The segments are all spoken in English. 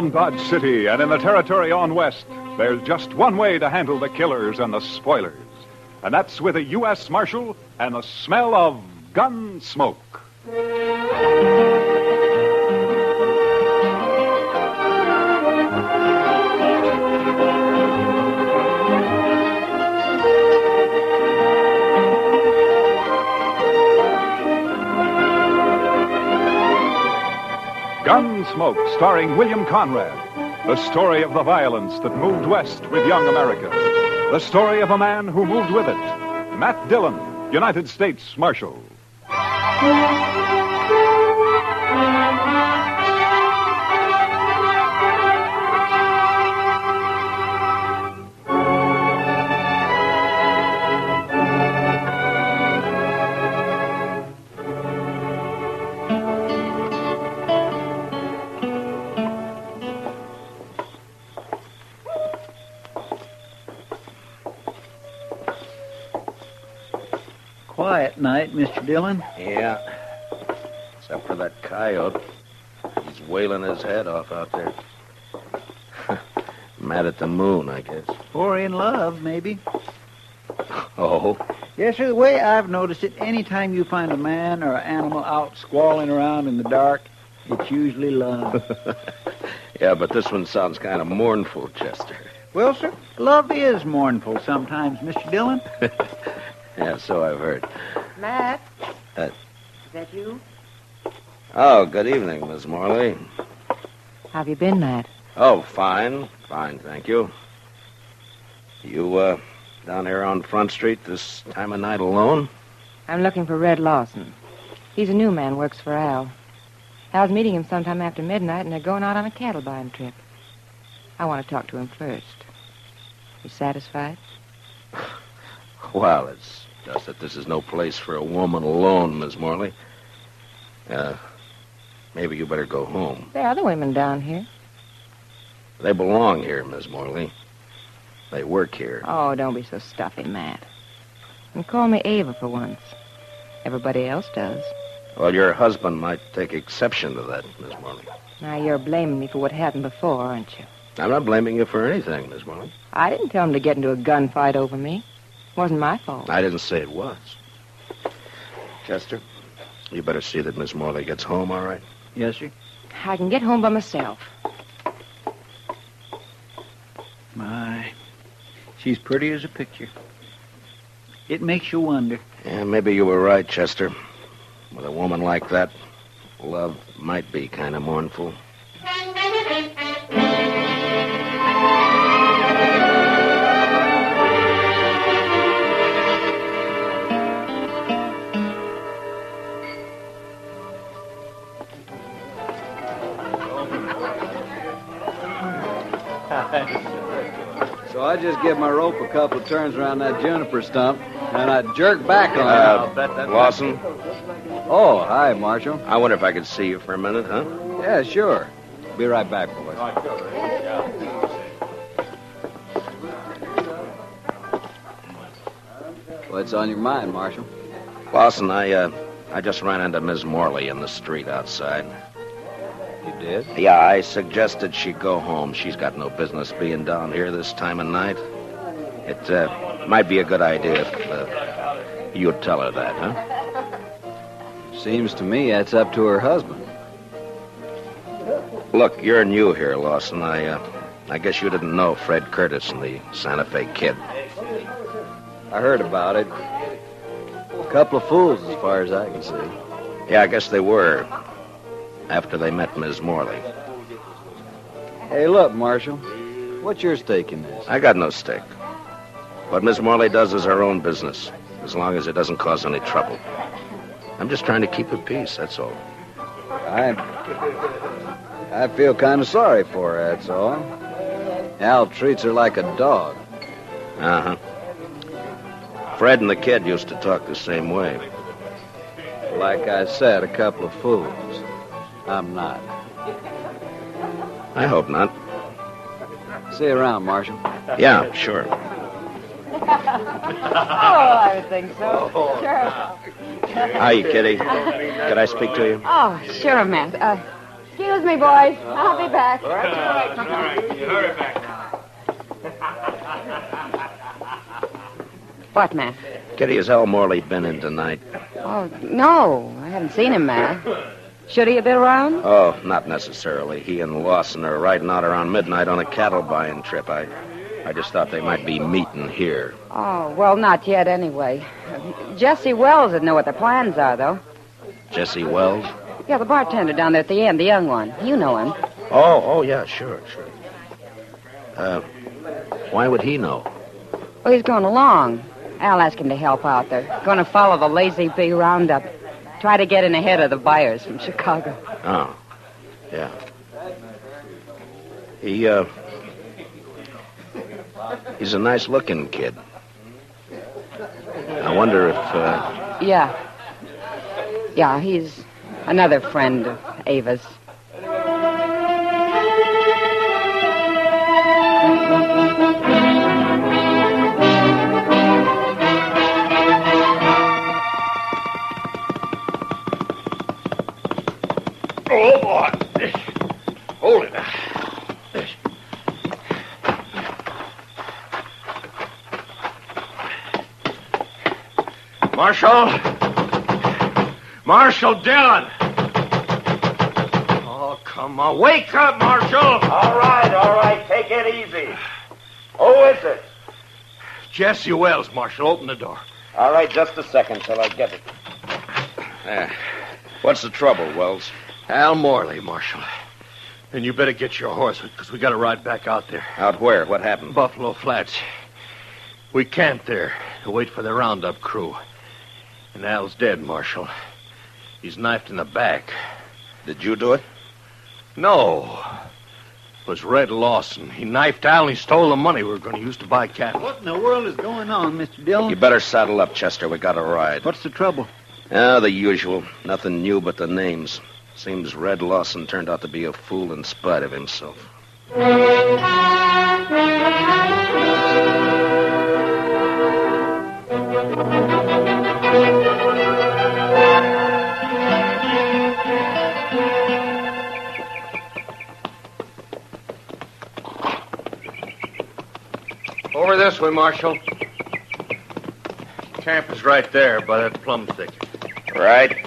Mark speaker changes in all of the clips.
Speaker 1: In Dodge City and in the territory on west, there's just one way to handle the killers and the spoilers. And that's with a U.S. Marshal and the smell of Gunsmoke. Gunsmoke, starring William Conrad. The story of the violence that moved west with young America. The story of a man who moved with it. Matt Dillon, United States Marshal.
Speaker 2: Quiet night, Mr. Dillon.
Speaker 3: Yeah. Except for that coyote. He's wailing his head off out there. Mad at the moon, I guess.
Speaker 2: Or in love, maybe.
Speaker 3: Oh?
Speaker 2: Yes, sir, the way I've noticed it, any time you find a man or an animal out squalling around in the dark, it's usually love.
Speaker 3: Yeah, but this one sounds kind of mournful, Chester.
Speaker 2: Well, sir, love is mournful sometimes, Mr. Dillon.
Speaker 3: Yeah, so I've heard.
Speaker 4: Matt? Is that you?
Speaker 3: Oh, good evening, Miss Morley.
Speaker 4: How have you been, Matt?
Speaker 3: Oh, fine. Fine, thank you. You, down here on Front Street this time of night alone?
Speaker 4: I'm looking for Red Lawson. He's a new man, works for Al. Al's meeting him sometime after midnight, and they're going out on a cattle buying trip. I want to talk to him first. You satisfied?
Speaker 3: Well, it's just that this is no place for a woman alone, Miss Morley. Maybe you better go home.
Speaker 4: There are other women down here.
Speaker 3: They belong here, Miss Morley. They work here.
Speaker 4: Oh, don't be so stuffy, Matt. And call me Ava for once. Everybody else does.
Speaker 3: Well, your husband might take exception to that, Miss Morley.
Speaker 4: Now, you're blaming me for what happened before, aren't you?
Speaker 3: I'm not blaming you for anything, Miss Morley.
Speaker 4: I didn't tell him to get into a gunfight over me. It wasn't my fault.
Speaker 3: I didn't say it was. Chester, you better see that Miss Morley gets home, all right?
Speaker 2: Yes, sir.
Speaker 4: I can get home by myself.
Speaker 2: My, she's pretty as a picture. It makes you wonder.
Speaker 3: Yeah, maybe you were right, Chester. With a woman like that, love might be kind of mournful.
Speaker 5: So I just give my rope a couple of turns around that juniper stump, and I jerk back on it.
Speaker 3: Lawson?
Speaker 5: Oh, hi, Marshal.
Speaker 3: I wonder if I could see you for a minute, huh?
Speaker 5: Yeah, sure. Be right back, boys. What's on your mind, Marshal?
Speaker 3: Lawson, I just ran into Miss Morley in the street outside.
Speaker 5: You did?
Speaker 3: Yeah, I suggested she go home. She's got no business being down here this time of night. It might be a good idea if you'd tell her that, huh?
Speaker 5: Seems to me that's up to her husband.
Speaker 3: Look, you're new here, Lawson. I guess you didn't know Fred Curtis and the Santa Fe Kid.
Speaker 5: I heard about it. A couple of fools, as far as I can see.
Speaker 3: Yeah, I guess they were. After they met Miss Morley.
Speaker 5: Hey, look, Marshal. What's your stake in this?
Speaker 3: I got no stake. What Miss Morley does is her own business, as long as it doesn't cause any trouble. I'm just trying to keep at peace, that's all.
Speaker 5: I feel kind of sorry for her, that's all. Al treats her like a dog.
Speaker 3: Uh-huh. Fred and the kid used to talk the same way.
Speaker 5: Like I said, a couple of fools. I'm not.
Speaker 3: I hope not.
Speaker 5: See you around, Marshal.
Speaker 3: Yeah, sure.
Speaker 4: Oh, I think so. Sure.
Speaker 3: Hi, Kitty. Could I speak to you?
Speaker 6: Oh, sure, Matt. Excuse
Speaker 4: Excuse me, boys. I'll be back.
Speaker 6: All right. You hurry back now.
Speaker 7: What, man?
Speaker 3: Kitty, has Al Morley been in tonight?
Speaker 7: Oh, no. I haven't seen him, man. Should he have been around?
Speaker 3: Oh, not necessarily. He and Lawson are riding out around midnight on a cattle buying trip. I just thought they might be meeting here.
Speaker 7: Oh, well, not yet anyway. Jesse Wells would know what their plans are, though.
Speaker 3: Jesse Wells?
Speaker 7: Yeah, the bartender down there at the end, the young one. You know him.
Speaker 3: Oh, yeah, sure. Why would he know?
Speaker 7: Well, he's going along. Al asked him to help out. They're going to follow the Lazy Bee roundup. Try to get in ahead of the buyers from Chicago.
Speaker 3: Oh, yeah. He's a nice-looking kid. I wonder if,
Speaker 7: Yeah, he's another friend of Ava's.
Speaker 6: Oh, boy. Hold it. Marshal Dillon. Oh, come on. Wake up, Marshal.
Speaker 8: All right. Take it easy. Who is it?
Speaker 6: Jesse Wells, Marshal. Open the door.
Speaker 8: All right, just a second till I get it.
Speaker 3: what's the trouble, Wells?
Speaker 6: Al Morley, Marshal. And you better get your horse, because we got to ride back out there.
Speaker 3: Out where? What happened?
Speaker 6: Buffalo Flats. We camped there to wait for the roundup crew. And Al's dead, Marshal. He's knifed in the back.
Speaker 3: Did you do it?
Speaker 6: No. It was Red Lawson. He knifed Al and he stole the money we were going to use to buy cattle.
Speaker 2: What in the world is going on, Mr. Dillon?
Speaker 3: You better saddle up, Chester. We got to ride.
Speaker 2: What's the trouble?
Speaker 3: The usual. Nothing new but the names. Seems Red Lawson turned out to be a fool in spite of himself.
Speaker 6: Over this way, Marshal. Camp is right there by that plum thicket.
Speaker 3: Right.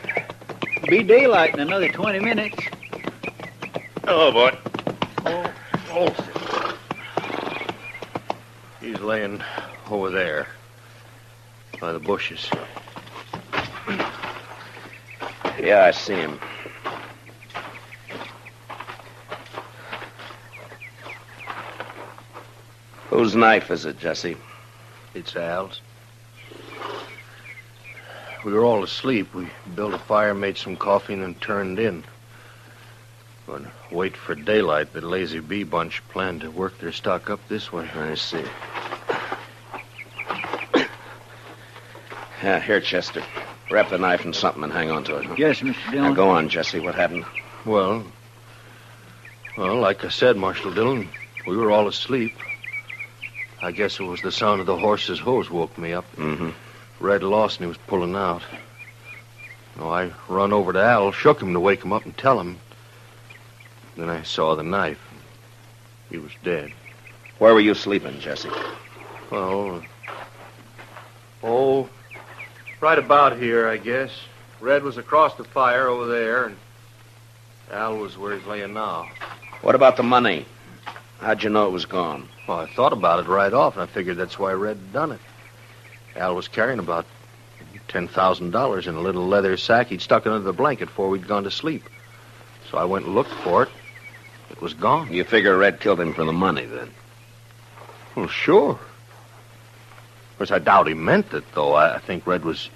Speaker 2: Be daylight in another 20 minutes.
Speaker 6: Hello, boy. Oh. He's laying over there by the bushes.
Speaker 3: Yeah, I see him. Whose knife is it, Jesse?
Speaker 6: It's Al's. We were all asleep. We built a fire, made some coffee, and then turned in. But wait for daylight, the Lazy Bee bunch planned to work their stock up this way.
Speaker 3: I see. Yeah, here, Chester. Wrap the knife in something and hang on to it. Huh?
Speaker 2: Yes, Mr. Dillon.
Speaker 3: Now, go on, Jesse. What happened?
Speaker 6: Well, like I said, Marshal Dillon, we were all asleep. I guess it was the sound of the horse's hose woke me up.
Speaker 3: Mm-hmm.
Speaker 6: Red Lawson, he was pulling out. I run over to Al, shook him to wake him up and tell him. Then I saw the knife. He was dead.
Speaker 3: Where were you sleeping, Jesse?
Speaker 6: Well, right about here, I guess. Red was across the fire over there, and Al was where he's laying now.
Speaker 3: What about the money? How'd you know it was gone?
Speaker 6: Well, I thought about it right off, and I figured that's why Red had done it. Al was carrying about $10,000 in a little leather sack. He'd stuck it under the blanket before we'd gone to sleep. So I went and looked for it. It was gone.
Speaker 3: You figure Red killed him for the money, then?
Speaker 6: Well, sure. Of course, I doubt he meant it, though. I think Red was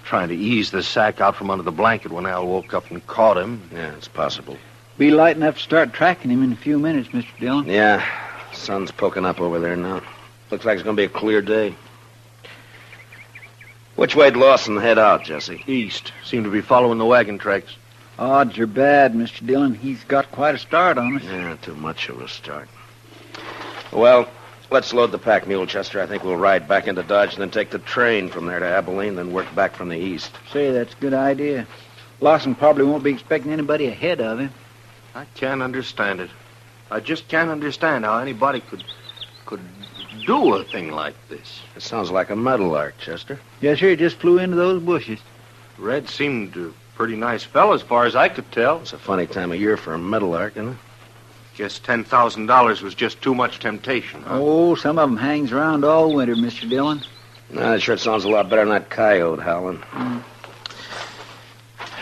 Speaker 6: trying to ease the sack out from under the blanket when Al woke up and caught him.
Speaker 3: Yeah, it's possible.
Speaker 2: Be light enough to start tracking him in a few minutes, Mr. Dillon.
Speaker 3: Yeah, sun's poking up over there now. Looks like it's going to be a clear day. Which way'd Lawson head out, Jesse?
Speaker 6: East. Seemed to be following the wagon tracks.
Speaker 2: Odds are bad, Mr. Dillon. He's got quite a start on us.
Speaker 3: Yeah, too much of a start. Well, let's load the pack mule, Chester. I think we'll ride back into Dodge and then take the train from there to Abilene, then work back from the east.
Speaker 2: Say, that's a good idea. Lawson probably won't be expecting anybody ahead of him.
Speaker 6: I can't understand it. I just can't understand how anybody could do a thing like this.
Speaker 3: It sounds like a meadowlark, Chester.
Speaker 2: Yes, sir. It just flew into those bushes.
Speaker 6: Red seemed a pretty nice fellow as far as I could tell.
Speaker 3: It's a funny time of year for a meadowlark, isn't it?
Speaker 6: Guess $10,000 was just too much temptation, huh?
Speaker 2: Oh, some of them hangs around all winter, Mr. Dillon.
Speaker 3: Nah, that sure sounds a lot better than that coyote howling.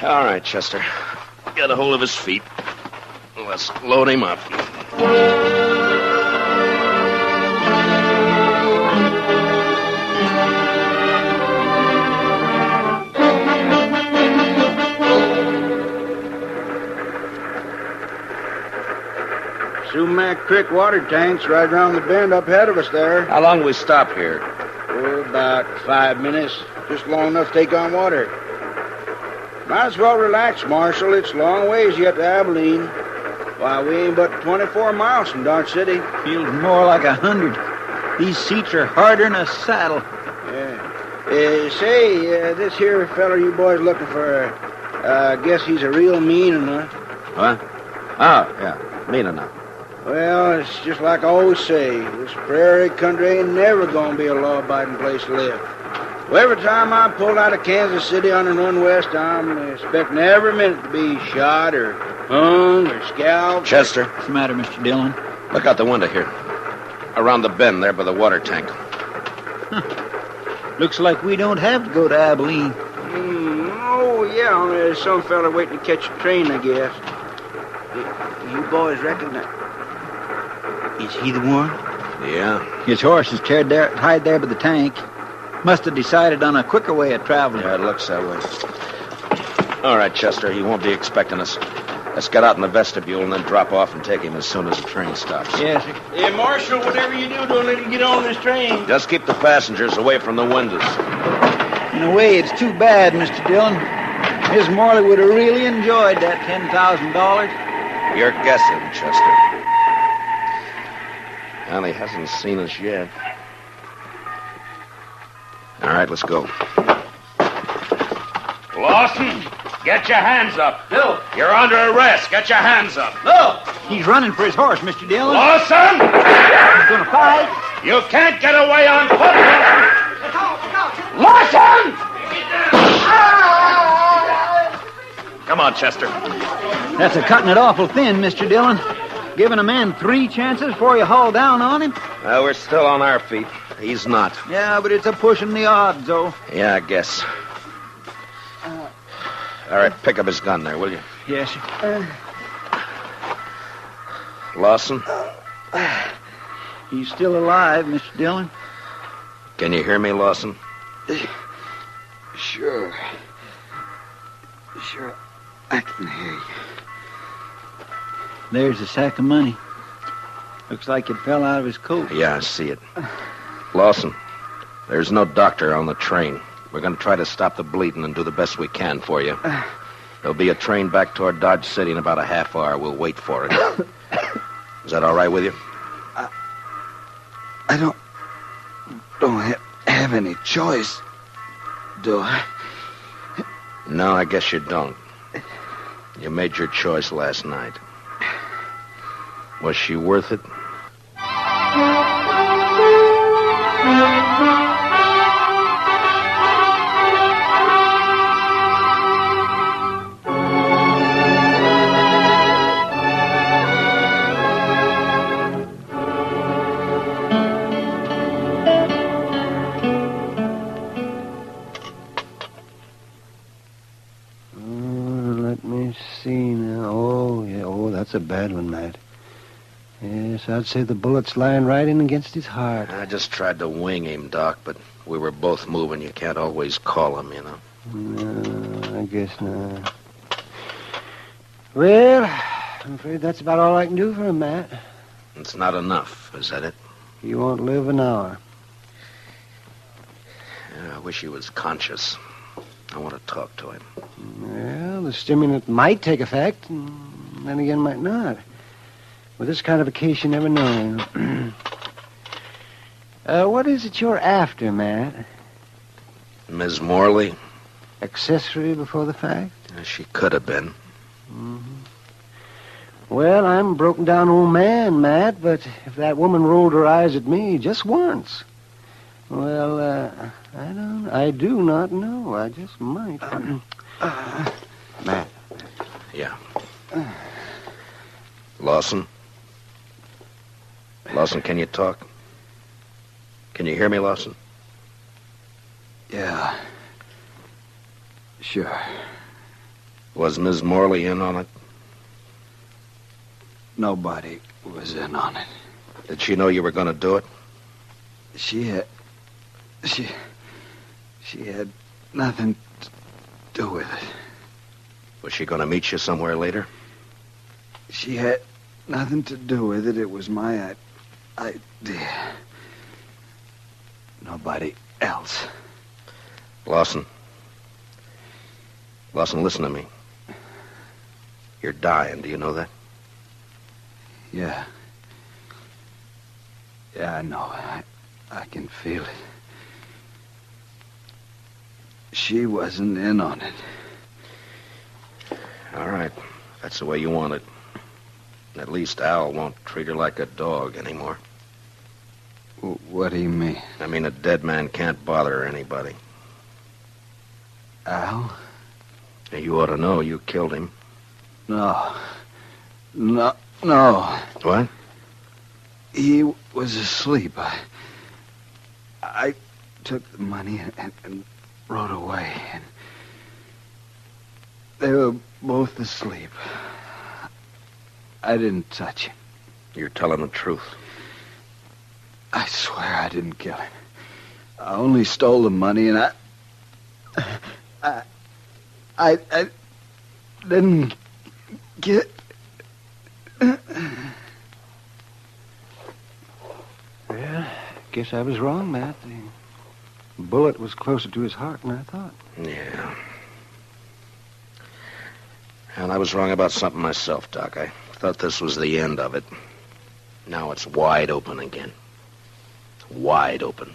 Speaker 3: All right, Chester. Get a hold of his feet. Let's load him up.
Speaker 9: Sumac Creek water tank's right around the bend up ahead of us there.
Speaker 3: How long do we stop here?
Speaker 9: Oh, about 5 minutes. Just long enough to take on water. Might as well relax, Marshal. It's a long ways yet to Abilene. Why, we ain't but 24 miles from Dodge City.
Speaker 2: Feels more like 100. These seats are harder than a saddle.
Speaker 9: Yeah. Say, this here feller you boys looking for, I guess he's a real mean enough.
Speaker 3: What? Oh, yeah. Mean enough.
Speaker 9: Well, it's just like I always say. This prairie country ain't never gonna be a law-abiding place to live. Well, every time I pull out of Kansas City on and run west, I'm expecting every minute to be shot or hung or scalped.
Speaker 3: Chester.
Speaker 2: What's the matter, Mr. Dillon?
Speaker 3: Look out the window here. Around the bend there by the water tank.
Speaker 2: Looks like we don't have to go to Abilene.
Speaker 9: Oh, yeah. There's some fella waiting to catch a train, I guess. You boys recognize... Is he the one?
Speaker 3: Yeah.
Speaker 2: His horse is tied there by the tank. Must have decided on a quicker way of traveling.
Speaker 3: Yeah, it looks that way. All right, Chester, he won't be expecting us. Let's get out in the vestibule and then drop off and take him as soon as the train stops.
Speaker 2: Yes, sir.
Speaker 9: Hey, Marshal, whatever you do, don't let him get on this train.
Speaker 3: Just keep the passengers away from the windows.
Speaker 2: In a way, it's too bad, Mr. Dillon. Miss Morley would have really enjoyed that $10,000.
Speaker 3: You're guessing, Chester. Well, he hasn't seen us yet. All right, let's go.
Speaker 8: Lawson, get your hands up.
Speaker 2: No.
Speaker 8: You're under arrest. Get your hands up.
Speaker 2: No. He's running for his horse, Mr. Dillon.
Speaker 8: Lawson!
Speaker 2: He's going to fight.
Speaker 8: You can't get away on foot. Lawson! Come on, Chester.
Speaker 2: That's a cutting it awful thin, Mr. Dillon. Giving a man 3 chances before you haul down on him.
Speaker 3: Well, we're still on our feet. He's not.
Speaker 2: Yeah, but it's a pushing the odds, though.
Speaker 3: Yeah, I guess. All right, pick up his gun there, will you?
Speaker 2: Yes, sir.
Speaker 3: Lawson?
Speaker 2: He's still alive, Mr. Dillon.
Speaker 3: Can you hear me, Lawson?
Speaker 9: Sure. Sure, I can hear you.
Speaker 2: There's a sack of money. Looks like it fell out of his coat.
Speaker 3: Yeah, I see it. Lawson, there's no doctor on the train. We're going to try to stop the bleeding and do the best we can for you. There'll be a train back toward Dodge City in about a half hour. We'll wait for it. Is that all right with you?
Speaker 9: I don't have any choice, do I?
Speaker 3: No, I guess you don't. You made your choice last night. Was she worth it?
Speaker 9: Let me see now. Oh, yeah. Oh, that's a bad one, Matt. Yes, I'd say the bullet's lying right in against his heart.
Speaker 3: I just tried to wing him, Doc, but we were both moving. You can't always call him, you know.
Speaker 9: No, I guess not. Well, I'm afraid that's about all I can do for him, Matt.
Speaker 3: It's not enough, is that it?
Speaker 9: He won't live an hour.
Speaker 3: Yeah, I wish he was conscious. I want to talk to him.
Speaker 9: Well, the stimulant might take effect, and then again might not. With this kind of a case, you never know. What is it you're after, Matt?
Speaker 3: Ms. Morley?
Speaker 9: Accessory before the fact?
Speaker 3: She could have been.
Speaker 9: Mm-hmm.
Speaker 10: Well, I'm a broken down old man, Matt, but if that woman rolled her eyes at me just once, well, I do not know. I just might.
Speaker 3: Matt. Yeah. Lawson? Lawson, can you talk? Can you hear me, Lawson?
Speaker 9: Yeah. Sure.
Speaker 3: Was Ms. Morley in on it?
Speaker 9: Nobody was in on it.
Speaker 3: Did she know you were going to do it?
Speaker 9: She had nothing to do with it.
Speaker 3: Was she going to meet you somewhere later?
Speaker 9: She had nothing to do with it. It was my idea. Nobody else.
Speaker 3: Lawson, listen to me. You're dying, do you know that?
Speaker 9: Yeah. Yeah, I know. I can feel it. She wasn't in on it.
Speaker 3: All right. That's the way you want it. At least Al won't treat her like a dog anymore.
Speaker 9: What do you mean?
Speaker 3: I mean, a dead man can't bother anybody.
Speaker 9: Al?
Speaker 3: You ought to know you killed him.
Speaker 9: No.
Speaker 3: What?
Speaker 9: He was asleep. I took the money and rode away. And they were both asleep. I didn't touch him.
Speaker 3: You're telling the truth.
Speaker 9: I swear I didn't kill him. I only stole the money, and I didn't get...
Speaker 10: Well, guess I was wrong, Matt. The bullet was closer to his heart than I thought.
Speaker 3: Yeah. And I was wrong about something myself, Doc. I thought this was the end of it. Now it's wide open again. Wide open.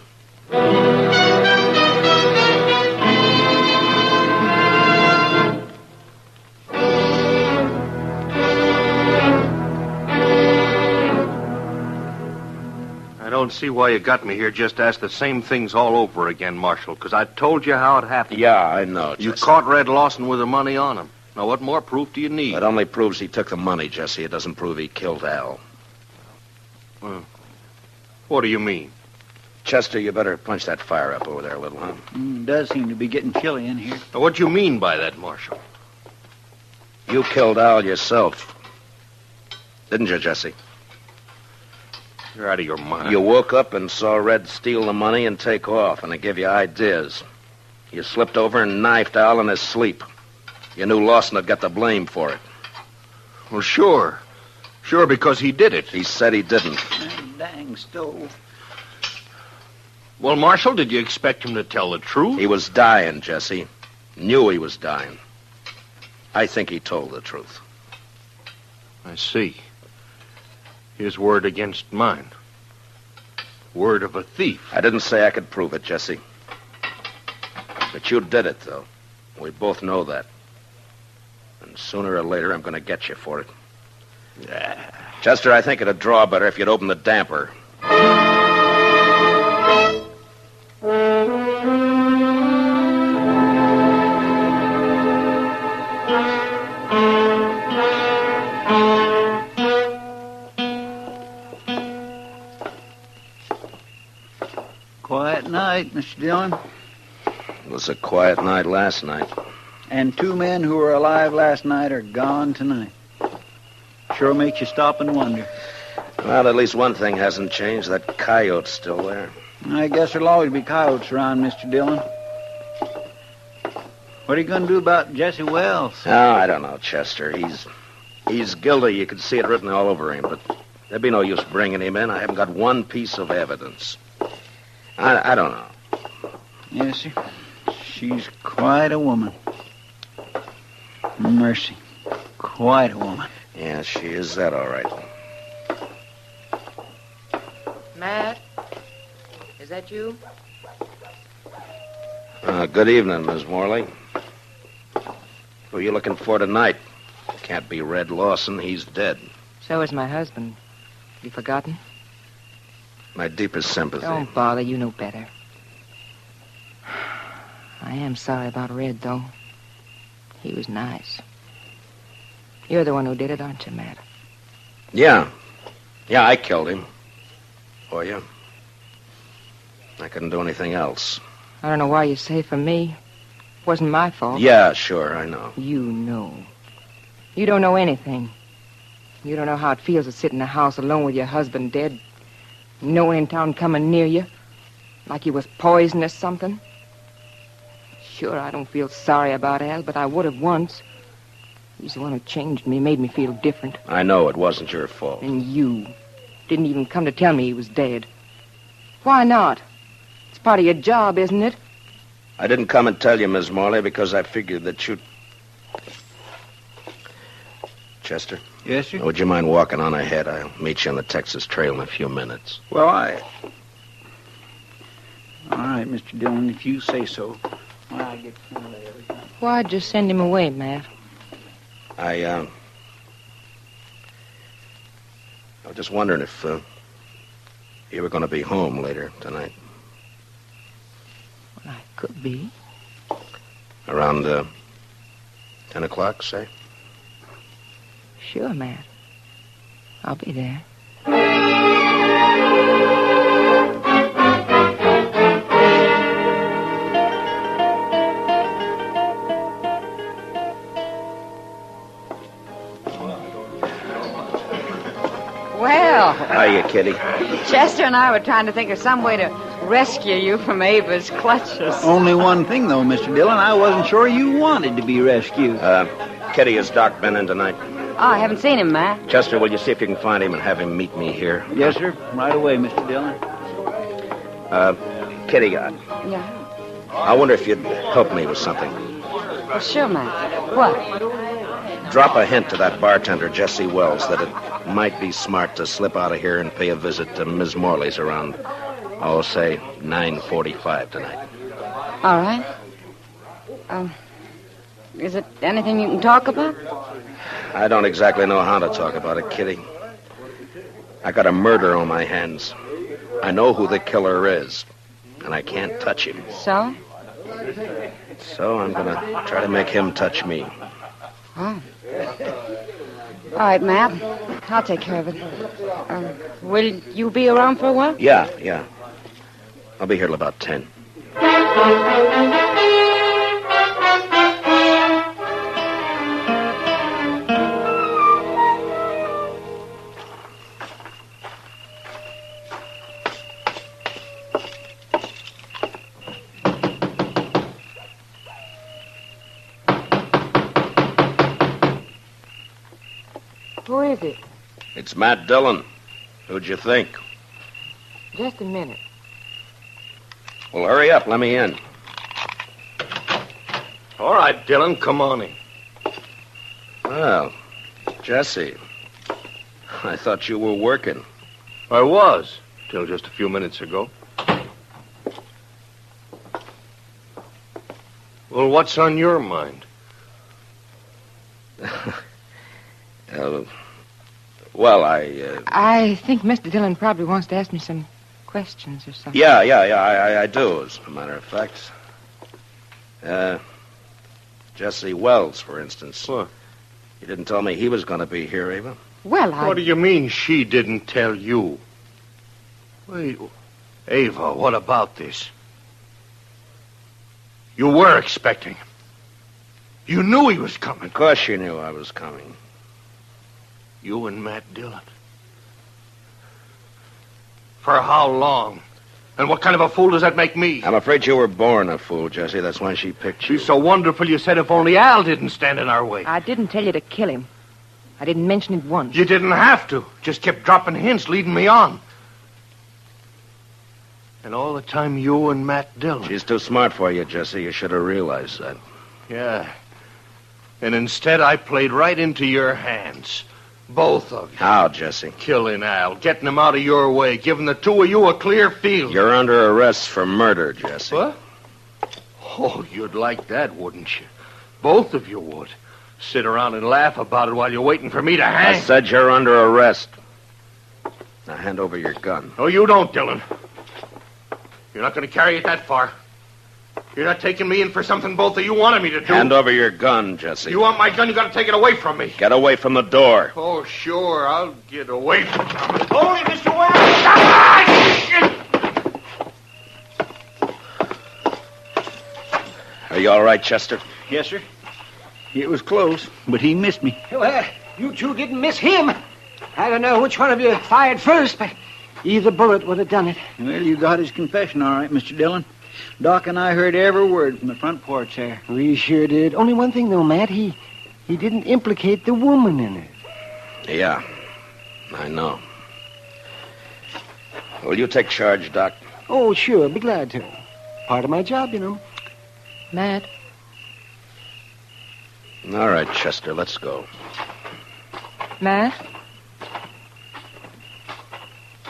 Speaker 6: I don't see why you got me here just to ask the same things all over again, Marshal, because I told you how it happened.
Speaker 3: Yeah, I know, Jesse.
Speaker 6: You caught Red Lawson with the money on him. Now, what more proof do you need?
Speaker 3: It only proves he took the money, Jesse. It doesn't prove he killed Al.
Speaker 6: What do you mean?
Speaker 3: Chester, you better punch that fire up over there a little, huh?
Speaker 2: It does seem to be getting chilly in here.
Speaker 6: Now, what do you mean by that, Marshal?
Speaker 3: You killed Al yourself. Didn't you, Jesse?
Speaker 6: You're out of your mind.
Speaker 3: You woke up and saw Red steal the money and take off, and it gave you ideas. You slipped over and knifed Al in his sleep. You knew Lawson had got the blame for it.
Speaker 6: Well, sure. Sure, because he did it.
Speaker 3: He said he didn't.
Speaker 2: Dang stove.
Speaker 6: Well, Marshal, did you expect him to tell the truth?
Speaker 3: He was dying, Jesse. Knew he was dying. I think he told the truth.
Speaker 6: I see. His word against mine. Word of a thief.
Speaker 3: I didn't say I could prove it, Jesse. But you did it, though. We both know that. And sooner or later, I'm going to get you for it. Chester, I think it'd draw better if you'd open the damper.
Speaker 2: Quiet night, Mr. Dillon.
Speaker 3: It was a quiet night last night.
Speaker 2: And 2 men who were alive last night are gone tonight. Sure makes you stop and wonder.
Speaker 3: Well, at least one thing hasn't changed. That coyote's still there.
Speaker 2: I guess there'll always be coyotes around, Mr. Dillon. What are you going to do about Jesse Wells?
Speaker 3: Oh, I don't know, Chester. He's guilty. You can see it written all over him, but there'd be no use bringing him in. I haven't got one piece of evidence. I don't know.
Speaker 2: Yes, sir. She's quite a woman. Mercy. Quite a woman.
Speaker 3: Yeah, she is that, all right.
Speaker 4: Matt? Is that you?
Speaker 3: Good evening, Miss Morley. Who are you looking for tonight? Can't be Red Lawson. He's dead.
Speaker 4: So is my husband. You forgotten?
Speaker 3: My deepest sympathy.
Speaker 4: Don't bother. You know better. I am sorry about Red, though. He was nice. You're the one who did it, aren't you, Matt?
Speaker 3: Yeah. Yeah, I killed him. For you. I couldn't do anything else.
Speaker 4: I don't know why you say for me. It wasn't my fault.
Speaker 3: Yeah, sure, I know.
Speaker 4: You know. You don't know anything. You don't know how it feels to sit in a house alone with your husband dead. No one in town coming near you. Like he was poisoned or something. Sure, I don't feel sorry about Al, but I would have once. He's the one who changed me, made me feel different.
Speaker 3: I know it wasn't your fault.
Speaker 4: And you didn't even come to tell me he was dead. Why not? It's part of your job, isn't it?
Speaker 3: I didn't come and tell you, Miss Morley, because I figured that you'd... Chester?
Speaker 2: Yes, sir?
Speaker 3: Would you mind walking on ahead? I'll meet you on the Texas Trail in a few minutes.
Speaker 2: Well, All right, Mr. Dillon, if you say so. Well, I get friendly every time.
Speaker 4: Why'd you send him away, Matt?
Speaker 3: I was just wondering if you were going to be home later tonight.
Speaker 4: Well, I could be.
Speaker 3: Around 10 o'clock, say?
Speaker 4: Sure, Matt. I'll be there.
Speaker 7: Well.
Speaker 3: Hiya, Kitty.
Speaker 7: Chester and I were trying to think of some way to rescue you from Ava's clutches.
Speaker 2: Only one thing, though, Mr. Dillon. I wasn't sure you wanted to be rescued.
Speaker 3: Kitty, has Doc been in tonight?
Speaker 7: Oh, I haven't seen him, Matt.
Speaker 3: Chester, will you see if you can find him and have him meet me here?
Speaker 2: Yes, sir. Right away, Mr. Dillon.
Speaker 3: Kitty,
Speaker 7: Yeah.
Speaker 3: I wonder if you'd help me with something.
Speaker 7: Well, sure, Matt. What?
Speaker 3: Drop a hint to that bartender, Jesse Wells, that it might be smart to slip out of here and pay a visit to Ms. Morley's around, say, 9:45 tonight.
Speaker 7: All right. Is it anything you can talk about?
Speaker 3: I don't exactly know how to talk about it, Kitty. I got a murder on my hands. I know who the killer is, and I can't touch him.
Speaker 7: So?
Speaker 3: So I'm going to try to make him touch me.
Speaker 7: Oh. All right, Matt. I'll take care of it. Will you be around for a while?
Speaker 3: Yeah. I'll be here till about 10.
Speaker 4: Who is it?
Speaker 3: It's Matt Dillon. Who'd you think?
Speaker 4: Just a minute.
Speaker 3: Well, hurry up. Let me in.
Speaker 6: All right, Dillon, come on in.
Speaker 3: Well, Jesse, I thought you were working.
Speaker 6: I was, till just a few minutes ago. Well, what's on your mind?
Speaker 4: I think Mr. Dillon probably wants to ask me some questions or something.
Speaker 3: Yeah, I do, as a matter of fact. Jesse Wells, for instance.
Speaker 6: What?
Speaker 3: You didn't tell me he was going to be here, Ava.
Speaker 4: Well,
Speaker 6: What do you mean she didn't tell you? Wait, Ava, what about this? You were expecting him. You knew he was coming.
Speaker 3: Of course you knew I was coming.
Speaker 6: You and Matt Dillon. For how long? And what kind of a fool does that make me?
Speaker 3: I'm afraid you were born a fool, Jesse. That's why she picked you.
Speaker 6: She's so wonderful you said if only Al didn't stand in our way.
Speaker 4: I didn't tell you to kill him. I didn't mention it once.
Speaker 6: You didn't have to. Just kept dropping hints, leading me on. And all the time you and Matt Dillon.
Speaker 3: She's too smart for you, Jesse. You should have realized that.
Speaker 6: Yeah. And instead I played right into your hands. Both of you.
Speaker 3: How, Jesse?
Speaker 6: Killing Al, getting him out of your way, giving the two of you a clear field.
Speaker 3: You're under arrest for murder, Jesse.
Speaker 6: What? Oh, you'd like that, wouldn't you? Both of you would. Sit around and laugh about it while you're waiting for me to hang.
Speaker 3: I said you're under arrest. Now hand over your gun.
Speaker 6: No, you don't, Dillon. You're not going to carry it that far. You're not taking me in for something both of you wanted me to do.
Speaker 3: Hand over your gun, Jesse.
Speaker 6: You want my gun, you got to take it away from me.
Speaker 3: Get away from the door.
Speaker 6: Oh, sure, I'll get away from you.
Speaker 8: Hold it, Mr. Webb!
Speaker 3: Are you all right, Chester?
Speaker 2: Yes, sir. It was close, but he missed me.
Speaker 10: Well, you two didn't miss him. I don't know which one of you fired first, but either bullet would have done it.
Speaker 2: Well, you got his confession all right, Mr. Dillon. Doc and I heard every word from the front porch there.
Speaker 10: We sure did. Only one thing, though, Matt. He didn't implicate the woman in it.
Speaker 3: Yeah, I know. Will you take charge, Doc?
Speaker 10: Oh, sure. Be glad to. Part of my job, you know.
Speaker 4: Matt,
Speaker 3: All right, Chester, let's go.
Speaker 4: Matt?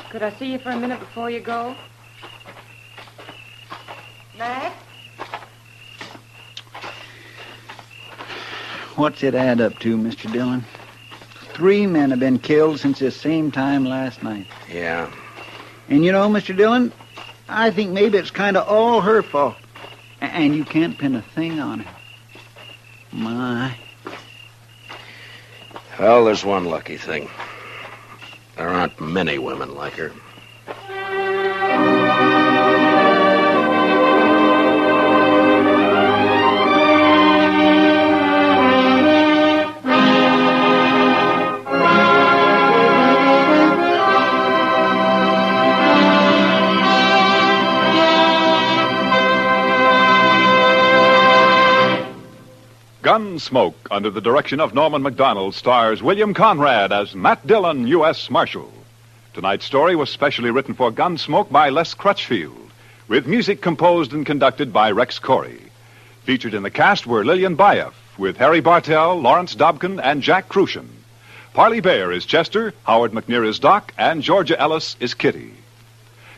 Speaker 4: Could I see you for a minute before you go? Matt?
Speaker 2: What's it add up to, Mr. Dillon? 3 men have been killed since this same time last night.
Speaker 3: Yeah.
Speaker 2: And you know, Mr. Dillon, I think maybe it's kind of all her fault. And you can't pin a thing on her. My.
Speaker 3: Well, there's one lucky thing. There aren't many women like her.
Speaker 1: Gunsmoke, under the direction of Norman Macdonald, stars William Conrad as Matt Dillon, U.S. Marshal. Tonight's story was specially written for Gunsmoke by Les Crutchfield, with music composed and conducted by Rex Corey. Featured in the cast were Lillian Bayef, with Harry Bartell, Lawrence Dobkin, and Jack Crucian. Parley Bear is Chester, Howard McNear is Doc, and Georgia Ellis is Kitty.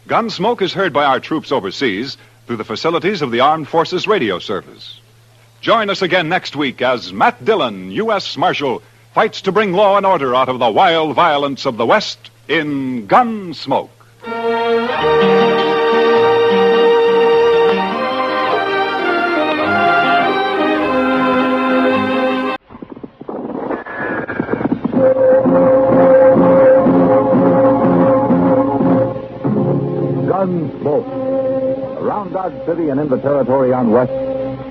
Speaker 1: Gunsmoke is heard by our troops overseas through the facilities of the Armed Forces Radio Service. Join us again next week as Matt Dillon, U.S. Marshal, fights to bring law and order out of the wild violence of the West in Gunsmoke.
Speaker 11: Gunsmoke. Around Dodge City and in the territory on West,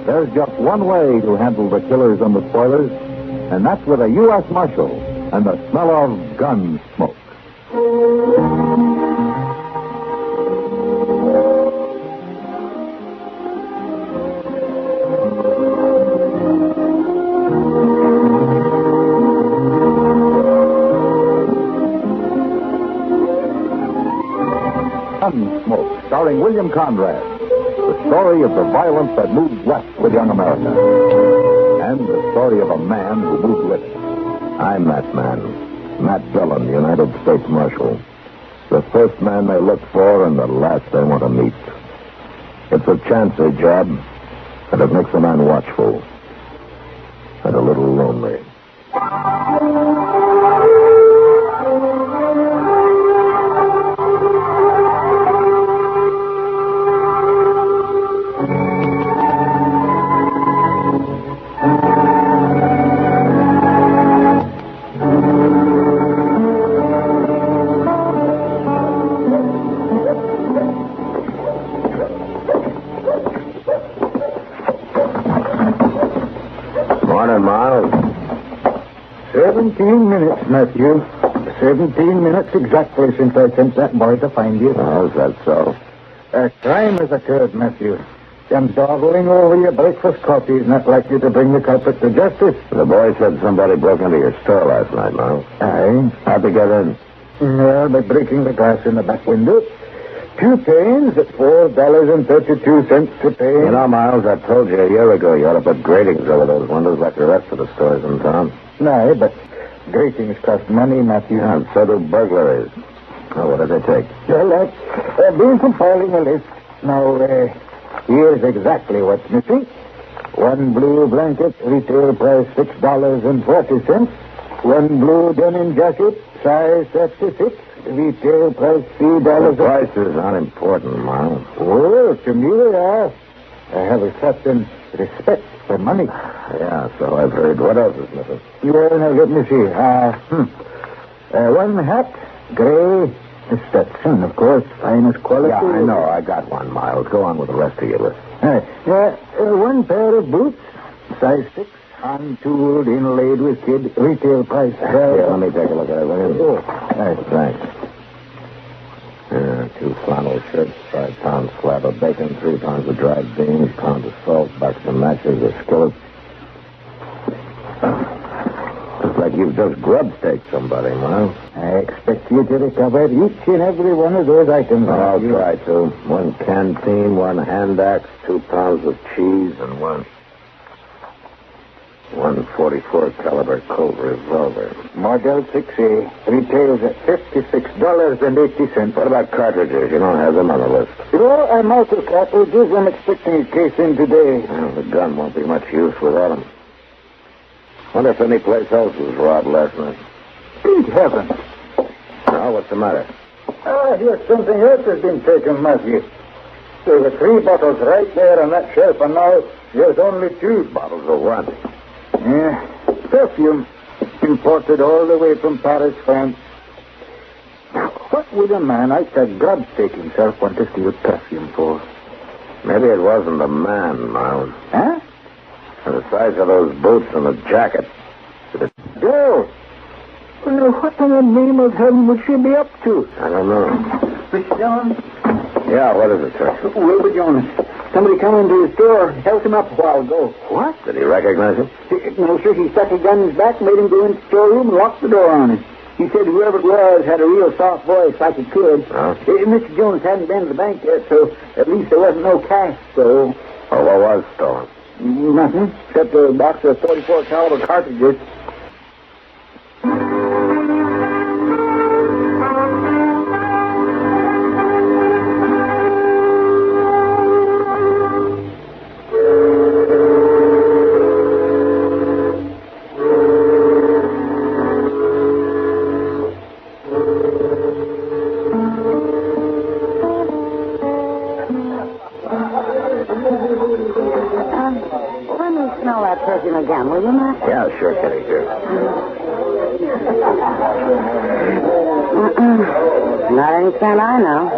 Speaker 11: there's just one way to handle the killers and the spoilers, and that's with a U.S. Marshal and the smell of gun smoke. Gunsmoke, starring William Conrad. The story of the violence that moved west with young America. And the story of a man who moved with it. I'm that man. Matt Dillon, United States Marshal. The first man they look for and the last they want to meet. It's a chancy job, and it makes a man watchful. And a little lonely.
Speaker 12: Morning, Miles. 17 minutes, Matthew. 17 minutes exactly since I sent that boy to find you.
Speaker 11: How's that so?
Speaker 12: A crime has occurred, Matthew. And dawdling over your breakfast coffee is not likely to bring the culprit to justice.
Speaker 11: The boy said somebody broke into your store last night, Miles.
Speaker 12: Aye.
Speaker 11: How'd they get in?
Speaker 12: Well, by breaking the glass in the back window. 2 panes at $4.32 per pane.
Speaker 11: You know, Miles, I told you a year ago you ought to put gratings over those windows like the rest of the stores in town.
Speaker 12: Aye, but gratings cost money, Matthew.
Speaker 11: Yeah, and so do burglaries. Oh, what did they take?
Speaker 12: Well, I've been compiling a list. Now, here's exactly what's missing. One blue blanket, retail price $6.40. One blue denim jacket, size 36, retail price $3.
Speaker 11: The price is unimportant, Miles.
Speaker 12: Oh, to me they are. I have a certain respect for money.
Speaker 11: Yeah, so I've heard. What else is missing?
Speaker 12: Well, now, let me see. One hat, gray. Stetson, of course, finest quality.
Speaker 11: Yeah, I know. I got one, Miles. Go on with the rest of your list.
Speaker 12: One pair of boots, size 6, hand-tooled, inlaid with kid, retail price.
Speaker 11: Here, let me take a look at it, will you?
Speaker 12: Oh,
Speaker 11: Thanks. 2 flannel shirts, 5 pounds slab of bacon, 3 pounds of dried beans, pound of salt, box of matches, a skillet. Looks like you've just grub-staked somebody, Miles.
Speaker 12: I expect you to recover each and every one of those items.
Speaker 11: I'll try to. 1 canteen, 1 hand axe, 2 pounds of cheese, and 1 .44 caliber Colt revolver.
Speaker 12: Model 6A retails at $56.80.
Speaker 11: What about cartridges? You don't have them on the list.
Speaker 12: Oh, I'm out of cartridges. I'm expecting a case in today.
Speaker 11: Well, the gun won't be much use without them. Wonder if any place else was robbed last night.
Speaker 12: Good heavens.
Speaker 11: Now, what's the matter?
Speaker 12: Here's something else has been taken, Matthew. There were 3 bottles right there on that shelf, and now there's only 2.
Speaker 11: Bottles of what?
Speaker 12: Yeah, perfume. Imported all the way from Paris, France. Now, what would a man like that grub-stake himself want to steal perfume for?
Speaker 11: Maybe it wasn't a man, Miles.
Speaker 12: Huh?
Speaker 11: And the size of those boots and the jacket.
Speaker 12: Girl. Well, now, what in the name of heaven would she be up to?
Speaker 11: I don't know.
Speaker 12: Mr. Jones?
Speaker 11: Yeah, what is it, sir?
Speaker 12: Wilbur Jones. Somebody come into the store, held him up a while ago.
Speaker 11: What? Did he recognize him?
Speaker 12: No, sir. He stuck a gun in his back, made him go into the storeroom, and locked the door on him. He said whoever it was had a real soft voice, like it could.
Speaker 11: Huh?
Speaker 12: Mr. Jones hadn't been to the bank yet, so at least there wasn't no cash stolen.
Speaker 11: Oh, what was stolen?
Speaker 12: Nothing, except a box of 44 caliber cartridges.
Speaker 7: Again, will you, Matt?
Speaker 11: Yeah, sure, Kitty, sure.
Speaker 7: Not any scent I know.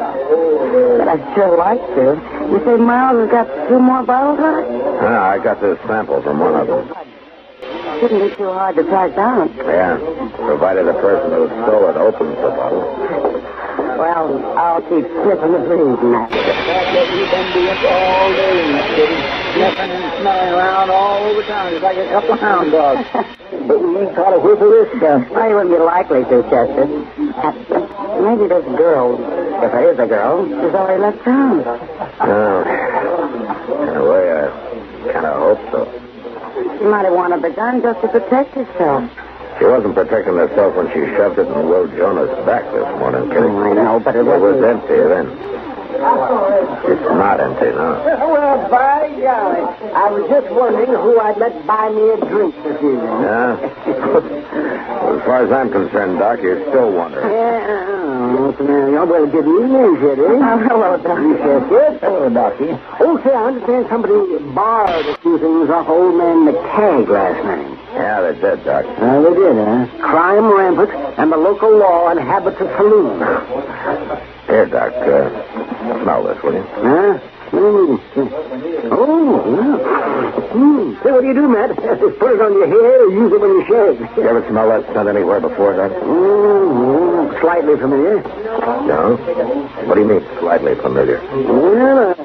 Speaker 7: But I'd sure like to. You say Miles has got 2 more bottles left?
Speaker 11: Yeah, I got this sample from one of them.
Speaker 7: Shouldn't be too hard to track down.
Speaker 11: Yeah, provided the person who stole it opens the bottle.
Speaker 7: Well, I'll keep sniffing the breeze, Matt.
Speaker 12: The fact that you've been doing it all day in the city, sniffing and smelling around all over town, just like a couple of hound dogs. But we ain't caught a whiff of this stuff.
Speaker 7: Well, you wouldn't be likely to, Chester. Maybe this girl, if there is a girl, has already left town.
Speaker 11: Oh, in a way, I kind of hope so.
Speaker 7: She might have wanted the gun just to protect herself.
Speaker 11: She wasn't protecting herself when she shoved it in Will Jonah's back this morning, Kitty.
Speaker 7: Oh, I know, but it
Speaker 11: was empty then. It's not empty now.
Speaker 12: Well, by golly, I was just wondering who I'd let buy me a drink this evening.
Speaker 11: Yeah? Well, as far as I'm concerned, Doc, you're still wondering.
Speaker 12: Well, good evening, Kitty.
Speaker 7: Hello, Doc.
Speaker 12: Yes. Hello, Docky. Oh, say, I understand somebody borrowed a few things off old man McCagg last night.
Speaker 11: Yeah, they did, Doc.
Speaker 12: They did, huh? Crime rampant, and the local law inhabits a saloon.
Speaker 11: Here, Doc, smell this, will you?
Speaker 12: Huh? Oh, yeah. Say, what do you do, Matt? Just put it on your hair or use it when you shave?
Speaker 11: You ever smell that scent anywhere before, Doc?
Speaker 12: Slightly familiar.
Speaker 11: No? What do you mean, slightly familiar?
Speaker 12: Well, I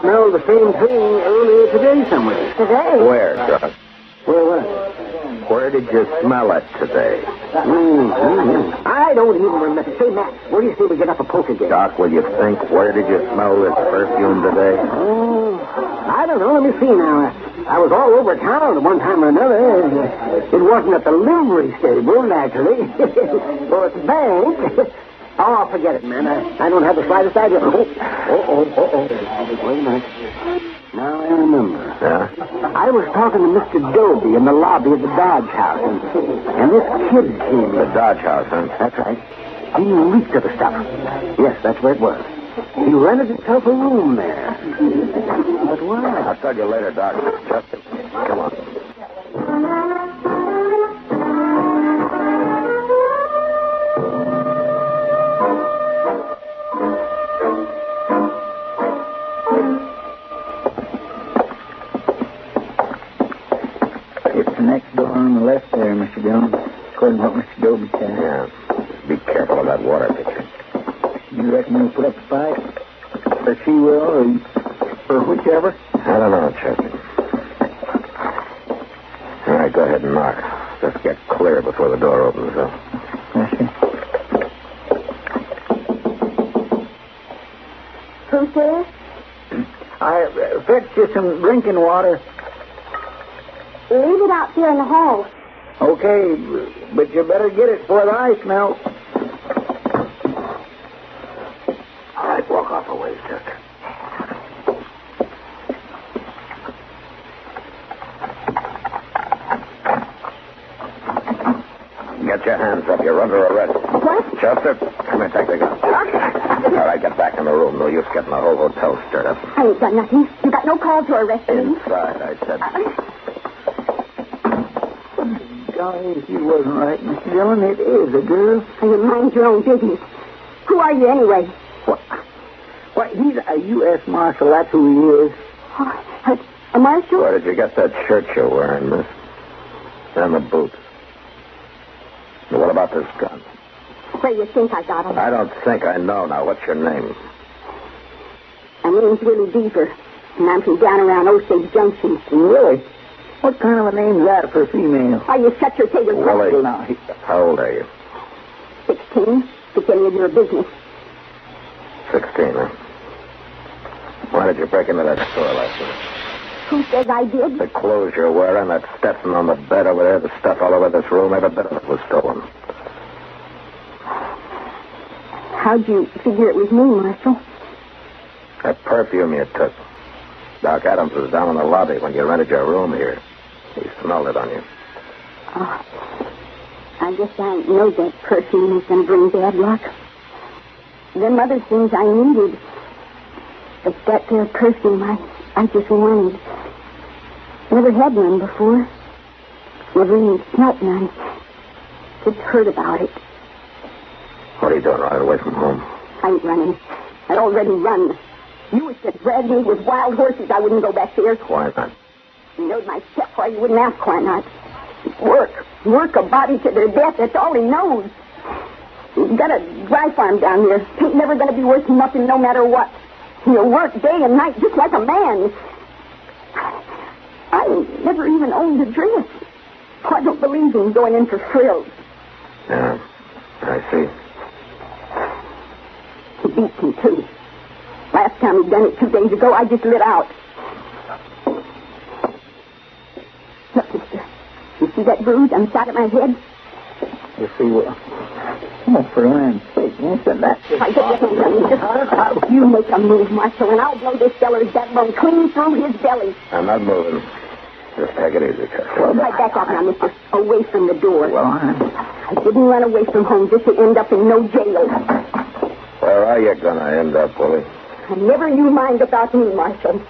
Speaker 12: smelled the same thing earlier today somewhere.
Speaker 7: Today?
Speaker 11: Where, Doc?
Speaker 12: Where what?
Speaker 11: Where did you smell it today?
Speaker 12: I don't even remember. Say, Matt, where do you say we get up a poker game?
Speaker 11: Doc, will you think? Where did you smell this perfume today?
Speaker 12: Oh, I don't know. Let me see now. I was all over town at one time or another. It wasn't at the livery stable, naturally. Or at the bank. Oh, forget it, man. I don't have the slightest idea. Wait a minute. Now I remember.
Speaker 3: Yeah?
Speaker 12: I was talking to Mr. Dobie in the lobby of the Dodge House, and this kid came.
Speaker 3: The Dodge House, huh?
Speaker 12: That's right. He reeked of the stuff. Yes, that's where it was. He rented himself a room there. But why?
Speaker 3: I'll tell you later, Doc. Justin, come on.
Speaker 2: It's the next door on the left there, Mr. Dillon, according to what Mr. Dobie said.
Speaker 3: Yeah. Be careful of that water pitcher.
Speaker 2: You reckon you'll put up a fight? Or she will, or whichever?
Speaker 3: I don't know, Chester. All right, go ahead and knock. Let's get clear before the door opens, though.
Speaker 2: Yes, sir.
Speaker 13: Who's there?
Speaker 2: I fetched you some drinking water.
Speaker 13: Leave it out there in the hall.
Speaker 2: Okay, but you better get it before the ice melts.
Speaker 3: All right, walk off a ways, Chester. Get your hands up. You're under arrest.
Speaker 13: What?
Speaker 3: Chester, come here, take the gun. All right, get back in the room. No use getting the whole hotel stirred up.
Speaker 13: I ain't done nothing. You got no call to arrest me.
Speaker 3: Inside, I said.
Speaker 2: Golly, if you wasn't right, Mr. Dillon, it is a girl.
Speaker 13: You mind your own business. Who are you anyway?
Speaker 2: What, he's a U.S. Marshal, that's who he is.
Speaker 13: A marshal?
Speaker 3: Where did you get that shirt you're wearing, miss? And the boots. And what about this gun?
Speaker 13: Where do you think I got him?
Speaker 3: I don't think I know. Now, what's your name?
Speaker 13: My name's Willie Beaver, and I'm from down around Osage Junction.
Speaker 2: Willie? What kind of a name's that for a female?
Speaker 13: Why, you shut your tater
Speaker 3: Willie,
Speaker 2: now.
Speaker 3: how old are you?
Speaker 13: 16. If it's any of your business.
Speaker 3: 16, huh? Why did you break into that store last night?
Speaker 13: Who says I did?
Speaker 3: The clothes you're wearing, that Stetson on the bed over there, the stuff all over this room, every bit of it was stolen.
Speaker 13: How'd you figure it was me, Marshal?
Speaker 3: That perfume you took. Doc Adams was down in the lobby when you rented your room here. He smelled it on you.
Speaker 13: Oh, I guess I know that perfume was going to bring bad luck. Them other things I needed. But that there perfume I just wanted. Never had none before. Never even smelt none. Just heard about it.
Speaker 3: What are you doing, running away from home?
Speaker 13: I ain't running. I'd already run. You was to drag me with wild horses. I wouldn't go back there.
Speaker 3: Why not?
Speaker 13: You knowed my step. Why you wouldn't ask why not? Work a body to their death. That's all he knows. He's got a dry farm down here. Ain't never going to be worth nothing no matter what. He'll work day and night just like a man. I ain't never even owned a dress. Oh, I don't believe in going in for frills.
Speaker 3: Yeah, I see.
Speaker 13: He beats me, too. Last time he'd done it 2 days ago, I just lit out. Look, mister. You see that bruise on the side of my head?
Speaker 2: You see what? Oh, for land's sake, answer that.
Speaker 13: If I get your hands on me, just you make a move, Marshal, and I'll blow this feller's backbone clean through his belly.
Speaker 3: I'm not moving. Just take it easy, Chester.
Speaker 13: Well, right back up now, mister. Away from the door.
Speaker 2: Well,
Speaker 13: I didn't run away from home just to end up in no jail.
Speaker 3: Where are you going to end up, Willie?
Speaker 13: And never you mind about me, Marshal.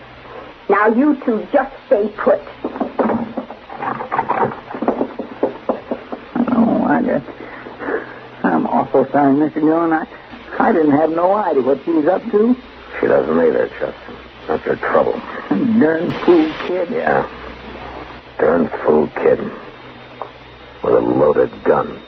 Speaker 13: Now you two just stay put.
Speaker 2: Oh, I'm awful sorry, Mr. Dillon. I didn't have no idea what she was up to.
Speaker 3: She doesn't either, Chester. That's her trouble.
Speaker 2: Darn fool kid.
Speaker 3: Yeah. Darn fool kid. With a loaded gun.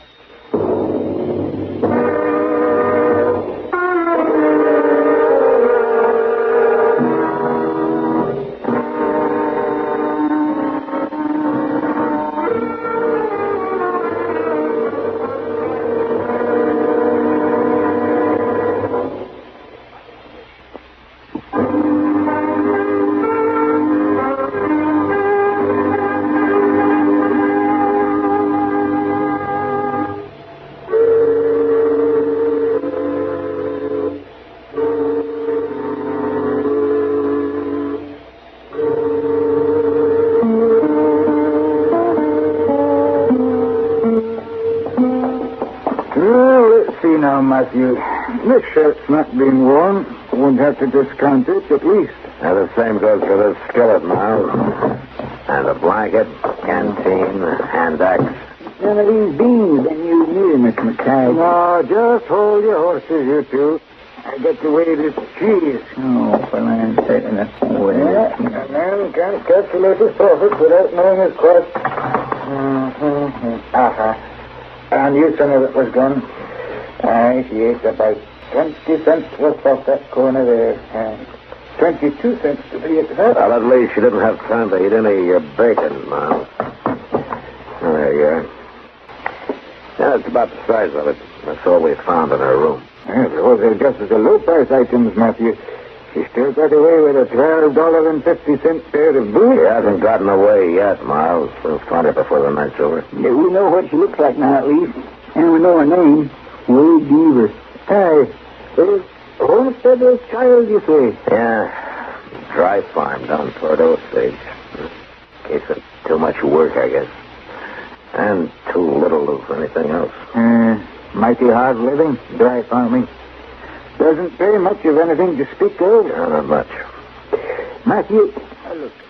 Speaker 14: Matthew. This shirt's not being worn. Wouldn't have to discount it, at least.
Speaker 3: And the same goes for this skillet, Miles. And a blanket, canteen, hand axe.
Speaker 12: None of these beans been used neither, Mr. McKay.
Speaker 14: No, just hold your horses, you two. I got to weigh this cheese.
Speaker 12: Oh, for land's sake, that's no way.
Speaker 14: Yeah, a man can't calculate his profits without knowing his cost. And you son of it was gone. Aye, she ate about 20 cents worth off that corner there. And 22 cents to be exact.
Speaker 3: Well, at least she didn't have time to eat any of your bacon, Miles. Oh, there you are. Yeah, it's about the size of it. That's all we found in her room.
Speaker 14: Yeah, those are just as the low-price items, Matthew. She still got away with a $12.50 pair of boots.
Speaker 3: She hasn't gotten away yet, Miles. We'll find her before the night's over.
Speaker 12: Yeah, we know what she looks like now, at least. And we know her name. Wade Beaver.
Speaker 14: Aye. Homesteader's child, you say?
Speaker 3: Yeah. Dry farm down toward Osage. In case of too much work, I guess. And too little of anything else.
Speaker 14: Mighty hard living, dry farming. Doesn't pay much of anything to speak of.
Speaker 3: No, not much.
Speaker 14: Matthew,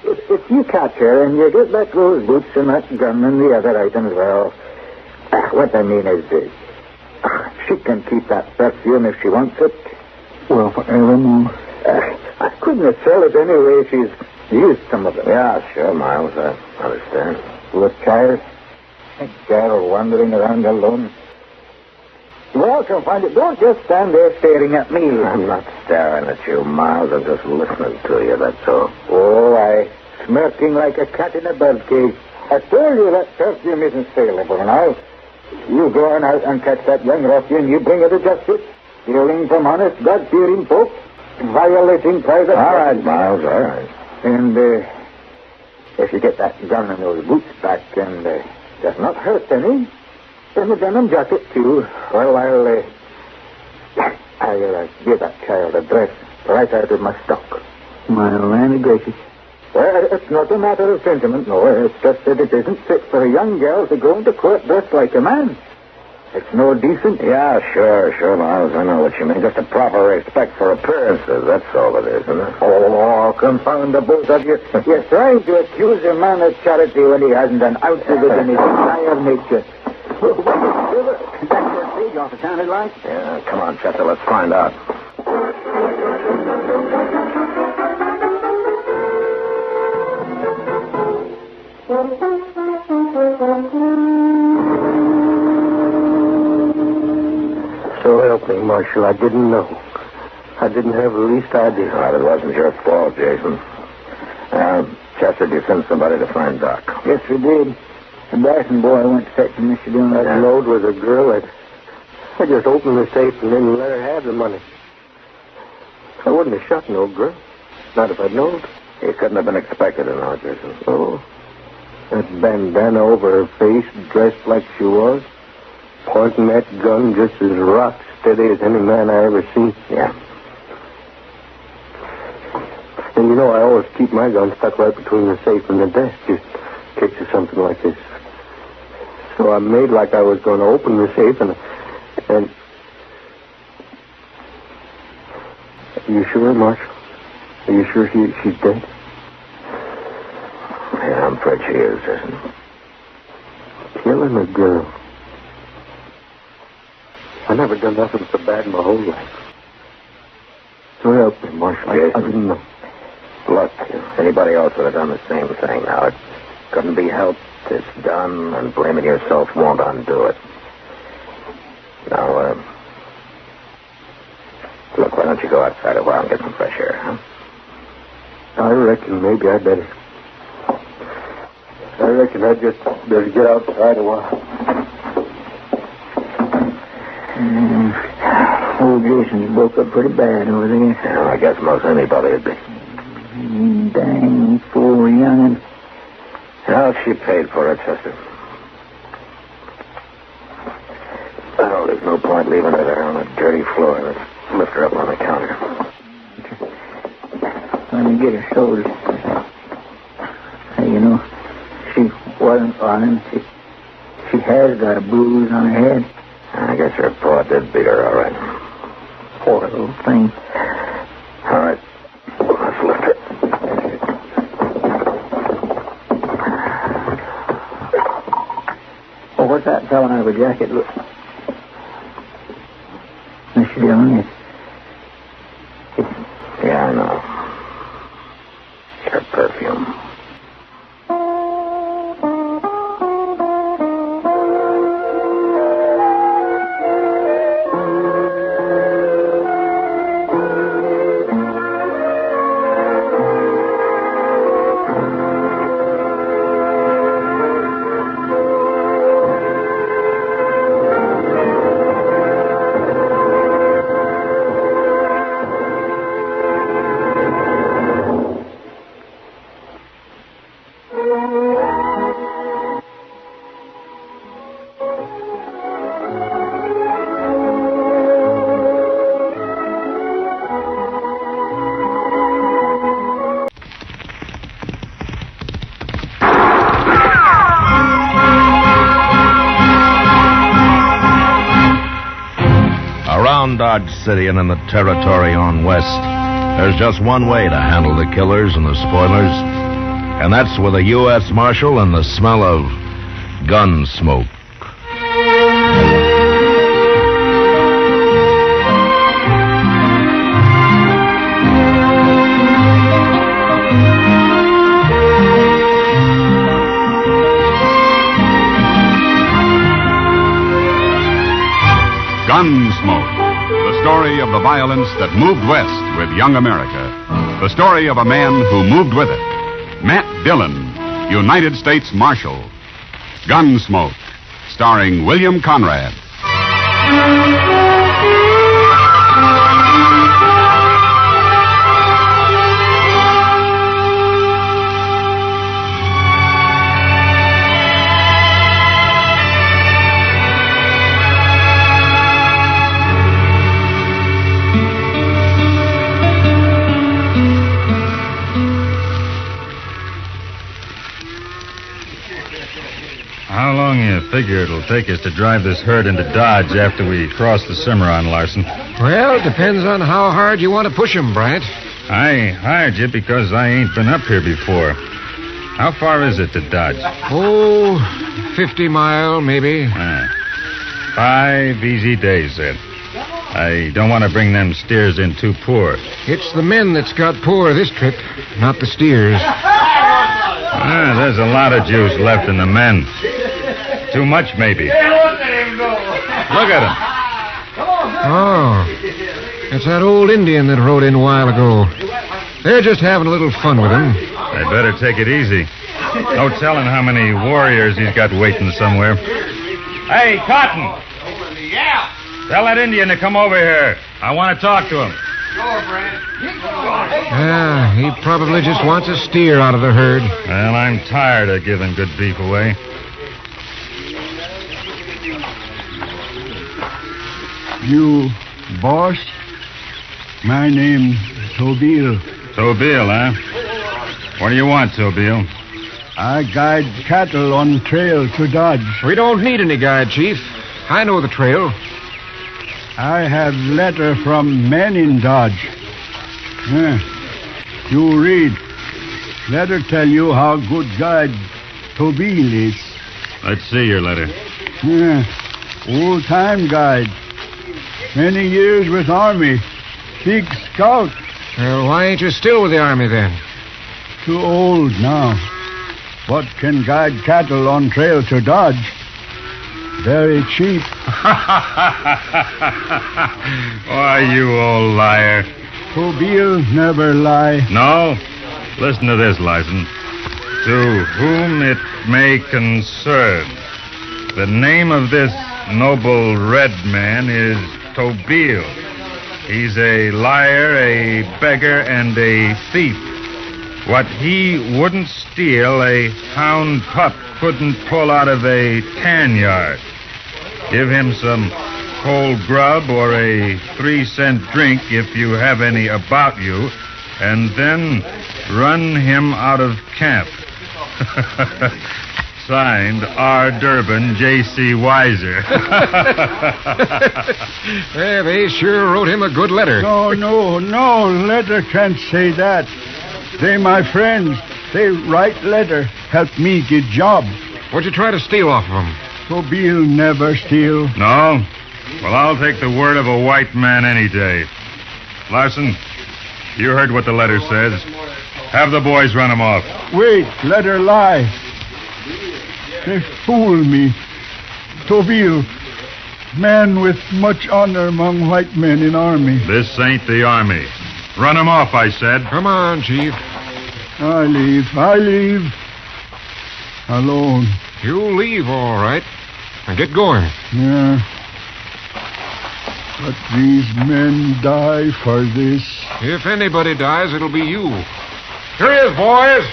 Speaker 14: look, if you catch her and you get back those boots and that gun and the other items, well, what I mean is, she can keep that perfume if she wants it.
Speaker 12: Well, forevermore.
Speaker 14: I couldn't sell it anyway. She's used some of it.
Speaker 3: Yeah, sure, Miles. I understand.
Speaker 14: Poor child. A girl wandering around alone. Well, come find it. Don't just stand there staring at me.
Speaker 3: I'm not staring at you, Miles. I'm just listening to you, that's all.
Speaker 14: Oh, smirking like a cat in a birdcage. I told you that perfume isn't saleable now. You go on out and catch that young ruffian. You bring her to justice. Stealing from honest, God-fearing folk. Violating private...
Speaker 3: All right, Miles, all right.
Speaker 14: And if you get that gun and those boots back and does not hurt any... And the denim jacket, too. Well, I'll give that child a dress right out of my stock.
Speaker 12: My land gracious.
Speaker 14: Well, it's not a matter of sentiment, no. It's just that it isn't fit for a young girl to go into court dressed like a man. It's no decent.
Speaker 3: Yeah, sure, Miles. I know what you mean. Just a proper respect for appearances. That's all it is, isn't it?
Speaker 14: Oh, confound the both of you. You're trying to accuse a man of charity when he hasn't an ounce of it in his entire nature.
Speaker 12: That's what stage off it sounded like.
Speaker 3: Yeah, come on, Chester, let's find out.
Speaker 10: So help me, Marshal, I didn't know. I didn't have the least idea.
Speaker 3: Well, it wasn't your fault, Jason. Chester, did you send somebody to find Doc?
Speaker 12: Yes, we did. The Barton Boy went to fetch him, Mr. Dillon.
Speaker 10: That load was a girl. I just opened the safe and then let her have the money. I wouldn't have shot no girl. Not if I'd known.
Speaker 3: He couldn't have been expected to know, Jason.
Speaker 10: Oh. That bandana over her face, dressed like she was, pointing that gun just as rock steady as any man I ever seen.
Speaker 3: Yeah.
Speaker 10: And you know, I always keep my gun stuck right between the safe and the desk, just in case of something like this. So I made like I was going to open the safe, and are you sure, Marshal? Are you sure she's dead?
Speaker 3: Yeah, I'm afraid she is, Jason.
Speaker 10: Killing a girl. I never done nothing so bad in my whole life. So help me, Marshal. I didn't know.
Speaker 3: Look, if anybody else would have done the same thing. Now, it couldn't be helped. It's done, and blaming yourself won't undo it. Now, look, why don't you go outside a while and get some fresh air, huh?
Speaker 10: I reckon maybe I better. I reckon I'd just better get outside a while.
Speaker 12: Old Jason's broke up pretty bad over there.
Speaker 3: Yeah, I guess most anybody would be.
Speaker 12: Dang fool young'un.
Speaker 3: Well, she paid for it, Chester. Well, there's no point leaving her there on a dirty floor. Let's lift her up on the counter.
Speaker 12: Let me get her shoulders. Hey, you know, she wasn't on him. She has got a bruise on her head.
Speaker 14: I guess her paw did beat her, all right. Poor little thing. All right. Let's lift her. Oh, what's that falling out of her jacket? Look. Mr. Dillon, yeah, I know. It's her perfume.
Speaker 3: Dodge City and in the territory on west, there's just one way to handle the killers and the spoilers, and that's with a U.S. Marshal and the smell of gun smoke.
Speaker 1: Gunsmoke. The story of the violence that moved west with young America. The story of a man who moved with it. Matt Dillon, United States Marshal. Gunsmoke, starring William Conrad.
Speaker 15: How long you figure it'll take us to drive this herd into Dodge after we cross the Cimarron, Larson?
Speaker 16: Well, it depends on how hard you want to push 'em, Bryant.
Speaker 15: I hired you because I ain't been up here before. How far is it to Dodge?
Speaker 16: Oh, 50 mile, maybe.
Speaker 15: 5 easy days, then. I don't want to bring them steers in too poor.
Speaker 16: It's the men that's got poor this trip, not the steers.
Speaker 15: There's a lot of juice left in the men. Too much, maybe. Look at them.
Speaker 16: Oh, it's that old Indian that rode in a while ago. They're just having a little fun with him.
Speaker 15: They better take it easy. No telling how many warriors he's got waiting somewhere. Hey, Cotton!
Speaker 17: Yeah?
Speaker 15: Tell that Indian to come over here. I want to talk to him.
Speaker 17: Sure, Brent.
Speaker 16: Yeah, he probably just wants a steer out of the herd.
Speaker 15: Well, I'm tired of giving good beef away.
Speaker 18: You, boss? My name's Tobile.
Speaker 15: Tobile, huh? What do you want, Tobile?
Speaker 18: I guide cattle on trail to Dodge.
Speaker 16: We don't need any guide, Chief. I know the trail.
Speaker 18: I have letter from men in Dodge. You read. Letter tell you how good guide Tobile is.
Speaker 15: Let's see your letter.
Speaker 18: Old-time guide. Many years with Army. Big scout.
Speaker 16: Well, why ain't you still with the Army, then?
Speaker 18: Too old now. What can guide cattle on trail to Dodge? Very cheap.
Speaker 15: Why, you old liar.
Speaker 18: Tobile never lie.
Speaker 15: No? Listen to this, Larson. To whom it may concern, the name of this noble red man is Tobile. He's a liar, a beggar, and a thief. What he wouldn't steal, a hound pup couldn't pull out of a tan yard. Give him some cold grub or a 3-cent drink if you have any about you, and then run him out of camp. Signed, R. Durbin, J.C. Weiser.
Speaker 16: Yeah, they sure wrote him a good letter.
Speaker 18: No, letter can't say that. They my friends. They write letter, help me get job.
Speaker 16: What'd you try to steal off of them?
Speaker 18: Tobi'll never steal.
Speaker 15: No? Well, I'll take the word of a white man any day. Larson, you heard what the letter says. Have the boys run him off.
Speaker 18: Wait, let her lie. They fool me. Tobi'll, man with much honor among white men in army.
Speaker 15: This ain't the army. Run him off, I said.
Speaker 16: Come on, Chief.
Speaker 18: I leave. Alone.
Speaker 16: You'll leave, all right. Now get going.
Speaker 18: Yeah. But these men die for this.
Speaker 16: If anybody dies, it'll be you. Here he is, boys.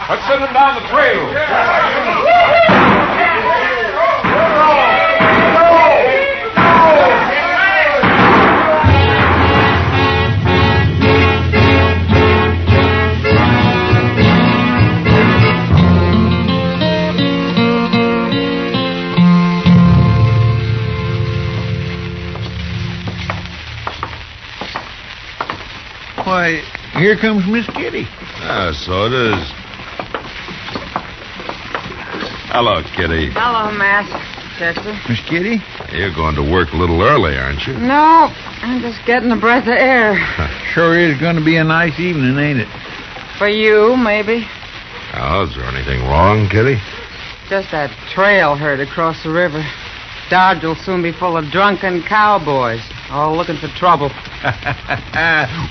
Speaker 16: Let's send him down the trail.
Speaker 2: Why, here comes Miss Kitty.
Speaker 19: So it is. Hello, Kitty.
Speaker 7: Hello, Matt. Chester.
Speaker 2: Miss Kitty?
Speaker 19: You're going to work a little early, aren't you?
Speaker 7: No, I'm just getting a breath of air.
Speaker 2: Sure is going to be a nice evening, ain't it?
Speaker 7: For you, maybe.
Speaker 19: Oh, is there anything wrong, Kitty?
Speaker 7: Just that trail herd across the river. Dodge will soon be full of drunken cowboys, all looking for trouble.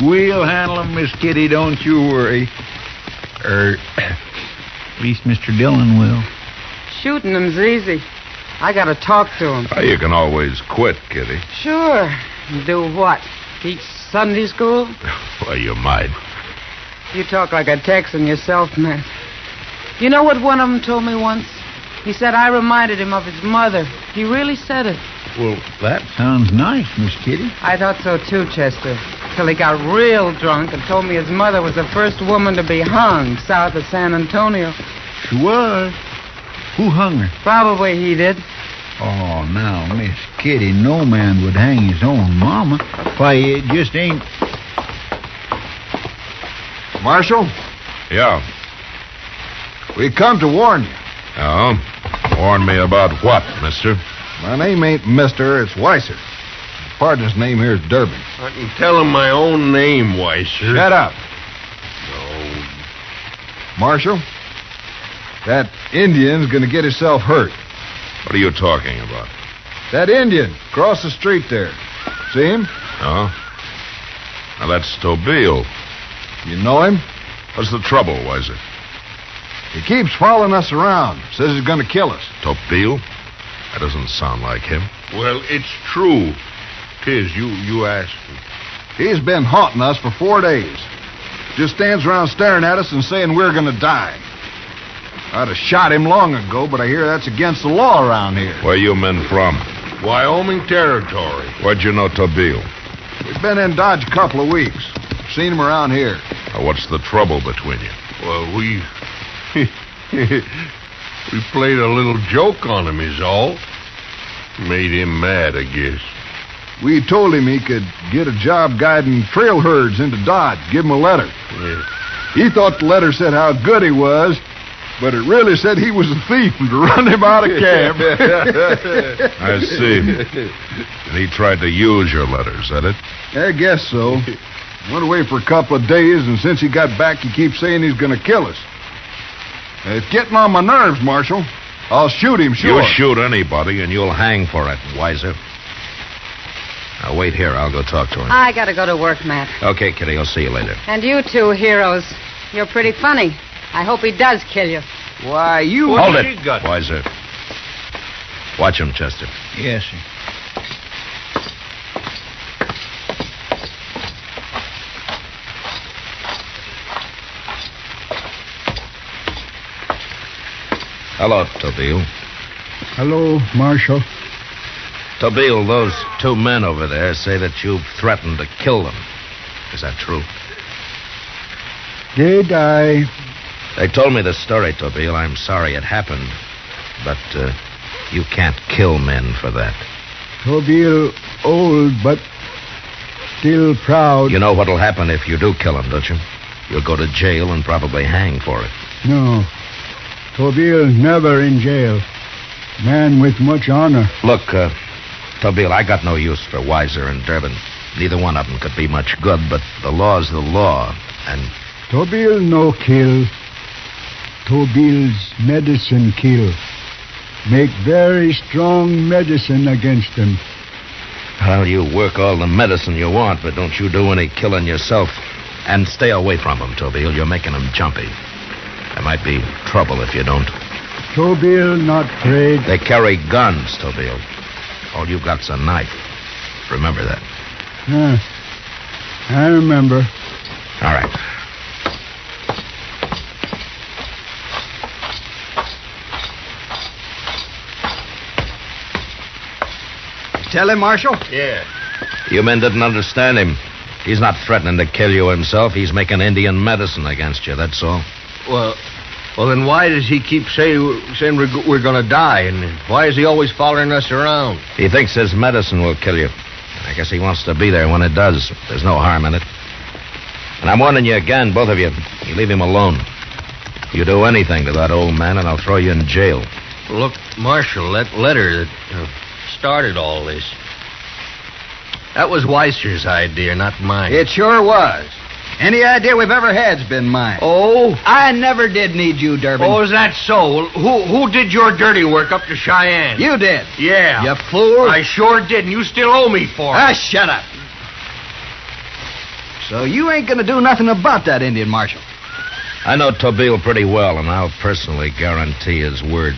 Speaker 2: We'll handle 'em, Miss Kitty, don't you worry. At least Mr. Dillon will.
Speaker 7: Shooting them's easy. I gotta talk to him.
Speaker 19: Oh, you can always quit, Kitty.
Speaker 7: Sure. Do what? Teach Sunday school?
Speaker 19: Well, you might.
Speaker 7: You talk like a Texan yourself, Matt. You know what one of them told me once? He said I reminded him of his mother. He really said it.
Speaker 2: Well, that sounds nice, Miss Kitty.
Speaker 7: I thought so too, Chester. Till he got real drunk and told me his mother was the first woman to be hung south of San Antonio.
Speaker 2: She was. Who hung her?
Speaker 7: Probably he did.
Speaker 2: Oh, now, Miss Kitty, no man would hang his own mama. Why, it just ain't...
Speaker 6: Marshal,
Speaker 19: Yeah.
Speaker 6: we come to warn you.
Speaker 19: Oh? Warn me about what, mister?
Speaker 6: My name ain't Mister, it's Weiser. Partner's name here is Durbin.
Speaker 20: I can tell him my own name, Weiser.
Speaker 6: Shut up.
Speaker 20: No.
Speaker 6: Marshal, that Indian's gonna get himself hurt.
Speaker 19: What are you talking about?
Speaker 6: That Indian, across the street there. See him?
Speaker 19: Oh? Now, that's Tobi'll.
Speaker 6: You know him?
Speaker 19: What's the trouble, Weiser?
Speaker 6: He keeps following us around. Says he's gonna kill us.
Speaker 19: Tobi'll? That doesn't sound like him.
Speaker 20: Well, it's true. 'Tis. You asked me.
Speaker 6: He's been haunting us for 4 days. Just stands around staring at us and saying we're gonna die. I'd have shot him long ago, but I hear that's against the law around here.
Speaker 19: Where you men from?
Speaker 20: Wyoming Territory.
Speaker 19: Where'd you know Tobi'll?
Speaker 6: We've been in Dodge a couple of weeks. Seen him around here.
Speaker 19: Now, what's the trouble between you?
Speaker 20: Well, we played a little joke on him, is all. Made him mad, I guess.
Speaker 6: We told him he could get a job guiding trail herds into Dodge. Give him a letter.
Speaker 20: Yeah.
Speaker 6: He thought the letter said how good he was, but it really said he was a thief and to run him out of camp.
Speaker 19: I see. And he tried to use your letter, is that it?
Speaker 6: I guess so. Went away for a couple of days, and since he got back, he keeps saying he's going to kill us. It's getting on my nerves, Marshal. I'll shoot him, sure.
Speaker 19: You shoot anybody, and you'll hang for it, Weiser. Now, wait here. I'll go talk to him.
Speaker 7: I gotta go to work, Matt.
Speaker 19: Okay, Kitty. I'll see you later.
Speaker 7: And you two heroes. You're pretty funny. I hope he does kill you.
Speaker 2: Why, you...
Speaker 19: Hold it, Weiser. Watch him, Chester.
Speaker 2: Yes, sir.
Speaker 19: Hello, Tobi'll.
Speaker 18: Hello, Marshal.
Speaker 19: Tobi'll, those 2 men over there say that you've threatened to kill them. Is that true?
Speaker 18: They die.
Speaker 19: They told me the story, Tobiel. I'm sorry it happened. But you can't kill men for that.
Speaker 18: Tobiel old, but still proud.
Speaker 19: You know what'll happen if you do kill him, don't you? You'll go to jail and probably hang for it.
Speaker 18: No. Tobiel never in jail. Man with much honor.
Speaker 19: Look, Tobiel, I got no use for Weiser and Durbin. Neither one of them could be much good, but the law's the law, and...
Speaker 18: Tobiel no kill. Tobiel's medicine kill. Make very strong medicine against them.
Speaker 19: Well, you work all the medicine you want, but don't you do any killing yourself. And stay away from them, Tobiel. You're making them jumpy. There might be trouble if you don't.
Speaker 18: Tobiel not afraid.
Speaker 19: They carry guns, Tobiel. All you got's a knife. Remember that.
Speaker 18: I remember.
Speaker 19: All right.
Speaker 2: Tell him, Marshal?
Speaker 20: Yeah.
Speaker 19: You men didn't understand him. He's not threatening to kill you himself. He's making Indian medicine against you, that's all.
Speaker 6: Well, then why does he keep saying we're going to die? And why is he always following us around?
Speaker 19: He thinks his medicine will kill you. I guess he wants to be there when it does. There's no harm in it. And I'm warning you again, both of you. You leave him alone. You do anything to that old man, and I'll throw you in jail.
Speaker 6: Look, Marshal, that letter that started all this, that was Weiser's idea, not mine.
Speaker 2: It sure was. Any idea we've ever had's been mine.
Speaker 6: Oh?
Speaker 2: I never did need you, Durbin.
Speaker 20: Oh, is that so? Well, who did your dirty work up to Cheyenne?
Speaker 2: You did.
Speaker 20: Yeah.
Speaker 2: You fool.
Speaker 20: I sure did, and you still owe me for it.
Speaker 2: Shut up. So you ain't gonna do nothing about that Indian, Marshal?
Speaker 19: I know Tobiel pretty well, and I'll personally guarantee his word.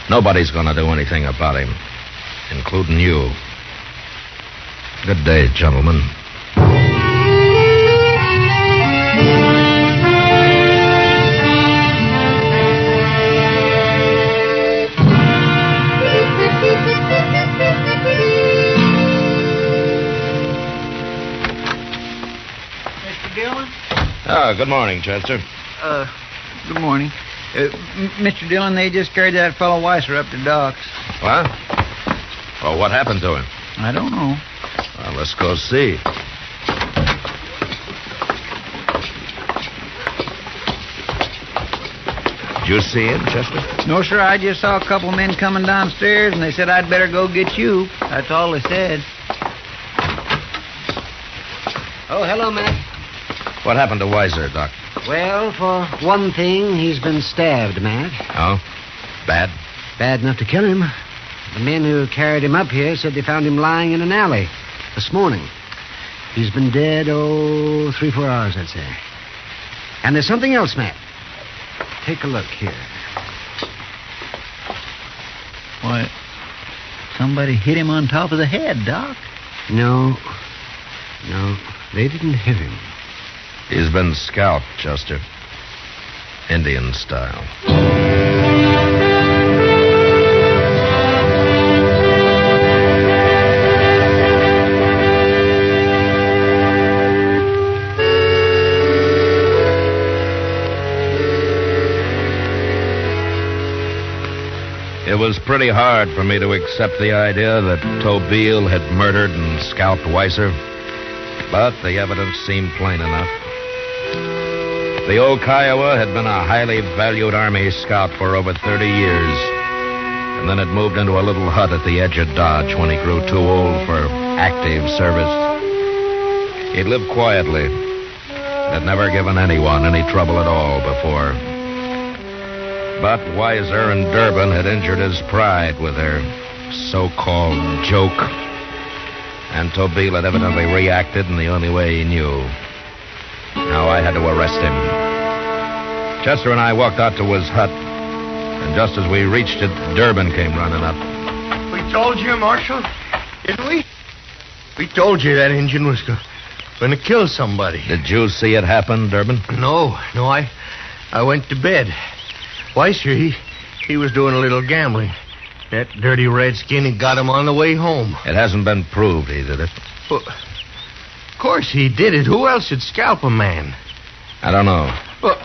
Speaker 19: Nobody's gonna do anything about him, including you. Good day, gentlemen.
Speaker 2: Mr. Dillon?
Speaker 19: Oh, good morning, Chester.
Speaker 2: Good morning. Mr. Dillon, they just carried that fellow Weiser up to docks.
Speaker 19: What? Well, what happened to him?
Speaker 2: I don't know.
Speaker 19: Well, let's go see. Did you see him, Chester?
Speaker 2: No, sir. I just saw a couple men coming downstairs, and they said I'd better go get you. That's all they said.
Speaker 12: Oh, hello, Matt.
Speaker 19: What happened to Weiser, Doc?
Speaker 12: Well, for one thing, he's been stabbed, Matt.
Speaker 19: Oh? Bad?
Speaker 12: Bad enough to kill him. The men who carried him up here said they found him lying in an alley this morning. He's been dead, 3-4 hours, I'd say. And there's something else, Matt. Take a look here.
Speaker 2: Why, somebody hit him on top of the head, Doc.
Speaker 12: No, they didn't hit him.
Speaker 19: He's been scalped, Chester. Indian style. It was pretty hard for me to accept the idea that Tobiel had murdered and scalped Weiser, but the evidence seemed plain enough. The old Kiowa had been a highly valued Army scout for over 30 years, and then had moved into a little hut at the edge of Dodge when he grew too old for active service. He'd lived quietly, and had never given anyone any trouble at all before. But Weiser and Durbin had injured his pride with their so-called joke, and Tobiel had evidently reacted in the only way he knew. Now I had to arrest him. Chester and I walked out to his hut, and just as we reached it, Durbin came running up.
Speaker 20: We told you, Marshal, didn't we? We told you that Injun was going to kill somebody.
Speaker 19: Did you see it happen, Durbin?
Speaker 20: No, I went to bed. Weiser, he was doing a little gambling. That dirty redskin, he got him on the way home.
Speaker 19: It hasn't been proved he did it.
Speaker 20: Well, of course he did it. Who else would scalp a man?
Speaker 19: I don't know.
Speaker 20: Well,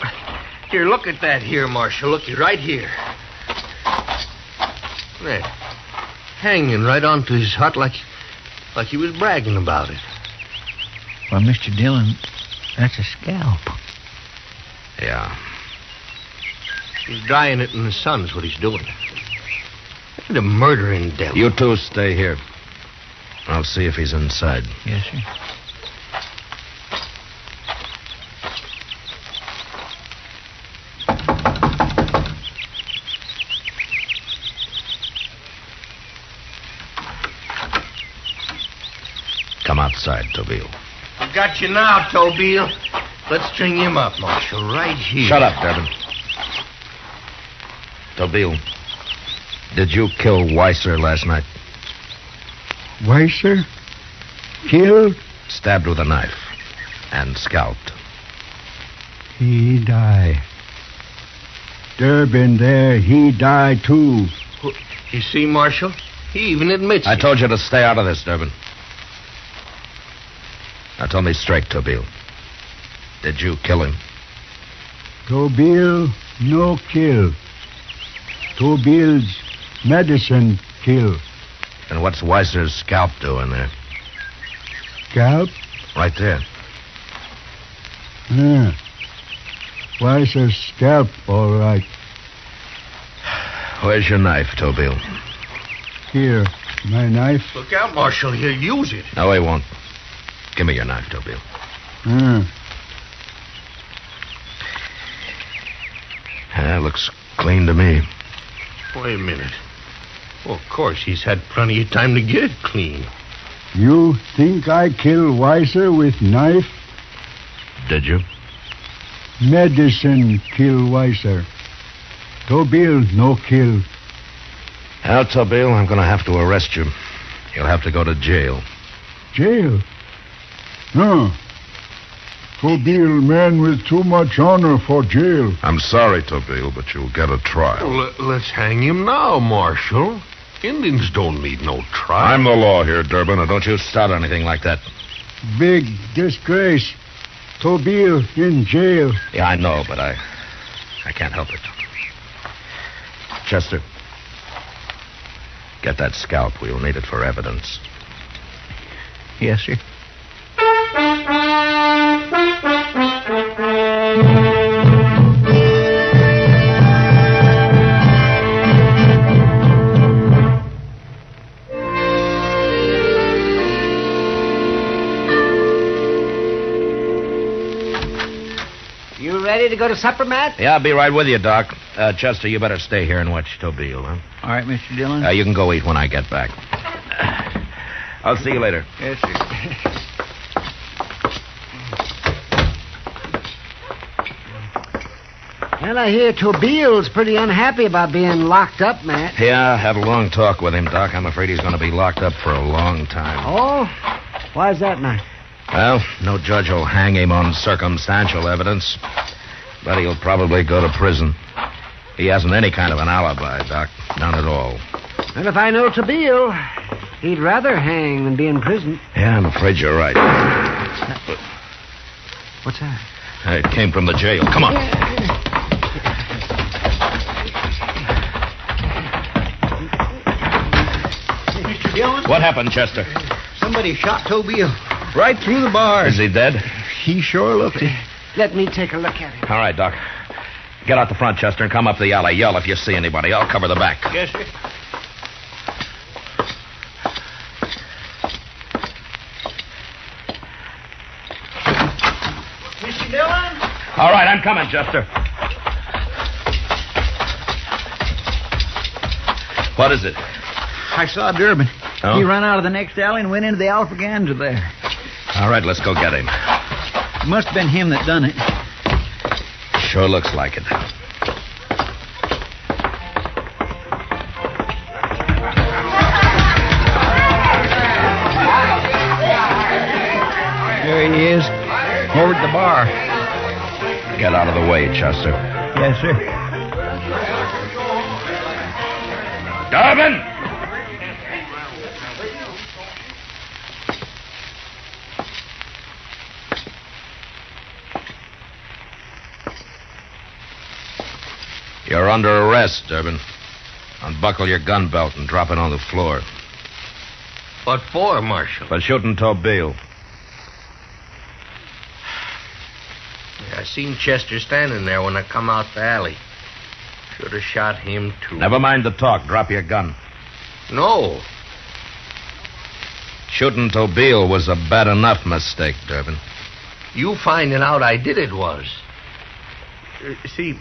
Speaker 20: Here, look at that here, Marshal. Looky right here. There. Hanging right onto his hut like he was bragging about it.
Speaker 2: Well, Mr. Dillon, that's a scalp.
Speaker 19: Yeah.
Speaker 20: He's drying it in the sun's what he's doing. The murdering devil.
Speaker 19: You two stay here. I'll see if he's inside.
Speaker 2: Yes, sir.
Speaker 19: Come outside, Tobiel.
Speaker 20: I got you now, Tobiel. Let's string him up, Marshal, right here.
Speaker 19: Shut up, Durbin. Tobiel, did you kill Weiser last night?
Speaker 18: Weiser? Killed?
Speaker 19: Stabbed with a knife. And scalped.
Speaker 18: He died. Durbin there, he died too.
Speaker 20: You see, Marshal? He even admits
Speaker 19: I
Speaker 20: it.
Speaker 19: told you to stay out of this, Durbin. Now tell me straight, Tobiel. Did you kill him?
Speaker 18: Tobiel no kill. Tobiel's medicine kill.
Speaker 19: And what's Weiser's scalp doing there?
Speaker 18: Scalp?
Speaker 19: Right there.
Speaker 18: Yeah. Weiser's scalp, all right.
Speaker 19: Where's your knife, Tobiel?
Speaker 18: Here, my knife.
Speaker 20: Look out, Marshal. He'll use it.
Speaker 19: No, he won't. Give me your knife, Tobiel. Yeah, looks clean to me.
Speaker 20: Wait a minute. Well, of course, he's had plenty of time to get it clean.
Speaker 18: You think I kill Weiser with knife?
Speaker 19: Did you?
Speaker 18: Medicine kill Weiser. Tobiel no kill.
Speaker 19: Now, Tobiel, I'm going to have to arrest you. You'll have to go to jail.
Speaker 18: Jail? No. Tobiel man with too much honor for jail.
Speaker 15: I'm sorry, Tobiel, but you'll get a trial.
Speaker 20: Well, let's hang him now, Marshal. Indians don't need no trial.
Speaker 15: I'm the law here, Durbin, and
Speaker 19: Don't you start anything like that.
Speaker 18: Big disgrace. Tobiel in jail.
Speaker 19: Yeah, I know, but I can't help it. Chester, get that scalp. We'll need it for evidence.
Speaker 2: Yes, sir.
Speaker 12: You ready to go to supper, Matt?
Speaker 19: Yeah, I'll be right with you, Doc. Chester, you better stay here and watch Tobiel, huh?
Speaker 2: All right, Mr. Dillon.
Speaker 19: You can go eat when I get back. I'll see you later.
Speaker 2: Yes, sir.
Speaker 12: Well, I hear Tobiel's pretty unhappy about being locked up, Matt.
Speaker 19: Yeah, I had a long talk with him, Doc. I'm afraid he's going to be locked up for a long time.
Speaker 12: Oh? Why's that, Matt?
Speaker 19: Well, no judge will hang him on circumstantial evidence, but he'll probably go to prison. He hasn't any kind of an alibi, Doc. None at all.
Speaker 12: Well, if I know Tobiel, he'd rather hang than be in prison.
Speaker 19: Yeah, I'm afraid you're right.
Speaker 12: What's that?
Speaker 19: It came from the jail. Come on.
Speaker 2: Mr. Dillon?
Speaker 19: What happened, Chester?
Speaker 2: Somebody shot Tobiel right through the bars.
Speaker 19: Is he dead?
Speaker 2: He sure looked it.
Speaker 12: Let me take a look at him.
Speaker 19: All right, Doc. Get out the front, Chester, and come up the alley. Yell if you see anybody. I'll cover the back.
Speaker 12: Yes, sir.
Speaker 2: Mr. Dillon?
Speaker 19: All right, I'm coming, Chester. What is it?
Speaker 2: I saw Durbin.
Speaker 19: Oh?
Speaker 2: He ran out of the next alley and went into the Alphaganza there.
Speaker 19: All right, let's go get him.
Speaker 2: Must have been him that done it.
Speaker 19: Sure looks like it.
Speaker 2: There he is. Over at the bar.
Speaker 19: Get out of the way, Chester.
Speaker 2: Yes, sir.
Speaker 19: Durbin! under arrest, Durbin. Unbuckle your gun belt and drop it on the floor.
Speaker 20: What for, Marshal?
Speaker 19: For shooting Tobiel.
Speaker 20: I seen Chester standing there when I come out the alley. Should have shot him, too.
Speaker 19: Never mind the talk. Drop your gun.
Speaker 20: No.
Speaker 19: Shooting Tobiel was a bad enough mistake, Durbin.
Speaker 20: You finding out I did it was. See,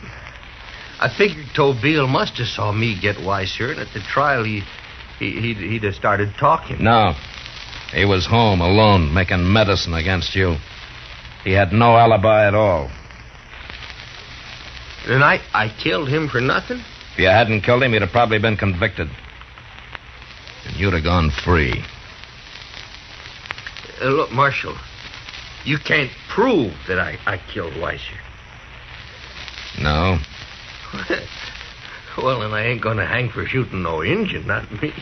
Speaker 20: I figured Tobiel must have saw me get Weiser, and at the trial he'd have started talking.
Speaker 19: No. He was home alone making medicine against you. He had no alibi at all.
Speaker 20: Then I killed him for nothing?
Speaker 19: If you hadn't killed him, he'd have probably been convicted. And you'd have gone free.
Speaker 20: Look, Marshal, you can't prove that I killed Weiser.
Speaker 19: No.
Speaker 20: Well, then I ain't gonna hang for shooting no Injun, not me.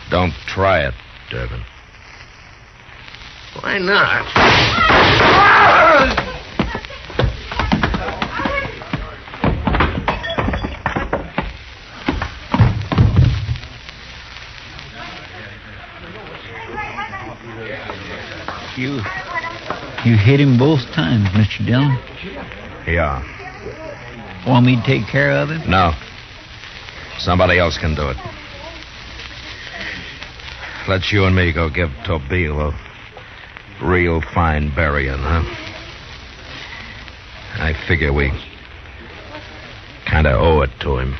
Speaker 19: Don't try it, Durbin.
Speaker 20: Why not?
Speaker 2: You hit him both times, Mr. Dillon.
Speaker 19: Yeah.
Speaker 2: Want me to take care of him?
Speaker 19: No. Somebody else can do it. Let you and me go give Tobiel a real fine burying, huh? I figure we kind of owe it to him.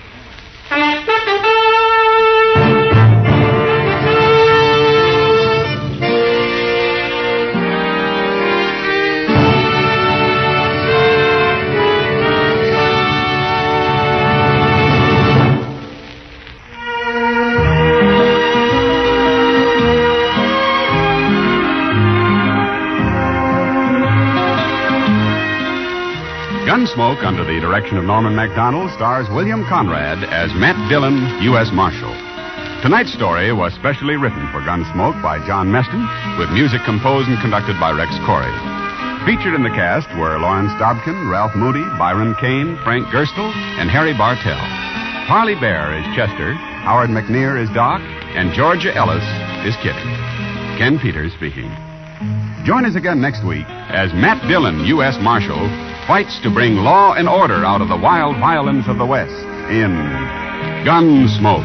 Speaker 1: Gunsmoke, under the direction of Norman MacDonald, stars William Conrad as Matt Dillon, U.S. Marshal. Tonight's story was specially written for Gunsmoke by John Meston, with music composed and conducted by Rex Corey. Featured in the cast were Lawrence Dobkin, Ralph Moody, Byron Kane, Frank Gerstle, and Harry Bartell. Parley Bear is Chester, Howard McNear is Doc, and Georgia Ellis is Kitty. Ken Peters speaking. Join us again next week as Matt Dillon, U.S. Marshal, fights to bring law and order out of the wild violence of the West in Gunsmoke.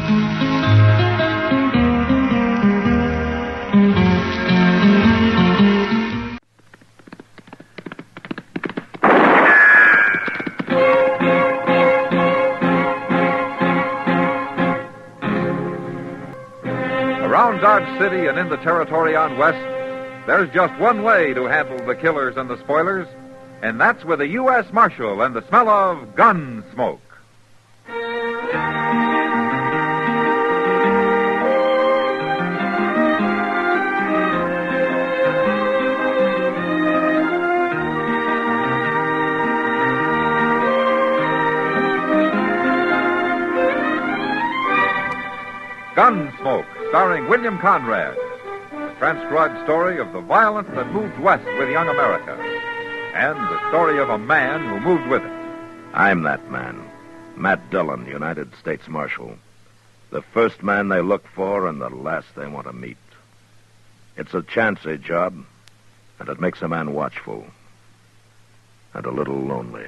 Speaker 21: Around Dodge City and in the territory on West, there's just one way to handle the killers and the spoilers, and that's with a U.S. Marshal and the smell of gun smoke. Gunsmoke, starring William Conrad. The transcribed story of the violence that moved west with young America. And the story of a man who moved with it.
Speaker 3: I'm that man. Matt Dillon, United States Marshal. The first man they look for and the last they want to meet. It's a chancy job, and it makes a man watchful. And a little lonely.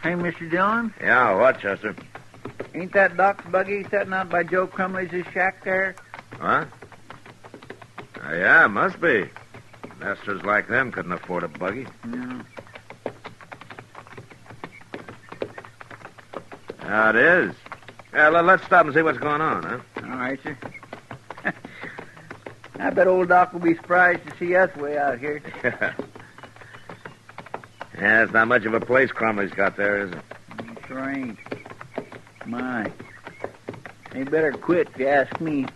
Speaker 2: Hey, Mr. Dillon?
Speaker 3: Yeah, what, Chester?
Speaker 2: Ain't that Doc's buggy sitting out by Joe Crumley's shack there?
Speaker 3: Huh? Yeah, it must be. Investors like them couldn't afford a buggy.
Speaker 2: No.
Speaker 3: Yeah, it is. Yeah, let's stop and see what's going on, huh?
Speaker 2: All right, sir. I bet old Doc will be surprised to see us way out here.
Speaker 3: Yeah, it's not much of a place Crumley's got there, is it?
Speaker 2: Sure ain't. My. They better quit if you ask me.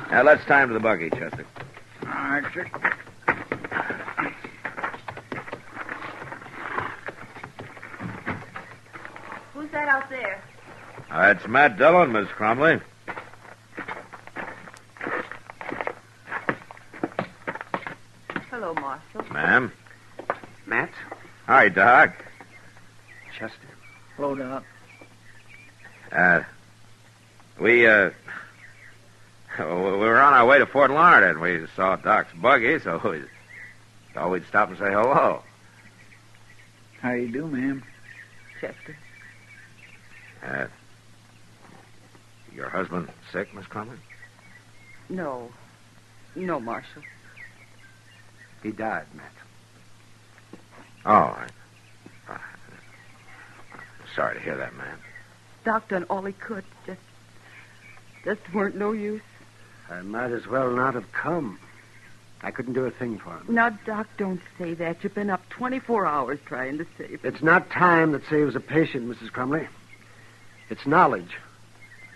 Speaker 3: Now, let's tie him to the buggy, Chester.
Speaker 2: All right, sir.
Speaker 4: Who's that out there?
Speaker 3: It's Matt Dillon, Miss Crumley.
Speaker 4: Hello, Marshal.
Speaker 3: Ma'am.
Speaker 10: Matt?
Speaker 3: Hi, Doc.
Speaker 10: Chester.
Speaker 2: Hello, Doc.
Speaker 3: We were on our way to Fort Larned, and we saw Doc's buggy, so we thought we'd stop and say hello.
Speaker 2: How you do, ma'am?
Speaker 4: Chester.
Speaker 3: Your husband sick, Miss Crumley?
Speaker 4: No. No, Marshal.
Speaker 10: He died, Matt.
Speaker 3: Oh, sorry to hear that, ma'am.
Speaker 4: Doc done all he could. Just weren't no use.
Speaker 10: I might as well not have come. I couldn't do a thing for him.
Speaker 4: Now, Doc, don't say that. You've been up 24 hours trying to save him.
Speaker 10: It's not time that saves a patient, Mrs. Crumley. It's knowledge.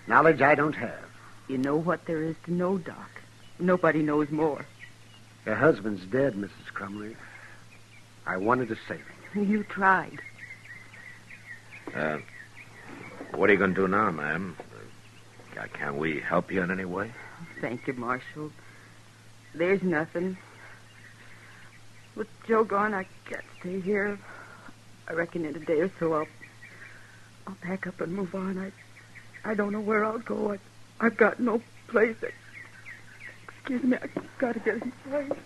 Speaker 10: Knowledge I don't have.
Speaker 4: You know what there is to know, Doc. Nobody knows more.
Speaker 10: Your husband's dead, Mrs. Crumley. I wanted to save him.
Speaker 4: You tried.
Speaker 3: What are you going to do now, ma'am? Can we help you in any way?
Speaker 4: Thank you, Marshal. There's nothing. With Joe gone, I can't stay here. I reckon in a day or so I'll pack up and move on. I don't know where I'll go. I've got no place. Excuse me, I've got to get inside.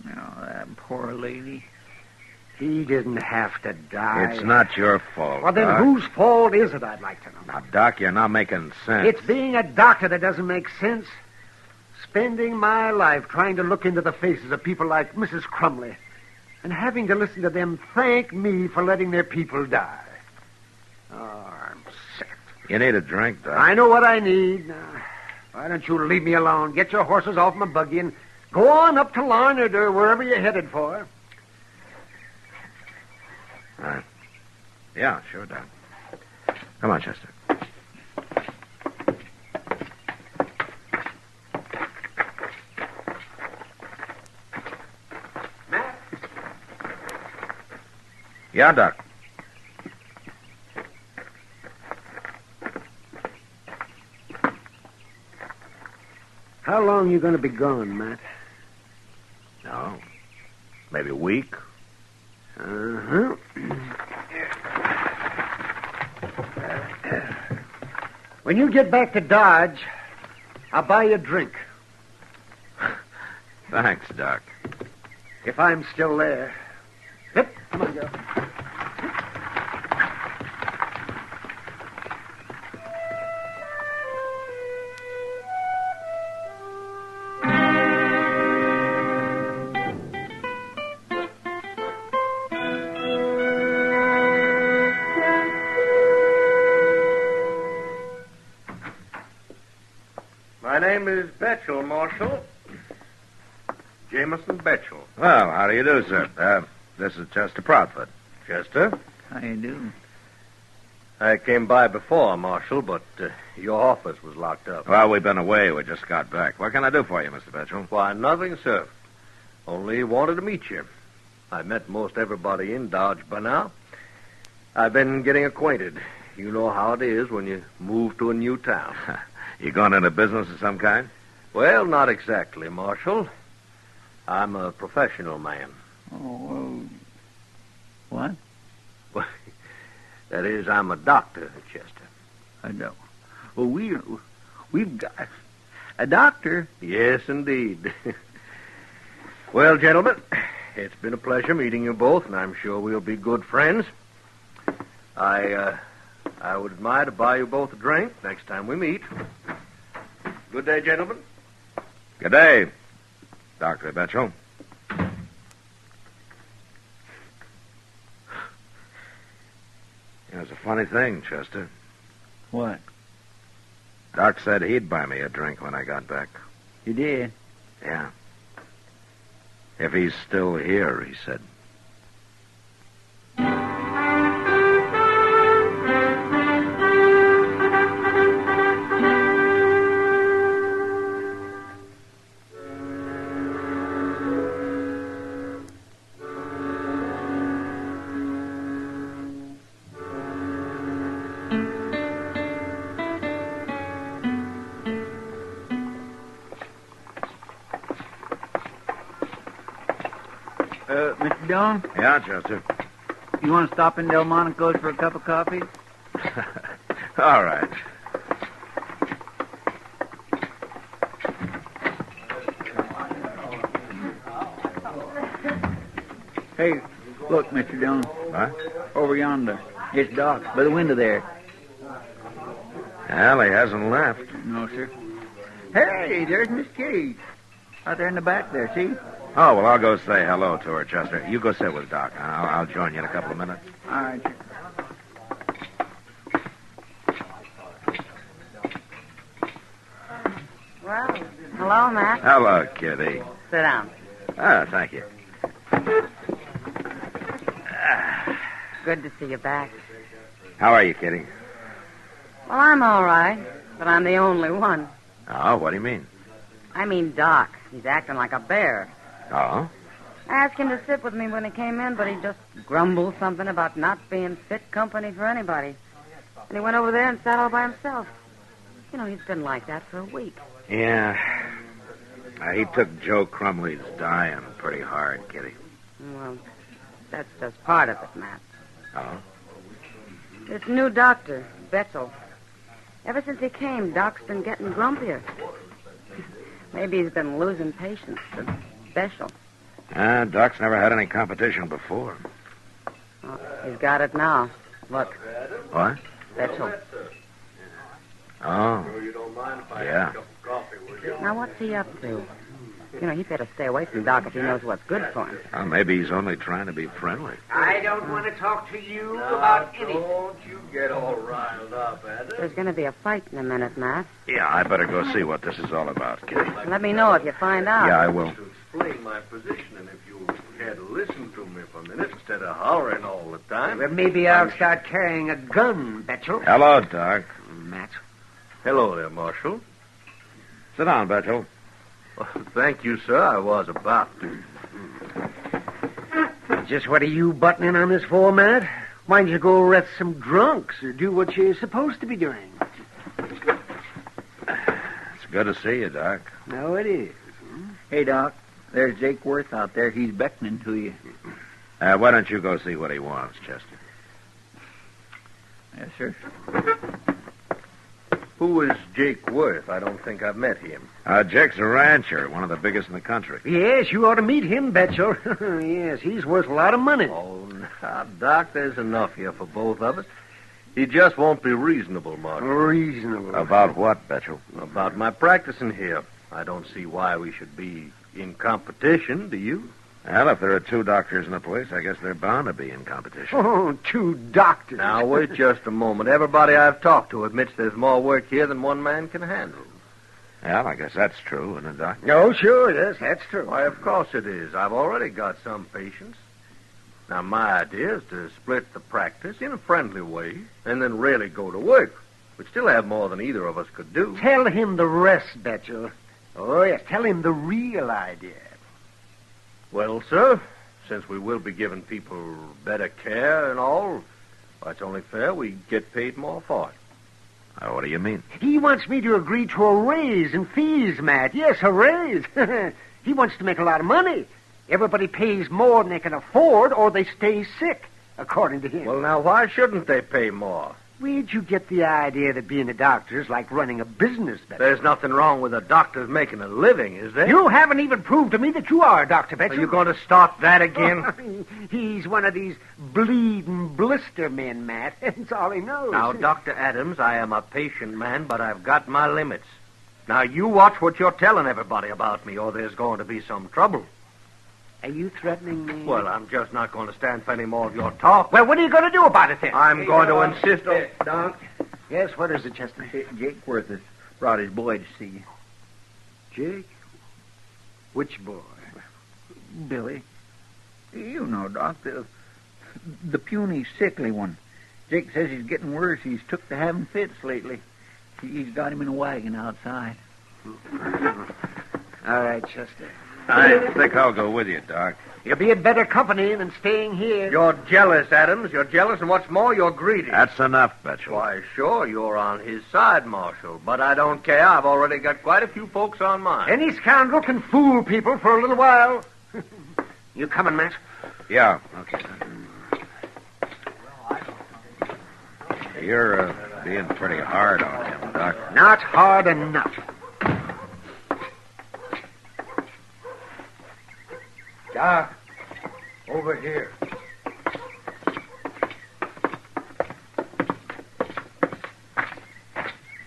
Speaker 2: Oh, that poor lady.
Speaker 10: He didn't have to die.
Speaker 3: It's not your fault.
Speaker 10: Well, then
Speaker 3: Doc.
Speaker 10: whose fault is it, I'd like to know?
Speaker 3: Now, Doc, you're not making sense.
Speaker 10: It's being a doctor that doesn't make sense. Spending my life trying to look into the faces of people like Mrs. Crumley and having to listen to them thank me for letting their people die. Oh, I'm sick.
Speaker 3: You need a drink, Doc.
Speaker 10: I know what I need. Now, why don't you leave me alone? Get your horses off my buggy and go on up to Larned or wherever you're headed for.
Speaker 3: Yeah, sure, Doc. Come on, Chester.
Speaker 10: Matt?
Speaker 3: Yeah, Doc.
Speaker 10: How long you going to be gone, Matt?
Speaker 3: No. Maybe a week.
Speaker 10: Uh-huh. When you get back to Dodge, I'll buy you a drink.
Speaker 3: Thanks, Doc.
Speaker 10: If I'm still there. Yep, come on, Joe.
Speaker 6: My name is Betchel, Marshal. Jameson Betchel.
Speaker 3: Well, how do you do, sir? This is Chester Proudfoot.
Speaker 6: Chester?
Speaker 2: How you do?
Speaker 6: I came by before, Marshal, but your office was locked up.
Speaker 3: Well, we've been away. We just got back. What can I do for you, Mr. Betchel?
Speaker 6: Why, nothing, sir. Only wanted to meet you. I met most everybody in Dodge by now. I've been getting acquainted. You know how it is when you move to a new town.
Speaker 3: You going into business of some kind?
Speaker 6: Well, not exactly, Marshal. I'm a professional man.
Speaker 2: Oh, what?
Speaker 6: Well, that is, I'm a doctor, Chester.
Speaker 2: I know. Well, we've got a doctor.
Speaker 6: Yes, indeed. Well, gentlemen, it's been a pleasure meeting you both, and I'm sure we'll be good friends. I would admire to buy you both a drink next time we meet. Good day, gentlemen.
Speaker 3: Good day, Dr. Betchel. It's a funny thing, Chester.
Speaker 2: What?
Speaker 3: Doc said he'd buy me a drink when I got back.
Speaker 2: You did?
Speaker 3: Yeah. If he's still here, he said.
Speaker 2: Mr. Dillon?
Speaker 3: Yeah, Chester.
Speaker 2: You want to stop in Delmonico's for a cup of coffee?
Speaker 3: All right.
Speaker 2: Hey, look, Mr. Dillon.
Speaker 3: What?
Speaker 2: Over yonder. It's Doc, by the window there.
Speaker 3: Well, he hasn't left.
Speaker 2: No, sir. Hey, there's Miss Kitty. Out there in the back there, see?
Speaker 3: Oh, well, I'll go say hello to her, Chester. You go sit with Doc. I'll join you in a couple of minutes.
Speaker 2: All right, sir.
Speaker 4: Well, hello, Matt.
Speaker 3: Hello, Kitty.
Speaker 4: Sit down.
Speaker 3: Thank you.
Speaker 4: Good to see you back.
Speaker 3: How are you, Kitty?
Speaker 4: Well, I'm all right, but I'm the only one.
Speaker 3: Oh, what do you mean?
Speaker 4: I mean Doc. He's acting like a bear.
Speaker 3: Oh?
Speaker 4: I asked him to sit with me when he came in, but he just grumbled something about not being fit company for anybody. And he went over there and sat all by himself. You know, he's been like that for a week.
Speaker 3: Yeah. He took Joe Crumley's dying pretty hard, Kitty.
Speaker 4: Well, that's just part of it, Matt.
Speaker 3: Oh?
Speaker 4: This new doctor, Betzel. Ever since he came, Doc's been getting grumpier. Maybe he's been losing patience. Special.
Speaker 3: Doc's never had any competition before.
Speaker 4: Oh, he's got it now. Look.
Speaker 3: What?
Speaker 4: Betzel.
Speaker 3: Oh. Yeah.
Speaker 4: Now, what's he up to? You know, he'd better stay away from Doc if he knows what's good for him.
Speaker 3: Well, maybe he's only trying to be friendly.
Speaker 10: I don't want to talk to you about anything.
Speaker 6: Don't you get all riled up, Ed.
Speaker 4: There's going to be a fight in a minute, Matt.
Speaker 3: Yeah, I better go see what this is all about, Kitty.
Speaker 4: Let me know if you find out.
Speaker 3: Yeah, I will.
Speaker 6: To explain my position, and if you had listened to me for a minute instead of hollering all the time.
Speaker 10: Well, maybe I'll start carrying a gun, Betchel.
Speaker 3: Hello, Doc.
Speaker 10: Matt.
Speaker 6: Hello there, Marshal.
Speaker 3: Sit down, Betchel.
Speaker 6: Well, thank you, sir. I was about to.
Speaker 10: Just what are you buttoning on this for, Matt? Why don't you go arrest some drunks or do what you're supposed to be doing?
Speaker 3: It's good to see you, Doc.
Speaker 10: No, it is.
Speaker 2: Hey, Doc. There's Jake Worth out there. He's beckoning to you.
Speaker 3: Why don't you go see what he wants, Chester?
Speaker 2: Yes, sir.
Speaker 6: Who is Jake Worth? I don't think I've met him.
Speaker 3: Jake's a rancher, one of the biggest in the country.
Speaker 10: Yes, you ought to meet him, Betchel. Yes, he's worth a lot of money.
Speaker 6: Oh, now, Doc, there's enough here for both of us. He just won't be reasonable, Marshal.
Speaker 10: Reasonable.
Speaker 3: About what, Betchel?
Speaker 6: About my practicing here. I don't see why we should be in competition, do you?
Speaker 3: Well, if there are two doctors in the place, I guess they're bound to be in competition.
Speaker 10: Oh, two doctors.
Speaker 6: Now, wait just a moment. Everybody I've talked to admits there's more work here than one man can handle.
Speaker 3: Well, I guess that's true, isn't it, Doc?
Speaker 10: Oh, sure, yes, that's true.
Speaker 6: Why, of course it is. I've already got some patients. Now, my idea is to split the practice in a friendly way and then really go to work. We'd still have more than either of us could do.
Speaker 10: Tell him the rest, Betchel. Oh, yes, tell him the real idea.
Speaker 6: Well, sir, since we will be giving people better care and all, well, it's only fair we get paid more for it.
Speaker 3: What do you mean?
Speaker 10: He wants me to agree to a raise in fees, Matt. Yes, a raise. He wants to make a lot of money. Everybody pays more than they can afford, or they stay sick, according to him.
Speaker 6: Well, now, why shouldn't they pay more?
Speaker 10: Where'd you get the idea that being a doctor is like running a business, Betchel?
Speaker 6: There's nothing wrong with a doctor making a living, is there?
Speaker 10: You haven't even proved to me that you are a doctor, Betchel.
Speaker 6: Are you going to start that again?
Speaker 10: He's one of these bleeding blister men, Matt. That's all he knows.
Speaker 6: Now, Dr. Adams, I am a patient man, but I've got my limits. Now, you watch what you're telling everybody about me, or there's going to be some trouble.
Speaker 10: Are you threatening me?
Speaker 6: Well, I'm just not going to stand for any more of your talk.
Speaker 10: Well, what are you going to do about it, then?
Speaker 6: I'm going to insist on...
Speaker 10: Doc? Yes, what is it, Chester?
Speaker 2: Jake Worth is
Speaker 9: Brought his boy to see you.
Speaker 10: Jake? Which boy?
Speaker 9: Billy. You know, Doc, the puny, sickly one. Jake says he's getting worse. He's took to having fits lately. He's got him in a wagon outside.
Speaker 10: All right, Chester.
Speaker 3: I think I'll go with you, Doc.
Speaker 10: You'll be in better company than staying here.
Speaker 20: You're jealous, Adams. You're jealous, and what's more, you're greedy.
Speaker 3: That's enough, Betchel.
Speaker 20: Why, sure, you're on his side, Marshal. But I don't care. I've already got quite a few folks on mine.
Speaker 10: Any scoundrel can fool people for a little while. You coming, Matt?
Speaker 3: Yeah, okay. You're being pretty hard on him, Doc.
Speaker 10: Not hard enough.
Speaker 9: Doc, over here.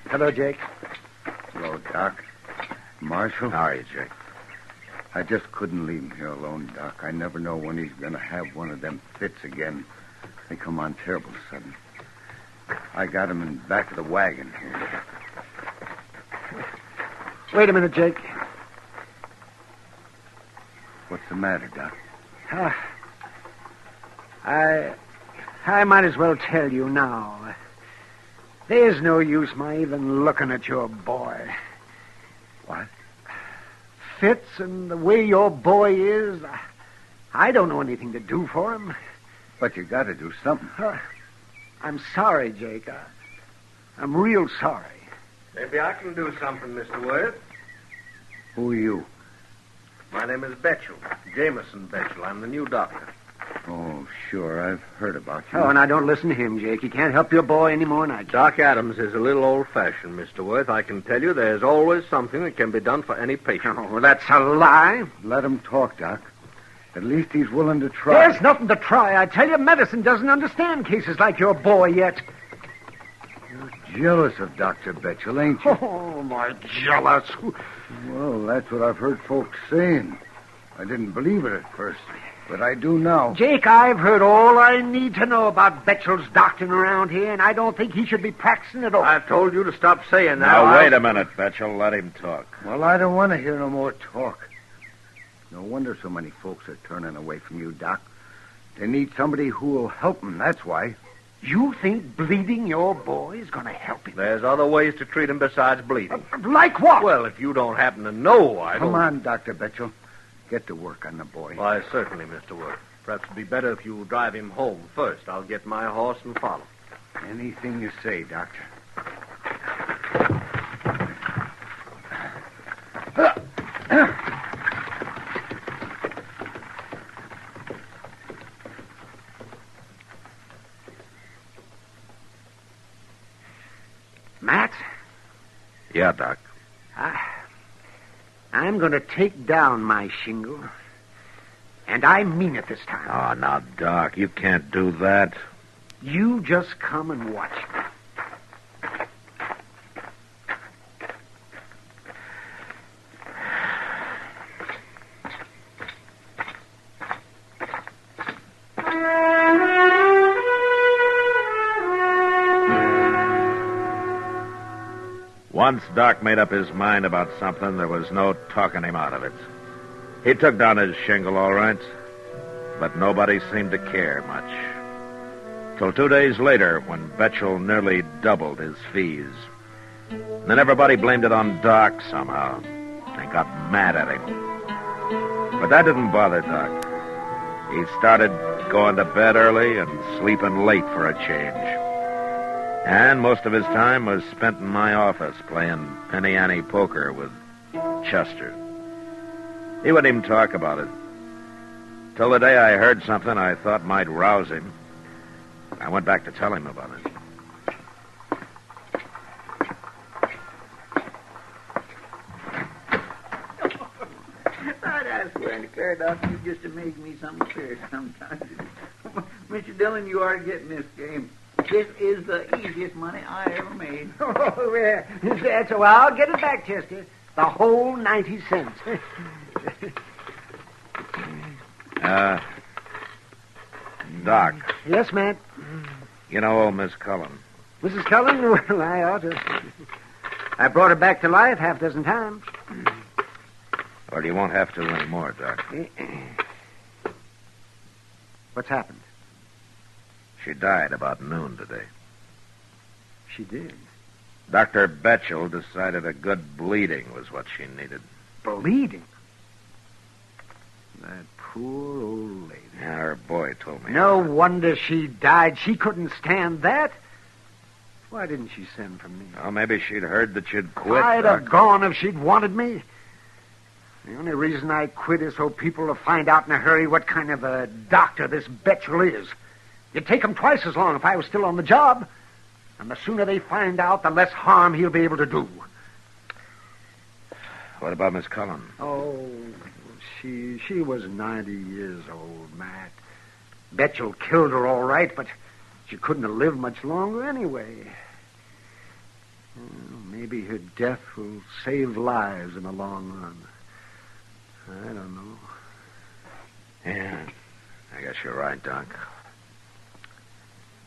Speaker 10: Hello, Jake.
Speaker 5: Hello, Doc. Marshal?
Speaker 3: How are you, Jake?
Speaker 5: I just couldn't leave him here alone, Doc. I never know when he's going to have one of them fits again. They come on terrible sudden. I got him in the back of the wagon here.
Speaker 10: Wait a minute, Jake.
Speaker 5: What's the matter, Doc?
Speaker 10: I might as well tell you now. There's no use my even looking at your boy.
Speaker 5: What?
Speaker 10: Fits and the way your boy is, I don't know anything to do for him.
Speaker 5: But you got to do something.
Speaker 10: I'm sorry, Jake. I'm real sorry.
Speaker 20: Maybe I can do something, Mr. Worth.
Speaker 5: Who are you?
Speaker 20: My name is Betchel. Jameson Betchel. I'm the new doctor.
Speaker 5: Oh, sure. I've heard about you.
Speaker 10: Oh, now don't listen to him, Jake. He can't help your boy any more than I can.
Speaker 20: Doc Adams is a little old-fashioned, Mr. Worth. I can tell you there's always something that can be done for any patient.
Speaker 10: Oh, that's a lie.
Speaker 5: Let him talk, Doc. At least he's willing to try.
Speaker 10: There's nothing to try. I tell you, medicine doesn't understand cases like your boy yet.
Speaker 5: You're jealous of Dr. Betchel, ain't you?
Speaker 10: Oh, my jealous.
Speaker 5: Well, that's what I've heard folks saying. I didn't believe it at first, but I do now.
Speaker 10: Jake, I've heard all I need to know about Betchel's doctoring around here, and I don't think he should be practicing at all.
Speaker 20: I've told you to stop saying that.
Speaker 3: Now, wait a minute, Betchel. Let him talk.
Speaker 5: Well, I don't want to hear no more talk. No wonder so many folks are turning away from you, Doc. They need somebody who will help them, that's why.
Speaker 10: You think bleeding your boy is going to help him?
Speaker 20: There's other ways to treat him besides bleeding.
Speaker 10: Like what?
Speaker 20: Well, if you don't happen to know, I don't...
Speaker 5: Come on, Dr. Betchel. Get to work on the boy.
Speaker 20: Why, certainly, Mr. Worth. Perhaps it'd be better if you drive him home first. I'll get my horse and follow.
Speaker 5: Anything you say, Doctor.
Speaker 10: Matt?
Speaker 3: Yeah, Doc.
Speaker 10: I'm going to take down my shingle, and I mean it this time.
Speaker 3: Oh, now, Doc, you can't do that.
Speaker 10: You just come and watch me.
Speaker 3: Once Doc made up his mind about something, there was no talking him out of it. He took down his shingle, all right, but nobody seemed to care much. Till 2 days later, when Betchel nearly doubled his fees. Then everybody blamed it on Doc somehow and got mad at him. But that didn't bother Doc. He started going to bed early and sleeping late for a change. And most of his time was spent in my office playing penny ante poker with Chester. He wouldn't even talk about it. Till the day I heard something I thought might rouse him. I went back to tell him about it.
Speaker 2: I swear and declare, Doc, you just to make me something clear sometimes. Mr. Dillon, you are getting this game. This is the easiest money I ever made.
Speaker 10: Oh, yeah. That's well, I'll get it back, Chester. The whole 90 cents.
Speaker 3: Doc.
Speaker 10: Yes, Matt?
Speaker 3: You know old Miss Cullen.
Speaker 10: Mrs. Cullen? Well, I ought to. I brought her back to life half a dozen times.
Speaker 3: Well, you won't have to anymore, Doc.
Speaker 10: What's happened?
Speaker 3: She died about noon today.
Speaker 10: She did.
Speaker 3: Dr. Betchel decided a good bleeding was what she needed.
Speaker 10: Bleeding? That poor old lady.
Speaker 3: Yeah, her boy told me.
Speaker 10: No wonder she died. She couldn't stand that. Why didn't she send for me?
Speaker 3: Well, maybe she'd heard that you'd quit.
Speaker 10: I'd
Speaker 3: Doc.
Speaker 10: have gone if she'd wanted me. The only reason I quit is so people will find out in a hurry what kind of a doctor this Betchel is. It'd take him twice as long if I was still on the job. And the sooner they find out, the less harm he'll be able to do.
Speaker 3: What about Miss Cullen?
Speaker 10: Oh, she was 90 years old, Matt. Betchel killed her all right, but she couldn't have lived much longer anyway. Well, maybe her death will save lives in the long run. I don't know.
Speaker 3: Yeah, I guess you're right, Doc.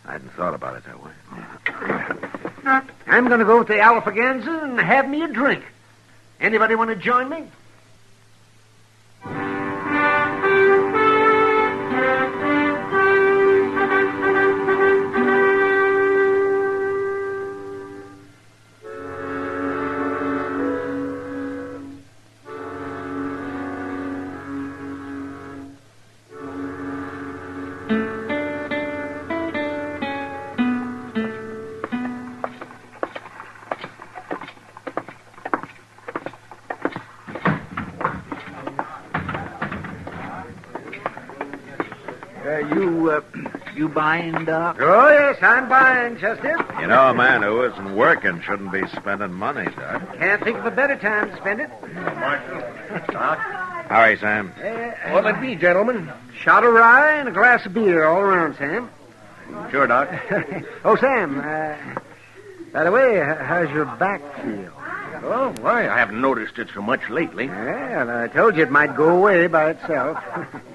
Speaker 3: I hadn't thought about it that way.
Speaker 10: I'm going to go to the Alfaganza and have me a drink. Anybody want to join me?
Speaker 2: You buying, Doc?
Speaker 10: Oh, yes, I'm buying, Chester.
Speaker 3: You know, a man who isn't working shouldn't be spending money, Doc.
Speaker 10: Can't think of a better time to spend it.
Speaker 3: Doc? Howdy, Sam.
Speaker 10: What'll it be, gentlemen? Shot of rye and a glass of beer all around, Sam.
Speaker 3: Sure, Doc.
Speaker 10: Oh, Sam, by the way, how's your back feel?
Speaker 8: Oh, why, I haven't noticed it so much lately.
Speaker 10: Well, I told you it might go away by itself.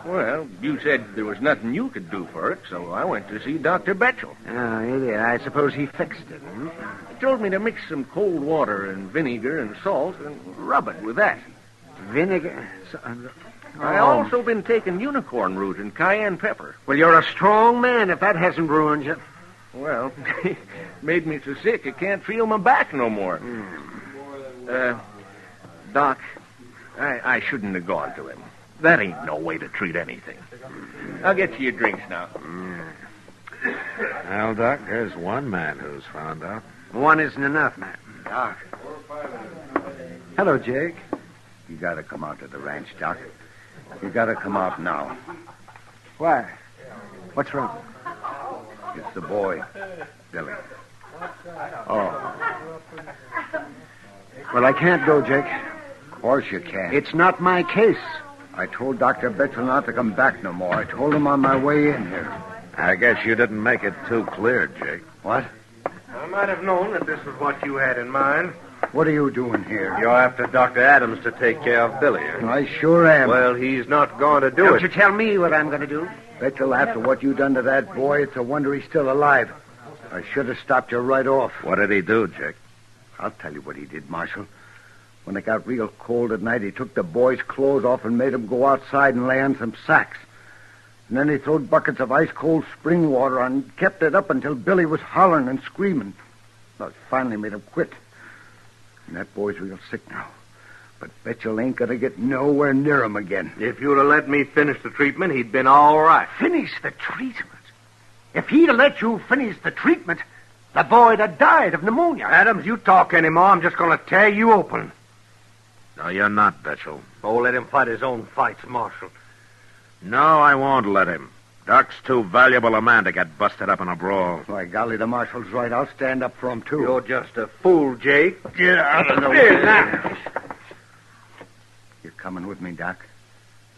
Speaker 8: Well, you said there was nothing you could do for it, so I went to see Dr. Betchel.
Speaker 10: Oh, he did. I suppose he fixed it.
Speaker 8: He told me to mix some cold water and vinegar and salt and rub it with that.
Speaker 10: Vinegar?
Speaker 8: I also been taking unicorn root and cayenne pepper.
Speaker 10: Well, you're a strong man if that hasn't ruined you.
Speaker 8: Well, made me so sick I can't feel my back no more. Doc, I shouldn't have gone to him. That ain't no way to treat anything. I'll get you your drinks now.
Speaker 3: Well, Doc, there's one man who's found out.
Speaker 10: One isn't enough, man.
Speaker 5: Doc.
Speaker 10: Hello, Jake.
Speaker 5: You gotta come out to the ranch, Doc. You gotta come out now.
Speaker 10: Why? What's wrong?
Speaker 5: It's the boy, Billy.
Speaker 10: Oh. Well, I can't go, Jake.
Speaker 5: Of course you can.
Speaker 10: It's not my case.
Speaker 5: I told Dr. Betchel not to come back no more. I told him on my way in here.
Speaker 3: I guess you didn't make it too clear, Jake.
Speaker 5: What?
Speaker 14: I might have known that this was what you had in mind.
Speaker 5: What are you doing here?
Speaker 14: You're after Dr. Adams to take care of Billy.
Speaker 5: I sure am.
Speaker 14: Well, he's not going to do
Speaker 10: Don't
Speaker 14: it.
Speaker 10: you tell me what I'm going to do.
Speaker 5: Betchel, after what you done to that boy, it's a wonder he's still alive. I should have stopped you right off.
Speaker 3: What did he do, Jake?
Speaker 5: I'll tell you what he did, Marshal. When it got real cold at night, he took the boy's clothes off and made him go outside and lay on some sacks. And then he throwed buckets of ice-cold spring water on and kept it up until Billy was hollering and screaming. Well, it finally made him quit. And that boy's real sick now. But Betchel ain't going to get nowhere near him again.
Speaker 14: If you'd have let me finish the treatment, he'd been all right.
Speaker 10: Finish the treatment? If he'd have let you finish the treatment, the boy'd have died of pneumonia.
Speaker 14: Adams, you talk anymore, I'm just going to tear you open.
Speaker 3: No, you're not, Betchel.
Speaker 14: Oh, let him fight his own fights, Marshal.
Speaker 3: No, I won't let him. Doc's too valuable a man to get busted up in a brawl.
Speaker 5: By golly, the Marshal's right. I'll stand up for him, too.
Speaker 14: You're just a fool, Jake.
Speaker 5: Get out of the way. Now. You're coming with me, Doc?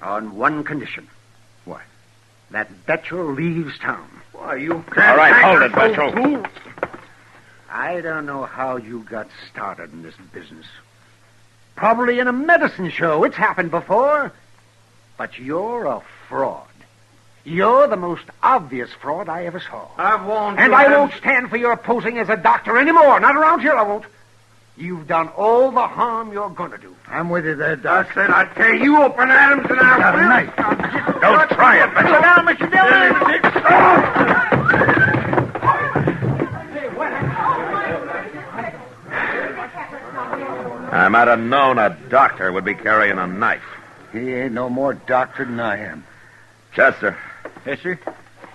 Speaker 10: On one condition.
Speaker 5: What?
Speaker 10: That Betchel leaves town.
Speaker 14: Why, you...
Speaker 3: All right, hold it, Betchel.
Speaker 10: I don't know how you got started in this business. Probably in a medicine show. It's happened before. But you're a fraud. You're the most obvious fraud I ever saw.
Speaker 14: I've warned
Speaker 10: and
Speaker 14: you.
Speaker 10: I won't stand for your posing as a doctor anymore. Not around here, I won't. You've done all the harm you're going to do.
Speaker 5: I'm with you there, Doc.
Speaker 8: I said I'd tear you open, Adams, and I'll...
Speaker 5: Got a knife.
Speaker 8: Don't try it,
Speaker 2: Slow down, Mr.
Speaker 3: I might have known a doctor would be carrying a knife.
Speaker 5: He ain't no more doctor than I am.
Speaker 3: Chester,
Speaker 2: Yes, sir?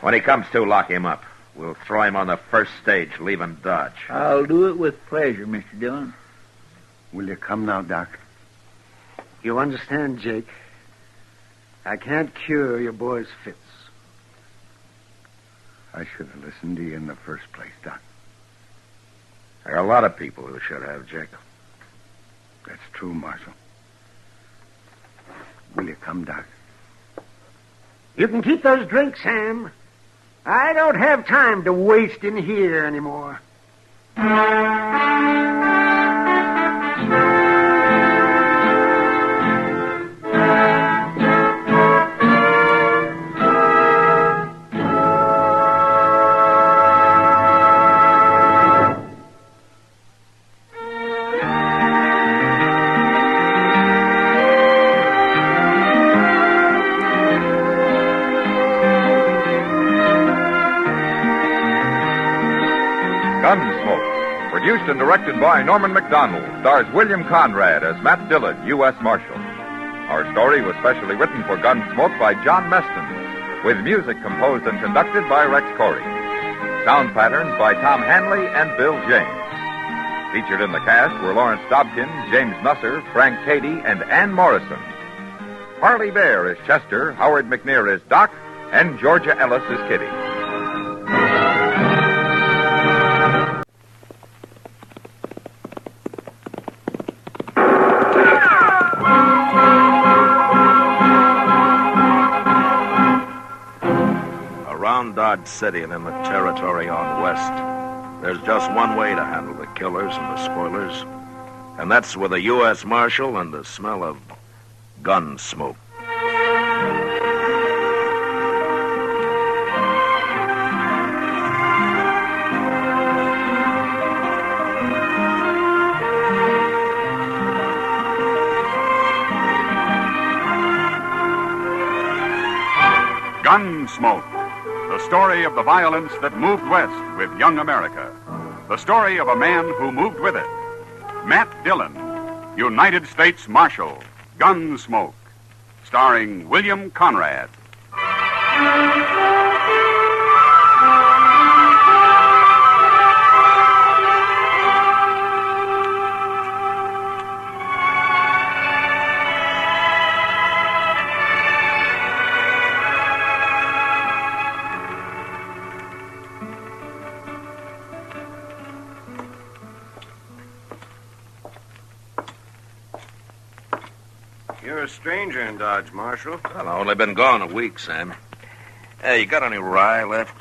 Speaker 3: when he comes to, lock him up. We'll throw him on the first stage, leaving Dodge.
Speaker 2: I'll do it with pleasure, Mr. Dillon.
Speaker 5: Will you come now, Doc?
Speaker 10: You understand, Jake? I can't cure your boy's fits.
Speaker 5: I should have listened to you in the first place, Doc.
Speaker 3: There are a lot of people who should have, Jacob.
Speaker 5: That's true, Marshal. Will you come, Doc?
Speaker 10: You can keep those drinks, Sam. I don't have time to waste in here anymore.
Speaker 21: Gunsmoke, produced and directed by Norman McDonald, stars William Conrad as Matt Dillon, U.S. Marshal. Our story was specially written for Gunsmoke by John Meston, with music composed and conducted by Rex Corey. Sound patterns by Tom Hanley and Bill James. Featured in the cast were Lawrence Dobkin, James Nusser, Frank Cady, and Ann Morrison. Harley Bear is Chester, Howard McNear is Doc, and Georgia Ellis is Kitty.
Speaker 3: Around Dodge City and in the territory on west, there's just one way to handle the killers and the spoilers, and that's with a U.S. Marshal and the smell of gun smoke.
Speaker 11: Gunsmoke, the story of the violence that moved west with young America. The story of a man who moved with it. Matt Dillon, United States Marshal, Gunsmoke, starring William Conrad.
Speaker 6: You're a stranger in Dodge, Marshal.
Speaker 3: Well, I've only been gone a week, Sam. Hey, you got any rye left?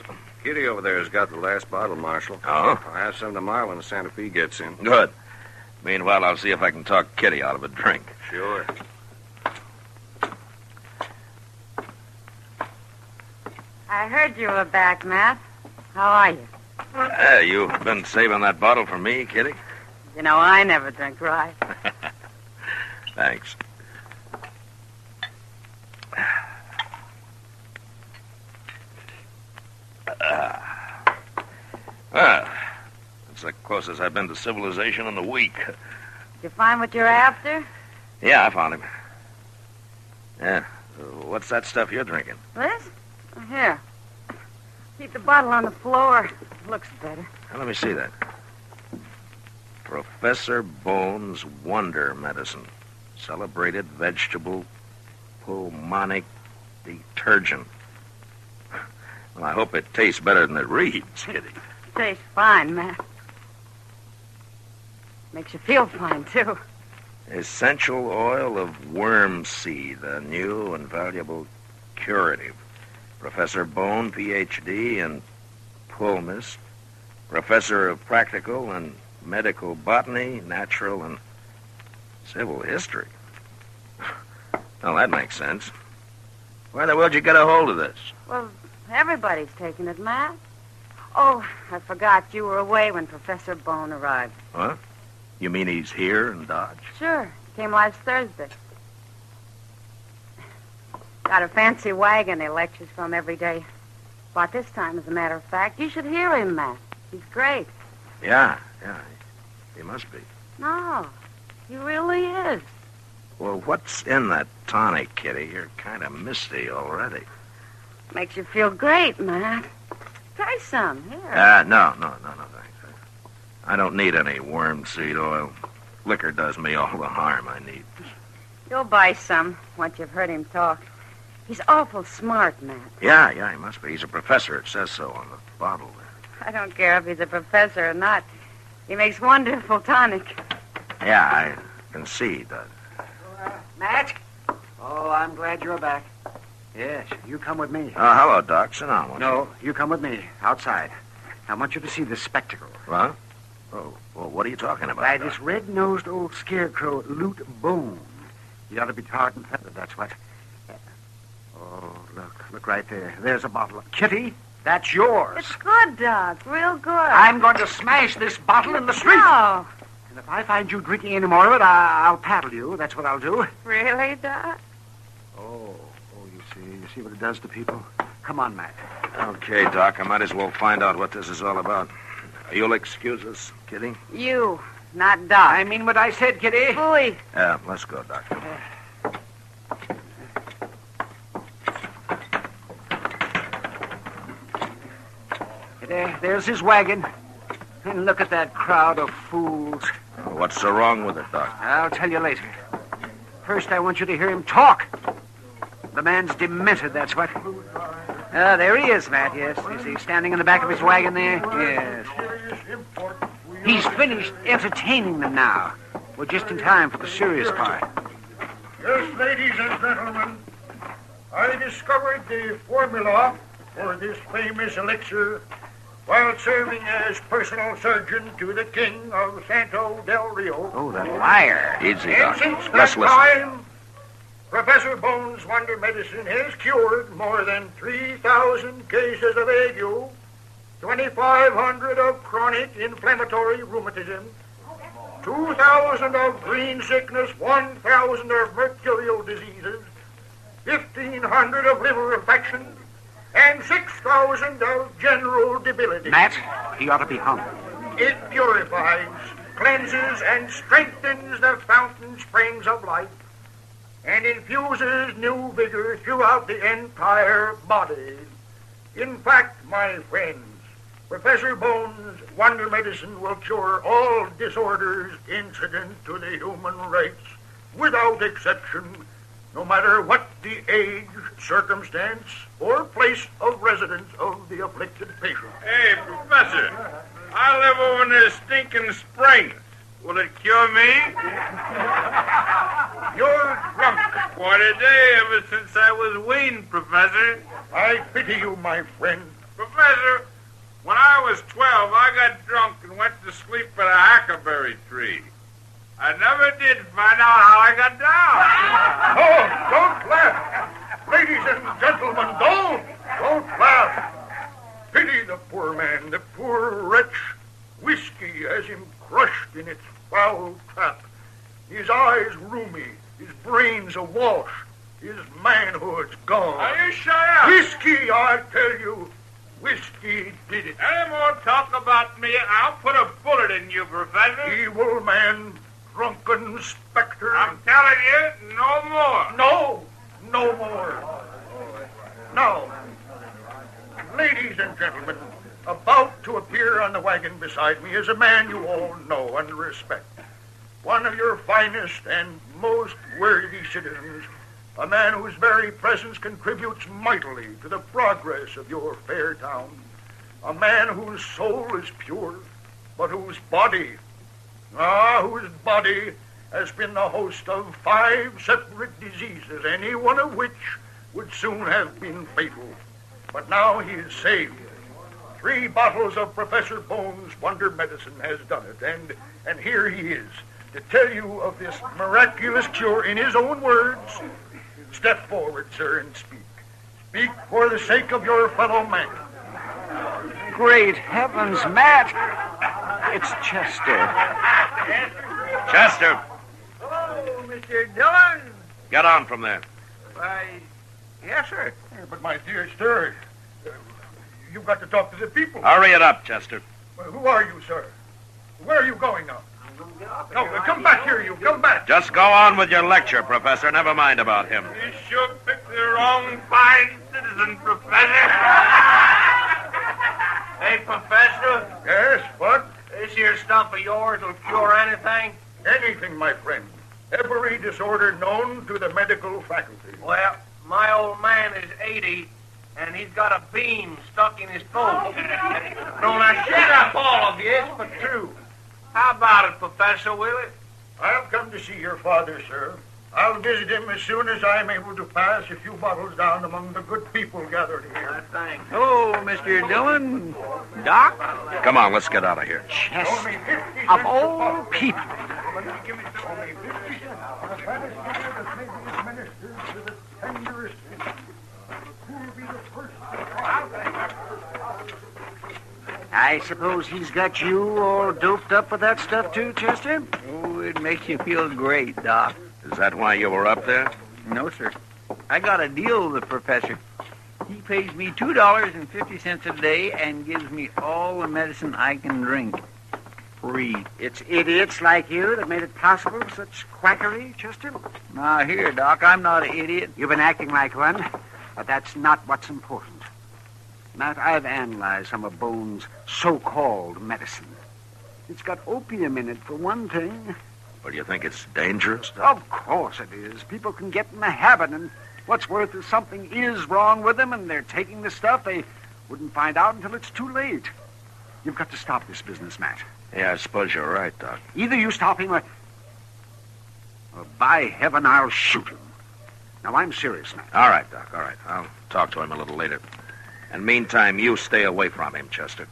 Speaker 6: Kitty over there has got the last bottle, Marshal.
Speaker 3: Oh?
Speaker 6: I'll have some tomorrow when the Santa Fe gets in.
Speaker 3: Good. Meanwhile, I'll see if I can talk Kitty out of a drink.
Speaker 6: Sure.
Speaker 4: I heard you were back, Matt. How are you?
Speaker 3: Hey, you been saving that bottle for me, Kitty?
Speaker 4: You know, I never drink rye.
Speaker 3: Thanks. Well, that's the closest I've been to civilization in a week.
Speaker 4: Did you find what you're after?
Speaker 3: Yeah, I found him. Yeah. What's that stuff you're drinking?
Speaker 4: This? Here. Keep the bottle on the floor. Looks better.
Speaker 3: Now, let me see that. Professor Bone's Wonder Medicine. Celebrated vegetable pulmonic detergent. Well, I hope it tastes better than it reads, Kitty.
Speaker 4: Tastes fine, Matt. Makes you feel fine, too.
Speaker 3: Essential oil of worm seed, a new and valuable curative. Professor Bone, Ph.D. in Pulmist, Professor of Practical and Medical Botany, Natural and Civil History. Well, that makes sense. Where the world you get a hold of this?
Speaker 4: Well, everybody's taking it, Matt. Oh, I forgot you were away when Professor Bone arrived.
Speaker 3: Huh? You mean he's here in Dodge?
Speaker 13: Sure. Came last Thursday. Got a fancy wagon he lectures from every day. Bought this time, as a matter of fact. You should hear him, Matt. He's great.
Speaker 3: Yeah. He must be.
Speaker 13: No, he really is.
Speaker 3: Well, what's in that tonic, Kitty? You're kind of misty already.
Speaker 13: Makes you feel great, Matt. Try some. Here.
Speaker 3: No, thanks. I don't need any worm seed oil. Liquor does me all the harm I need.
Speaker 13: You'll buy some once you've heard him talk. He's awful smart, Matt.
Speaker 3: Yeah, he must be. He's a professor. It says so on the bottle there.
Speaker 13: I don't care if he's a professor or not. He makes wonderful tonic.
Speaker 3: Yeah, I can see he does.
Speaker 10: Matt? Oh, I'm glad you're back. Yes, you come with me.
Speaker 3: Hello, Doc. Sit down, won't you?
Speaker 10: No, you come with me, outside. I want you to see this spectacle.
Speaker 3: What? Oh, well, what are you talking about,
Speaker 10: By
Speaker 3: Doc?
Speaker 10: this red-nosed old scarecrow, Lute Bone. He ought to be tarred and feathered, that's what. Oh, look right there. There's a bottle of Kitty. That's yours.
Speaker 13: It's good, Doc. Real good.
Speaker 10: I'm going to smash this bottle in the street.
Speaker 13: No.
Speaker 10: And if I find you drinking any more of it, I'll paddle you. That's what I'll do.
Speaker 13: Really, Doc?
Speaker 10: Oh, you see what it does to people? Come on, Matt.
Speaker 3: Okay, Doc, I might as well find out what this is all about. You'll excuse us, Kitty?
Speaker 13: You, not Doc.
Speaker 10: I mean what I said, Kitty.
Speaker 13: Boy.
Speaker 3: Yeah, let's go, Doc.
Speaker 10: There's his wagon. And look at that crowd of fools.
Speaker 3: What's so wrong with it, Doc?
Speaker 10: I'll tell you later. First, I want you to hear him talk. The man's demented, that's what. There he is, Matt, yes. You see, standing in the back of his wagon there? Yes. He's finished entertaining them now. We're just in time for the serious part.
Speaker 22: Yes, ladies and gentlemen, I discovered the formula for this famous elixir while serving as personal surgeon to the king of Santo del Rio.
Speaker 10: Oh, that liar.
Speaker 3: Easy,
Speaker 22: And
Speaker 3: Doc.
Speaker 22: since
Speaker 3: Let's
Speaker 22: that
Speaker 3: listen.
Speaker 22: time, Professor Bones' Wonder Medicine has cured more than 3,000 cases of ague, 2,500 of chronic inflammatory rheumatism, 2,000 of green sickness, 1,000 of mercurial diseases, 1,500 of liver infections, and 6,000 of general debility.
Speaker 10: Matt, he ought to be hung.
Speaker 22: It purifies, cleanses, and strengthens the fountain springs of life, and infuses new vigor throughout the entire body. In fact, my friends, Professor Bones' Wonder Medicine will cure all disorders incident to the human race, without exception, no matter what the age, circumstance, or place of residence of the afflicted patient.
Speaker 17: Hey, Professor, I live over near Stinking Springs. Will it cure me?
Speaker 22: You're drunk.
Speaker 17: Quite a day ever since I was weaned, Professor.
Speaker 22: I pity you, my friend.
Speaker 17: Professor, when I was 12, I got drunk and went to sleep at a hackberry tree. I never did find out how I got down.
Speaker 22: Oh, don't laugh. Ladies and gentlemen, don't laugh. Pity the poor man, the poor wretch. Whiskey has him crushed in its foul trap. His eyes rheumy, his brains awash, his manhood's gone.
Speaker 17: Now you shut up.
Speaker 22: Whiskey, I tell you, whiskey did it.
Speaker 17: Any more talk about me, I'll put a bullet in you, Professor.
Speaker 22: Evil man, drunken specter.
Speaker 17: I'm telling you, no more.
Speaker 22: No more. Now, ladies and gentlemen, about to appear on the wagon beside me is a man you all know and respect. One of your finest and most worthy citizens, a man whose very presence contributes mightily to the progress of your fair town, a man whose soul is pure, but whose body has been the host of 5 separate diseases, any one of which would soon have been fatal. But now he is saved. 3 bottles of Professor Bones' Wonder Medicine has done it, and here he is to tell you of this miraculous cure in his own words. Step forward, sir, and speak. Speak for the sake of your fellow man.
Speaker 10: Great heavens, Matt! It's Chester.
Speaker 3: Chester,
Speaker 22: Oh, Mr. Dillon.
Speaker 3: get on from there.
Speaker 22: Why, yes, sir.
Speaker 7: But, my dear sir, you've got to talk to the people.
Speaker 3: Hurry it up, Chester.
Speaker 7: Well, who are you, sir? Where are you going now? No, come back here, you. Come back.
Speaker 3: Just go on with your lecture, Professor. Never mind about him.
Speaker 17: You sure picked the wrong fine citizen, Professor. Hey, Professor.
Speaker 7: Yes, what?
Speaker 17: This here stuff of yours will cure anything?
Speaker 7: Anything, my friend. Every disorder known to the medical faculty.
Speaker 17: Well, my old man is 80, and he's got a beam stuck in his foot. No, now shut up, all of you. It's for true. How about it, Professor, will it?
Speaker 7: I'll come to see your father, sir. I'll visit him as soon as I'm able to pass a few bottles down among the good people gathered here.
Speaker 17: Thanks.
Speaker 2: Oh, Mr. Dillon. Doc?
Speaker 3: Come on, let's get out of here.
Speaker 2: Chest of all people. I suppose he's got you all doped up with that stuff too, Chester? Oh, it makes you feel great, Doc.
Speaker 3: Is that why you were up there?
Speaker 2: No, sir. I got a deal with the professor. He pays me $2.50 a day and gives me all the medicine I can drink. Free.
Speaker 12: It's idiots like you that made it possible, such quackery, Chester.
Speaker 2: Now, here, Doc, I'm not an idiot.
Speaker 12: You've been acting like one, but that's not what's important. Matt, I've analyzed some of Bone's so-called medicine. It's got opium in it, for one thing.
Speaker 3: Well, do you think it's dangerous?
Speaker 12: Of course it is. People can get in the habit, and what's worth is something is wrong with them, and they're taking the stuff. They wouldn't find out until it's too late. You've got to stop this business, Matt.
Speaker 3: Yeah, I suppose you're right, Doc.
Speaker 12: Either you stop him or by heaven, I'll shoot him. Now, I'm serious, Matt.
Speaker 3: All right, Doc, all right. I'll talk to him a little later. And meantime, you stay away from him, Chester.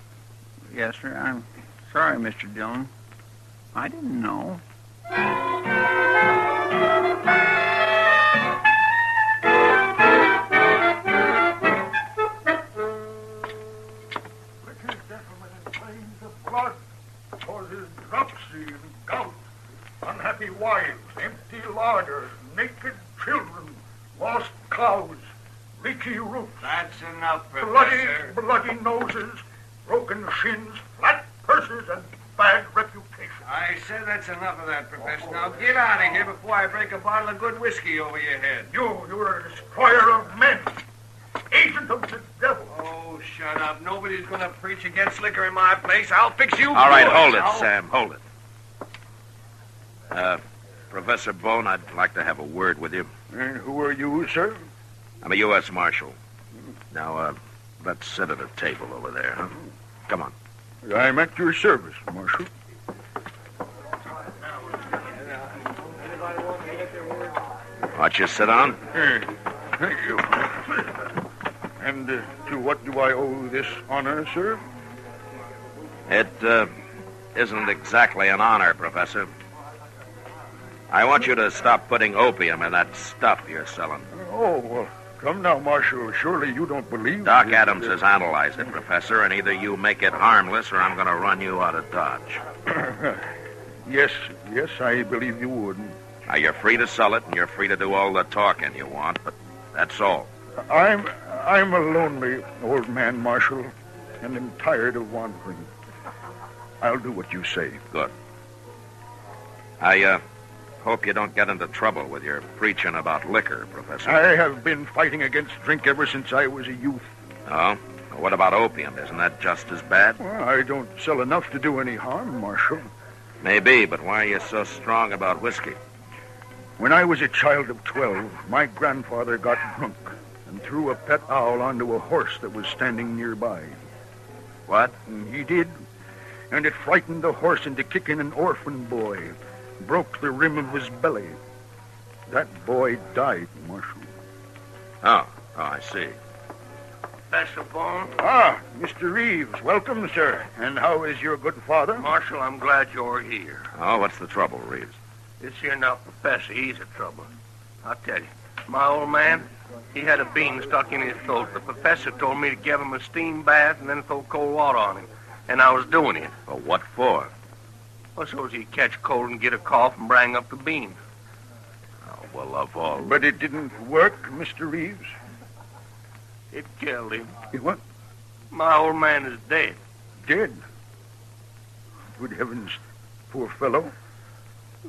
Speaker 2: Yes, sir. I'm sorry, Mr. Dillon. I didn't know.
Speaker 7: Blood causes dropsy and gout, unhappy wives, empty larders, naked children, lost cows, leaky roofs.
Speaker 17: That's enough, Professor.
Speaker 7: Bloody noses, broken shins, flat purses, and bad reputation.
Speaker 17: I said that's enough of that, Professor. Now get out of here before I break a bottle of good whiskey over your head.
Speaker 7: You're a destroyer of men, agent of the devil.
Speaker 17: Oh, shut up. Nobody's going to preach against liquor in my place. I'll fix you.
Speaker 3: All right,
Speaker 17: boys.
Speaker 3: hold it, Sam, hold it. Professor Bone, I'd like to have a word with you.
Speaker 7: And who are you, sir?
Speaker 3: I'm a U.S. Marshal. Now, let's sit at a table over there, huh? Come on.
Speaker 7: I'm at your service, Marshal.
Speaker 3: Watch you sit down.
Speaker 7: Thank you. And to what do I owe this honor, sir?
Speaker 3: It isn't exactly an honor, Professor. I want you to stop putting opium in that stuff you're selling.
Speaker 7: Oh, well, come now, Marshal. Surely you don't believe...
Speaker 3: Doc Adams has analyzed it, Professor, and either you make it harmless or I'm going to run you out of Dodge.
Speaker 7: Yes, I believe you would.
Speaker 3: Now, you're free to sell it, and you're free to do all the talking you want, but that's all.
Speaker 7: I'm a lonely old man, Marshal, and am tired of wandering. I'll do what you say.
Speaker 3: Good. I hope you don't get into trouble with your preaching about liquor, Professor.
Speaker 7: I have been fighting against drink ever since I was a youth.
Speaker 3: Oh? Well, what about opium? Isn't that just as bad?
Speaker 7: Well, I don't sell enough to do any harm, Marshal.
Speaker 3: Maybe, but why are you so strong about whiskey?
Speaker 7: When I was a child of 12, my grandfather got drunk and threw a pet owl onto a horse that was standing nearby.
Speaker 3: What?
Speaker 7: And he did. And it frightened the horse into kicking an orphan boy. Broke the rim of his belly. That boy died, Marshal.
Speaker 3: Oh, I see.
Speaker 17: Professor Bone?
Speaker 7: Ah, Mr. Reeves. Welcome, sir. And how is your good father?
Speaker 17: Marshal, I'm glad you're here.
Speaker 3: Oh, what's the trouble, Reeves?
Speaker 17: This here now Professor, he's in trouble. I'll tell you. My old man, he had a bean stuck in his throat. The professor told me to give him a steam bath and then throw cold water on him. And I was doing it.
Speaker 3: Well, what for?
Speaker 20: Well, so's he'd catch cold and get a cough and bring up the beans.
Speaker 3: Oh, well, of all.
Speaker 7: But it didn't work, Mr. Reeves.
Speaker 20: It killed him.
Speaker 7: What?
Speaker 20: My old man is dead.
Speaker 7: Dead? Good heavens, poor fellow.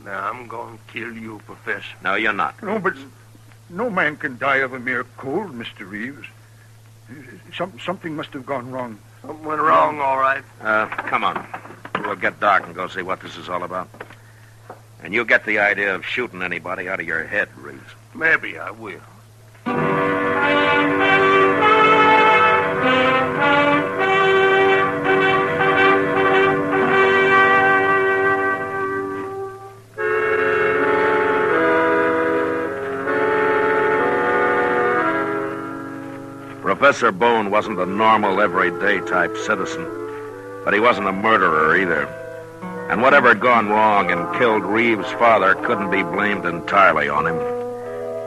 Speaker 20: Now, I'm going to kill you, Professor.
Speaker 3: No, you're not.
Speaker 7: No, but no man can die of a mere cold, Mr. Reeves. Something must have gone wrong.
Speaker 20: Something went wrong, all right.
Speaker 3: Come on. We'll get Doc and go see what this is all about. And you get the idea of shooting anybody out of your head, Reeves.
Speaker 20: Maybe I will.
Speaker 3: Professor Bone wasn't a normal, everyday type citizen, but he wasn't a murderer either. And whatever had gone wrong and killed Reeves' father couldn't be blamed entirely on him.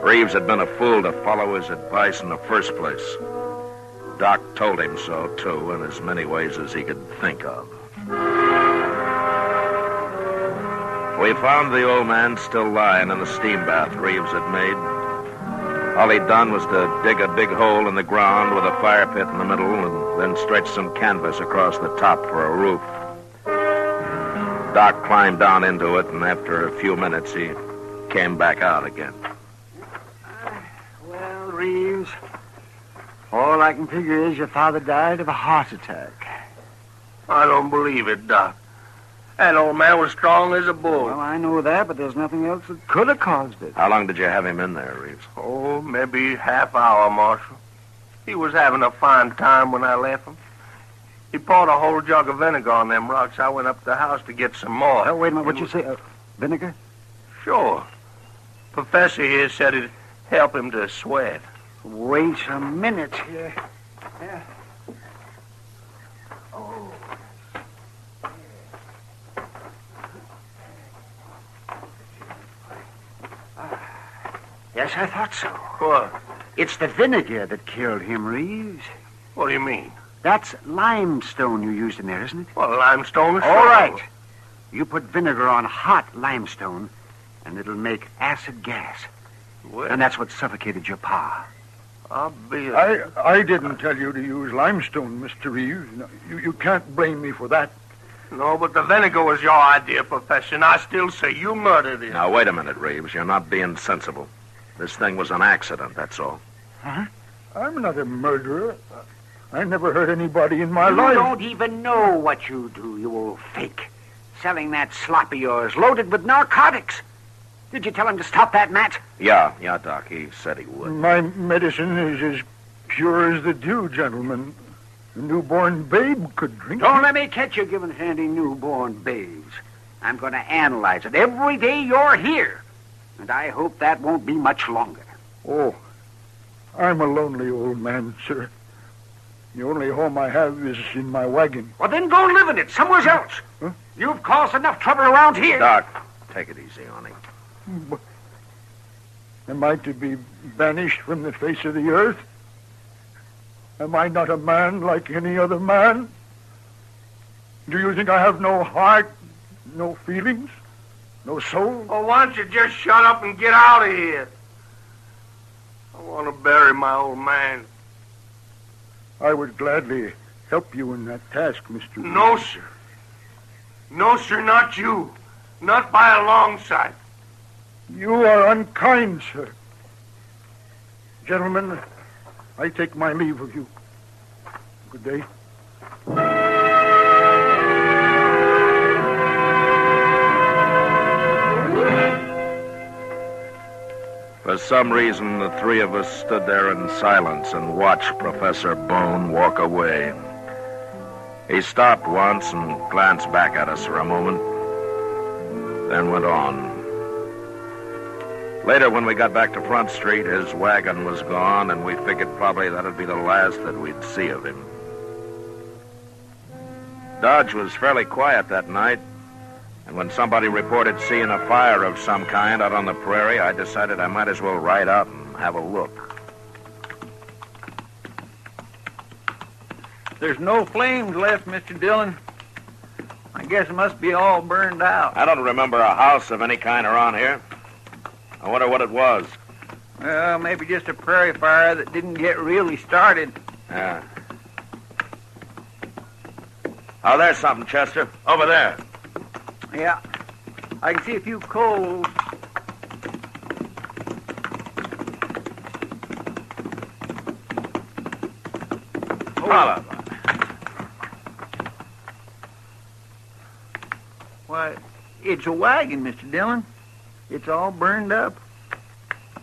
Speaker 3: Reeves had been a fool to follow his advice in the first place. Doc told him so, too, in as many ways as he could think of. We found the old man still lying in the steam bath Reeves had made. All he'd done was to dig a big hole in the ground with a fire pit in the middle and then stretch some canvas across the top for a roof. Doc climbed down into it, and after a few minutes, he came back out again.
Speaker 10: Well, Reeves, all I can figure is your father died of a heart attack.
Speaker 20: I don't believe it, Doc. That old man was strong as a bull.
Speaker 10: Well, I know that, but there's nothing else that could have caused it.
Speaker 3: How long did you have him in there, Reeves?
Speaker 20: Oh, maybe half hour, Marshal. He was having a fine time when I left him. He poured a whole jug of vinegar on them rocks. I went up to the house to get some more.
Speaker 10: Oh, wait a minute. What'd you say? Vinegar?
Speaker 20: Sure. Professor here said it'd help him to sweat.
Speaker 10: Wait a minute here. Yeah. Oh. Yes, I thought so.
Speaker 20: What?
Speaker 10: It's the vinegar that killed him, Reeves.
Speaker 20: What do you mean?
Speaker 10: That's limestone you used in there, isn't it?
Speaker 20: Well, limestone is
Speaker 10: all right. You put vinegar on hot limestone, and it'll make acid gas.
Speaker 20: Well,
Speaker 10: and that's what suffocated your pa.
Speaker 20: I'll be
Speaker 7: I didn't tell you to use limestone, Mr. Reeves. No, you can't blame me for that.
Speaker 20: No, but the vinegar was your idea, Professor, and I still say you murdered him.
Speaker 3: Now, wait a minute, Reeves. You're not being sensible. This thing was an accident, that's all.
Speaker 7: Huh? I'm not a murderer. I never hurt anybody in my life.
Speaker 10: You don't even know what you do, you old fake. Selling that slop of yours, loaded with narcotics. Did you tell him to stop that, Matt?
Speaker 3: Yeah, Doc. He said he would.
Speaker 7: My medicine is as pure as the dew, gentlemen. A newborn babe could drink
Speaker 10: Don't
Speaker 7: it.
Speaker 10: let me catch you giving handy newborn babes. I'm going to analyze it every day you're here. And I hope that won't be much longer.
Speaker 7: Oh, I'm a lonely old man, sir. The only home I have is in my wagon.
Speaker 10: Well, then go live in it, somewhere else.
Speaker 7: Huh?
Speaker 10: You've caused enough trouble around here.
Speaker 3: Doc, take it easy on him.
Speaker 7: But am I to be banished from the face of the earth? Am I not a man like any other man? Do you think I have no heart, no feelings, no soul?
Speaker 20: Well, why don't you just shut up and get out of here? I want to bury my old man.
Speaker 7: I would gladly help you in that task, Mr.
Speaker 20: No, sir. No, sir, not you. Not by a long shot.
Speaker 7: You are unkind, sir. Gentlemen, I take my leave of you. Good day.
Speaker 3: For some reason, the three of us stood there in silence and watched Professor Bone walk away. He stopped once and glanced back at us for a moment, then went on. Later, when we got back to Front Street, his wagon was gone, and we figured probably that'd be the last that we'd see of him. Dodge was fairly quiet that night, and when somebody reported seeing a fire of some kind out on the prairie, I decided I might as well ride out and have a look.
Speaker 2: There's no flames left, Mr. Dillon. I guess it must be all burned out.
Speaker 3: I don't remember a house of any kind around here. I wonder what it was.
Speaker 2: Well, maybe just a prairie fire that didn't get really started.
Speaker 3: Yeah. Oh, there's something, Chester. Over there.
Speaker 2: Yeah. I can see a few coals.
Speaker 3: Holla.
Speaker 2: Why, it's a wagon, Mr. Dillon. It's all burned up.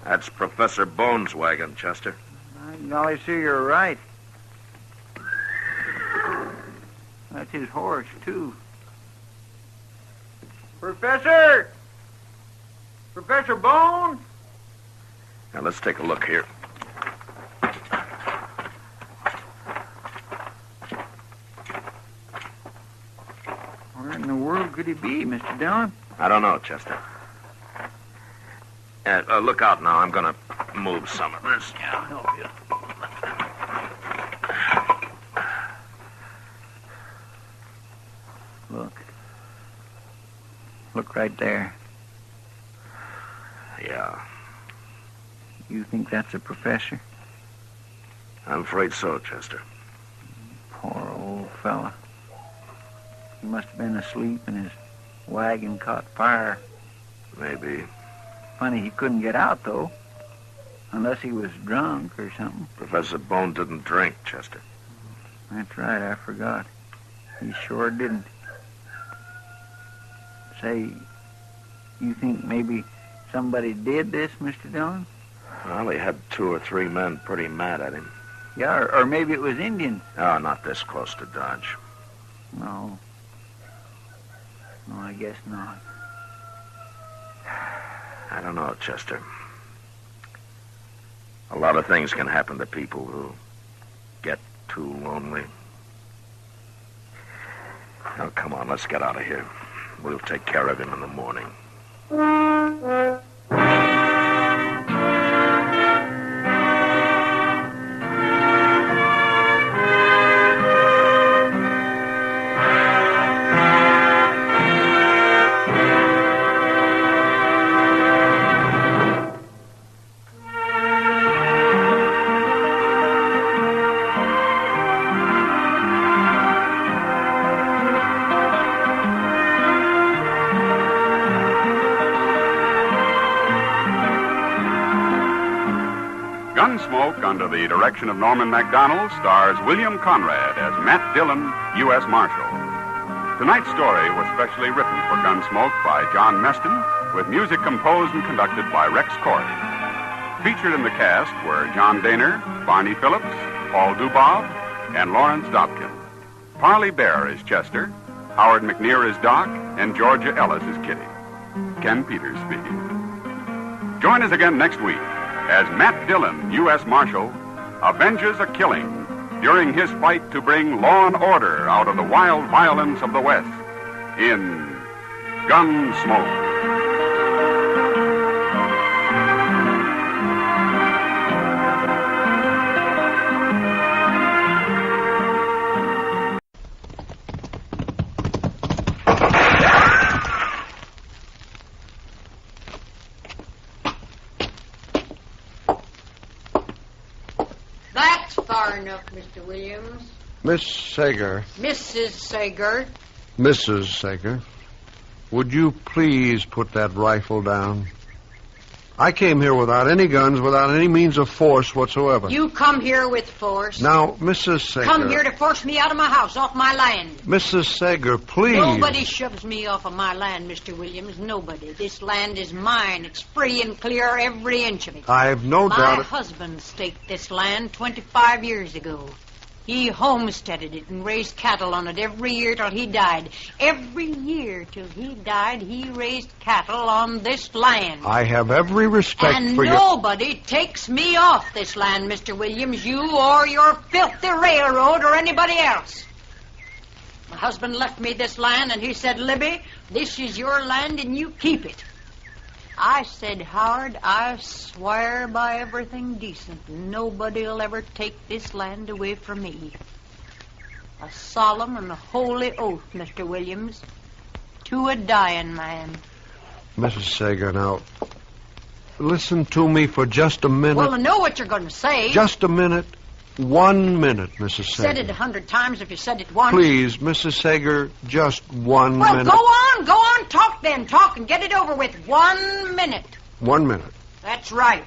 Speaker 3: That's Professor Bones' wagon, Chester.
Speaker 2: I golly, sir, you're right. That's his horse, too. Professor! Professor Bone?
Speaker 3: Now, let's take a look here.
Speaker 2: Where in the world could he be, Mr. Dillon?
Speaker 3: I don't know, Chester. Look out now. I'm going to move some of this.
Speaker 2: Yeah, I'll help you. Look. Look right there.
Speaker 3: Yeah.
Speaker 2: You think that's a professor?
Speaker 3: I'm afraid so, Chester.
Speaker 2: Poor old fella. He must have been asleep and his wagon caught fire.
Speaker 3: Maybe.
Speaker 2: Funny he couldn't get out, though. Unless he was drunk or something.
Speaker 3: Professor Bone didn't drink, Chester.
Speaker 2: That's right, I forgot. He sure didn't. Say, you think maybe somebody did this, Mr. Dillon?
Speaker 3: Well, he had 2 or 3 men pretty mad at him.
Speaker 2: Yeah, or maybe it was Indians.
Speaker 3: Oh, not this close to Dodge.
Speaker 2: No. No, I guess not.
Speaker 3: I don't know, Chester. A lot of things can happen to people who get too lonely. Now, come on, let's get out of here. We'll take care of him in the morning.
Speaker 11: Gunsmoke, under the direction of Norman MacDonald, stars William Conrad as Matt Dillon, U.S. Marshal. Tonight's story was specially written for Gunsmoke by John Meston, with music composed and conducted by Rex Corey. Featured in the cast were John Daner, Barney Phillips, Paul Dubob, and Lawrence Dobkin. Parley Bear is Chester, Howard McNear is Doc, and Georgia Ellis is Kitty. Ken Peters speaking. Join us again next week as Matt Dillon, U.S. Marshal, avenges a killing during his fight to bring law and order out of the wild violence of the West in Gunsmoke.
Speaker 15: Far enough, Mr. Williams.
Speaker 16: Miss Sager.
Speaker 15: Mrs. Sager.
Speaker 16: Mrs. Sager. Would you please put that rifle down? I came here without any guns, without any means of force whatsoever.
Speaker 15: You come here with force.
Speaker 16: Now, Mrs. Sager.
Speaker 15: Come here to force me out of my house, off my land.
Speaker 16: Mrs. Sager, please.
Speaker 15: Nobody shoves me off of my land, Mr. Williams. Nobody. This land is mine. It's free and clear, every inch of it.
Speaker 16: I've no doubt.
Speaker 15: My husband staked this land 25 years ago. He homesteaded it and raised cattle on it every year till he died. Every year till he died, he raised cattle on this land.
Speaker 16: I have every respect for you.
Speaker 15: And nobody takes me off this land, Mr. Williams, you or your filthy railroad or anybody else. My husband left me this land, and he said, Libby, this is your land and you keep it. I said, Howard, I swear by everything decent, nobody'll ever take this land away from me. A solemn and a holy oath, Mr. Williams, to a dying man.
Speaker 16: Mrs. Sager, now, listen to me for just a minute.
Speaker 15: Well, I know what you're going to say.
Speaker 16: Just a minute. 1 minute, Mrs. Sager.
Speaker 15: Said it 100 times if you said it once.
Speaker 16: Please, Mrs. Sager, just 1 minute.
Speaker 15: Well, go on, talk then. Talk and get it over with. 1 minute.
Speaker 16: 1 minute.
Speaker 15: That's right.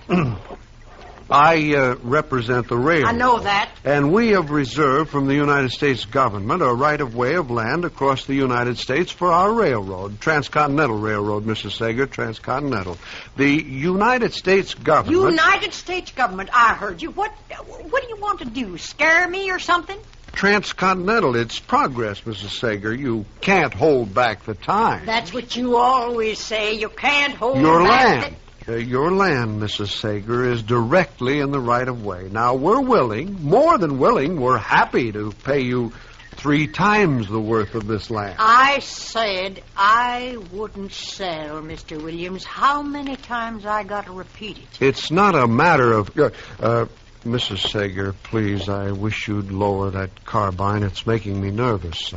Speaker 16: I represent the railroad.
Speaker 15: I know that.
Speaker 16: And we have reserved from the United States government a right-of-way of land across the United States for our railroad. Transcontinental Railroad, Mrs. Sager, Transcontinental. The United States government...
Speaker 15: United States government, I heard you. What do you want to do, scare me or something?
Speaker 16: Transcontinental, it's progress, Mrs. Sager. You can't hold back the time.
Speaker 15: That's what you always say. You can't hold
Speaker 16: Your
Speaker 15: back
Speaker 16: land. Your land, Mrs. Sager, is directly in the right-of-way. Now, we're willing, more than willing, we're happy to pay you 3 times the worth of this land.
Speaker 15: I said I wouldn't sell, Mr. Williams. How many times I got to repeat it?
Speaker 16: It's not a matter of... Mrs. Sager, please, I wish you'd lower that carbine. It's making me nervous.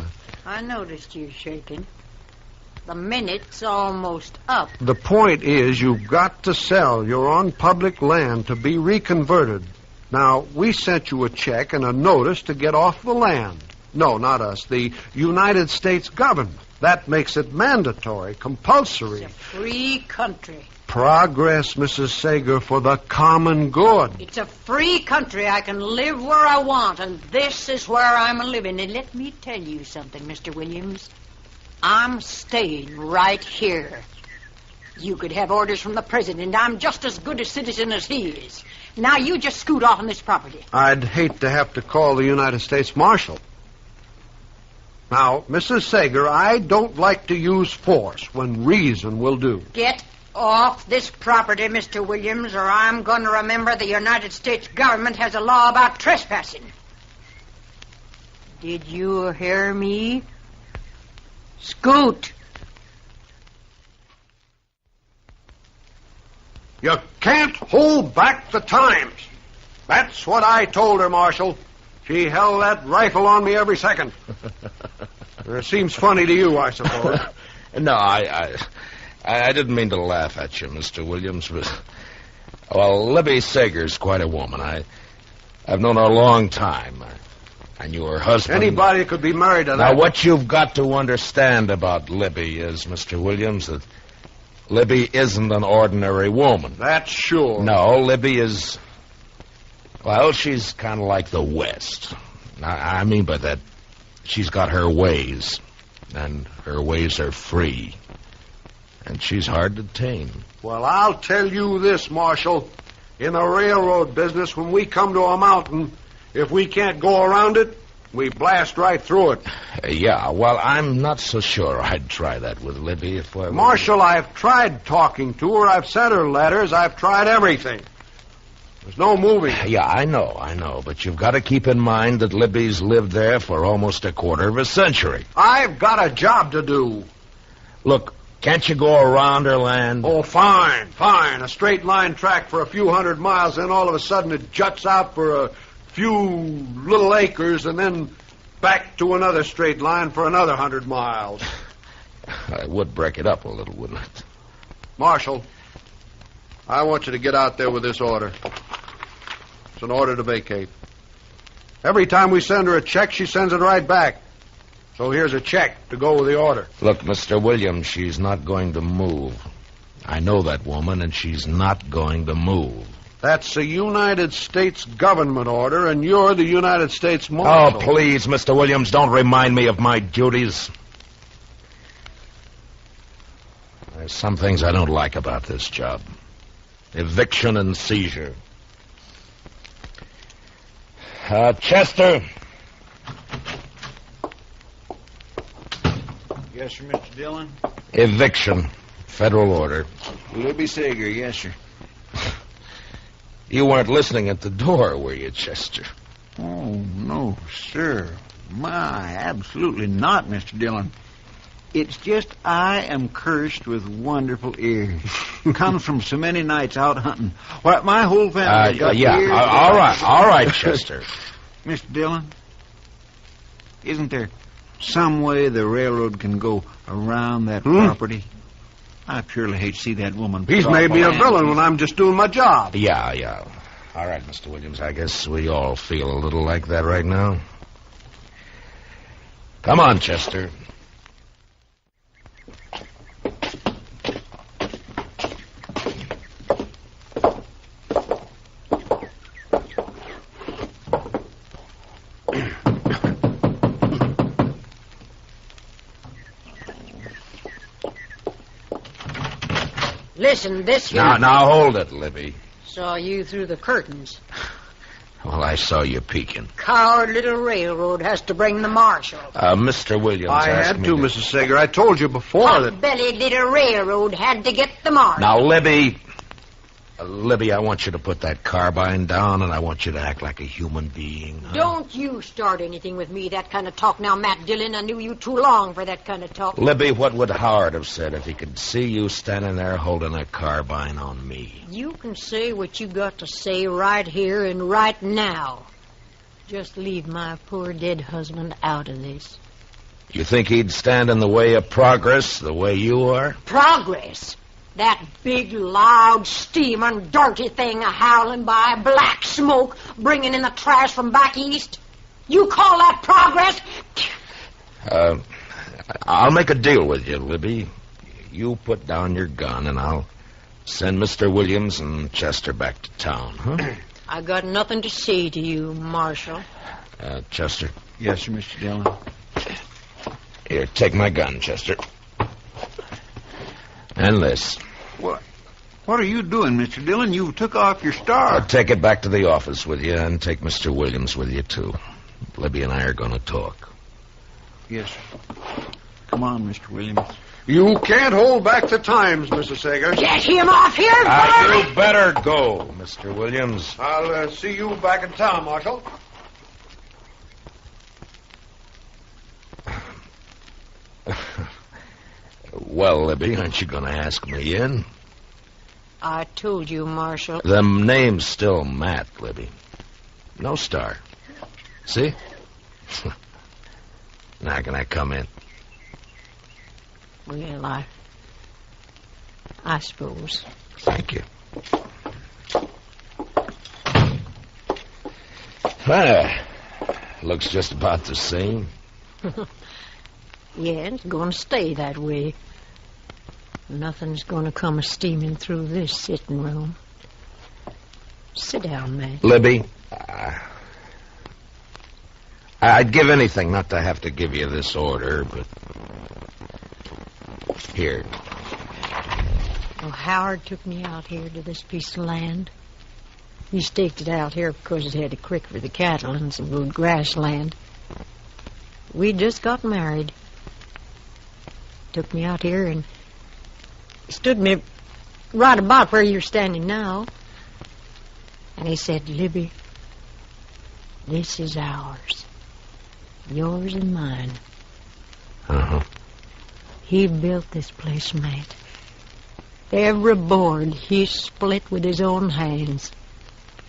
Speaker 15: I noticed you shaking. The minute's almost up.
Speaker 16: The point is, you've got to sell. You're on public land to be reconverted. Now, we sent you a check and a notice to get off the land. No, not us. The United States government. That makes it mandatory, compulsory.
Speaker 15: It's a free country.
Speaker 16: Progress, Mrs. Sager, for the common good.
Speaker 15: It's a free country. I can live where I want, and this is where I'm living. And let me tell you something, Mr. Williams. I'm staying right here. You could have orders from the president. I'm just as good a citizen as he is. Now you just scoot off on this property.
Speaker 16: I'd hate to have to call the United States Marshal. Now, Mrs. Sager, I don't like to use force when reason will do.
Speaker 15: Get off this property, Mr. Williams, or I'm going to remember the United States government has a law about trespassing. Did you hear me? Scoot.
Speaker 16: You can't hold back the times. That's what I told her, Marshal. She held that rifle on me every second. It seems funny to you, I suppose.
Speaker 3: No, I didn't mean to laugh at you, Mr. Williams, but... Well, Libby Sager's quite a woman. I've known her a long time. I knew her husband.
Speaker 16: Anybody could be married to that.
Speaker 3: Now, what you've got to understand about Libby is, Mr. Williams, that Libby isn't an ordinary woman.
Speaker 16: That's sure.
Speaker 3: No, Libby is... Well, she's kind of like the West. I mean by that, she's got her ways, and her ways are free. And she's hard to tame.
Speaker 16: Well, I'll tell you this, Marshal. In the railroad business, when we come to a mountain, if we can't go around it, we blast right through it.
Speaker 3: Yeah, well, I'm not so sure I'd try that with Libby if I were...
Speaker 16: Marshal, I've tried talking to her. I've sent her letters. I've tried everything. There's no moving.
Speaker 3: Yeah, I know. But you've got to keep in mind that Libby's lived there for almost a quarter of a century.
Speaker 16: I've got a job to do.
Speaker 3: Look, can't you go around her land?
Speaker 16: Oh, fine. A straight line track for a few hundred miles, then all of a sudden it juts out for a few little acres, and then back to another straight line for another 100 miles.
Speaker 3: I would break it up a little, wouldn't it?
Speaker 16: Marshal, I want you to get out there with this order. It's an order to vacate. Every time we send her a check, she sends it right back. So here's a check to go with the order.
Speaker 3: Look, Mr. Williams, she's not going to move. I know that woman, and she's not going to move.
Speaker 16: That's a United States government order, and you're the United States Marshal.
Speaker 3: Oh, please, Mr. Williams, don't remind me of my duties. There's some things I don't like about this job. Eviction and seizure. Chester.
Speaker 2: Yes, sir, Mr. Dillon.
Speaker 3: Eviction. Federal order.
Speaker 2: Libby Sager, yes, sir.
Speaker 3: You weren't listening at the door, were you, Chester?
Speaker 2: Oh, no, sir. My, absolutely not, Mr. Dillon. It's just I am cursed with wonderful ears. Comes from so many nights out hunting. Why, my whole family got ears.
Speaker 3: All right, Chester.
Speaker 2: Mr. Dillon, Isn't there some way the railroad can go around that property? I purely hate to see that woman.
Speaker 16: He's made me a villain when I'm just doing my job.
Speaker 18: Yeah. All right, Mr. Williams, I guess we all feel a little like that right now. Come on, Chester.
Speaker 15: Listen, this here...
Speaker 18: Now, hold it, Libby.
Speaker 15: Saw you through the curtains.
Speaker 18: Well, I saw you peeking.
Speaker 15: Coward little railroad has to bring the marshal.
Speaker 18: Mr. Williams
Speaker 16: I
Speaker 18: asked
Speaker 16: had
Speaker 18: me
Speaker 16: to, Mrs. Sager. I told you before that...
Speaker 15: Belly little railroad had to get the marshal.
Speaker 18: Now, Libby, I want you to put that carbine down, and I want you to act like a human being. Huh?
Speaker 15: Don't you start anything with me, that kind of talk. Now, Matt Dillon, I knew you too long for that kind of talk.
Speaker 18: Libby, what would Howard have said if he could see you standing there holding a carbine on me?
Speaker 15: You can say what you got to say right here and right now. Just leave my poor dead husband out of this.
Speaker 18: You think he'd stand in the way of progress the way you are?
Speaker 15: Progress? That big, loud, steaming, dirty thing a-howling by, black smoke, bringing in the trash from back east? You call that progress?
Speaker 18: I'll make a deal with you, Libby. You put down your gun, and I'll send Mr. Williams and Chester back to town, huh?
Speaker 15: I got nothing to say to you, Marshal.
Speaker 18: Chester?
Speaker 2: Yes, sir, Mr. Dillon.
Speaker 18: Here, take my gun, Chester. And this.
Speaker 2: What are you doing, Mr. Dillon? You took off your star.
Speaker 18: I'll take it back to the office with you and take Mr. Williams with you, too. Libby and I are going to talk.
Speaker 2: Yes, sir. Come on, Mr. Williams.
Speaker 16: You can't hold back the times, Mrs. Sager.
Speaker 15: Get him off here,
Speaker 18: You better go, Mr. Williams.
Speaker 16: I'll see you back in town, Marshal.
Speaker 18: Well, Libby, aren't you going to ask me in?
Speaker 15: I told you, Marshal.
Speaker 18: The name's still Matt, Libby. No star. See? Now can I come in?
Speaker 15: Well, I suppose.
Speaker 18: Thank you. Looks just about the same.
Speaker 15: Yeah, it's going to stay that way. Nothing's going to come steaming through this sitting room. Sit down, Matt.
Speaker 18: Libby, I'd give anything not to have to give you this order, but... Here.
Speaker 15: Well, Howard took me out here to this piece of land. He staked it out here because it had a creek for the cattle and some good grassland. We just got married. Took me out here and stood me right about where you're standing now. And he said, Libby, this is ours. Yours and mine.
Speaker 18: Uh-huh.
Speaker 15: He built this place, Matt. Every board he split with his own hands.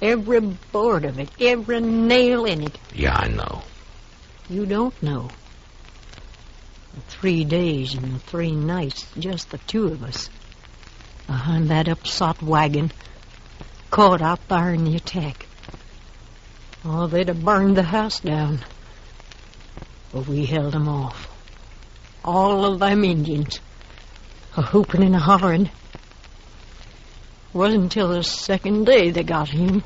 Speaker 15: Every board of it, every nail in it.
Speaker 18: Yeah, I know.
Speaker 15: You don't know. 3 days and 3 nights, just the two of us. Behind that upsot wagon, caught out there in the attack. Oh, they'd have burned the house down. But we held them off. All of them Indians, a-hooping and a-hollering. Wasn't until the second day they got him.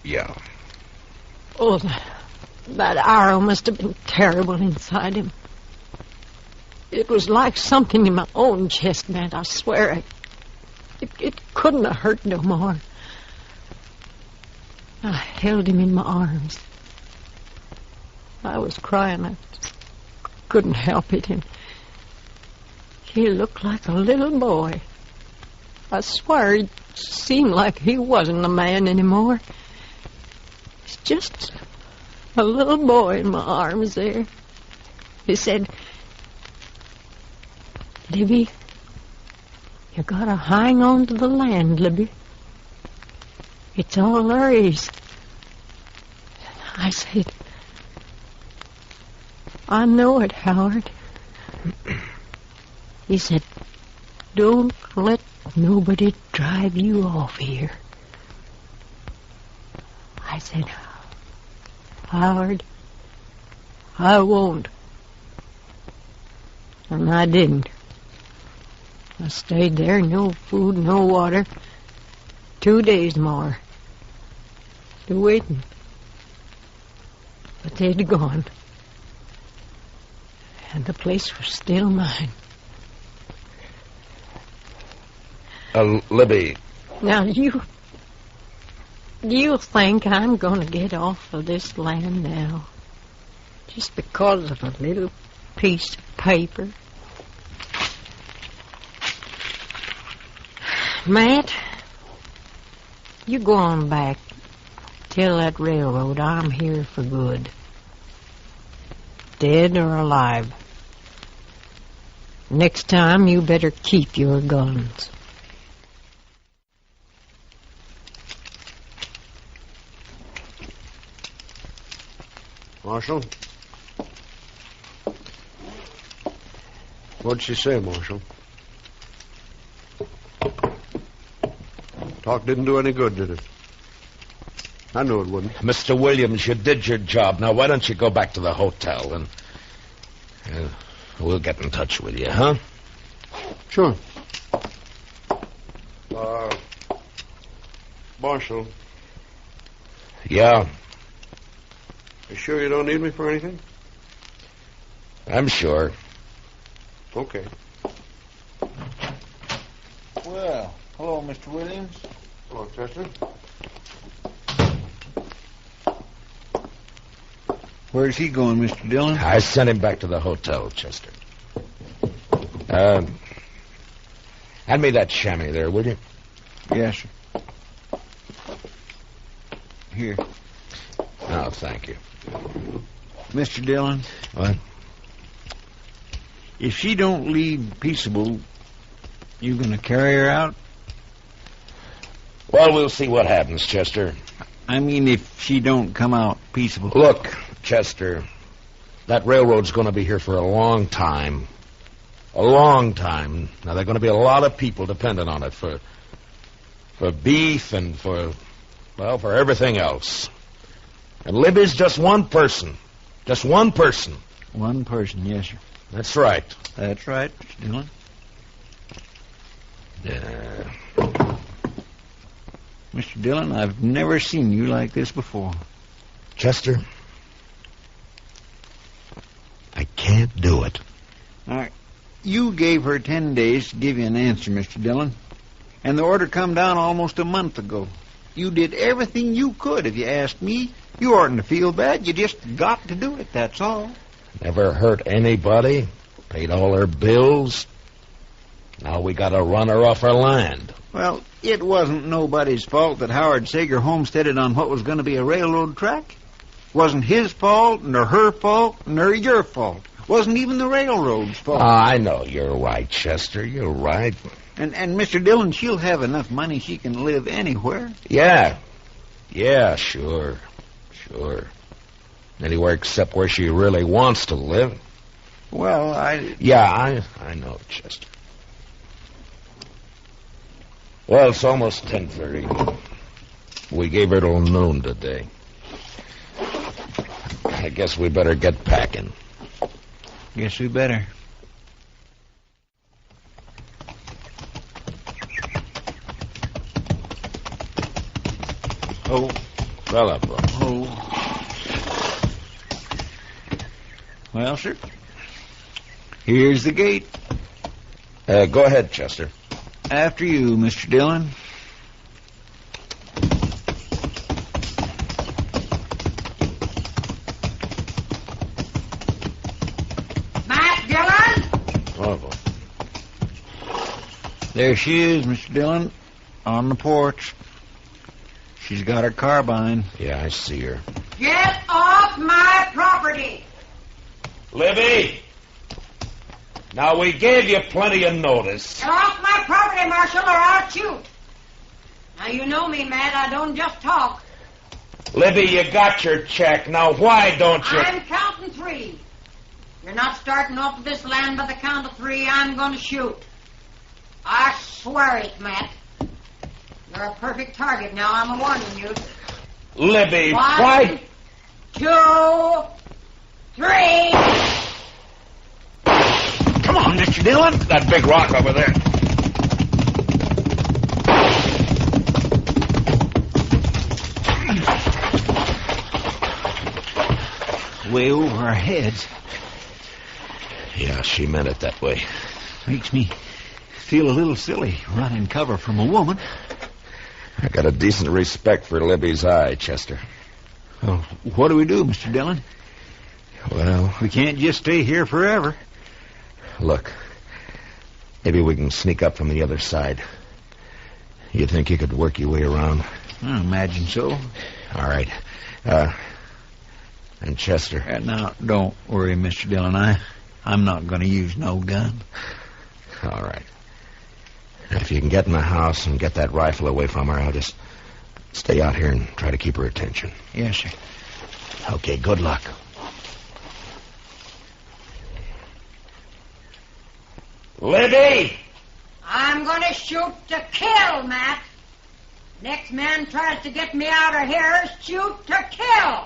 Speaker 18: Yeah.
Speaker 15: Oh, that arrow must have been terrible inside him. It was like something in my own chest, man, I swear. It couldn't have hurt no more. I held him in my arms. I was crying. I couldn't help it. And he looked like a little boy. I swear it seemed like he wasn't a man anymore. He's just a little boy in my arms there. He said, Libby, you gotta hang on to the land, Libby. It's all there is. I said,
Speaker 1: I know it, Howard. He said, don't let nobody drive you off here. I said, Howard, I won't. And I didn't. I stayed there, no food, no water, 2 days more. Still waiting. But they'd gone. And the place was still mine.
Speaker 18: Libby.
Speaker 1: Now, do you think I'm going to get off of this land now? Just because of a little piece of paper? Matt, you go on back. Tell that railroad I'm here for good. Dead or alive. Next time, you better keep your guns.
Speaker 16: Marshal? What'd she say, Marshal? Talk didn't do any good, did it? I knew it wouldn't.
Speaker 18: Mr. Williams, you did your job. Now, why don't you go back to the hotel and we'll get in touch with you, huh?
Speaker 16: Sure. Marshal.
Speaker 18: Yeah?
Speaker 16: You sure you don't need me for anything?
Speaker 18: I'm sure.
Speaker 16: Okay.
Speaker 2: Well, hello, Mr. Williams.
Speaker 16: Hello, Chester.
Speaker 2: Where's he going, Mr. Dillon?
Speaker 18: I sent him back to the hotel, Chester. Hand me that chamois there, will you?
Speaker 2: Yes, sir. Here.
Speaker 18: Oh, thank you.
Speaker 2: Mr. Dillon?
Speaker 18: What?
Speaker 2: If she don't leave peaceable, you gonna carry her out?
Speaker 18: Well, we'll see what happens, Chester.
Speaker 2: I mean, if she don't come out peaceable.
Speaker 18: Look, Chester, that railroad's going to be here for a long time. A long time. Now, there are going to be a lot of people dependent on it for beef and for everything else. And Libby's just one person. Just one person.
Speaker 2: One person, yes, sir.
Speaker 18: That's right.
Speaker 2: That's right, Mr. Dillon. Mr. Dillon, I've never seen you like this before.
Speaker 18: Chester, I can't do it.
Speaker 2: All right. You gave her 10 days to give you an answer, Mr. Dillon. And the order come down almost a month ago. You did everything you could, if you asked me. You oughtn't to feel bad. You just got to do it, that's all.
Speaker 18: Never hurt anybody. Paid all her bills. Now we got to run her off her land.
Speaker 2: Well, it wasn't nobody's fault that Howard Sager homesteaded on what was going to be a railroad track. Wasn't his fault, nor her fault, nor your fault. Wasn't even the railroad's fault.
Speaker 18: I know you're right, Chester. You're right.
Speaker 2: And Mr. Dillon, she'll have enough money she can live anywhere.
Speaker 18: Yeah. Yeah, sure. Sure. Anywhere except where she really wants to live.
Speaker 2: Well,
Speaker 18: Yeah, I know, Chester. Well, it's almost 10:30. We gave her till noon today. I guess we better get packing.
Speaker 2: Guess we better.
Speaker 18: Oh, fella.
Speaker 2: Oh. Well, sir. Here's the gate.
Speaker 18: Go ahead, Chester.
Speaker 2: After you, Mr. Dillon.
Speaker 15: Matt Dillon?
Speaker 18: Oh.
Speaker 2: There she is, Mr. Dillon, on the porch. She's got her carbine.
Speaker 18: Yeah, I see her.
Speaker 15: Get off my property!
Speaker 18: Libby! Now, we gave you plenty of notice.
Speaker 15: Get off my property, Marshal, or I'll shoot. Now, you know me, Matt. I don't just talk.
Speaker 18: Libby, you got your check. Now, why don't you...
Speaker 15: I'm counting 3. You're not starting off this land by the count of 3. I'm going to shoot. I swear it, Matt. You're a perfect target now. I'm warning you.
Speaker 18: Libby,
Speaker 15: 1, 2, 3.
Speaker 18: Come on, Mr. Dillon. That big rock over there.
Speaker 2: Way over our heads.
Speaker 18: Yeah, she meant it that way.
Speaker 2: Makes me feel a little silly running cover from a woman.
Speaker 18: I got a decent respect for Libby's eye, Chester.
Speaker 2: Well, what do we do, Mr. Dillon?
Speaker 18: Well,
Speaker 2: we can't just stay here forever.
Speaker 18: Look, maybe we can sneak up from the other side. You think you could work your way around?
Speaker 2: I imagine so.
Speaker 18: All right. And Chester.
Speaker 2: Now, don't worry, Mr. Dillon. I'm not going to use no gun.
Speaker 18: All right. If you can get in the house and get that rifle away from her, I'll just stay out here and try to keep her attention.
Speaker 2: Yes, sir.
Speaker 18: Okay, good luck. Libby!
Speaker 15: I'm going to shoot to kill, Matt. Next man tries to get me out of here, shoot to kill.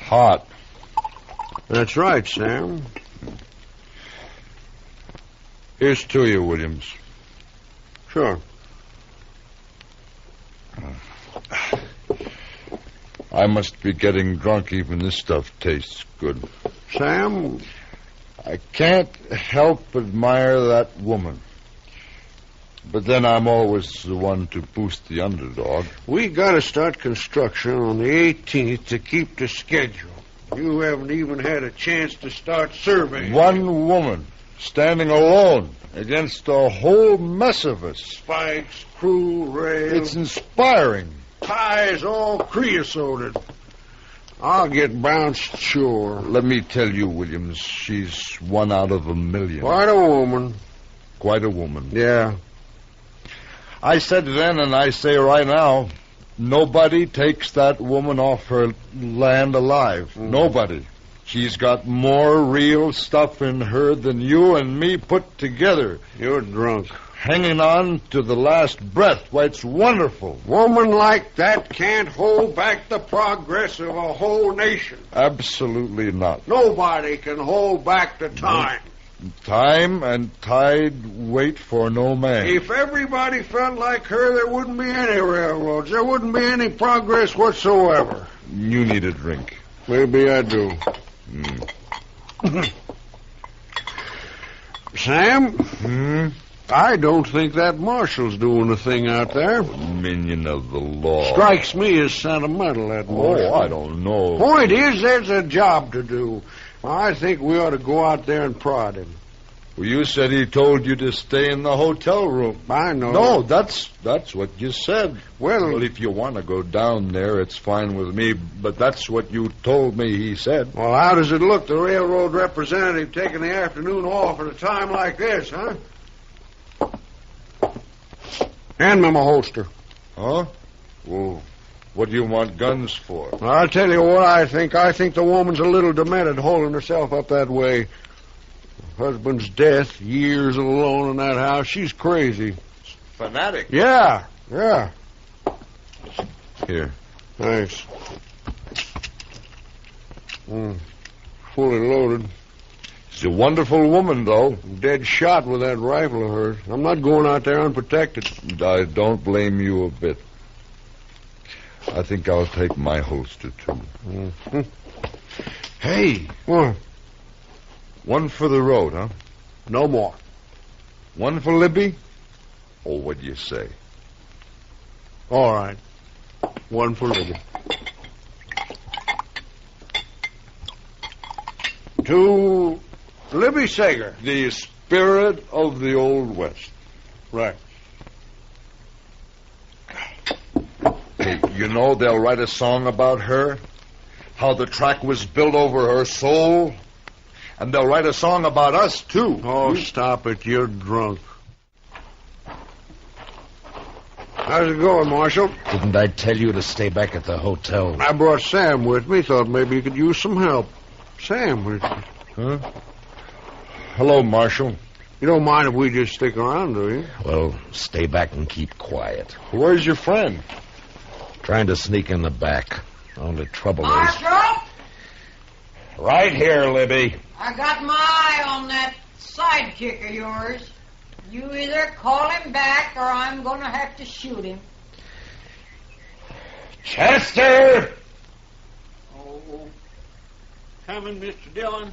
Speaker 16: Hot. That's right, Sam. Here's to you, Williams. Sure.
Speaker 9: I must be getting drunk. Even this stuff tastes good.
Speaker 16: Sam?
Speaker 9: I can't help admire that woman. But then I'm always the one to boost the underdog.
Speaker 16: We got to start construction on the 18th to keep the schedule. You haven't even had a chance to start surveying.
Speaker 9: One woman standing alone against a whole mess of us.
Speaker 16: Spikes, crew, rail.
Speaker 9: It's inspiring.
Speaker 16: Ties all creosoted. I'll get bounced, sure.
Speaker 9: Let me tell you, Williams, she's 1 out of 1,000,000.
Speaker 16: Quite a woman.
Speaker 9: Quite a woman.
Speaker 16: Yeah.
Speaker 9: I said then, and I say right now, nobody takes that woman off her land alive. Nobody. She's got more real stuff in her than you and me put together.
Speaker 16: You're drunk.
Speaker 9: Hanging on to the last breath. Why, it's wonderful.
Speaker 16: Woman like that can't hold back the progress of a whole nation.
Speaker 9: Absolutely not.
Speaker 16: Nobody can hold back the time.
Speaker 9: Time and tide wait for no man.
Speaker 16: If everybody felt like her, there wouldn't be any railroads. There wouldn't be any progress whatsoever.
Speaker 9: You need a drink.
Speaker 16: Maybe I do. Sam? I don't think that marshal's doing a thing out there.
Speaker 9: Minion of the law.
Speaker 16: Strikes me as sentimental, that marshal.
Speaker 9: Oh, I don't know.
Speaker 16: Point is, there's a job to do. I think we ought to go out there and prod him.
Speaker 9: Well, you said he told you to stay in the hotel room.
Speaker 16: I know.
Speaker 9: No, that's what you said.
Speaker 16: Well,
Speaker 9: if you want to go down there, it's fine with me, but that's what you told me he said.
Speaker 16: Well, how does it look, the railroad representative taking the afternoon off at a time like this, huh? Hand me my holster.
Speaker 9: Huh? Well, what do you want guns for?
Speaker 16: I'll tell you what I think. I think the woman's a little demented holding herself up that way. Husband's death, years alone in that house. She's crazy.
Speaker 9: Fanatic?
Speaker 16: Yeah.
Speaker 9: Here.
Speaker 16: Thanks. Fully loaded.
Speaker 9: She's a wonderful woman, though.
Speaker 16: Dead shot with that rifle of hers. I'm not going out there unprotected.
Speaker 9: I don't blame you a bit. I think I'll take my holster, too. Hey.
Speaker 16: What?
Speaker 9: One for the road, huh?
Speaker 16: No more.
Speaker 9: One for Libby? Oh, what do you say?
Speaker 16: All right. One for Libby. To Libby Sager.
Speaker 9: The spirit of the Old West.
Speaker 16: Right.
Speaker 9: Hey, you know they'll write a song about her? How the track was built over her soul? And they'll write a song about us, too.
Speaker 16: Oh, stop it. You're drunk. How's it going, Marshal?
Speaker 18: Didn't I tell you to stay back at the hotel?
Speaker 16: I brought Sam with me. Thought maybe you could use some help. Sam,
Speaker 9: Huh? Hello, Marshal.
Speaker 16: You don't mind if we just stick around, do you?
Speaker 18: Well, stay back and keep quiet.
Speaker 9: Where's your friend?
Speaker 18: Trying to sneak in the back. Only trouble is...
Speaker 15: Marshal,
Speaker 18: Right here, Libby.
Speaker 15: I got my eye on that sidekick of yours. You either call him back or I'm going to have to shoot him.
Speaker 18: Chester!
Speaker 2: Oh, coming, Mr. Dillon.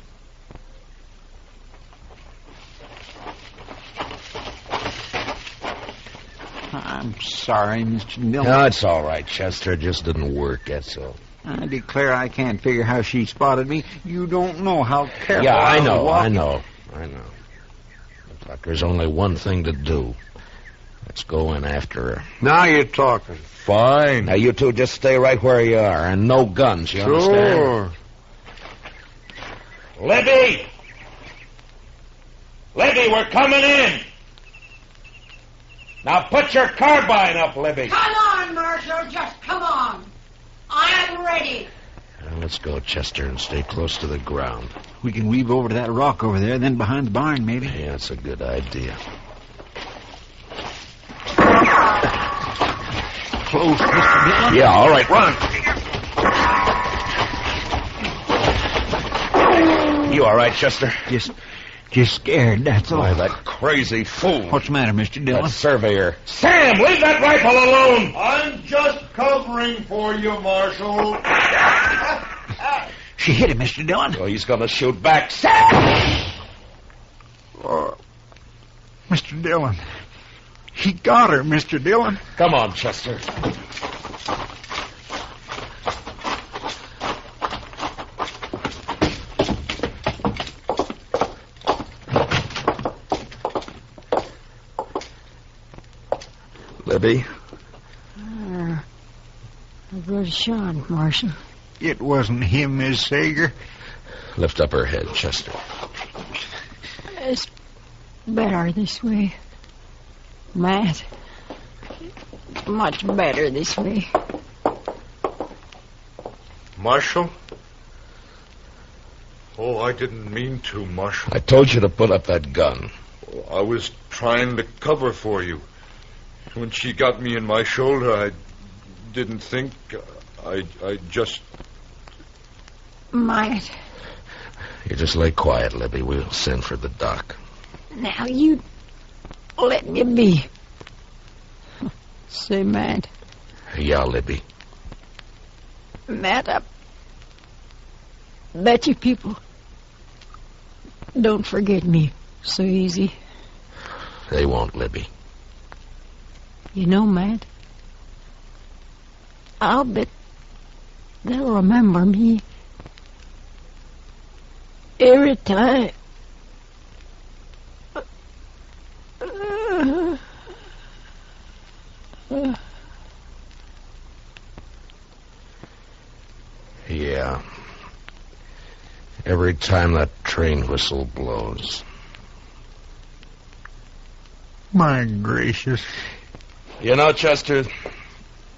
Speaker 2: I'm sorry, Mr. Dillon.
Speaker 18: No, it's all right, Chester. It just didn't work, that's all.
Speaker 2: I declare I can't figure how she spotted me. You don't know how careful
Speaker 18: Yeah, I
Speaker 2: was
Speaker 18: know.
Speaker 2: walking.
Speaker 18: Looks like there's only one thing to do. Let's go in after her.
Speaker 16: Now you're talking.
Speaker 9: Fine.
Speaker 18: Now, you two just stay right where you are, and no guns, you understand?
Speaker 16: Sure.
Speaker 18: Libby! Libby, we're coming in! Now put your carbine up, Libby.
Speaker 15: Come on, Marshal, just come on. I'm ready.
Speaker 18: Now, let's go, Chester, and stay close to the ground.
Speaker 2: We can weave over to that rock over there, then behind the barn, maybe.
Speaker 18: Yeah, that's a good idea.
Speaker 2: Close, Mr. Dillon.
Speaker 18: Yeah, all right, run. You all right, Chester?
Speaker 2: Just scared, that's all.
Speaker 18: Why, that crazy fool.
Speaker 2: What's the matter, Mr. Dillon?
Speaker 18: That surveyor. Sam, leave that rifle alone!
Speaker 9: I'm just covering for you, Marshal.
Speaker 2: She hit him, Mr. Dillon.
Speaker 18: Oh, he's going to shoot back. Sam!
Speaker 2: Mr. Dillon. He got her, Mr. Dillon.
Speaker 18: Come on, Chester. Libby?
Speaker 1: A good shot, Marshal.
Speaker 2: It wasn't him, Miss Sager.
Speaker 18: Lift up her head, Chester.
Speaker 1: It's better this way. Matt. Much better this way.
Speaker 9: Marshal? Oh, I didn't mean to, Marshal.
Speaker 18: I told you to put up that gun.
Speaker 9: I was trying to cover for you. When she got me in my shoulder, I didn't think. I just...
Speaker 1: Matt.
Speaker 18: You just lay quiet, Libby. We'll send for the doc.
Speaker 1: Now you let me be. Say, Matt.
Speaker 18: Yeah, Libby.
Speaker 1: Matt, I bet you people don't forget me so easy.
Speaker 18: They won't, Libby.
Speaker 1: You know, Matt, I'll bet they'll remember me every time.
Speaker 18: Yeah. Every time that train whistle blows.
Speaker 2: My gracious.
Speaker 18: You know, Chester,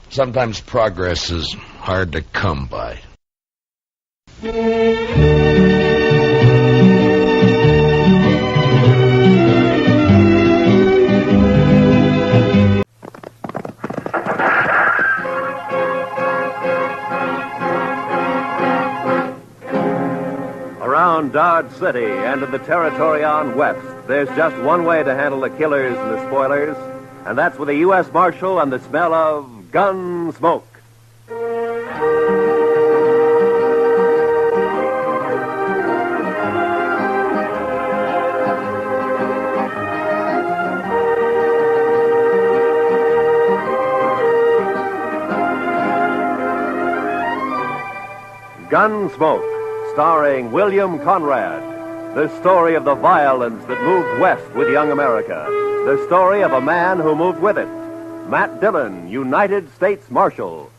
Speaker 18: sometimes progress is hard to come by.
Speaker 14: Around Dodge City and in the territory on west, there's just one way to handle the killers and the spoilers, and that's with a U.S. Marshal and the smell of Gunsmoke. Gunsmoke, starring William Conrad. The story of the violence that moved west with young America. The story of a man who moved with it. Matt Dillon, United States Marshal.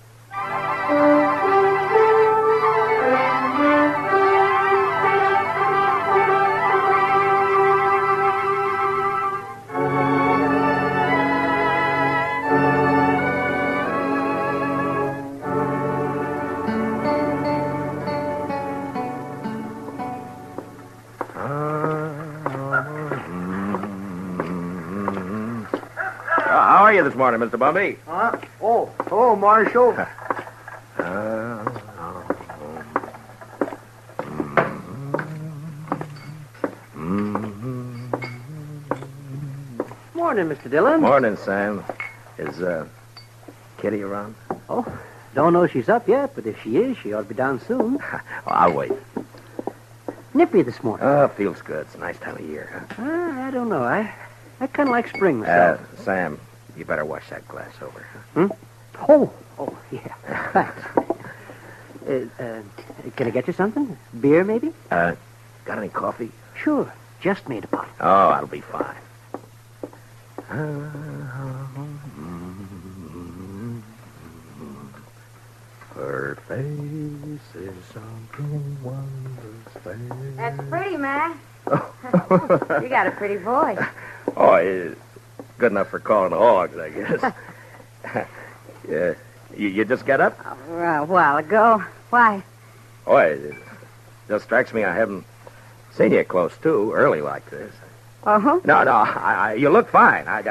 Speaker 3: you this morning, Mr. Bumby?
Speaker 10: Oh, hello, Marshal.
Speaker 8: Morning, Mr. Dillon.
Speaker 3: Morning, Sam. Is Kitty around?
Speaker 8: Oh, don't know she's up yet, but if she is, she ought to be down soon.
Speaker 3: I'll wait.
Speaker 8: Nippy this morning.
Speaker 3: Oh, feels good. It's a nice time of year.
Speaker 8: I don't know. I kind of like spring myself.
Speaker 3: Sam, you better wash that glass over.
Speaker 8: Oh, yeah. Thanks. Can I get you something? Beer, maybe?
Speaker 3: Got any coffee?
Speaker 8: Sure. Just made a pot.
Speaker 3: Oh, that'll be fine. Her face is something wondrous.
Speaker 13: That's pretty, man. You got a pretty voice.
Speaker 3: Oh, it's good enough for calling hogs, I guess. Yeah. You just get up?
Speaker 13: A while ago. Why?
Speaker 3: Oh, it just strikes me I haven't seen you close to early like this.
Speaker 13: Uh-huh.
Speaker 3: No, you look fine. I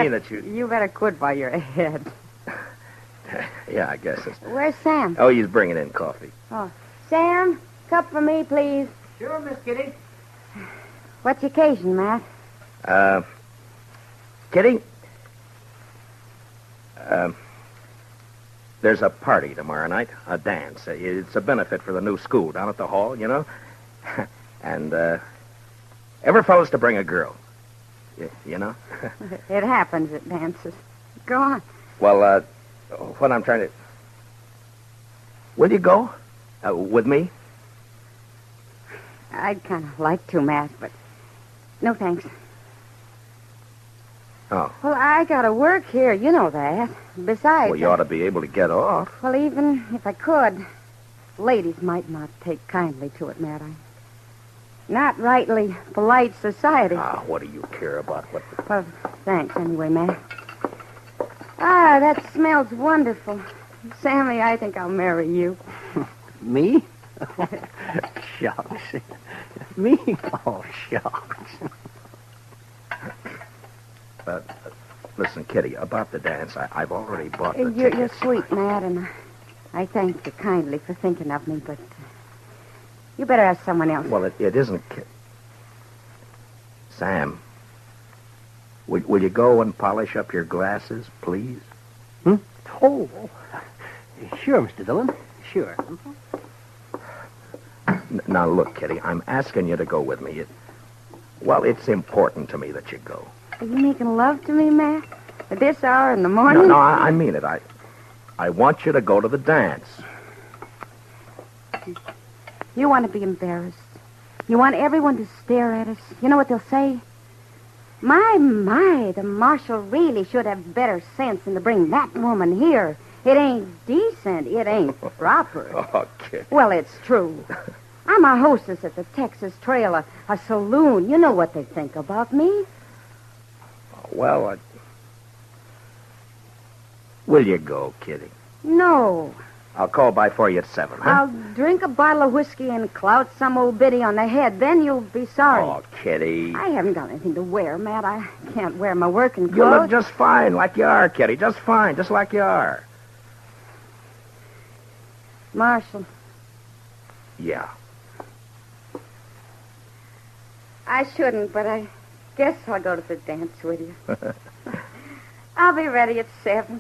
Speaker 3: mean that you...
Speaker 13: You better quit while you're ahead.
Speaker 3: Yeah, I guess it's...
Speaker 13: Where's Sam?
Speaker 3: Oh, he's bringing in coffee.
Speaker 13: Oh, Sam, cup for me, please.
Speaker 8: Sure, Miss Kitty.
Speaker 13: What's the occasion, Matt?
Speaker 3: Kitty? There's a party tomorrow night, a dance. It's a benefit for the new school down at the hall, you know? And, every fellow's to bring a girl. You know?
Speaker 13: It happens at dances. Go on.
Speaker 3: Well, what I'm trying to... Will you go? With me?
Speaker 13: I'd kind of like to, Matt, but no thanks.
Speaker 3: Oh.
Speaker 13: Well, I gotta work here, you know that. Besides...
Speaker 3: Well, you ought to be able to get off.
Speaker 13: Well, even if I could, ladies might not take kindly to it, Matt. I'm not rightly polite society.
Speaker 3: What do you care about what...
Speaker 13: Well, thanks anyway, Matt. That smells wonderful. Sammy, I think I'll marry you.
Speaker 8: Me? Shucks. Me? Oh, shucks.
Speaker 3: Listen, Kitty, about the dance, I've already bought the
Speaker 13: You're
Speaker 3: tickets.
Speaker 13: sweet, Matt, and I thank you kindly for thinking of me, but you better ask someone else.
Speaker 3: Well, it isn't... Sam, will you go and polish up your glasses, please?
Speaker 8: Oh, sure, Mr. Dillon. Sure.
Speaker 3: Now, look, Kitty, I'm asking you to go with me. It's important to me that you go.
Speaker 13: Are you making love to me, Matt? At this hour in the morning?
Speaker 3: No, I mean it. I want you to go to the dance.
Speaker 13: You want to be embarrassed. You want everyone to stare at us. You know what they'll say? My, the marshal really should have better sense than to bring that woman here. It ain't decent. It ain't proper.
Speaker 3: Oh, Kitty.
Speaker 13: Well, it's true. I'm a hostess at the Texas Trail, a saloon. You know what they think about me.
Speaker 3: Well, will you go, Kitty?
Speaker 13: No.
Speaker 3: I'll call by for you at 7, huh?
Speaker 13: I'll drink a bottle of whiskey and clout some old biddy on the head. Then you'll be sorry.
Speaker 3: Oh, Kitty.
Speaker 13: I haven't got anything to wear, Matt. I can't wear my working clothes.
Speaker 3: You look just fine, like you are, Kitty. Just fine, just like you are.
Speaker 13: Marshal.
Speaker 3: Yeah.
Speaker 13: I shouldn't, but I guess I'll go to the dance with you. I'll be ready at 7.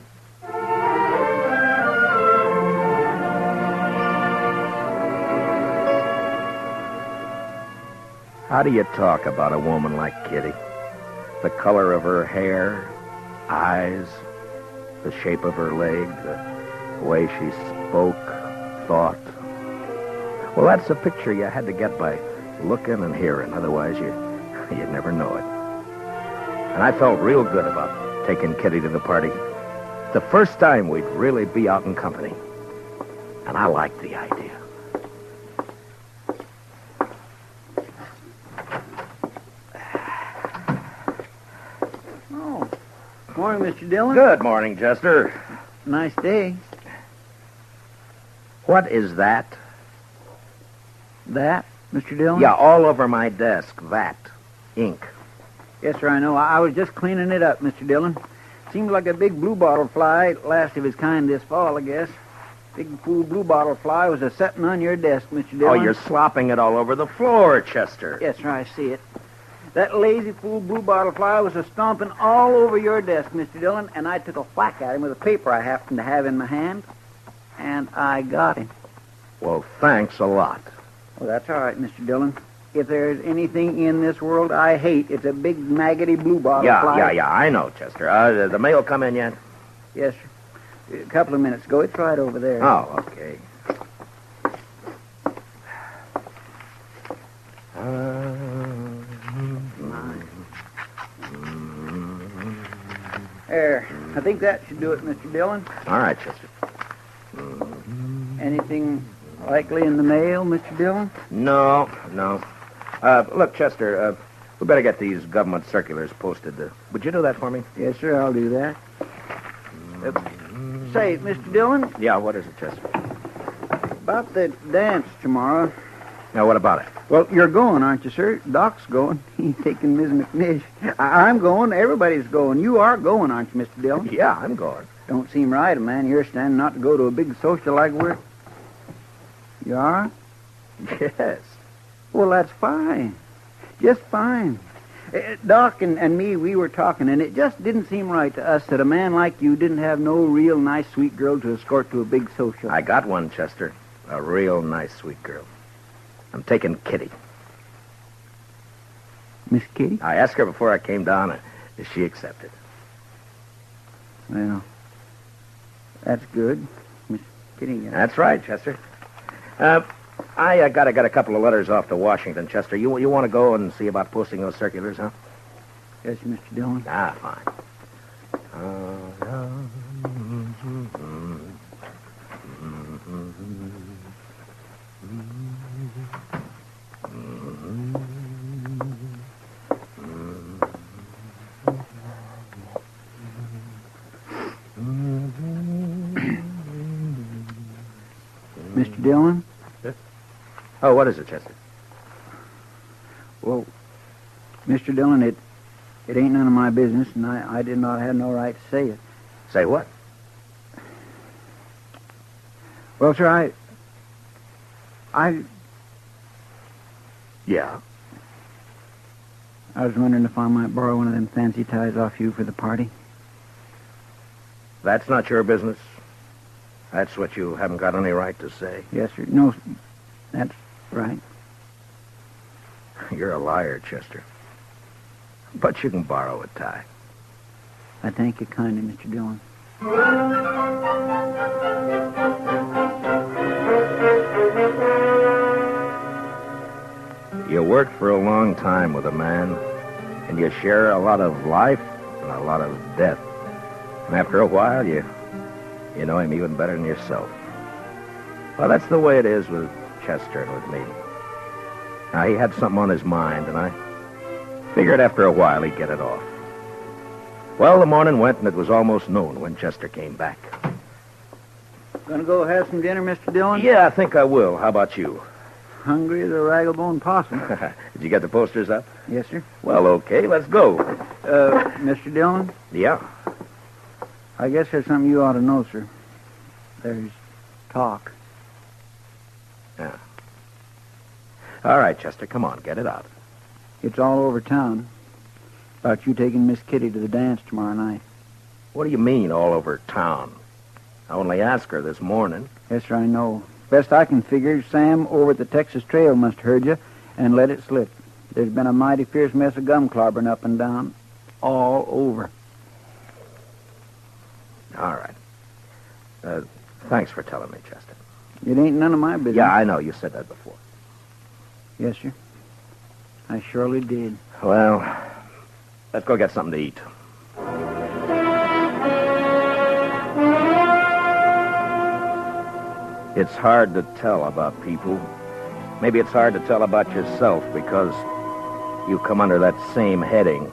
Speaker 3: How do you talk about a woman like Kitty? The color of her hair, eyes, the shape of her leg, the way she spoke, thought. Well, that's a picture you had to get by looking and hearing. Otherwise, you'd never know it. And I felt real good about taking Kitty to the party. The first time we'd really be out in company. And I liked the idea.
Speaker 2: Morning, Mr. Dillon.
Speaker 3: Good morning, Chester.
Speaker 2: Nice day.
Speaker 3: What is that?
Speaker 2: That, Mr. Dillon?
Speaker 3: Yeah, all over my desk. That. Ink.
Speaker 2: Yes, sir, I know. I was just cleaning it up, Mr. Dillon.
Speaker 12: Seems like a big bluebottle fly, last of his kind this fall, I guess. Big fool bluebottle fly was a-setting on your desk, Mr. Dillon.
Speaker 6: Oh, you're slopping it all over the floor, Chester.
Speaker 12: Yes, sir, I see it. That lazy fool bluebottle fly was a-stomping all over your desk, Mr. Dillon, and I took a whack at him with a paper I happened to have in my hand, and I got him.
Speaker 6: Well, thanks a lot.
Speaker 12: Well, that's all right, Mr. Dillon. If there's anything in this world I hate, it's a big maggoty bluebottle fly.
Speaker 6: Yeah, I know, Chester. The mail come in yet?
Speaker 12: Yes, sir. A couple of minutes ago. It's right over there.
Speaker 6: Oh, okay.
Speaker 12: There. I think that should do it, Mr. Dillon.
Speaker 6: All right, Chester.
Speaker 12: Anything likely in the mail, Mr. Dillon?
Speaker 6: No. Look, Chester, we better get these government circulars posted. Would you do that for me?
Speaker 12: Yes, sir, I'll do that. Say, Mr. Dillon?
Speaker 6: Yeah, what is it, Chester?
Speaker 12: About the dance tomorrow.
Speaker 6: Now, what about it?
Speaker 12: Well, you're going, aren't you, sir? Doc's going. He's taking Ms. McNish. I'm going. Everybody's going. You are going, aren't you, Mr. Dillon?
Speaker 6: Yeah, I'm going.
Speaker 12: Don't seem right, a man your standing not to go to a big social like we're... You are?
Speaker 6: Yes.
Speaker 12: Well, that's fine. Just fine. Doc and me, we were talking, and it just didn't seem right to us that a man like you didn't have no real nice, sweet girl to escort to a big social.
Speaker 6: I got one, Chester. A real nice, sweet girl. I'm taking Kitty.
Speaker 12: Miss Kitty?
Speaker 6: I asked her before I came down, and she accepted.
Speaker 12: Well, that's good. Miss Kitty.
Speaker 6: That's right, Chester. I got a couple of letters off to Washington, Chester. You want to go and see about posting those circulars, huh?
Speaker 12: Yes, Mr. Dillon.
Speaker 6: Ah, fine.
Speaker 12: Mr. Dillon?
Speaker 6: Oh, what is it, Chester?
Speaker 12: Well, Mr. Dillon, it ain't none of my business, and I did not have no right to say it.
Speaker 6: Say what?
Speaker 12: Well, sir,
Speaker 6: Yeah?
Speaker 12: I was wondering if I might borrow one of them fancy ties off you for the party.
Speaker 6: That's not your business. That's what you haven't got any right to say.
Speaker 12: Yes, sir. No, that's right.
Speaker 6: You're a liar, Chester. But you can borrow a tie.
Speaker 12: I thank you kindly, Mr. Dillon.
Speaker 6: You work for a long time with a man, and you share a lot of life and a lot of death. And after a while, you know him even better than yourself. Well, that's the way it is with Chester and with me. Now, he had something on his mind, and I figured after a while he'd get it off. Well, the morning went, and it was almost noon when Chester came back.
Speaker 12: Gonna go have some dinner, Mr. Dillon?
Speaker 6: Yeah, I think I will. How about you?
Speaker 12: Hungry as a raggle-bone possum.
Speaker 6: Did you get the posters up?
Speaker 12: Yes, sir.
Speaker 6: Well, okay, let's go.
Speaker 12: Mr. Dillon?
Speaker 6: Yeah?
Speaker 12: I guess there's something you ought to know, sir. There's talk.
Speaker 6: Yeah. All right, Chester, come on, get it out.
Speaker 12: It's all over town about you taking Miss Kitty to the dance tomorrow night.
Speaker 6: What do you mean, all over town? I only asked her this morning.
Speaker 12: Yes, sir, I know. Best I can figure, Sam over at the Texas Trail must have heard you and let it slip. There's been a mighty fierce mess of gum clobbering up and down. All over.
Speaker 6: All right. Thanks for telling me, Chester.
Speaker 12: It ain't none of my business.
Speaker 6: Yeah, I know. You said that before.
Speaker 12: Yes, sir. I surely did.
Speaker 6: Well, let's go get something to eat. It's hard to tell about people. Maybe it's hard to tell about yourself because you come under that same heading,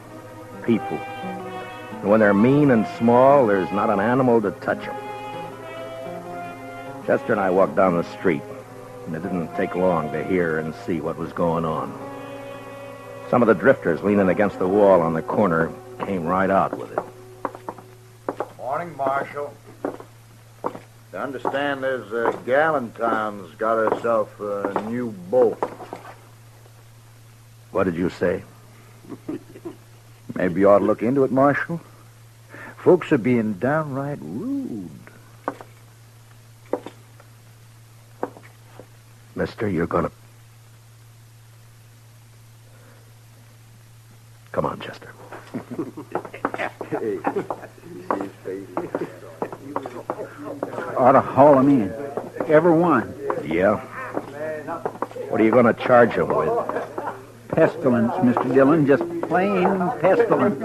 Speaker 6: people. And when they're mean and small, there's not an animal to touch them. Chester and I walked down the street, and it didn't take long to hear and see what was going on. Some of the drifters leaning against the wall on the corner came right out with it.
Speaker 5: Morning, Marshal. I understand there's a gal in town's got herself a new beau.
Speaker 6: What did you say?
Speaker 5: Maybe you ought to look into it, Marshal. Folks are being downright rude.
Speaker 6: Mister, you're gonna... Come on, Chester.
Speaker 12: Ought to haul him in. Every one.
Speaker 6: Yeah? What are you going to charge him with?
Speaker 12: Pestilence, Mr. Dillon. Just plain pestilence.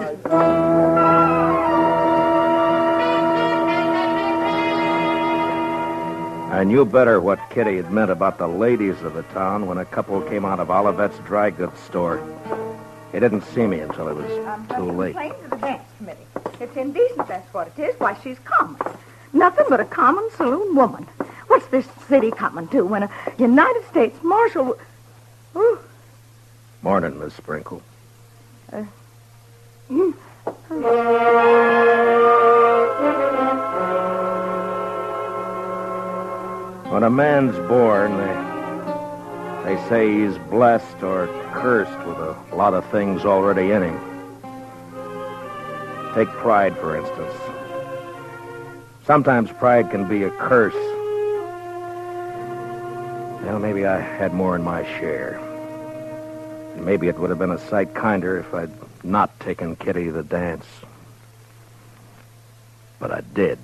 Speaker 3: I knew better what Kitty had meant about the ladies of the town when a couple came out of Olivet's dry goods store. They didn't see me until it was too late.
Speaker 19: Complain to the dance committee. It's indecent, that's what it is. Why, she's common. Nothing but a common saloon woman. What's this city coming to when a United States Marshal... Ooh.
Speaker 3: Morning, Miss Sprinkle. When a man's born, they say he's blessed or cursed with a lot of things already in him. Take pride, for instance. Sometimes pride can be a curse. Well, maybe I had more in my share. And maybe it would have been a sight kinder if I'd not taken Kitty to the dance. But I did.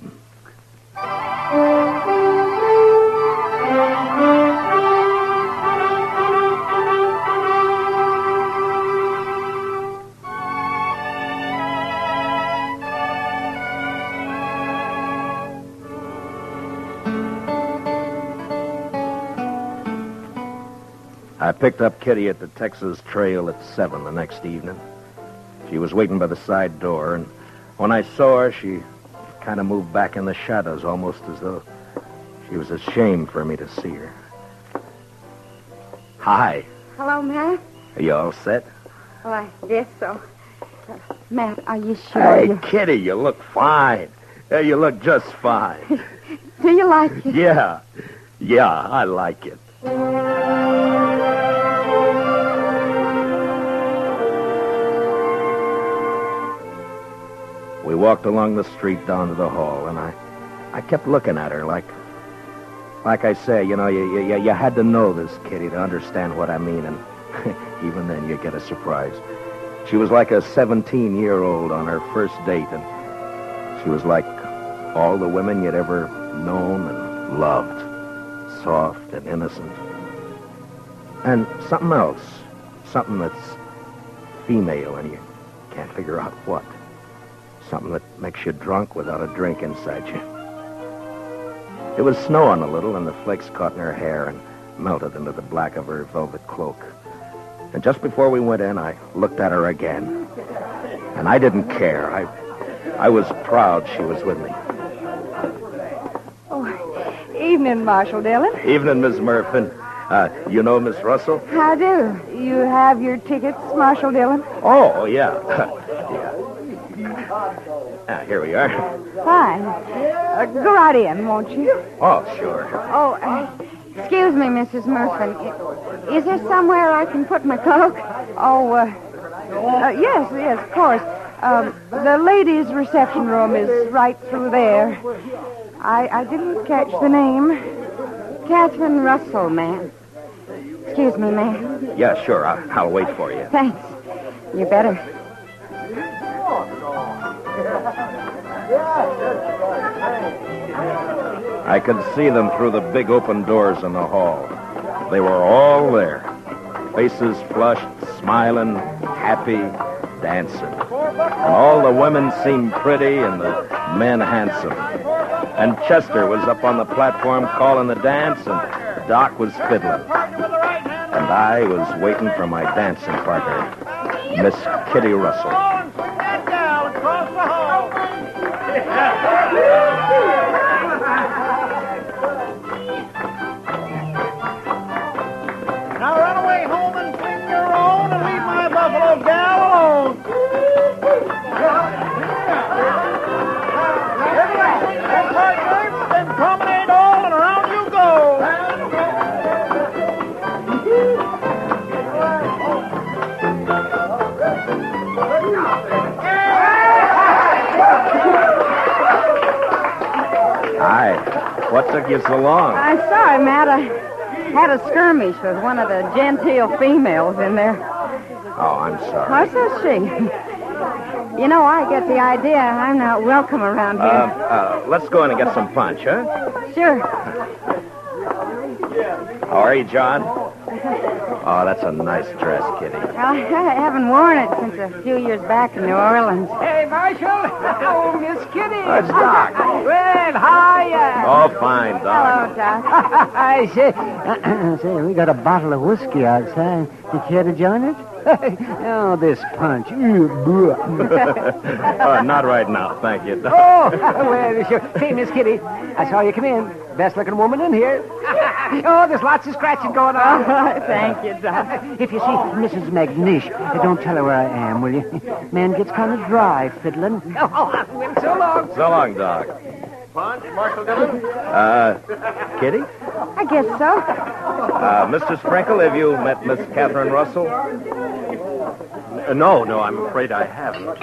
Speaker 3: I picked up Kitty at the Texas Trail at 7 the next evening. She was waiting by the side door, and when I saw her, she kind of moved back in the shadows, almost as though she was ashamed for me to see her. Hi.
Speaker 19: Hello, Matt.
Speaker 6: Are you all set?
Speaker 19: Well, I guess so. Matt, are you sure?
Speaker 6: Hey, Kitty, you look fine. You look just fine.
Speaker 19: Do you like it?
Speaker 6: Yeah. Yeah, I like it. We walked along the street down to the hall, and I kept looking at her like I say, you know, you had to know this, Kitty, to understand what I mean, and even then you get a surprise. She was like a 17-year-old on her first date, and she was like all the women you'd ever known and loved, soft and innocent. And something else, something that's female, and you can't figure out what. Something that makes you drunk without a drink inside you. It was snowing a little, and the flakes caught in her hair and melted into the black of her velvet cloak. And just before we went in, I looked at her again. And I didn't care. I was proud she was with me.
Speaker 19: Oh, evening, Marshal Dillon.
Speaker 6: Evening, Miss Murphy. You know Miss Russell?
Speaker 19: How do? You have your tickets, Marshal Dillon?
Speaker 6: Oh, yeah. Here we are.
Speaker 19: Fine. Go right in, won't you?
Speaker 6: Oh, sure.
Speaker 19: Oh, excuse me, Mrs. Murphy. Is there somewhere I can put my cloak? Oh, yes, of course. The ladies' reception room is right through there. I didn't catch the name. Catherine Russell, ma'am. Excuse me, ma'am.
Speaker 6: Yeah, sure. I'll wait for you.
Speaker 19: Thanks. You better.
Speaker 6: I could see them through the big open doors in the hall. They were all there. Faces flushed, smiling, happy, dancing. And all the women seemed pretty and the men handsome. And Chester was up on the platform calling the dance, and Doc was fiddling. And I was waiting for my dancing partner, Miss Kitty Russell.
Speaker 22: Now run away home and sing your own and leave my buffalo gal alone.
Speaker 6: What took you so long?
Speaker 19: I'm sorry, Matt. I had a skirmish with one of the genteel females in there.
Speaker 6: Oh, I'm sorry.
Speaker 19: What says she? You know, I get the idea I'm not welcome around here.
Speaker 6: Let's go in and get some punch, huh?
Speaker 19: Sure.
Speaker 6: How are you, John? Oh, that's a nice dress, Kitty.
Speaker 19: Well, I haven't worn it since a few years back in New Orleans.
Speaker 10: Hey, Marshal. Oh, Miss Kitty.
Speaker 6: It's Doc.
Speaker 10: Well, hiya.
Speaker 6: Oh, fine, Doc.
Speaker 19: Hello, Doc.
Speaker 8: I say, say, we got a bottle of whiskey outside. You care to join us? Oh, this punch.
Speaker 6: Not right now, thank you.
Speaker 8: Oh, well, sure. Say, Miss Kitty, I saw you come in. Best-looking woman in here. Oh, there's lots of scratching going on.
Speaker 19: Thank you, Doc.
Speaker 8: If you see Mrs. McNish, don't tell her where I am, will you? Man gets kind of dry fiddling.
Speaker 10: Oh, well, so long.
Speaker 6: So long, Doc.
Speaker 10: Punch, Marshal Dillon?
Speaker 6: Kitty?
Speaker 19: I guess so.
Speaker 6: Mr. Sprinkle, have you met Miss Catherine Russell? No, I'm afraid I haven't.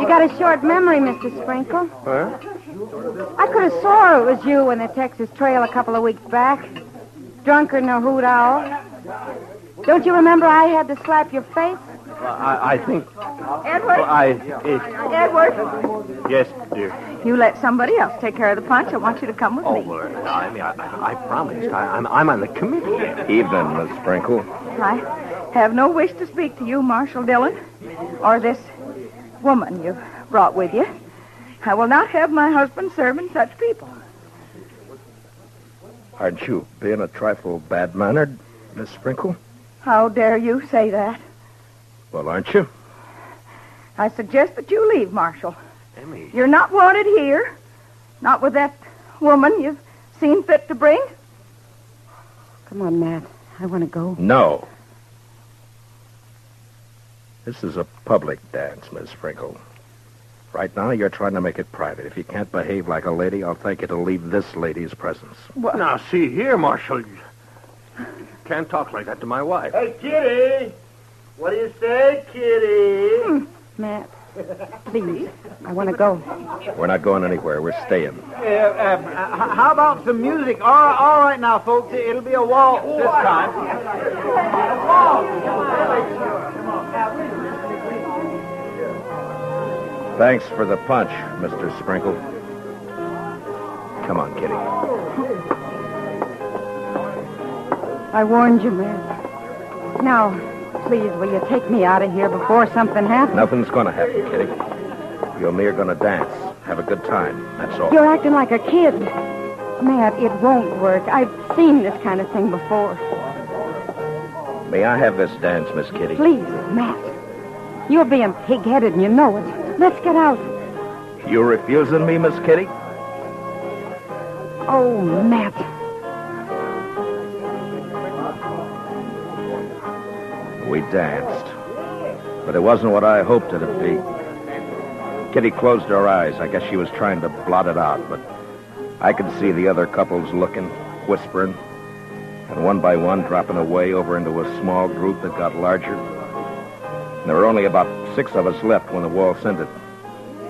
Speaker 19: You got a short memory, Mr. Sprinkle.
Speaker 6: Huh?
Speaker 19: I could have swore it was you in the Texas Trail a couple of weeks back. Drunker than a hoot owl. Don't you remember I had to slap your face?
Speaker 6: I think...
Speaker 19: Edward? Edward?
Speaker 6: Yes, dear.
Speaker 19: You let somebody else take care of the punch. I want you to come with me.
Speaker 6: I promised. I'm on the committee. Evening, Miss Sprinkle.
Speaker 19: I have no wish to speak to you, Marshal Dillon, or this woman you've brought with you. I will not have my husband serving such people.
Speaker 6: Aren't you being a trifle bad-mannered, Miss Sprinkle?
Speaker 19: How dare you say that?
Speaker 6: Well, aren't you?
Speaker 19: I suggest that you leave, Marshal.
Speaker 6: Emmy.
Speaker 19: You're not wanted here. Not with that woman you've seen fit to bring. Come on, Matt. I want to go.
Speaker 6: No. This is a public dance, Miss Sprinkle. Right now, you're trying to make it private. If you can't behave like a lady, I'll thank you to leave this lady's presence.
Speaker 19: What?
Speaker 6: Now, see here, Marshal. You can't talk like that to my wife.
Speaker 5: Hey, Kitty! What do you say, Kitty?
Speaker 19: Matt, please. I want to go.
Speaker 6: We're not going anywhere. We're staying.
Speaker 5: How about some music? All right now, folks. It'll be a waltz this time.
Speaker 6: Thanks for the punch, Mr. Sprinkle. Come on, Kitty.
Speaker 19: I warned you, Matt. Now, please, will you take me out of here before something happens?
Speaker 6: Nothing's going to happen, Kitty. You and me are going to dance. Have a good time. That's all.
Speaker 19: You're acting like a kid. Matt, it won't work. I've seen this kind of thing before.
Speaker 6: May I have this dance, Miss Kitty?
Speaker 19: Please, Matt. You're being pig-headed and you know it. Let's get out.
Speaker 6: You refusing me, Miss Kitty?
Speaker 19: Oh, Matt.
Speaker 6: We danced. But it wasn't what I hoped it'd be. Kitty closed her eyes. I guess she was trying to blot it out, but I could see the other couples looking, whispering, and one by one dropping away over into a small group that got larger. And there were only about 6 of us left when the waltz ended.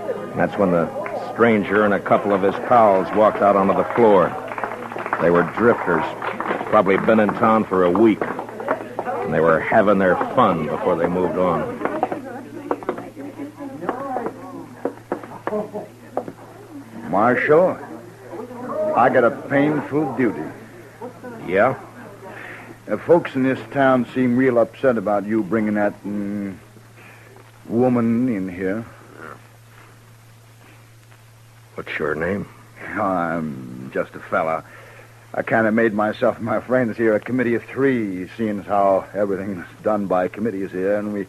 Speaker 6: And that's when the stranger and a couple of his pals walked out onto the floor. They were drifters, probably been in town for a week. And they were having their fun before they moved on.
Speaker 5: Marshal, I got a painful duty.
Speaker 6: Yeah?
Speaker 5: Folks in this town seem real upset about you bringing that woman in here.
Speaker 6: What's your name?
Speaker 5: I'm just a fella. I kind of made myself and my friends here a committee of 3, seeing as how everything's done by committees here, and we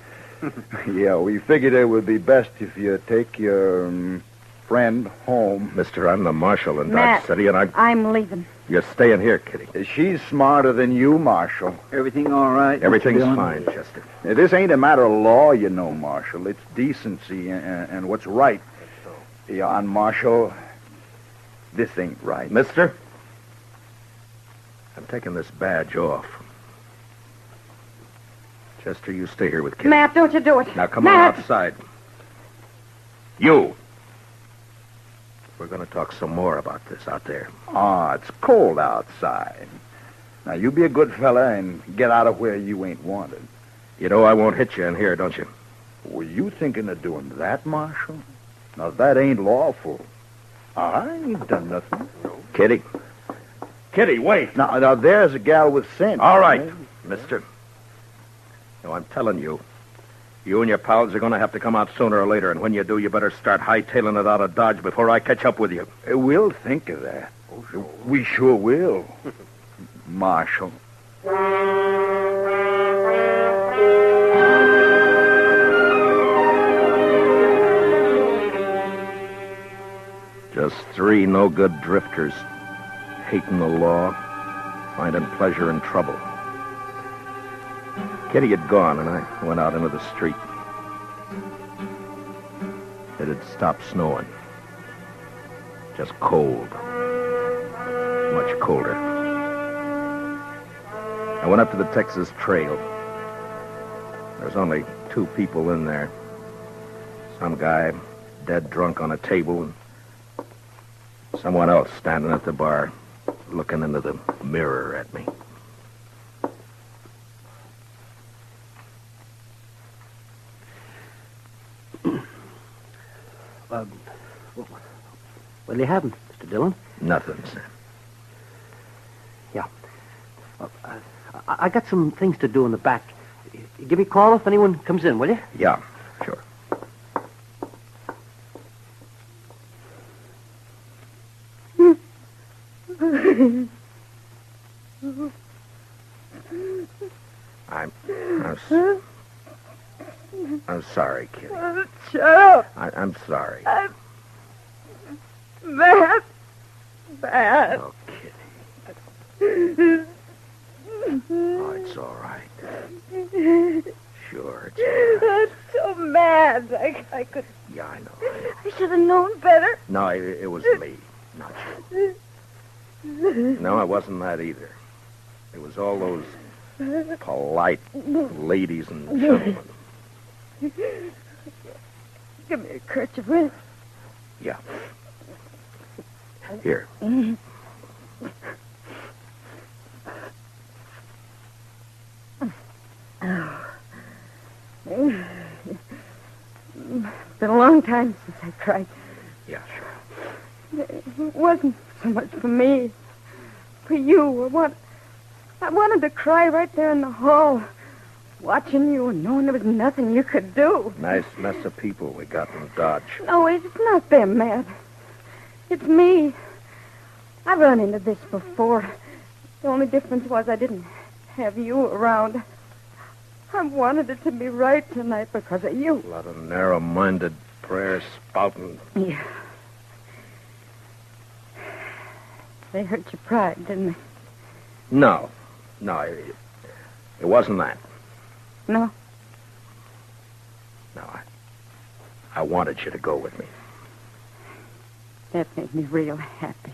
Speaker 5: figured it would be best if you take your friend home.
Speaker 6: Mister, I'm the marshal in
Speaker 19: Matt,
Speaker 6: Dodge City, and
Speaker 19: I'm leaving.
Speaker 6: You're staying here, Kitty.
Speaker 5: She's smarter than you, Marshal.
Speaker 2: Everything all right?
Speaker 6: Everything's
Speaker 2: Mr. Dillon?
Speaker 6: fine, Chester.
Speaker 5: This ain't a matter of law, you know, Marshal. It's decency and what's right. Yeah, and Marshal, this ain't right.
Speaker 6: Mister, I'm taking this badge off. Chester, you stay here with Kitty.
Speaker 19: Matt, don't you do it.
Speaker 6: Now come
Speaker 19: Matt.
Speaker 6: on outside. You.
Speaker 3: We're going to talk some more about this out there.
Speaker 5: It's cold outside. Now, you be a good fella and get out of where you ain't wanted.
Speaker 3: You know I won't hit you in here, don't you?
Speaker 5: Were you thinking of doing that, Marshal? Now, that ain't lawful. I ain't done nothing.
Speaker 3: Kitty. Kitty, wait.
Speaker 5: Now there's a gal with sense.
Speaker 3: All right, mister. Now, I'm telling you, you and your pals are going to have to come out sooner or later, and when you do, you better start hightailing it out of Dodge before I catch up with you.
Speaker 5: We'll think of that. We sure will. Marshal.
Speaker 3: Just 3 no-good drifters, hating the law, finding pleasure in trouble. Kitty had gone, and I went out into the street. It had stopped snowing. Just cold. Much colder. I went up to the Texas Trail. There's only 2 people in there. Some guy dead drunk on a table, and someone else standing at the bar, looking into the mirror at me.
Speaker 8: What do you have, Mr. Dillon?
Speaker 3: Nothing, Sam.
Speaker 8: Yeah. I got some things to do in the back. Give me a call if anyone comes in, will you?
Speaker 3: Yeah, sure. I'm sorry, Kitty.
Speaker 19: Shut up.
Speaker 3: I'm sorry.
Speaker 19: I'm bad. Bad.
Speaker 3: Oh, Kitty. Oh, it's all right. Sure, it's all right.
Speaker 19: I'm so mad. I could...
Speaker 3: Yeah, I know.
Speaker 19: I should have known better.
Speaker 3: No, it was me, not you. No, it wasn't that either. It was all those polite ladies and gentlemen.
Speaker 19: Give me a kerchief, will you?
Speaker 3: Yeah. Here.
Speaker 19: It's been a long time since I cried.
Speaker 3: Yeah, sure.
Speaker 19: It wasn't so much for me. For you. I wanted to cry right there in the hall, watching you and knowing there was nothing you could do.
Speaker 3: Nice mess of people we got in Dodge.
Speaker 19: No, it's not them, Matt. It's me. I've run into this before. The only difference was I didn't have you around. I wanted it to be right tonight because of you.
Speaker 3: A lot of narrow-minded prayer spouting.
Speaker 19: Yeah. They hurt your pride, didn't they?
Speaker 3: No, it wasn't that.
Speaker 19: No?
Speaker 3: No, I wanted you to go with me.
Speaker 19: That made me real happy.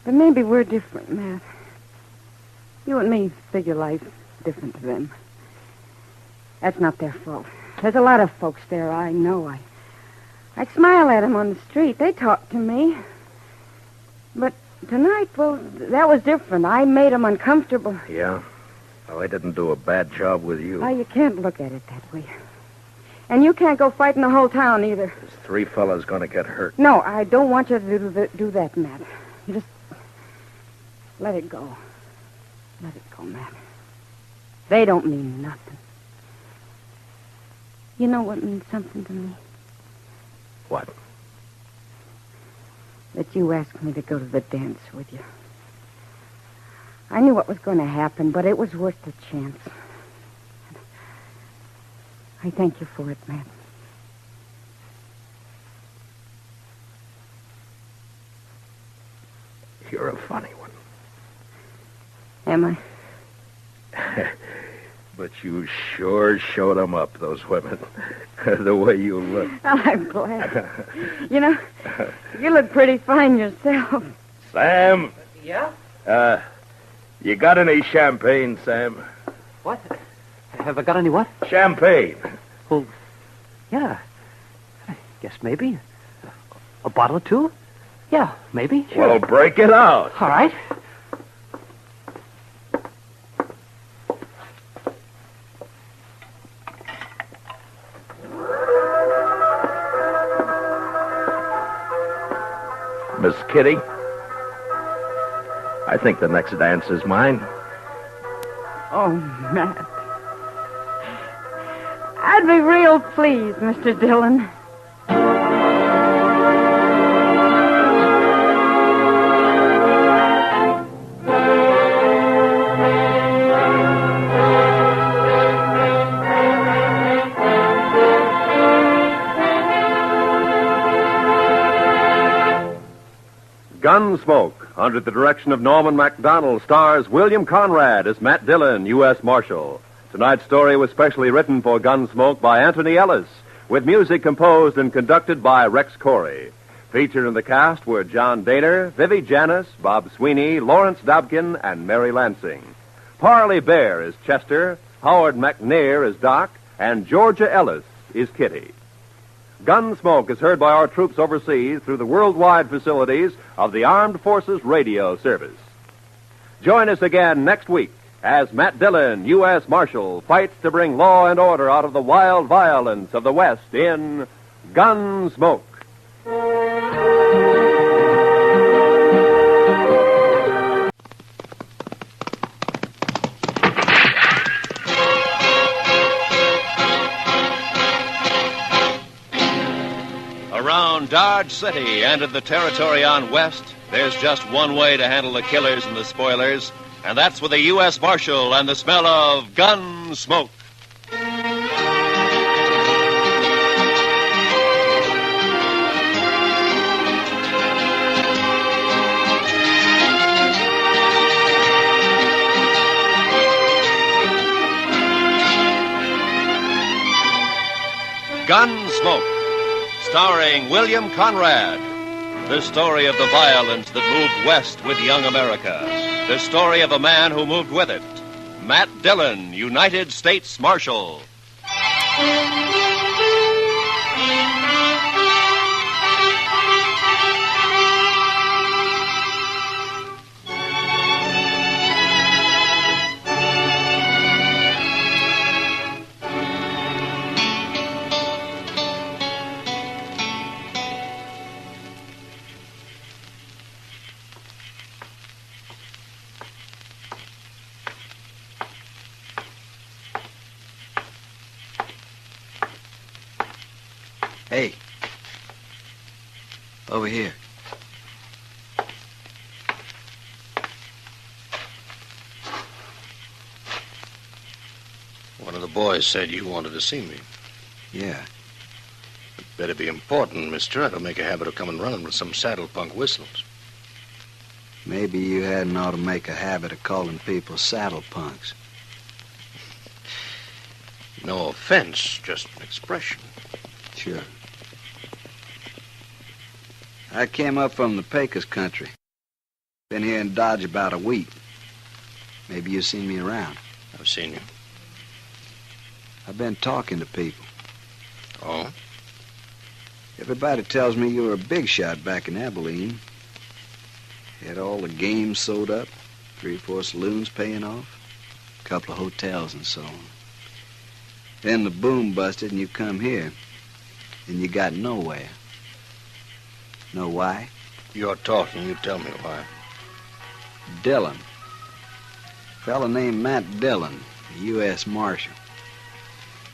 Speaker 19: But maybe we're different, Matt. You and me figure life different to them. That's not their fault. There's a lot of folks there I know. I smile at them on the street. They talk to me. But tonight, well, that was different. I made them uncomfortable.
Speaker 3: Yeah? Well, I didn't do a bad job with you.
Speaker 19: Oh, you can't look at it that way. And you can't go fighting the whole town either.
Speaker 3: There's 3 fellas going to get hurt.
Speaker 19: No, I don't want you to do that, Matt. You just let it go. Let it go, Matt. They don't mean nothing. You know what means something to me?
Speaker 3: What?
Speaker 19: That you asked me to go to the dance with you. I knew what was going to happen, but it was worth the chance. I thank you for it, Matt.
Speaker 3: You're a funny one.
Speaker 19: Am I?
Speaker 3: But you sure showed them up, those women. The way you look.
Speaker 19: Oh, I'm glad. You know, you look pretty fine yourself.
Speaker 3: Sam?
Speaker 8: Yeah?
Speaker 3: You got any champagne, Sam?
Speaker 8: What? Have I got any what?
Speaker 3: Champagne.
Speaker 8: Well, yeah. I guess maybe. A bottle or two? Yeah, maybe. Sure.
Speaker 4: Well, break it out.
Speaker 8: All right.
Speaker 3: Miss Kitty, I think the next dance is mine.
Speaker 19: Oh, Matt. I'd be real pleased, Mr. Dillon.
Speaker 14: Gunsmoke, under the direction of Norman MacDonald, stars William Conrad as Matt Dillon, U.S. Marshal. Tonight's story was specially written for Gunsmoke by Anthony Ellis, with music composed and conducted by Rex Corey. Featured in the cast were John Daner, Vivi Janis, Bob Sweeney, Lawrence Dobkin, and Mary Lansing. Parley Bear is Chester, Howard McNair is Doc, and Georgia Ellis is Kitty. Gunsmoke is heard by our troops overseas through the worldwide facilities of the Armed Forces Radio Service. Join us again next week as Matt Dillon, U.S. Marshal, fights to bring law and order out of the wild violence of the West in Gunsmoke.
Speaker 21: Around Dodge City and in the territory on West, there's just one way to handle the killers and the spoilers, and that's with a U.S. Marshal and the smell of gun smoke. Gunsmoke, starring William Conrad. The story of the violence that moved west with young America. The story of a man who moved with it. Matt Dillon, United States Marshal.
Speaker 2: Hey. Over here.
Speaker 6: One of the boys said you wanted to see me.
Speaker 2: Yeah.
Speaker 6: It better be important, mister. I don't make a habit of coming running with some saddle punk whistles.
Speaker 2: Maybe you hadn't ought to make a habit of calling people saddle punks.
Speaker 6: No offense, just an expression.
Speaker 2: Sure. I came up from the Pecos country. Been here in Dodge about a week. Maybe you've seen me around.
Speaker 6: I've seen you.
Speaker 2: I've been talking to people.
Speaker 6: Oh?
Speaker 2: Everybody tells me you were a big shot back in Abilene. Had all the games sewed up, 3 or 4 saloons paying off, a couple of hotels and so on. Then the boom busted and you come here, and you got nowhere. Know why?
Speaker 6: You're talking, you tell me why.
Speaker 2: Dillon. Fella named Matt Dillon, a U.S. Marshal.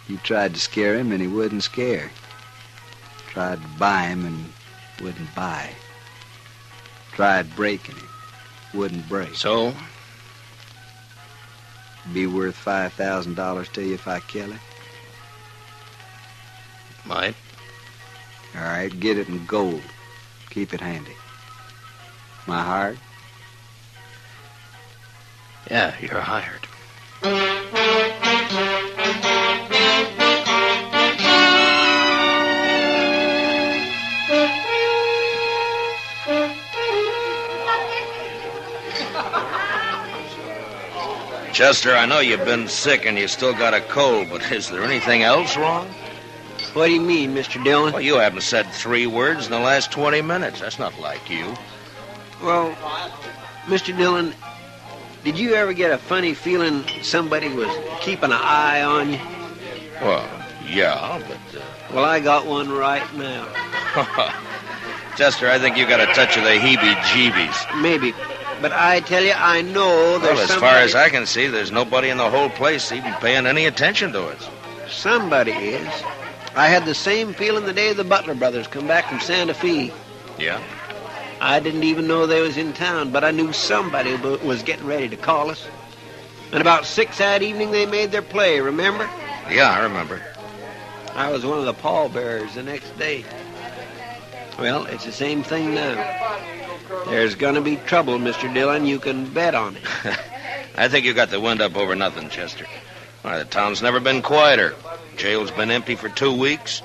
Speaker 2: You tried to scare him and he wouldn't scare. Tried to buy him and wouldn't buy. Tried breaking him, wouldn't break.
Speaker 6: So?
Speaker 2: Be worth $5,000 to you if I kill him?
Speaker 6: Might.
Speaker 2: All right, get it in gold. Keep it handy. My hired?
Speaker 6: Yeah, you're hired.
Speaker 3: Chester, I know you've been sick and you still got a cold, but is there anything else wrong?
Speaker 4: What do you mean, Mr. Dillon?
Speaker 3: Well, you haven't said 3 words in the last 20 minutes. That's not like you.
Speaker 4: Well, Mr. Dillon, did you ever get a funny feeling somebody was keeping an eye on you?
Speaker 3: Well, yeah, but...
Speaker 4: Well, I got one right now.
Speaker 3: Chester, I think you got a touch of the heebie-jeebies.
Speaker 4: Maybe. But I tell you, I know there's
Speaker 3: Well, as far as I can see, there's nobody in the whole place even paying any attention to us.
Speaker 4: Somebody is. I had the same feeling the day the Butler brothers come back from Santa Fe.
Speaker 3: Yeah?
Speaker 4: I didn't even know they was in town, but I knew somebody was getting ready to call us. And about 6 that evening, they made their play, remember?
Speaker 3: Yeah, I remember.
Speaker 4: I was one of the pallbearers the next day. Well, it's the same thing now. There's going to be trouble, Mr. Dillon. You can bet on it.
Speaker 3: I think you got the wind up over nothing, Chester. Why, the town's never been quieter. Jail's been empty for 2 weeks.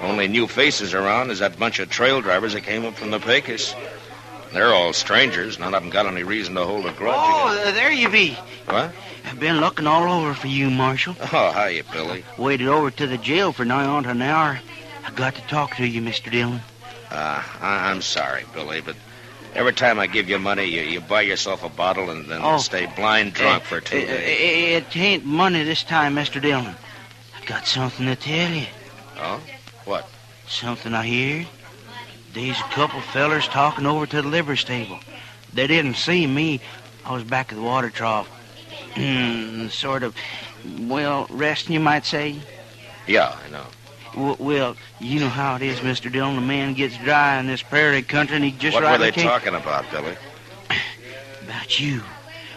Speaker 3: Only new faces around is that bunch of trail drivers that came up from the Pecos. They're all strangers. None of them got any reason to hold a grudge.
Speaker 17: Oh, there you be.
Speaker 3: What?
Speaker 17: I've been looking all over for you, Marshal.
Speaker 3: Oh, hiya, Billy.
Speaker 17: Waited over to the jail for nigh on to an hour. I got to talk to you, Mr. Dillon.
Speaker 3: I'm sorry, Billy, but every time I give you money, you buy yourself a bottle and then stay blind drunk for 2 days.
Speaker 17: It ain't money this time, Mr. Dillon. I got something to tell you.
Speaker 3: Oh? What?
Speaker 17: Something I heard. There's a couple fellers talking over to the livery stable. They didn't see me. I was back at the water trough. Sort of, well, resting, you might say.
Speaker 3: Yeah, I know.
Speaker 17: Well, you know how it is, Mr. Dillon. A man gets dry in this prairie country, and he just
Speaker 3: What
Speaker 17: right
Speaker 3: were they
Speaker 17: can't...
Speaker 3: talking about, Billy?
Speaker 17: About you.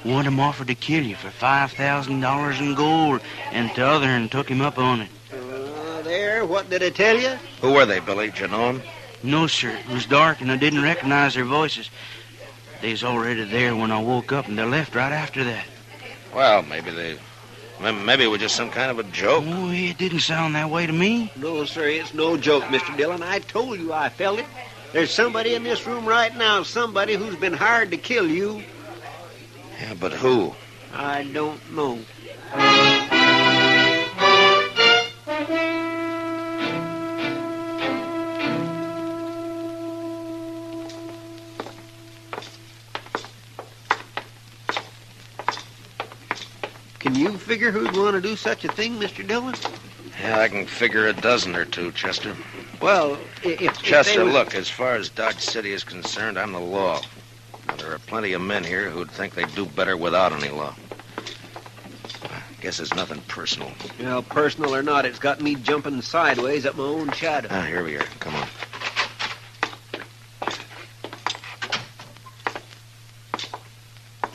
Speaker 17: One of them offered to kill you for $5,000 in gold, and the other one took him up on it.
Speaker 4: There, what did I tell you?
Speaker 3: Who were they, Billy? Did you know them?
Speaker 17: No, sir. It was dark, and I didn't recognize their voices. They was already there when I woke up, and they left right after that.
Speaker 3: Well, maybe it was just some kind of a joke.
Speaker 17: Oh, it didn't sound that way to me.
Speaker 4: No, sir, it's no joke, Mr. Dillon. I told you I felt it. There's somebody in this room right now, somebody who's been hired to kill you.
Speaker 3: Yeah, but who?
Speaker 4: I don't know. Can you figure who'd want to do such a thing, Mr. Dillon?
Speaker 3: Yeah, I can figure a dozen or two, Chester.
Speaker 4: Well, if
Speaker 3: Chester,
Speaker 4: they was...
Speaker 3: look, as far as Dodge City is concerned, I'm the law. Now, there are plenty of men here who'd think they'd do better without any law. I guess it's nothing personal.
Speaker 4: Well, personal or not, it's got me jumping sideways at my own shadow.
Speaker 3: Ah, here we are. Come on.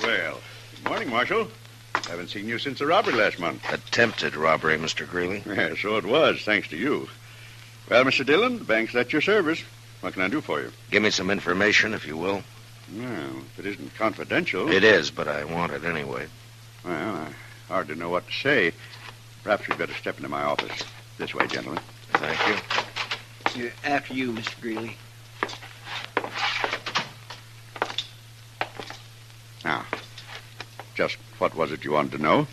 Speaker 23: Well, good morning, Marshal. Haven't seen you since the robbery last month.
Speaker 3: Attempted robbery, Mr. Greeley.
Speaker 23: Yeah, so it was, thanks to you. Well, Mr. Dillon, the bank's at your service. What can I do for you?
Speaker 3: Give me some information, if you will.
Speaker 23: Well, if it isn't confidential...
Speaker 3: It is, but I want it anyway.
Speaker 23: Well, I hardly know what to say. Perhaps you'd better step into my office. This way, gentlemen.
Speaker 3: Thank you.
Speaker 4: After you, Mr. Greeley.
Speaker 23: Now, just what was it you wanted to know?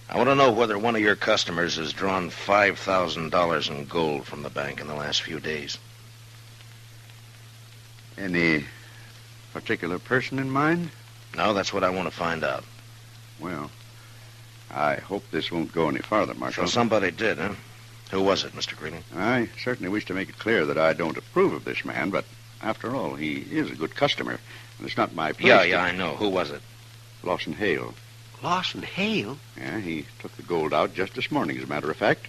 Speaker 3: I want to know whether one of your customers has drawn $5,000 in gold from the bank in the last few days.
Speaker 23: Any particular person in mind?
Speaker 3: No, that's what I want to find out.
Speaker 23: Well, I hope this won't go any farther, Marshal.
Speaker 3: So somebody did, huh? Who was it, Mr. Greeley?
Speaker 23: I certainly wish to make it clear that I don't approve of this man, but after all, he is a good customer, and it's not my place
Speaker 3: Yeah, I know. Who was it?
Speaker 23: Lawson Hale.
Speaker 4: Lawson Hale?
Speaker 23: Yeah, he took the gold out just this morning, as a matter of fact.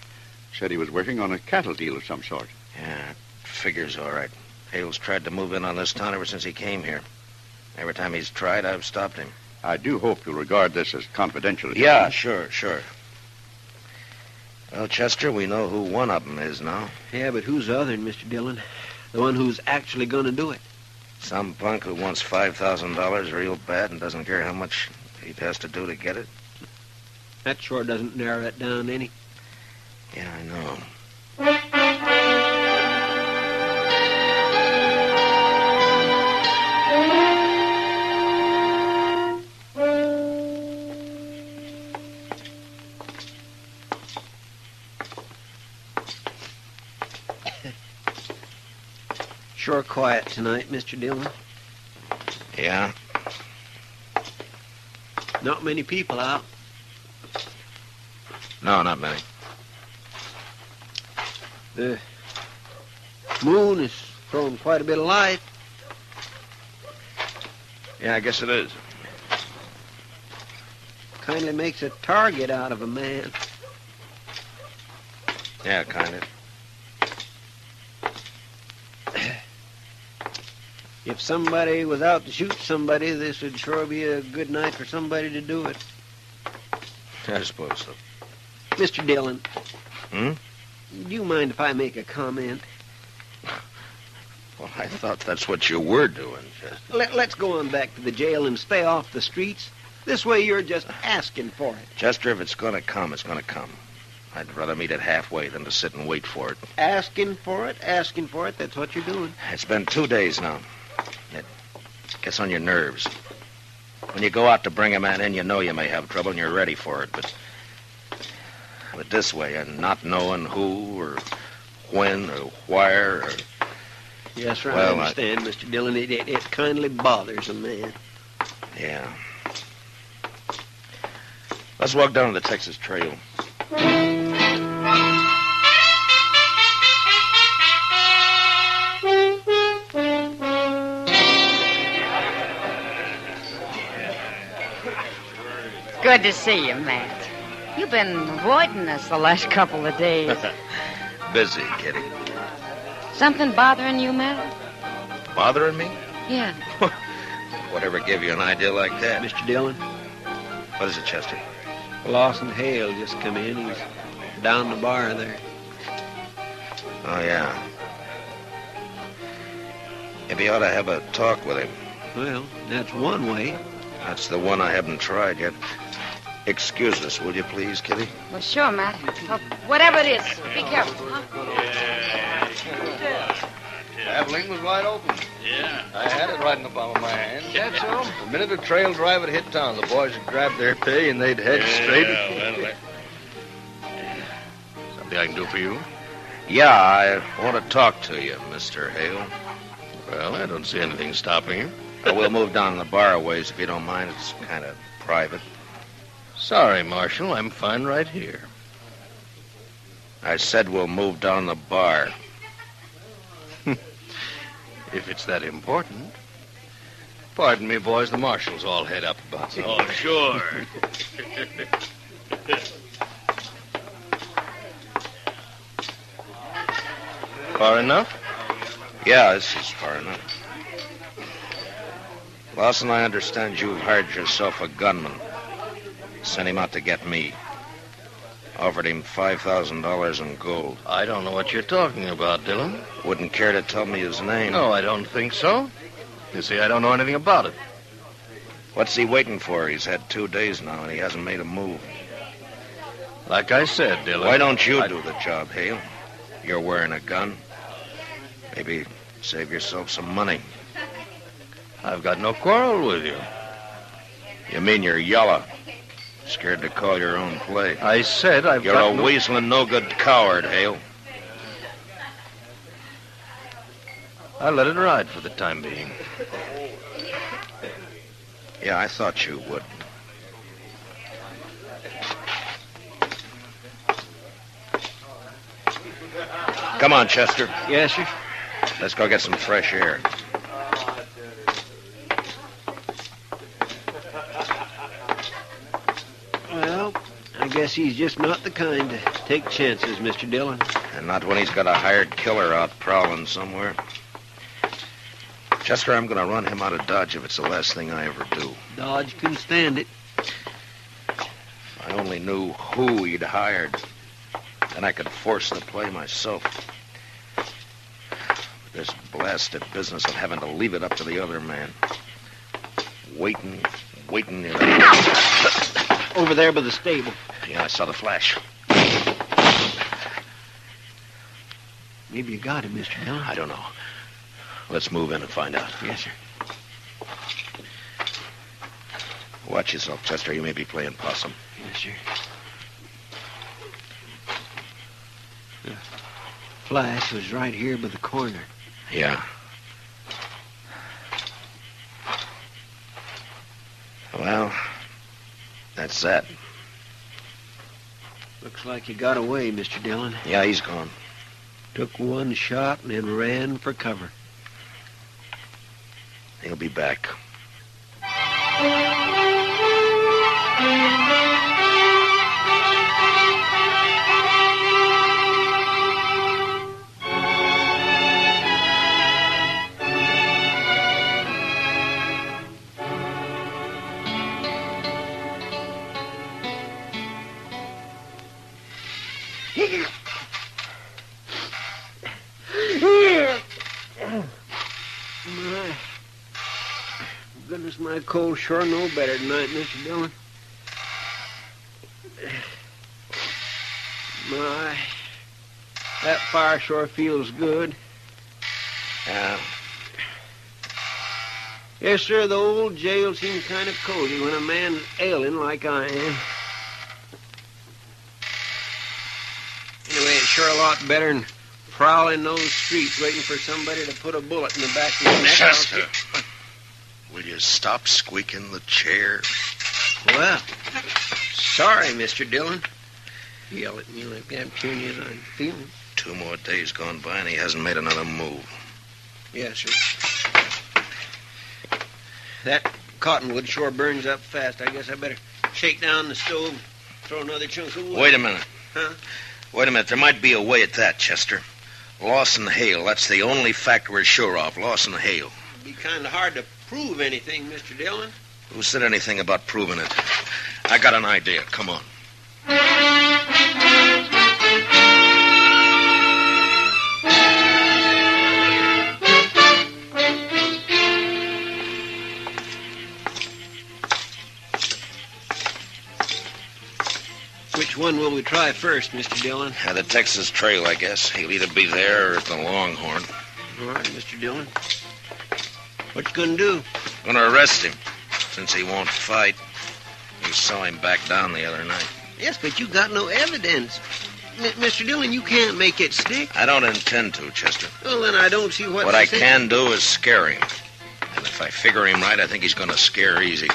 Speaker 23: Said he was working on a cattle deal of some sort.
Speaker 3: Yeah, figures all right. Hale's tried to move in on this town ever since he came here. Every time he's tried, I've stopped him.
Speaker 23: I do hope you'll regard this as confidential.
Speaker 3: Yeah, sure. Well, Chester, we know who one of them is now.
Speaker 4: Yeah, but who's the other, Mr. Dillon? The one who's actually going to do it.
Speaker 3: Some punk who wants $5,000 real bad and doesn't care how much he has to do to get it.
Speaker 4: That sure doesn't narrow it down any.
Speaker 3: Yeah, I know.
Speaker 4: Sure quiet tonight, Mr. Dillon.
Speaker 3: Yeah?
Speaker 4: Not many people out.
Speaker 3: No, not many.
Speaker 4: The moon is throwing quite a bit of light.
Speaker 3: Yeah, I guess it is.
Speaker 4: Kindly makes a target out of a man.
Speaker 3: Yeah, kind of.
Speaker 4: If somebody was out to shoot somebody, this would sure be a good night for somebody to do it.
Speaker 3: I suppose so.
Speaker 4: Mr. Dillon.
Speaker 3: Hmm?
Speaker 4: Do you mind if I make a comment?
Speaker 3: Well, I thought that's what you were doing, Chester.
Speaker 4: Let's go on back to the jail and stay off the streets. This way you're just asking for it.
Speaker 3: Chester, if it's going to come, it's going to come. I'd rather meet it halfway than to sit and wait for it.
Speaker 4: Asking for it, that's what you're doing.
Speaker 3: It's been 2 days now. It gets on your nerves. When you go out to bring a man in, you know you may have trouble and you're ready for it, but this way, and not knowing who or when or where or...
Speaker 4: Yes, sir,
Speaker 3: well,
Speaker 4: I understand, Mr. Dillon. It kindly bothers a man.
Speaker 3: Yeah. Let's walk down to the Texas Trail.
Speaker 13: Good to see you, Matt. You've been avoiding us the last couple of days.
Speaker 3: Busy, Kitty.
Speaker 13: Something bothering you, Matt?
Speaker 3: Bothering me?
Speaker 13: Yeah.
Speaker 3: Whatever gave you an idea like that?
Speaker 4: Mr. Dillon?
Speaker 3: What is it, Chester?
Speaker 4: Lawson Hale just come in. He's down the bar there.
Speaker 3: Oh, yeah. Maybe you ought to have a talk with him.
Speaker 4: Well, that's one way.
Speaker 3: That's the one I haven't tried yet. Excuse us, will you please, Kitty?
Speaker 13: Well, sure, Matt. Whatever it is, be careful, huh?
Speaker 6: Traveling was wide open.
Speaker 17: Yeah.
Speaker 6: I had it right in the palm of my hand.
Speaker 17: That's so?
Speaker 6: The minute the trail driver hit town, the boys would grab their pay and they'd head straight.
Speaker 3: Something I can do for you? Yeah, I want to talk to you, Mr. Hale.
Speaker 6: Well, I don't see anything stopping you.
Speaker 3: Well, we'll move down the bar a ways if you don't mind. It's kind of private.
Speaker 6: Sorry, Marshal. I'm fine right here.
Speaker 3: I said we'll move down the bar.
Speaker 6: If it's that important. Pardon me, boys. The Marshal's all head up about it.
Speaker 17: Oh, sure.
Speaker 6: Far enough?
Speaker 3: Yeah, this is far enough. Lawson, I understand you've hired yourself a gunman. Sent him out to get me. Offered him $5,000 in gold.
Speaker 6: I don't know what you're talking about, Dillon.
Speaker 3: Wouldn't care to tell me his name.
Speaker 6: No, I don't think so. You see, I don't know anything about it.
Speaker 3: What's he waiting for? He's had 2 days now, and he hasn't made a move.
Speaker 6: Like I said, Dillon...
Speaker 3: Why don't you do the job, Hale? You're wearing a gun. Maybe save yourself some money.
Speaker 6: I've got no quarrel with you.
Speaker 3: You mean you're yellow? Scared to call your own play?
Speaker 6: I said
Speaker 3: You're a weaseling, no-good coward, Hale.
Speaker 6: I'll let it ride for the time being.
Speaker 3: Yeah, I thought you would. Come on, Chester.
Speaker 4: Yes, sir.
Speaker 3: Let's go get some fresh air.
Speaker 4: Well, I guess he's just not the kind to take chances, Mr. Dillon.
Speaker 3: And not when he's got a hired killer out prowling somewhere. Chester, I'm going to run him out of Dodge if it's the last thing I ever do.
Speaker 4: Dodge can stand it.
Speaker 3: If I only knew who he'd hired, then I could force the play myself. But this blasted business of having to leave it up to the other man. Waiting.
Speaker 4: Over there by the stable.
Speaker 3: Yeah, I saw the flash.
Speaker 4: Maybe you got him, Mr. Dillon.
Speaker 3: I don't know. Let's move in and find out.
Speaker 4: Yes, sir.
Speaker 3: Watch yourself, Chester. You may be playing possum.
Speaker 4: Yes, sir. The flash was right here by the corner.
Speaker 3: Yeah. Well, that's that.
Speaker 4: Looks like he got away, Mr. Dillon.
Speaker 3: Yeah, he's gone.
Speaker 4: Took one shot and then ran for cover.
Speaker 3: He'll be back.
Speaker 4: My goodness, my cold sure no better tonight, Mr. Dillon. My, that fire sure feels good. Yes, sir, the old jail seems kind of cozy when a man's ailing like I am. Anyway, it's sure a lot better than prowling those streets waiting for somebody to put a bullet in the back of your neck.
Speaker 18: Chester, will you stop squeaking the chair?
Speaker 4: Well, sorry, Mr. Dillon. You yell at me like that, turn you as I'm feeling.
Speaker 3: 2 more days gone by and he hasn't made another move.
Speaker 4: Yes, sir. That cottonwood sure burns up fast. I guess I better shake down the stove, throw another chunk of wood.
Speaker 3: Wait a minute.
Speaker 4: Huh?
Speaker 3: Wait a minute. There might be a way at that, Chester. Loss and hail. That's the only fact we're sure of. Loss and hail.
Speaker 4: It'd be kind of hard to prove anything, Mr. Dillon.
Speaker 3: Who said anything about proving it? I got an idea. Come on.
Speaker 4: Which one will we try first, Mr. Dillon?
Speaker 3: The Texas Trail, I guess. He'll either be there or at the Longhorn.
Speaker 4: All right, Mr. Dillon. What you gonna do?
Speaker 3: Gonna arrest him, since he won't fight. You saw him back down the other night.
Speaker 4: Yes, but you got no evidence. Mr. Dillon, you can't make it stick.
Speaker 3: I don't intend to, Chester.
Speaker 4: Well, then I don't see what...
Speaker 3: What I can do is scare him. And if I figure him right, I think he's gonna scare easy.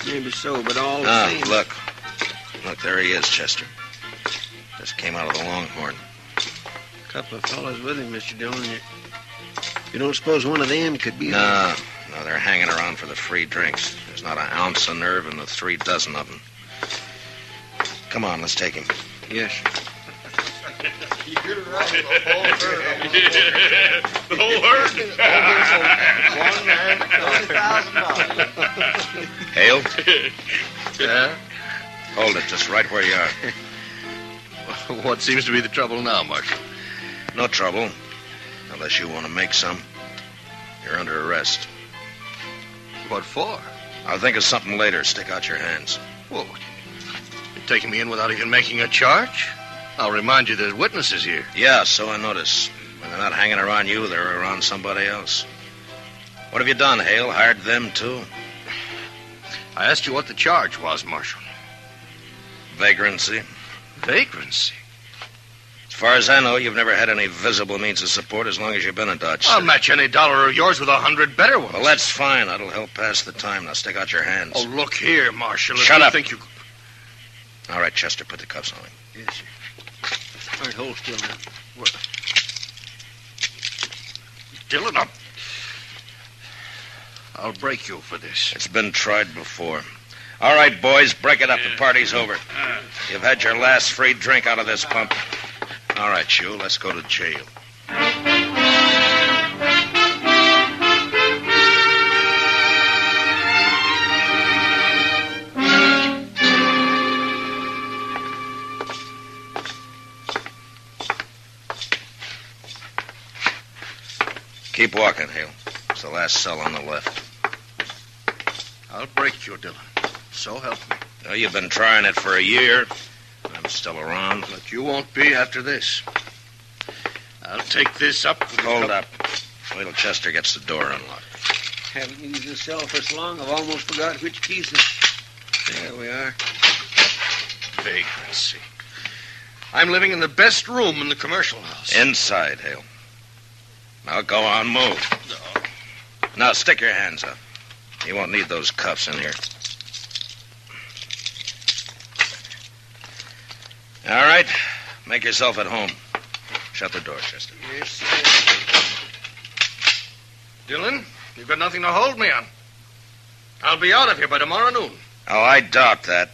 Speaker 4: Maybe so, but all the same...
Speaker 3: Look. Look, there he is, Chester. Just came out of the Longhorn.
Speaker 4: A couple of fellows with him, Mr. Dillon. You don't suppose one of them could be...
Speaker 3: No, they're hanging around for the free drinks. There's not an ounce of nerve in the 3 dozen of them. Come on, let's take him.
Speaker 4: Yes.
Speaker 9: You're right, the whole herd.
Speaker 18: The whole herd?
Speaker 9: $1,000.
Speaker 3: Hale?
Speaker 18: Yeah?
Speaker 3: Hold it just right where you are.
Speaker 18: What seems to be the trouble now, Marshal?
Speaker 3: No trouble. Unless you want to make some. You're under arrest.
Speaker 18: What for?
Speaker 3: I'll think of something later. Stick out your hands.
Speaker 18: Whoa. You're taking me in without even making a charge? I'll remind you there's witnesses here.
Speaker 3: Yeah, so I notice. When they're not hanging around you, they're around somebody else. What have you done, Hale? Hired them, too?
Speaker 18: I asked you what the charge was, Marshal.
Speaker 3: Vagrancy.
Speaker 18: Vagrancy?
Speaker 3: As far as I know, you've never had any visible means of support as long as you've been in Dodge
Speaker 18: I'll
Speaker 3: City.
Speaker 18: match any dollar of yours with 100 better ones.
Speaker 3: Well, that's fine. That'll help pass the time. Now, stick out your hands.
Speaker 18: Oh, look here, Marshal. If
Speaker 3: Shut
Speaker 18: you
Speaker 3: up.
Speaker 18: Think you...
Speaker 3: All right, Chester, put the cuffs on him.
Speaker 4: Yes, sir. All right, hold still now.
Speaker 18: Dillon, I'll break you for this.
Speaker 3: It's been tried before. All right, boys, break it up. The party's over. You've had your last free drink out of this pump. All right, you, let's go to jail. Keep walking, Hale. It's the last cell on the left.
Speaker 18: I'll break you, Dillon. So help me.
Speaker 3: Well, you've been trying it for a year. I'm still around.
Speaker 18: But you won't be after this. I'll take this up.
Speaker 3: Hold up. Wait till Chester gets the door unlocked.
Speaker 4: Haven't used this cell for so long, I've almost forgot which keys is. There we are.
Speaker 18: Vagrancy. I'm living in the best room in the commercial house.
Speaker 3: Inside, Hale. Now go on, move. Now stick your hands up. You won't need those cuffs in here. All right. Make yourself at home. Shut the door, Chester.
Speaker 6: Yes, sir. Dillon, you've got nothing to hold me on. I'll be out of here by tomorrow noon.
Speaker 3: Oh, I doubt that.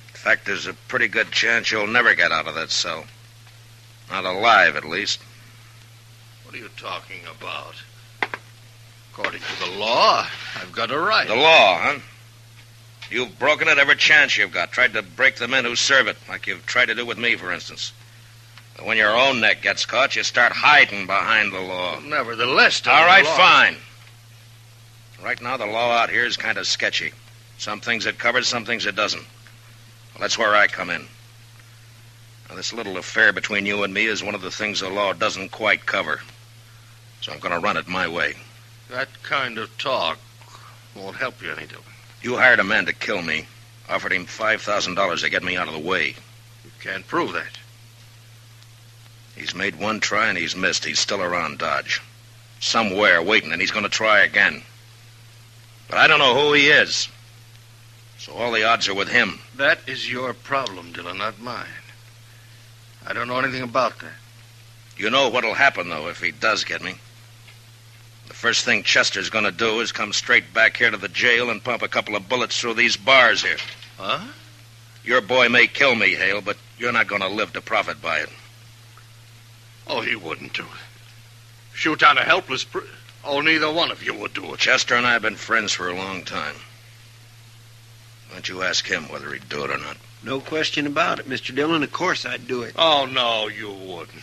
Speaker 3: In fact, there's a pretty good chance you'll never get out of that cell. Not alive, at least.
Speaker 6: What are you talking about? According to the law, I've got a right.
Speaker 3: The law, huh? You've broken it every chance you've got. Tried to break the men who serve it, like you've tried to do with me, for instance. But when your own neck gets caught, you start hiding behind the law.
Speaker 6: Nevertheless,
Speaker 3: all right,
Speaker 6: the law...
Speaker 3: fine. Right now, the law out here is kind of sketchy. Some things it covers, some things it doesn't. Well, that's where I come in. Now, this little affair between you and me is one of the things the law doesn't quite cover. So I'm going to run it my way.
Speaker 6: That kind of talk won't help you any, Dillon.
Speaker 3: You hired a man to kill me. Offered him $5,000 to get me out of the way.
Speaker 6: You can't prove that.
Speaker 3: He's made one try and he's missed. He's still around Dodge. Somewhere waiting, and he's going to try again. But I don't know who he is. So all the odds are with him.
Speaker 6: That is your problem, Dillon, not mine. I don't know anything about that.
Speaker 3: You know what'll happen, though, if he does get me. The first thing Chester's going to do is come straight back here to the jail and pump a couple of bullets through these bars here.
Speaker 6: Huh?
Speaker 3: Your boy may kill me, Hale, but you're not going to live to profit by it.
Speaker 6: Oh, he wouldn't do it. Shoot down a helpless... Oh, neither one of you would do it.
Speaker 3: Chester and I have been friends for a long time. Why don't you ask him whether he'd do it or not?
Speaker 4: No question about it, Mr. Dillon. Of course I'd do it.
Speaker 6: Oh, no, you wouldn't.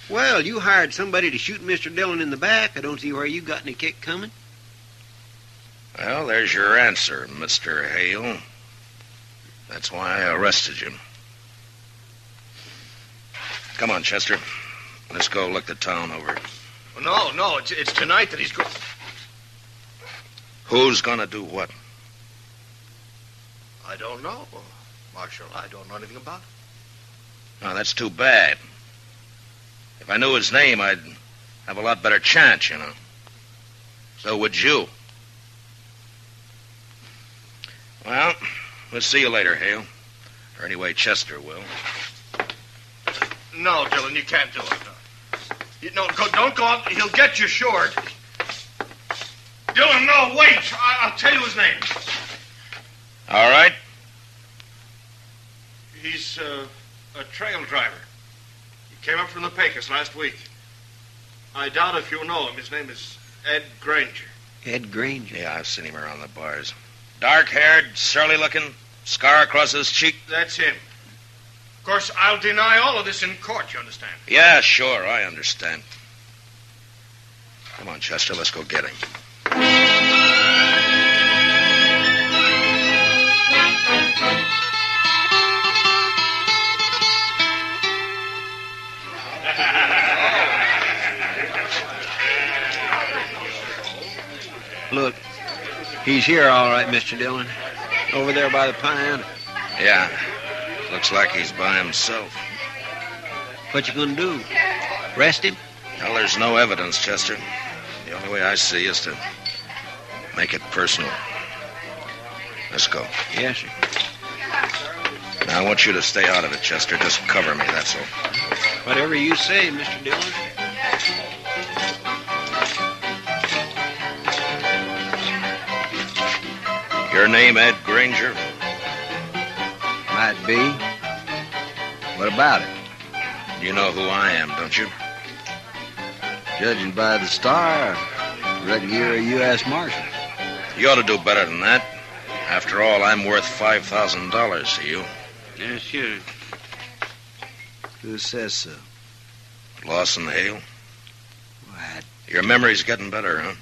Speaker 4: Well, you hired somebody to shoot Mr. Dillon in the back. I don't see where you got any kick coming.
Speaker 3: Well, there's your answer, Mr. Hale. That's why I arrested you. Come on, Chester. Let's go look the town over.
Speaker 6: No, it's tonight that he's going...
Speaker 3: Who's going to do what?
Speaker 6: I don't know, Marshal. I don't know anything about it.
Speaker 3: No, that's too bad. If I knew his name, I'd have a lot better chance, you know. So would you. Well, we'll see you later, Hale. Or anyway, Chester will.
Speaker 6: No, Dillon, you can't do it. No, don't go out. He'll get you short. Dillon, no, wait. I'll tell you his name.
Speaker 3: All right.
Speaker 6: He's a trail driver. He came up from the Pecos last week. I doubt if you know him. His name is Ed Granger.
Speaker 4: Ed Granger?
Speaker 3: Yeah, I've seen him around the bars. Dark-haired, surly-looking, scar across his cheek.
Speaker 6: That's him. Of course, I'll deny all of this in court, you understand?
Speaker 3: Yeah, sure, I understand. Come on, Chester, let's go get him.
Speaker 4: Look, he's here all right, Mr. Dillon. Over there by the pine.
Speaker 3: Yeah, looks like he's by himself.
Speaker 4: What you gonna do? Arrest him?
Speaker 3: Well, there's no evidence, Chester. The only way I see is to make it personal. Let's go.
Speaker 4: Yes, sir.
Speaker 3: Now, I want you to stay out of it, Chester. Just cover me, that's all.
Speaker 4: Whatever you say, Mr. Dillon.
Speaker 3: Your name, Ed Granger?
Speaker 4: Might be. What about it?
Speaker 3: You know who I am, don't you?
Speaker 4: Judging by the star, I reckon you're a U.S. Marshal.
Speaker 3: You ought to do better than that. After all, I'm worth $5,000 to you.
Speaker 4: Yes, sure. Who says so?
Speaker 3: Lawson Hale.
Speaker 4: What?
Speaker 3: Your memory's getting better, huh?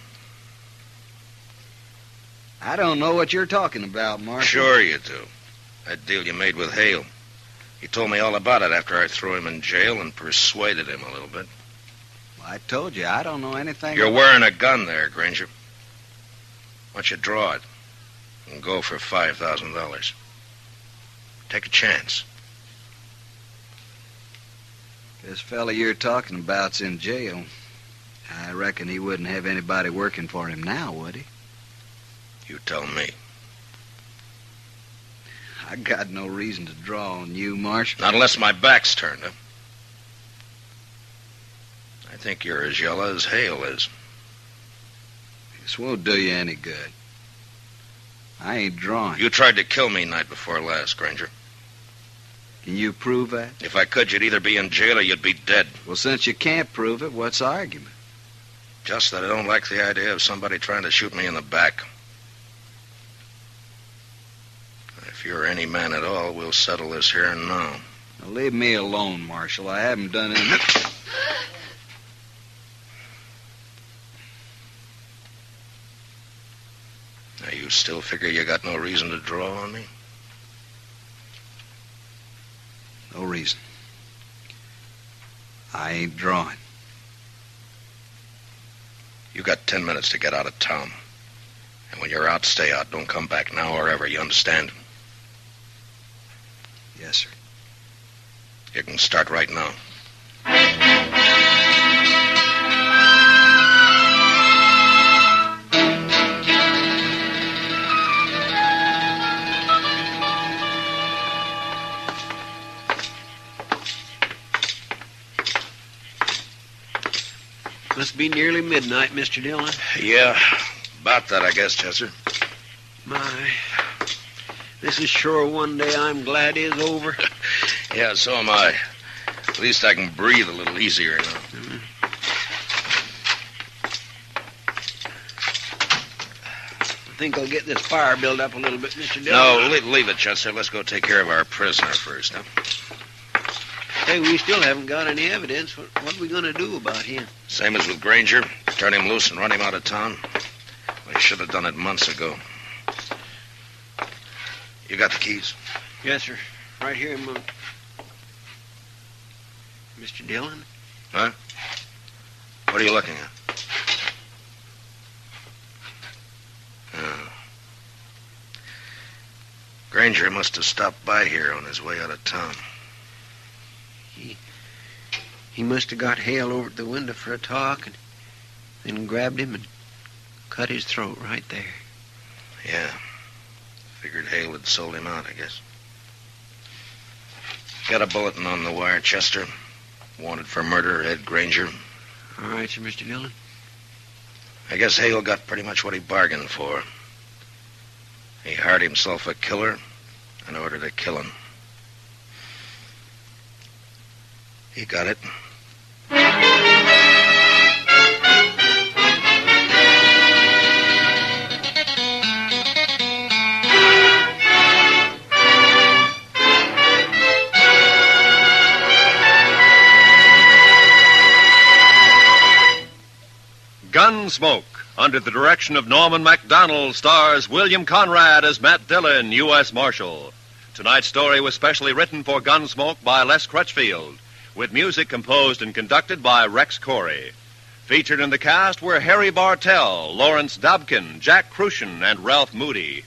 Speaker 4: I don't know what you're talking about, Marshal.
Speaker 3: Sure you do. That deal you made with Hale. He told me all about it after I threw him in jail and persuaded him a little bit.
Speaker 4: Well, I told you, I don't know anything.
Speaker 3: You're wearing a gun there, Granger. Why don't you draw it and go for $5,000? Take a chance.
Speaker 4: This fella you're talking about's in jail. I reckon he wouldn't have anybody working for him now, would he?
Speaker 3: You tell me.
Speaker 2: I got no reason to draw on you, Marshal.
Speaker 3: Not unless my back's turned, huh? I think you're as yellow as Hale is.
Speaker 2: This won't do you any good. I ain't drawing.
Speaker 3: You tried to kill me night before last, Granger.
Speaker 2: Can you prove that?
Speaker 3: If I could, you'd either be in jail or you'd be dead.
Speaker 2: Well, since you can't prove it, what's the argument?
Speaker 3: Just that I don't like the idea of somebody trying to shoot me in the back. If you're any man at all, we'll settle this here and now.
Speaker 2: Now leave me alone, Marshal. I haven't done anything.
Speaker 3: Now, you still figure you got no reason to draw on me?
Speaker 2: No reason. I ain't drawing.
Speaker 3: You got 10 minutes to get out of town. And when you're out, stay out. Don't come back now or ever, you understand?
Speaker 2: Yes, sir.
Speaker 3: You can start right now.
Speaker 4: Must be nearly midnight, Mr. Dillon.
Speaker 3: Yeah, about that, I guess, Chester.
Speaker 4: My, this is sure one day I'm glad is over.
Speaker 3: Yeah, so am I. At least I can breathe a little easier now.
Speaker 4: Mm-hmm. I think I'll get this fire built up a little bit, Mr. Dillon.
Speaker 3: No, leave it, Chester. Let's go take care of our prisoner first, huh?
Speaker 4: Hey, we still haven't got any evidence. What are we going to do about him?
Speaker 3: Same as with Granger. Turn him loose and run him out of town. We should have done it months ago. You got the keys?
Speaker 4: Yes, sir. Right here, Mr. Dillon?
Speaker 3: Huh? What are you looking at? Oh. Granger must have stopped by here on his way out of town.
Speaker 4: He must have got Hale over at the window for a talk and then grabbed him and cut his throat right there.
Speaker 3: Yeah. Figured Hale had sold him out, I guess. Got a bulletin on the wire, Chester. Wanted for murder, Ed Granger.
Speaker 4: All right, sir, Mr. Dillon.
Speaker 3: I guess Hale got pretty much what he bargained for. He hired himself a killer in order to kill him. He got it.
Speaker 21: Gunsmoke, under the direction of Norman MacDonald, stars William Conrad as Matt Dillon, U.S. Marshal. Tonight's story was specially written for Gunsmoke by Les Crutchfield, with music composed and conducted by Rex Corey. Featured in the cast were Harry Bartell, Lawrence Dobkin, Jack Crucian, and Ralph Moody.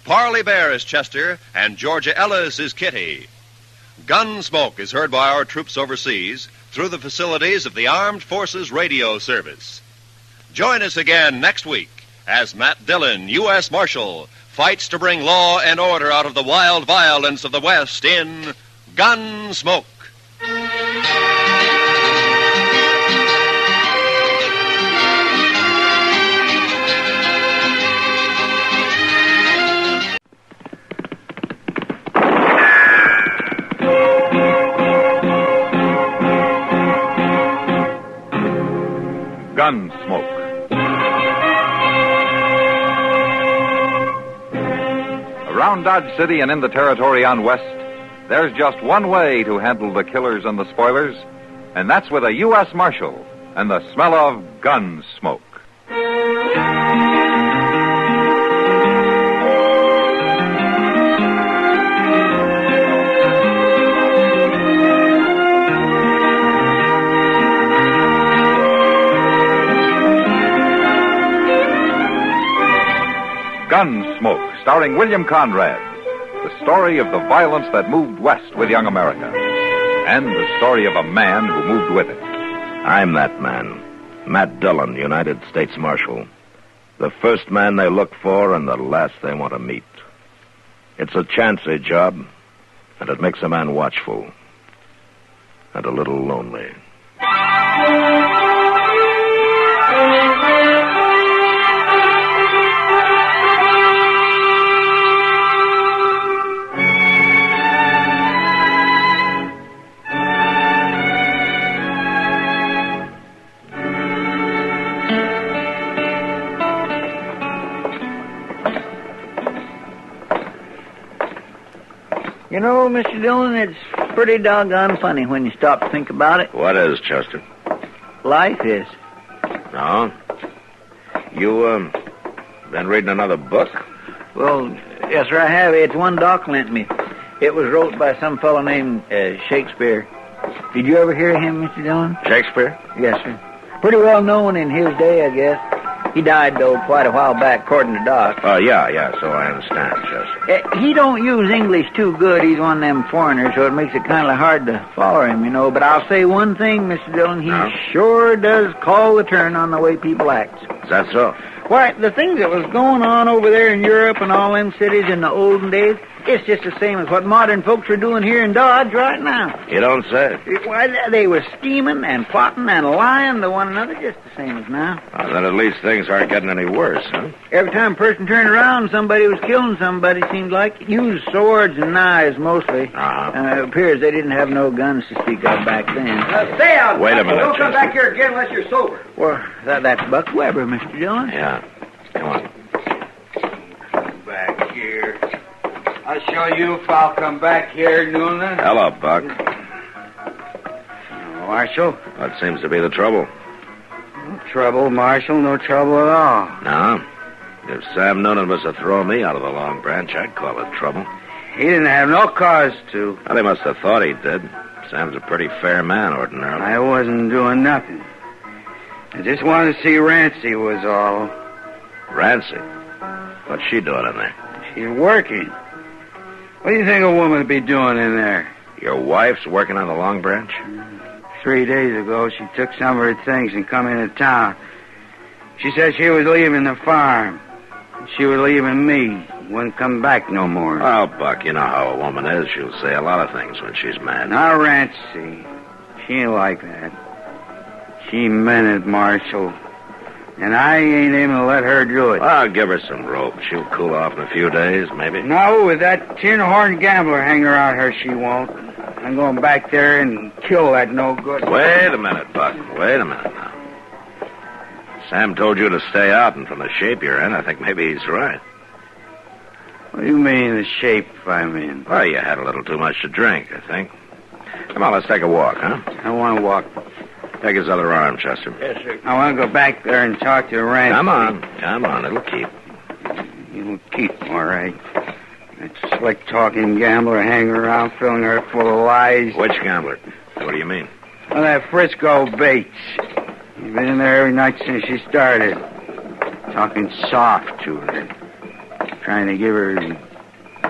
Speaker 21: Parley Bear is Chester, and Georgia Ellis is Kitty. Gunsmoke is heard by our troops overseas through the facilities of the Armed Forces Radio Service. Join us again next week as Matt Dillon, U.S. Marshal, fights to bring law and order out of the wild violence of the West in Gunsmoke.
Speaker 14: Gunsmoke. Around Dodge City and in the territory on West, there's just one way to handle the killers and the spoilers, and that's with a U.S. Marshal and the smell of gun smoke. Gunsmoke, starring William Conrad. The story of the violence that moved west with young America. And the story of a man who moved with it.
Speaker 3: I'm that man. Matt Dillon, United States Marshal. The first man they look for and the last they want to meet. It's a chancy job, and it makes a man watchful and a little lonely.
Speaker 2: You know, Mr. Dillon, it's pretty doggone funny when you stop to think about it.
Speaker 3: What is, Chester?
Speaker 2: Life is.
Speaker 3: No? You, been reading another book?
Speaker 2: Well, yes, sir, I have. It's one Doc lent me. It was wrote by some fellow named Shakespeare. Did you ever hear of him, Mr. Dillon?
Speaker 3: Shakespeare?
Speaker 2: Yes, sir. Pretty well known in his day, I guess. He died, though, quite a while back, according to Doc.
Speaker 3: Oh, yeah, so I understand, Chester.
Speaker 2: He don't use English too good. He's one of them foreigners, so it makes it kind of hard to follow him, you know. But I'll say one thing, Mr. Dillon, he sure does call the turn on the way people act.
Speaker 3: Is that so?
Speaker 2: Why, the things that was going on over there in Europe and all them cities in the olden days, it's just the same as what modern folks are doing here in Dodge right now.
Speaker 3: You don't say.
Speaker 2: Why, they were scheming and plotting and lying to one another just the same as now.
Speaker 3: Well, then at least things aren't getting any worse, huh?
Speaker 2: Every time a person turned around, somebody was killing somebody, seemed like. Used swords and knives, mostly. It appears they didn't have no guns to speak of back then.
Speaker 10: Stay out.
Speaker 3: Wait a minute,
Speaker 10: Don't come
Speaker 3: Chester.
Speaker 10: back here again unless you're sober.
Speaker 2: Well, that's Buck Weber, Mr. Dillon.
Speaker 3: Yeah. Come on.
Speaker 7: Back here. I'll show you if I'll come back here, Noonan.
Speaker 3: Hello, Buck.
Speaker 7: Marshal?
Speaker 3: What seems to be the trouble?
Speaker 7: No trouble, Marshal. No trouble at all.
Speaker 3: No? If Sam Noonan was to throw me out of the Long Branch, I'd call it trouble.
Speaker 7: He didn't have no cause to.
Speaker 3: Well, he must have thought he did. Sam's a pretty fair man, ordinarily.
Speaker 7: I wasn't doing nothing. I just wanted to see Rancy was all.
Speaker 3: Rancy? What's she doing in there?
Speaker 7: She's working. What do you think a woman would be doing in there?
Speaker 3: Your wife's working on the Long Branch?
Speaker 7: 3 days ago, she took some of her things and come into town. She said she was leaving the farm. She was leaving me. Wouldn't come back no more.
Speaker 3: Oh, Buck, you know how a woman is. She'll say a lot of things when she's mad.
Speaker 7: Now, Rancy, she ain't like that. She meant it, Marshal. And I ain't aiming to let her do it.
Speaker 3: I'll give her some rope. She'll cool off in a few days, maybe.
Speaker 7: No, with that tin-horn gambler hanging around her, she won't. I'm going back there and kill that no good.
Speaker 3: Wait a minute, Buck. Wait a minute now. Sam told you to stay out, and from the shape you're in, I think maybe he's right.
Speaker 7: What do you mean, the shape I'm in?
Speaker 3: Well, you had a little too much to drink, I think. Come on, let's take a walk, huh?
Speaker 7: I want to walk.
Speaker 3: Take his other arm, Chester.
Speaker 2: Yes, sir.
Speaker 7: I want to go back there and talk to Rancy.
Speaker 3: Come on. It'll keep.
Speaker 7: It'll keep, all right. That slick-talking gambler hanging around, filling her full of lies.
Speaker 3: Which gambler? What do you mean?
Speaker 7: Well, that Frisco Bates. He's been in there every night since she started. Talking soft to her. Trying to give her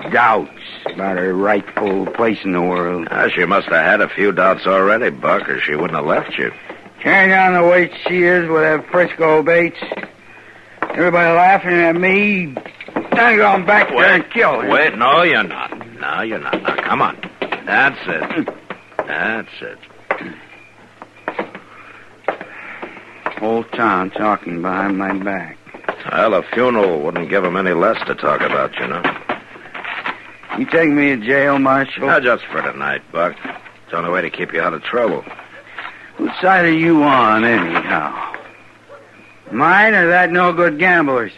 Speaker 7: doubts about her rightful place in the world.
Speaker 3: She must have had a few doubts already, Buck, or she wouldn't have left you.
Speaker 7: Carrying on the way she is with that Frisco Bates. Everybody laughing at me. I'm going back there and kill her.
Speaker 3: Wait, no, you're not. No, you're not. Now, come on. That's it. That's it.
Speaker 7: Whole town talking behind my back.
Speaker 3: Well, a funeral wouldn't give them any less to talk about, you know.
Speaker 7: You take me to jail, Marshal?
Speaker 3: Now, just for tonight, Buck. It's the only way to keep you out of trouble.
Speaker 7: Whose side are you on, anyhow? Mine or that no-good gambler's?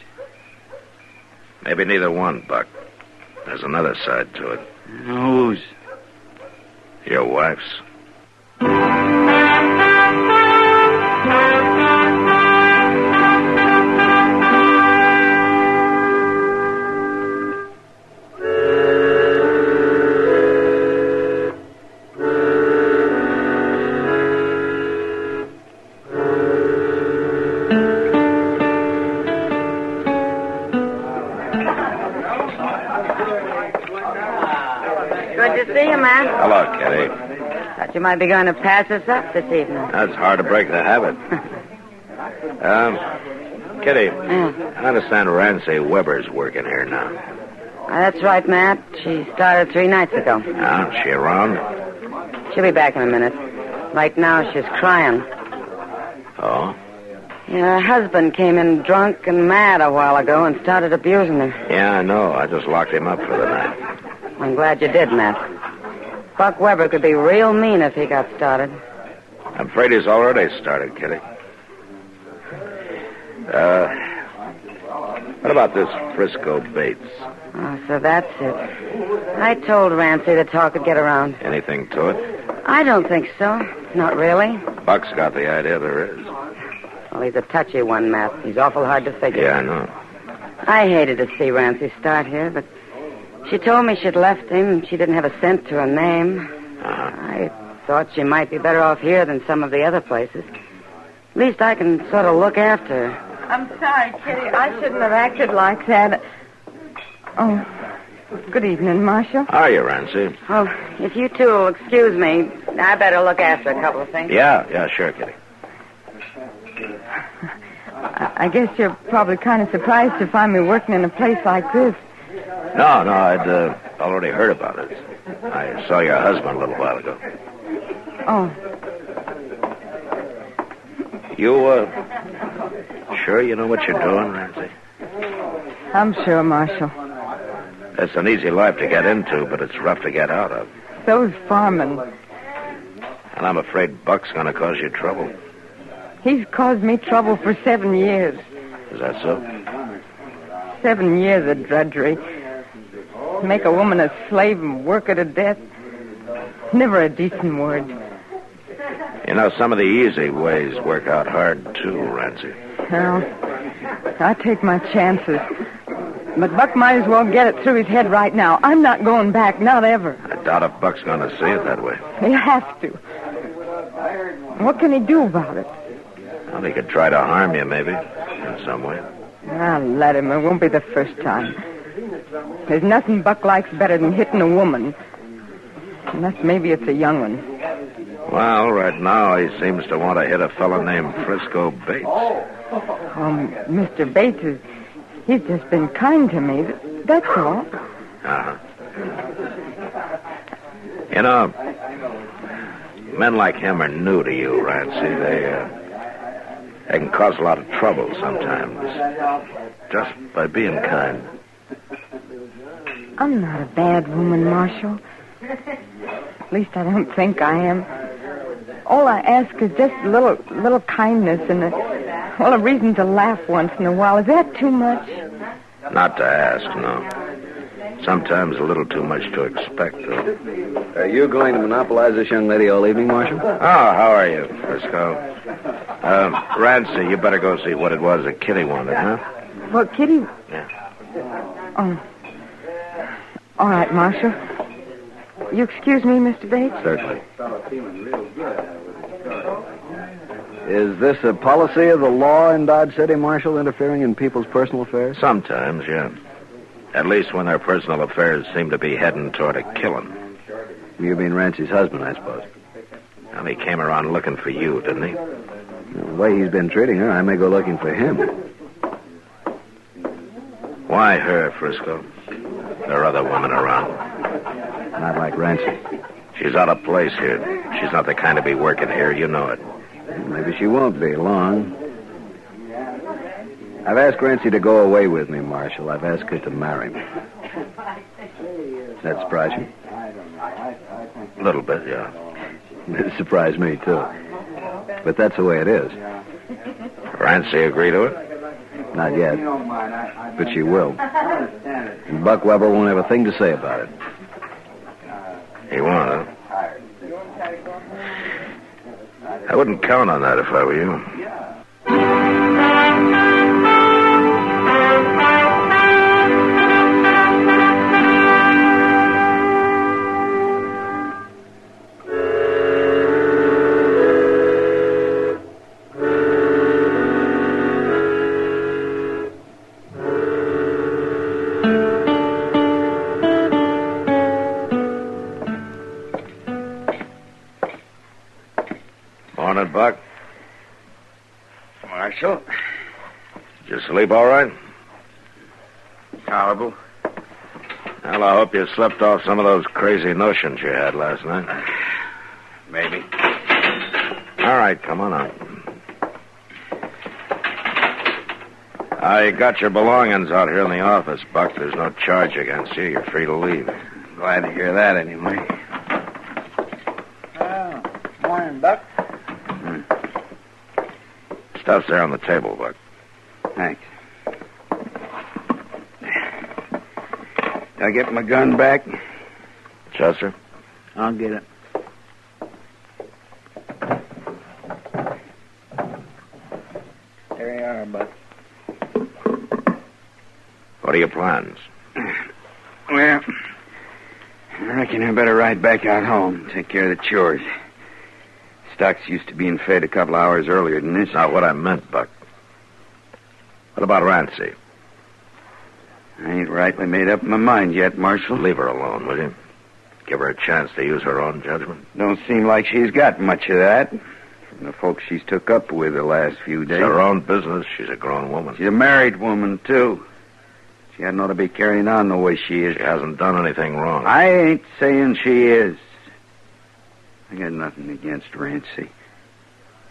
Speaker 3: Maybe neither one, Buck. There's another side to it.
Speaker 7: Whose?
Speaker 3: Your wife's.
Speaker 13: Good to see you, man.
Speaker 3: Hello, Kitty.
Speaker 13: Thought you might be going to pass us up this evening.
Speaker 3: That's hard to break the habit. Kitty, I understand Ramsey Weber's working here now.
Speaker 13: That's right, Matt. She started 3 nights ago.
Speaker 3: Is she around?
Speaker 13: She'll be back in a minute. Right now, she's crying.
Speaker 3: Oh?
Speaker 13: Yeah, her husband came in drunk and mad a while ago and started abusing her.
Speaker 3: Yeah, I know. I just locked him up for the night.
Speaker 13: I'm glad you did, Matt. Buck Weber could be real mean if he got started.
Speaker 3: I'm afraid he's already started, Kitty. What about this Frisco Bates?
Speaker 13: Oh, so that's it. I told Ramsey the talk would get around.
Speaker 3: Anything to it?
Speaker 13: I don't think so. Not really.
Speaker 3: Buck's got the idea there is.
Speaker 13: Well, he's a touchy one, Matt. He's awful hard to figure.
Speaker 3: Yeah, I know.
Speaker 13: I hated to see Ramsey start here, but she told me she'd left him. She didn't have a cent to her name. I thought she might be better off here than some of the other places. At least I can sort of look after her.
Speaker 19: I'm sorry, Kitty. I shouldn't have acted like that. Oh, good evening, Marshal.
Speaker 3: How are you, Ramsey?
Speaker 13: Oh, if you two will excuse me, I better look after a couple of things.
Speaker 3: Yeah, sure, Kitty.
Speaker 19: I guess you're probably kind of surprised to find me working in a place like this.
Speaker 3: No, I'd already heard about it. I saw your husband a little while ago.
Speaker 19: Oh.
Speaker 3: You, sure you know what you're doing, Ramsey?
Speaker 19: I'm sure, Marshal.
Speaker 3: It's an easy life to get into, but it's rough to get out of.
Speaker 19: So's farming.
Speaker 3: And I'm afraid Buck's going to cause you trouble.
Speaker 19: He's caused me trouble for 7 years.
Speaker 3: Is that so?
Speaker 19: 7 years of drudgery. Make a woman a slave and work her to death. Never a decent word.
Speaker 3: You know, some of the easy ways work out hard, too, Ramsey.
Speaker 19: Well, I take my chances. But Buck might as well get it through his head right now. I'm not going back, not ever.
Speaker 3: I doubt if Buck's going to see it that way.
Speaker 19: He has to. What can he do about it?
Speaker 3: Well, he could try to harm you, maybe, in some way.
Speaker 19: I'll let him. It won't be the first time. There's nothing Buck likes better than hitting a woman. Unless maybe it's a young one.
Speaker 3: Well, right now he seems to want to hit a fellow named Frisco Bates.
Speaker 19: Mr. Bates he's just been kind to me. That's all.
Speaker 3: Uh-huh. You know, men like him are new to you, Rancy. They can cause a lot of trouble sometimes. Just by being kind.
Speaker 19: I'm not a bad woman, Marshal. At least I don't think I am. All I ask is just a little kindness and a reason to laugh once in a while. Is that too much?
Speaker 3: Not to ask, no. Sometimes a little too much to expect, though.
Speaker 11: Are you going to monopolize this young lady all evening, Marshal?
Speaker 3: Oh, how are you, Frisco? Rancy, you better go see what it was that Kitty wanted, huh?
Speaker 19: What, Kitty?
Speaker 3: Yeah.
Speaker 19: Oh. All right, Marshal. You excuse me, Mr. Bates?
Speaker 11: Certainly. Is this a policy of the law in Dodge City, Marshal, interfering in people's personal affairs?
Speaker 3: Sometimes, yeah. At least when their personal affairs seem to be heading toward a killing.
Speaker 11: You mean Rancy's husband, I suppose.
Speaker 3: Well, he came around looking for you, didn't he?
Speaker 11: The way he's been treating her, I may go looking for him.
Speaker 3: Why her, Frisco? There are other women around.
Speaker 11: Not like Rancy.
Speaker 3: She's out of place here. She's not the kind to be working here. You know it.
Speaker 11: Maybe she won't be long. I've asked Rancy to go away with me, Marshal. I've asked her to marry me. Does that surprise you?
Speaker 3: A little bit, yeah.
Speaker 11: It surprised me, too. But that's the way it is.
Speaker 3: Rancy agree to it?
Speaker 11: Not yet. But she will. And Buck Weber won't have a thing to say about it.
Speaker 3: He won't, huh? I wouldn't count on that if I were you. Morning, Buck.
Speaker 7: Marshal.
Speaker 3: Did you Sleep all right?
Speaker 7: Tolerable.
Speaker 3: Well, I hope you slept off some of those crazy notions you had last night.
Speaker 7: Maybe.
Speaker 3: All right, come on out. I got your belongings out here in the office, Buck. There's no charge against you. You're free to leave.
Speaker 7: Glad to hear that, anyway.
Speaker 2: Morning, Buck.
Speaker 3: Stuff's there on the table, Buck.
Speaker 7: Thanks. I get my gun back?
Speaker 3: Chester?
Speaker 2: I'll get it. There you are, Buck.
Speaker 3: What are your plans?
Speaker 7: Well, I reckon I better ride back out home, take care of the chores. Stock's used to being fed a couple hours earlier than this.
Speaker 3: Not what I meant, Buck. What about Rancy?
Speaker 7: I ain't rightly made up my mind yet, Marshal.
Speaker 3: Leave her alone, will you? Give her a chance to use her own judgment.
Speaker 7: Don't seem like she's got much of that. From the folks she's took up with the last few days.
Speaker 3: It's her own business. She's a grown woman.
Speaker 7: She's a married woman, too. She hadn't ought to be carrying on the way she is.
Speaker 3: She hasn't done anything wrong.
Speaker 7: I ain't saying she is. I got nothing against Rancy.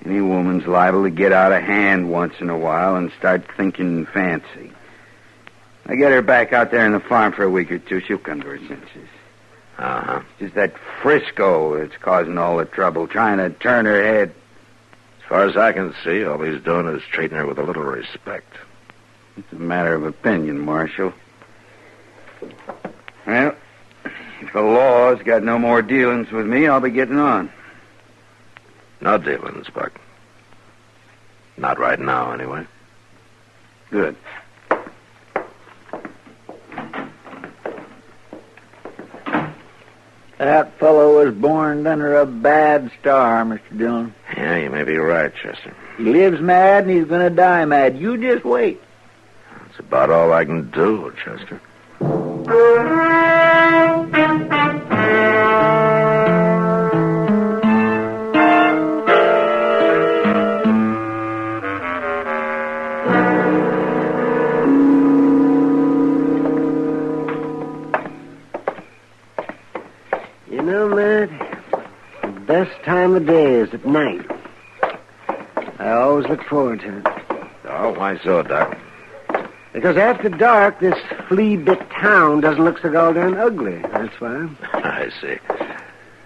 Speaker 7: Any woman's liable to get out of hand once in a while and start thinking fancy. I get her back out there in the farm for a week or two. She'll come to her senses.
Speaker 3: Uh-huh.
Speaker 7: It's just that Frisco that's causing all the trouble, trying to turn her head.
Speaker 3: As far as I can see, all he's doing is treating her with a little respect.
Speaker 7: It's a matter of opinion, Marshal. Well, if the law's got no more dealings with me, I'll be getting on.
Speaker 3: No dealings, Buck. Not right now, anyway.
Speaker 7: Good.
Speaker 2: That fellow was born under a bad star, Mr. Dillon.
Speaker 3: Yeah, you may be right, Chester.
Speaker 2: He lives mad and he's going to die mad. You just wait.
Speaker 3: That's about all I can do, Chester.
Speaker 10: You know, Matt, the best time of day is at night. I always look forward to it.
Speaker 3: Oh, why so, Doc?
Speaker 10: Because after dark, this flea-bit town doesn't look so goddamn ugly. That's why.
Speaker 3: I see.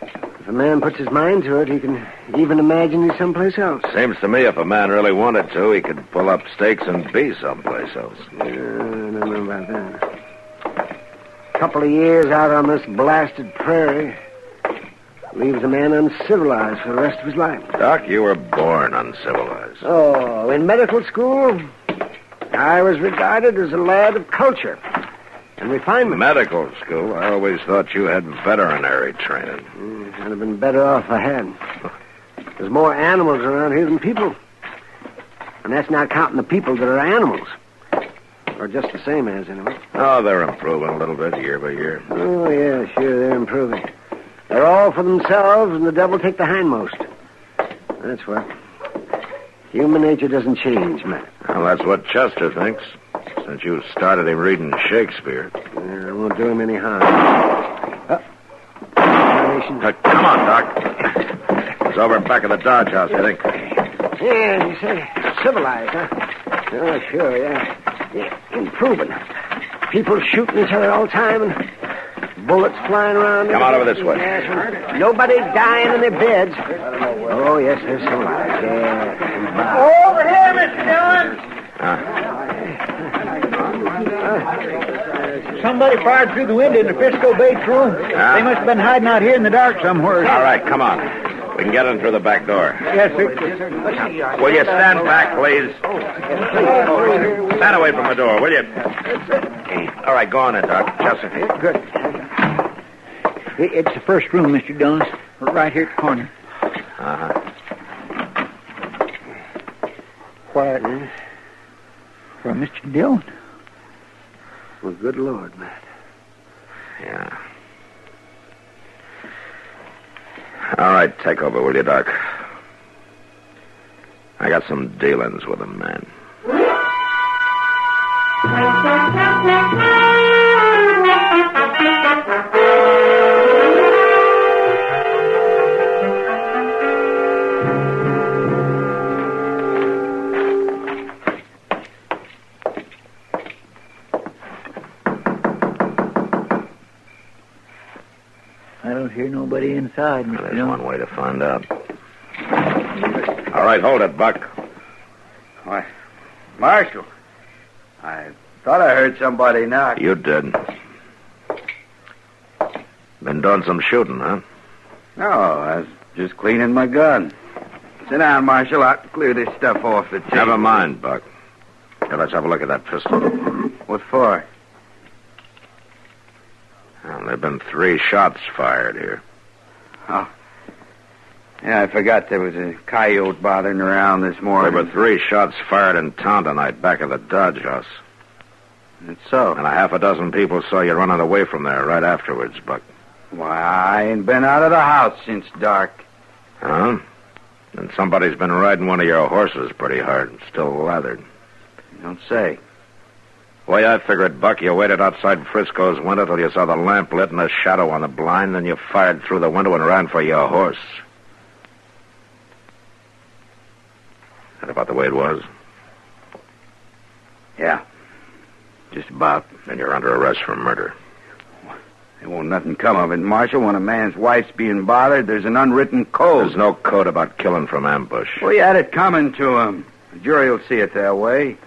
Speaker 10: If a man puts his mind to it, he can even imagine he's someplace else.
Speaker 3: Seems to me if a man really wanted to, he could pull up stakes and be someplace else.
Speaker 10: I don't know about that. A couple of years out on this blasted prairie leaves a man uncivilized for the rest of his life.
Speaker 3: Doc, you were born uncivilized.
Speaker 10: Oh, in medical school, I was regarded as a lad of culture and refinement.
Speaker 3: Medical school? I always thought you had veterinary training.
Speaker 10: I'd have been better off if I had. There's more animals around here than people. And that's not counting the people that are animals. Or just the same as, anyway.
Speaker 3: Oh, they're improving a little bit year by year.
Speaker 10: Oh, yeah, sure, they're improving. They're all for themselves, and the devil take the hindmost. That's what. Human nature doesn't change, Matt.
Speaker 3: Well, that's what Chester thinks. Since you started him reading Shakespeare.
Speaker 10: Yeah, it won't do him any harm.
Speaker 3: Come on, Doc. It's over back of the Dodge House, I think.
Speaker 10: Yeah, you say civilized, huh? Oh, sure, yeah. Improving. People shooting each other all the time and bullets flying around.
Speaker 3: Come on over this way.
Speaker 10: Nobody dying in their beds. Oh, yes, they're civilized. Yeah.
Speaker 2: Over here, Mr. Dillon. Somebody fired through the window in the Frisco Bates room. They must have been hiding out here in the dark somewhere.
Speaker 3: All right, come on. We can get in through the back door.
Speaker 2: Yes, sir.
Speaker 3: Will you stand back, please? Stand away from the door, will you? All right, go on in, Doc. Chester.
Speaker 2: Good. It's the first room, Mr. Dillon. Right here at the corner.
Speaker 3: Uh-huh.
Speaker 10: Quiet, man.
Speaker 2: For Mr. Dillon.
Speaker 10: Well, good Lord, Matt.
Speaker 3: Yeah. All right, take over, will you, Doc? I got some dealings with him, man.
Speaker 7: I don't hear nobody inside, Mr.
Speaker 3: There's
Speaker 7: Dillon.
Speaker 3: one way to find out. All right, hold it, Buck.
Speaker 7: Why, Marshal, I thought I heard somebody knock.
Speaker 3: You did. Been doing some shooting, huh?
Speaker 7: No, I was just cleaning my gun. Sit down, Marshal. I'll clear this stuff off the table.
Speaker 3: Never mind, Buck. Here, let's have a look at that pistol.
Speaker 7: What for?
Speaker 3: Well, there have been 3 shots fired here.
Speaker 7: Oh. Yeah, I forgot there was a coyote bothering around this morning.
Speaker 3: There were 3 shots fired in town tonight back of the Dodge House.
Speaker 7: That's so.
Speaker 3: And a half a dozen people saw you running away from there right afterwards, Buck.
Speaker 7: Why, I ain't been out of the house since dark.
Speaker 3: Huh? And somebody's been riding one of your horses pretty hard, still lathered.
Speaker 7: You don't say.
Speaker 3: The way I figured, Buck, you waited outside Frisco's window till you saw the lamp lit and a shadow on the blind, then you fired through the window and ran for your horse. That about the way it was?
Speaker 7: Yeah. Just about.
Speaker 3: Then you're under arrest for murder.
Speaker 7: There won't nothing come of it, Marshal. When a man's wife's being bothered, there's an unwritten code.
Speaker 3: There's no code about killing from ambush.
Speaker 7: Well, you had it coming to him. The jury will see it that way.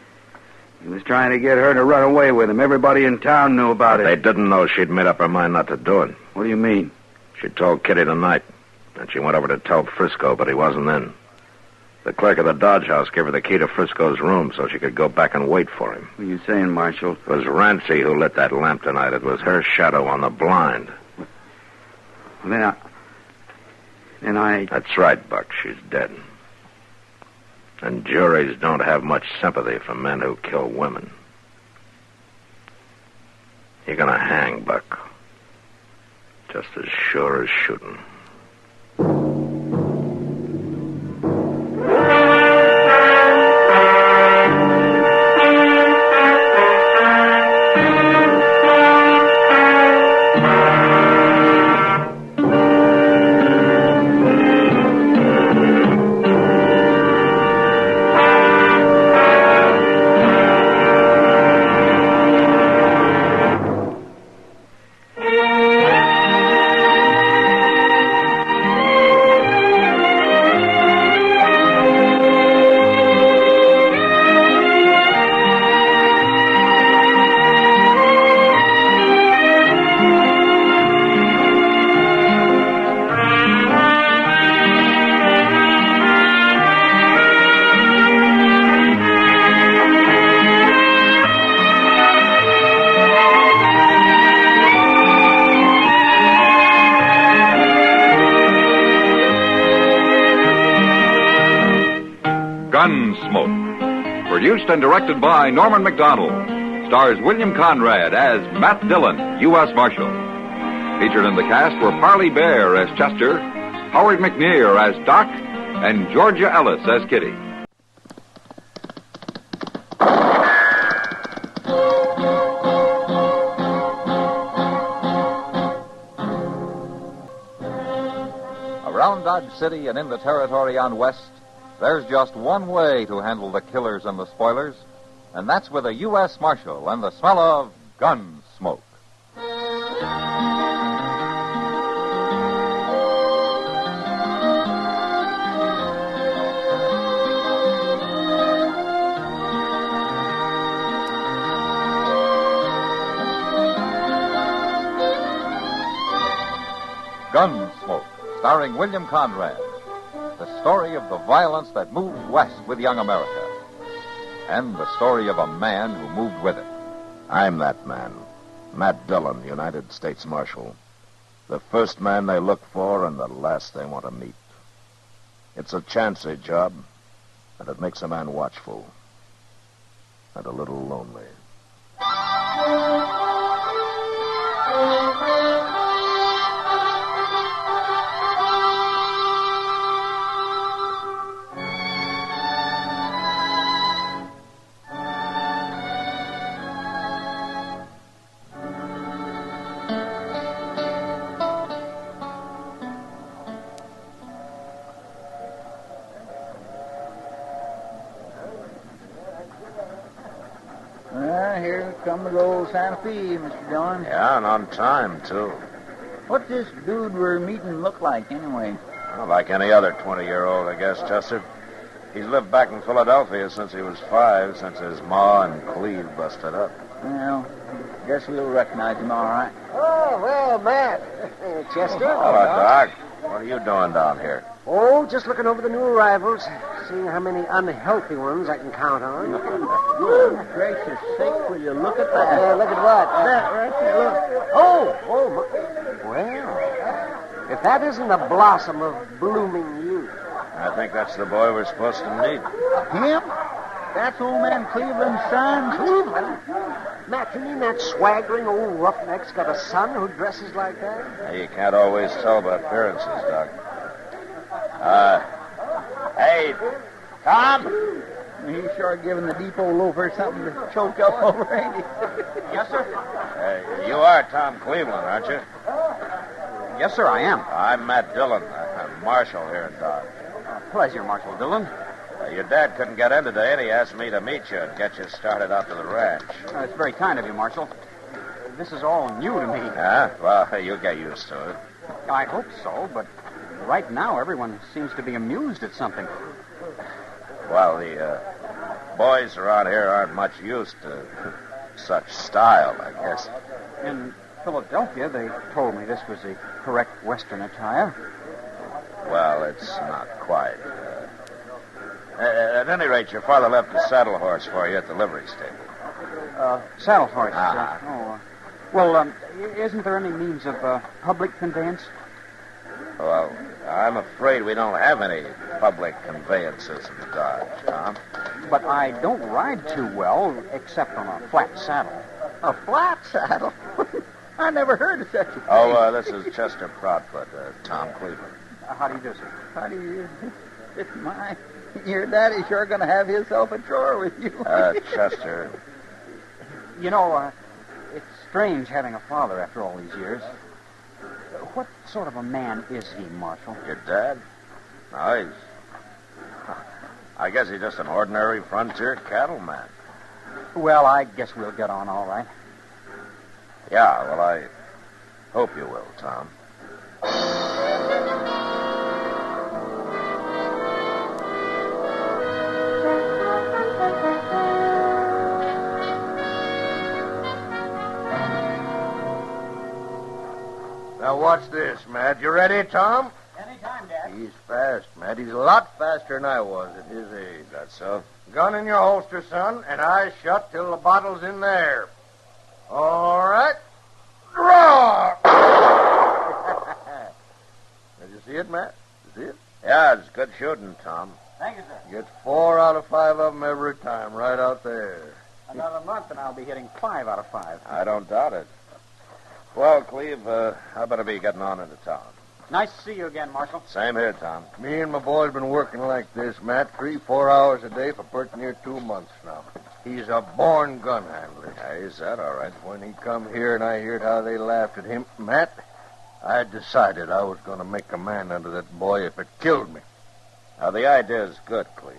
Speaker 7: He was trying to get her to run away with him. Everybody in town knew about it.
Speaker 3: They didn't know she'd made up her mind not to do it.
Speaker 7: What do you mean?
Speaker 3: She told Kitty tonight. And she went over to tell Frisco, but he wasn't in. The clerk of the Dodge House gave her the key to Frisco's room so she could go back and wait for him.
Speaker 7: What are you saying, Marshal?
Speaker 3: It was Rancy who lit that lamp tonight. It was her shadow on the blind.
Speaker 7: Well, then I...
Speaker 3: That's right, Buck. She's dead. And juries don't have much sympathy for men who kill women. You're gonna hang, Buck. Just as sure as shooting.
Speaker 15: Gunsmoke. Produced and directed by Norman McDonald. Stars William Conrad as Matt Dillon, U.S. Marshal. Featured in the cast were Parley Bear as Chester, Howard McNear as Doc, and Georgia Ellis as Kitty.
Speaker 14: Around Dodge City and in the territory on West, there's just one way to handle the killers and the spoilers, and that's with a U.S. Marshal and the smell of Gunsmoke. Gunsmoke, starring William Conrad. The story of the violence that moved west with young America. And the story of a man who moved with it.
Speaker 18: I'm that man, Matt Dillon, United States Marshal. The first man they look for and the last they want to meet. It's a chancy job, and it makes a man watchful and a little lonely.
Speaker 1: come to the old Santa Fe, Mr. Dillon.
Speaker 3: Yeah, and on time, too.
Speaker 1: What's this dude we're meeting look like, anyway?
Speaker 3: Well, like any other 20-year-old, I guess, Chester. He's lived back in Philadelphia since he was 5, since his ma and Cleve busted up.
Speaker 1: Well, guess we'll recognize him all right.
Speaker 10: Oh, well, Matt. Chester.
Speaker 3: Hello, Doc. What are you doing down here?
Speaker 10: Oh, just looking over the new arrivals, seeing how many unhealthy ones I can count on.
Speaker 1: Good gracious sake, will you look at that?
Speaker 10: Look at what?
Speaker 1: That right there, look.
Speaker 10: Well, if that isn't a blossom of blooming youth.
Speaker 3: I think that's the boy we're supposed to meet.
Speaker 1: Him? That's old man Cleveland's son.
Speaker 10: Cleveland? Matt, you mean that swaggering old roughneck's got a son who dresses like that?
Speaker 3: You can't always tell by appearances, Doc. Hey, Tom?
Speaker 1: He's sure giving the depot loafer something to choke up over, ain't he?
Speaker 16: Yes, sir?
Speaker 3: You are Tom Cleveland, aren't you?
Speaker 16: Yes, sir, I am.
Speaker 3: I'm Matt Dillon. I'm Marshal here in Dodge.
Speaker 16: Pleasure, Marshal Dillon.
Speaker 3: Your dad couldn't get in today, and he asked me to meet you and get you started out to the ranch.
Speaker 16: It's very kind of you, Marshal. This is all new to me.
Speaker 3: Yeah? Well, you'll get used to it.
Speaker 16: I hope so, but right now everyone seems to be amused at something.
Speaker 3: Well, the boys around here aren't much used to such style, I guess.
Speaker 16: In Philadelphia, they told me this was the correct Western attire.
Speaker 3: Well, it's not quite. At any rate, your father left a saddle horse for you at the livery stable.
Speaker 16: Saddle horse.
Speaker 3: Uh-huh.
Speaker 16: Well, isn't there any means of public conveyance?
Speaker 3: Well, I'm afraid we don't have any public conveyances in Dodge, Tom.
Speaker 16: But I don't ride too well, except on a flat saddle.
Speaker 1: A flat saddle? I never heard of such a thing.
Speaker 3: Oh, this is Chester Proudfoot, Tom Cleveland.
Speaker 16: How do you do, sir?
Speaker 1: How do you... My... Your daddy's sure going to have himself a chore with you.
Speaker 3: Chester.
Speaker 16: You know, it's strange having a father after all these years. What sort of a man is he, Marshal?
Speaker 3: Your dad? No, he's... I guess he's just an ordinary frontier cattleman.
Speaker 16: Well, I guess we'll get on all right.
Speaker 3: Yeah, well, I hope you will, Tom.
Speaker 20: Now, watch this, Matt. You ready, Tom?
Speaker 16: Anytime, Dad.
Speaker 20: He's fast, Matt. He's a lot faster than I was at his age.
Speaker 3: That's so?
Speaker 20: Gun in your holster, son, and eyes shut till the bottle's in there. All right. Draw! Did you see it, Matt? You see it?
Speaker 3: Yeah, it's good shooting, Tom.
Speaker 16: Thank you, sir.
Speaker 20: Gets 4 out of 5 of them every time, right out there.
Speaker 16: Another month and I'll be hitting 5 out of 5.
Speaker 3: I don't doubt it. Well, Cleve, I better be getting on into town.
Speaker 16: Nice to see you again, Marshal.
Speaker 3: Same here, Tom.
Speaker 20: Me and my boy's been working like this, Matt, 3-4 hours a day for pretty near 2 months now. He's a born gun handler.
Speaker 3: Yeah, he's that, all right.
Speaker 20: When he come here and I heard how they laughed at him, Matt, I decided I was going to make a man out of that boy if it killed me.
Speaker 3: Now, the idea is good, Cleve,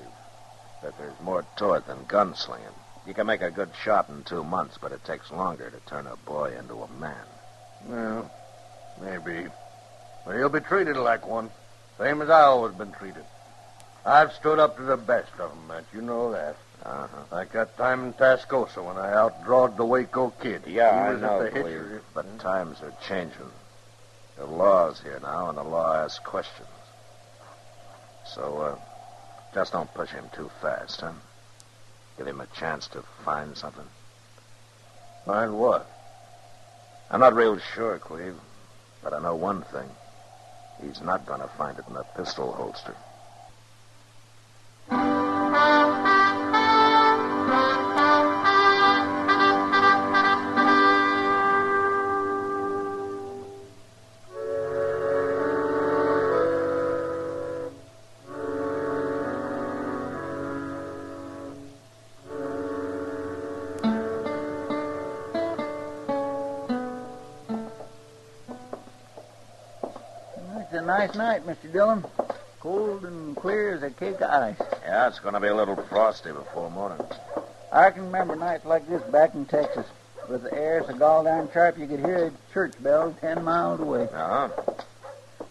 Speaker 3: but there's more to it than gunslinging. You can make a good shot in 2 months, but it takes longer to turn a boy into a man.
Speaker 20: Well, maybe. But he'll be treated like one, same as I always been treated. I've stood up to the best of them, Matt. You know that.
Speaker 3: Uh-huh.
Speaker 20: Like that time in Tascosa when I outdrawed the Waco kid.
Speaker 3: Yeah,
Speaker 20: He
Speaker 3: I
Speaker 20: was
Speaker 3: know,
Speaker 20: at the
Speaker 3: Cleve,
Speaker 20: Hitcher.
Speaker 3: but times are changing. The law's here now, and the law asks questions. So, just don't push him too fast, huh? Give him a chance to find something.
Speaker 20: Find what?
Speaker 3: I'm not real sure, Cleve, but I know one thing. He's not going to find it in a pistol holster.
Speaker 1: It's a nice night, Mr. Dillon. Cold and clear as a cake of ice.
Speaker 3: Yeah, it's going to be a little frosty before morning.
Speaker 1: I can remember nights like this back in Texas. With the air so gall darn sharp you could hear a church bell 10 miles away.
Speaker 3: Uh-huh.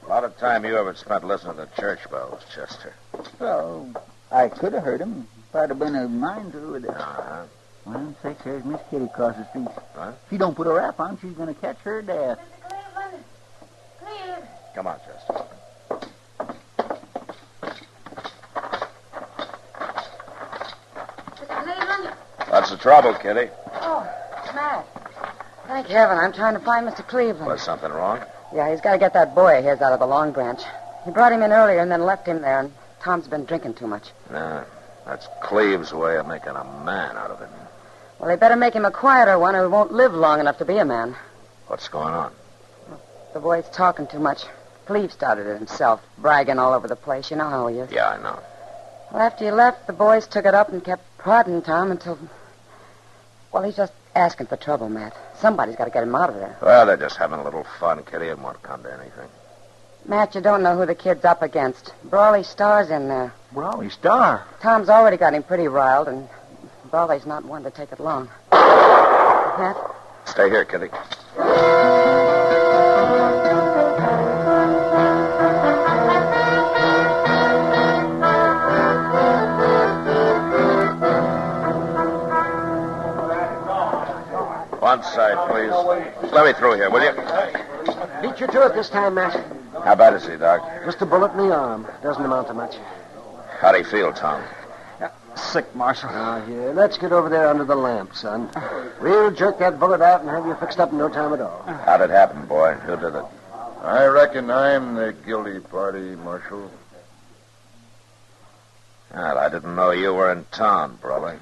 Speaker 3: A lot of time you ever spent listening to church bells, Chester.
Speaker 1: Well, I could have heard him if I'd have been a mind to.
Speaker 3: Uh-huh.
Speaker 1: Well, sakes, there's Miss Kitty across the street.
Speaker 3: What?
Speaker 1: If she don't put a wrap on, she's going to catch her death.
Speaker 3: Come on, Chester. What's the trouble, Kitty?
Speaker 13: Oh, Matt. Thank heaven, I'm trying to find Mr. Cleveland.
Speaker 3: Was something wrong?
Speaker 13: Yeah, he's got to get that boy of his out of the Long Branch. He brought him in earlier and then left him there, and Tom's been drinking too much.
Speaker 3: Nah, that's Cleve's way of making a man out of him.
Speaker 13: Well, they better make him a quieter one or he won't live long enough to be a man.
Speaker 3: What's going on?
Speaker 13: The boy's talking too much. Cleve started it himself, bragging all over the place. You know how he is.
Speaker 3: Yeah, I know.
Speaker 13: Well, after you left, the boys took it up and kept prodding Tom until... Well, he's just asking for trouble, Matt. Somebody's got to get him out of there.
Speaker 3: Well, they're just having a little fun, Kitty. It won't come to anything.
Speaker 13: Matt, you don't know who the kid's up against. Brawley Star's in there.
Speaker 1: Brawley Star?
Speaker 13: Tom's already got him pretty riled, and Brawley's not one to take it long. Matt?
Speaker 3: Stay here, Kitty. One side, please. Let me through here, will you?
Speaker 10: Beat you to it this time, Matt.
Speaker 3: How bad is he, Doc?
Speaker 10: Just a bullet in the arm. Doesn't amount to much.
Speaker 3: How do you feel, Tom?
Speaker 16: Sick, Marshal.
Speaker 10: Now, here, let's get over there under the lamp, son. We'll jerk that bullet out and have you fixed up in no time at all.
Speaker 3: How'd it happen, boy? Who did it?
Speaker 9: I reckon I'm the guilty party, Marshal.
Speaker 3: Well, I didn't know you were in town, Brawley.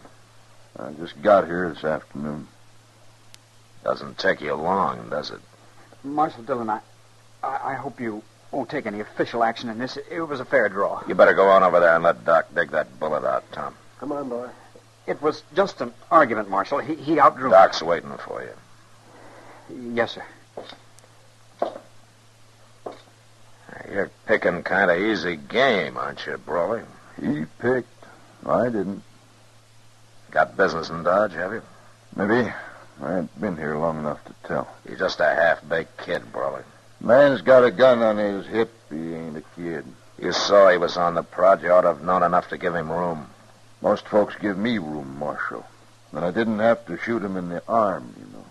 Speaker 9: I just got here this afternoon.
Speaker 3: Doesn't take you long, does it?
Speaker 16: Marshal Dillon, I hope you won't take any official action in this. It was a fair draw.
Speaker 3: You better go on over there and let Doc dig that bullet out, Tom.
Speaker 10: Come on, boy.
Speaker 16: It was just an argument, Marshal. He outdrew
Speaker 3: Doc's waiting for you.
Speaker 16: me. Yes, sir.
Speaker 3: You're picking kind of easy game, aren't you, Brawley?
Speaker 9: He picked. I didn't.
Speaker 3: Got business in Dodge, have you?
Speaker 9: Maybe. I ain't been here long enough to tell.
Speaker 3: You're just a half-baked kid, Brawley.
Speaker 9: Man's got a gun on his hip. He ain't a kid.
Speaker 3: You saw he was on the prod. You ought to have known enough to give him room.
Speaker 9: Most folks give me room, Marshal. And I didn't have to shoot him in the arm, you know.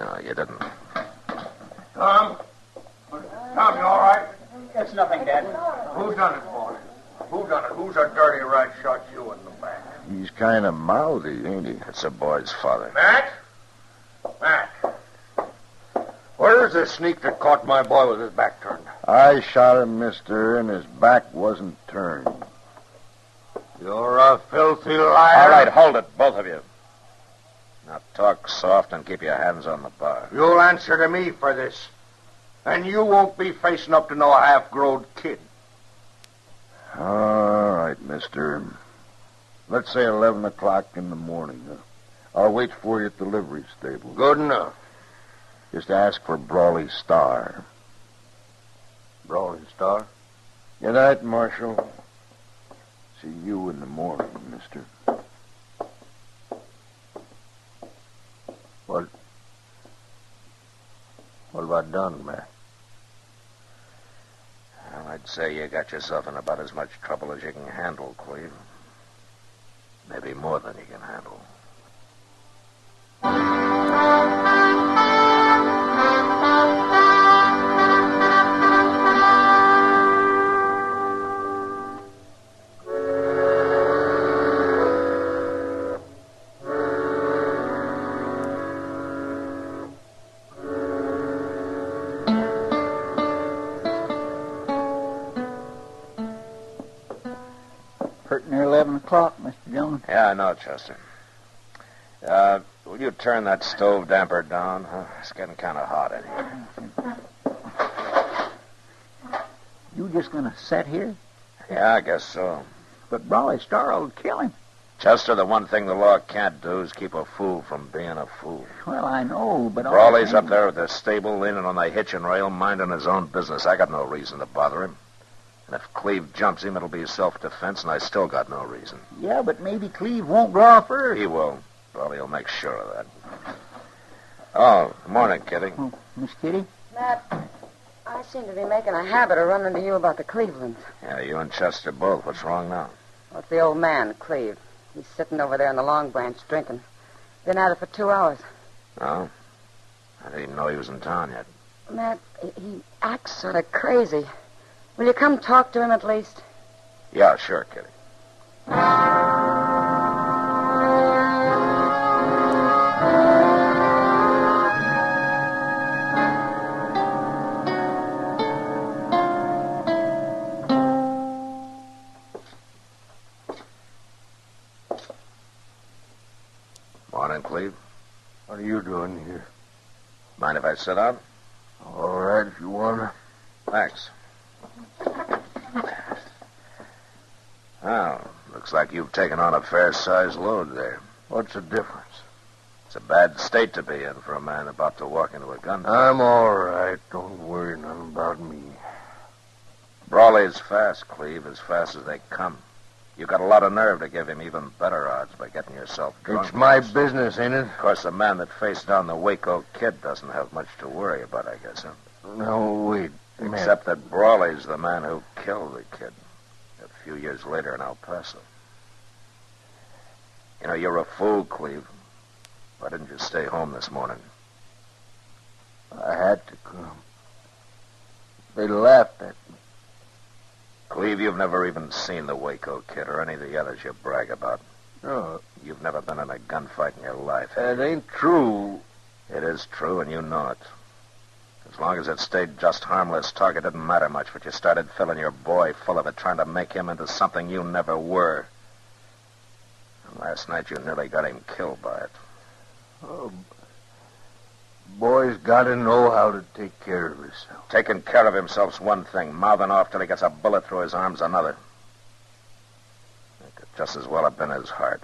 Speaker 3: No, you didn't.
Speaker 20: Tom? Tom, you all right?
Speaker 16: It's nothing, Dad.
Speaker 20: Who's done it, boy? Who done it? Who's a dirty rat shot you in the back?
Speaker 9: He's kind of mouthy, ain't he?
Speaker 3: It's a boy's father.
Speaker 20: Matt? Matt. Where's the sneak that caught my boy with his back turned?
Speaker 9: I shot him, mister, and his back wasn't turned.
Speaker 20: You're a filthy liar.
Speaker 3: All right, hold it, both of you. Now talk soft and keep your hands on the bar.
Speaker 20: You'll answer to me for this. And you won't be facing up to no half-grown kid.
Speaker 9: All right, mister. Let's say 11 o'clock in the morning. I'll wait for you at the livery stable.
Speaker 20: Good enough.
Speaker 9: Just ask for Brawley Star.
Speaker 20: Brawley Star?
Speaker 9: Good night, Marshal. See you in the morning, mister.
Speaker 20: What have I done, Matt?
Speaker 3: Well, I'd say you got yourself in about as much trouble as you can handle, Cleve. Maybe more than you can handle.
Speaker 1: Pretty near 11 o'clock, Mr. Dillon.
Speaker 3: Yeah, I know, Chester. Will you turn that stove damper down? Huh? It's getting kind of hot in here.
Speaker 1: You just going to sit here?
Speaker 3: Yeah, I guess so.
Speaker 1: But Brawley Star will kill him.
Speaker 3: Chester, the one thing the law can't do is keep a fool from being a fool.
Speaker 1: Well, I know, but...
Speaker 3: Brawley's up there at the stable, leaning on the hitch and rail, minding his own business. I got no reason to bother him. And if Cleve jumps him, it'll be self-defense, and I still got no reason.
Speaker 1: Yeah, but maybe Cleve won't draw first.
Speaker 3: He will. Brawley will make sure of that. Oh, good morning, Kitty.
Speaker 1: Oh, Miss Kitty?
Speaker 13: Matt, I seem to be making a habit of running to you about the Clevelands.
Speaker 3: Yeah, you and Chester both. What's wrong now?
Speaker 13: Well, it's the old man, Cleve. He's sitting over there in the Long Branch drinking. Been at it for 2 hours.
Speaker 3: Oh? I didn't even know he was in town yet.
Speaker 13: Matt, he acts sort of crazy. Will you come talk to him at least?
Speaker 3: Yeah, sure, Kitty. Morning, Cleve.
Speaker 20: What are you doing here?
Speaker 3: Mind if I sit down?
Speaker 20: All right, if you want to.
Speaker 3: Thanks. Well, looks like you've taken on a fair-sized load there.
Speaker 20: What's the difference?
Speaker 3: It's a bad state to be in for a man about to walk into a gunfight.
Speaker 20: I'm all right. Don't worry nothing about me.
Speaker 3: Brawley's fast, Cleve, as fast as they come. You've got a lot of nerve to give him even better odds by getting yourself drunk.
Speaker 20: It's my business, ain't it?
Speaker 3: Of course, the man that faced down the Waco kid doesn't have much to worry about, I guess, huh?
Speaker 20: No, wait.
Speaker 3: Except that Brawley's the man who killed the kid a few years later in El Paso. You know, you're a fool, Cleve. Why didn't you stay home this morning?
Speaker 20: I had to come. They laughed at me.
Speaker 3: Cleve, you've never even seen the Waco kid or any of the others you brag about.
Speaker 20: No.
Speaker 3: You've never been in a gunfight in your life.
Speaker 20: It ain't true.
Speaker 3: It is true, and you know it. As long as it stayed just harmless talk, it didn't matter much, but you started filling your boy full of it, trying to make him into something you never were. And last night you nearly got him killed by it.
Speaker 20: Oh, boy's got to know how to take care of himself.
Speaker 3: Taking care of himself's one thing. Mouthing off till he gets a bullet through his arm's another. It could just as well have been his heart.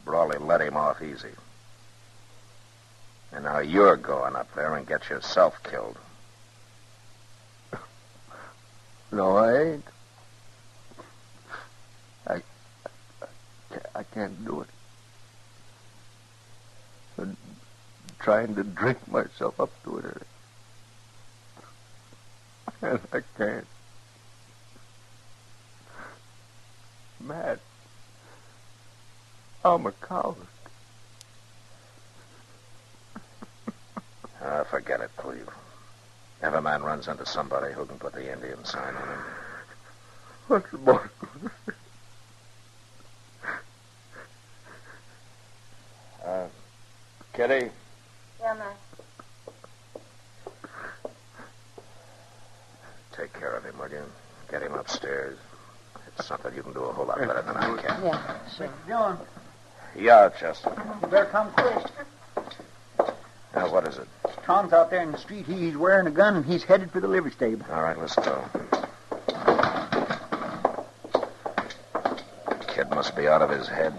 Speaker 3: Brawley let him off easy. And now you're going up there and get yourself killed.
Speaker 20: No, I ain't. I can't do it. I'm trying to drink myself up to it. And I can't. Matt, I'm a coward.
Speaker 3: Forget it, Cleve. Every man runs into somebody who can put the Indian sign on him.
Speaker 20: What's the boy?
Speaker 3: Kitty?
Speaker 13: Yeah, Matt.
Speaker 3: Take care of him, will you? Get him upstairs. It's something you can do a whole lot better than I can.
Speaker 13: Yeah, sure.
Speaker 1: John,
Speaker 3: Yeah, Chester.
Speaker 1: you better come quick.
Speaker 3: Now, what is it?
Speaker 1: Tom's out there in the street. He's wearing a gun, and he's headed for the livery stable.
Speaker 3: All right, let's go. Kid must be out of his head.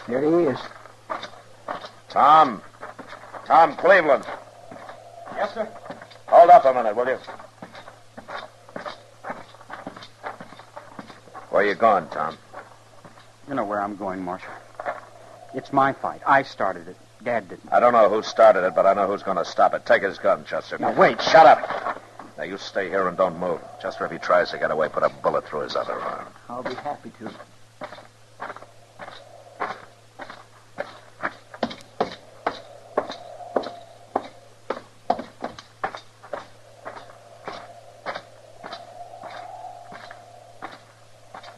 Speaker 1: There he is.
Speaker 3: Tom Cleveland.
Speaker 1: Yes, sir.
Speaker 3: Hold up a minute, will you? Where you going, Tom?
Speaker 16: You know where I'm going, Marshal. It's my fight. I started it. Dad didn't.
Speaker 3: I don't know who started it, but I know who's going to stop it. Take his gun, Chester.
Speaker 16: Now, wait.
Speaker 3: Shut up. Now, you stay here and don't move. Chester, if he tries to get away, put a bullet through his other arm.
Speaker 1: I'll be happy to.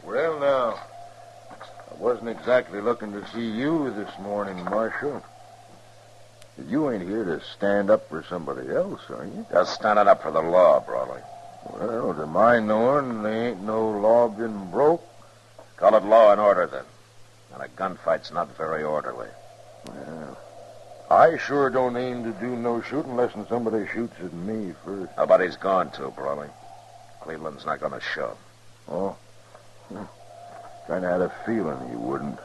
Speaker 20: Well, now, I wasn't exactly looking to see you this morning, Marshal. You ain't here to stand up for somebody else, are you?
Speaker 3: Just standing up for the law, Brawley.
Speaker 20: Well, to my knowing, there ain't no law been broke.
Speaker 3: Call it law and order, then. And a gunfight's not very orderly.
Speaker 20: Well, I sure don't aim to do no shooting unless somebody shoots at me first.
Speaker 3: Nobody's going to, Brawley. Cleveland's not going to show.
Speaker 20: Oh? Kind of had a feeling you wouldn't.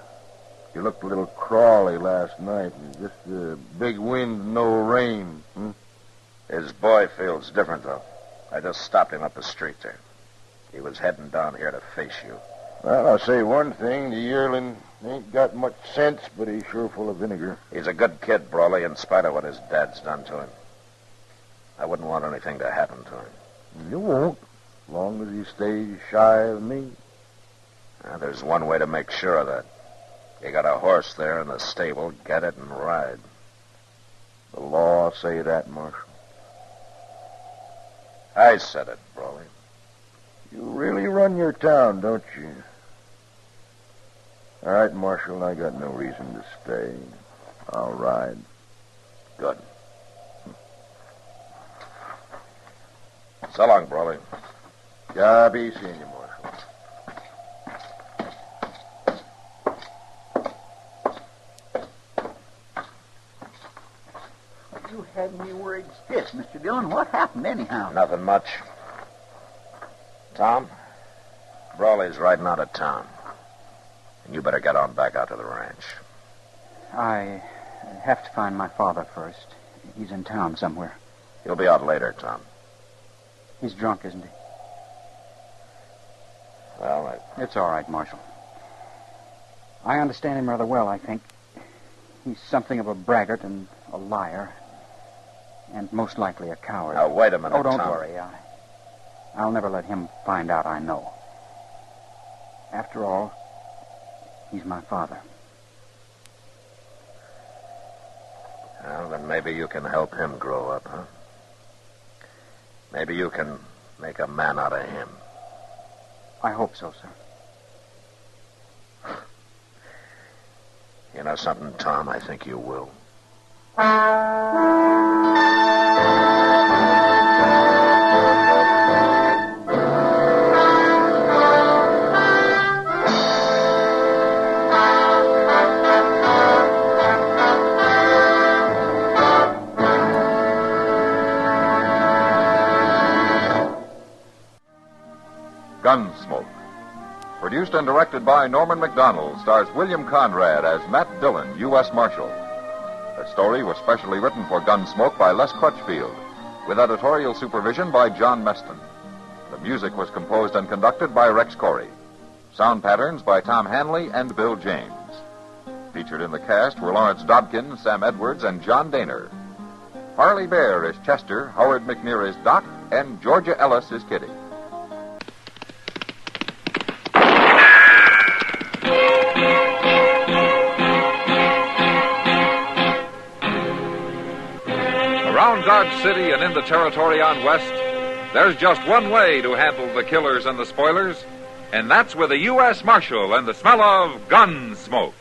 Speaker 20: You looked a little crawly last night. Just a big wind, no rain.
Speaker 3: His boy feels different, though. I just stopped him up the street there. He was heading down here to face you.
Speaker 20: Well, I'll say one thing. The yearling Ain't got much sense, but he's sure full of vinegar.
Speaker 3: He's a good kid, Brawley, in spite of what his dad's done to him. I wouldn't want anything to happen to him.
Speaker 20: You won't, as long as he stays shy of me.
Speaker 3: There's one way to make sure of that. You got a horse there in the stable. Get it and ride.
Speaker 20: The law say that, Marshal.
Speaker 3: I said it, Brawley.
Speaker 20: You really run your town, don't you? All right, Marshal, I got no reason to stay. I'll ride.
Speaker 3: Good. So long, Brawley.
Speaker 20: Yeah, be seeing you, Marshal.
Speaker 1: You had me worried stiff, Mr. Dillon. What happened anyhow?
Speaker 3: Nothing much. Tom, Brawley's riding out of town. And you better get on back out to the ranch.
Speaker 16: I have to find my father first. He's in town somewhere.
Speaker 3: He'll be out later, Tom.
Speaker 16: He's drunk, isn't he?
Speaker 3: Well,
Speaker 16: It's all right, Marshal. I understand him rather well, I think. He's something of a braggart and a liar. And most likely a coward.
Speaker 3: Now, wait a minute,
Speaker 16: Oh, don't
Speaker 3: Tom.
Speaker 16: worry. I'll never let him find out I know. After all, he's my father.
Speaker 3: Well, then maybe you can help him grow up, huh? Maybe you can make a man out of him.
Speaker 16: I hope so, sir.
Speaker 3: You know something, Tom? I think you will.
Speaker 15: Gunsmoke. Produced and directed by Norman McDonald, stars William Conrad as Matt Dillon, U.S. Marshal. The story was specially written for Gunsmoke by Les Crutchfield, with editorial supervision by John Meston. The music was composed and conducted by Rex Corey. Sound patterns by Tom Hanley and Bill James. Featured in the cast were Lawrence Dobkin, Sam Edwards, and John Daner. Harley Bear is Chester, Howard McNear is Doc, and Georgia Ellis is Kitty. Around Dodge City and in the territory on West, there's just one way to handle the killers and the spoilers, and that's with a U.S. Marshal and the smell of Gunsmoke.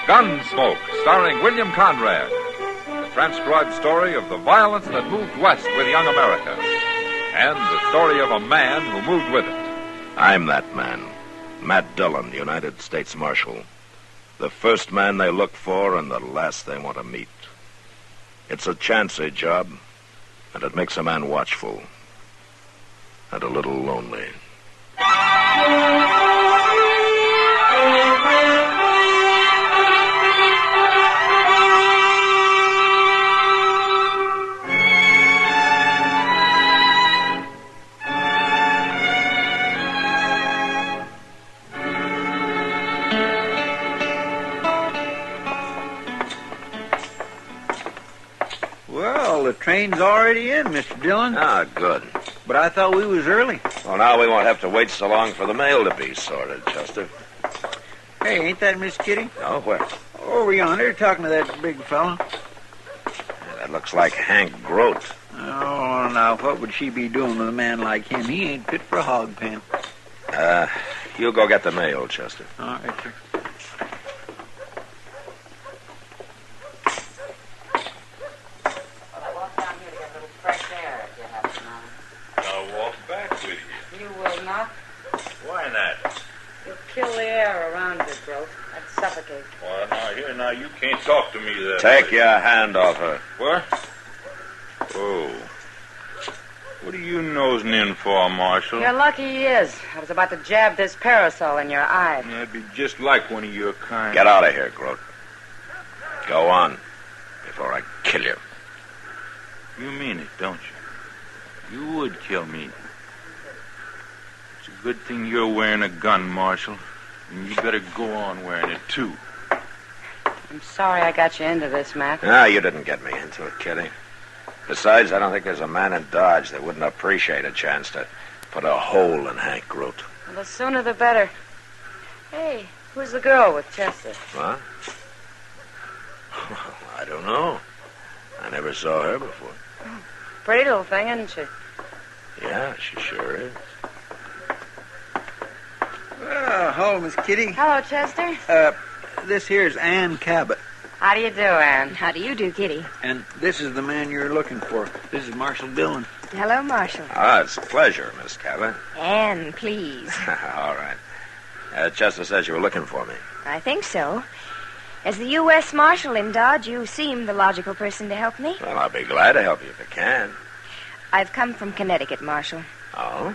Speaker 15: Gunsmoke, starring William Conrad. The transcribed story of the violence that moved west with young America. And the story of a man who moved with it.
Speaker 3: I'm that man. Matt Dillon, United States Marshal. The first man they look for and the last they want to meet. It's a chancy job, and it makes a man watchful. And a little lonely.
Speaker 2: Well, the train's already in, Mr. Dillon.
Speaker 3: Ah, good.
Speaker 2: But I thought we was early.
Speaker 3: Well, now we won't have to wait so long for the mail to be sorted, Chester.
Speaker 2: Hey, ain't that Miss Kitty?
Speaker 3: Oh, where?
Speaker 2: Over yonder, talking to that big fella.
Speaker 3: That looks like Hank Grote.
Speaker 2: Oh, now, what would she be doing with a man like him? He ain't fit for a hog pen.
Speaker 3: You go get the mail, Chester.
Speaker 2: All right, sir.
Speaker 5: I'll walk back with you.
Speaker 13: You will not.
Speaker 5: Why not?
Speaker 13: You'll kill the air around you, Grote. I'd suffocate.
Speaker 5: Well, now, you can't talk to me that
Speaker 3: Take
Speaker 5: way.
Speaker 3: your hand off her.
Speaker 5: What? Oh. What are you nosing in for, Marshal?
Speaker 13: You're lucky he is. I was about to jab this parasol in your eye.
Speaker 5: That'd be just like one of your kind.
Speaker 3: Get out of here, Groot. Go on, before I kill you.
Speaker 5: You mean it, don't you? You would kill me. It's a good thing you're wearing a gun, Marshal. And you better go on wearing it, too.
Speaker 13: I'm sorry I got you into this, Matt.
Speaker 3: No, you didn't get me into it, Kitty. Besides, I don't think there's a man in Dodge that wouldn't appreciate a chance to put a hole in Hank Groot.
Speaker 13: Well, the sooner the better. Hey, who's the girl with Chester?
Speaker 3: What? I don't know. I never saw her before.
Speaker 13: Pretty little thing, isn't she?
Speaker 3: Yeah, she sure is.
Speaker 2: Well, hello, Miss Kitty.
Speaker 13: Hello, Chester.
Speaker 2: This here's Ann Cabot.
Speaker 13: How do you do, Ann?
Speaker 8: How do you do, Kitty?
Speaker 2: And this is the man you're looking for. This is Marshal Dillon.
Speaker 8: Hello, Marshal.
Speaker 3: Ah, it's a pleasure, Miss Cabot.
Speaker 8: Anne, please.
Speaker 3: All right. Chester says you were looking for me.
Speaker 8: I think so. As the U.S. Marshal in Dodge, you seem the logical person to help me.
Speaker 3: Well, I'll be glad to help you if I can.
Speaker 8: I've come from Connecticut, Marshal.
Speaker 3: Oh?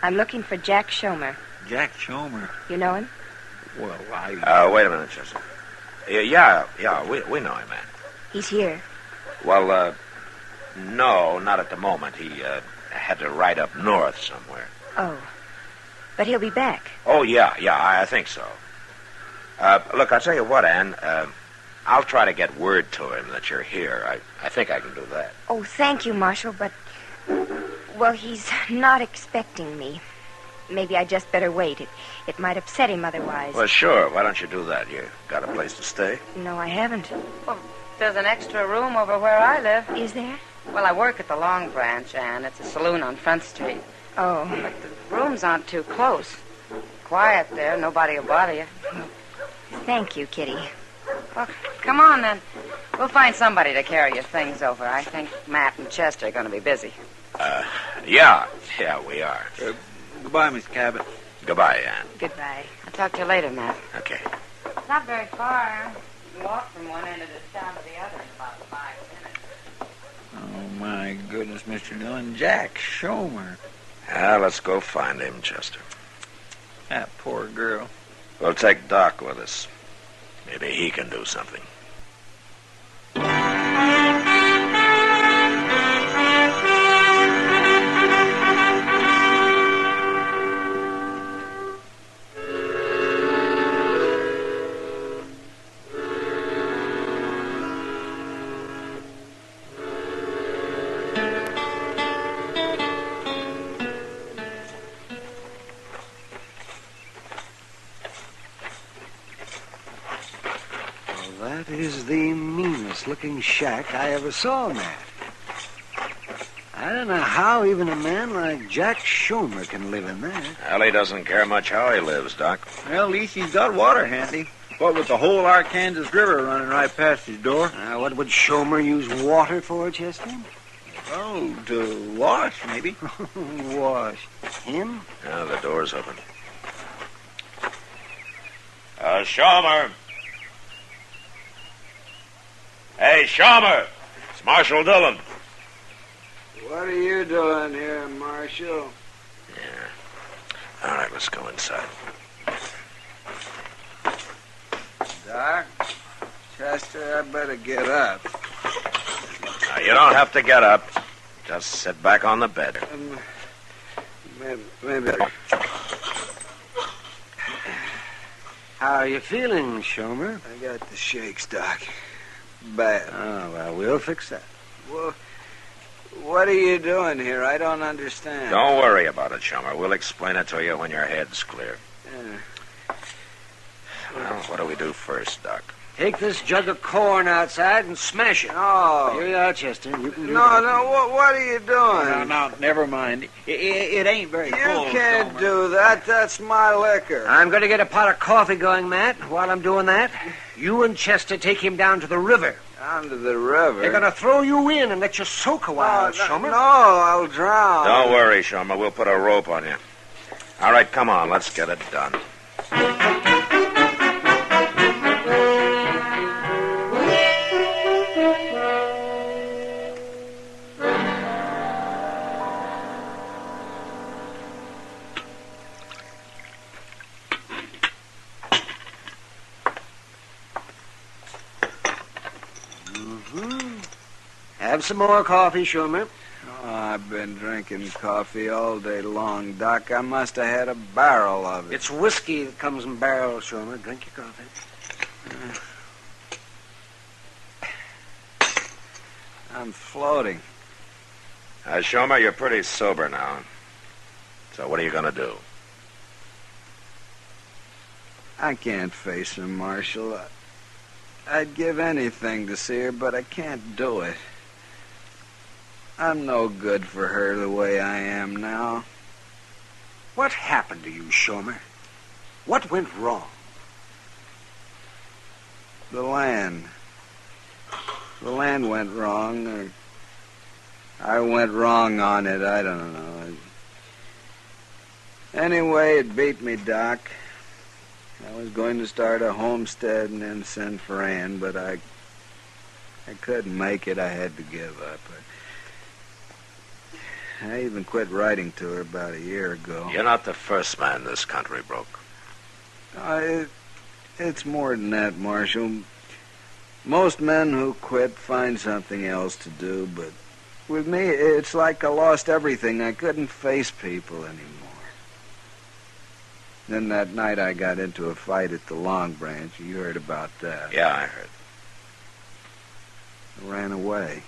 Speaker 8: I'm looking for Jack Schomer.
Speaker 2: Jack Schomer.
Speaker 8: You know him?
Speaker 2: Well,
Speaker 3: wait a minute, Chester. Yeah, we know him, man.
Speaker 8: He's here.
Speaker 3: Well, no, not at the moment. He had to ride up north somewhere.
Speaker 8: Oh. But he'll be back.
Speaker 3: Oh, yeah, I think so. Look, I'll tell you what, Ann. I'll try to get word to him that you're here. I think I can do that.
Speaker 8: Oh, thank you, Marshal, but... Well, he's not expecting me. Maybe I just better wait. It might upset him otherwise.
Speaker 3: Well, sure. Why don't you do that? You got a place to stay?
Speaker 8: No, I haven't.
Speaker 13: Well, there's an extra room over where I live.
Speaker 8: Is there?
Speaker 13: Well, I work at the Long Branch, and it's a saloon on Front Street.
Speaker 8: Oh.
Speaker 13: But the rooms aren't too close. Quiet there. Nobody will bother you.
Speaker 8: Thank you, Kitty.
Speaker 13: Well, come on, then. We'll find somebody to carry your things over. I think Matt and Chester are going to be busy.
Speaker 3: Yeah, we are.
Speaker 2: Goodbye, Miss Cabot.
Speaker 3: Goodbye, Ann.
Speaker 8: Goodbye.
Speaker 13: I'll talk to you later, Matt.
Speaker 3: Okay.
Speaker 13: It's not very far. You walk from one end of this town to the other in about 5 minutes.
Speaker 2: Oh, my goodness, Mr. Dillon. Jack Schomer.
Speaker 3: Let's go find him, Chester.
Speaker 2: That poor girl.
Speaker 3: We'll take Doc with us. Maybe he can do something.
Speaker 10: That is the meanest-looking shack I ever saw, Matt. I don't know how even a man like Jack Schomer can live in that.
Speaker 3: Well, he doesn't care much how he lives, Doc.
Speaker 2: Well, at least he's got water handy. What with the whole Arkansas River running right past his door.
Speaker 10: What would Schomer use water for, Chester?
Speaker 2: Oh, to wash, maybe.
Speaker 10: Wash. Him?
Speaker 3: Yeah, the door's open. Schomer! Hey, Schomer! It's Marshal Dillon.
Speaker 12: What are you doing here, Marshal?
Speaker 3: Yeah. All right, let's go inside.
Speaker 12: Doc, Chester, I better get up.
Speaker 3: Now, you don't have to get up. Just sit back on the bed.
Speaker 12: Maybe.
Speaker 10: How are you feeling, Schomer?
Speaker 12: I got the shakes, Doc. Bad.
Speaker 10: Oh, well, we'll fix that.
Speaker 12: Well, what are you doing here? I don't understand.
Speaker 3: Don't worry about it, Schomer. We'll explain it to you when your head's clear. Well, what do we do first, Doc?
Speaker 10: Take this jug of corn outside and smash it.
Speaker 12: Oh.
Speaker 10: Here you are, Chester. You can do
Speaker 12: No, what are you doing?
Speaker 2: No, never mind. It ain't very cold.
Speaker 12: You can't do that. That's my liquor.
Speaker 10: I'm going to get a pot of coffee going, Matt. While I'm doing that, you and Chester take him down to the river.
Speaker 12: Down to the river?
Speaker 10: They're going to throw you in and let you soak a while, Schomer.
Speaker 12: No, I'll drown.
Speaker 3: Don't worry, Schomer. We'll put a rope on you. All right, come on. Let's get it done.
Speaker 10: Have some more coffee, Schumer.
Speaker 12: Oh, I've been drinking coffee all day long, Doc. I must have had a barrel of it.
Speaker 10: It's whiskey that comes in barrels, Schumer. Drink your coffee.
Speaker 12: I'm floating.
Speaker 3: Shomer, you're pretty sober now. So what are you going to do?
Speaker 12: I can't face her, Marshal. I'd give anything to see her, but I can't do it. I'm no good for her the way I am now.
Speaker 10: What happened to you, Schumer? What went wrong?
Speaker 12: The land. The land went wrong, or I went wrong on it. I don't know. Anyway, it beat me, Doc. I was going to start a homestead and then send for Ann, but I couldn't make it. I had to give up. I even quit writing to her about a year ago.
Speaker 3: You're not the first man this country broke.
Speaker 12: It's more than that, Marshal. Most men who quit find something else to do, but with me, it's like I lost everything. I couldn't face people anymore. Then that night I got into a fight at the Long Branch. You heard about that.
Speaker 3: Yeah, I heard.
Speaker 12: I ran away.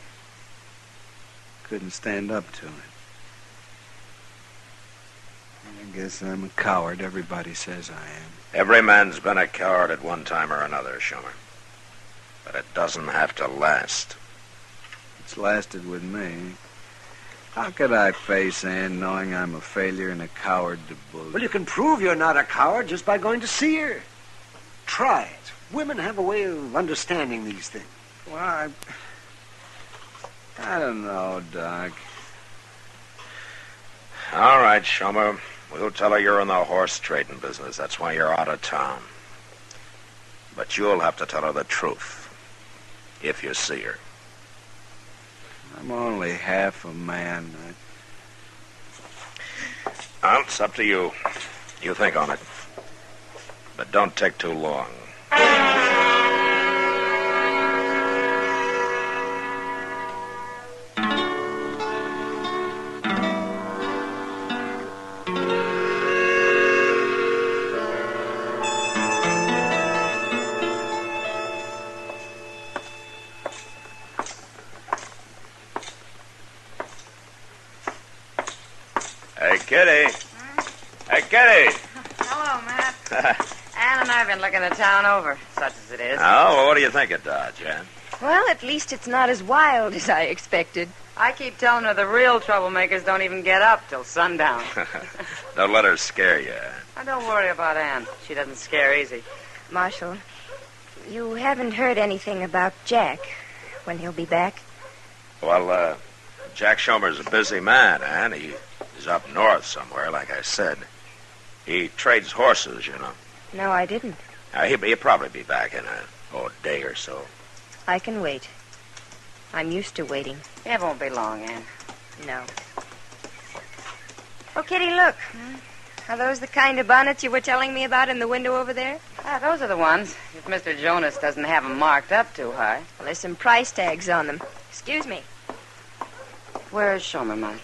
Speaker 12: Couldn't stand up to it. I guess I'm a coward. Everybody says I am.
Speaker 3: Every man's been a coward at one time or another, Schumer. But it doesn't have to last.
Speaker 12: It's lasted with me. How could I face Ann knowing I'm a failure and a coward to boot?
Speaker 10: Well, you can prove you're not a coward just by going to see her. Try it. Women have a way of understanding these things.
Speaker 12: Well, I don't know, Doc.
Speaker 3: All right, Schumer. We'll tell her you're in the horse trading business. That's why you're out of town. But you'll have to tell her the truth. If you see her.
Speaker 12: I'm only half a man.
Speaker 3: Well, it's up to you. You think on it. But don't take too long. Kitty. Hey, Kitty.
Speaker 13: Hello, Matt. Ann and I have been looking the town over, such as it is.
Speaker 3: Oh, well, what do you think of Dodge, Ann?
Speaker 8: Well, at least it's not as wild as I expected.
Speaker 13: I keep telling her the real troublemakers don't even get up till sundown.
Speaker 3: Don't let her scare you, Ann.
Speaker 13: Oh, don't worry about Ann. She doesn't scare easy.
Speaker 8: Marshal, you haven't heard anything about Jack, when he'll be back?
Speaker 3: Well, Jack Schomer's a busy man, Ann. He's up north somewhere, like I said. He trades horses, you know.
Speaker 8: No, I didn't.
Speaker 3: He'll probably be back in a day or so.
Speaker 8: I can wait. I'm used to waiting.
Speaker 13: It won't be long, Ann.
Speaker 8: No. Oh, Kitty, look. Are those the kind of bonnets you were telling me about in the window over there?
Speaker 13: Ah, those are the ones. If Mr. Jonas doesn't have them marked up too high.
Speaker 8: Well, there's some price tags on them. Excuse me.
Speaker 13: Where's Schomer, Mike?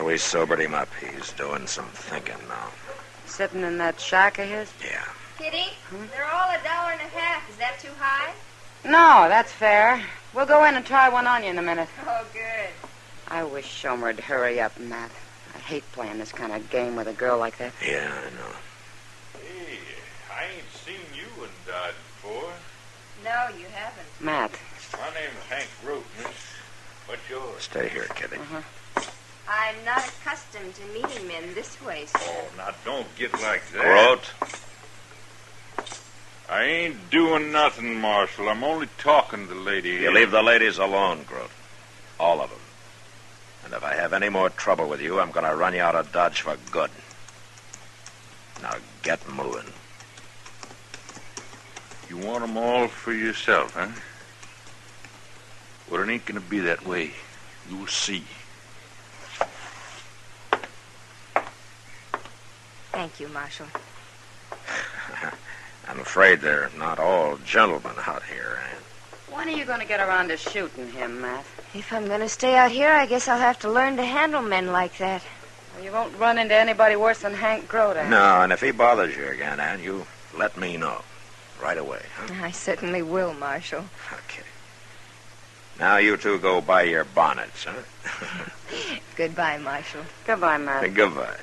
Speaker 3: We sobered him up. He's doing some thinking now.
Speaker 13: Sitting in that shack of his?
Speaker 3: Yeah.
Speaker 8: Kitty, they're all $1.50. Is that too high?
Speaker 13: No, that's fair. We'll go in and try one on you in a minute.
Speaker 8: Oh, good.
Speaker 13: I wish Schomer'd hurry up, Matt. I hate playing this kind of game with a girl like that.
Speaker 3: Yeah, I know.
Speaker 5: Hey, I ain't seen you in Dodge before.
Speaker 8: No, you haven't.
Speaker 13: Matt.
Speaker 5: My name's Hank Root, miss. What's yours?
Speaker 3: Stay here, Kitty.
Speaker 8: I'm not accustomed to meeting men this way, sir.
Speaker 5: Oh, now don't get like that.
Speaker 3: Grote.
Speaker 5: I ain't doing nothing, Marshal. I'm only talking to the lady.
Speaker 3: You leave the ladies alone, Grote. All of them. And if I have any more trouble with you, I'm going to run you out of Dodge for good. Now get moving.
Speaker 5: You want them all for yourself, huh? Well, it ain't going to be that way. You'll see.
Speaker 8: Thank you, Marshal.
Speaker 3: I'm afraid they're not all gentlemen out here, Ann.
Speaker 13: When are you going to get around to shooting him, Matt?
Speaker 8: If I'm going to stay out here, I guess I'll have to learn to handle men like that.
Speaker 13: Well, you won't run into anybody worse than Hank Grote.
Speaker 3: No, and if he bothers you again, Ann, you let me know. Right away, huh?
Speaker 8: I certainly will, Marshal.
Speaker 3: Okay. Now you two go buy your bonnets, huh?
Speaker 8: Goodbye, Marshal.
Speaker 13: Goodbye, Matt.
Speaker 3: Goodbye.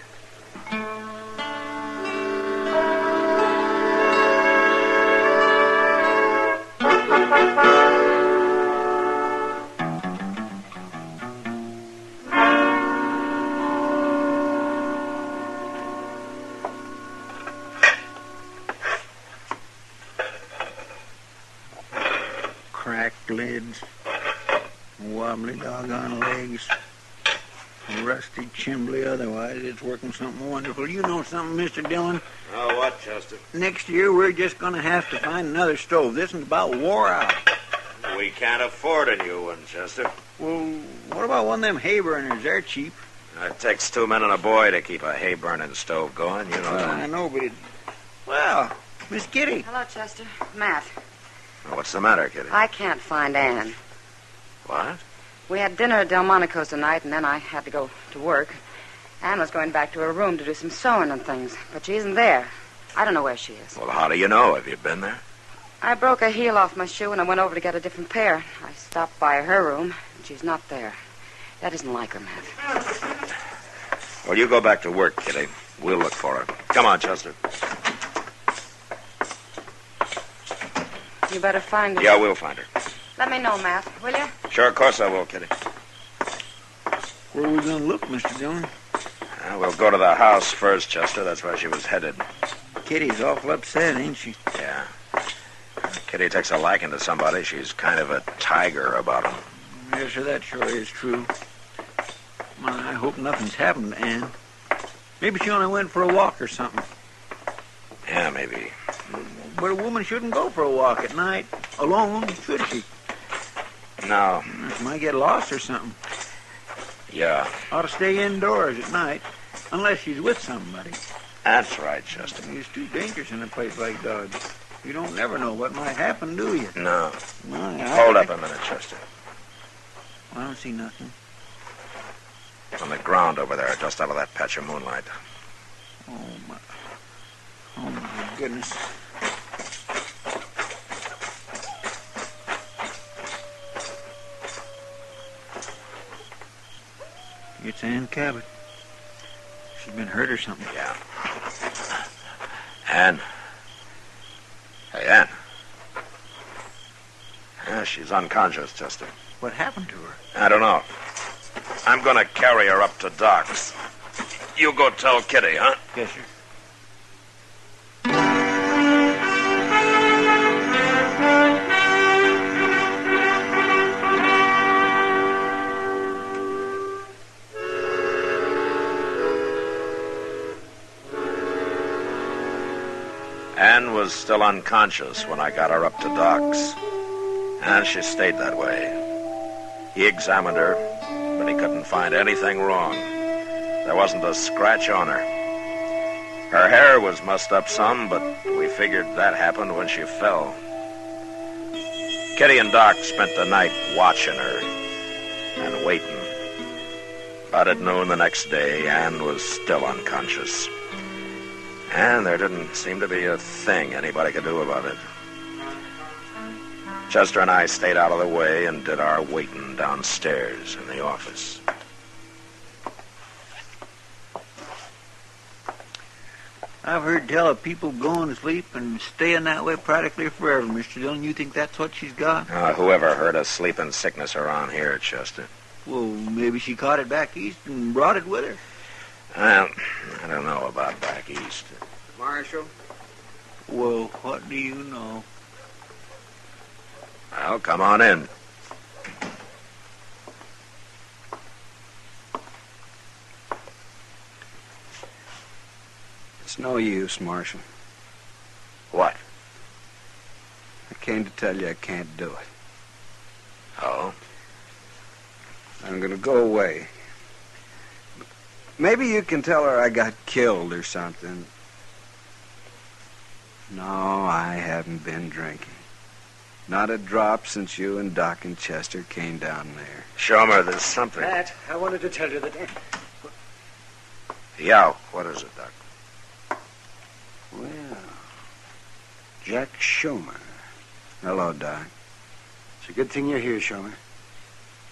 Speaker 2: Cracked lids, wobbly doggone legs, rusty chimbly otherwise. It's working something wonderful. You know something, Mr. Dillon?
Speaker 3: Oh, what, Chester?
Speaker 2: Next year, we're just going to have to find another stove. This one's about wore out.
Speaker 3: We can't afford a new one, Chester.
Speaker 2: Well, what about one of them hay burners? They're cheap.
Speaker 3: It takes 2 men and a boy to keep a hay-burning stove going, you know.
Speaker 2: Well, I know, but Well, Miss Kitty.
Speaker 13: Hello, Chester. Matt.
Speaker 3: What's the matter, Kitty?
Speaker 13: I can't find Ann.
Speaker 3: What?
Speaker 13: We had dinner at Delmonico's tonight, and then I had to go to work. Ann was going back to her room to do some sewing and things, but she isn't there. I don't know where she is.
Speaker 3: Well, how do you know? Have you been there?
Speaker 13: I broke a heel off my shoe, and I went over to get a different pair. I stopped by her room, and she's not there. That isn't like her, Matt.
Speaker 3: Well, you go back to work, Kitty. We'll look for her. Come on, Chester.
Speaker 13: You better find her.
Speaker 3: Yeah, we'll find her.
Speaker 13: Let me know, Matt, will you?
Speaker 3: Sure, of course I will, Kitty.
Speaker 2: Where are we going to look, Mr. Dillon?
Speaker 3: We'll go to the house first, Chester. That's where she was headed.
Speaker 2: Kitty's awful upset, ain't she?
Speaker 3: Yeah. Kitty takes a liking to somebody. She's kind of a tiger about him.
Speaker 2: Yes, sir, that sure is true. I hope nothing's happened to Ann. Maybe she only went for a walk or something.
Speaker 3: Yeah, maybe.
Speaker 2: But a woman shouldn't go for a walk at night alone, should she?
Speaker 3: No.
Speaker 2: She might get lost or something.
Speaker 3: Yeah.
Speaker 2: Ought to stay indoors at night, unless she's with somebody.
Speaker 3: That's right, Chester.
Speaker 2: It's too dangerous in a place like Dodge. You don't never know what might happen, do you?
Speaker 3: No.
Speaker 2: Well,
Speaker 3: Hold up a minute, Chester.
Speaker 2: I don't see nothing.
Speaker 3: On the ground over there, just out of that patch of moonlight.
Speaker 2: Oh, my goodness. It's Ann Cabot. She's been hurt or something.
Speaker 3: Yeah. Ann. Hey, Ann. Yeah, she's unconscious, Chester.
Speaker 2: What happened to her?
Speaker 3: I don't know. I'm going to carry her up to Doc's. You go tell Kitty, huh?
Speaker 2: Yes, sir.
Speaker 3: Ann was still unconscious when I got her up to Doc's. And she stayed that way. He examined her, but he couldn't find anything wrong. There wasn't a scratch on her. Her hair was mussed up some, but we figured that happened when she fell. Kitty and Doc spent the night watching her and waiting. But at noon the next day, Ann was still unconscious. And there didn't seem to be a thing anybody could do about it. Chester and I stayed out of the way and did our waiting downstairs in the office.
Speaker 2: I've heard tell of people going to sleep and staying that way practically forever, Mr. Dillon. You think that's what she's got?
Speaker 3: Whoever heard of sleeping sickness around here, Chester?
Speaker 2: Well, maybe she caught it back east and brought it with her.
Speaker 3: Well, I don't know about back east.
Speaker 12: Marshal?
Speaker 2: Well, what do you know?
Speaker 3: Well, come on in.
Speaker 12: It's no use, Marshal.
Speaker 3: What?
Speaker 12: I came to tell you I can't do it.
Speaker 3: Oh?
Speaker 12: I'm going to go away. Maybe you can tell her I got killed or something. No, I haven't been drinking. Not a drop since you and Doc and Chester came down there.
Speaker 3: Shomer, there's something.
Speaker 10: Matt, I wanted to tell you that...
Speaker 3: Yeah, what is it, Doc?
Speaker 12: Well, Jack Shomer. Hello, Doc.
Speaker 10: It's a good thing you're here, Shomer.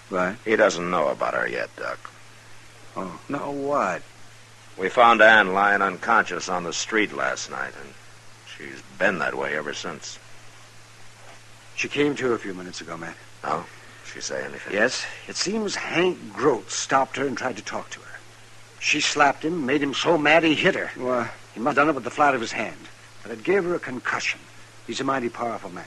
Speaker 12: What?
Speaker 3: He doesn't know about her yet, Doc.
Speaker 12: Oh, no, what?
Speaker 3: We found Ann lying unconscious on the street last night, and she's been that way ever since.
Speaker 10: She came to a few minutes ago, Matt.
Speaker 3: Oh? She say anything?
Speaker 10: Yes. It seems Hank Grote stopped her and tried to talk to her. She slapped him, made him so mad he hit her.
Speaker 12: What?
Speaker 10: He must have done it with the flat of his hand. But it gave her a concussion. He's a mighty powerful man.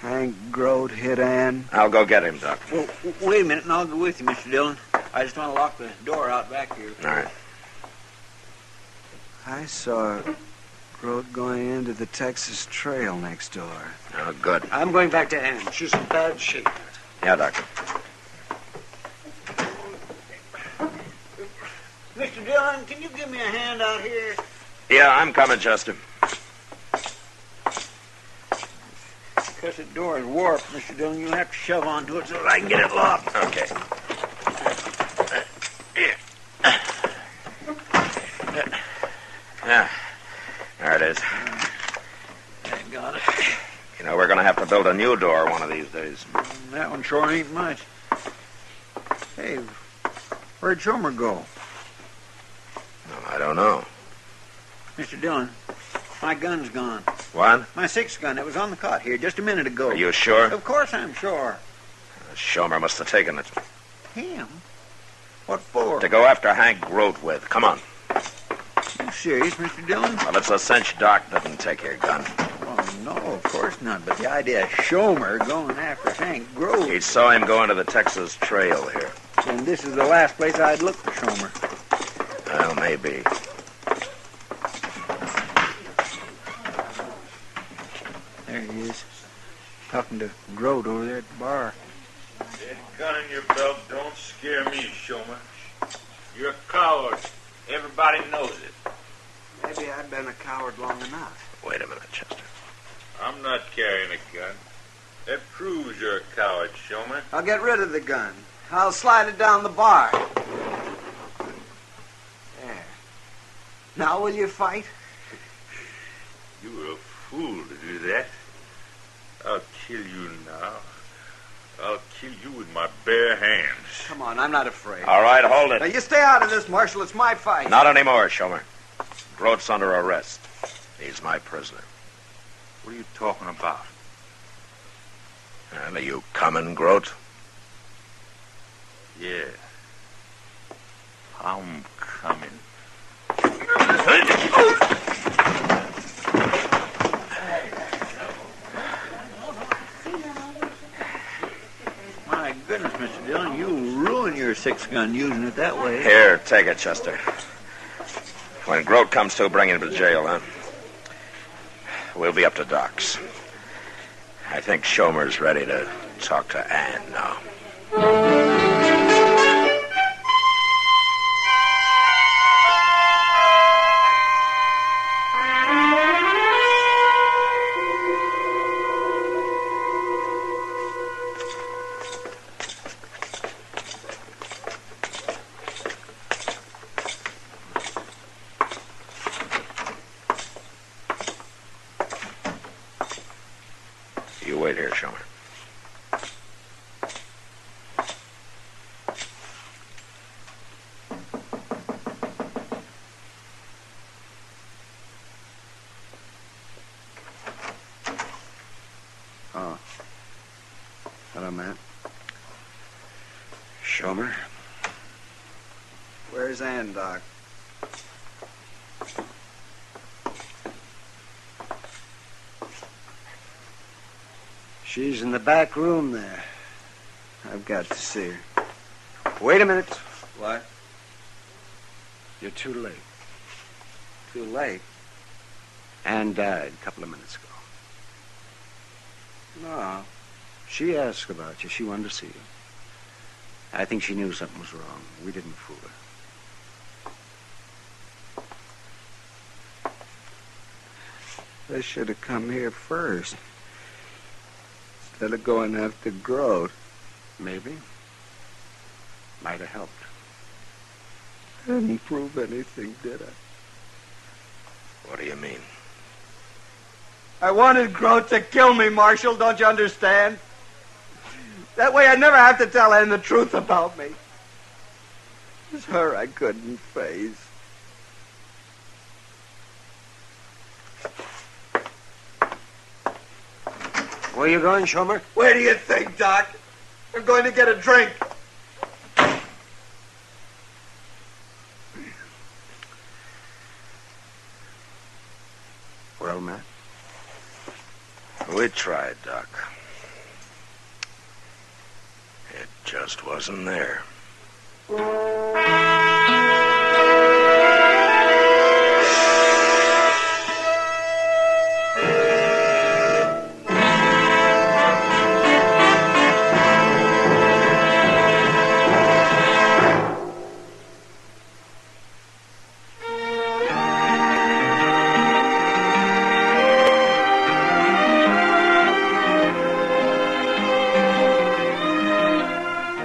Speaker 12: Hank Grote hit Ann?
Speaker 3: I'll go get him, Doc.
Speaker 2: Well, wait a minute, and I'll go with you, Mr. Dillon. I just want to lock the door out back here.
Speaker 3: All right.
Speaker 12: I saw Grote going into the Texas Trail next door.
Speaker 3: Oh, good.
Speaker 10: I'm going back to Ann. She's in bad shape.
Speaker 3: Yeah, Doctor.
Speaker 2: Mr. Dillon, can you give me a hand out here?
Speaker 3: Yeah, I'm coming, Chester.
Speaker 2: Because the door is warped, Mr. Dillon. You'll have to shove onto it so that I can get it locked.
Speaker 3: Okay. Yeah. There it is.
Speaker 2: I got it.
Speaker 3: You know, we're going to have to build a new door one of these days.
Speaker 2: That one sure ain't much. Hey, where'd Shomer go?
Speaker 3: Well, I don't know.
Speaker 2: Mr. Dillon, my gun's gone.
Speaker 3: What?
Speaker 2: My 6 gun. It was on the cot here just a minute ago.
Speaker 3: Are you sure?
Speaker 2: Of course I'm sure.
Speaker 3: Shomer must have taken it.
Speaker 2: Him? What for?
Speaker 3: To go after Hank Grote with. Come on.
Speaker 2: You serious, Mr. Dillon?
Speaker 3: Well, it's a cinch Doc didn't take your gun.
Speaker 2: Oh, no, of course not. But the idea of Shomer going after Hank Grote...
Speaker 3: He saw him go into the Texas Trail here.
Speaker 2: Then this is the last place I'd look for Shomer.
Speaker 3: Well, maybe.
Speaker 2: There he is. Talking to Grote over there at the bar.
Speaker 5: That gun in your belt don't scare me, Shomer. You're a coward. Everybody knows it.
Speaker 12: Maybe I've been a coward long enough.
Speaker 3: Wait a minute, Chester.
Speaker 5: I'm not carrying a gun. That proves you're a coward, Shomer.
Speaker 12: I'll get rid of the gun. I'll slide it down the bar. There. Now will you fight?
Speaker 5: You were a fool to do that. I'll kill you now. I'll kill you with my bare hands.
Speaker 12: Come on, I'm not afraid.
Speaker 3: All right, hold it.
Speaker 12: Now, you stay out of this, Marshal. It's my fight.
Speaker 3: Not anymore, Shomer. Grote's under arrest. He's my prisoner.
Speaker 5: What are you talking about?
Speaker 3: And are you coming, Grote?
Speaker 5: Yeah. I'm coming.
Speaker 2: My goodness, Mr. Dillon, you ruin your 6 gun using it that way.
Speaker 3: Here, take it, Chester. When Grote comes to, bring him to jail, huh? We'll be up to Doc's. I think Shomer's ready to talk to Ann now. You wait here, Shomer.
Speaker 12: Oh. Hello, Matt. Shomer. Where's Ann, Doc?
Speaker 10: She's in the back room there.
Speaker 12: I've got to see her.
Speaker 10: Wait a minute.
Speaker 12: What?
Speaker 10: You're too late.
Speaker 12: Too late?
Speaker 10: Ann died a couple of minutes ago.
Speaker 12: No.
Speaker 10: She asked about you. She wanted to see you. I think she knew something was wrong. We didn't fool her.
Speaker 12: They should have come here first. instead of going after Grote.
Speaker 6: Maybe. Might have helped.
Speaker 12: I didn't prove anything, did I?
Speaker 3: What do you mean?
Speaker 17: I wanted Grote to kill me, Marshal, don't you understand? That way I'd never have to tell Ann the truth about me.
Speaker 12: It was her I couldn't face.
Speaker 10: Where you going, Schomer?
Speaker 17: Where do you think, Doc? I'm going to get a drink.
Speaker 6: Well, Matt?
Speaker 3: We tried, Doc. It just wasn't there.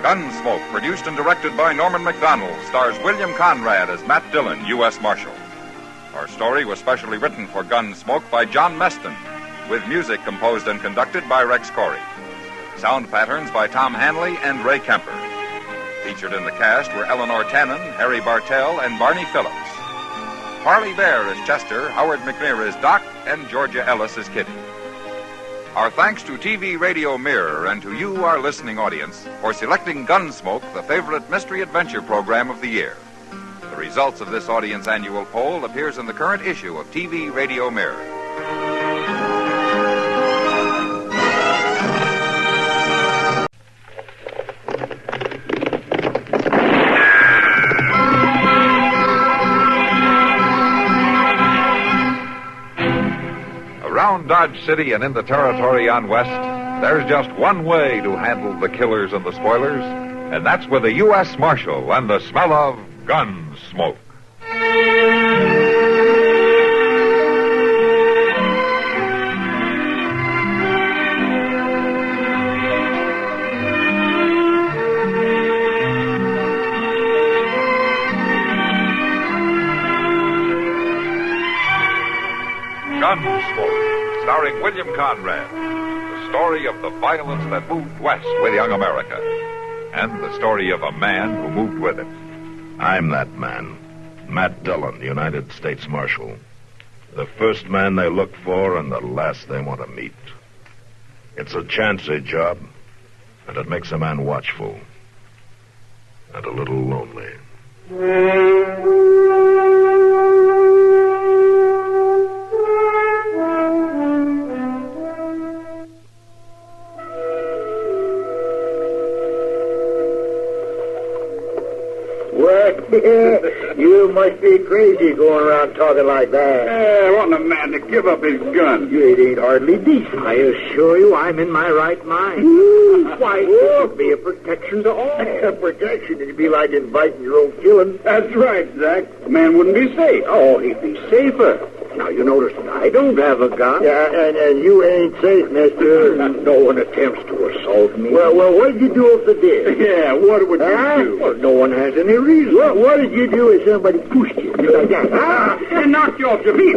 Speaker 15: Gunsmoke, produced and directed by Norman Macdonald, stars William Conrad as Matt Dillon, U.S. Marshal. Our story was specially written for Gunsmoke by John Meston, with music composed and conducted by Rex Corey. Sound patterns by Tom Hanley and Ray Kemper. Featured in the cast were Eleanor Tannen, Harry Bartell, and Barney Phillips. Parley Bear as Chester, Howard McNear as Doc, and Georgia Ellis as Kitty. Our thanks to TV Radio Mirror and to you, our listening audience, for selecting Gunsmoke, the favorite mystery adventure program of the year. The results of this audience annual poll appears in the current issue of TV Radio Mirror. Around Dodge City and in the territory on West, there's just one way to handle the killers and the spoilers, and that's with a U.S. Marshal and the smell of Gunsmoke. Gunsmoke, starring William Conrad. The story of the violence that moved west with young America. And the story of a man who moved with it.
Speaker 22: I'm that man. Matt Dillon, United States Marshal. The first man they look for and the last they want to meet. It's a chancy job, and it makes a man watchful. And a little lonely.
Speaker 23: You must be crazy going around talking like that.
Speaker 24: I want a man to give up his gun.
Speaker 23: It ain't hardly decent. I assure you I'm in my right mind. Why, it would be a protection to all. A protection? It'd be like inviting your own killing.
Speaker 24: That's right, Zach. The man wouldn't be safe.
Speaker 23: Oh, he'd be safer. Now, you notice I don't have a gun. Yeah, and you ain't safe, mister. No one attempts to assault me. Well, what'd you do if they did?
Speaker 24: Yeah, what would you do?
Speaker 23: Well, no one has any reason. Well, what did you do if somebody pushed you? Just like that.
Speaker 24: And knocked you off your feet.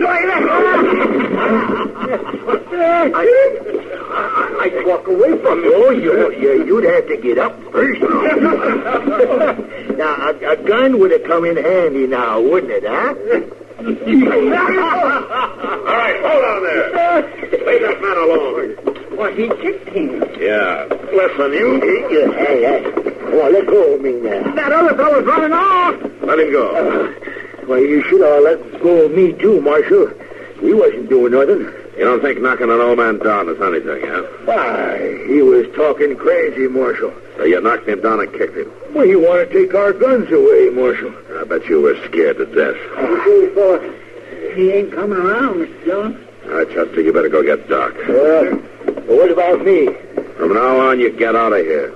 Speaker 23: I'd walk away from you. Oh, you'd have to get up first. Now, a gun would have come in handy now, wouldn't it, huh?
Speaker 24: All right, hold on there. Leave that man alone.
Speaker 23: Well, he kicked him.
Speaker 24: Yeah. Listen, you.
Speaker 23: Hey. Well, let go of me now.
Speaker 24: That other fellow's running off. Let him go.
Speaker 23: Well, you should have let go of me, too, Marshal. We wasn't doing nothing.
Speaker 24: You don't think knocking an old man down is anything, huh?
Speaker 23: Why, he was talking crazy, Marshal.
Speaker 24: So you knocked him down and kicked him?
Speaker 23: Well, he wanted to take our guns away, Marshal.
Speaker 24: I bet you were scared to death.
Speaker 23: Okay, fella. He ain't coming around, Mr. Dillon.
Speaker 24: All right, Chester, you better go get Doc.
Speaker 23: What about me?
Speaker 24: From now on, you get out of here.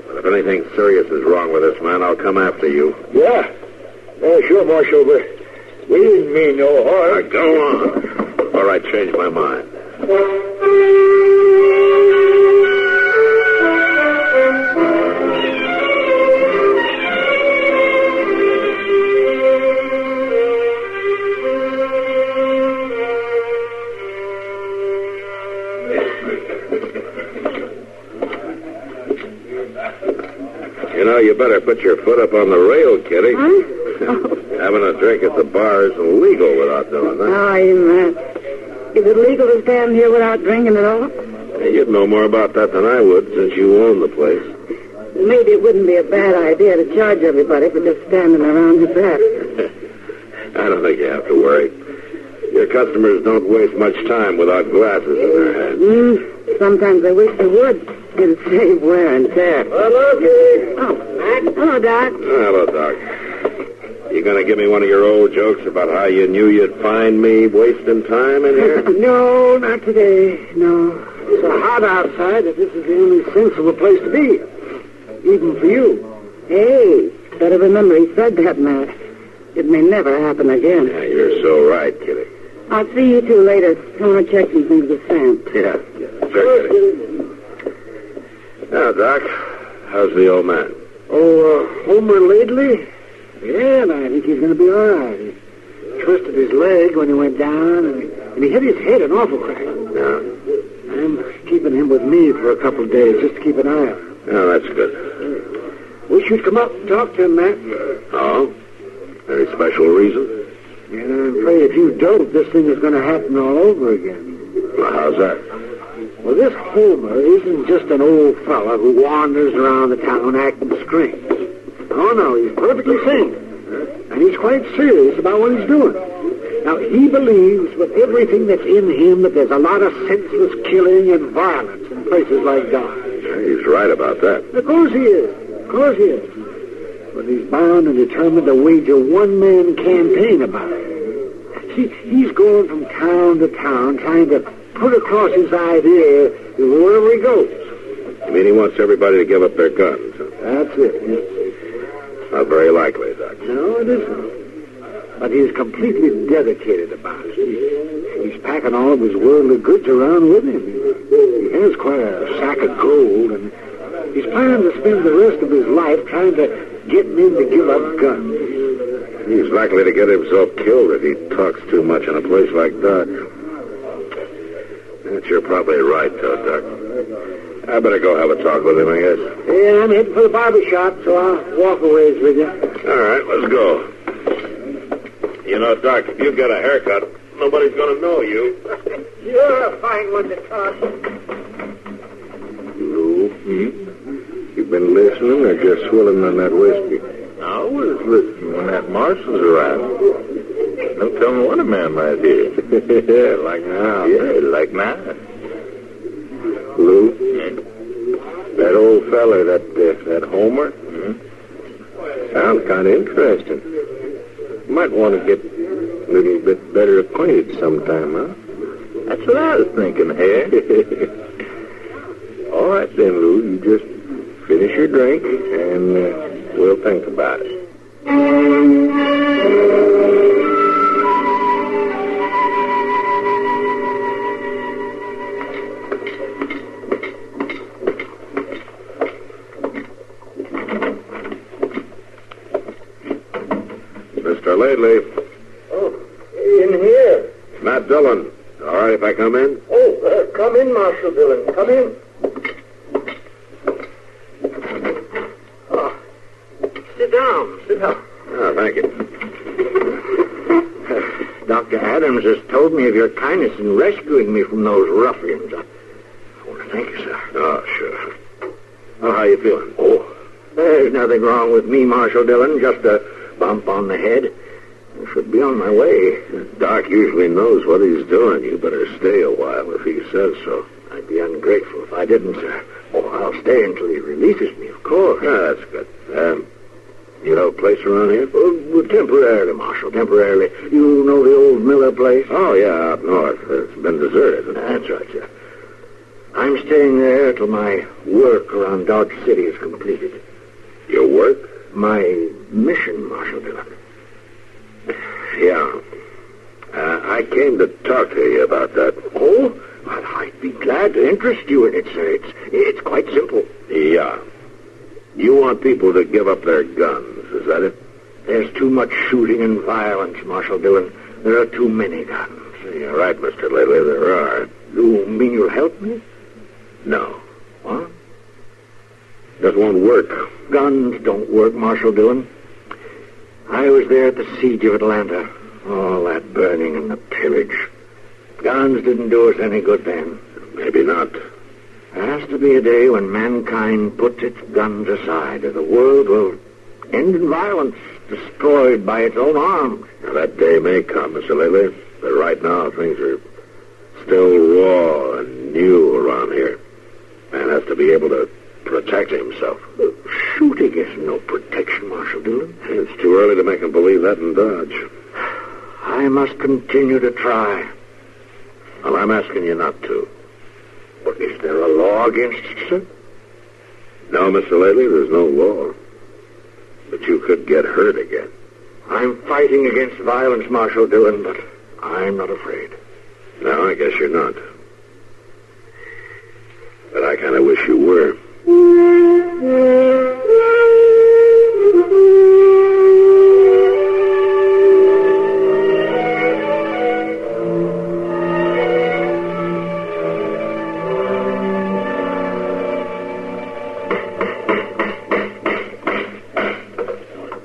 Speaker 24: But if anything serious is wrong with this man, I'll come after you.
Speaker 23: Yeah? Sure, Marshal, but we didn't mean no harm.
Speaker 24: Now, go on. All right, change my mind. better put your foot up on the rail, Kitty. Having a drink at the bar isn't illegal without doing that.
Speaker 13: Oh, Matt. Is it legal to stand here without drinking at all?
Speaker 24: Hey, you'd know more about that than I would, since you own the place.
Speaker 13: Maybe it wouldn't be a bad idea to charge everybody for just standing around with that.
Speaker 24: I don't think you have to worry. Your customers don't waste much time without glasses in their hands.
Speaker 13: Sometimes I wish they would. It'd save wear and tear.
Speaker 24: Hello, Kitty.
Speaker 13: Oh, hello, Doc.
Speaker 24: Hello, Doc. You gonna give me one of your old jokes about how you knew you'd find me wasting time in here?
Speaker 10: No, not today. No. It's so hot outside that this is the only sensible place to be. Even for you.
Speaker 13: Hey, better remember he said that, Matt. It may never happen again.
Speaker 24: Yeah, you're so right, Kitty.
Speaker 13: I'll see you two later. I want to check some things with Sam.
Speaker 24: Yeah, certainly. Now, Doc, how's the old man?
Speaker 10: Homer lately? Yeah, and I think he's going to be all right. He twisted his leg when he went down, and he hit his head an awful crack.
Speaker 24: Yeah.
Speaker 10: I'm keeping him with me for a couple of days just to keep an eye on him.
Speaker 24: Oh, that's good.
Speaker 10: Wish you'd come up and talk to him, Matt.
Speaker 24: Oh? Any special reason?
Speaker 10: Yeah, I'm afraid if you don't, this thing is going to happen all over again.
Speaker 24: Well, how's that?
Speaker 10: Well, this Homer isn't just an old fella who wanders around the town acting strange. Oh, no, he's perfectly sane. And he's quite serious about what he's doing. Now, he believes with everything that's in him that there's a lot of senseless killing and violence in places like Dodge.
Speaker 24: Yeah, he's right about that.
Speaker 10: Of course he is. Of course he is. But he's bound and determined to wage a one-man campaign about it. See, he's going from town to town trying to put across his idea wherever he goes.
Speaker 24: You mean he wants everybody to give up their guns? Huh?
Speaker 10: That's it. Yes.
Speaker 24: Not very likely, Doc.
Speaker 10: No, it isn't. But he's completely dedicated about it. He's packing all of his worldly goods around with him. He has quite a sack of gold, and he's planning to spend the rest of his life trying to get men to give up guns.
Speaker 24: He's likely to get himself killed if he talks too much in a place like Dodge. You're probably right, Doc. I better go have a talk with him, I guess.
Speaker 10: Yeah, I'm heading for the barber shop, so I'll walk a ways with you.
Speaker 24: All right, let's go. You know, Doc, if you get a haircut, nobody's going to know you.
Speaker 10: You're a fine one to talk.
Speaker 24: Lou, you've been listening or just swilling on that whiskey?
Speaker 5: I was listening when that marshal's around. Don't tell me what a man might hear.
Speaker 24: Like now.
Speaker 5: Yeah, like now.
Speaker 24: Lou, that old feller, that Homer, sounds kind of interesting. Might want to get a little bit better acquainted sometime, huh?
Speaker 5: That's what I was thinking, Harry.
Speaker 24: All right then, Lou, you just finish your drink and we'll think about it. Mr. Lately.
Speaker 10: Oh, in here.
Speaker 24: Matt Dillon. All right if I come in?
Speaker 10: Oh, come in, Marshal Dillon. Come in. Sit down. Sit down.
Speaker 24: Oh, thank you.
Speaker 10: Dr. Adams has told me of your kindness in rescuing me from those ruffians. I want to thank you, sir.
Speaker 24: Oh, sure. Well, how you feeling?
Speaker 10: Oh, there's nothing wrong with me, Marshal Dillon. Just a bump on the head. I should be on my way.
Speaker 24: Doc usually knows what he's doing. You better stay a while if he says so.
Speaker 10: I'd be ungrateful if I didn't, sir. Oh, I'll stay until he releases me, of course.
Speaker 24: Ah, that's good. You know a place around here?
Speaker 10: Temporarily, Marshal, temporarily. You know the old Miller place?
Speaker 24: Oh, yeah, out north. It's been deserted.
Speaker 10: That's right, sir. I'm staying there till my work around Dodge City is completed.
Speaker 24: Your work?
Speaker 10: My mission, Marshal Dillon.
Speaker 24: Yeah. I came to talk to you about that.
Speaker 10: Oh? Well, I'd be glad to interest you in it, sir. It's quite simple.
Speaker 24: Yeah. You want people to give up their guns, is that it?
Speaker 10: There's too much shooting and violence, Marshal Dillon. There are too many guns.
Speaker 24: You're right, Mr. Lately, there are.
Speaker 10: You mean you'll help me?
Speaker 24: No.
Speaker 10: What?
Speaker 24: Just won't work.
Speaker 23: Guns don't work, Marshal Dillon. I was there at the siege of Atlanta. All that burning and the pillage. Guns didn't do us any good then.
Speaker 24: Maybe not.
Speaker 23: There has to be a day when mankind puts its guns aside, or the world will end in violence, destroyed by its own arms.
Speaker 24: Now, that day may come, Mr. Lely, but right now things are still raw and new around here. Man has to be able to protect himself.
Speaker 23: Shooting is no protection, Marshal Dillon.
Speaker 24: It's too early to make him believe that in Dodge.
Speaker 23: I must continue to try.
Speaker 24: Well, I'm asking you not to.
Speaker 23: But is there a law against it, sir?
Speaker 24: No, Mr. Lately, there's no law. But you could get hurt again.
Speaker 23: I'm fighting against violence, Marshal Dillon, but I'm not afraid.
Speaker 24: No, I guess you're not. But I kind of wish you were.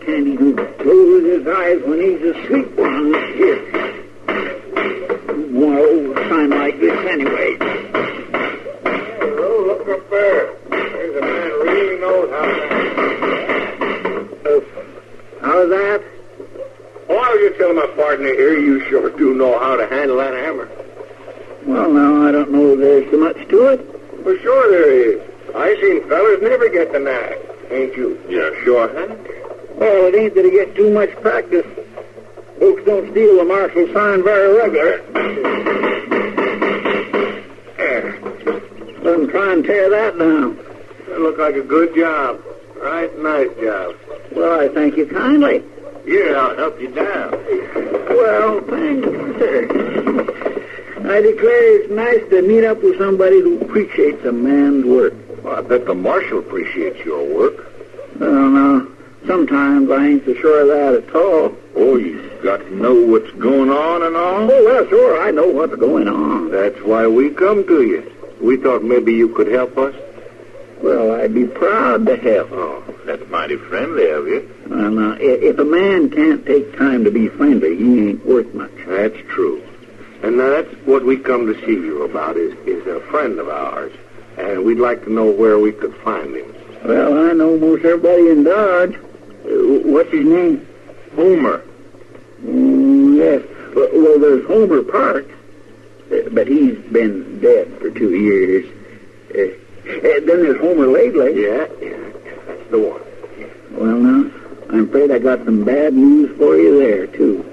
Speaker 23: Can't even close his eyes when he's asleep on this ship. More overtime like this anyway.
Speaker 24: Oh, look up there. There's a man who really knows how to...
Speaker 23: How's that?
Speaker 24: Oh, I was just telling my partner here, you sure do know how to handle that hammer.
Speaker 23: Well, now, I don't know if there's so much to it.
Speaker 24: For sure there is. I seen fellas never get the knack. Ain't you? Yeah, sure. Huh?
Speaker 23: Well, it ain't that he gets too much practice. Folks don't steal the marshal's sign very regular. Let try and tear that down.
Speaker 24: That looked like a good job. Right, nice job.
Speaker 23: Well, I thank you kindly.
Speaker 24: Here, I'll help you down.
Speaker 23: Well, thank you, sir. I declare it's nice to meet up with somebody who appreciates a man's work.
Speaker 24: Well, I bet the marshal appreciates your work.
Speaker 23: Well, now, sometimes I ain't so sure of that at all.
Speaker 24: Oh, you've got to know what's going on and all?
Speaker 23: Oh, well, sure, I know what's going on.
Speaker 24: That's why we come to you. We thought maybe you could help us.
Speaker 23: Well, I'd be proud to help.
Speaker 24: Oh, that's mighty friendly of you.
Speaker 23: Well, now, if a man can't take time to be friendly, he ain't worth much.
Speaker 24: That's true. And now that's what we come to see you about, is a friend of ours. And we'd like to know where we could find him.
Speaker 23: Well, I know most everybody in Dodge. What's his name?
Speaker 24: Homer.
Speaker 23: Yes. Well, there's Homer Park. But he's been dead for 2 years. Then there's Homer Laidley.
Speaker 24: Yeah, that's the one.
Speaker 23: Well, now, I'm afraid I got some bad news for you there, too.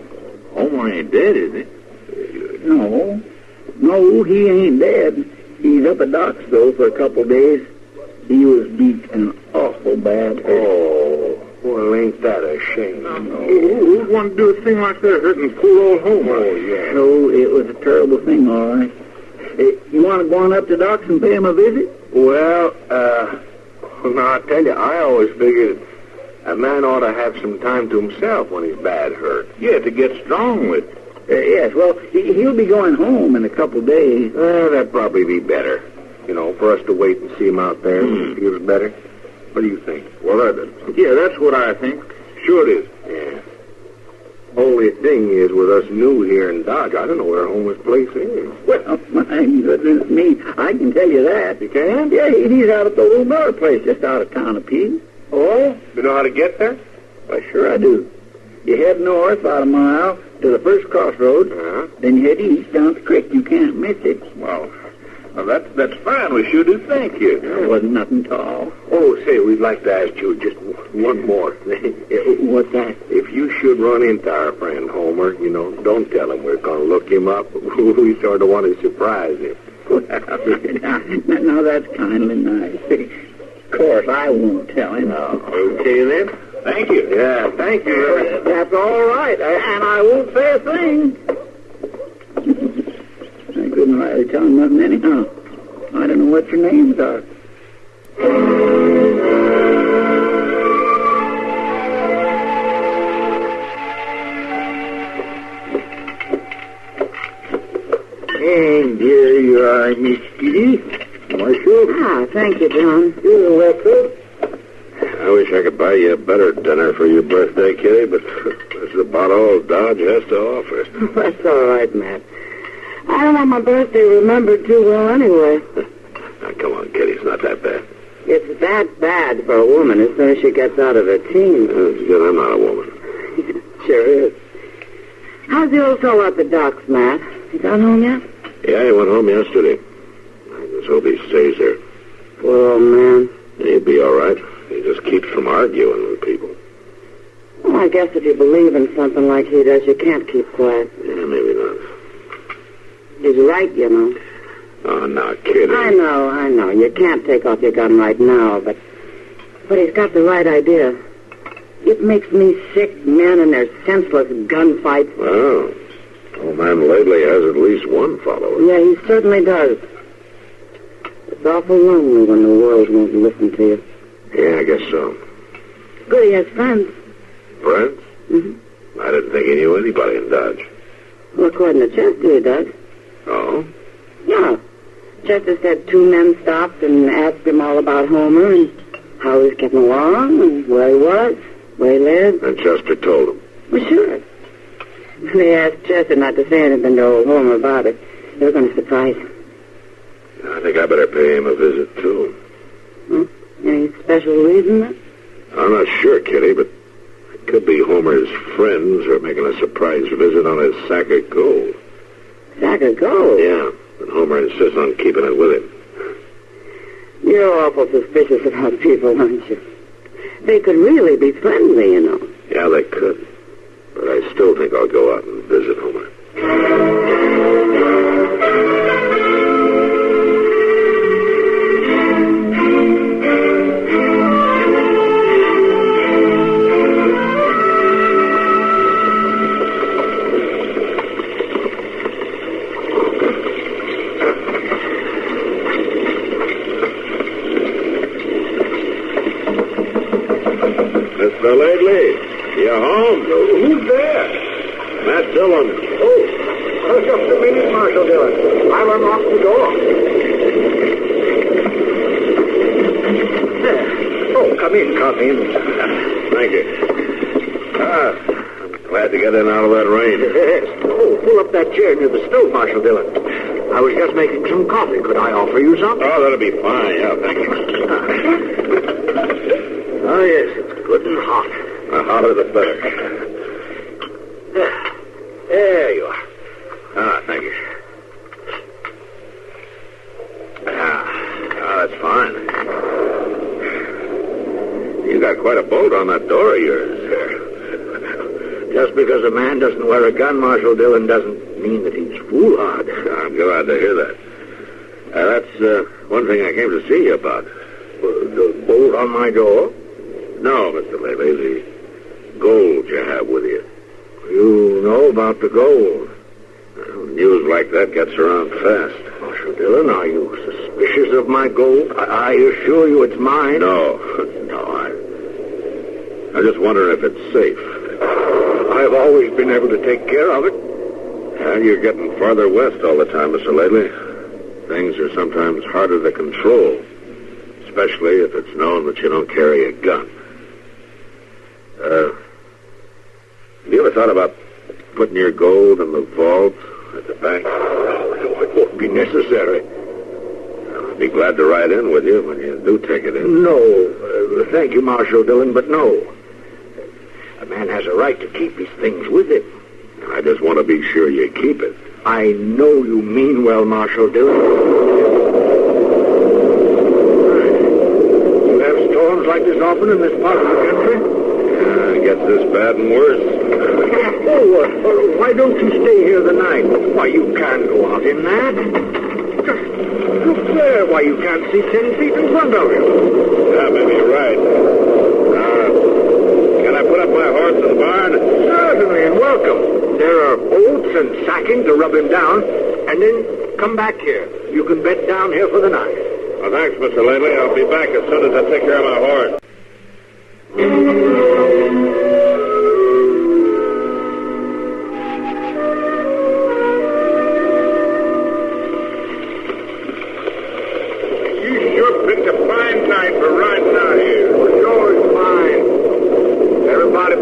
Speaker 24: Homer ain't dead, is he?
Speaker 23: No, he ain't dead. He's up at Doc's, though, for a couple days. He was beat an awful bad hurt.
Speaker 24: Oh, well, ain't that a shame?
Speaker 23: No.
Speaker 24: Who'd want to do a thing like that, hurting poor old Homer? Oh, yeah.
Speaker 23: No, it was a terrible thing, all right. You want to go on up to Doc's and pay him a visit?
Speaker 24: Well, now, I tell you, I always figured a man ought to have some time to himself when he's bad hurt. Yeah, to get strong with.
Speaker 23: Yes, well, he'll be going home in a couple days.
Speaker 24: That'd probably be better. You know, for us to wait and see him out there when he feels better. What do you think? Well, yeah, that's what I think. Sure it is. Yeah. Only thing is, with us new here in Dodge, I don't know where Homer's place is.
Speaker 23: Well, my goodness me, I can tell you that.
Speaker 24: You can?
Speaker 23: Yeah, he's out at the little Miller place just out of town a piece.
Speaker 24: Oh? You know how to get there?
Speaker 23: Why, sure I do. You head north about a mile to the first crossroads, then you head east down the creek. You can't miss it.
Speaker 24: Well, that's fine. We sure do thank you.
Speaker 23: There wasn't nothing at all.
Speaker 24: Oh, say, we'd like to ask you just one more thing.
Speaker 23: What's that?
Speaker 24: If you should run into our friend Homer, you know, don't tell him we're going to look him up. We sort of want to surprise him.
Speaker 23: Now, that's kindly nice. Of course, I won't tell him.
Speaker 24: Okay, then. Thank you. Yeah, thank you.
Speaker 23: That's all right, and I won't say a thing. I couldn't rightly tell him nothing anyhow. I don't know what your names are. And there you are, Miss Kitty. Marshal.
Speaker 13: Ah, thank you, John.
Speaker 23: You're welcome.
Speaker 24: I could buy you a better dinner for your birthday, Kitty, but this is about all Dodge has to offer.
Speaker 13: That's all right, Matt. I don't want my birthday remembered too well anyway.
Speaker 24: Now, come on, Kitty, it's not that bad.
Speaker 13: It's that bad for a woman as soon as she gets out of her teens.
Speaker 24: That's good. I'm not a woman.
Speaker 13: Sure is. How's the old fellow at the docks, Matt? He gone home yet?
Speaker 24: Yeah, he went home yesterday. I just hope he stays there.
Speaker 13: Poor old man.
Speaker 24: He'll be all right. He just keeps from arguing with people.
Speaker 13: Well, I guess if you believe in something like he does, you can't keep quiet.
Speaker 24: Yeah, maybe not.
Speaker 13: He's right, you know.
Speaker 24: Oh, now, Kitty.
Speaker 13: I know. You can't take off your gun right now, but he's got the right idea. It makes me sick, men and their senseless gunfights.
Speaker 24: Well, old man lately has at least one follower.
Speaker 13: Yeah, he certainly does. It's awful lonely when the world won't listen to you.
Speaker 24: Yeah, I guess so.
Speaker 13: Good, he has friends.
Speaker 24: Friends?
Speaker 13: Mm-hmm.
Speaker 24: I didn't think he knew anybody in Dodge.
Speaker 13: Well, according to Chester, he does.
Speaker 24: Oh?
Speaker 13: Yeah. Chester said 2 men stopped and asked him all about Homer and how he was getting along and where he was, where he lived.
Speaker 24: And Chester told him.
Speaker 13: Well, sure. They asked Chester not to say anything to old Homer about it. They were going to surprise him.
Speaker 24: I think I better pay him a visit, too.
Speaker 13: Any special reason, then?
Speaker 24: I'm not sure, Kitty, but it could be Homer's friends are making a surprise visit on his sack of gold.
Speaker 13: Sack of gold?
Speaker 24: Yeah, and Homer insists on keeping it with him.
Speaker 13: You're awful suspicious about people, aren't you? They could really be friendly, you know.
Speaker 24: Yeah, they could. But I still think I'll go out and visit Homer. Mr. Lately, you home?
Speaker 4: Who's there?
Speaker 24: Matt Dillon.
Speaker 4: Oh, just a minute, Marshal Dillon. I'll unlock the door. There. Oh, come in.
Speaker 24: Thank you. I'm glad to get in out of that rain.
Speaker 4: Yes. Oh, pull up that chair near the stove, Marshal Dillon. I was just making some coffee. Could I offer you some?
Speaker 24: Oh, that'll be fine. Yeah, thank you.
Speaker 4: Oh, yes, it's good and hot.
Speaker 24: The hotter the better.
Speaker 4: There you are.
Speaker 24: Thank you. That's fine. You got quite a bolt on that door of yours.
Speaker 4: Just because a man doesn't wear a gun, Marshal Dillon, doesn't mean that he's foolhardy.
Speaker 24: I'm glad to hear that. That's one thing I came to see you about.
Speaker 4: The bolt on my door?
Speaker 24: No, Mr. Lately, the gold you have with you.
Speaker 4: You know about the gold?
Speaker 24: Well, news like that gets around fast.
Speaker 4: Marshal Dillon, are you suspicious of my gold? I assure you it's mine.
Speaker 24: No, I'm just wondering if it's safe.
Speaker 4: I've always been able to take care of it.
Speaker 24: And you're getting farther west all the time, Mr. Lately. Things are sometimes harder to control, especially if it's known that you don't carry a gun. Have you ever thought about putting your gold in the vault at the bank?
Speaker 4: No, it won't be necessary.
Speaker 24: I'd be glad to ride in with you when you do take it in.
Speaker 4: No, thank you, Marshal Dillon, but no. A man has a right to keep his things with him.
Speaker 24: I just want to be sure you keep it.
Speaker 4: I know you mean well, Marshal Dillon. You have storms like this often in this part of the country?
Speaker 24: It gets this bad and worse.
Speaker 4: Why don't you stay here the night? Why, you can't go out in that. Just look there. Why, you can't see 10 feet in front of you.
Speaker 24: Yeah, maybe you're right. Can I put up my horse in the barn?
Speaker 4: Certainly, and welcome. There are oats and sacking to rub him down, and then come back here. You can bed down here for the night.
Speaker 24: Well, thanks, Mr. Lately. I'll be back as soon as I take care of my horse.
Speaker 4: You sure picked a fine night for riding out here. It's always fine.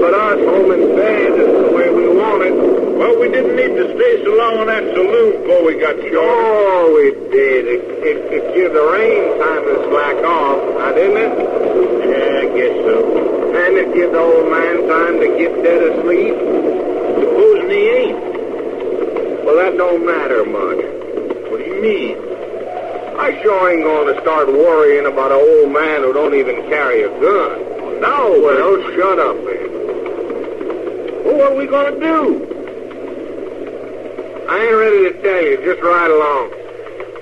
Speaker 24: with us home in bed is the way we want it.
Speaker 23: Well, we didn't need to stay so long in that saloon before we got short.
Speaker 24: Oh, we did. It gave the rain time to slack off, now didn't it?
Speaker 23: Yeah, I guess so.
Speaker 24: And it gave the old man time to get dead asleep.
Speaker 23: Supposing he ain't.
Speaker 24: Well, that don't matter much.
Speaker 23: What do you mean?
Speaker 24: I sure ain't going to start worrying about an old man who don't even carry a gun. No, well, shut up, man. Well, what are we going to do? I ain't ready to tell you. Just ride along.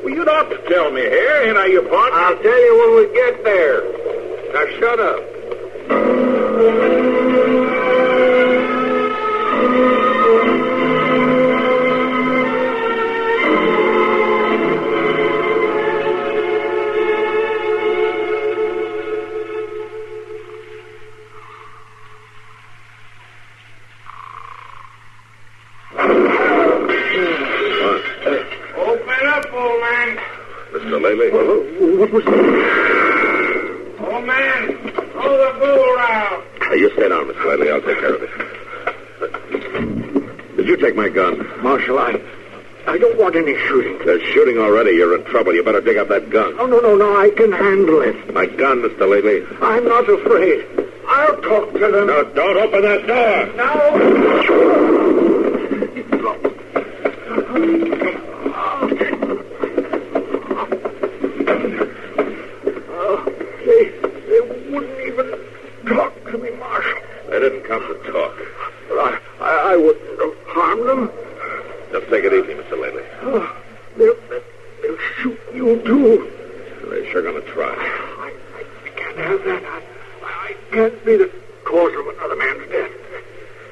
Speaker 23: Well, you'd ought to tell me, here. Ain't I your partner?
Speaker 24: I'll tell you when we get there. Now, shut up.
Speaker 23: Mr. Lely?
Speaker 24: What was that?
Speaker 23: Old man, throw the bull around.
Speaker 24: You stay down, Mr. Lely. I'll take care of it. Did you take my gun? Marshal, I don't want any shooting.
Speaker 23: There's shooting already. You're in trouble. You better dig up that gun.
Speaker 24: Oh, no. I can handle it.
Speaker 23: My gun, Mr. Lely.
Speaker 24: I'm not afraid. I'll talk to them.
Speaker 23: No, don't open that door.
Speaker 24: No. They wouldn't even talk to me, Marshal.
Speaker 23: They didn't come to talk.
Speaker 24: But I wouldn't have harmed them.
Speaker 23: Just take it easy, Mr. Lely.
Speaker 24: They'll shoot you, too.
Speaker 23: They're sure going to try.
Speaker 24: I can't have that. I can't be the cause of another man's death.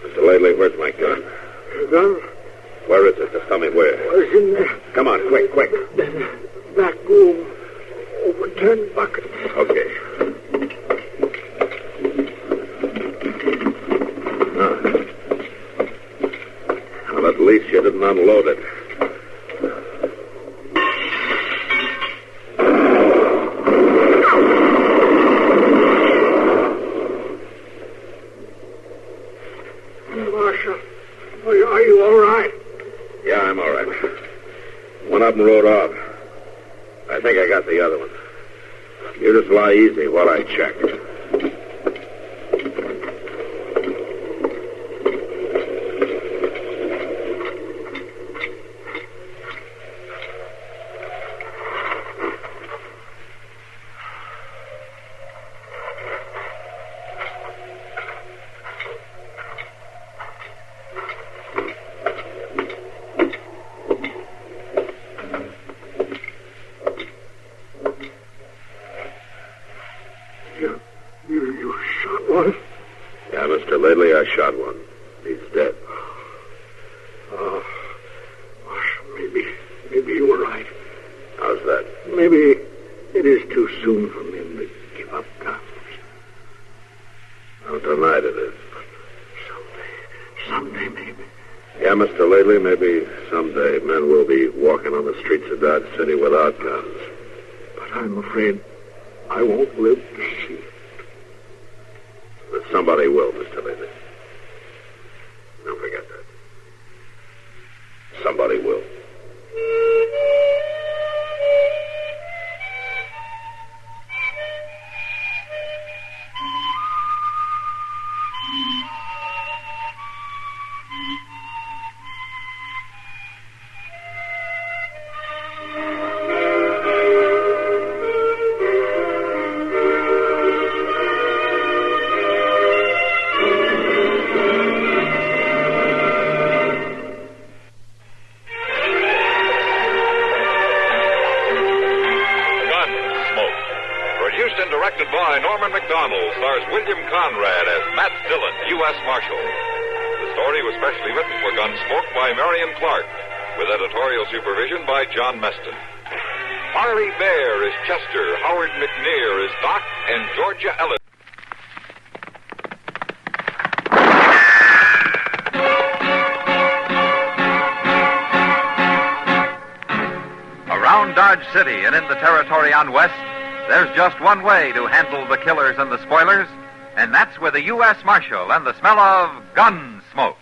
Speaker 23: Mr. Lely, where's my gun?
Speaker 24: Your gun?
Speaker 23: Where is it? Just tell me where.
Speaker 24: Was in there.
Speaker 23: Come on, quick.
Speaker 24: Back room. Over 10 buckets.
Speaker 23: Okay. Well, at least you didn't unload it.
Speaker 24: Marshal, are you all right?
Speaker 23: Yeah, I'm all right. One of them rode off. I think I got the other one. You just lie easy while I check.
Speaker 24: You shot one?
Speaker 23: Yeah, Mr. Lately, I shot one. He's dead.
Speaker 24: Marshal, maybe you were right.
Speaker 23: How's that?
Speaker 24: Maybe it is too soon for men to give up guns.
Speaker 23: Well, tonight it is.
Speaker 24: Someday maybe.
Speaker 23: Yeah, Mr. Lately, maybe someday men will be walking on the streets of Dodge City without guns.
Speaker 24: But I'm afraid I won't live to see it.
Speaker 23: But somebody will, Mr. Lately. Don't forget that. Somebody will.
Speaker 15: Stars William Conrad as Matt Dillon, U.S. Marshal. The story was specially written for Gunsmoke by Marion Clark, with editorial supervision by John Meston. Farley Bear is Chester, Howard McNear is Doc, and Georgia Ellis.
Speaker 7: Around Dodge City and in the territory on West, there's just one way to handle the killers and the spoilers.
Speaker 15: And that's with the U.S. Marshal and the smell of Gunsmoke.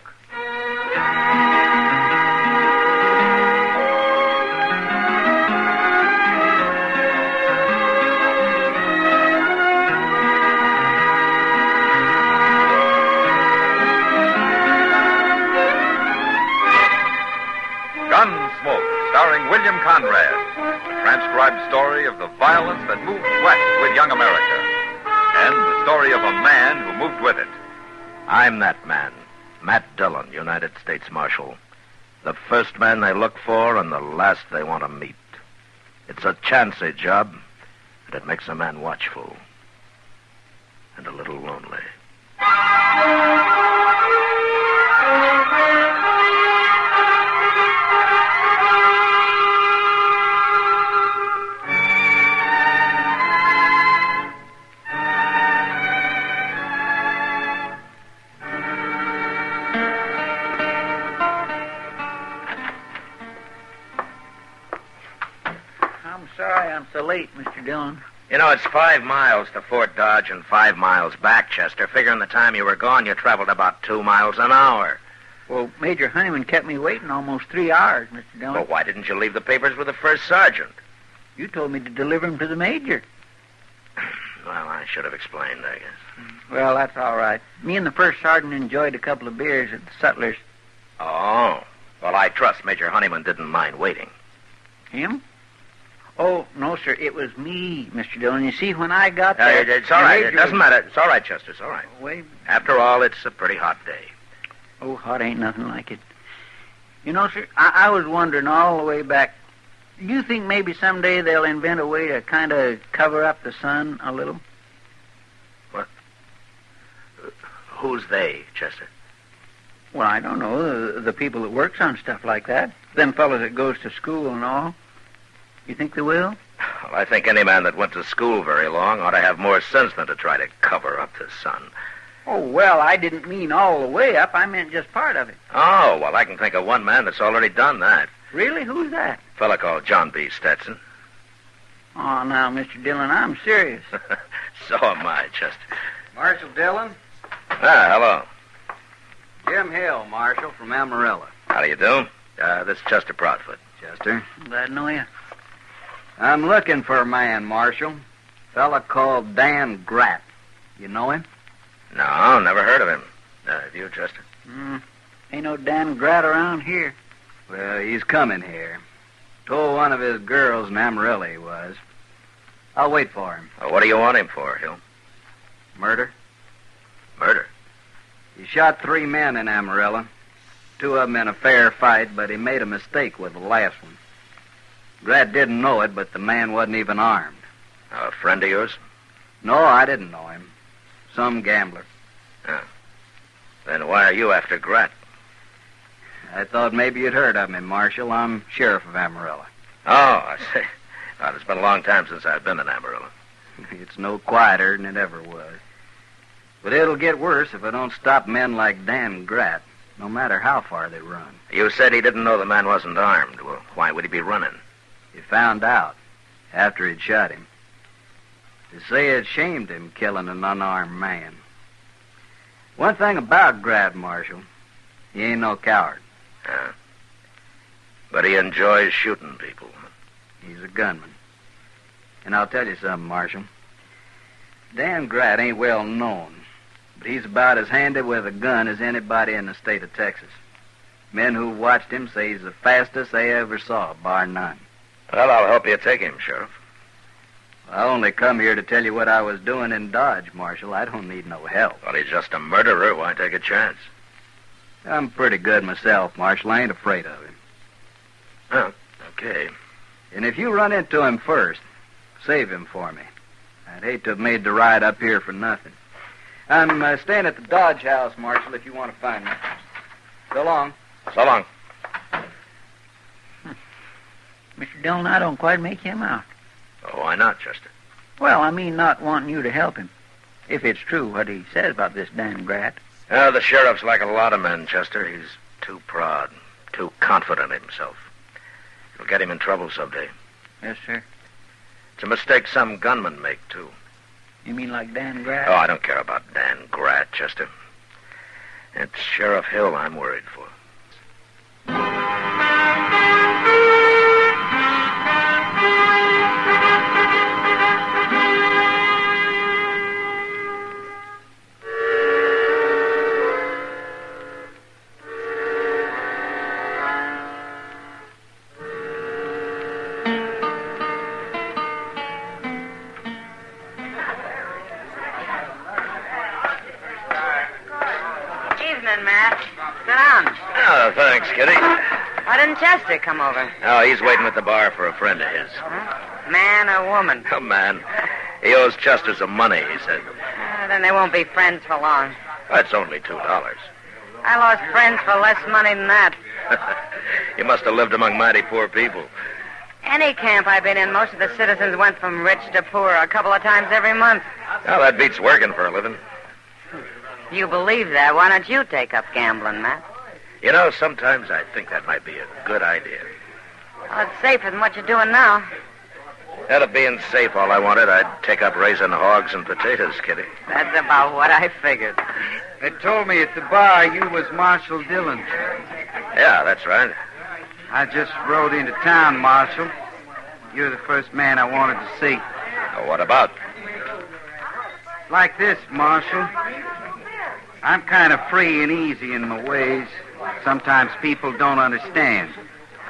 Speaker 15: Gunsmoke, starring William Conrad, a transcribed story of the violence that moved west with young America, and the story of a man who moved with it.
Speaker 3: I'm that man, Matt Dillon, United States Marshal. The first man they look for and the last they want to meet. It's a chancy job, and it makes a man watchful and a little lonely.
Speaker 1: Sorry I'm so late, Mr. Dillon.
Speaker 3: You know, it's 5 miles to Fort Dodge and 5 miles back, Chester. Figuring the time you were gone, you traveled about 2 miles an hour.
Speaker 1: Well, Major Honeyman kept me waiting almost 3 hours, Mr. Dillon.
Speaker 3: Well, why didn't you leave the papers with the first sergeant?
Speaker 1: You told me to deliver them to the Major.
Speaker 3: Well, I should have explained, I guess.
Speaker 1: Well, that's all right. Me and the first sergeant enjoyed a couple of beers at the Sutler's.
Speaker 3: Oh. Well, I trust Major Honeyman didn't mind waiting.
Speaker 1: Him? Oh, no, sir. It was me, Mr. Dillon. You see, when I got there...
Speaker 3: It's all right. It doesn't matter. It's all right, Chester. It's all right.
Speaker 1: Wait.
Speaker 3: After all, it's a pretty hot day.
Speaker 1: Oh, hot ain't nothing like it. You know, sir, I was wondering all the way back, do you think maybe someday they'll invent a way to kind of cover up the sun a little?
Speaker 3: What? Who's they, Chester?
Speaker 1: Well, I don't know. The people that works on stuff like that. Them fellas that goes to school and all. You think they will?
Speaker 3: Well, I think any man that went to school very long ought to have more sense than to try to cover up the sun.
Speaker 1: Oh, well, I didn't mean all the way up. I meant just part of it.
Speaker 3: Oh, well, I can think of one man that's already done that.
Speaker 1: Really? Who's that?
Speaker 3: A fella called John B. Stetson.
Speaker 1: Oh, now, Mr. Dillon, I'm serious.
Speaker 3: So am I, Chester.
Speaker 12: Marshal Dillon?
Speaker 3: Hello.
Speaker 12: Jim Hill, Marshal, from Amarillo.
Speaker 3: How do you do? This is Chester Proudfoot.
Speaker 12: Chester?
Speaker 1: Glad to know you.
Speaker 12: I'm looking for a man, Marshal. Fella called Dan Gratt. You know him?
Speaker 3: No, never heard of him. Have you, Chester?
Speaker 1: Ain't no Dan Gratt around here.
Speaker 12: Well, he's coming here. Told one of his girls in Amarillo he was. I'll wait for him.
Speaker 3: What do you want him for, Hill?
Speaker 12: Murder?
Speaker 3: Murder?
Speaker 12: He shot 3 men in Amarillo. 2 of them in a fair fight, but he made a mistake with the last one. Gratt didn't know it, but the man wasn't even armed.
Speaker 3: A friend of yours?
Speaker 12: No, I didn't know him. Some gambler.
Speaker 3: Then why are you after Gratt?
Speaker 12: I thought maybe you'd heard of me, Marshal. I'm sheriff of Amarillo.
Speaker 3: Oh, I see. Well, it's been a long time since I've been in Amarillo.
Speaker 12: It's no quieter than it ever was. But it'll get worse if I don't stop men like Dan Gratt, no matter how far they run.
Speaker 3: You said he didn't know the man wasn't armed. Well, why would he be running?
Speaker 12: He found out after he'd shot him. They say it shamed him killing an unarmed man. One thing about Gratt, Marshal, he ain't no coward.
Speaker 3: But he enjoys shooting people.
Speaker 12: He's a gunman. And I'll tell you something, Marshal. Dan Gratt ain't well known, but he's about as handy with a gun as anybody in the state of Texas. Men who watched him say he's the fastest they ever saw, bar none.
Speaker 3: Well, I'll help you take him, Sheriff.
Speaker 12: I only come here to tell you what I was doing in Dodge, Marshal. I don't need no help.
Speaker 3: Well, he's just a murderer. Why take a chance?
Speaker 12: I'm pretty good myself, Marshal. I ain't afraid of him.
Speaker 3: Oh, okay.
Speaker 12: And if you run into him first, save him for me. I'd hate to have made the ride up here for nothing. I'm staying at the Dodge house, Marshal, if you want to find me. So long.
Speaker 3: So long.
Speaker 1: Mr. Dillon, I don't quite make him out.
Speaker 3: Oh, why not, Chester?
Speaker 1: Well, I mean not wanting you to help him. If it's true what he says about this Dan Gratt.
Speaker 3: The sheriff's like a lot of men, Chester. He's too proud, too confident in himself. It'll get him in trouble someday.
Speaker 1: Yes, sir.
Speaker 3: It's a mistake some gunmen make, too.
Speaker 1: You mean like Dan Graff?
Speaker 3: Oh, I don't care about Dan Graff, Chester. It's Sheriff Hill I'm worried for.
Speaker 13: Evening, Matt. Sit down.
Speaker 3: Oh, thanks, Kitty.
Speaker 13: Why didn't Chester come over?
Speaker 3: Oh, he's waiting at the bar for a friend of his.
Speaker 13: Huh? Man or woman?
Speaker 3: Oh, man. He owes Chester some money, he said.
Speaker 13: Then they won't be friends for long.
Speaker 3: That's only $2.
Speaker 13: I lost friends for less money than that.
Speaker 3: You must have lived among mighty poor people.
Speaker 13: Any camp I've been in, most of the citizens went from rich to poor a couple of times every month.
Speaker 3: Well, that beats working for a living.
Speaker 13: You believe that? Why don't you take up gambling, Matt?
Speaker 3: You know, sometimes I think that might be a good idea.
Speaker 13: Well, it's safer than what you're doing now.
Speaker 3: Instead of being safe, all I wanted, I'd take up raising hogs and potatoes, Kitty.
Speaker 13: That's about what I figured.
Speaker 7: They told me at the bar you was Marshal Dillon.
Speaker 3: Yeah, that's right.
Speaker 7: I just rode into town, Marshal. You're the first man I wanted to see.
Speaker 3: Well, what about?
Speaker 7: Like this, Marshal. I'm kind of free and easy in my ways. Sometimes people don't understand.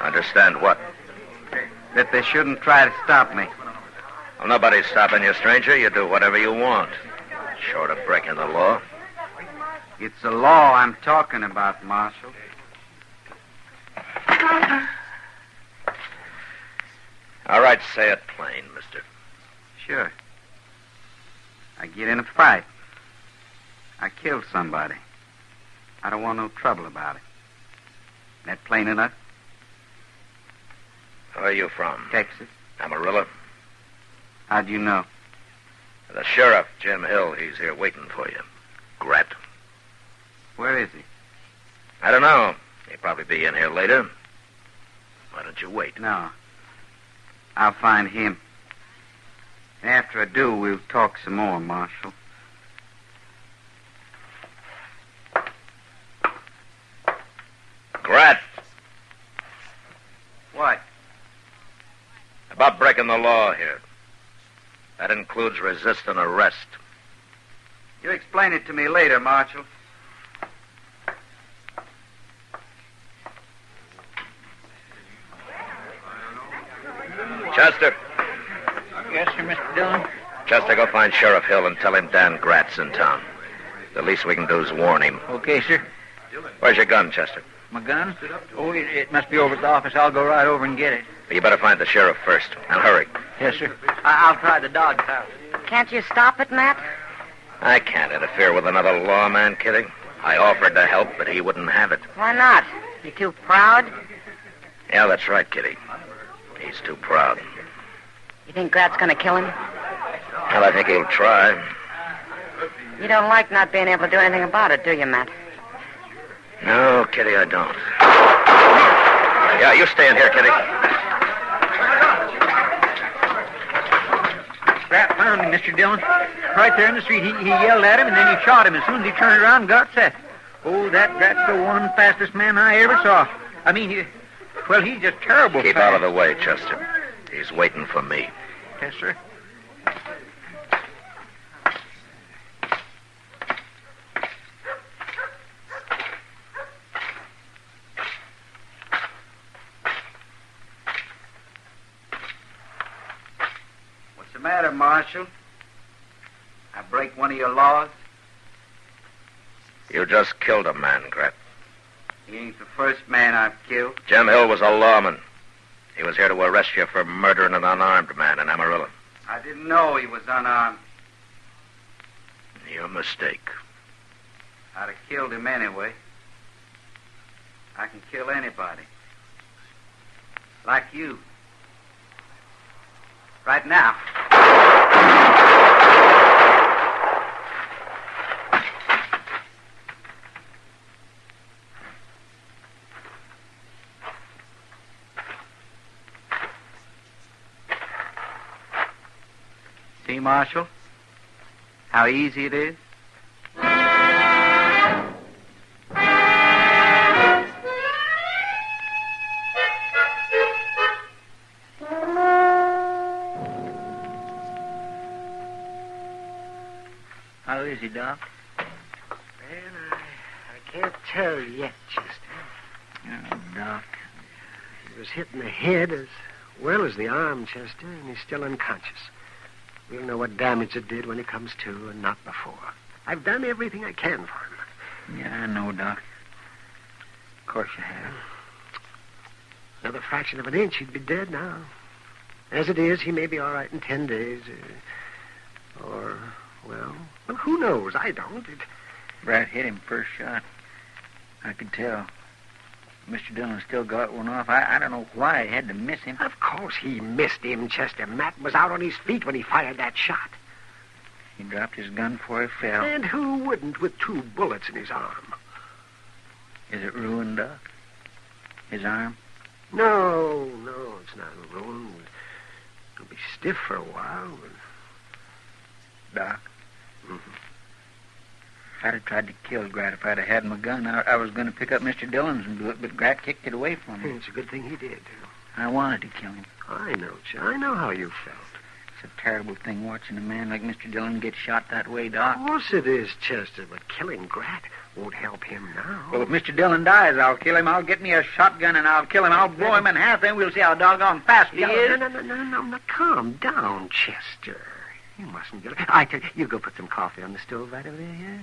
Speaker 3: Understand what?
Speaker 7: That they shouldn't try to stop me.
Speaker 3: Well, nobody's stopping you, stranger. You do whatever you want. Short of breaking the law.
Speaker 7: It's the law I'm talking about, Marshal.
Speaker 3: All right, say it plain, mister.
Speaker 7: Sure. I get in a fight. I kill somebody. I don't want no trouble about it. That plain enough?
Speaker 3: Where are you from?
Speaker 7: Texas.
Speaker 3: Amarillo?
Speaker 7: How'd you know?
Speaker 3: The sheriff, Jim Hill, he's here waiting for you. Grat.
Speaker 7: Where is he?
Speaker 3: I don't know. He'll probably be in here later. Why don't you wait?
Speaker 7: No. I'll find him. And after I do, we'll talk some more, Marshal.
Speaker 3: Grat.
Speaker 7: What?
Speaker 3: About breaking the law here. That includes resisting arrest.
Speaker 7: You explain it to me later, Marshal.
Speaker 3: Chester.
Speaker 1: Yes, sir, Mr. Dillon.
Speaker 3: Chester, go find Sheriff Hill and tell him Dan Grat's in town. The least we can do is warn him.
Speaker 1: Okay, sir.
Speaker 3: Where's your gun, Chester?
Speaker 1: My gun? Oh, it must be over at the office. I'll go right over and get it.
Speaker 3: You better find the sheriff first. And hurry.
Speaker 1: Yes, sir. I'll try the dog's house.
Speaker 13: Can't you stop it, Matt?
Speaker 3: I can't interfere with another lawman, Kitty. I offered to help, but he wouldn't have it.
Speaker 13: Why not? You too proud?
Speaker 3: Yeah, that's right, Kitty. He's too proud.
Speaker 13: You think Grat's going to kill him?
Speaker 3: Well, I think he'll try.
Speaker 13: You don't like not being able to do anything about it, do you, Matt?
Speaker 3: No, Kitty, I don't. Yeah, you stay in here, Kitty.
Speaker 1: Grat found him, Mr. Dillon. Right there in the street. He yelled at him, and then he shot him as soon as he turned around and got set. Oh, that Grat's the one fastest man I ever saw. I mean, he's just terrible
Speaker 3: Keep
Speaker 1: fast.
Speaker 3: out of the way, Chester. He's waiting for me.
Speaker 1: Yes, sir.
Speaker 7: What's the matter, Marshal? I break one of your laws?
Speaker 3: You just killed a man, Grat.
Speaker 7: He ain't the first man I've killed.
Speaker 3: Jim Hill was a lawman. He was here to arrest you for murdering an unarmed man in Amarillo.
Speaker 7: I didn't know he was unarmed.
Speaker 3: Your mistake.
Speaker 7: I'd have killed him anyway. I can kill anybody. Like you. Right now. See, Marshal? How easy it is?
Speaker 1: How is he, Doc?
Speaker 10: Well, I can't tell yet, Chester.
Speaker 1: Oh, Doc.
Speaker 10: He was hit in the head as well as the arm, Chester, and he's still unconscious. We'll know what damage it did when he comes to, and not before. I've done everything I can for him.
Speaker 1: Yeah, I know, Doc. Of course you have.
Speaker 10: Another fraction of an inch, he'd be dead now. As it is, he may be all right in 10 days. Well, who knows? I don't.
Speaker 1: Brad hit him first shot. I could tell. Mr. Dillon still got one off. I don't know why he had to miss him.
Speaker 10: Of course he missed him, Chester. Matt was out on his feet when he fired that shot.
Speaker 1: He dropped his gun before he fell.
Speaker 10: And who wouldn't with 2 bullets in his arm?
Speaker 1: Is it ruined, Doc? His arm?
Speaker 10: No, it's not ruined. It'll be stiff for a while.
Speaker 1: Doc? Mm-hmm. If I'd have tried to kill Grat if I'd have had my gun, I was going to pick up Mr. Dillon's and do it, but Grat kicked it away from me.
Speaker 10: It's a good thing he did.
Speaker 1: I wanted to kill him.
Speaker 10: I know, I know how you felt.
Speaker 1: It's a terrible thing watching a man like Mr. Dillon get shot that way, Doc.
Speaker 10: Of course it is, Chester, but killing Grat won't help him now.
Speaker 1: Well, if Mr. Dillon dies, I'll kill him. I'll get me a shotgun and I'll kill him. I'll blow him in half, then we'll see how doggone fast he is.
Speaker 10: No, calm down, Chester. You mustn't get it. I tell you, you go put some coffee on the stove right over there, yeah?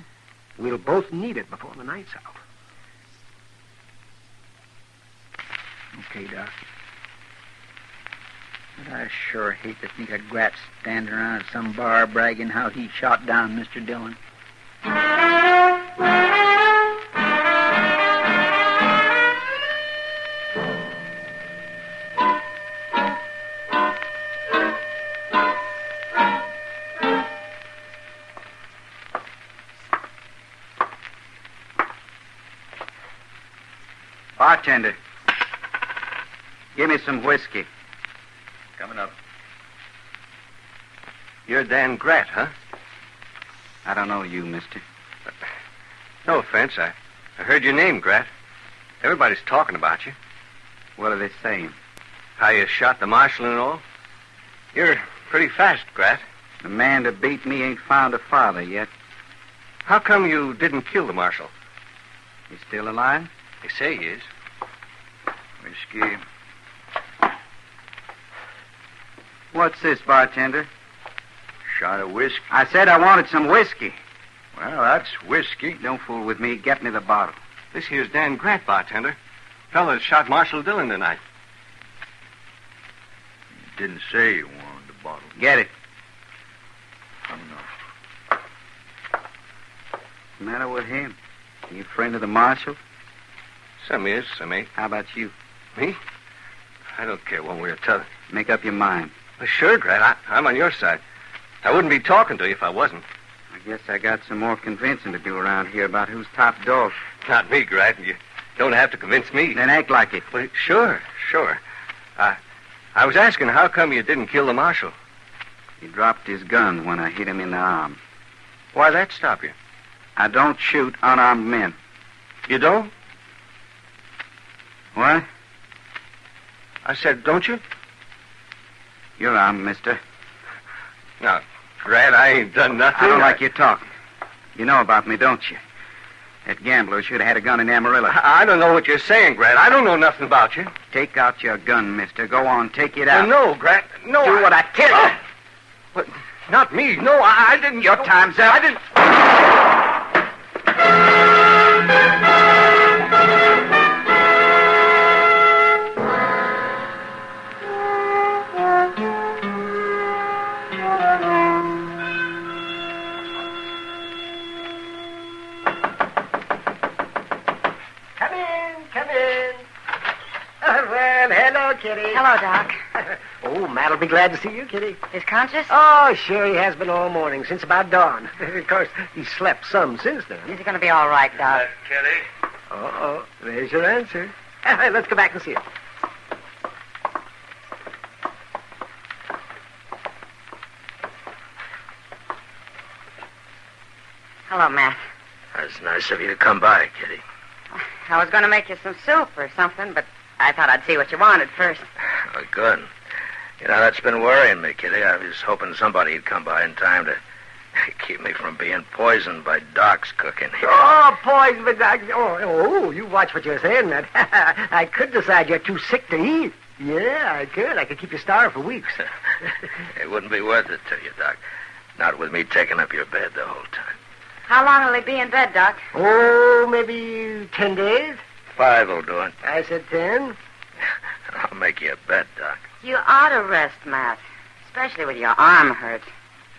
Speaker 10: We'll both need it before the night's out.
Speaker 1: Okay, Doc. But I sure hate to think of Grat standing around at some bar bragging how he shot down Mr. Dillon.
Speaker 7: Bartender, give me some whiskey.
Speaker 6: Coming up. You're Dan Grat, huh?
Speaker 7: I don't know you, mister.
Speaker 6: No offense. I heard your name, Grat. Everybody's talking about you.
Speaker 7: What are they saying?
Speaker 6: How you shot the marshal and all. You're pretty fast, Grat.
Speaker 7: The man that beat me ain't found a father yet.
Speaker 6: How come you didn't kill the marshal?
Speaker 7: He's still alive?
Speaker 6: They say he is.
Speaker 7: Whiskey. What's this, bartender?
Speaker 24: Shot of whiskey.
Speaker 7: I said I wanted some whiskey.
Speaker 24: Well, that's whiskey.
Speaker 7: Don't fool with me. Get me the bottle.
Speaker 6: This here's Dan Grat, bartender. Fella that shot Marshal Dillon tonight.
Speaker 24: You didn't say you wanted the bottle.
Speaker 7: Get it.
Speaker 24: I don't know.
Speaker 7: What's the matter with him? You a friend of the marshal?
Speaker 6: Some is, some ain't.
Speaker 7: How about you?
Speaker 6: Me? I don't care one way or t'other.
Speaker 7: Make up your mind.
Speaker 6: Well, sure, Grat. I'm on your side. I wouldn't be talking to you if I wasn't.
Speaker 7: I guess I got some more convincing to do around here about who's top dog.
Speaker 6: Not me, Grat. You don't have to convince me.
Speaker 7: Then act like it.
Speaker 6: Well, sure. I was asking how come you didn't kill the marshal?
Speaker 7: He dropped his gun when I hit him in the arm.
Speaker 6: Why'd that stop you?
Speaker 7: I don't shoot unarmed men.
Speaker 6: You don't?
Speaker 7: What?
Speaker 6: I said, don't you?
Speaker 7: You're armed, mister.
Speaker 6: Now, Grat, I ain't done nothing.
Speaker 7: I don't like your talk. You know about me, don't you? That gambler should have had a gun in Amarillo.
Speaker 6: I don't know what you're saying, Grat. I don't know nothing about you.
Speaker 7: Take out your gun, mister. Go on, take it out.
Speaker 6: No, Grat. No,
Speaker 7: Do what I tell you.
Speaker 6: But not me. No, I didn't.
Speaker 7: Your time's up.
Speaker 6: I didn't.
Speaker 10: Kitty.
Speaker 13: Hello, Doc.
Speaker 10: Oh, Matt'll be glad to see you, Kitty.
Speaker 13: Is conscious?
Speaker 10: Oh, sure, he has been all morning, since about dawn. Of course, he slept some since then.
Speaker 13: Is he going to be all right, Doc?
Speaker 24: Kitty?
Speaker 10: Uh-oh, there's your answer. Let's go back and see him.
Speaker 13: Hello, Matt.
Speaker 6: That's nice of you to come by, Kitty.
Speaker 13: I was going to make you some soup or something, but I thought I'd see what you wanted first.
Speaker 6: Oh, good. You know, that's been worrying me, Kitty. I was hoping somebody'd come by in time to keep me from being poisoned by Doc's cooking here.
Speaker 10: Oh, poison, but you watch what you're saying, Matt. I could decide you're too sick to eat. Yeah, I could. I could keep you starved for weeks.
Speaker 6: It wouldn't be worth it to you, Doc. Not with me taking up your bed the whole time.
Speaker 13: How long will he be in bed, Doc?
Speaker 10: Oh, maybe 10 days.
Speaker 6: 5 will do it.
Speaker 10: I said 10.
Speaker 6: I'll make you a bet, Doc.
Speaker 13: You ought to rest, Matt. Especially with your arm hurt.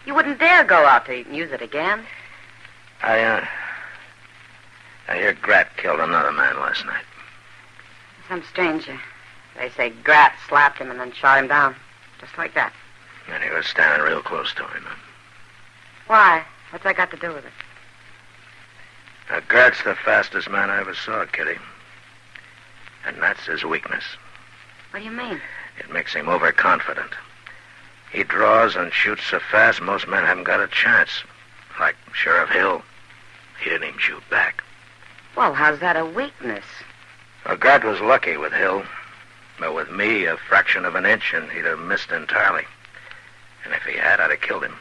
Speaker 13: You wouldn't dare go out to use it again.
Speaker 6: I hear Grat killed another man last night.
Speaker 13: Some stranger. They say Grat slapped him and then shot him down. Just like that.
Speaker 6: And he was standing real close to him.
Speaker 13: Why? What's that got to do with it?
Speaker 6: Grat's the fastest man I ever saw, Kitty. And that's his weakness.
Speaker 13: What do you mean?
Speaker 6: It makes him overconfident. He draws and shoots so fast, most men haven't got a chance. Like Sheriff Hill. He didn't even shoot back.
Speaker 13: Well, how's that a weakness?
Speaker 6: Well, Grat was lucky with Hill. But with me, a fraction of an inch, and he'd have missed entirely. And if he had, I'd have killed him.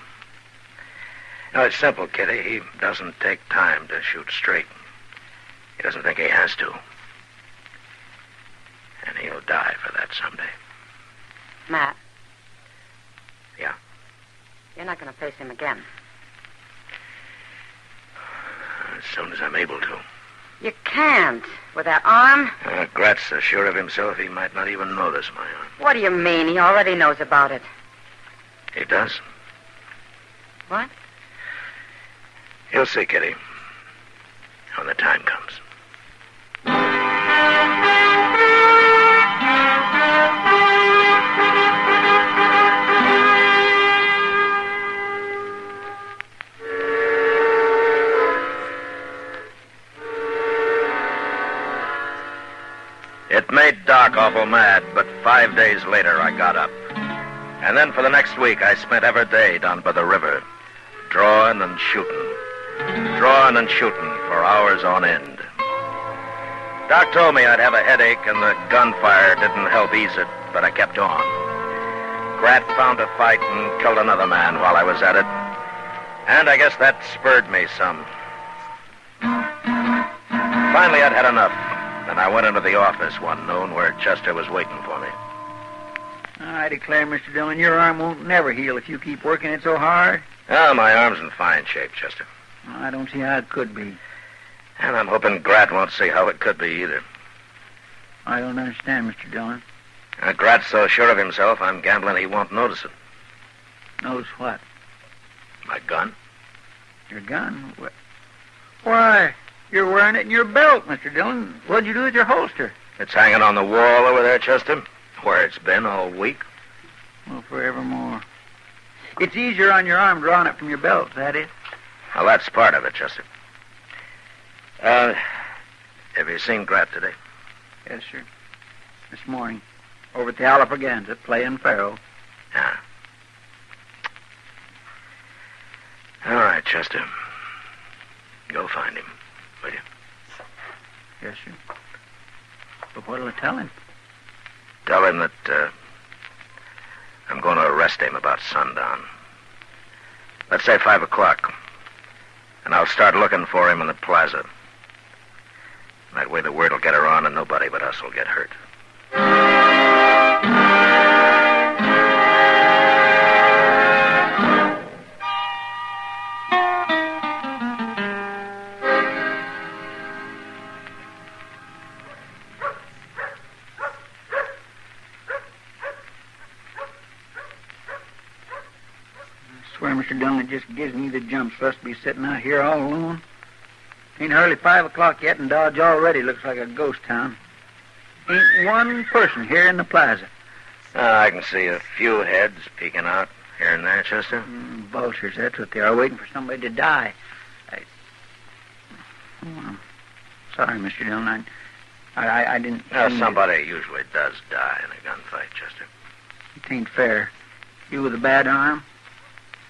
Speaker 6: No, it's simple, Kitty. He doesn't take time to shoot straight. He doesn't think he has to. And he'll die for that someday.
Speaker 13: Matt.
Speaker 6: Yeah?
Speaker 13: You're not going to face him again.
Speaker 6: As soon as I'm able to.
Speaker 13: You can't. With that arm?
Speaker 6: Grat's so sure of himself he might not even notice my arm.
Speaker 13: What do you mean? He already knows about it.
Speaker 6: He does?
Speaker 13: What?
Speaker 6: You'll see, Kitty. When the time comes. It made Doc awful mad, but 5 days later I got up. And then for the next week I spent every day down by the river, drawing and shooting. Drawing and shooting for hours on end. Doc told me I'd have a headache and the gunfire didn't help ease it, but I kept on. Grat found a fight and killed another man while I was at it. And I guess that spurred me some. Finally, I'd had enough. And I went into the office one noon where Chester was waiting for me.
Speaker 1: I declare, Mr. Dillon, your arm won't never heal if you keep working it so hard.
Speaker 6: Oh, my arm's in fine shape, Chester.
Speaker 1: I don't see how it could be.
Speaker 6: And I'm hoping Grat won't see how it could be either.
Speaker 1: I don't understand, Mr. Dillon.
Speaker 6: Grat's so sure of himself, I'm gambling he won't notice it.
Speaker 1: Notice what?
Speaker 6: My gun.
Speaker 1: Your gun? Why, you're wearing it in your belt, Mr. Dillon. What'd you do with your holster?
Speaker 6: It's hanging on the wall over there, Chester, where it's been all week.
Speaker 1: Well, forevermore. It's easier on your arm drawing it from your belt, is that it?
Speaker 6: Well, that's part of it, Chester. Have you seen Grat today?
Speaker 1: Yes, sir. This morning. Over at the Alafraganza, playing faro.
Speaker 6: Yeah. All right, Chester. Go find him, will you?
Speaker 1: Yes, sir. But what'll I tell him?
Speaker 6: Tell him that I'm going to arrest him about sundown. Let's say 5 o'clock. And I'll start looking for him in the plaza. That way the word will get around and nobody but us will get hurt.
Speaker 1: I swear, Mr. Dillon, it just gives me the jumps for us to be sitting out here all alone. Ain't hardly 5 o'clock yet, and Dodge already looks like a ghost town. Ain't one person here in the plaza.
Speaker 6: I can see a few heads peeking out here and there, Chester.
Speaker 1: Vultures, that's what they are, waiting for somebody to die. I'm sorry, Mr. Dillon. I didn't...
Speaker 6: somebody usually does die in a gunfight, Chester.
Speaker 1: It ain't fair. You with a bad arm?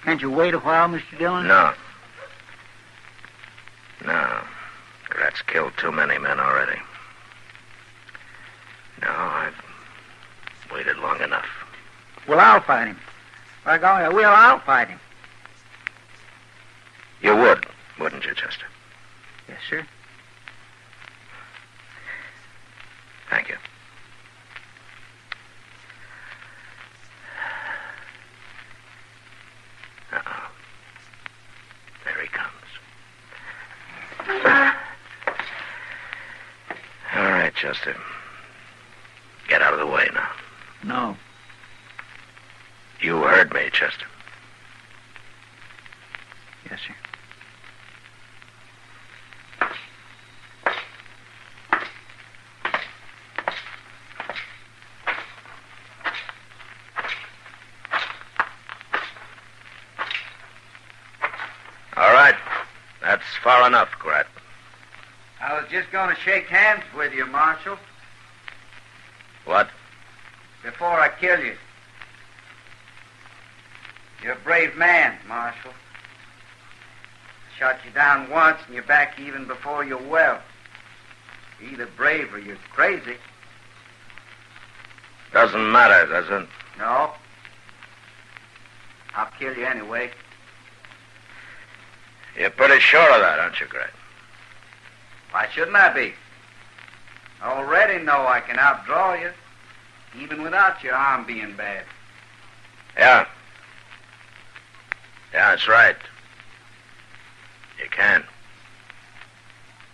Speaker 1: Can't you wait a while, Mr. Dillon?
Speaker 6: No.
Speaker 3: Gratz killed too many men already. No, I've waited long enough.
Speaker 1: Well, I'll fight him. By golly, I will. I'll fight him.
Speaker 3: You would, wouldn't you, Chester?
Speaker 1: Yes, sir.
Speaker 3: Thank you. Uh-oh. There he comes. All right, Chester. Get out of the way now.
Speaker 1: No.
Speaker 3: You heard me, Chester.
Speaker 1: Yes, sir.
Speaker 3: All right. That's far enough, Grat.
Speaker 7: I was just going to shake hands with you, Marshal,
Speaker 3: What?
Speaker 7: before I kill you. You're a brave man, Marshal. Shot you down once and you're back even before you're well. You're either brave or you're crazy.
Speaker 3: Doesn't matter, does it?
Speaker 7: No. I'll kill you anyway.
Speaker 3: You're pretty sure of that, aren't you, Grat?
Speaker 7: Why shouldn't I be? I already know I can outdraw you, even without your arm being bad.
Speaker 3: Yeah. Yeah, that's right. You can.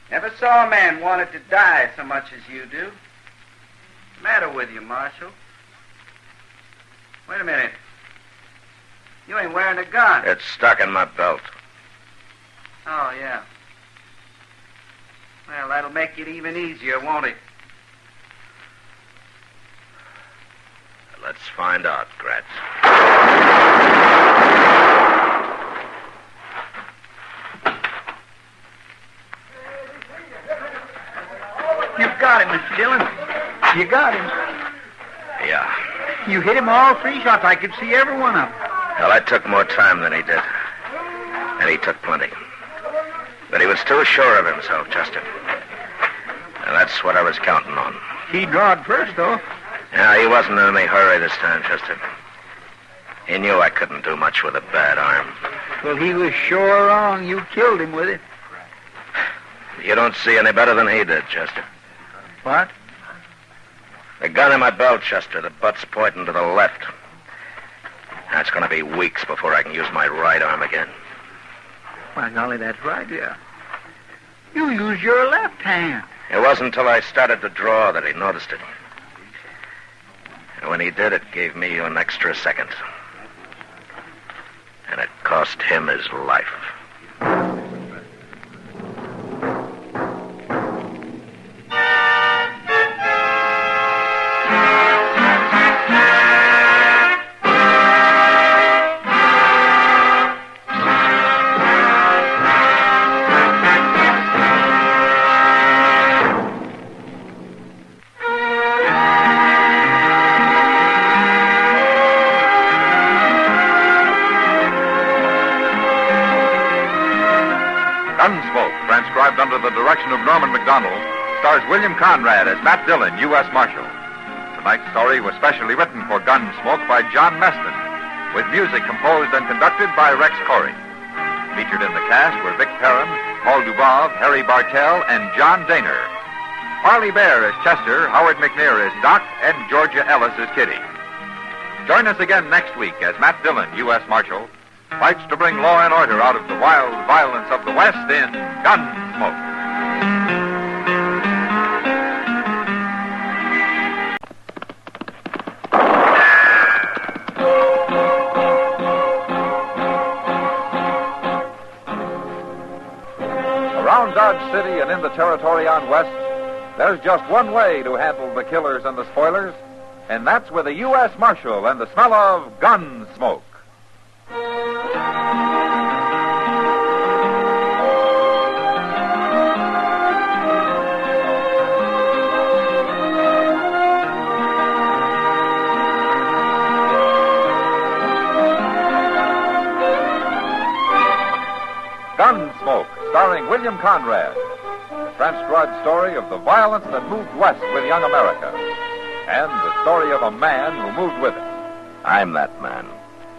Speaker 7: Never saw a man wanted to die so much as you do. What's the matter with you, Marshal? Wait a minute. You ain't wearing a gun.
Speaker 3: It's stuck in my belt.
Speaker 7: Oh, yeah. Well, that'll make it even easier, won't it?
Speaker 3: Let's find out, Grat.
Speaker 1: You've got him, Mr. Dillon. You got him.
Speaker 3: Yeah.
Speaker 1: You hit him all 3 shots. I could see every one of them.
Speaker 3: Well, I took more time than he did. And he took plenty. But he was too sure of himself, Chester. And that's what I was counting on.
Speaker 1: He drawed first, though.
Speaker 3: Yeah, he wasn't in any hurry this time, Chester. He knew I couldn't do much with a bad arm.
Speaker 1: Well, he was sure wrong. You killed him with it.
Speaker 3: You don't see any better than he did, Chester.
Speaker 1: What?
Speaker 3: The gun in my belt, Chester. The butt's pointing to the left. That's going to be weeks before I can use my right arm again.
Speaker 1: By golly, that's right, yeah. You used your left hand.
Speaker 3: It wasn't until I started to draw that he noticed it. And when he did, it gave me an extra second. And it cost him his life.
Speaker 15: Gunsmoke, transcribed under the direction of Norman MacDonald, stars William Conrad as Matt Dillon, U.S. Marshal. Tonight's story was specially written for Gunsmoke by John Meston, with music composed and conducted by Rex Corey. Featured in the cast were Vic Perrin, Paul Dubov, Harry Bartell, and John Daner. Farley Bear as Chester, Howard McNear as Doc, and Georgia Ellis as Kitty. Join us again next week as Matt Dillon, U.S. Marshal, fights to bring law and order out of the wild violence of the West in Gunsmoke. Around Dodge City and in the territory on West, there's just one way to handle the killers and the spoilers, and that's with a U.S. Marshal and the smell of Gunsmoke. Gunsmoke, starring William Conrad. transcribed story of the violence that moved west with young America, and the story of a man who moved with it.
Speaker 3: I'm that man,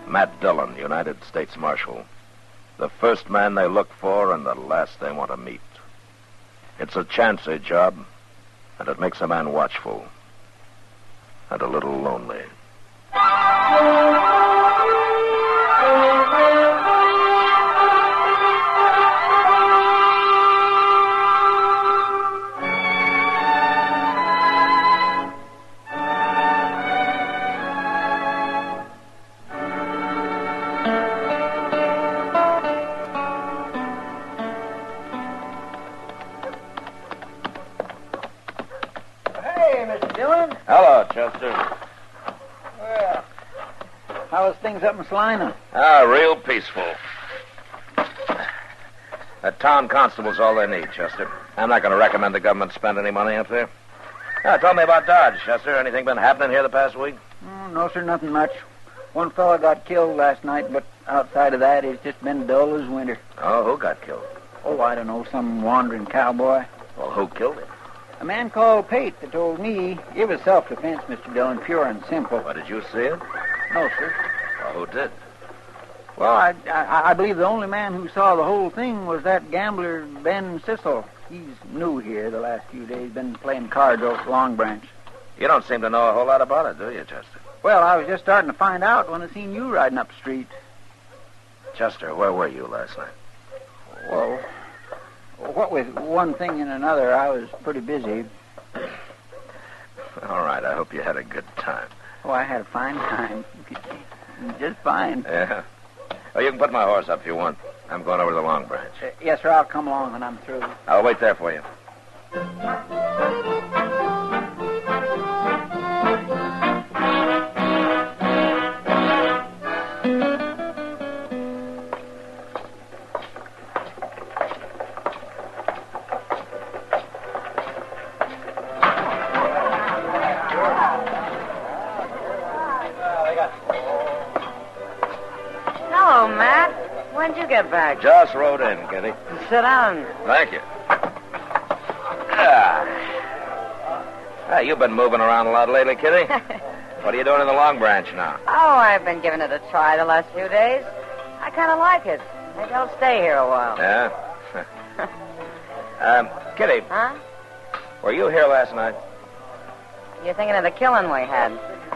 Speaker 3: Matt Dillon, United States Marshal. The first man they look for and the last they want to meet. It's a chancy job, and it makes a man watchful and a little lonely. Hello, Chester.
Speaker 2: Well, how's things up in Salina?
Speaker 3: Real peaceful. The town constable's all they need, Chester. I'm not going to recommend the government spend any money up there. Tell me about Dodge, Chester. Anything been happening here the past week?
Speaker 2: No, sir, nothing much. One fella got killed last night, but outside of that, it's just been dull as winter.
Speaker 3: Oh, who got killed?
Speaker 2: Oh, I don't know, some wandering cowboy.
Speaker 3: Well, who killed him?
Speaker 2: A man called Pate that told me it was self-defense, Mr. Dillon, pure and simple.
Speaker 3: Well, did you see it?
Speaker 2: No, sir.
Speaker 3: Well, who did?
Speaker 2: Well, I believe the only man who saw the whole thing was that gambler, Ben Sissel. He's new here the last few days, been playing cards over at Long Branch.
Speaker 3: You don't seem to know a whole lot about it, do you, Chester?
Speaker 2: Well, I was just starting to find out when I seen you riding up the street.
Speaker 3: Chester, where were you last night?
Speaker 2: Well, what with one thing and another, I was pretty busy.
Speaker 3: All right, I hope you had a good time.
Speaker 2: Oh, I had a fine time. Just fine.
Speaker 3: Yeah? Oh, you can put my horse up if you want. I'm going over to the Long Branch.
Speaker 2: Yes, sir, I'll come along when I'm through.
Speaker 3: I'll wait there for you.
Speaker 13: Hello, Matt. When'd you get back?
Speaker 3: Just rode in, Kitty.
Speaker 13: Sit down.
Speaker 3: Thank you. You've been moving around a lot lately, Kitty. What are you doing in the Long Branch now?
Speaker 13: Oh, I've been giving it a try the last few days. I kind of like it. Maybe I'll stay here a while.
Speaker 3: Yeah? Kitty.
Speaker 13: Huh?
Speaker 3: Were you here last night?
Speaker 13: You're thinking of the killing we had?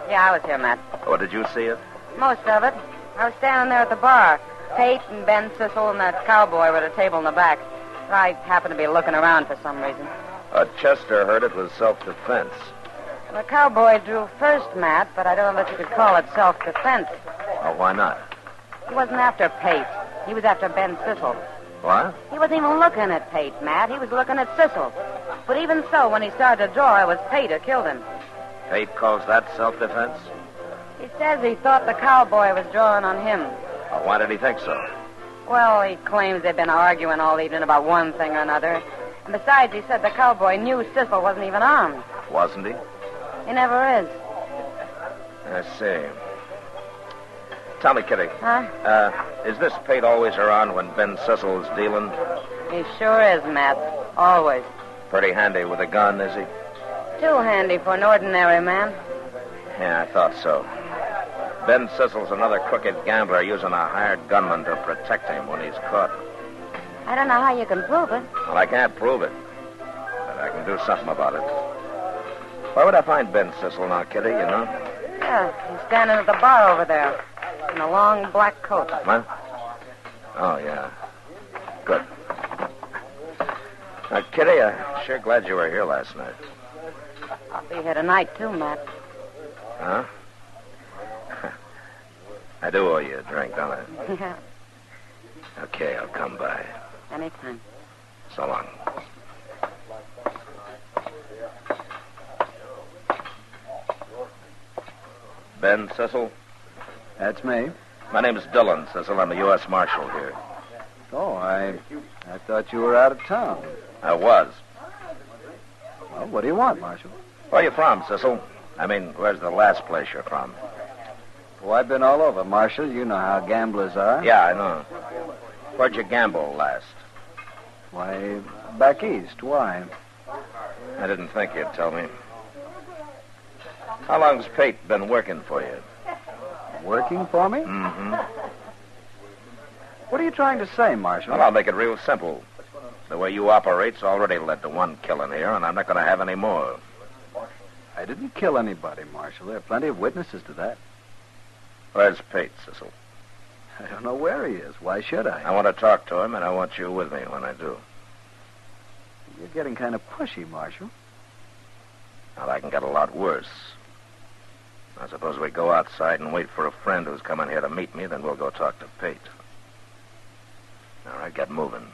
Speaker 13: Yeah, I was here, Matt.
Speaker 3: Oh, did you see it?
Speaker 13: Most of it. I was standing there at the bar. Pate and Ben Sissel and that cowboy were at a table in the back. I happened to be looking around for some reason.
Speaker 3: Chester heard it was self-defense.
Speaker 13: The cowboy drew first, Matt, but I don't know that you could call it self-defense.
Speaker 3: Oh, why not?
Speaker 13: He wasn't after Pate. He was after Ben Sissel.
Speaker 3: What?
Speaker 13: He wasn't even looking at Pate, Matt. He was looking at Sissel. But even so, when he started to draw, it was Pate who killed him.
Speaker 3: Pate calls that self-defense?
Speaker 13: He says he thought the cowboy was drawing on him.
Speaker 3: Well, why did he think so?
Speaker 13: Well, he claims they've been arguing all evening about one thing or another. And besides, he said the cowboy knew Sissel wasn't even armed.
Speaker 3: Wasn't he?
Speaker 13: He never is.
Speaker 3: I see. Tell me, Kitty.
Speaker 13: Huh?
Speaker 3: Is this Pate always around when Ben Sissel's dealing?
Speaker 13: He sure is, Matt. Always.
Speaker 3: Pretty handy with a gun, is he?
Speaker 13: Too handy for an ordinary man.
Speaker 3: Yeah, I thought so. Ben Sissel's another crooked gambler using a hired gunman to protect him when he's caught.
Speaker 13: I don't know how you can prove it.
Speaker 3: Well, I can't prove it, but I can do something about it. Where would I find Ben Sissel now, Kitty, you know?
Speaker 13: Yeah, he's standing at the bar over there in a long black coat.
Speaker 3: What? Oh, yeah. Good. Now, Kitty, I'm sure glad you were here last night.
Speaker 13: I'll be here tonight, too, Matt.
Speaker 3: Huh? I do owe you a drink, don't I?
Speaker 13: Yeah,
Speaker 3: Okay, I'll come by.
Speaker 13: anytime.
Speaker 3: So long. Ben Sissel?
Speaker 11: That's me.
Speaker 3: My name's Dillon, Sissel. I'm a U.S. Marshal here.
Speaker 11: Oh, I thought you were out of town.
Speaker 3: I was.
Speaker 11: Well, what do you want, Marshal?
Speaker 3: Where are you from, Sissel? I mean, where's the last place you're from?
Speaker 11: Oh, I've been all over, Marshal. You know how gamblers are.
Speaker 3: Yeah, I know. Where'd you gamble last?
Speaker 11: Why, Back east. Why?
Speaker 3: I didn't think you'd tell me. How long's Pate been working for you?
Speaker 11: Working for me?
Speaker 3: Mm-hmm.
Speaker 11: What are you trying to say, Marshal?
Speaker 3: Well, I'll make it real simple. The way you operate's already led to one killing here, and I'm not going to have any more.
Speaker 11: I didn't kill anybody, Marshal. There are plenty of witnesses to that.
Speaker 3: Where's Pate, Cecil?
Speaker 11: I don't know where he is. Why should I?
Speaker 3: I want to talk to him, and I want you with me when I do.
Speaker 11: You're getting kind of pushy, Marshal.
Speaker 3: Now, that can get a lot worse. I suppose we go outside and wait for a friend who's coming here to meet me, then we'll go talk to Pate. All right, get moving.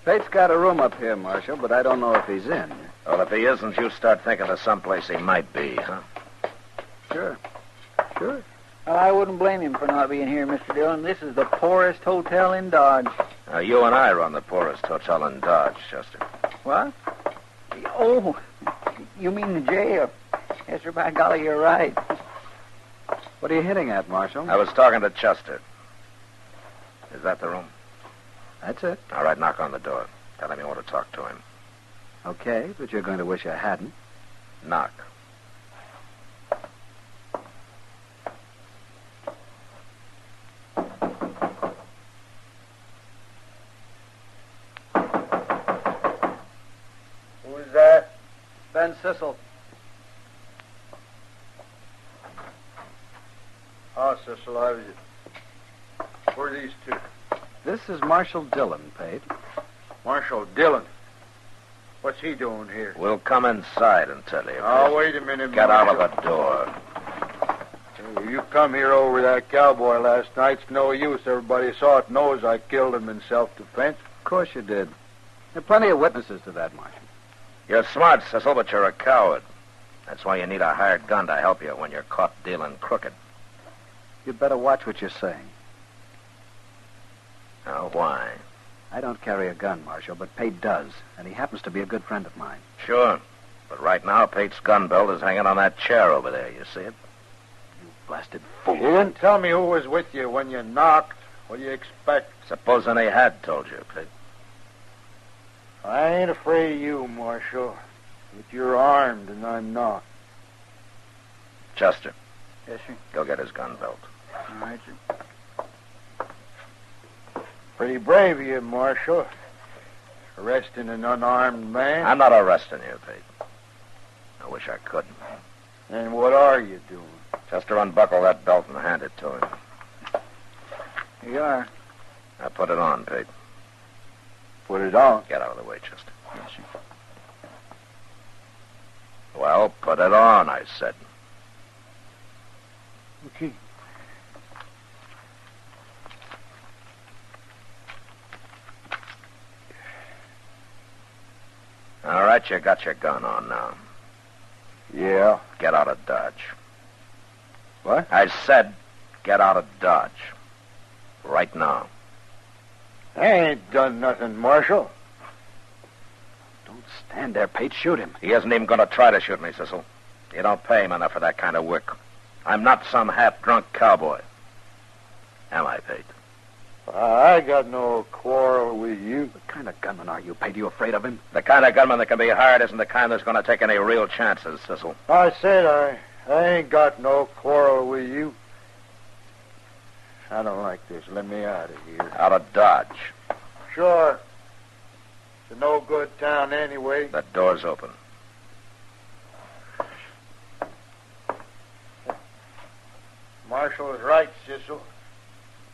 Speaker 11: Pate's got a room up here, Marshal, but I don't know if he's in.
Speaker 3: Well, if he isn't, you start thinking of someplace he might be, huh?
Speaker 11: Sure.
Speaker 1: Well, I wouldn't blame him for not being here, Mr. Dillon. This is the poorest hotel in Dodge.
Speaker 3: Now, you and I run the poorest hotel in Dodge, Chester.
Speaker 1: What? Oh, you mean the jail? Yes, sir, by golly, you're right.
Speaker 11: What are you hitting at, Marshal?
Speaker 3: I was talking to Chester. Is that the room?
Speaker 11: That's it.
Speaker 3: All right, knock on the door. Tell him you want to talk to him.
Speaker 11: Okay, but you're going to wish I hadn't.
Speaker 3: Knock.
Speaker 10: Who's that?
Speaker 11: Ben Sissel.
Speaker 10: Oh, Cecil, I was... Who are these two?
Speaker 11: This is Marshal Dillon, Pate.
Speaker 10: Marshal Dillon. What's he doing here?
Speaker 3: We'll come inside and tell you.
Speaker 10: Oh, wait a minute,
Speaker 3: Get
Speaker 10: Marshal.
Speaker 3: out of the door.
Speaker 10: Hey, you come here over that cowboy last night. It's no use. Everybody saw it, knows I killed him in self-defense.
Speaker 11: Of course you did. There are plenty of witnesses to that, Marshal.
Speaker 3: You're smart, Cecil, but you're a coward. That's why you need a hired gun to help you when you're caught dealing crooked.
Speaker 11: You'd better watch what you're saying.
Speaker 3: Now, why?
Speaker 11: I don't carry a gun, Marshal, but Pate does, and he happens to be a good friend of mine.
Speaker 3: Sure. But right now, Pate's gun belt is hanging on that chair over there. You see it?
Speaker 11: You blasted
Speaker 10: You didn't tell me who was with you when you knocked. What do you expect?
Speaker 3: Supposing he had told you, Pate.
Speaker 10: I ain't afraid of you, Marshal. But you're armed, and I'm not.
Speaker 3: Chester.
Speaker 1: Yes, sir.
Speaker 3: Go get his gun belt.
Speaker 1: All right, sir.
Speaker 10: Pretty brave of you, Marshal. Arresting an unarmed man.
Speaker 3: I'm not arresting you, Pete. I wish I couldn't.
Speaker 10: And what are you doing?
Speaker 3: Chester, unbuckle that belt and hand it to him.
Speaker 1: Here you are.
Speaker 3: Now put it on, Pete.
Speaker 10: Put it on.
Speaker 3: Get out of the way, Chester.
Speaker 1: Yes, sir.
Speaker 3: Well, put it on, I said.
Speaker 10: Okay.
Speaker 3: All right, you got your gun on now.
Speaker 10: Yeah.
Speaker 3: Get out of Dodge.
Speaker 10: What?
Speaker 3: I said get out of Dodge. Right now.
Speaker 10: I ain't done nothing, Marshal.
Speaker 11: Don't stand there, Pate. Shoot him.
Speaker 3: He isn't even going to try to shoot me, Cecil. You don't pay him enough for that kind of work. I'm not some half-drunk cowboy. Am I, Pate?
Speaker 10: I got no quarrel with you.
Speaker 11: What kind of gunman are you, Pate? Are you afraid of him?
Speaker 3: The kind of gunman that can be hired isn't the kind that's going to take any real chances, Cecil.
Speaker 10: I said I ain't got no quarrel with you. I don't like this. Let me out of here.
Speaker 3: Out of Dodge.
Speaker 10: Sure. It's a no-good town anyway.
Speaker 3: That door's open.
Speaker 10: Marshal is right, Cecil.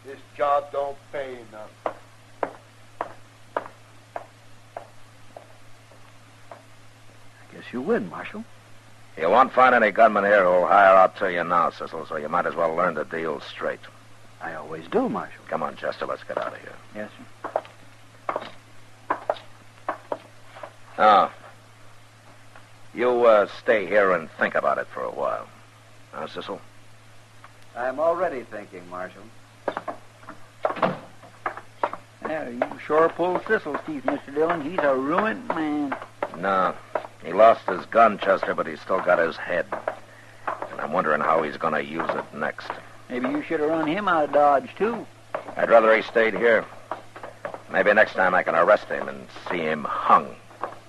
Speaker 10: This job don't pay enough.
Speaker 11: I guess you win, Marshal.
Speaker 3: You won't find any gunmen here who'll hire out to you now, Cecil, so you might as well learn the deal straight.
Speaker 11: I always do, Marshal.
Speaker 3: Come on, Chester, let's get out of here.
Speaker 1: Yes, sir.
Speaker 3: Now, You stay here and think about it for a while. Now, Cecil?
Speaker 12: I'm already thinking, Marshal.
Speaker 1: Yeah, you sure pulled Cecil's teeth, Mr. Dillon. He's a ruined man.
Speaker 3: No. He lost his gun, Chester, but he's still got his head. And I'm wondering how he's going to use it next.
Speaker 1: Maybe you should have run him out of Dodge, too.
Speaker 3: I'd rather he stayed here. Maybe next time I can arrest him and see him hung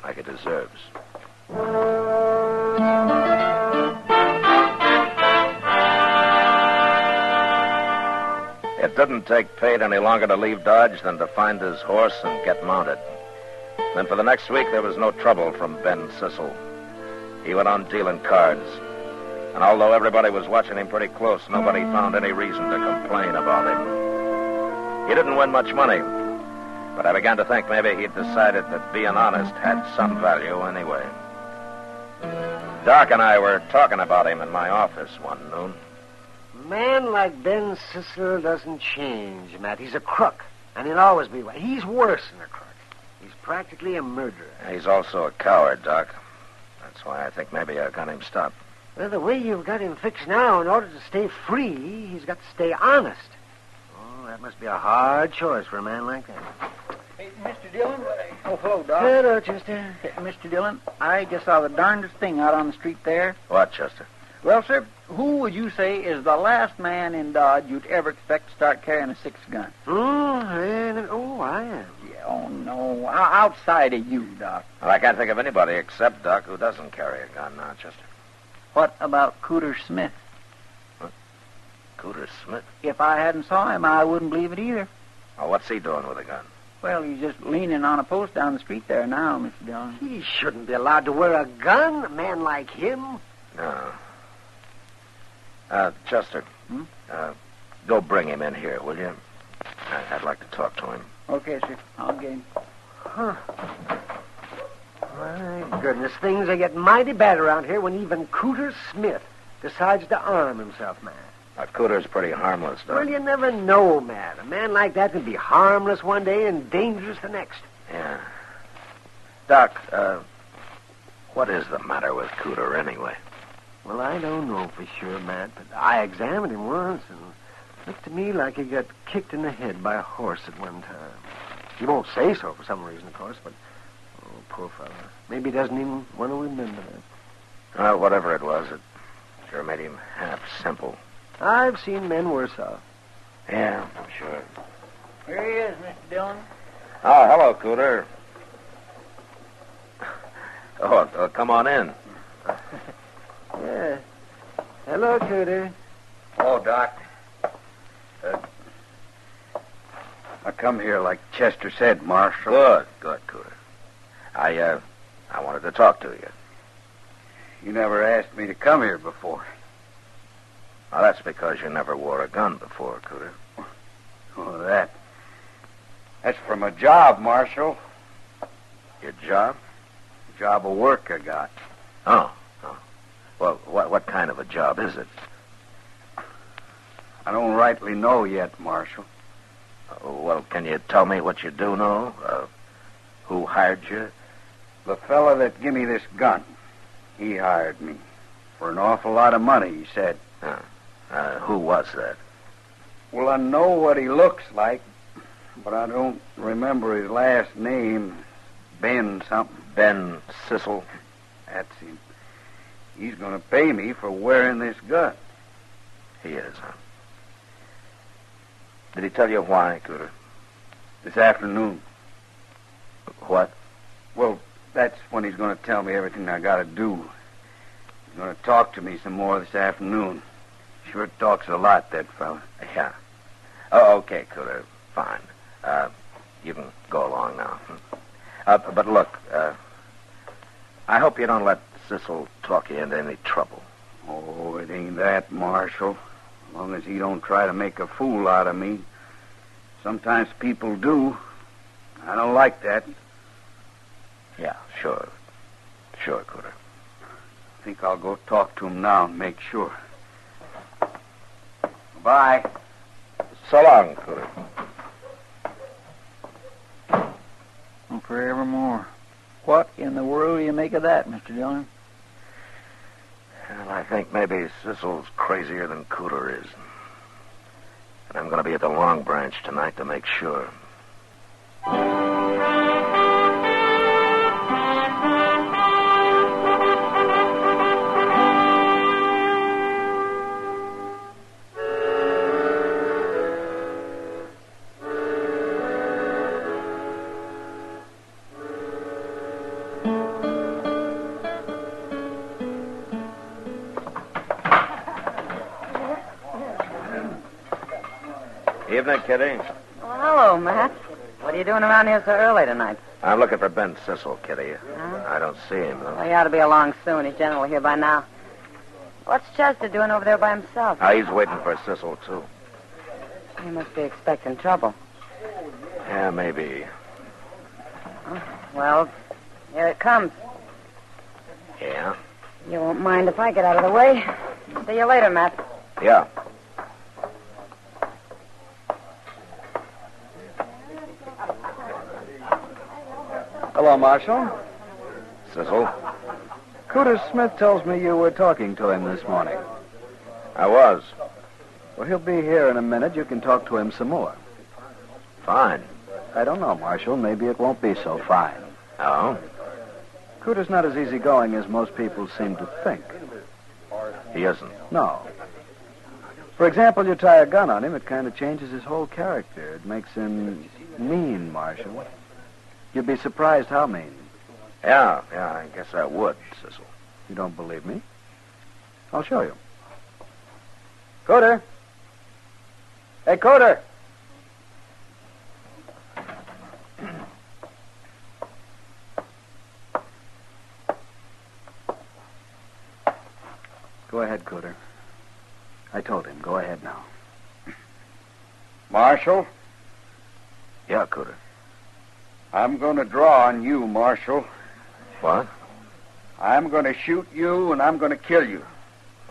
Speaker 3: like he deserves. It didn't take Pate any longer to leave Dodge than to find his horse and get mounted. Then for the next week, there was no trouble from Ben Cecil. He went on dealing cards. And although everybody was watching him pretty close, nobody found any reason to complain about him. He didn't win much money, but I began to think maybe he'd decided that being honest had some value anyway. Doc and I were talking about him in my office one noon.
Speaker 10: A man like Ben Cecil doesn't change, Matt. He's a crook, and he'll always be one. He's worse than a crook. He's practically a murderer.
Speaker 3: He's also a coward, Doc. That's why I think maybe I got him stopped.
Speaker 10: Well, the way you've got him fixed now, in order to stay free, he's got to stay honest. Oh, that must be a hard choice for a man like that.
Speaker 1: Hey, Mr. Dillon. Oh, hello, Doc.
Speaker 10: Hello, Chester.
Speaker 1: Hey, Mr. Dillon, I just saw the darndest thing out on the street there.
Speaker 3: What, Chester?
Speaker 1: Well, sir, who would you say is the last man in Dodge you'd ever expect to start carrying a 6-gun?
Speaker 10: I am.
Speaker 1: Yeah, oh, no. Outside of you, Doc.
Speaker 3: Well, I can't think of anybody except Doc who doesn't carry a gun now, Chester.
Speaker 1: What about Cooter Smith?
Speaker 3: What? Cooter Smith?
Speaker 1: If I hadn't saw him, I wouldn't believe it either.
Speaker 3: Oh, what's he doing with a gun?
Speaker 1: Well, he's just leaning on a post down the street there now, Mr. Dillon.
Speaker 10: He shouldn't be allowed to wear a gun, a man like him.
Speaker 3: No. Chester, go bring him in here, will you? I'd like to talk to him.
Speaker 1: Okay, sir. I'll get him.
Speaker 10: Huh. My goodness, things are getting mighty bad around here when even Cooter Smith decides to arm himself, man.
Speaker 3: Cooter's pretty harmless, though.
Speaker 10: Well, you never know, man. A man like that can be harmless one day and dangerous the next.
Speaker 3: Yeah. Doc, what is the matter with Cooter anyway?
Speaker 10: Well, I don't know for sure, Matt, but I examined him once, and it looked to me like he got kicked in the head by a horse at one time. He won't say so for some reason, of course, but, oh, poor fellow. Maybe he doesn't even want to remember that.
Speaker 3: Well, whatever it was, it sure made him half simple.
Speaker 10: I've seen men worse off.
Speaker 3: Yeah, I'm sure.
Speaker 1: Here he is, Mr. Dillon.
Speaker 3: Oh, hello, Cooter. Oh, come on in.
Speaker 10: Yeah. Hello, Cooter.
Speaker 16: Hello, Doc. I come here like Chester said, Marshal.
Speaker 3: Good, Cooter. I wanted to talk to you.
Speaker 16: You never asked me to come here before.
Speaker 3: Well, that's because you never wore a gun before, Cooter.
Speaker 16: Oh, that's from a job, Marshal.
Speaker 3: Your job?
Speaker 16: Job of work I got.
Speaker 3: Oh. Well, what kind of a job is it?
Speaker 16: I don't rightly know yet, Marshal.
Speaker 3: Well, can you tell me what you do know? Who hired you?
Speaker 16: The fella that give me this gun, he hired me. For an awful lot of money, he said.
Speaker 3: Who was that?
Speaker 16: Well, I know what he looks like, but I don't remember his last name. Ben something.
Speaker 3: Ben Cecil?
Speaker 16: That's him. He's going to pay me for wearing this gun.
Speaker 3: He is, huh? Did he tell you why, Cooter?
Speaker 16: This afternoon.
Speaker 3: What?
Speaker 16: Well, that's when he's going to tell me everything I got to do. He's going to talk to me some more this afternoon. Sure talks a lot, that fella.
Speaker 3: Yeah. Oh, okay, Cooter. Fine. You can go along now. But look, I hope you don't let Cecil talk you into any trouble.
Speaker 16: Oh, it ain't that, Marshal. As long as he don't try to make a fool out of me. Sometimes people do. I don't like that.
Speaker 3: Yeah, sure. Sure, Cooter.
Speaker 16: I think I'll go talk to him now and make sure. Bye.
Speaker 3: So long, Cooter.
Speaker 1: Forevermore. What in the world do you make of that, Mr. Dillon?
Speaker 3: Well, I think maybe Sissel's crazier than Cooter is. And I'm going to be at the Long Branch tonight to make sure. Evening, Kitty.
Speaker 13: Well, hello, Matt. What are you doing around here so early tonight?
Speaker 3: I'm looking for Ben Sissel, Kitty. I don't see him, though.
Speaker 13: Well, he ought to be along soon. He's generally here by now. What's Chester doing over there by himself?
Speaker 3: He's waiting for Sissel, too.
Speaker 13: He must be expecting trouble.
Speaker 3: Yeah, maybe.
Speaker 13: Well, here it comes.
Speaker 3: Yeah?
Speaker 13: You won't mind if I get out of the way. See you later, Matt.
Speaker 3: Yeah.
Speaker 11: Hello, Marshal.
Speaker 3: Sissel?
Speaker 11: Cooter Smith tells me you were talking to him this morning.
Speaker 3: I was.
Speaker 11: Well, he'll be here in a minute. You can talk to him some more.
Speaker 3: Fine.
Speaker 11: I don't know, Marshal. Maybe it won't be so fine.
Speaker 3: Oh?
Speaker 11: Cooter's not as easygoing as most people seem to think.
Speaker 3: He isn't?
Speaker 11: No. For example, you tie a gun on him, it kind of changes his whole character. It makes him mean, Marshal. You'd be surprised how mean.
Speaker 3: Yeah, I guess I would, Sissel.
Speaker 11: You don't believe me? I'll show you. Cooter! Hey, Cooter! Go ahead, Cooter. I told him. Go ahead now.
Speaker 14: Marshal?
Speaker 3: Yeah, Cooter.
Speaker 14: I'm going to draw on you, Marshal.
Speaker 3: What?
Speaker 14: I'm going to shoot you, and I'm going to kill you.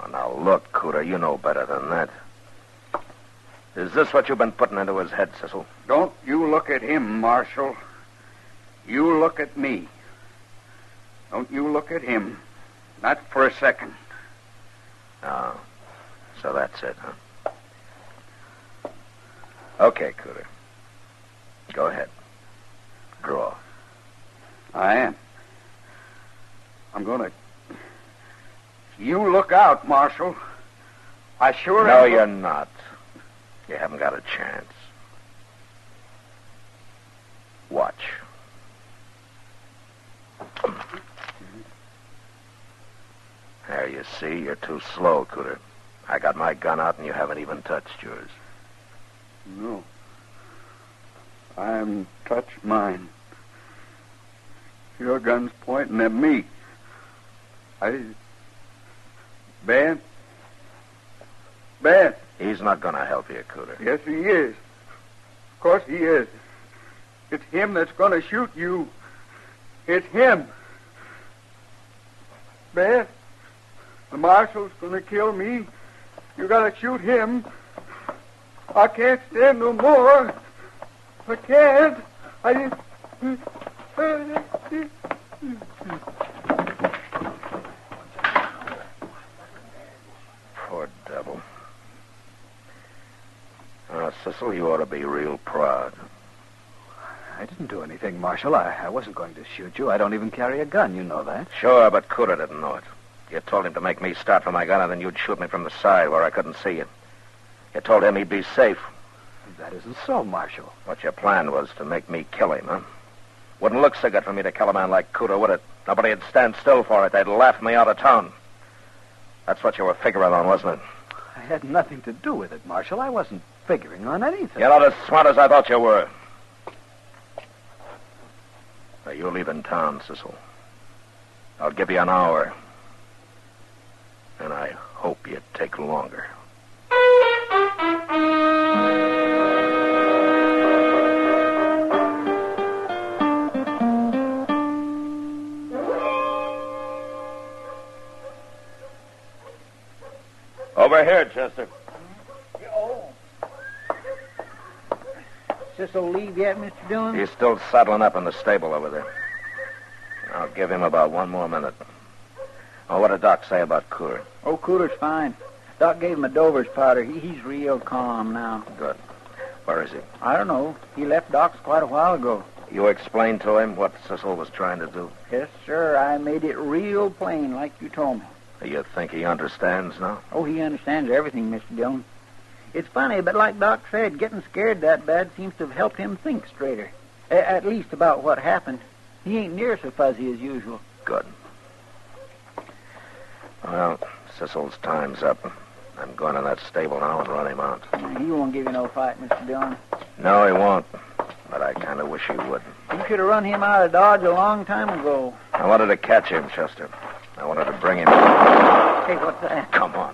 Speaker 3: Oh, now, look, Cooter, you know better than that. Is this what you've been putting into his head, Sissel?
Speaker 14: Don't you look at him, Marshal. You look at me. Don't you look at him. Not for a second.
Speaker 3: Oh, so that's it, huh? Okay, Cooter. Go ahead. Draw.
Speaker 14: I am. I'm going to... You look out, Marshal. I sure
Speaker 3: No,
Speaker 14: am.
Speaker 3: you're not. You haven't got a chance. Watch. There, you see, you're too slow, Cooter. I got my gun out and you haven't even touched yours.
Speaker 14: No. I haven't touched mine. Your gun's pointing at me. Ben? Ben?
Speaker 3: He's not going to help you, Cooter.
Speaker 14: Yes, he is. Of course he is. It's him that's going to shoot you. It's him. Ben, the marshal's going to kill me. You got to shoot him. I can't stand no more. I can't.
Speaker 3: Poor devil. Sissel, you ought to be real proud.
Speaker 11: I didn't do anything, Marshal. I wasn't going to shoot you. I don't even carry a gun. You know that.
Speaker 3: Sure, but Cooter didn't know it. You told him to make me start for my gun, and then you'd shoot me from the side where I couldn't see you. You told him he'd be safe.
Speaker 11: That isn't so, Marshal.
Speaker 3: What your plan was to make me kill him, huh? Wouldn't look so good for me to kill a man like Cooter, would it? Nobody'd stand still for it. They'd laugh me out of town. That's what you were figuring on, wasn't it?
Speaker 11: I had nothing to do with it, Marshal. I wasn't figuring on anything.
Speaker 3: You're not as smart as I thought you were. Now, you're leaving town, Sissel. I'll give you an hour. And I hope you take longer. Over here, Chester.
Speaker 2: Sissel leave yet, Mr. Dillon?
Speaker 3: He's still saddling up in the stable over there. I'll give him about one more minute. Oh, what did Doc say about Cooter?
Speaker 9: Oh, Cooter's fine. Doc gave him a Dover's powder. He's real calm now.
Speaker 3: Good. Where is he?
Speaker 9: I don't know. He left Doc's quite a while ago.
Speaker 3: You explained to him what Cecil was trying to do?
Speaker 9: Yes, sir. I made it real plain like you told me.
Speaker 3: You think he understands now?
Speaker 9: Oh, he understands everything, Mr. Dillon. It's funny, but like Doc said, getting scared that bad seems to have helped him think straighter. At least about what happened. He ain't near so fuzzy as usual.
Speaker 3: Good. Well, Cecil's time's up. I'm going to that stable now and run him out.
Speaker 9: He won't give you no fight, Mr. Dillon.
Speaker 3: No, he won't. But I kind of wish he would.
Speaker 9: You should have run him out of Dodge a long time ago.
Speaker 3: I wanted to catch him, Chester. I wanted to bring him...
Speaker 9: Hey, what's that?
Speaker 3: Come on.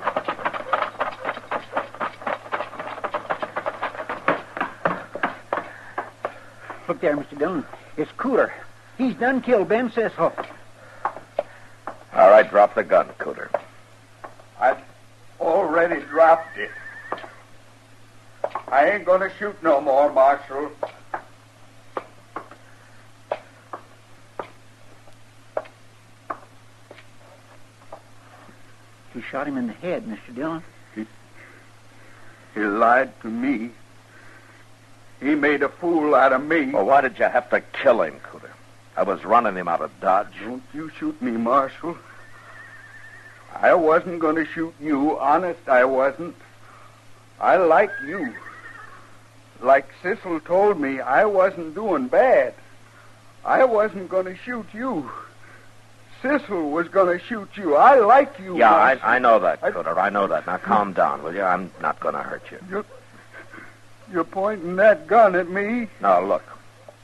Speaker 9: Look there, Mr. Dillon. It's Cooter. He's done killed Ben Cecil.
Speaker 3: All right, drop the gun, Cooter.
Speaker 14: I've already dropped it. I ain't gonna shoot no more, Marshal.
Speaker 9: He shot him in the head, Mr. Dillon.
Speaker 14: He lied to me. He made a fool out of me.
Speaker 3: Well, why did you have to kill him, Cooter? I was running him out of Dodge.
Speaker 14: Don't you shoot me, Marshal. I wasn't going to shoot you. Honest, I wasn't. I like you. Like Cecil told me, I wasn't doing bad. I wasn't going to shoot you. Cecil was going to shoot you. I like you,
Speaker 3: Yeah,
Speaker 14: Marshal.
Speaker 3: I know that, Cooter. I know that. Now, calm down, will you? I'm not going to hurt you.
Speaker 14: You're pointing that gun at me?
Speaker 3: No, look.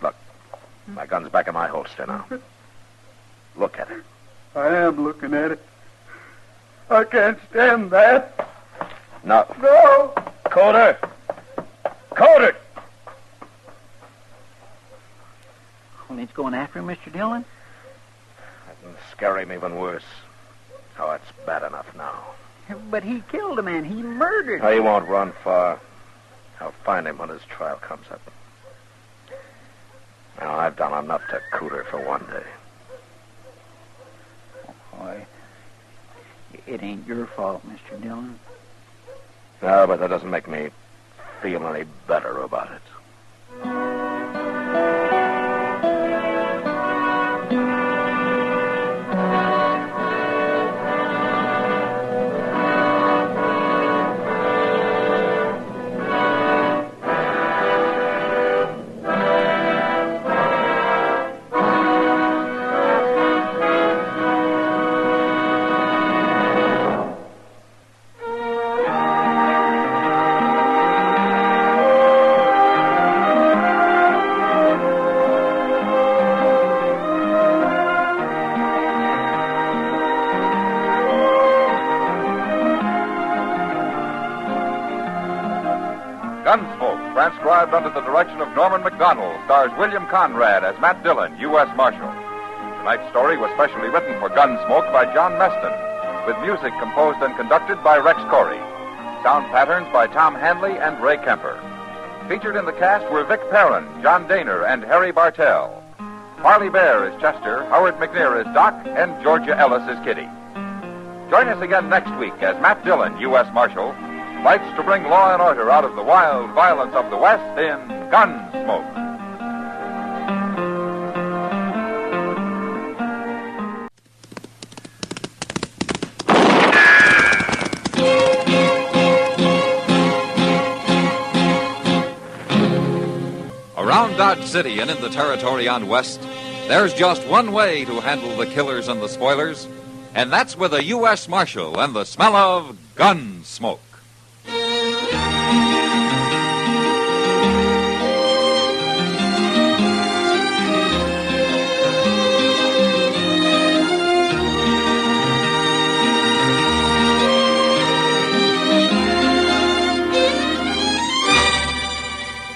Speaker 3: Look. My gun's back in my holster now. Look at it.
Speaker 14: I am looking at it. I can't stand that.
Speaker 3: No.
Speaker 14: No.
Speaker 3: Cooter! Cooter!
Speaker 9: Well, he's going after him, Mr. Dillon?
Speaker 3: That can scare him even worse. Oh, it's bad enough now.
Speaker 9: But he killed a man. He murdered
Speaker 3: Oh, he won't run far. I'll find him when his trial comes up. Now, I've done enough to Cooter for one day.
Speaker 9: Boy, it ain't your fault, Mr. Dillon.
Speaker 3: No, but that doesn't make me feel any better about it.
Speaker 15: Gunsmoke, transcribed under the direction of Norman Macdonald, stars William Conrad as Matt Dillon, U.S. Marshal. Tonight's story was specially written for Gunsmoke by John Meston, with music composed and conducted by Rex Corey. Sound patterns by Tom Hanley and Ray Kemper. Featured in the cast were Vic Perrin, John Daner, and Harry Bartell. Farley Bear is Chester, Howard McNear is Doc, and Georgia Ellis is Kitty. Join us again next week as Matt Dillon, U.S. Marshal, fights to bring law and order out of the wild violence of the West in Gunsmoke. Around Dodge City and in the territory on West, there's just one way to handle the killers and the spoilers, and that's with a U.S. Marshal and the smell of Gunsmoke.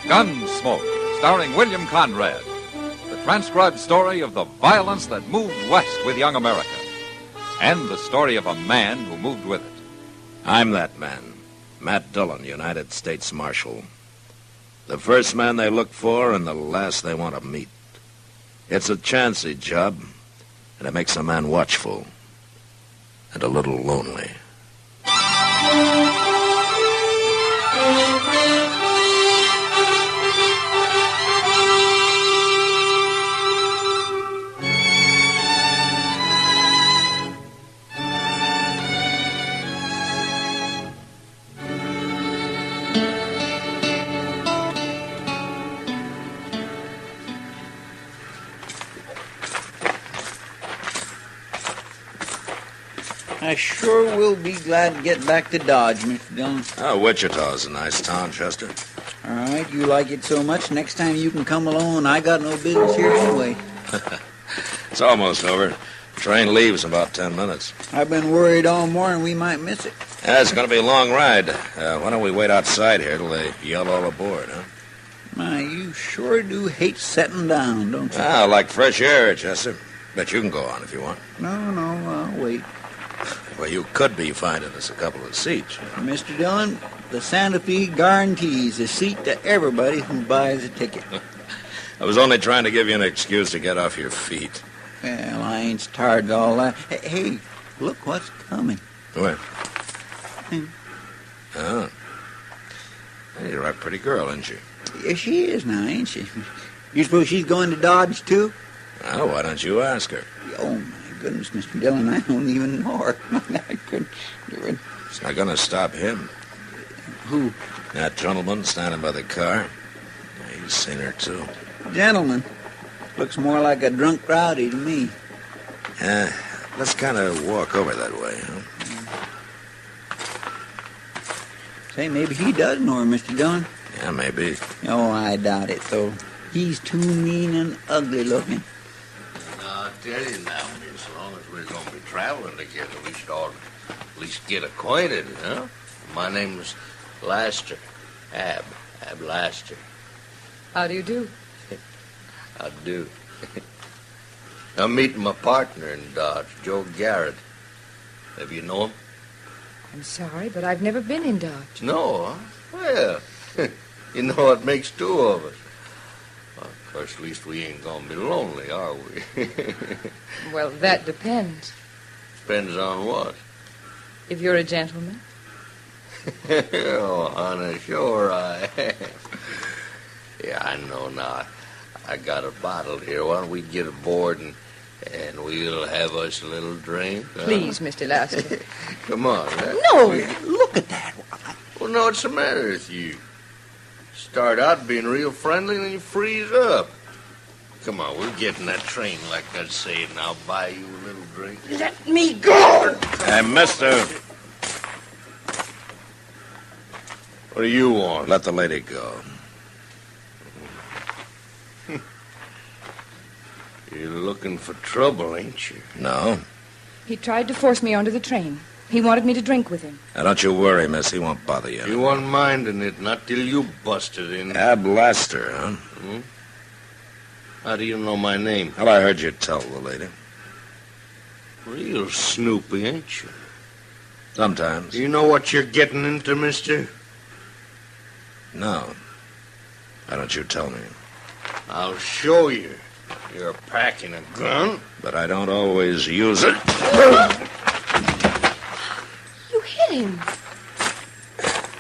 Speaker 15: Gunsmoke, starring William Conrad. The transcribed story of the violence that moved west with young America. And the story of a man who moved with it.
Speaker 3: I'm that man, Matt Dillon, United States Marshal. The first man they look for and the last they want to meet. It's a chancy job, and it makes a man watchful.
Speaker 22: and a little lonely.
Speaker 2: I sure will be glad to get back to Dodge, Mr. Dillon.
Speaker 22: Oh, Wichita's a nice town, Chester.
Speaker 2: All right, you like it so much, next time you can come along. I got no business here anyway.
Speaker 22: It's almost over. Train leaves in about 10 minutes.
Speaker 2: I've been worried all morning we might miss it.
Speaker 22: Yeah, it's going to be a long ride. Why don't we wait outside here till they yell all aboard, huh?
Speaker 2: My, you sure do hate setting down, don't you?
Speaker 22: I like fresh air, Chester. Bet you can go on if you want.
Speaker 2: No, I'll wait.
Speaker 22: Well, you could be finding us a couple of seats.
Speaker 2: Mr. Dillon, the Santa Fe guarantees a seat to everybody who buys a ticket.
Speaker 22: I was only trying to give you an excuse to get off your feet.
Speaker 2: Well, I ain't tired of all that. Hey, look what's coming.
Speaker 22: Where? Oh. Hey, you're a pretty girl, isn't she?
Speaker 2: Yes, she is now, ain't she? You suppose she's going to Dodge, too?
Speaker 22: Well, why don't you ask her?
Speaker 2: Oh, my goodness, Mr. Dillon, I don't even know her. I couldn't even...
Speaker 22: It's not going to stop him.
Speaker 2: Who?
Speaker 22: That gentleman standing by the car. He's seen her, too.
Speaker 2: Gentleman? Looks more like a drunk rowdy to me.
Speaker 22: Let's kind of walk over that way, huh?
Speaker 2: Say, maybe he does know her, Mr. Dillon.
Speaker 22: Yeah, maybe.
Speaker 2: Oh, I doubt it, though. He's too mean and ugly looking.
Speaker 6: I'll tell you now, as long as we're going to be traveling together, we should all at least get acquainted, huh? My name's Laster. Ab Laster.
Speaker 18: How do you do?
Speaker 6: I do. I'm meeting my partner in Dodge, Joe Garrett. Have you known him?
Speaker 18: I'm sorry, but I've never been in Dodge.
Speaker 6: No, huh? Well, you know what makes two of us. Well, of course, at least we ain't gonna be lonely, are we?
Speaker 18: Well, that depends.
Speaker 6: Depends on what?
Speaker 18: If you're a gentleman.
Speaker 6: Oh, honey, sure I am. Yeah, I know now. I got a bottle here. Why don't we get aboard and we'll have us a little drink?
Speaker 18: Please, Mr. Lasker.
Speaker 6: Come on.
Speaker 2: No, look at that.
Speaker 6: Well, no, what's the matter with you? Start out being real friendly and then you freeze up. Come on, we'll get in that train like I said, and I'll buy you a little drink.
Speaker 2: Let me go!
Speaker 22: Hey, mister.
Speaker 6: What do you want?
Speaker 22: Let the lady go.
Speaker 6: You're looking for trouble, ain't you?
Speaker 22: No.
Speaker 18: He tried to force me onto the train. He wanted me to drink with him.
Speaker 22: Now, don't you worry, miss. He won't bother you.
Speaker 6: He wasn't minding it, not till you busted in.
Speaker 22: Ab Laster, huh?
Speaker 6: Hmm? How do you know my name?
Speaker 22: Well, I heard you tell the lady.
Speaker 6: Real snoopy, ain't you?
Speaker 22: Sometimes.
Speaker 6: Do you know what you're getting into, mister?
Speaker 22: No. Why don't you tell me?
Speaker 6: I'll show you. You're packing a gun.
Speaker 22: But I don't always use it.
Speaker 18: You hit him.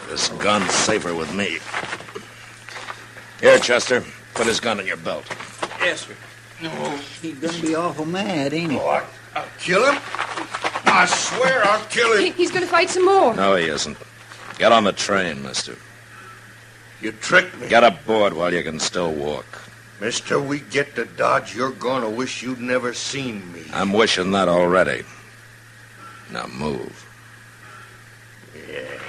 Speaker 22: This gun's safer with me. Here, Chester. Put his gun in your belt.
Speaker 2: Yes, sir. No, he's going to be awful mad, ain't he?
Speaker 6: Oh, I'll kill him. I swear I'll kill him.
Speaker 18: He's going to fight some more.
Speaker 22: No, he isn't. Get on the train, mister.
Speaker 6: You tricked me.
Speaker 22: Get aboard while you can still walk.
Speaker 6: Mister, we get to Dodge, you're going to wish you'd never seen me.
Speaker 22: I'm wishing that already. Now move.
Speaker 6: Yeah.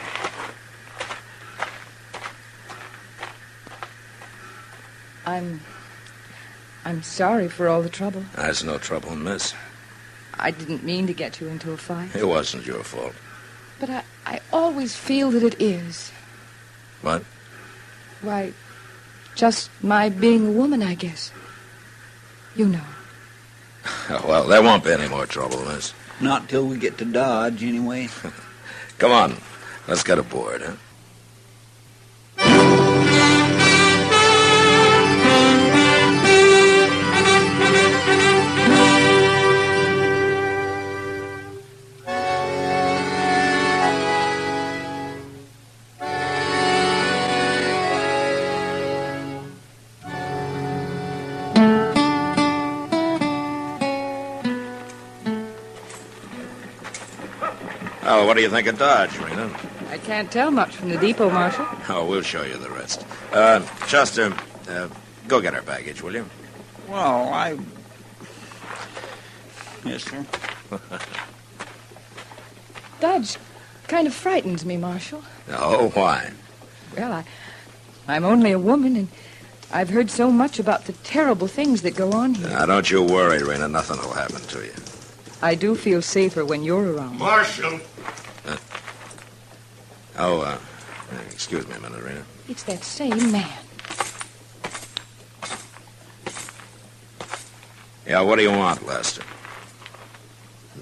Speaker 18: I'm sorry for all the trouble.
Speaker 22: That's no trouble, miss.
Speaker 18: I didn't mean to get you into a fight.
Speaker 22: It wasn't your fault.
Speaker 18: But I always feel that it is.
Speaker 22: What?
Speaker 18: Why, just my being a woman, I guess. You know.
Speaker 22: Well, there won't be any more trouble, miss.
Speaker 2: Not till we get to Dodge, anyway.
Speaker 22: Come on. Let's get aboard, huh?
Speaker 3: Well, what do you think of Dodge, Rena?
Speaker 18: I can't tell much from the depot, Marshal.
Speaker 3: Oh, we'll show you the rest. Chester, go get our baggage, will you?
Speaker 2: Well, Yes, sir.
Speaker 18: Dodge kind of frightens me, Marshal.
Speaker 3: Oh, why?
Speaker 18: Well, I'm only a woman, and I've heard so much about the terrible things that go on here.
Speaker 3: Now, don't you worry, Rena. Nothing will happen to you.
Speaker 18: I do feel safer when you're around.
Speaker 24: Marshal!
Speaker 3: Excuse me a minute, Rena.
Speaker 18: It's that same man.
Speaker 3: Yeah, what do you want, Lester?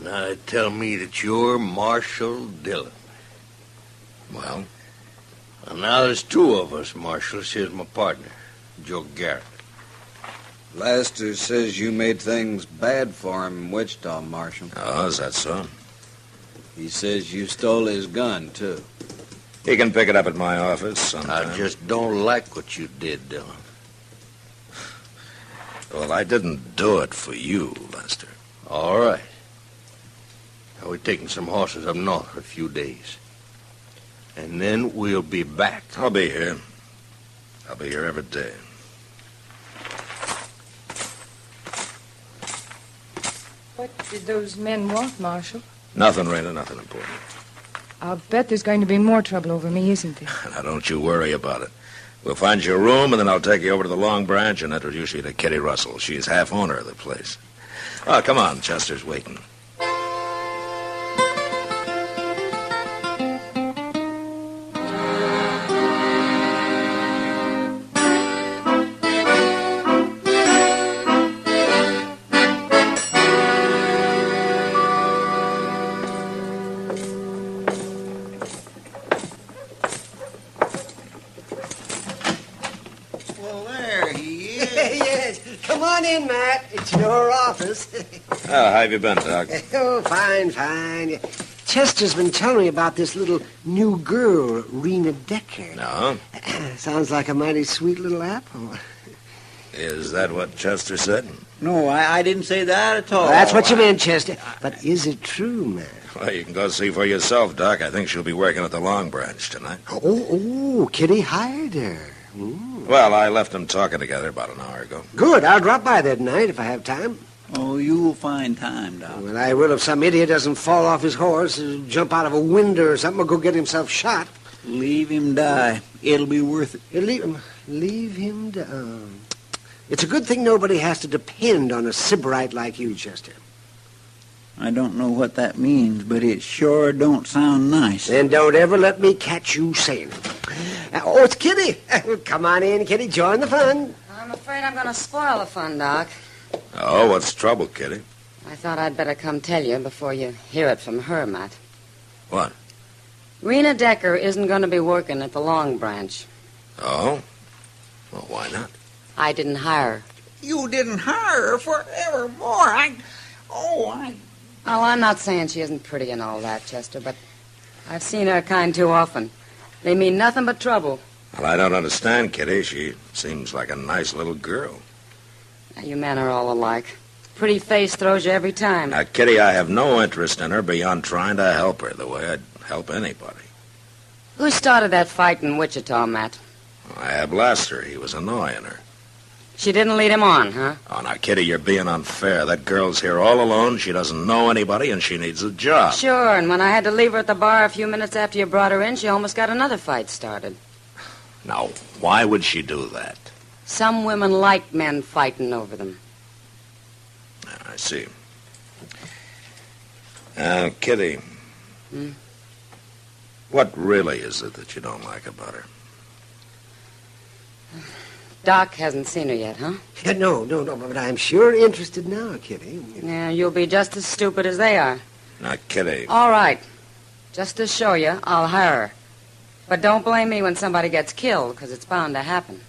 Speaker 24: Now they tell me that you're Marshal Dillon.
Speaker 3: Well?
Speaker 24: And now there's two of us, Marshal. Here's my partner, Joe Garrett.
Speaker 8: Lester says you made things bad for him in Wichita, Marshal.
Speaker 3: Oh, is that so?
Speaker 8: He says you stole his gun, too.
Speaker 3: He can pick it up at my office sometime.
Speaker 24: I just don't like what you did, Dillon.
Speaker 3: Well, I didn't do it for you, Lester.
Speaker 24: All right. Now, we're taking some horses up north for a few days. And then we'll be back.
Speaker 3: I'll be here. I'll be here every day.
Speaker 18: What did those men want, Marshal?
Speaker 3: Nothing, Rena, nothing important.
Speaker 18: I'll bet there's going to be more trouble over me, isn't there?
Speaker 3: Now, don't you worry about it. We'll find you a room, and then I'll take you over to the Long Branch and introduce you to Kitty Russell. She's half owner of the place. Oh, come on. Chester's waiting.
Speaker 19: It's your office.
Speaker 3: How have you been, Doc?
Speaker 19: Oh, fine. Chester's been telling me about this little new girl, Rena Decker.
Speaker 3: No?
Speaker 19: Sounds like a mighty sweet little apple.
Speaker 3: Is that what Chester said?
Speaker 2: No, I didn't say that at all.
Speaker 19: That's what you meant, Chester. But is it true, man?
Speaker 3: Well, you can go see for yourself, Doc. I think she'll be working at the Long Branch tonight.
Speaker 19: Oh, Kitty hired her.
Speaker 3: Well, I left them talking together about an hour ago.
Speaker 19: Good. I'll drop by there tonight if I have time.
Speaker 2: Oh, you'll find time, Doc.
Speaker 19: Well, I will if some idiot doesn't fall off his horse, jump out of a window or something, or go get himself shot.
Speaker 2: Leave him die. It'll be worth it.
Speaker 19: Leave him die. It's a good thing nobody has to depend on a sybarite like you, Chester.
Speaker 2: I don't know what that means, but it sure don't sound nice.
Speaker 19: Then don't ever let me catch you saying it. Oh, it's Kitty. Come on in, Kitty. Join the fun.
Speaker 13: I'm afraid I'm going to spoil the fun, Doc.
Speaker 3: Oh, what's the trouble, Kitty?
Speaker 13: I thought I'd better come tell you before you hear it from her, Matt.
Speaker 3: What?
Speaker 13: Rena Decker isn't going to be working at the Long Branch.
Speaker 3: Oh? Well, why not?
Speaker 13: I didn't hire her.
Speaker 2: You didn't hire her forevermore.
Speaker 13: Oh, I'm not saying she isn't pretty and all that, Chester, but I've seen her kind too often. They mean nothing but trouble.
Speaker 3: Well, I don't understand, Kitty. She seems like a nice little girl.
Speaker 13: Now, you men are all alike. Pretty face throws you every time.
Speaker 3: Now, Kitty, I have no interest in her beyond trying to help her the way I'd help anybody.
Speaker 13: Who started that fight in Wichita, Matt?
Speaker 3: I had Lester. He was annoying her.
Speaker 13: She didn't lead him on, huh?
Speaker 3: Oh, now, Kitty, you're being unfair. That girl's here all alone. She doesn't know anybody, and she needs a job.
Speaker 13: Sure, and when I had to leave her at the bar a few minutes after you brought her in, she almost got another fight started.
Speaker 3: Now, why would she do that?
Speaker 13: Some women like men fighting over them.
Speaker 3: I see. Now, Kitty, what really is it that you don't like about her?
Speaker 13: Doc hasn't seen her yet, huh?
Speaker 19: No, but I'm sure interested now, Kitty.
Speaker 13: Yeah, you'll be just as stupid as they are.
Speaker 3: Now, Kitty.
Speaker 13: All right. Just to show you, I'll hire her. But don't blame me when somebody gets killed, because it's bound to happen.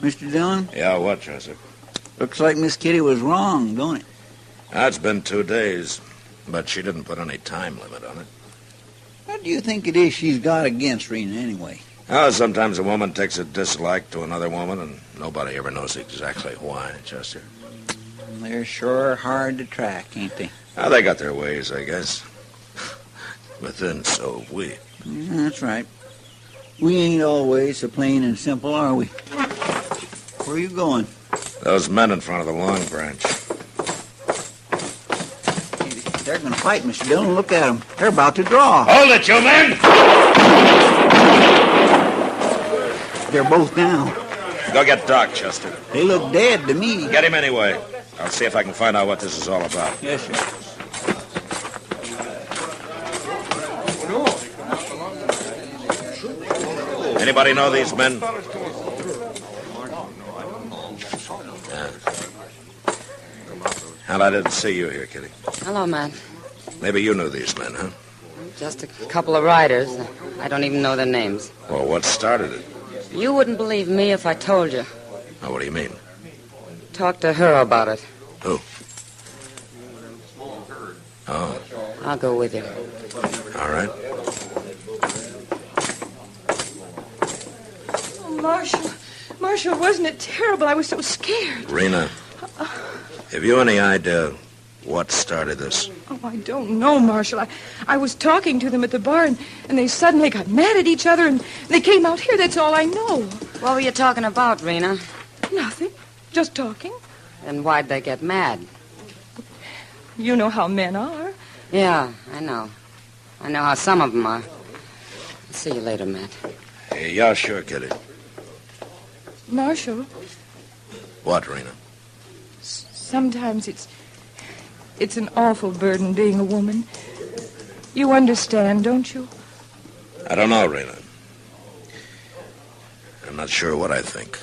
Speaker 2: Mr. Dillon?
Speaker 3: Yeah, what, Joseph?
Speaker 2: Looks like Miss Kitty was wrong, don't it?
Speaker 3: It's been 2 days, but she didn't put any time limit on it.
Speaker 2: What do you think it is she's got against Rena anyway?
Speaker 3: Oh, sometimes a woman takes a dislike to another woman, and nobody ever knows exactly why, Chester.
Speaker 2: They're sure hard to track, ain't they?
Speaker 3: Oh, they got their ways, I guess. But then so have we.
Speaker 2: That's right. We ain't always so plain and simple, are we? Where are you going?
Speaker 3: Those men in front of the Long Branch.
Speaker 2: They're going to fight, Mr. Dillon. Look at them. They're about to draw.
Speaker 3: Hold it, you men!
Speaker 2: They're both down.
Speaker 3: Go get Doc, Chester.
Speaker 2: They look dead to me.
Speaker 3: Get him anyway. I'll see if I can find out what this is all about.
Speaker 2: Yes, sir.
Speaker 3: Anybody know these men? Hell, I didn't see you here, Kitty.
Speaker 13: Hello, Matt.
Speaker 3: Maybe you knew these men, huh?
Speaker 13: Just a couple of riders. I don't even know their names.
Speaker 3: Well, what started it?
Speaker 13: You wouldn't believe me if I told you.
Speaker 3: Oh, what do you mean?
Speaker 13: Talk to her about it.
Speaker 3: Who? Oh.
Speaker 13: I'll go with you.
Speaker 3: All right.
Speaker 18: Oh, Marshal. Marshal, wasn't it terrible? I was so scared.
Speaker 3: Rena, have you any idea what started this?
Speaker 18: Oh, I don't know, Marshal. I was talking to them at the bar, and they suddenly got mad at each other, and they came out here. That's all I know.
Speaker 13: What were you talking about, Rena?
Speaker 18: Nothing. Just talking.
Speaker 13: And why'd they get mad?
Speaker 18: You know how men are.
Speaker 13: Yeah, I know. I know how some of them are. I'll see you later, Matt.
Speaker 3: Hey, yeah, sure, Kitty.
Speaker 18: Marshal,
Speaker 3: What, Rena?
Speaker 18: sometimes it's an awful burden being a woman. You understand, don't you?
Speaker 3: I don't know, Rena. I'm not sure what I think.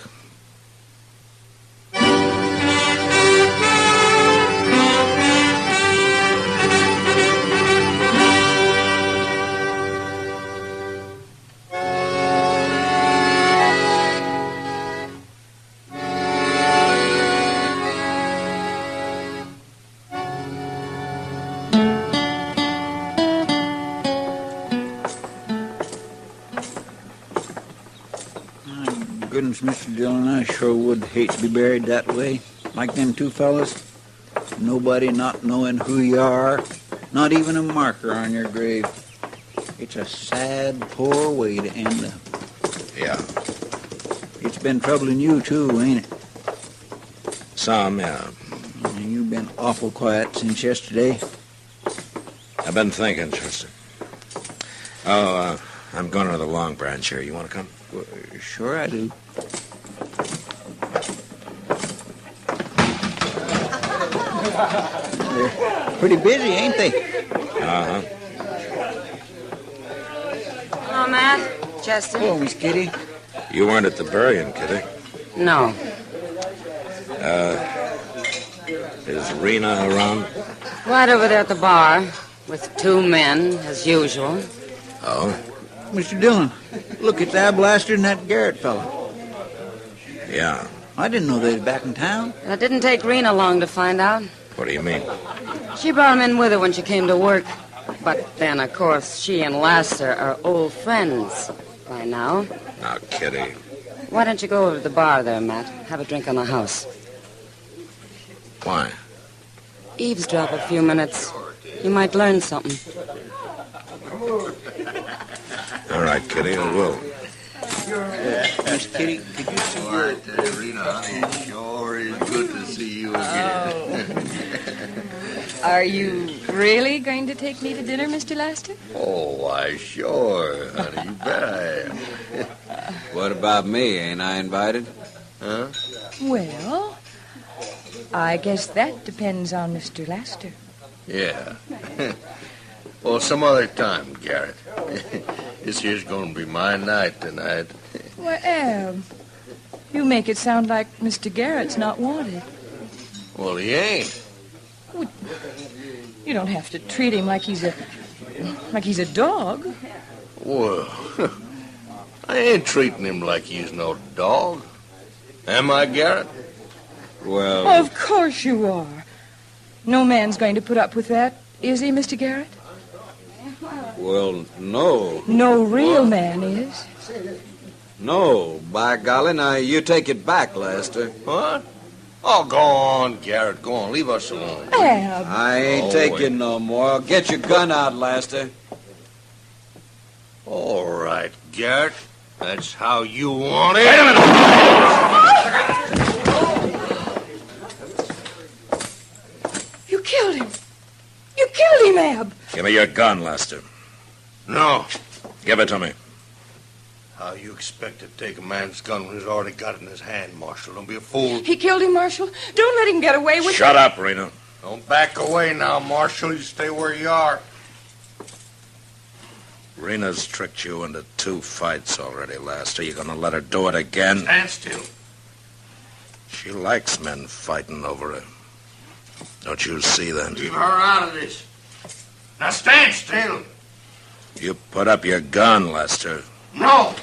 Speaker 2: Goodness, Mr. Dillon, I sure would hate to be buried that way. Like them two fellas. Nobody not knowing who you are. Not even a marker on your grave. It's a sad, poor way to end up.
Speaker 3: Yeah.
Speaker 2: It's been troubling you, too, ain't it?
Speaker 3: Some, yeah.
Speaker 2: You've been awful quiet since yesterday.
Speaker 3: I've been thinking, Chester. Oh, I'm going to the Long Branch here. You want to come?
Speaker 2: Well, sure I do. They're pretty busy, ain't they?
Speaker 3: Uh-huh.
Speaker 13: Hello, Matt. Chester.
Speaker 2: Hello, Miss Kitty.
Speaker 3: You weren't at the burying, Kitty.
Speaker 13: No.
Speaker 3: Is Rena around?
Speaker 13: Right over there at the bar, with two men, as usual.
Speaker 3: Oh?
Speaker 2: Mr. Dillon, look, it's Ab Laster and that Garrett fella.
Speaker 3: Yeah.
Speaker 2: I didn't know they was back in town.
Speaker 13: It didn't take Rena long to find out.
Speaker 3: What do you mean?
Speaker 13: She brought him in with her when she came to work. But then, of course, she and Laster are old friends by now.
Speaker 3: Now, Kitty.
Speaker 13: Why don't you go over to the bar there, Matt? Have a drink on the house.
Speaker 3: Why?
Speaker 13: Eavesdrop a few minutes. You might learn something.
Speaker 3: All right, Kitty, I will.
Speaker 2: Miss Kitty, could you see your...
Speaker 5: Rena, honey, sure is good to see you again.
Speaker 18: Are you really going to take me to dinner, Mr. Laster?
Speaker 5: Oh, why, sure, honey. You bet I am.
Speaker 8: What about me? Ain't I invited?
Speaker 5: Huh?
Speaker 18: Well, I guess that depends on Mr. Laster.
Speaker 5: Yeah. Well, some other time, Garrett. This here's going to be my night tonight.
Speaker 18: Well, you make it sound like Mr. Garrett's not wanted.
Speaker 5: Well, he ain't.
Speaker 18: You don't have to treat him like he's a dog.
Speaker 5: Well, I ain't treating him like he's no dog. Am I, Garrett?
Speaker 8: Well...
Speaker 18: Of course you are. No man's going to put up with that, is he, Mr. Garrett?
Speaker 8: Well, no.
Speaker 18: No real man is.
Speaker 8: No, by golly. Now, you take it back, Lester.
Speaker 5: What? Oh, go on, Garrett. Go on. Leave us alone.
Speaker 18: Ab.
Speaker 8: I ain't taking no more. Get your gun out, Lester.
Speaker 5: All right, Garrett. That's how you want it.
Speaker 18: Wait a minute! You killed him. You killed him, Ab.
Speaker 22: Give me your gun, Lester.
Speaker 5: No.
Speaker 22: Give it to me.
Speaker 5: How you expect to take a man's gun when he's already got it in his hand, Marshal? Don't be a fool.
Speaker 18: He killed him, Marshal. Don't let him get away with it.
Speaker 22: Shut up, Rena.
Speaker 5: Don't back away now, Marshal. You stay where you are.
Speaker 22: Rena's tricked you into 2 fights already, Lester. You gonna let her do it again?
Speaker 5: Stand still.
Speaker 22: She likes men fighting over her. Don't you see, then?
Speaker 5: Leave her out of this. Now stand still.
Speaker 22: You put up your gun, Lester.
Speaker 5: No.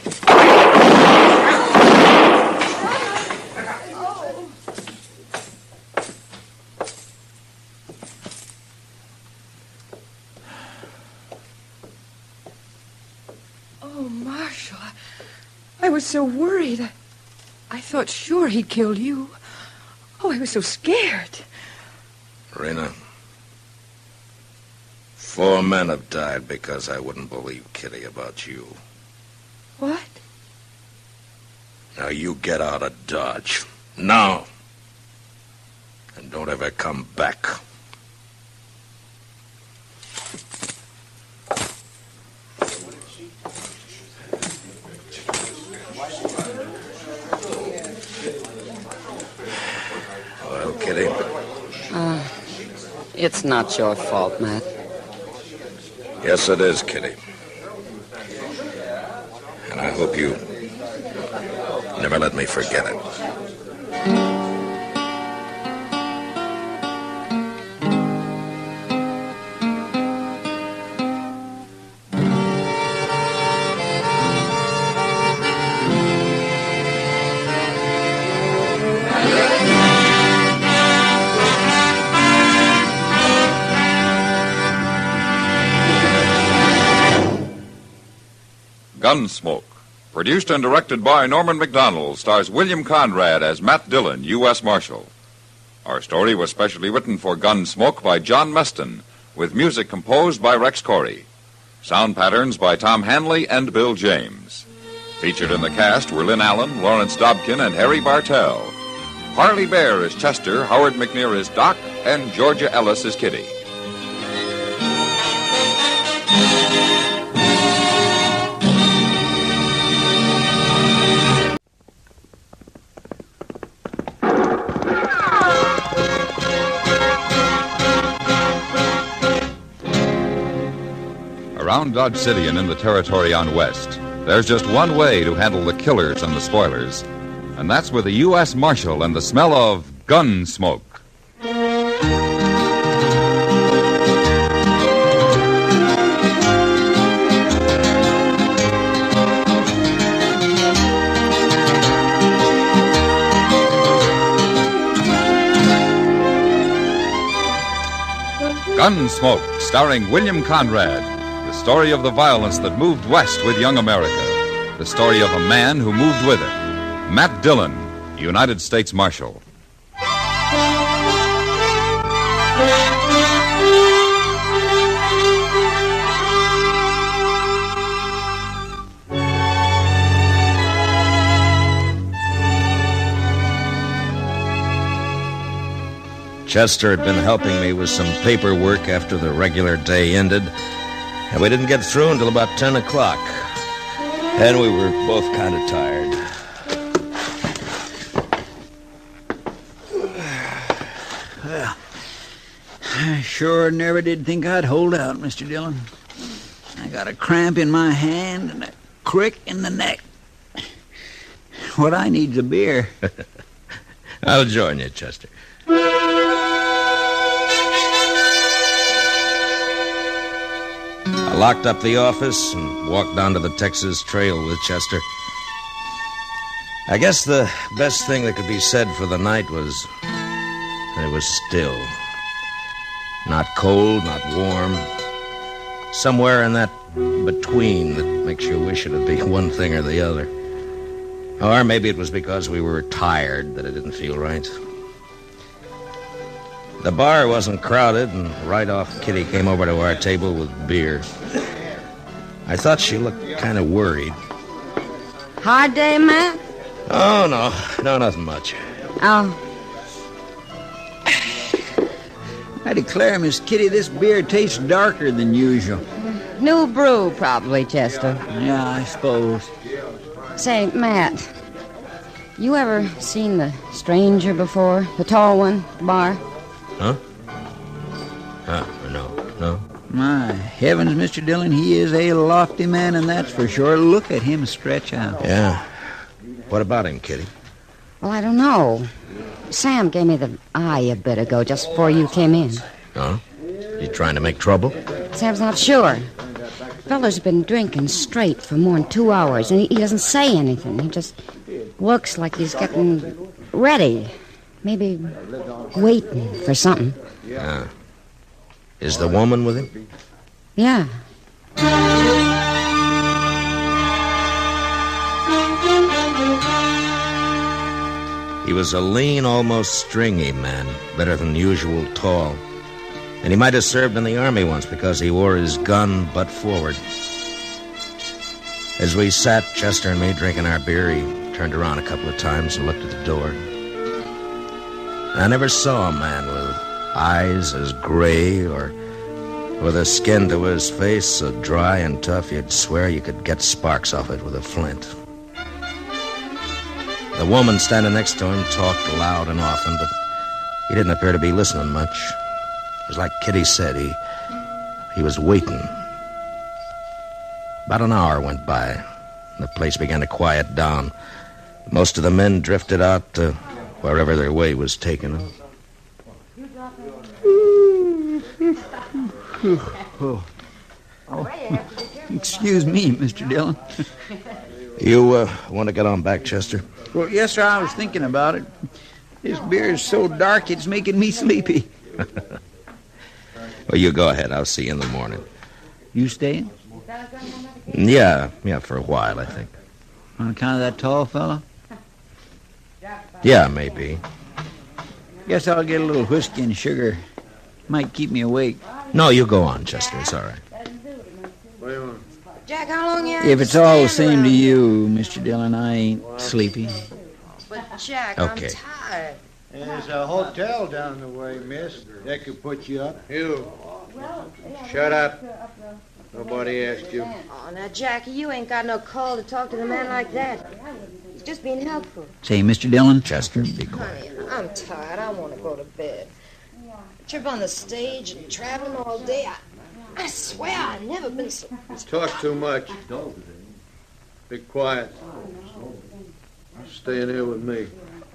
Speaker 18: Oh, Marshal, I was so worried. I thought sure he'd killed you. Oh, I was so scared.
Speaker 22: Rena, 4 men have died because I wouldn't believe Kitty about you.
Speaker 18: What?
Speaker 22: Now you get out of Dodge. Now. And don't ever come back. Well, Kitty?
Speaker 13: It's not your fault, Matt.
Speaker 22: Yes, it is, Kitty. And I hope you never let me forget it.
Speaker 15: Gunsmoke, produced and directed by Norman Macdonald, stars William Conrad as Matt Dillon, U.S. Marshal. Our story was specially written for Gunsmoke by John Meston, with music composed by Rex Corey. Sound patterns by Tom Hanley and Bill James. Featured in the cast were Lynn Allen, Lawrence Dobkin, and Harry Bartell. Parley Bear as Chester, Howard McNear as Doc, and Georgia Ellis as Kitty. Around Dodge City and in the territory on west, there's just one way to handle the killers and the spoilers, and that's with a U.S. Marshal and the smell of gun smoke. Gunsmoke, starring William Conrad. The story of the violence that moved west with young America. The story of a man who moved with it. Matt Dillon, United States Marshal.
Speaker 3: Chester had been helping me with some paperwork after the regular day ended, and we didn't get through until about 10 o'clock. And we were both kind of tired.
Speaker 2: Well, I sure never did think I'd hold out, Mr. Dillon. I got a cramp in my hand and a crick in the neck. What I need's a beer.
Speaker 3: I'll join you, Chester. I locked up the office and walked down to the Texas Trail with Chester. I guess the best thing that could be said for the night was that it was still. Not cold, not warm. Somewhere in that between that makes you wish it'd be one thing or the other. Or maybe it was because we were tired that it didn't feel right. The bar wasn't crowded, and right off, Kitty came over to our table with beer. I thought she looked kind of worried.
Speaker 13: Hard day, Matt?
Speaker 3: Oh, no, nothing much.
Speaker 13: Oh.
Speaker 2: I declare, Miss Kitty, this beer tastes darker than usual.
Speaker 13: New brew, probably, Chester.
Speaker 2: Yeah, I suppose.
Speaker 13: Say, Matt, you ever seen the stranger before? The tall one, the bar?
Speaker 3: Huh? No.
Speaker 2: My heavens, Mr. Dillon, he is a lofty man, and that's for sure. Look at him stretch out.
Speaker 3: Yeah. What about him, Kitty?
Speaker 13: Well, I don't know. Sam gave me the eye a bit ago, just before you came in.
Speaker 3: Huh? You trying to make trouble?
Speaker 13: Sam's not sure. Feller's been drinking straight for more than 2 hours, and he doesn't say anything. He just looks like he's getting ready. Maybe waiting for something.
Speaker 3: Yeah. Is the woman with him?
Speaker 13: Yeah.
Speaker 3: He was a lean, almost stringy man, better than usual tall. And he might have served in the army once because he wore his gun butt forward. As we sat, Chester and me, drinking our beer, he turned around a couple of times and looked at the door. I never saw a man with eyes as gray or with a skin to his face so dry and tough you'd swear you could get sparks off it with a flint. The woman standing next to him talked loud and often, but he didn't appear to be listening much. It was like Kitty said, he was waiting. About an hour went by, and the place began to quiet down. Most of the men drifted out to wherever their way was taking them.
Speaker 2: Oh, excuse me, Mr. Dillon.
Speaker 3: You want to get on back, Chester?
Speaker 2: Well, yes, sir, I was thinking about it. This beer is so dark, it's making me sleepy.
Speaker 3: Well, you go ahead. I'll see you in the morning.
Speaker 2: You staying?
Speaker 3: Yeah, for a while, I think.
Speaker 2: On account of that tall fella?
Speaker 3: Yeah, maybe.
Speaker 2: Guess I'll get a little whiskey and sugar. Might keep me awake.
Speaker 3: No, you go on, Chester. It's all right.
Speaker 13: Jack, how long you
Speaker 2: If it's all the same to you, Mr. Dillon, I ain't sleepy.
Speaker 13: But, Jack,
Speaker 3: Okay.
Speaker 13: I'm tired.
Speaker 4: There's a hotel down the way, miss. That could put you up. You. Shut up. Nobody asked you.
Speaker 13: Oh, now, Jackie, you ain't got no call to talk to the man like that. He's just being helpful.
Speaker 2: Say, Mr. Dillon.
Speaker 3: Chester, be quiet.
Speaker 13: Honey, I'm tired. I want to go to bed. Trip on the stage and traveling all day. I swear I've never been so...
Speaker 4: Talk too much. Be quiet. Stay in here with me.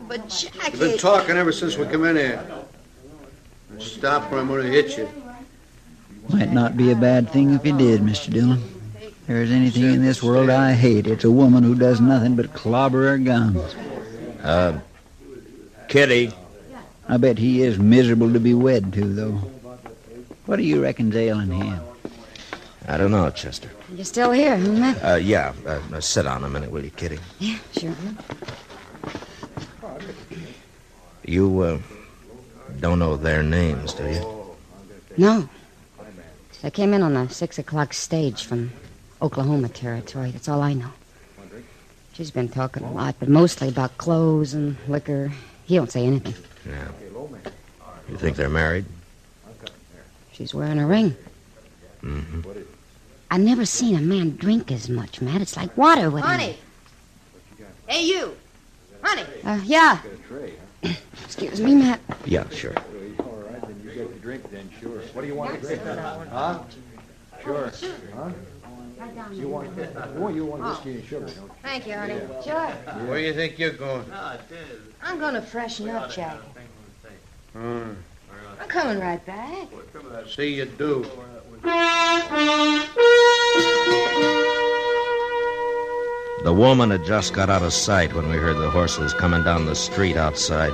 Speaker 13: But, Jackie...
Speaker 4: You've been talking ever since we come in here. Stop or I'm going to hit you.
Speaker 2: Might not be a bad thing if you did, Mr. Dillon. If there's anything in this world I hate, it's a woman who does nothing but clobber her guns.
Speaker 3: Kitty.
Speaker 2: I bet he is miserable to be wed to, though. What do you reckon's ailing him?
Speaker 3: I don't know, Chester.
Speaker 13: You're still here, huh, Matt?
Speaker 3: Yeah. Sit down a minute, will you, Kitty?
Speaker 13: Yeah, sure.
Speaker 3: You, don't know their names, do you?
Speaker 13: No. They came in on the 6 o'clock stage from Oklahoma territory. That's all I know. She's been talking a lot, but mostly about clothes and liquor. He don't say anything.
Speaker 3: Yeah. You think they're married?
Speaker 13: She's wearing a ring.
Speaker 3: Mm-hmm.
Speaker 13: I've never seen a man drink as much, Matt. It's like water with him.
Speaker 17: Honey. Hey, you. Honey.
Speaker 13: Yeah. Excuse me, Matt.
Speaker 3: Yeah, sure.
Speaker 4: All right, then you get the drink then, sure. What do you want to drink? Huh? Sure. Huh? You want whiskey and sugar, don't you?
Speaker 17: Thank you, honey.
Speaker 4: Yeah.
Speaker 17: Sure.
Speaker 4: Where do you think you're going?
Speaker 17: I'm going to freshen up, Jack. I'm coming right back.
Speaker 4: See you do.
Speaker 3: The woman had just got out of sight when we heard the horses coming down the street outside.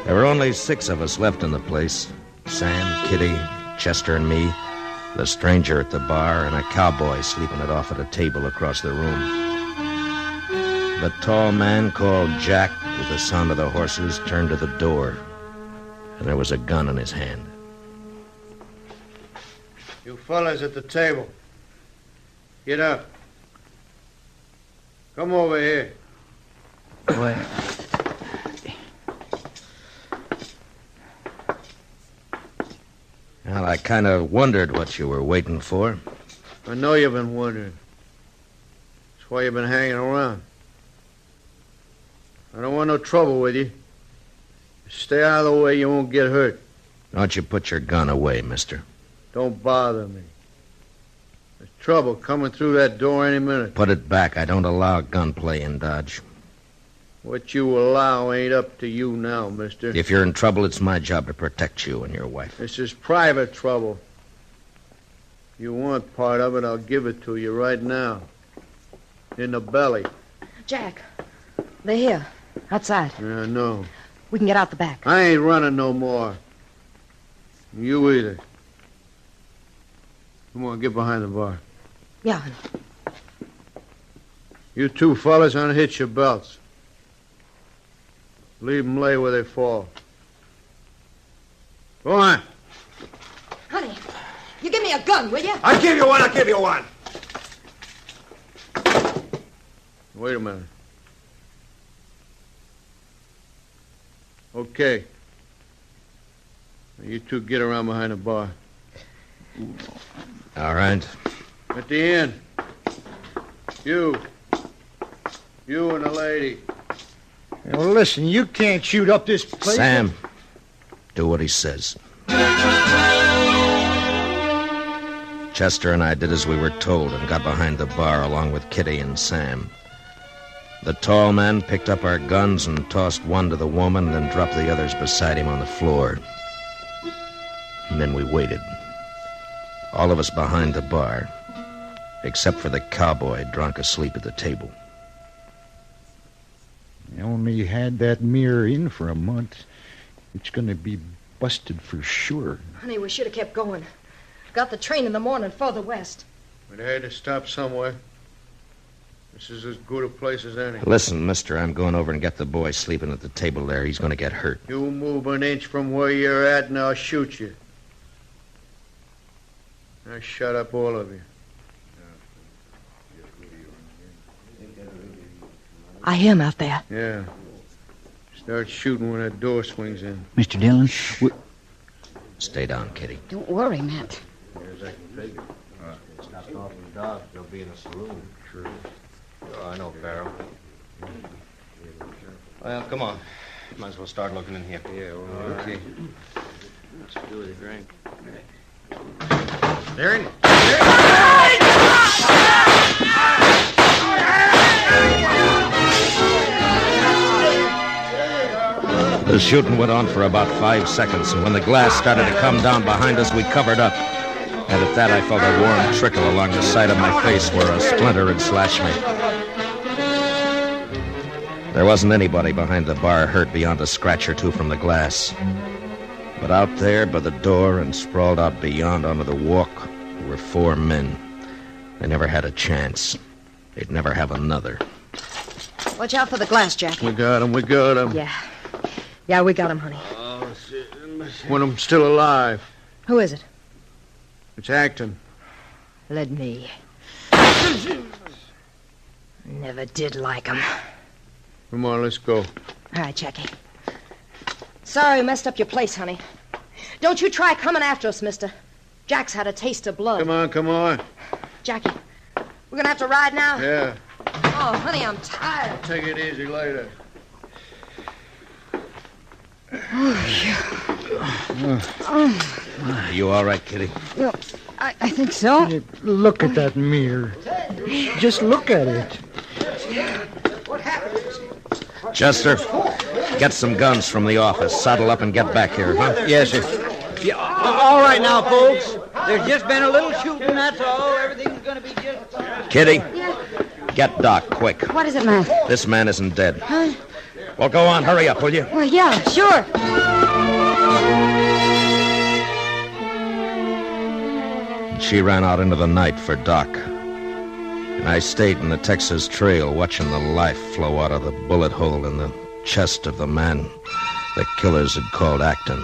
Speaker 3: There were only 6 of us left in the place. Sam, Kitty, Chester, and me, the stranger at the bar, and a cowboy sleeping it off at a table across the room. The tall man called Jack, with the sound of the horses, turned to the door, and there was a gun in his hand.
Speaker 4: You fellas at the table, get up. Come over here.
Speaker 2: What?
Speaker 3: Well, I kind of wondered what you were waiting for.
Speaker 4: I know you've been wondering. That's why you've been hanging around. I don't want no trouble with you. Stay out of the way, you won't get hurt.
Speaker 3: Don't you put your gun away, mister.
Speaker 4: Don't bother me. There's trouble coming through that door any minute.
Speaker 3: Put it back. I don't allow gunplay in Dodge.
Speaker 4: What you allow ain't up to you now, mister.
Speaker 3: If you're in trouble, it's my job to protect you and your wife.
Speaker 4: This is private trouble. You want part of it, I'll give it to you right now. In the belly.
Speaker 17: Jack, they're here, outside.
Speaker 4: Yeah, I know.
Speaker 17: We can get out the back.
Speaker 4: I ain't running no more. You either. Come on, get behind the bar.
Speaker 17: Yeah, honey.
Speaker 4: You two fellas unhitch your belts. Leave them lay where they fall. Go on.
Speaker 17: Honey, you give me a gun, will you?
Speaker 4: I'll give you one, I'll give you one. Wait a minute. Okay. Now you two get around behind the bar.
Speaker 3: All right.
Speaker 4: At the end. You and the lady.
Speaker 2: Well, listen, you can't shoot up this place.
Speaker 3: Sam, do what he says. Chester and I did as we were told and got behind the bar along with Kitty and Sam. The tall man picked up our guns and tossed one to the woman, then dropped the others beside him on the floor. And then we waited. All of us behind the bar, except for the cowboy drunk asleep at the table.
Speaker 2: You only had that mirror in for a month. It's going to be busted for sure.
Speaker 17: Honey, we should have kept going. Got the train in the morning further west.
Speaker 4: We'd had to stop somewhere. This is as good a place as any.
Speaker 3: Listen, mister, I'm going over and get the boy sleeping at the table there. He's going to get hurt.
Speaker 4: You move an inch from where you're at and I'll shoot you. Now shut up, all of you.
Speaker 17: I hear him out there.
Speaker 4: Yeah. Start shooting when that door swings in.
Speaker 2: Mr. Dillon,
Speaker 3: Stay down, Kitty.
Speaker 17: Don't worry, Matt.
Speaker 6: Stopped off in Dodge. They'll be in a saloon. Sure. Oh, I know, Farrell. Well, come on. Might as well start looking in here.
Speaker 4: Yeah, well, okay.
Speaker 6: Let's do it a drink.
Speaker 4: There it is.
Speaker 3: The shooting went on for about 5 seconds, and when the glass started to come down behind us, we covered up. And at that, I felt a warm trickle along the side of my face where a splinter had slashed me. There wasn't anybody behind the bar hurt beyond a scratch or two from the glass. But out there by the door and sprawled out beyond onto the walk were 4 men. They never had a chance. They'd never have another.
Speaker 17: Watch out for the glass, Jack.
Speaker 4: We got him.
Speaker 17: Yeah, we got him, honey.
Speaker 4: One of them still alive.
Speaker 17: Who is it?
Speaker 4: It's Acton.
Speaker 17: Let me. Never did like him.
Speaker 4: Come on, let's go.
Speaker 17: All right, Jackie. Sorry we messed up your place, honey. Don't you try coming after us, mister. Jack's had a taste of blood.
Speaker 4: Come on.
Speaker 17: Jackie, we're going to have to ride now?
Speaker 4: Yeah.
Speaker 17: Oh, honey, I'm tired.
Speaker 4: Take it easy later.
Speaker 3: Are you all right, Kitty?
Speaker 17: Well, I think so.
Speaker 2: Look at that mirror. Just look at it.
Speaker 17: What happened?
Speaker 3: Chester, get some guns from the office. Saddle up and get back here, huh?
Speaker 2: Yes, sir. Yeah, all right now, folks. There's just been a little shooting, that's all. Everything's going to be just...
Speaker 3: Kitty, get Doc, quick.
Speaker 17: What is it, Matt?
Speaker 3: This man isn't dead.
Speaker 17: Huh?
Speaker 3: Well, go on. Hurry up, will you?
Speaker 17: Well, yeah, sure.
Speaker 3: She ran out into the night for Doc. And I stayed in the Texas Trail watching the life flow out of the bullet hole in the chest of the man the killers had called Acton.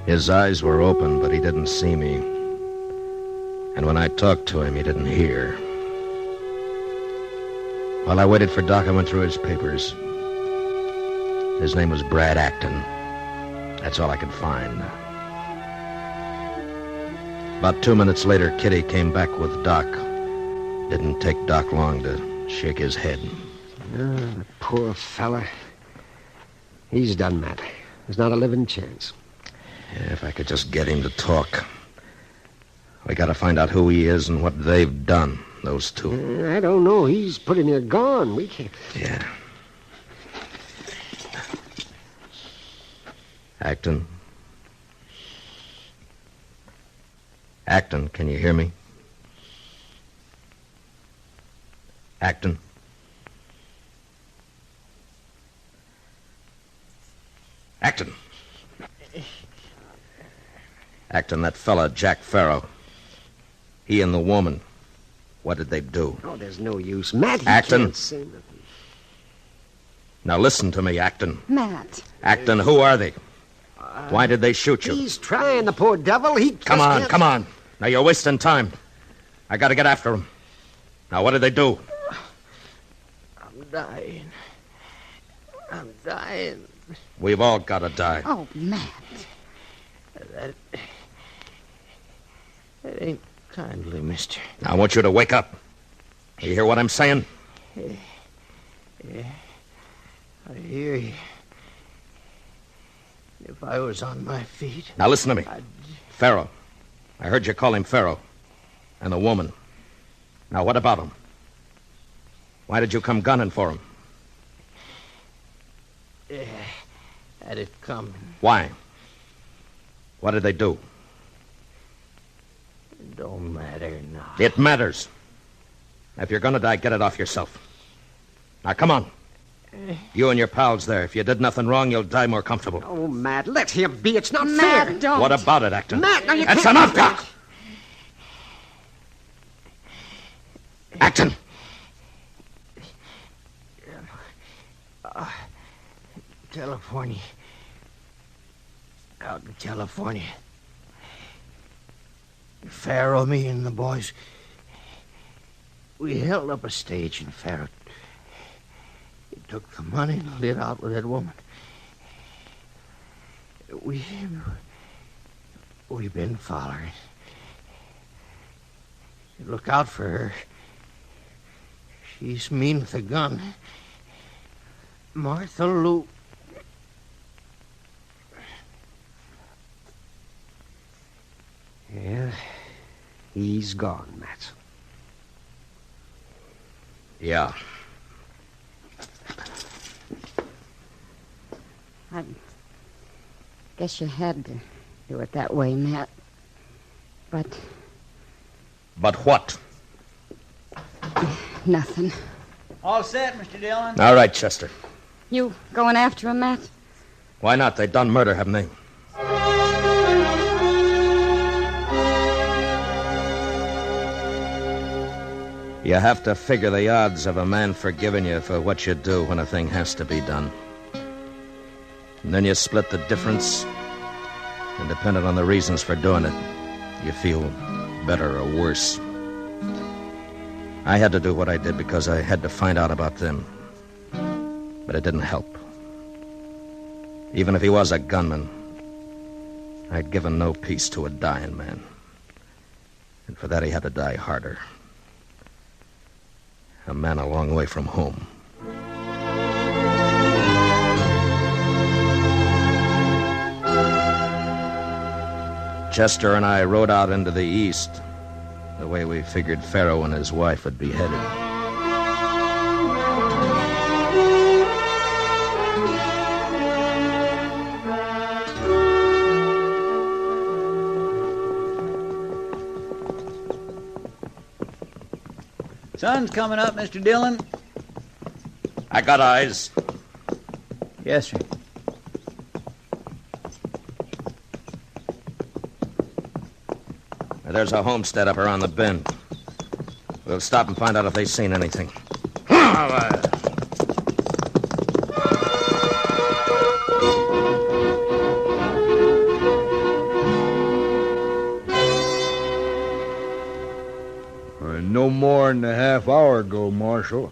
Speaker 3: His eyes were open, but he didn't see me. And when I talked to him, he didn't hear. While I waited for Doc, I went through his papers. His name was Brad Acton. That's all I could find. About 2 minutes later, Kitty came back with Doc. Didn't take Doc long to shake his head.
Speaker 19: The poor fella. He's done, Matt. There's not a living chance.
Speaker 3: Yeah, if I could just get him to talk. We gotta find out who he is and what they've done, those two.
Speaker 19: I don't know. He's pretty near gone. We can't...
Speaker 3: Yeah. Acton? Acton, can you hear me? Acton? Acton! Acton, that fella, Jack Farrow. He and the woman. What did they do?
Speaker 19: Oh, there's no use. Matt, he
Speaker 3: Acton.
Speaker 19: can't say nothing.
Speaker 3: Now listen to me, Acton.
Speaker 13: Matt.
Speaker 3: Acton, who are they? Why did they shoot you?
Speaker 19: He's trying, the poor devil. He just
Speaker 3: Come on,
Speaker 19: can't...
Speaker 3: come on. Now you're wasting time. I gotta get after him. Now what did they do?
Speaker 19: I'm dying. I'm dying.
Speaker 3: We've all gotta die.
Speaker 13: Oh, Matt.
Speaker 19: That ain't kindly, mister.
Speaker 3: Now I want you to wake up. You hear what I'm saying?
Speaker 19: Yeah. I hear you. If I was on my feet...
Speaker 3: Now listen to me. Farrow. I heard you call him Farrow. And the woman. Now what about him? Why did you come gunning for him?
Speaker 19: Yeah. Had it coming.
Speaker 3: Why? What did they do?
Speaker 19: It don't matter now.
Speaker 3: It matters. If you're gonna die, get it off yourself. Now, come on. You and your pals there. If you did nothing wrong, you'll die more comfortable.
Speaker 19: Oh, Matt, let him be. It's not
Speaker 13: Matt,
Speaker 19: fair.
Speaker 13: don't.
Speaker 3: What about it, Acton?
Speaker 19: Matt, now you
Speaker 3: That's
Speaker 19: can't...
Speaker 3: enough, Doc! Acton!
Speaker 19: California. Out in California. Farrow, me, and the boys. We held up a stage in Farrow. He took the money and lit out with that woman. We've been following. Look out for her. She's mean with a gun. Martha Lute. Yeah, he's gone, Matt.
Speaker 3: Yeah.
Speaker 13: I guess you had to do it that way, Matt. But...
Speaker 3: But what?
Speaker 13: Nothing.
Speaker 1: All set, Mr. Dillon.
Speaker 3: All right, Chester.
Speaker 13: You going after him, Matt?
Speaker 3: Why not? They done murder, haven't they? You have to figure the odds of a man forgiving you for what you do when a thing has to be done. And then you split the difference, and depending on the reasons for doing it, you feel better or worse. I had to do what I did because I had to find out about them. But it didn't help. Even if he was a gunman, I'd given no peace to a dying man. And for that he had to die harder. A man a long way from home. Chester and I rode out into the east, the way we figured Farrow and his wife would be headed.
Speaker 2: Sun's coming up, Mr. Dillon.
Speaker 3: I got eyes.
Speaker 2: Yes, sir.
Speaker 3: There's a homestead up around the bend. We'll stop and find out if they've seen anything.
Speaker 4: No more than a half hour ago, Marshal.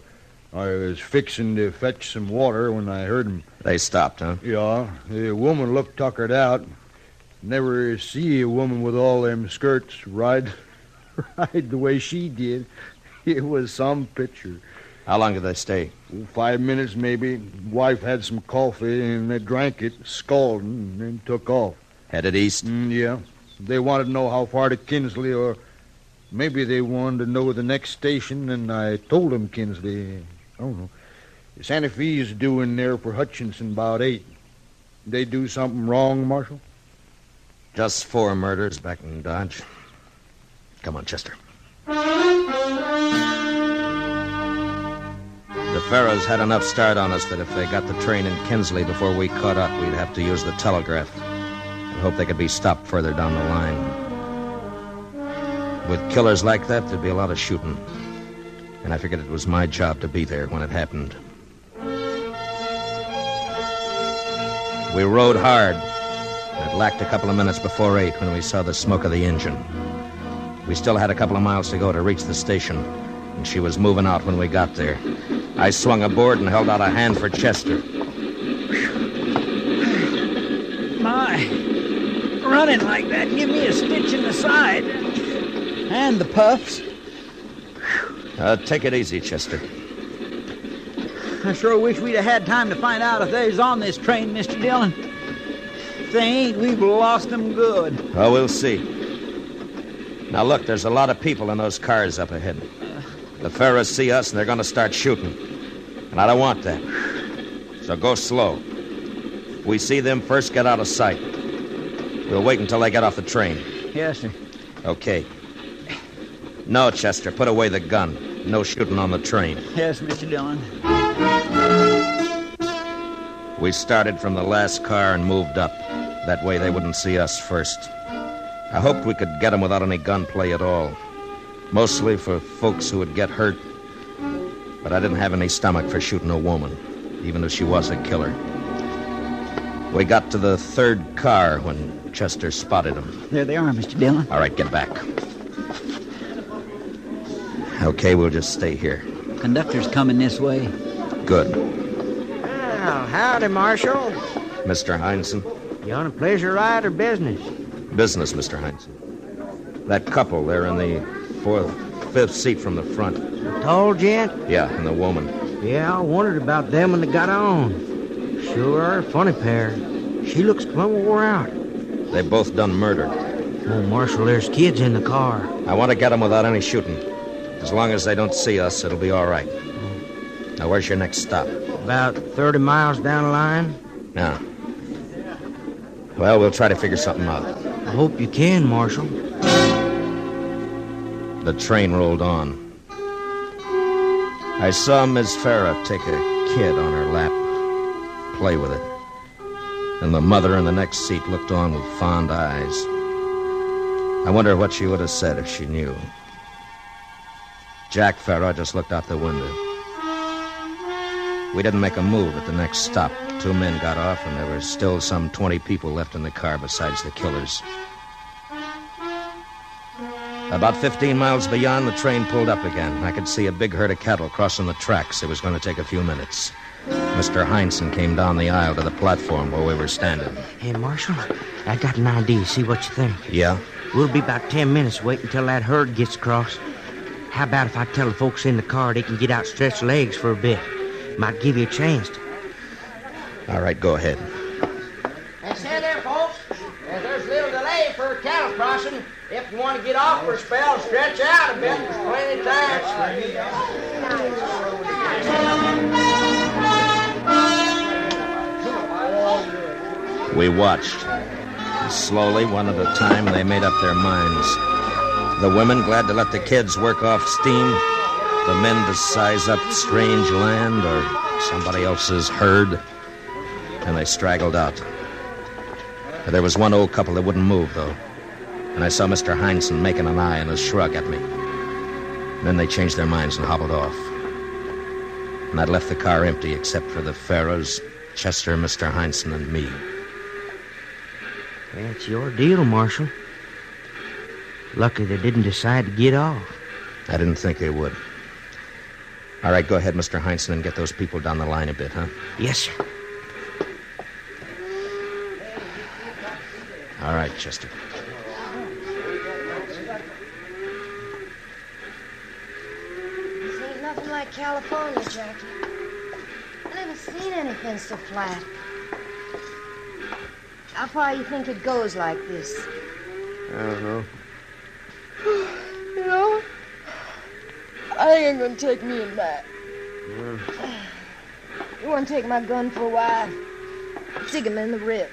Speaker 4: I was fixing to fetch some water when I heard 'em.
Speaker 3: They stopped, huh?
Speaker 4: Yeah. The woman looked tuckered out. Never see a woman with all them skirts ride the way she did. It was some picture.
Speaker 3: How long did they stay?
Speaker 4: 5 minutes, maybe. Wife had some coffee, and they drank it, scalding, and then took off.
Speaker 3: Headed east?
Speaker 4: Yeah. They wanted to know how far to Kinsley, or maybe they wanted to know the next station, and I told them Kinsley. I don't know. Santa Fe's due in there for Hutchinson about 8. They do something wrong, Marshal?
Speaker 3: Just 4 murders back in Dodge. Come on, Chester. The Pharaohs had enough start on us that if they got the train in Kinsley before we caught up, we'd have to use the telegraph. I hope they could be stopped further down the line. With killers like that, there'd be a lot of shooting. And I figured it was my job to be there when it happened. We rode hard. It lacked a couple of minutes before 8 when we saw the smoke of the engine. We still had a couple of miles to go to reach the station, and she was moving out when we got there. I swung aboard and held out a hand for Chester.
Speaker 2: My, running like that give me a stitch in the side. And the puffs.
Speaker 3: Take it easy, Chester.
Speaker 2: I sure wish we'd have had time to find out if they's on this train, Mr. Dillon. If they ain't, we've lost them good.
Speaker 3: Oh, we'll see. Now, look, there's a lot of people in those cars up ahead. The Pharaohs see us, and they're going to start shooting. And I don't want that. So go slow. If we see them first, get out of sight. We'll wait until they get off the train.
Speaker 2: Yes, sir.
Speaker 3: Okay. No, Chester, put away the gun. No shooting on the train.
Speaker 2: Yes, Mr. Dillon.
Speaker 3: We started from the last car and moved up. That way they wouldn't see us first. I hoped we could get them without any gunplay at all. Mostly for folks who would get hurt. But I didn't have any stomach for shooting a woman, even if she was a killer. We got to the 3rd car when Chester spotted them.
Speaker 2: There they are, Mr. Dillon.
Speaker 3: All right, get back. Okay, we'll just stay here.
Speaker 2: Conductor's coming this way.
Speaker 3: Good.
Speaker 7: Well, howdy, Marshal.
Speaker 3: Mr. Heinsohn?
Speaker 7: You on a pleasure ride or business?
Speaker 3: Business, Mr. Heinsohn. That couple, they're in the 5th seat from the front.
Speaker 7: The tall gent?
Speaker 3: Yeah, and the woman.
Speaker 7: Yeah, I wondered about them when they got on. Sure are a funny pair. She looks plumb wore out.
Speaker 3: They both done murder.
Speaker 7: Oh, Marshal, there's kids in the car.
Speaker 3: I want to get them without any shooting. As long as they don't see us, it'll be all right. Now, where's your next stop?
Speaker 7: About 30 miles down the line.
Speaker 3: Now. Well, we'll try to figure something out.
Speaker 7: I hope you can, Marshal.
Speaker 3: The train rolled on. I saw Miss Farah take a kid on her lap, play with it. And the mother in the next seat looked on with fond eyes. I wonder what she would have said if she knew. Jack Farah just looked out the window. We didn't make a move at the next stop. 2 men got off, and there were still some 20 people left in the car besides the killers. About 15 miles beyond, the train pulled up again. I could see a big herd of cattle crossing the tracks. It was going to take a few minutes. Mr. Heinsohn came down the aisle to the platform where we were standing.
Speaker 7: Hey, Marshal, I got an idea. See what you think.
Speaker 3: Yeah?
Speaker 7: We'll be about 10 minutes waiting until that herd gets across. How about if I tell the folks in the car they can get out stretched legs for a bit? Might give you a chance to.
Speaker 3: All right, go ahead.
Speaker 7: Hey, say there, folks. There's a little delay for cattle crossing. If you want to get off for a spell, stretch out a bit. There's plenty of time.
Speaker 3: We watched. Slowly, one at a time, they made up their minds. The women, glad to let the kids work off steam, the men to size up strange land or somebody else's herd, and they straggled out. There was one old couple that wouldn't move, though, and I saw Mr. Heinsohn making an eye and a shrug at me. And then they changed their minds and hobbled off. And I'd left the car empty except for the Pharaohs, Chester, Mr. Heinsohn, and me.
Speaker 7: That's your deal, Marshal. Lucky they didn't decide to get off.
Speaker 3: I didn't think they would. All right, go ahead, Mr. Heinsohn, and get those people down the line a bit, huh?
Speaker 7: Yes, sir.
Speaker 3: All right, Chester.
Speaker 17: This ain't nothing like California, Jackie. I never seen anything so flat. How far you think it goes like this?
Speaker 6: I don't know.
Speaker 18: You know, I ain't gonna take me and Matt. You want to take my gun for a while? Stick him in the rib.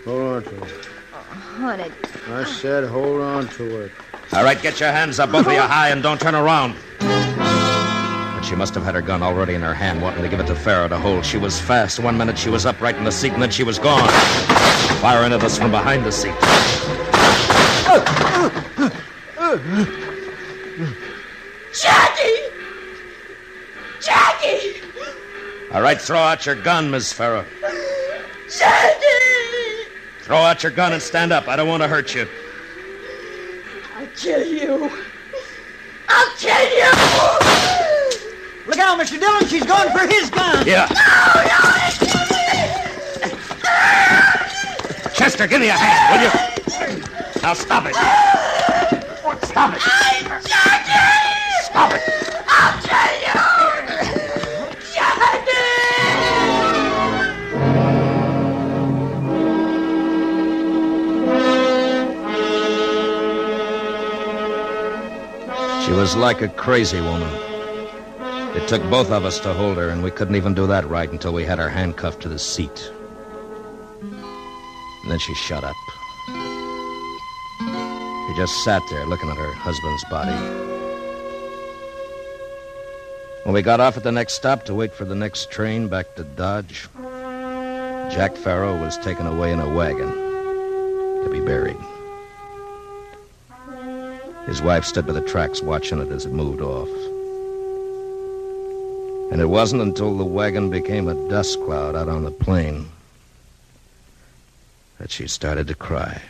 Speaker 4: Hold on to it.
Speaker 17: Oh, honey.
Speaker 4: I said hold on to it.
Speaker 3: All right, get your hands up, both of you high, and don't turn around. But she must have had her gun already in her hand, wanting to give it to Pharaoh to hold. She was fast. 1 minute she was upright in the seat, and then she was gone, firing at us from behind the seat.
Speaker 18: Jackie! Jackie!
Speaker 3: All right, throw out your gun, Miss Pharaoh.
Speaker 18: Jackie!
Speaker 3: Throw out your gun and stand up. I don't want to hurt you.
Speaker 18: I'll kill you. I'll kill you!
Speaker 2: Look out, Mr. Dillon. She's going for his gun.
Speaker 3: Yeah.
Speaker 18: No!
Speaker 3: Chester, give me a hand, will you? Now stop it. Stop it.
Speaker 18: Jackie!
Speaker 3: Stop it.
Speaker 18: I'll kill you! Jackie!
Speaker 3: She was like a crazy woman. It took both of us to hold her, and we couldn't even do that right until we had her handcuffed to the seat. And then she shut up. She just sat there looking at her husband's body. When we got off at the next stop to wait for the next train back to Dodge, Jack Pharaoh was taken away in a wagon to be buried. His wife stood by the tracks watching it as it moved off. And it wasn't until the wagon became a dust cloud out on the plain that she started to cry.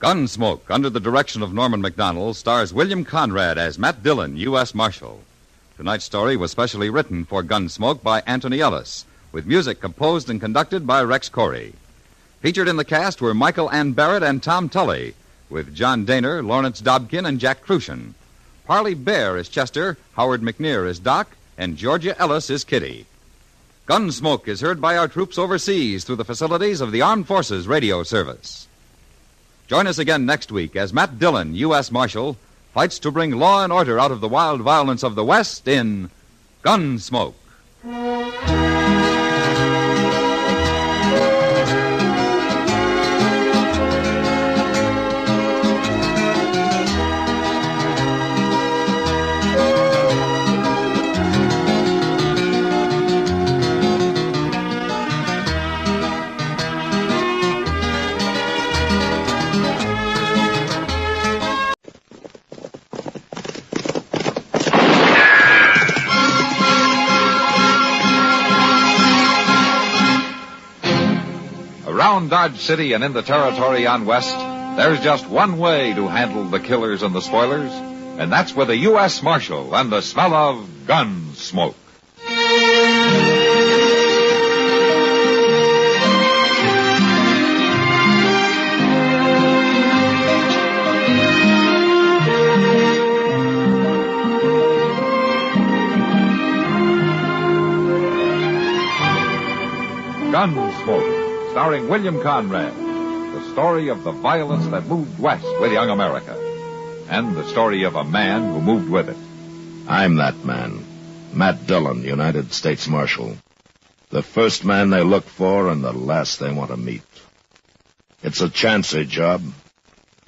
Speaker 15: Gunsmoke, under the direction of Norman Macdonald, stars William Conrad as Matt Dillon, U.S. Marshal. Tonight's story was specially written for Gunsmoke by Anthony Ellis, with music composed and conducted by Rex Corey. Featured in the cast were Michael Ann Barrett and Tom Tully, with John Daner, Lawrence Dobkin, and Jack Crucian. Parley Bear is Chester, Howard McNear is Doc, and Georgia Ellis is Kitty. Gunsmoke is heard by our troops overseas through the facilities of the Armed Forces Radio Service. Join us again next week as Matt Dillon, U.S. Marshal, fights to bring law and order out of the wild violence of the West in Gunsmoke. Around Dodge City and in the territory on West, there's just one way to handle the killers and the spoilers, and that's with a U.S. Marshal and the smell of gun smoke. Gunsmoke, starring William Conrad, the story of the violence that moved west with young America. and the story of a man who moved with it.
Speaker 22: I'm that man, Matt Dillon, United States Marshal. The first man they look for and the last they want to meet. It's a chancy job,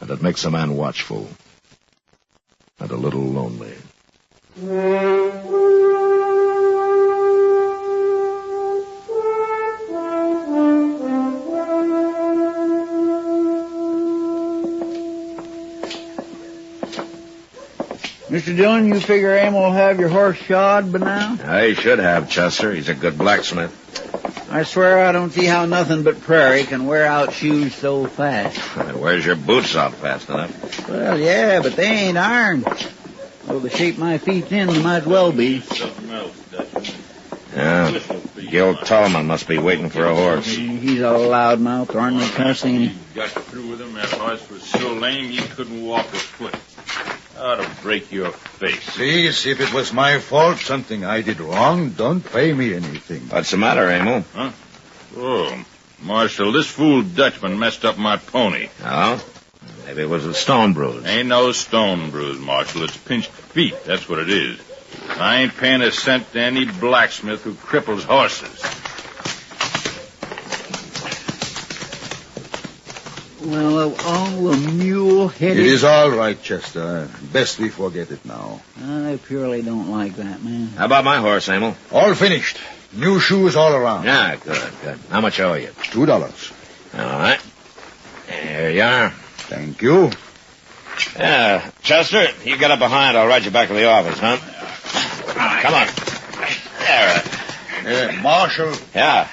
Speaker 22: and it makes a man watchful and a little lonely.
Speaker 2: Mr. Dillon, you figure Am will have your horse shod by now?
Speaker 3: He should have, Chester. He's a good blacksmith.
Speaker 2: I swear I don't see how nothing but prairie can wear out shoes so fast.
Speaker 3: Wears your boots out fast enough.
Speaker 2: Well, yeah, but they ain't iron. Well, the shape my feet's in, they might as well be.
Speaker 3: Yeah, Gil Tallman must be waiting for a horse.
Speaker 2: He's a loudmouth, ornery cuss, ain't he?
Speaker 12: Got through with him. That horse was so lame he couldn't walk a foot. Ought to break your face.
Speaker 4: Please, if it was my fault, something I did wrong, don't pay me anything.
Speaker 3: What's the matter, Emil?
Speaker 12: Huh? Oh, Marshal, this fool Dutchman messed up my pony.
Speaker 3: Oh? Maybe it was a stone bruise.
Speaker 12: Ain't no stone bruise, Marshal. It's pinched feet. That's what it is. I ain't paying a cent to any blacksmith who cripples horses.
Speaker 2: Well, a mule-headed...
Speaker 4: It is all right, Chester. Best we forget it now.
Speaker 2: I purely don't like that, man.
Speaker 3: How about my horse, Emil?
Speaker 4: All finished. New shoes all around.
Speaker 3: Yeah, good. How much owe you?
Speaker 4: $2.
Speaker 3: All right. Here you are.
Speaker 4: Thank you.
Speaker 3: Yeah, Chester, you get up behind. I'll ride you back to the office, huh? Come on. There.
Speaker 4: Marshal.
Speaker 3: Yeah?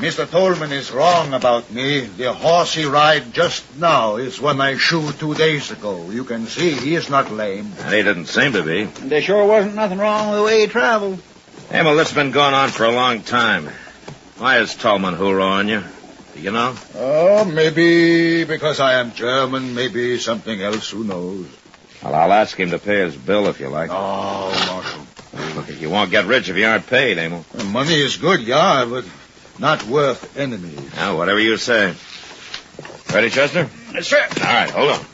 Speaker 4: Mr. Tolman is wrong about me. The horse he ride just now is one I shoed 2 days ago. You can see he is not lame.
Speaker 3: And he didn't seem to be.
Speaker 2: There sure wasn't nothing wrong with the way he traveled.
Speaker 3: Emil, this has been going on for a long time. Why is Tolman hoorahing you? Do you know?
Speaker 4: Oh, maybe because I am German, maybe something else, who knows.
Speaker 3: Well, I'll ask him to pay his bill if you like.
Speaker 4: Oh, Marshal.
Speaker 3: Look, you won't get rich if you aren't paid, Emil.
Speaker 4: Money is good, yeah, but not worth enemies.
Speaker 3: Now, whatever you say. Ready, Chester?
Speaker 2: Yes, sir.
Speaker 3: All right, hold on.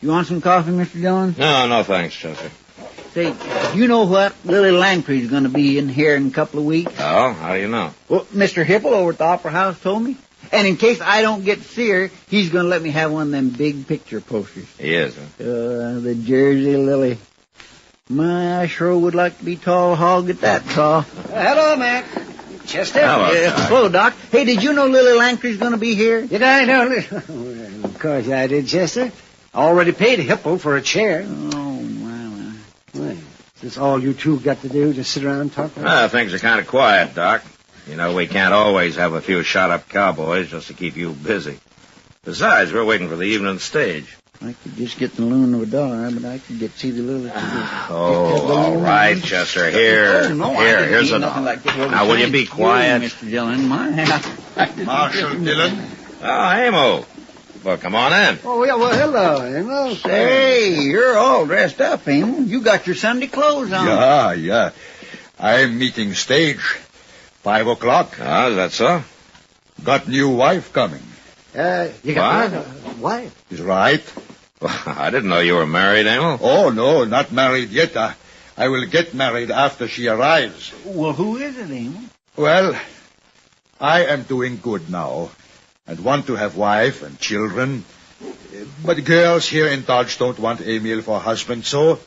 Speaker 2: You want some coffee, Mr. Dillon?
Speaker 3: No, thanks, Chester.
Speaker 2: Say, you know what? Lily Langtry's going to be in here in a couple of weeks.
Speaker 3: Oh, how do you know?
Speaker 2: Well, Mr. Hipple over at the Opera House told me. And in case I don't get to see her, he's going to let me have one of them big picture posters.
Speaker 3: He is, huh?
Speaker 2: The Jersey Lily. My, I sure would like to be tall hog at that, tall.
Speaker 19: Hello, Mac. Chester?
Speaker 2: Hello, Doc. Hey, did you know Lily Langtry's going to be here?
Speaker 19: Did I know? Well, of course I did, Chester. I already paid Hipple for a chair.
Speaker 2: Oh, my.
Speaker 19: Well, that's all you two got to do, just sit around talking?
Speaker 3: Things are kind of quiet, Doc. You know, we can't always have a few shot-up cowboys just to keep you busy. Besides, we're waiting for the evening stage.
Speaker 2: I could just get the loan of $1, but I could get to see the Lily.
Speaker 3: All right, Chester. Here. Here's a dollar.
Speaker 2: Like
Speaker 3: now, will you be quiet?
Speaker 2: Mr. Dillon,
Speaker 4: Marshal Dillon.
Speaker 3: Oh, Amo. Well, come on in.
Speaker 19: Oh, yeah, well, hello.
Speaker 2: Hey, you're all dressed up, Amo. You got your Sunday clothes on.
Speaker 4: Yeah. I'm meeting stage. 5 o'clock.
Speaker 3: Oh, is that so?
Speaker 4: Got new wife coming.
Speaker 19: You got a wife?
Speaker 4: Is right.
Speaker 3: Well, I didn't know you were married, Amo.
Speaker 4: Oh, no, not married yet. I will get married after she arrives.
Speaker 2: Well, who is it, Amo?
Speaker 4: Well, I am doing good now and want to have wife and children. But girls here in Dodge don't want Emil for husband, so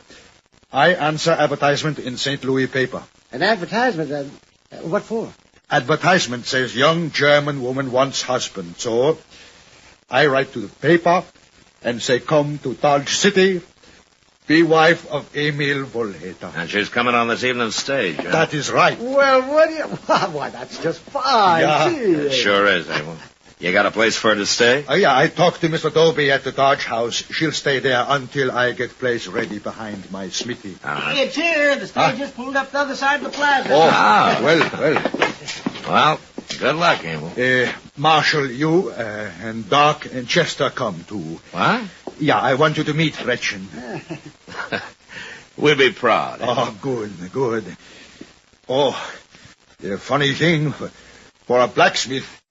Speaker 4: I answer advertisement in St. Louis paper.
Speaker 19: An advertisement? What for?
Speaker 4: Advertisement says young German woman wants husband, so I write to the paper and say come to Dodge City, be wife of Emil Volheta.
Speaker 3: And she's coming on this evening's stage, huh?
Speaker 4: That is right.
Speaker 19: Well, what do you... Why, that's just fine.
Speaker 4: Yeah.
Speaker 3: It sure is, Amo. You got a place for her to stay?
Speaker 4: Yeah, I talked to Mr. Dobie at the Dodge House. She'll stay there until I get place ready behind my smithy.
Speaker 2: It's here. The stage just pulled up the other side of the plaza.
Speaker 4: Oh, well.
Speaker 3: Well, Good luck, Emil.
Speaker 4: Marshal, you and Doc and Chester come too.
Speaker 3: What?
Speaker 4: Yeah, I want you to meet Gretchen.
Speaker 3: We'll be proud.
Speaker 4: Oh, good. Oh, the funny thing, for a blacksmith,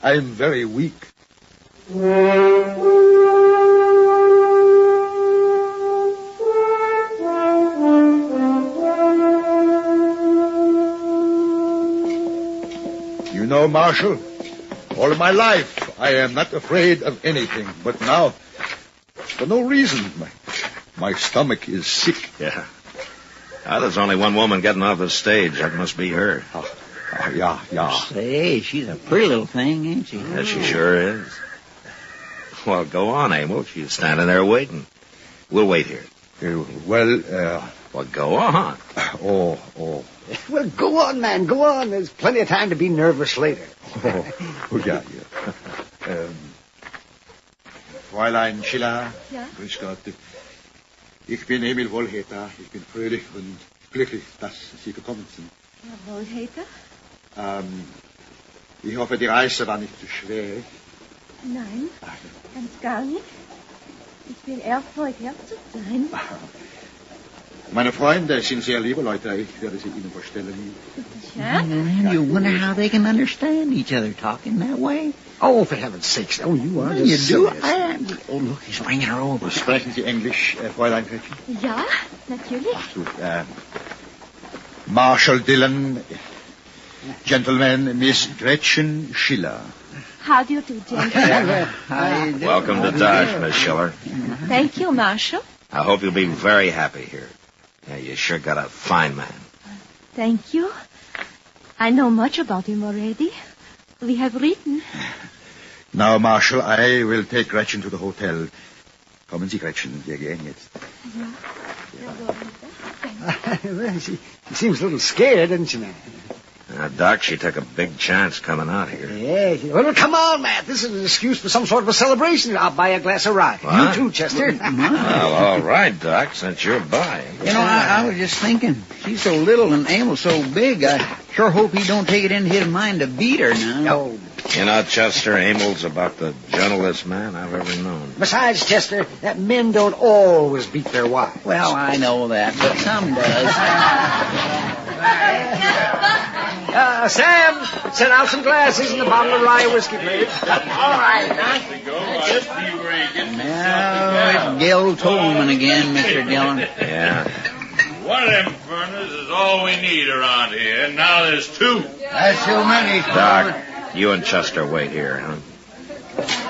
Speaker 4: I'm very weak. You know, Marshal, all my life I am not afraid of anything. But now, for no reason, my stomach is sick.
Speaker 3: Yeah. There's only one woman getting off the stage. That must be her.
Speaker 4: Yeah.
Speaker 2: Say, she's a pretty little thing, ain't she?
Speaker 3: Yeah, she sure is. Well, go on, Emil. She's standing there waiting. We'll wait here.
Speaker 4: Well,
Speaker 3: go on.
Speaker 4: Oh.
Speaker 19: Well, go on, man. Go on. There's plenty of time to be nervous later.
Speaker 4: Ja. Fräulein Schiller.
Speaker 18: Ja?
Speaker 4: Grüß Gott. Ich bin Emil Wohlheter. Ich bin fröhlich und glücklich, dass Sie gekommen sind.
Speaker 18: Herr Wohlheter?
Speaker 4: Ich hoffe, die Reise war nicht zu schwer.
Speaker 18: Nein, ganz gar nicht. Ich bin erfreut, hier zu sein.
Speaker 4: Meine Freunde sind sehr liebe Leute. Ich werde sie Ihnen vorstellen.
Speaker 2: You wonder how they can understand each other talking that way?
Speaker 19: Oh, for heaven's sakes. Oh, you are
Speaker 2: You
Speaker 19: just
Speaker 2: do?
Speaker 19: serious.
Speaker 2: Oh, look, he's ringing her over.
Speaker 4: Sprechen Sie Englisch, Fräulein Gretchen?
Speaker 18: Ja, natürlich.
Speaker 4: Marshal Dillon, gentlemen, Miss Gretchen Schiller.
Speaker 18: How do you do, gentlemen?
Speaker 3: Welcome to Dodge, Miss Schiller.
Speaker 18: Thank you, Marshal.
Speaker 3: I hope you'll be very happy here. Yeah, you sure got a fine man.
Speaker 18: Thank you. I know much about him already. We have written.
Speaker 4: Now, Marshal, I will take Gretchen to the hotel. Kommen Sie, Gretchen. Wir gehen jetzt.
Speaker 19: Well, she seems a little scared, doesn't she, man?
Speaker 3: Doc, she took a big chance coming out here.
Speaker 19: Yeah. Well, come on, Matt. This is an excuse for some sort of a celebration. I'll buy a glass of rye.
Speaker 3: What?
Speaker 19: You too, Chester.
Speaker 3: Well, all right, Doc, since you're buying.
Speaker 2: You know, I was just thinking, she's so little and Emil's so big, I sure hope he don't take it into his mind to beat her now.
Speaker 19: Oh.
Speaker 3: You know, Chester, Emil's about the gentlest man I've ever known.
Speaker 19: Besides, Chester, that men don't always beat their wives.
Speaker 2: Well, I know that, but some does.
Speaker 19: Sam, set out some glasses and a bottle of rye whiskey, please.
Speaker 12: All right, Just see where he gets
Speaker 2: Now it's Gil Tolman again, Mr. Dillon.
Speaker 3: Yeah.
Speaker 12: One of them furnaces is all we need around here, and now there's two.
Speaker 2: That's too many,
Speaker 3: Doc, you and Chester wait here, huh?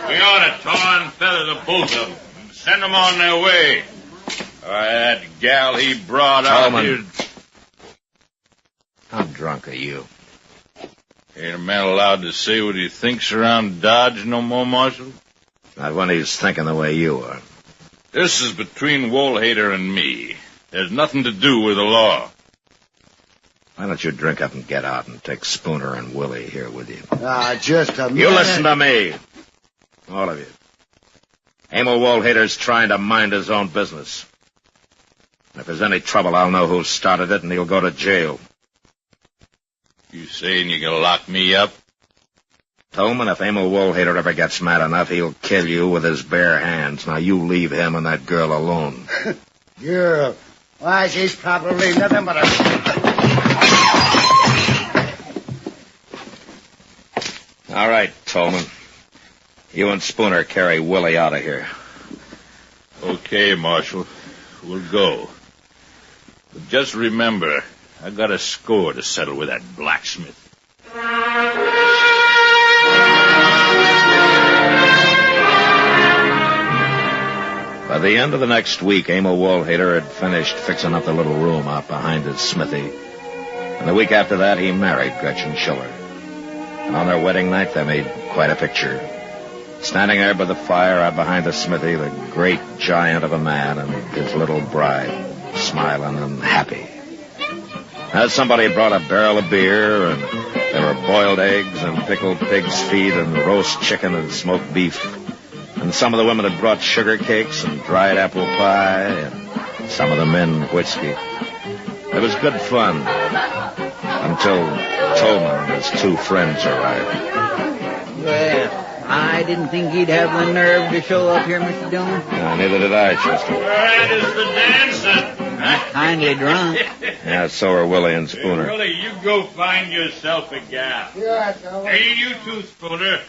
Speaker 12: We ought to tar and feather the both of them and send them on their way. That gal he brought out here...
Speaker 3: How drunk are you?
Speaker 12: Ain't a man allowed to say what he thinks around Dodge no more, Marshal?
Speaker 3: Not when he's thinking the way you are.
Speaker 12: This is between Woolhater and me. There's nothing to do with the law.
Speaker 3: Why don't you drink up and get out and take Spooner and Willie here with you?
Speaker 19: Just a minute.
Speaker 3: You listen to me. All of you. Emil Woolhater's trying to mind his own business. If there's any trouble, I'll know who started it, and he'll go to jail.
Speaker 12: You saying you can lock me up?
Speaker 3: Tolman, if Emil Woolhater ever gets mad enough, he'll kill you with his bare hands. Now, you leave him and that girl alone.
Speaker 19: Girl. Why, she's probably nothing but a...
Speaker 3: All right, Tolman. You and Spooner carry Willie out of here.
Speaker 12: Okay, Marshal. We'll go. But just remember, I got a score to settle with that blacksmith.
Speaker 3: By the end of the next week, Emil Woolhater had finished fixing up the little room out behind his smithy. And the week after that, he married Gretchen Schiller. And on their wedding night, they made quite a picture. Standing there by the fire out behind the smithy, the great giant of a man and his little bride, smiling and happy. As somebody brought a barrel of beer, and there were boiled eggs and pickled pig's feet and roast chicken and smoked beef. And some of the women had brought sugar cakes and dried apple pie, and some of the men whiskey. It was good fun. until Tolman and his two friends arrived.
Speaker 2: Well, I didn't think he'd have the nerve to show up here, Mr. Dillon.
Speaker 3: No, neither did I, Chester.
Speaker 12: That is the dancing.
Speaker 2: Kindly drunk.
Speaker 3: Yeah, so are Willie and Spooner.
Speaker 12: Willie, you go find yourself a gal. Hey, you too, Spooner.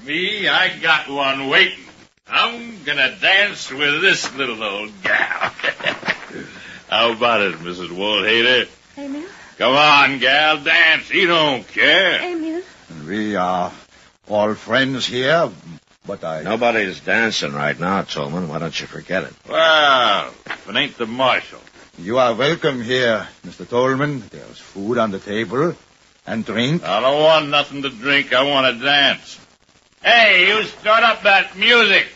Speaker 12: Me, I got one waiting. I'm gonna dance with this little old gal. How about it, Mrs. Woolhater?
Speaker 18: Emil?
Speaker 12: Come on, gal, dance. He don't care.
Speaker 18: Emil?
Speaker 4: We are all friends here, but
Speaker 3: Nobody's dancing right now, Tolman. Why don't you forget it?
Speaker 12: Well, if it ain't the marshal.
Speaker 4: You are welcome here, Mr. Tolman. There's food on the table and drink.
Speaker 12: I don't want nothing to drink. I want to dance. Hey, you start up that music.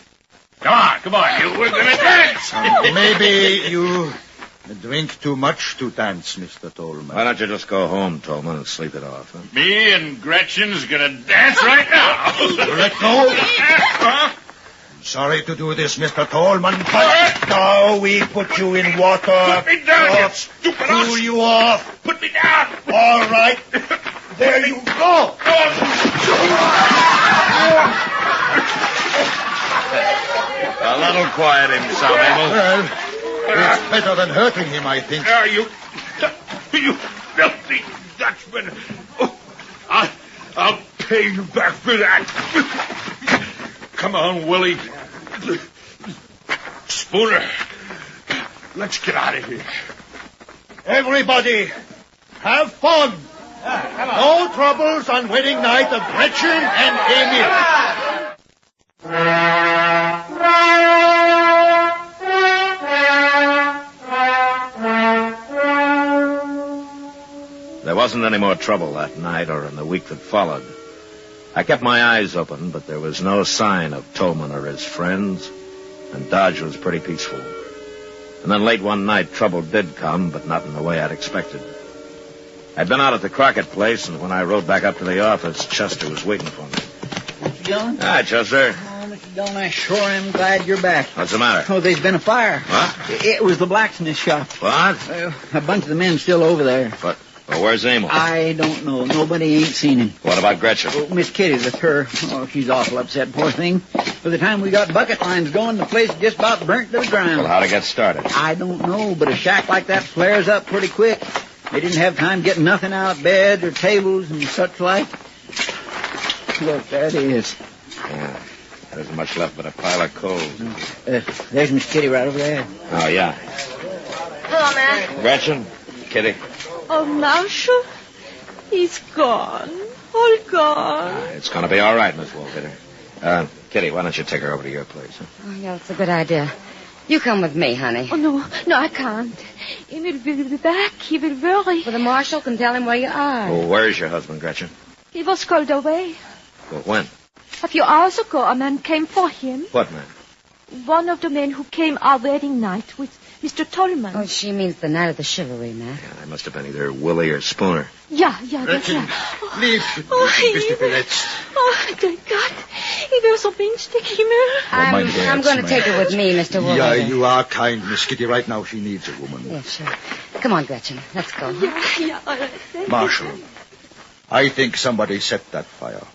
Speaker 12: Come on, you. We're going to dance.
Speaker 4: Maybe you drink too much to dance, Mr. Tolman.
Speaker 3: Why don't you just go home, Tolman, and sleep it off? Huh?
Speaker 12: Me and Gretchen's going to dance right now.
Speaker 4: Let go. Sorry to do this, Mr. Tolman, but now we put you in water.
Speaker 12: Put me down, you stupid ass.
Speaker 4: Cool you off.
Speaker 12: Put me down.
Speaker 4: All right. There you go.
Speaker 3: Well, that'll quiet him some, Emil.
Speaker 4: Well, it's better than hurting him, I think.
Speaker 12: You filthy Dutchman. Oh, I'll pay you back for that. Come on, Willie. Spooner, let's get out of here.
Speaker 4: Everybody, have fun. No troubles on wedding night of Gretchen and Emil.
Speaker 3: There wasn't any more trouble that night or in the week that followed. I kept my eyes open, but there was no sign of Tolman or his friends, and Dodge was pretty peaceful. And then late one night, trouble did come, but not in the way I'd expected. I'd been out at the Crockett place, and when I rode back up to the office, Chester was waiting for me.
Speaker 2: Mr. Dillon?
Speaker 3: Hi, Chester.
Speaker 2: Oh, Mr. Dillon, I sure am glad you're back.
Speaker 3: What's the matter?
Speaker 2: Oh, there's been a fire.
Speaker 3: What?
Speaker 2: It was the blacksmith shop.
Speaker 3: What?
Speaker 2: A bunch of the men still over there.
Speaker 3: What? Well, where's Emil?
Speaker 2: I don't know. Nobody ain't seen him.
Speaker 3: What about Gretchen?
Speaker 2: Oh, Miss Kitty, that's her. Oh, she's awful upset, poor thing. By the time we got bucket lines going, the place just about burnt to the ground.
Speaker 3: Well, how'd it get started?
Speaker 2: I don't know, but a shack like that flares up pretty quick. They didn't have time getting nothing out, beds or tables and such like. Look, there it is.
Speaker 3: Yeah, there isn't much left but a pile of coals.
Speaker 2: There's Miss Kitty right over there.
Speaker 3: Oh, yeah.
Speaker 18: Hello, man.
Speaker 3: Gretchen? Kitty?
Speaker 18: Oh, Marshal, he's gone. All gone.
Speaker 3: It's going to be all right, Miss Woolhater. Kitty, why don't you take her over to your place? Huh?
Speaker 13: Oh, yeah, that's a good idea. You come with me, honey.
Speaker 18: Oh, no, I can't. Emil will be back. He will worry.
Speaker 13: Well, the marshal can tell him where you are.
Speaker 3: Well, where's your husband, Gretchen?
Speaker 18: He was called away.
Speaker 3: Well, when?
Speaker 18: A few hours ago, a man came for him.
Speaker 3: What man?
Speaker 18: One of the men who came our wedding night with Mr. Tolman.
Speaker 13: Oh, she means the night of the chivalry, Matt.
Speaker 3: Yeah, they must have been either Willie or Spooner.
Speaker 18: Yeah, that's right.
Speaker 4: Leave, Mr. Phillips.
Speaker 18: Oh, thank God. He was so pinch-stick, Emil.
Speaker 13: I'm going to take her with me, Mr. Woolhater.
Speaker 4: Yeah, you are kind, Miss Kitty. Right now, she needs a woman.
Speaker 13: Yeah, sure. Come on, Gretchen. Let's go.
Speaker 18: Yeah, all right.
Speaker 4: Marshal, I think somebody set that fire.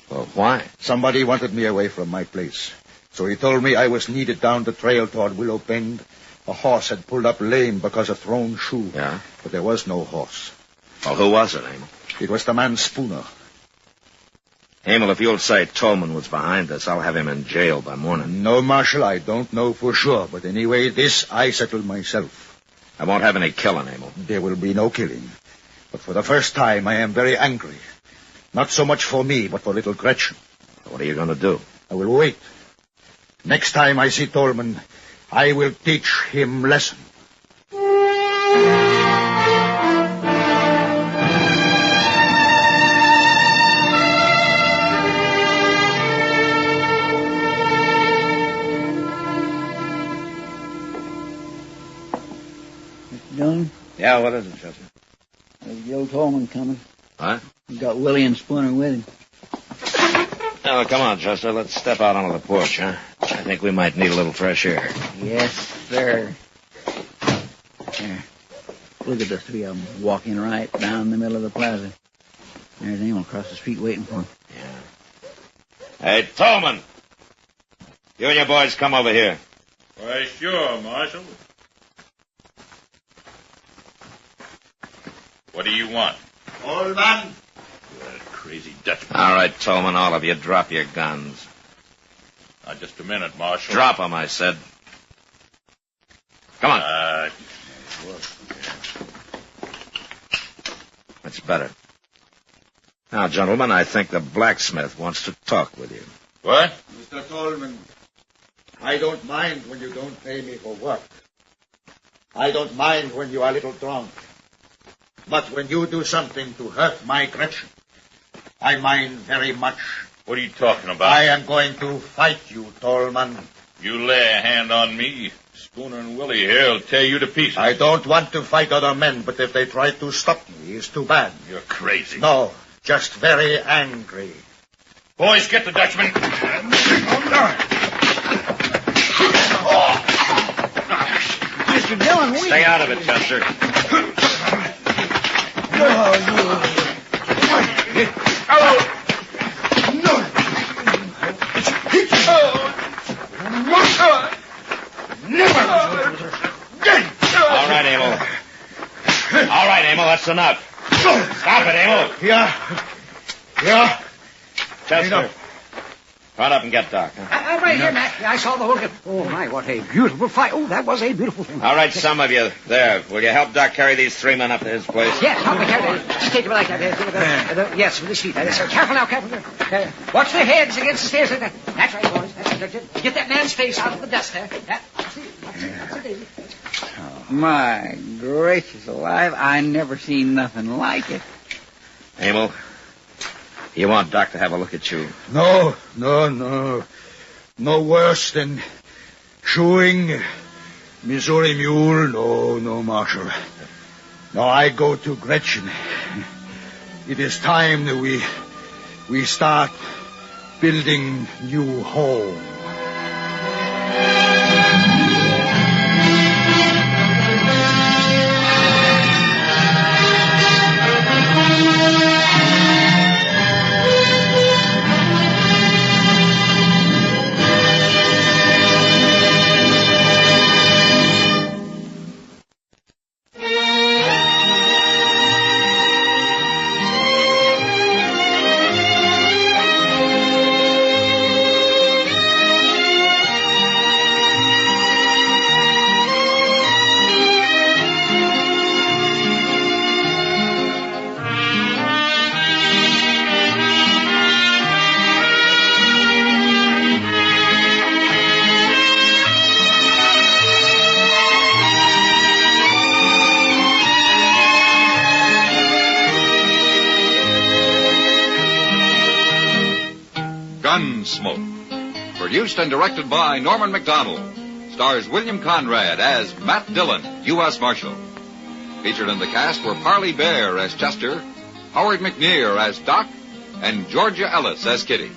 Speaker 3: Well, why?
Speaker 4: Somebody wanted me away from my place. So he told me I was needed down the trail toward Willow Bend. A horse had pulled up lame because of thrown shoe.
Speaker 3: Yeah?
Speaker 4: But there was no horse.
Speaker 3: Well, who was it, Emil?
Speaker 4: It was the man Spooner.
Speaker 3: Emil, if you'll say Tolman was behind this, I'll have him in jail by morning.
Speaker 4: No, Marshal, I don't know for sure. But anyway, this I settled myself.
Speaker 3: I won't have any killing, Emil.
Speaker 4: There will be no killing. But for the first time, I am very angry. Not so much for me, but for little Gretchen.
Speaker 3: What are you going to do?
Speaker 4: I will wait. Next time I see Tolman, I will teach him lesson.
Speaker 2: Mr. Dillon?
Speaker 3: Yeah, what is it, Chester?
Speaker 2: There's the old Tolman coming.
Speaker 3: What?
Speaker 2: He's got Willie and Spooner with him.
Speaker 3: Now, come on, Chester. Let's step out onto the porch, huh? I think we might need a little fresh air.
Speaker 2: Yes, sir. There. Look at the three of them walking right down the middle of the plaza. There's Emil across the street waiting for him.
Speaker 3: Hey, Tolman! You and your boys come over here.
Speaker 12: Why, sure, Marshal. What do you want?
Speaker 10: Old man.
Speaker 12: That crazy Dutchman.
Speaker 3: All right, Tolman, all of you, drop your guns.
Speaker 12: Now, just a minute, Marshal.
Speaker 3: Drop them, I said. Come on. That's better. Now, gentlemen, I think the blacksmith wants to talk with you.
Speaker 12: What?
Speaker 10: Mr. Tolman, I don't mind when you don't pay me for work. I don't mind when you are a little drunk. But when you do something to hurt my Gretchen, I mind very much.
Speaker 12: What are you talking about?
Speaker 10: I am going to fight you, Tolman.
Speaker 12: You lay a hand on me, Spooner and Willie here will tear you to pieces.
Speaker 10: I don't want to fight other men, but if they try to stop me, it's too bad.
Speaker 12: You're crazy.
Speaker 10: No, just very angry.
Speaker 12: Boys, get the Dutchman.
Speaker 2: Mr. Dillon, wait.
Speaker 3: Stay out of it, Chester. All right, Emil. All right, Emil, that's enough. Stop it, Emil.
Speaker 10: Yeah.
Speaker 3: Chester, run up and get Doc. Huh?
Speaker 16: I'm right here, Matt. I saw the whole thing. Oh, my, what a beautiful fight. Oh, that was a beautiful thing.
Speaker 3: All right, some of you there. Will you help Doc carry these three men up to his place?
Speaker 16: Yes, help me carry it. Just take them like that. Yes, with the sheet. Careful now, careful. Watch their heads against the stairs. That's right, boys. That's right. Get that man's face out of the dust there. That's it.
Speaker 2: My gracious alive, I never seen nothing like it.
Speaker 3: Emil, you want Doc to have a look at you?
Speaker 10: No. No worse than chewing Missouri mule. No, Marshal. No, I go to Gretchen. It is time that we start building new home.
Speaker 15: Gunsmoke. Produced and directed by Norman McDonald. Stars William Conrad as Matt Dillon, U.S. Marshal. Featured in the cast were Parley Bear as Chester, Howard McNear as Doc, and Georgia Ellis as Kitty.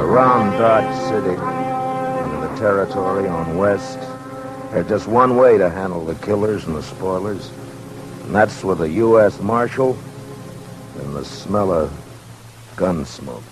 Speaker 22: Around Dodge City, in the territory on west, there's just one way to handle the killers and the spoilers, and that's with a U.S. Marshal and the smell of gun smoke.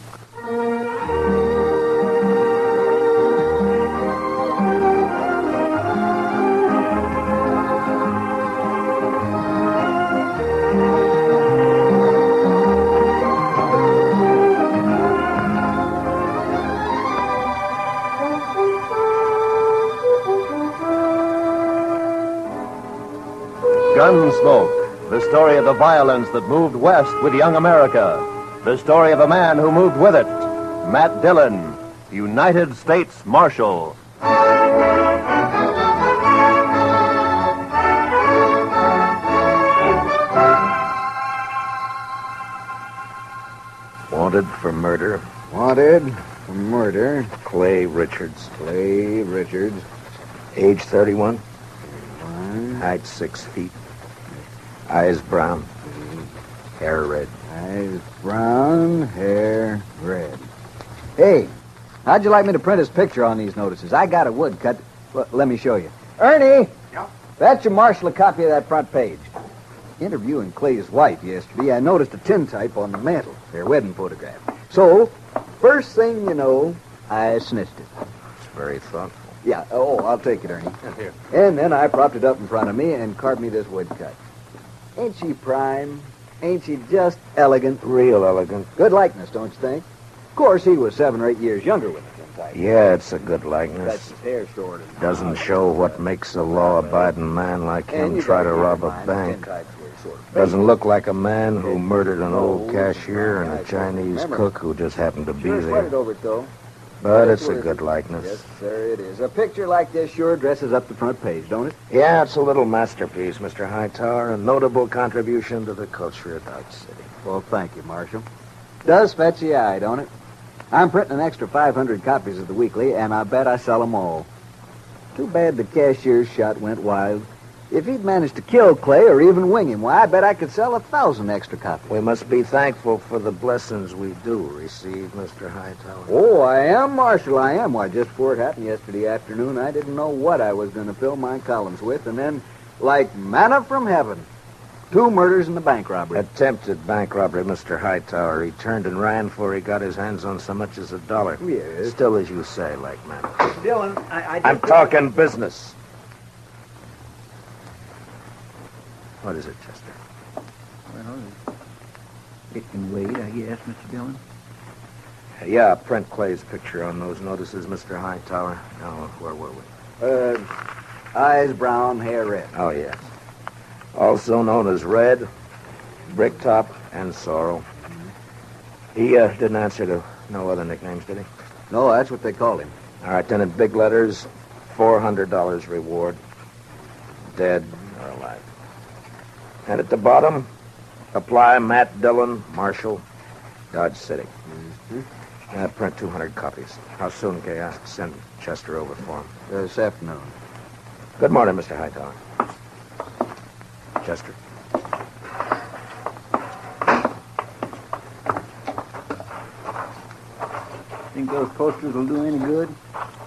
Speaker 22: Gunsmoke, the story of the violence that moved west with young America. The story of a man who moved with it. Matt Dillon, United States Marshal. Wanted for murder.
Speaker 8: Wanted for murder.
Speaker 22: Clay Richards.
Speaker 8: Clay Richards.
Speaker 22: Age 31. Height 6 feet. Eyes brown.
Speaker 3: Hair red.
Speaker 11: Eyes brown, hair red. Hey, how'd you like me to print his picture on these notices? I got a woodcut. Well, let me show you. Ernie!
Speaker 16: Yeah?
Speaker 11: Fetch your marshal a copy of that front page. Interviewing Clay's wife yesterday, I noticed a tintype on the mantel, their wedding photograph. So, first thing you know, I snitched it.
Speaker 3: It's very thoughtful.
Speaker 11: Yeah, I'll take it, Ernie.
Speaker 3: Here.
Speaker 11: And then I propped it up in front of me and carved me this woodcut. Ain't she prime? Ain't she just elegant?
Speaker 3: Real elegant.
Speaker 11: Good likeness, don't you think? Of course, he was 7 or 8 years younger with the tintype.
Speaker 3: Yeah, it's a good likeness.
Speaker 11: That's his hair stored in.
Speaker 3: Doesn't show what makes a law-abiding man like him try to rob a bank. Doesn't look like a man who murdered an old cashier and a Chinese cook who just happened to be
Speaker 11: Sure sweated
Speaker 3: there.
Speaker 11: over it, though.
Speaker 3: But it's a good likeness.
Speaker 11: Yes, sir, it is. A picture like this sure dresses up the front page, don't it?
Speaker 3: Yeah, it's a little masterpiece, Mr. Hightower, a notable contribution to the culture of Dodge City.
Speaker 11: Well, thank you, Marshal. Does fetch the eye, don't it? I'm printing an extra 500 copies of the weekly, and I bet I sell them all. Too bad the cashier's shot went wild. If he'd managed to kill Clay or even wing him, why, I bet I could sell 1,000 extra copies.
Speaker 3: We must be thankful for the blessings we do receive, Mr. Hightower.
Speaker 11: Oh, I am, Marshal, I am. Why, just before it happened yesterday afternoon, I didn't know what I was going to fill my columns with, and then, like manna from heaven, 2 murders and a bank robbery.
Speaker 3: Attempted bank robbery, Mr. Hightower. He turned and ran before he got his hands on so much as $1.
Speaker 11: Yes.
Speaker 3: Still, as you say, like manna.
Speaker 11: Dylan,
Speaker 3: I'm talking business. What is it, Chester?
Speaker 9: Well, it can wait, I guess, Mr. Dillon.
Speaker 3: Yeah, print Clay's picture on those notices, Mr. Hightower. Now, where were we?
Speaker 11: Eyes brown, hair red.
Speaker 3: Oh, yes. Also known as Red, Bricktop, and Sorrel. He didn't answer to no other nicknames, did he?
Speaker 11: No, that's what they called him.
Speaker 3: All right, then in big letters, $400 reward. Dead or alive. And at the bottom, apply Matt Dillon, Marshal, Dodge City. Mm-hmm. Print 200 copies. How soon can I send Chester over for him?
Speaker 11: This afternoon.
Speaker 3: Good morning, Mr. Hightower. Chester.
Speaker 9: Think those posters will do any good?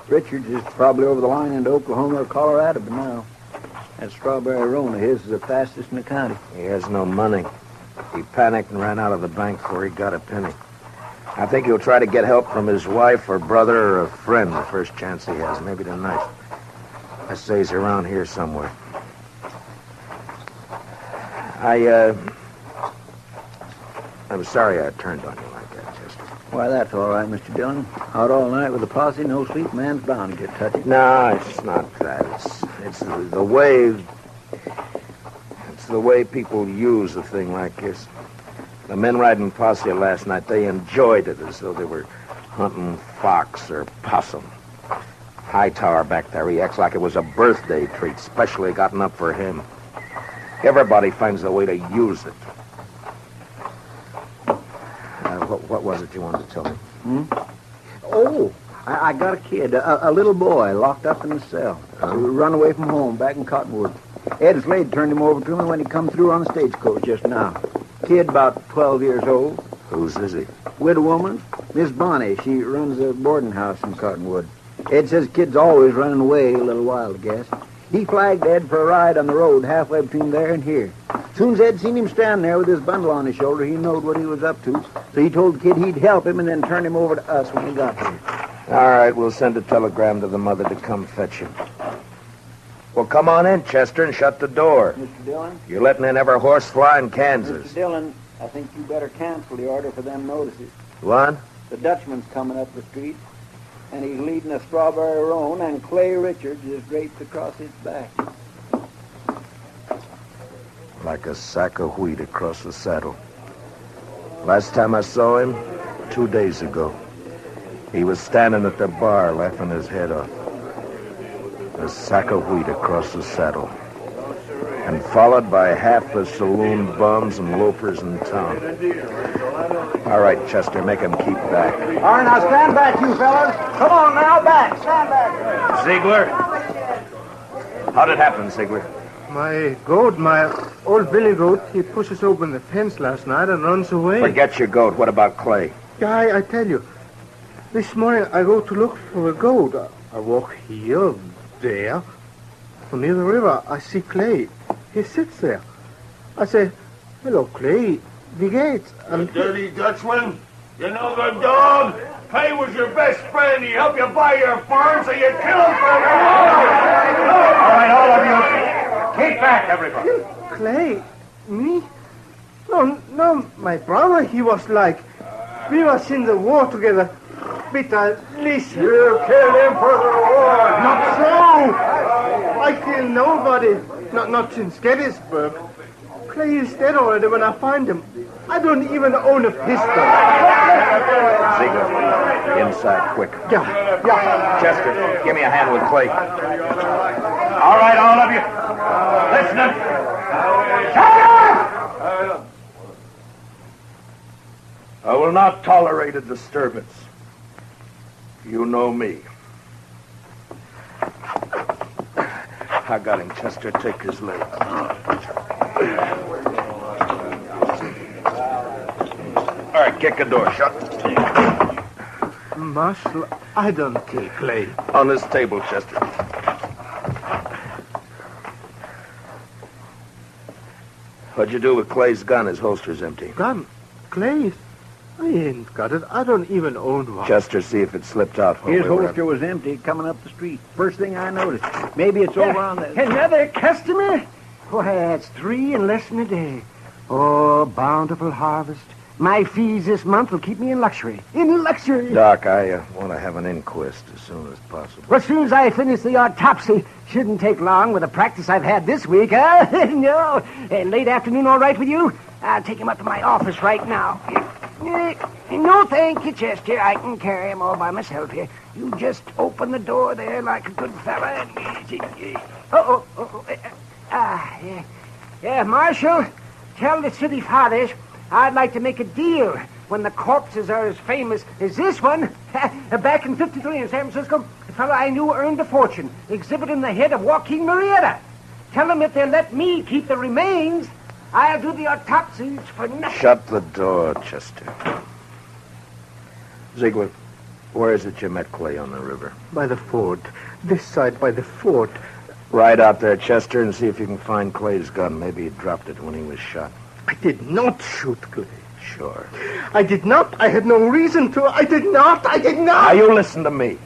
Speaker 9: Richards is probably over the line into Oklahoma or Colorado by now. That strawberry roan of his is the fastest in the county.
Speaker 3: He has no money. He panicked and ran out of the bank before he got a penny. I think he'll try to get help from his wife or brother or a friend the first chance he has, maybe tonight. I say he's around here somewhere. I'm sorry I turned on you like that, Chester.
Speaker 9: Why, that's all right, Mr. Dillon. Out all night with a posse, no sleep, man's bound to get touchy.
Speaker 3: No, it's not that. It's the way... It's the way people use a thing like this. The men riding posse last night, they enjoyed it as though they were hunting fox or possum. Hightower back there, he acts like it was a birthday treat, specially gotten up for him. Everybody finds a way to use it. What was it you wanted to tell me?
Speaker 9: Oh, I got a kid, a little boy, locked up in the cell. Run away from home, back in Cottonwood. Ed Slade turned him over to me when he come through on the stagecoach just now. Kid about 12 years old.
Speaker 3: Whose is he?
Speaker 9: Widow woman, Miss Bonnie. She runs a boarding house in Cottonwood. Ed says kid's always running away a little while, I guess. He flagged Ed for a ride on the road halfway between there and here. Soon as Ed seen him stand there with his bundle on his shoulder, he knowed what he was up to. So he told the kid he'd help him and then turn him over to us when he got here.
Speaker 3: All right, we'll send a telegram to the mother to come fetch him. Well, come on in, Chester, and shut the door.
Speaker 9: Mr. Dillon?
Speaker 3: You're letting in every horse fly in Kansas.
Speaker 9: Mr. Dillon, I think you better cancel the order for them notices.
Speaker 3: What?
Speaker 9: The Dutchman's coming up the street, and he's leading a strawberry roan, and Clay Richards is draped across his back.
Speaker 3: Like a sack of wheat across the saddle. Last time I saw him, 2 days ago, he was standing at the bar laughing his head off. A sack of wheat across the saddle. And followed by half the saloon bums and loafers in town. All right, Chester, make him keep back.
Speaker 9: All right, now stand back, you fellas. Come on now, back. Stand back.
Speaker 3: Ziegler? How'd it happen, Ziegler?
Speaker 20: My God,
Speaker 14: Old Billy Goat, he pushes open the fence last night and runs away.
Speaker 3: Forget your goat. What about Clay?
Speaker 14: Yeah, I tell you. This morning I go to look for a goat. I walk here, there. From near the river, I see Clay. He sits there. I say, hello, Clay. Wie geht's? And
Speaker 10: Dirty Dutchman. You know the dog? Clay was your best friend. He helped you buy your farm, so you killed him for him. All right, all of you. Keep back, everybody.
Speaker 14: Clay? Me? No, my brother, he was like... We was in the war together. Bitter, listen.
Speaker 10: You killed him for the war.
Speaker 14: Not so. I killed nobody. Not since Gettysburg. Clay is dead already when I find him. I don't even own a pistol.
Speaker 3: Ziegler, inside, quick.
Speaker 14: Yeah.
Speaker 3: Chester, give me a hand with Clay.
Speaker 10: All right, all of you. Listening. Shut up! I will not tolerate a disturbance. You know me.
Speaker 3: I got him, Chester. Take his leg. All right, kick the door shut.
Speaker 14: Marshal, I don't kill Clay.
Speaker 3: On this table, Chester. What'd you do with Clay's gun? His holster's empty.
Speaker 14: Gun? Clay's? I ain't got it. I don't even own one.
Speaker 3: Chester, see if it slipped out.
Speaker 2: His holster was empty coming up the street. First thing I noticed. Maybe it's over on the...
Speaker 19: Another customer? Why, that's 3 in less than a day. Oh, bountiful harvest. My fees this month will keep me in luxury. In luxury.
Speaker 3: Doc, I want to have an inquest as soon as possible.
Speaker 19: Well, as soon as I finish the autopsy, shouldn't take long with the practice I've had this week, huh? No. Late afternoon all right with you? I'll take him up to my office right now. No, thank you, Chester. I can carry him all by myself here. You just open the door there like a good fella and... Yeah, Marshal, tell the city fathers I'd like to make a deal when the corpses are as famous as this one. Back in 53 in San Francisco, a fellow I knew earned a fortune exhibiting the head of Joaquin Murrieta. Tell them if they'll let me keep the remains, I'll do the autopsies for nothing.
Speaker 3: Shut the door, Chester. Ziegler, where is it you met Clay on the river?
Speaker 14: By the fort. This side by the fort.
Speaker 3: Ride out there, Chester, and see if you can find Clay's gun. Maybe he dropped it when he was shot.
Speaker 14: I did not shoot Clay.
Speaker 3: Sure.
Speaker 14: I did not. I had no reason to. I did not.
Speaker 3: Now, you listen to me.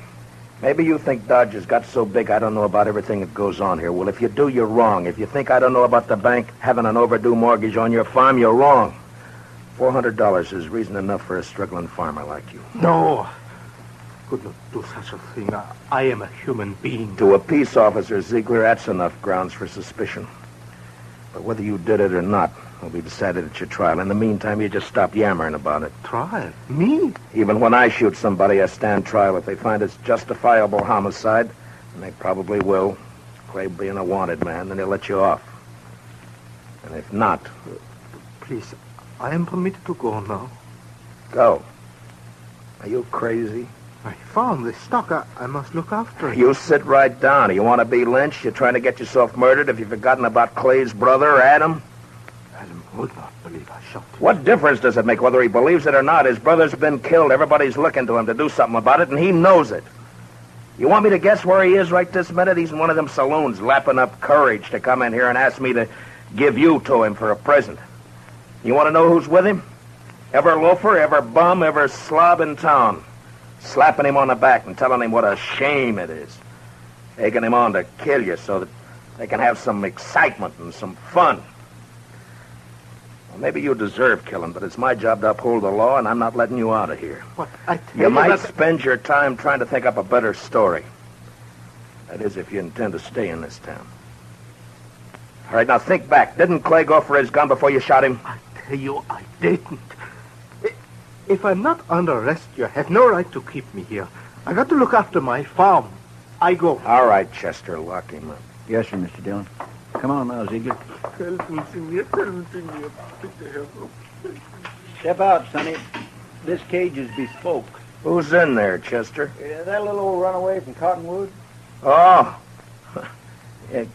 Speaker 3: Maybe you think Dodge has got so big I don't know about everything that goes on here. Well, if you do, you're wrong. If you think I don't know about the bank having an overdue mortgage on your farm, you're wrong. $400 is reason enough for a struggling farmer like you.
Speaker 14: No. Could not do such a thing. I am a human being.
Speaker 3: To a peace officer, Ziegler, that's enough grounds for suspicion. But whether you did it or not will be decided at your trial. In the meantime, you just stop yammering about it.
Speaker 14: Trial? Me?
Speaker 3: Even when I shoot somebody, I stand trial. If they find it's justifiable homicide, and they probably will, Clay being a wanted man, then they'll let you off. And if not...
Speaker 14: Please, I am permitted to go now.
Speaker 3: Go. Are you crazy?
Speaker 14: I found this stock. I must look after it.
Speaker 3: You sit right down. You want to be lynched? You're trying to get yourself murdered? Have you forgotten about Clay's brother, Adam?
Speaker 14: Adam would not believe I shot him.
Speaker 3: What difference does it make whether he believes it or not? His brother's been killed. Everybody's looking to him to do something about it, and he knows it. You want me to guess where he is right this minute? He's in one of them saloons lapping up courage to come in here and ask me to give you to him for a present. You want to know who's with him? Ever loafer, ever bum, ever slob in town. Slapping him on the back and telling him what a shame it is. Taking him on to kill you so that they can have some excitement and some fun. Well, maybe you deserve killing, but it's my job to uphold the law, and I'm not letting you out of here.
Speaker 14: What? I tell
Speaker 3: You might
Speaker 14: that...
Speaker 3: spend your time trying to think up a better story. That is, if you intend to stay in this town. All right, now think back. Didn't Clay go for his gun before you shot him?
Speaker 14: I tell you, I didn't. If I'm not under arrest, you have no right to keep me here. I got to look after my farm. I go.
Speaker 3: All right, Chester, lock him up.
Speaker 2: Yes, sir, Mr. Dillon. Come on now, Ziegler. Step out, Sonny. This cage is bespoke.
Speaker 3: Who's in there, Chester?
Speaker 2: That little old runaway from Cottonwood.
Speaker 3: Oh. Yeah,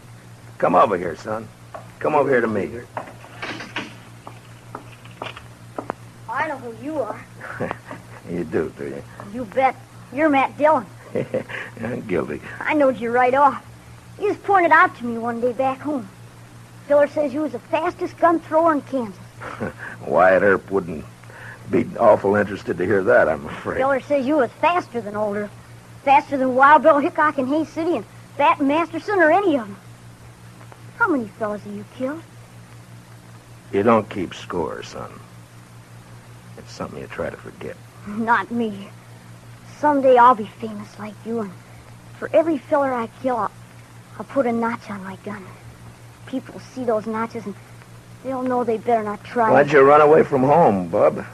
Speaker 3: come over here, son.
Speaker 5: Come over here to me.
Speaker 20: I know who you are.
Speaker 5: You do you?
Speaker 20: You bet. You're Matt Dillon.
Speaker 5: I'm guilty.
Speaker 20: I knowed you right off. You just pointed out to me one day back home. Filler says you was the fastest gun thrower in Kansas.
Speaker 5: Wyatt Earp wouldn't be awful interested to hear that, I'm afraid.
Speaker 20: Filler says you was faster than Older. Faster than Wild Bill Hickok in Hay City and Bat Masterson or any of them. How many fellas have you killed?
Speaker 5: You don't keep score, son. It's something you try to forget.
Speaker 20: Not me. Someday I'll be famous like you, and for every filler I kill, I'll put a notch on my gun. People will see those notches, and they'll know they better not try.
Speaker 5: Why'd you run away from home, bub?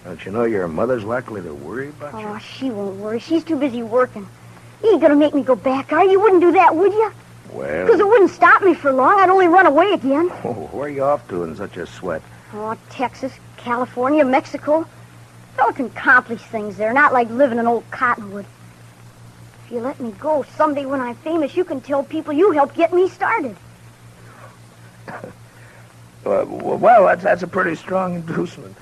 Speaker 5: Don't you know your mother's likely to worry about you?
Speaker 20: Oh, she won't worry. She's too busy working. You ain't gonna make me go back, are you? You wouldn't do that, would you?
Speaker 5: Well...
Speaker 20: Because it wouldn't stop me for long. I'd only run away again.
Speaker 5: Oh, where are you off to in such a sweat?
Speaker 20: Oh, Texas, California, Mexico. Fella can accomplish things there, not like living in old Cottonwood. If you let me go, someday when I'm famous, you can tell people you helped get me started.
Speaker 5: Well, that's a pretty strong inducement.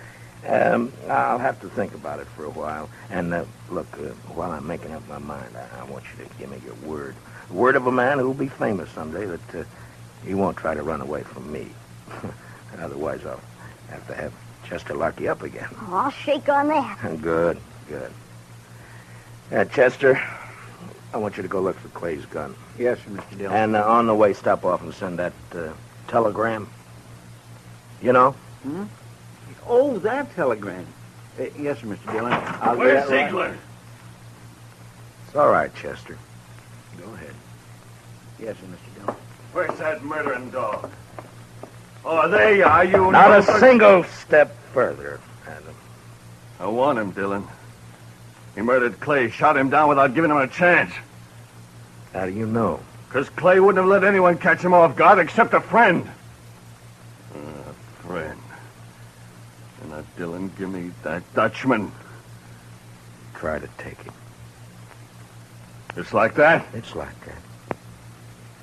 Speaker 5: I'll have to think about it for a while. And, look, while I'm making up my mind, I want you to give me your word. The word of a man who'll be famous someday that he won't try to run away from me. Otherwise, I'll have to have Chester lock you up again.
Speaker 20: Oh, I'll shake on that.
Speaker 5: Good. Chester, I want you to go look for Clay's gun.
Speaker 2: Yes, sir, Mr. Dillon.
Speaker 5: And on the way, stop off and send that telegram. You know?
Speaker 2: Hmm? Oh, that telegram. Yes, sir, Mr. Dillon.
Speaker 12: Where's Ziegler?
Speaker 2: Right.
Speaker 5: It's all right, Chester. Go ahead.
Speaker 2: Yes, sir, Mr. Dillon.
Speaker 12: Where's that murdering dog? Oh, there you are. You
Speaker 5: Not a single step further, Adam.
Speaker 12: I want him, Dillon. He murdered Clay, shot him down without giving him a chance.
Speaker 5: How do you know?
Speaker 12: Because Clay wouldn't have let anyone catch him off guard except a friend. A friend. And now, Dillon, give me that Dutchman.
Speaker 5: Try to take him.
Speaker 12: Just like that?
Speaker 5: It's like that.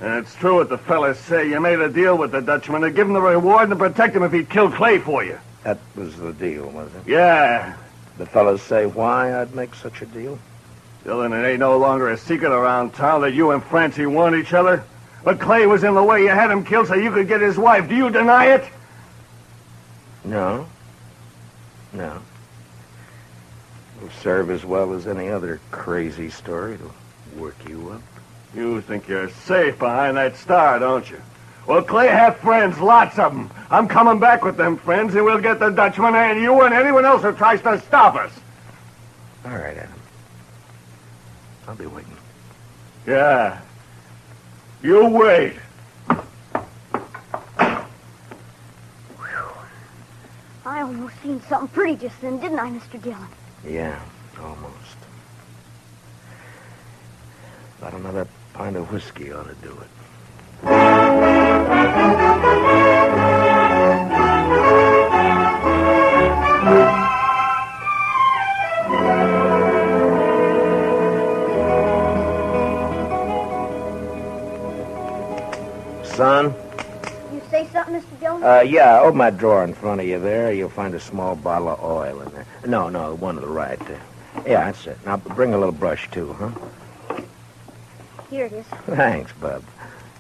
Speaker 12: And it's true what the fellas say. You made a deal with the Dutchman to give him the reward and to protect him if he'd killed Clay for you.
Speaker 5: That was the deal, was it?
Speaker 12: Yeah.
Speaker 5: The fellas say why I'd make such a deal?
Speaker 12: Dillon, it ain't no longer a secret around town that you and Francie want each other. But Clay was in the way. You had him killed so you could get his wife. Do you deny it?
Speaker 5: No. It'll serve as well as any other crazy story. It'll work you up.
Speaker 12: You think you're safe behind that star, don't you? Well, Clay had friends, lots of them. I'm coming back with them friends, and we'll get the Dutchman and you and anyone else who tries to stop us.
Speaker 5: All right, Adam. I'll be waiting.
Speaker 12: Yeah. You wait.
Speaker 20: I almost seen something pretty just then, didn't I, Mr. Dillon?
Speaker 5: Yeah, almost. About another pint of whiskey ought to do it. Son?
Speaker 20: You say something, Mr. Dillon?
Speaker 5: Yeah, open that drawer in front of you there. You'll find a small bottle of oil in there. No, one to the right there. Yeah, that's it. Now, bring a little brush, too, huh?
Speaker 20: Here it is.
Speaker 5: Thanks, bub.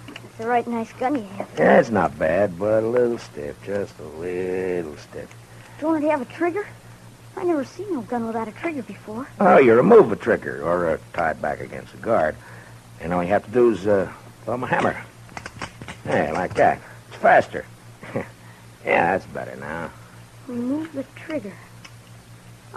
Speaker 20: It's a right nice gun you have.
Speaker 5: Yeah, it's not bad, but a little stiff. Just a little stiff.
Speaker 20: Don't it have a trigger? I never seen no gun without a trigger before.
Speaker 5: Oh, you remove the trigger or tie it back against the guard. And all you have to do is thumb a hammer. Yeah, like that. It's faster. Yeah, that's better now.
Speaker 20: Remove the trigger.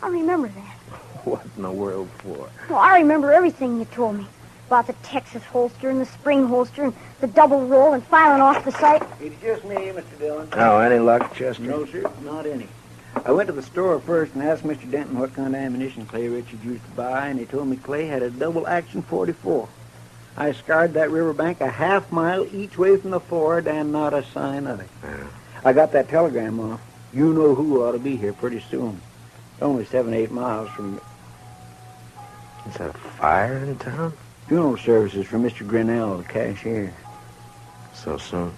Speaker 20: I remember that.
Speaker 5: What in the world for?
Speaker 20: Well, I remember everything you told me. About the Texas holster and the spring holster and the double roll and filing off the sight.
Speaker 2: It's just me, Mr. Dillon.
Speaker 5: Oh, any luck, Chester?
Speaker 2: No, sir, not any. I went to the store first and asked Mr. Denton what kind of ammunition Clay Richards used to buy, and he told me Clay had a double-action .44. I scoured that riverbank a half-mile each way from the ford, and not a sign of it.
Speaker 5: Yeah.
Speaker 2: I got that telegram off. You know who ought to be here pretty soon. It's only 7-8 miles from...
Speaker 5: Is that a fire in town?
Speaker 2: Funeral services for Mr. Grinnell, the cashier.
Speaker 5: So soon?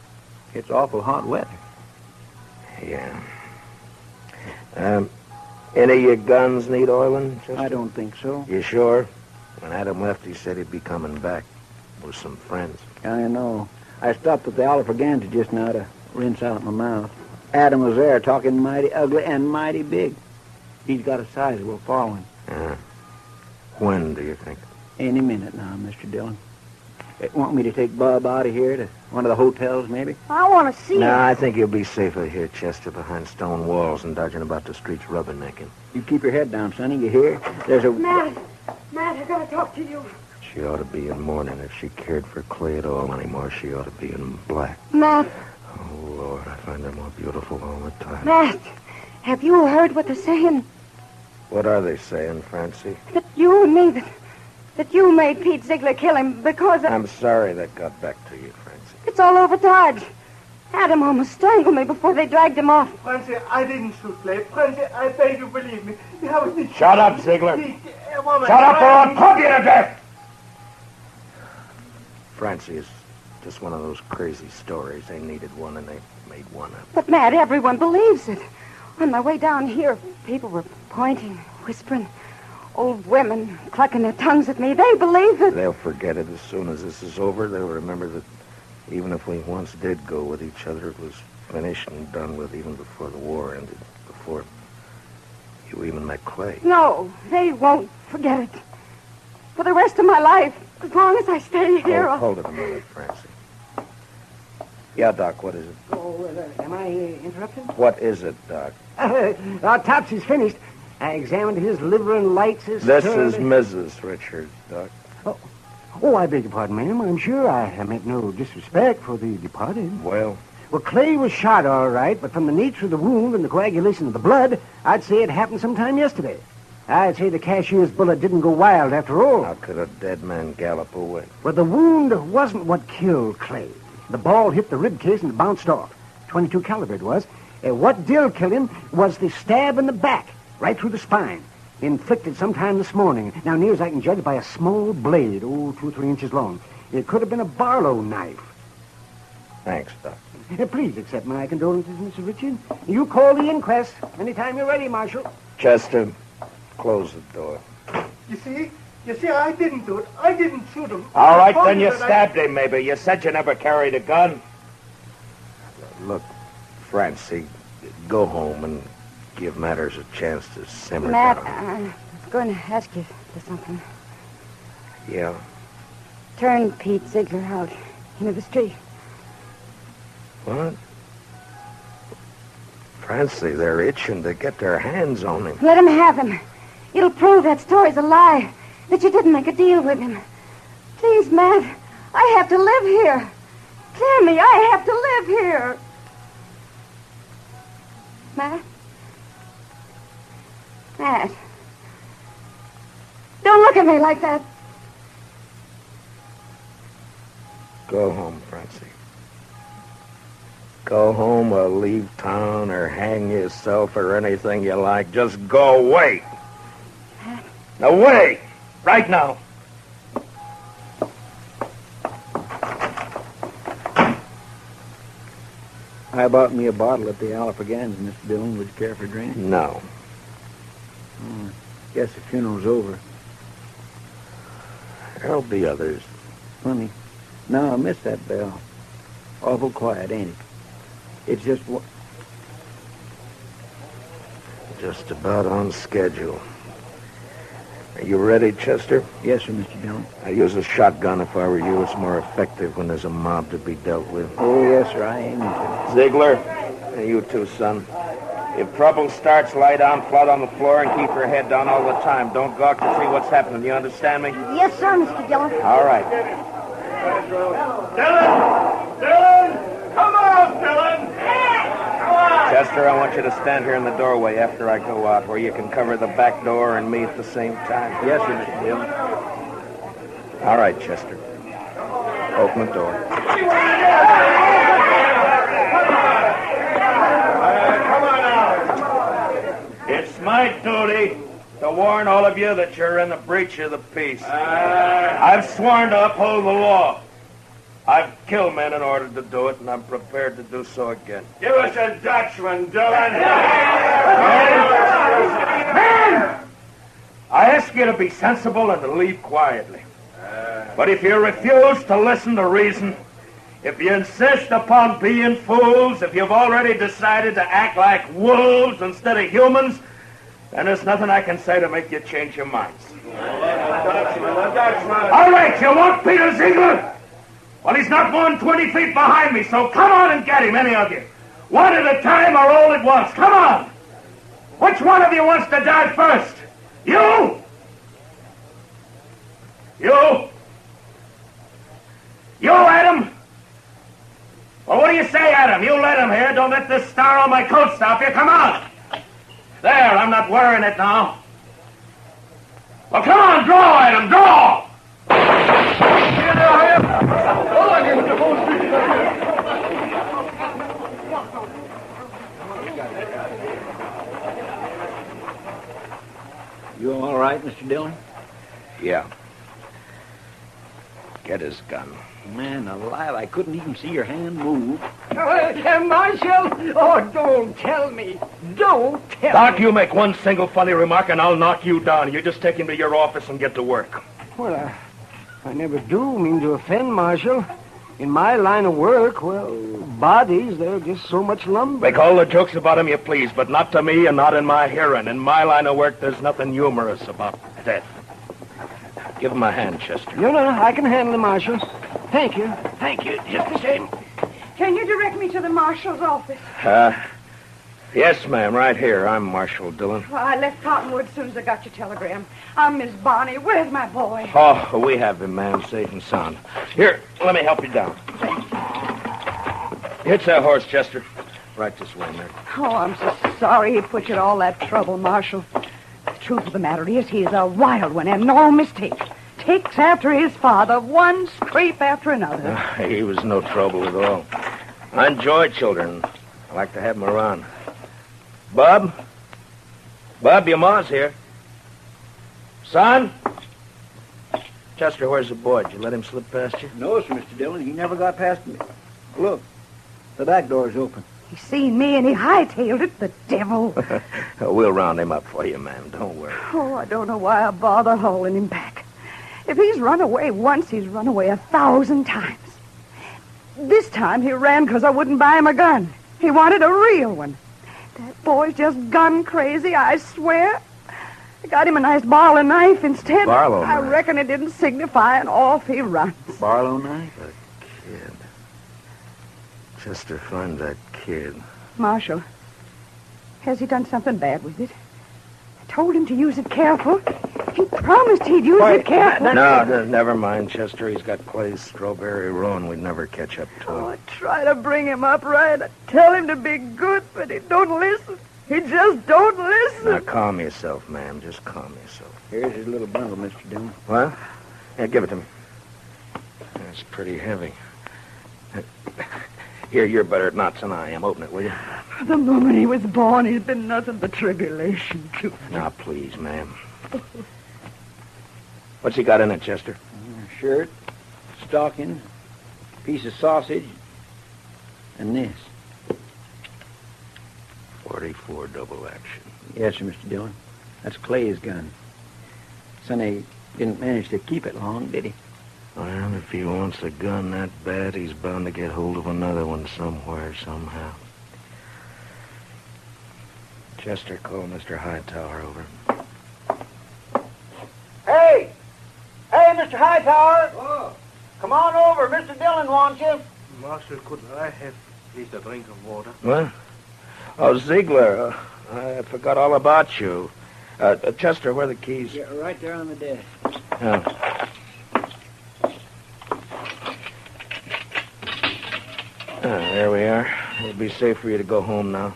Speaker 9: It's awful hot weather.
Speaker 5: Yeah. Any of your guns need oiling, Chester?
Speaker 9: I don't think so.
Speaker 5: You sure? When Adam left, he said he'd be coming back with some friends.
Speaker 9: I know. I stopped at the Alfreganza just now to rinse out my mouth. Adam was there talking mighty ugly and mighty big. He's got a sizable following.
Speaker 5: When do you think?
Speaker 9: Any minute now, Mr. Dillon. Want me to take Bub out of here to one of the hotels, maybe?
Speaker 20: I want to see
Speaker 5: No,
Speaker 20: it.
Speaker 5: I think you'll be safer here, Chester, behind stone walls and dodging about the streets rubbernecking.
Speaker 9: You keep your head down, Sonny. You hear? There's a...
Speaker 20: Matt, I gotta talk to you.
Speaker 5: She ought to be in mourning. If she cared for Clay at all anymore, she ought to be in black.
Speaker 20: Matt,
Speaker 5: Oh, Lord, I find her more beautiful all the time.
Speaker 20: Matt, have you heard what they're saying?
Speaker 5: What are they saying, Francie?
Speaker 20: That you and me, that you made Pete Ziegler kill him because of...
Speaker 5: I'm sorry that got back to you, Francie.
Speaker 20: It's all over Dodge. Adam almost strangled me before they dragged him off.
Speaker 14: Francie, I didn't shoot Clay. Francie, I beg you believe me.
Speaker 5: Shut up, Ziegler.
Speaker 14: Shut
Speaker 5: Shut up or I'll pump you to death! Francie is just one of those crazy stories. They needed one and they made one up.
Speaker 20: But, Matt, everyone believes it. On my way down here, people were pointing, whispering. Old women clucking their tongues at me. They believe it.
Speaker 5: They'll forget it as soon as this is over. They'll remember that even if we once did go with each other, it was finished and done with even before the war ended, before you even met Clay.
Speaker 20: No, they won't forget it. For the rest of my life, as long as I stay here.
Speaker 5: Hold it a minute, Francie. Yeah, Doc, what is it?
Speaker 19: Oh, am I interrupted?
Speaker 5: What is it, Doc?
Speaker 19: Topsy's finished. I examined his liver and lights.
Speaker 5: This is Mrs. Richards, Doc.
Speaker 19: Oh, I beg your pardon, ma'am. I'm sure I meant no disrespect for the departed.
Speaker 5: Well,
Speaker 19: Clay was shot all right, but from the nature of the wound and the coagulation of the blood, I'd say it happened sometime yesterday. I'd say the cashier's bullet didn't go wild after all.
Speaker 5: how could a dead man gallop away?
Speaker 19: Well, the wound wasn't what killed Clay. The ball hit the rib case and it bounced off. 22 caliber it was. What did kill him was the stab in the back, right through the spine, inflicted sometime this morning. Now, near as I can judge, by a small blade, 2 or 3 inches long. It could have been a Barlow knife.
Speaker 5: Thanks, Doc.
Speaker 19: Please accept my condolences, Mr. Richard. You call the inquest anytime you're ready, Marshal.
Speaker 5: Chester, close the door.
Speaker 14: You see, I didn't do it. I didn't shoot him.
Speaker 5: All right,
Speaker 14: I told
Speaker 5: then you
Speaker 14: that
Speaker 5: stabbed him, maybe. You said you never carried a gun. Look, Francie, go home and give matters a chance to simmer
Speaker 20: Matt,
Speaker 5: down.
Speaker 20: I was going to ask you for something.
Speaker 5: Yeah?
Speaker 20: Turn Pete Ziegler out into the street.
Speaker 5: What? Francie, they're itching to get their hands on him.
Speaker 20: Let him have him. It'll prove that story's a lie, that you didn't make a deal with him. Please, Matt, I have to live here. Clear me, I have to live here. Matt? Matt. Don't look at me like that.
Speaker 5: Go home, Francie. Go home or leave town or hang yourself or anything you like. Just go away. Away! Right now.
Speaker 9: I bought me a bottle at the Alfreganza, Mr. Dillon. Would you care for a drink?
Speaker 5: No.
Speaker 9: Guess the funeral's over.
Speaker 5: There'll be others.
Speaker 9: Funny. No, I missed that bell. Awful quiet, ain't it? It's just
Speaker 5: Just about on schedule. Are you ready, Chester?
Speaker 9: Yes, sir, Mr. Dillon.
Speaker 5: I use a shotgun if I were you. It's more effective when there's a mob to be dealt with.
Speaker 9: Oh, yes, sir, I aim to.
Speaker 5: Ziegler, and you too, son. If trouble starts, lie down flat on the floor and keep your head down all the time. Don't gawk to see what's happening. You understand me?
Speaker 20: Yes, sir, Mr. Dillon.
Speaker 5: All right.
Speaker 12: Dylan! Come on, Dylan! Come on!
Speaker 5: Chester, I want you to stand here in the doorway after I go out, where you can cover the back door and me at the same time.
Speaker 9: Yes, sir, Mr. Dillon.
Speaker 5: All right, Chester. Open the door.
Speaker 12: Come on now.
Speaker 5: It's my duty to warn all of you that you're in the breach of the peace. I've sworn to uphold the law. I've killed men in order to do it, and I'm prepared to do so again.
Speaker 12: Give us a Dutchman, Dillon.
Speaker 5: Men! I ask you to be sensible and to leave quietly. But if you refuse to listen to reason, if you insist upon being fools, if you've already decided to act like wolves instead of humans, then there's nothing I can say to make you change your minds. All right, you want Peter Ziegler? Well, he's not more than 20 feet behind me, so come on and get him, any of you. One at a time or all at once. Come on. Which one of you wants to die first? You? You? You, Adam? Well, what do you say, Adam? You let him here. Don't let this star on my coat stop you. Come on. There, I'm not wearing it now. Well, come on, draw, Adam, draw!
Speaker 2: You all right, Mr. Dillon?
Speaker 5: Yeah. Get his gun.
Speaker 2: Man alive, I couldn't even see your hand move.
Speaker 19: Marshal! Oh, don't tell me. Don't tell
Speaker 5: Doc,
Speaker 19: me.
Speaker 5: you make one single funny remark and I'll knock you down. You just take him to your office and get to work.
Speaker 19: Well, I never do mean to offend, Marshal. In my line of work, well, bodies, they're just so much lumber.
Speaker 5: Make all the jokes about him you please, but not to me and not in my hearing. In my line of work, there's nothing humorous about death. Give him a hand, Chester.
Speaker 19: No, I can handle it, Marshal. Thank you. Thank you. Just the same.
Speaker 1: Can you direct me to the marshal's office?
Speaker 5: Yes, ma'am, right here. I'm Marshal Dillon.
Speaker 1: Well, I left Cottonwood as soon as I got your telegram. I'm Miss Bonnie. Where's my boy?
Speaker 5: Oh, we have him, ma'am, safe and sound. Here, let me help you down. Hitch that horse, Chester. Right this way, Mary.
Speaker 1: Oh, I'm so sorry he put you to all that trouble, Marshal. The truth of the matter is he's a wild one and no mistake. Takes after his father, one scrape after another.
Speaker 5: He was no trouble at all. I enjoy children. I like to have them around. Bub? Bub, your ma's here. Son? Chester, where's the boy? Did you let him slip past you?
Speaker 2: No, sir, Mr. Dillon. He never got past me. Look, the back door's open.
Speaker 1: He seen me and he hightailed it, the devil.
Speaker 5: We'll round him up for you, ma'am. Don't worry.
Speaker 1: Oh, I don't know why I bother hauling him back. If he's run away once, he's run away 1,000 times. This time he ran because I wouldn't buy him a gun. He wanted a real one. That boy's just gun crazy, I swear. I got him a nice Barlow knife instead.
Speaker 5: Barlow
Speaker 1: I
Speaker 5: knife?
Speaker 1: reckon it didn't signify, and off he runs.
Speaker 2: Barlow knife?
Speaker 5: A kid. Chester, find that kid.
Speaker 1: Marshal, has he done something bad with it? I told him to use it careful. He promised he'd use it careful.
Speaker 5: No, never mind, Chester. He's got Clay's strawberry roan. We'd never catch up to him.
Speaker 1: Oh, I try to bring him up right. I tell him to be good, but he don't listen. He just don't listen.
Speaker 5: Now, calm yourself, ma'am. Just calm yourself.
Speaker 2: Here's his little bundle, Mr. Dillon.
Speaker 5: What? Yeah, give it to me. That's pretty heavy. Here, you're better at knots than I am. Open it, will you?
Speaker 1: The moment he was born, he's been nothing but tribulation to me.
Speaker 5: Now, please, ma'am. What's he got in it, Chester?
Speaker 2: Shirt, stocking, piece of sausage, and this.
Speaker 5: 44 double action.
Speaker 2: Yes, sir, Mr. Dillon. That's Clay's gun. Sonny didn't manage to keep it long, did he?
Speaker 5: Well, if he wants a gun that bad, he's bound to get hold of another one somewhere, somehow. Chester, call Mr. Hightower over.
Speaker 9: Hey! Hey, Mr. Hightower! Oh. Come on over. Mr. Dillon wants you.
Speaker 14: Master, could I have at least a drink of water?
Speaker 5: What? Oh, Ziegler, I forgot all about you. Chester, where are the keys?
Speaker 2: Yeah, right there on the desk.
Speaker 5: Oh. There we are. It'll be safe for you to go home now.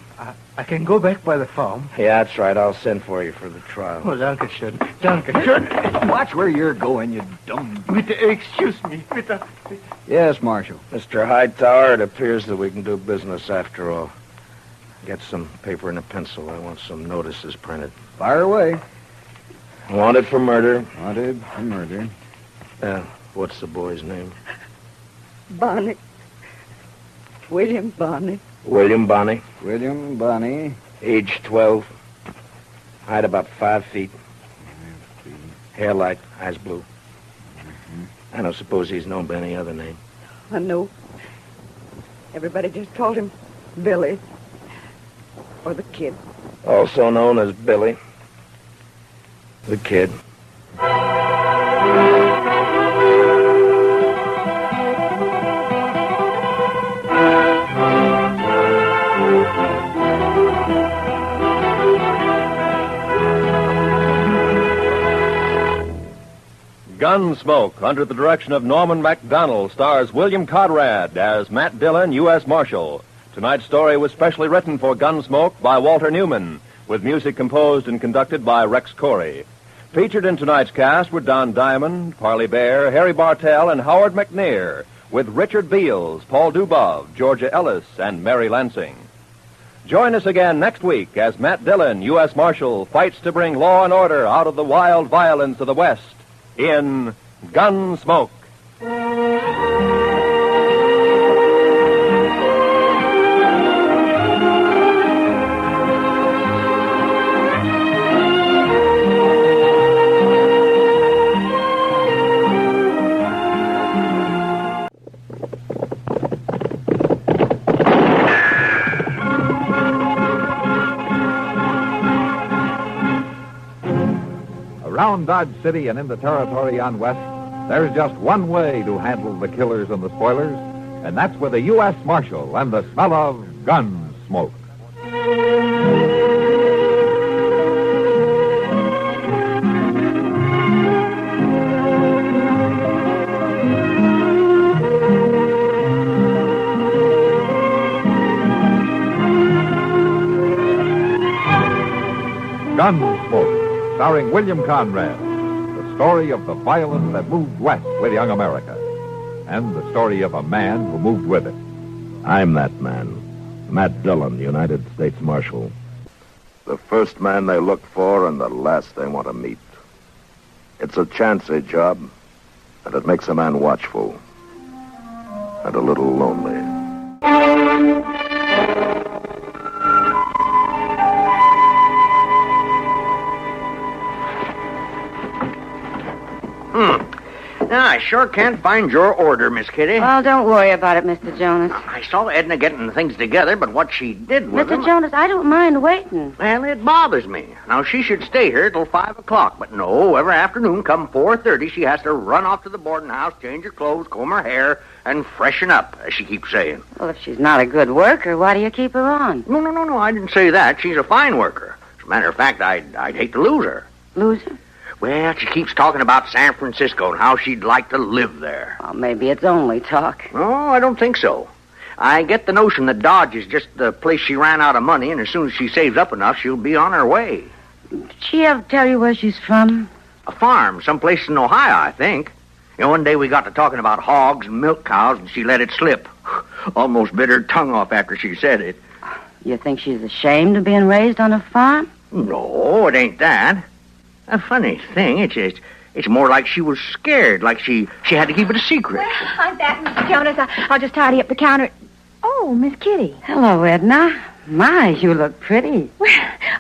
Speaker 14: I can go back by the farm.
Speaker 5: Yeah, that's right. I'll send for you for the trial.
Speaker 14: Oh, danke schön. Danke schön.
Speaker 2: Watch where you're going, you dumb...
Speaker 14: Excuse me. Bitte.
Speaker 2: Yes, Marshal.
Speaker 5: Mr. Hightower, it appears that we can do business after all. Get some paper and a pencil. I want some notices printed.
Speaker 2: Fire away.
Speaker 5: Wanted for murder.
Speaker 2: Wanted for murder.
Speaker 5: What's the boy's name?
Speaker 1: Bonnie. William Bonnie.
Speaker 5: William Bonnie.
Speaker 9: William Bonnie.
Speaker 5: Age 12. Height about 5 feet. Hair light, eyes blue. I don't suppose he's known by any other name.
Speaker 1: I know. Everybody just called him Billy. Or the Kid.
Speaker 5: Also known as Billy. The Kid.
Speaker 7: Gunsmoke, under the direction of Norman MacDonald, stars William Conrad as Matt Dillon, U.S. Marshal. Tonight's story was specially written for Gunsmoke by Walter Newman, with music composed and conducted by Rex Corey. Featured in tonight's cast were Don Diamond, Parley Bear, Harry Bartell, and Howard McNear, with Richard Beals, Paul Dubov, Georgia Ellis, and Mary Lansing. Join us again next week as Matt Dillon, U.S. Marshal, fights to bring law and order out of the wild violence of the West in Gunsmoke.
Speaker 15: Around Dodge City and in the territory on West, there's just one way to handle the killers and the spoilers, and that's with a U.S. Marshal and the smell of Gunsmoke. Gunsmoke, starring William Conrad, the story of the violence that moved west with young America, and the story of a man who moved with it.
Speaker 22: I'm that man, Matt Dillon, United States Marshal. The first man they look for and the last they want to meet. It's a chancy job, and it makes a man watchful and a little lonely.
Speaker 3: Now, I sure can't find your order, Miss Kitty.
Speaker 13: Well, don't worry about it, Mr. Jonas.
Speaker 3: I saw Edna getting things together, but what she did with them...
Speaker 13: Mr. Jonas, I don't mind waiting.
Speaker 3: Well, it bothers me. Now, she should stay here till 5 o'clock, but no, every afternoon, come 4:30, she has to run off to the boarding house, change her clothes, comb her hair, and freshen up, as she keeps saying.
Speaker 13: Well, if she's not a good worker, why do you keep her on?
Speaker 3: No, I didn't say that. She's a fine worker. As a matter of fact, I'd hate to lose her.
Speaker 13: Lose her?
Speaker 3: Well, she keeps talking about San Francisco and how she'd like to live there.
Speaker 13: Well, maybe it's only talk.
Speaker 3: No, I don't think so. I get the notion that Dodge is just the place she ran out of money, and as soon as she saves up enough, she'll be on her way.
Speaker 13: Did she ever tell you where she's from?
Speaker 3: A farm, someplace in Ohio, I think. You know, one day we got to talking about hogs and milk cows, and she let it slip. Almost bit her tongue off after she said it.
Speaker 13: You think she's ashamed of being raised on a farm?
Speaker 3: No, it ain't that. A funny thing, it's more like she was scared, like she had to keep it a secret.
Speaker 21: Well, I'm back, Mr. Jonas. I'll just tidy up the counter. Oh, Miss Kitty.
Speaker 13: Hello, Edna. My, you look pretty.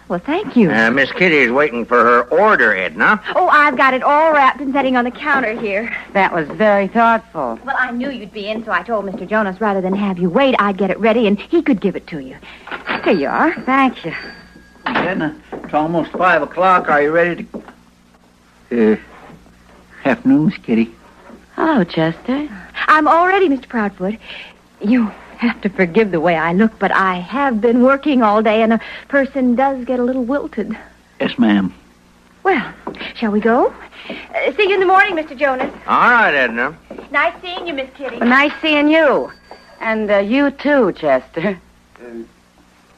Speaker 21: Well, thank you.
Speaker 3: Miss Kitty is waiting for her order, Edna.
Speaker 21: Oh, I've got it all wrapped and setting on the counter here.
Speaker 13: That was very thoughtful.
Speaker 21: Well, I knew you'd be in, so I told Mr. Jonas rather than have you wait, I'd get it ready and he could give it to you. Here you are.
Speaker 13: Thank you.
Speaker 2: Edna, it's almost 5 o'clock. Are you ready to... afternoon, Miss Kitty.
Speaker 13: Hello, Chester.
Speaker 21: I'm all ready, Mr. Proudfoot. You have to forgive the way I look, but I have been working all day, and a person does get a little wilted.
Speaker 2: Yes, ma'am.
Speaker 21: Well, shall we go? See you in the morning, Mr. Jonas.
Speaker 3: All right, Edna.
Speaker 21: Nice seeing you, Miss Kitty.
Speaker 13: Well, nice seeing you. And you, too, Chester.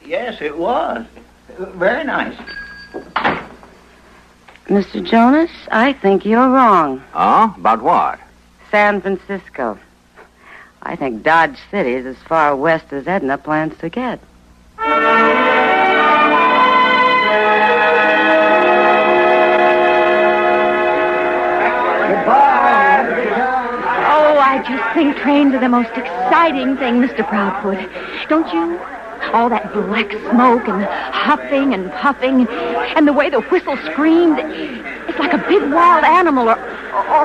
Speaker 2: Yes, it was. Very nice.
Speaker 13: Mr. Jonas, I think you're wrong.
Speaker 3: Oh? About what?
Speaker 13: San Francisco. I think Dodge City is as far west as Edna plans to get.
Speaker 21: Oh, I just think trains are the most exciting thing, Mr. Proudfoot. Don't you? All that black smoke and huffing and puffing, and the way the whistle screams. It's like a big wild animal or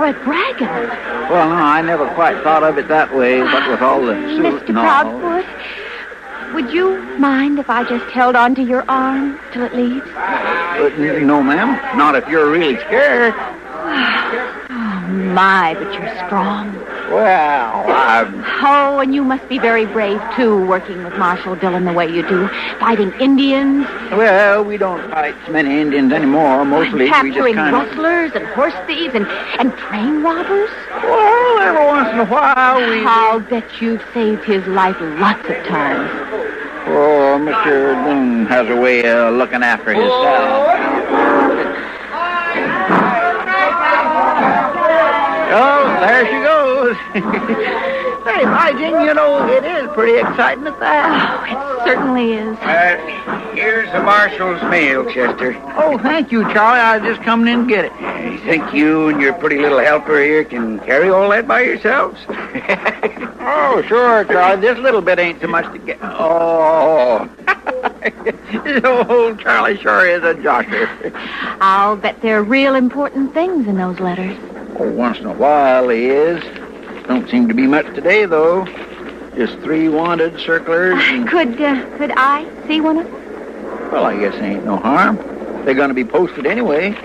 Speaker 21: a dragon.
Speaker 9: Well, no, I never quite thought of it that way, but with all the...
Speaker 21: Mr. Proudfoot, would you mind if I just held on to your arm till it leaves?
Speaker 9: No, ma'am. Not if you're really scared.
Speaker 21: Oh, my, but you're strong.
Speaker 9: Well,
Speaker 21: Oh, and you must be very brave, too, working with Marshal Dillon the way you do. Fighting Indians.
Speaker 9: Well, we don't fight so many Indians anymore. Mostly we just
Speaker 21: capturing
Speaker 9: kind of...
Speaker 21: rustlers and horse thieves and train robbers.
Speaker 9: Well, every once in a while we...
Speaker 21: I'll bet you've saved his life lots of times.
Speaker 9: Oh, Mr. Dillon has a way of looking after himself. Oh, there she goes. Hey, my Jing, you know, it is pretty exciting at that.
Speaker 21: Oh, it certainly is.
Speaker 9: Here's the marshal's mail, Chester. Oh, thank you, Charlie. I was just coming in to get it. You think you and your pretty little helper here can carry all that by yourselves? Oh, sure, Charlie. This little bit ain't so much to get... Oh. Old Charlie sure is a josher.
Speaker 21: I'll bet there are real important things in those letters.
Speaker 9: Oh, once in a while he is. Don't seem to be much today, though. Just 3 wanted circulars. And...
Speaker 21: Could I see one of them?
Speaker 9: Well, I guess there ain't no harm. They're going to be posted anyway.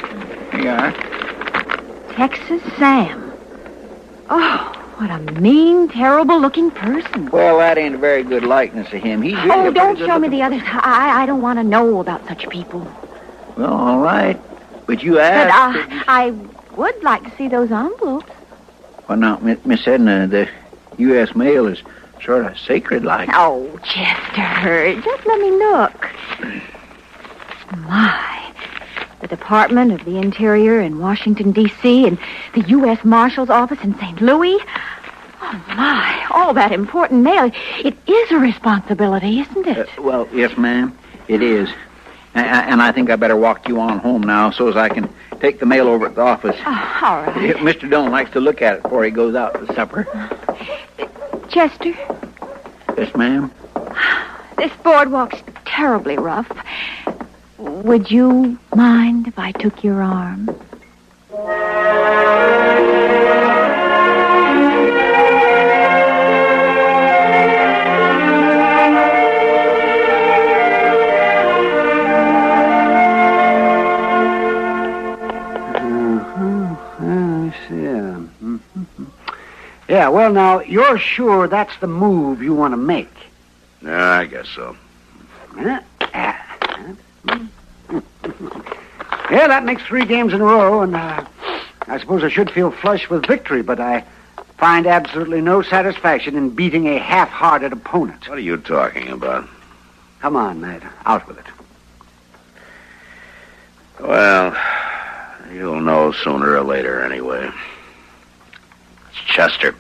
Speaker 9: Here you are.
Speaker 21: Texas Sam. Oh, what a mean, terrible-looking person.
Speaker 9: Well, that ain't a very good likeness of him. He's really
Speaker 21: Oh, don't show me the others. I don't want to know about such people.
Speaker 9: Well, all right. But you
Speaker 21: But
Speaker 9: asked...
Speaker 21: I would like to see those envelopes.
Speaker 9: Well, now, Miss Edna, the U.S. mail is sort of sacred-like.
Speaker 21: Oh, Chester, just let me look. My, the Department of the Interior in Washington, D.C., and the U.S. Marshal's Office in St. Louis. Oh, my, all that important mail. It is a responsibility, isn't it?
Speaker 9: Well, yes, ma'am, it is. And I think I better walk you on home now so as I can take the mail over at the office.
Speaker 21: Oh, all right.
Speaker 9: Mr. Dillon likes to look at it before he goes out for supper.
Speaker 21: Chester?
Speaker 9: Yes, ma'am?
Speaker 21: This boardwalk's terribly rough. Would you mind if I took your arm?
Speaker 19: Yeah, well, now, you're sure that's the move you want to make?
Speaker 3: Yeah, I guess so.
Speaker 19: Yeah, that makes 3 games in a row, and I suppose I should feel flush with victory, but I find absolutely no satisfaction in beating a half-hearted opponent.
Speaker 3: What are you talking about?
Speaker 19: Come on, Matt, out with it.
Speaker 3: Well, you'll know sooner or later anyway. It's Chester.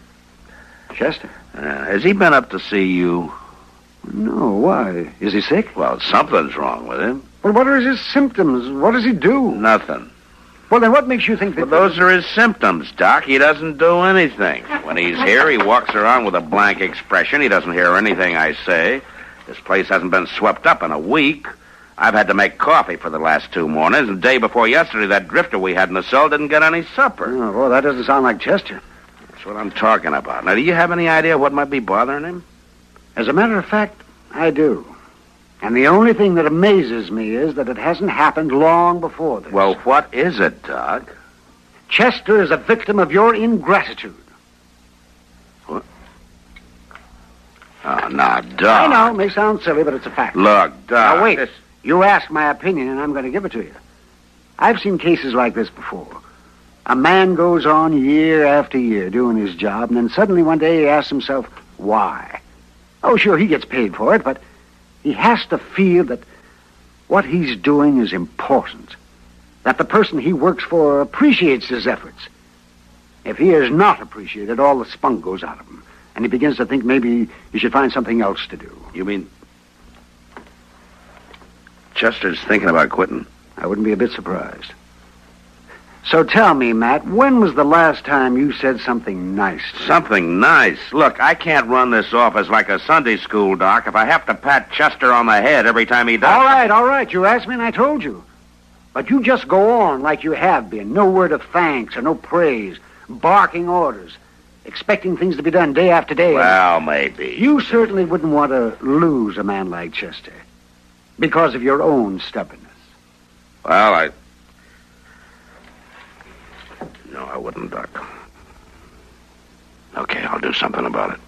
Speaker 19: Chester?
Speaker 3: Has he been up to see you?
Speaker 19: No, why? Is he sick?
Speaker 3: Well, something's wrong with him.
Speaker 19: Well, what are his symptoms? What does he do?
Speaker 3: Nothing.
Speaker 19: Well, then what makes you think that...
Speaker 3: Well, those are his symptoms, Doc. He doesn't do anything. When he's here, he walks around with a blank expression. He doesn't hear anything I say. This place hasn't been swept up in a week. I've had to make coffee for the last 2 mornings, and the day before yesterday, that drifter we had in the cell didn't get any supper.
Speaker 19: Oh, well, that doesn't sound like Chester.
Speaker 3: That's what I'm talking about. Now, do you have any idea what might be bothering him?
Speaker 19: As a matter of fact, I do. And the only thing that amazes me is that it hasn't happened long before this.
Speaker 3: Well, what is it, Doc?
Speaker 19: Chester is a victim of your ingratitude.
Speaker 3: What? Oh, now, Doc.
Speaker 19: I know, it may sound silly, but it's a fact.
Speaker 3: Look, Doc.
Speaker 19: Now, wait. You ask my opinion, and I'm going to give it to you. I've seen cases like this before. A man goes on year after year doing his job, and then suddenly one day he asks himself, why? Oh, sure, he gets paid for it, but he has to feel that what he's doing is important, that the person he works for appreciates his efforts. If he is not appreciated, all the spunk goes out of him, and he begins to think maybe he should find something else to do.
Speaker 3: You mean Chester's thinking about quitting?
Speaker 19: I wouldn't be a bit surprised.
Speaker 6: So tell me, Matt, when was the last time you said something nice to me?
Speaker 3: Something nice? Look, I can't run this office like a Sunday school, Doc, if I have to pat Chester on the head every time he does.
Speaker 6: All right. You asked me and I told you. But you just go on like you have been. No word of thanks or no praise. Barking orders. Expecting things to be done day after day.
Speaker 3: Well, maybe.
Speaker 6: You certainly wouldn't want to lose a man like Chester. Because of your own stubbornness.
Speaker 3: Well, No, I wouldn't, Doc. Okay, I'll do something about it.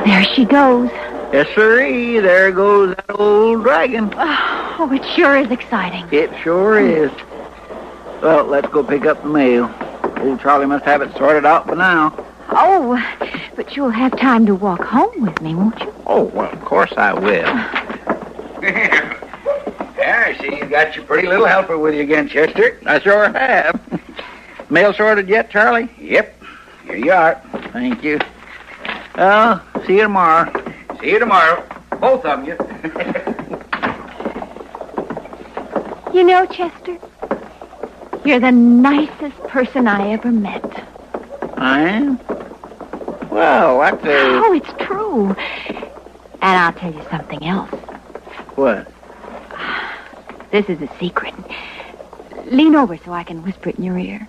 Speaker 21: There she goes.
Speaker 9: Yes, sirree. There goes that old dragon.
Speaker 21: Oh, it sure is exciting.
Speaker 9: It sure is. Well, let's go pick up the mail. Old Charlie must have it sorted out by now.
Speaker 21: Oh, but you'll have time to walk home with me, won't you?
Speaker 9: Oh, well, of course I will. Yeah, I see you got your pretty little helper with you again, Chester. I sure have. Mail sorted yet, Charlie? Yep. Here you are. Thank you. Well, see you tomorrow. See you tomorrow. Both of you.
Speaker 21: You know, Chester, you're the nicest person I ever met.
Speaker 9: I am? Well, that's
Speaker 21: Oh, it's true. And I'll tell you something else.
Speaker 9: What?
Speaker 21: This is a secret. Lean over so I can whisper it in your ear.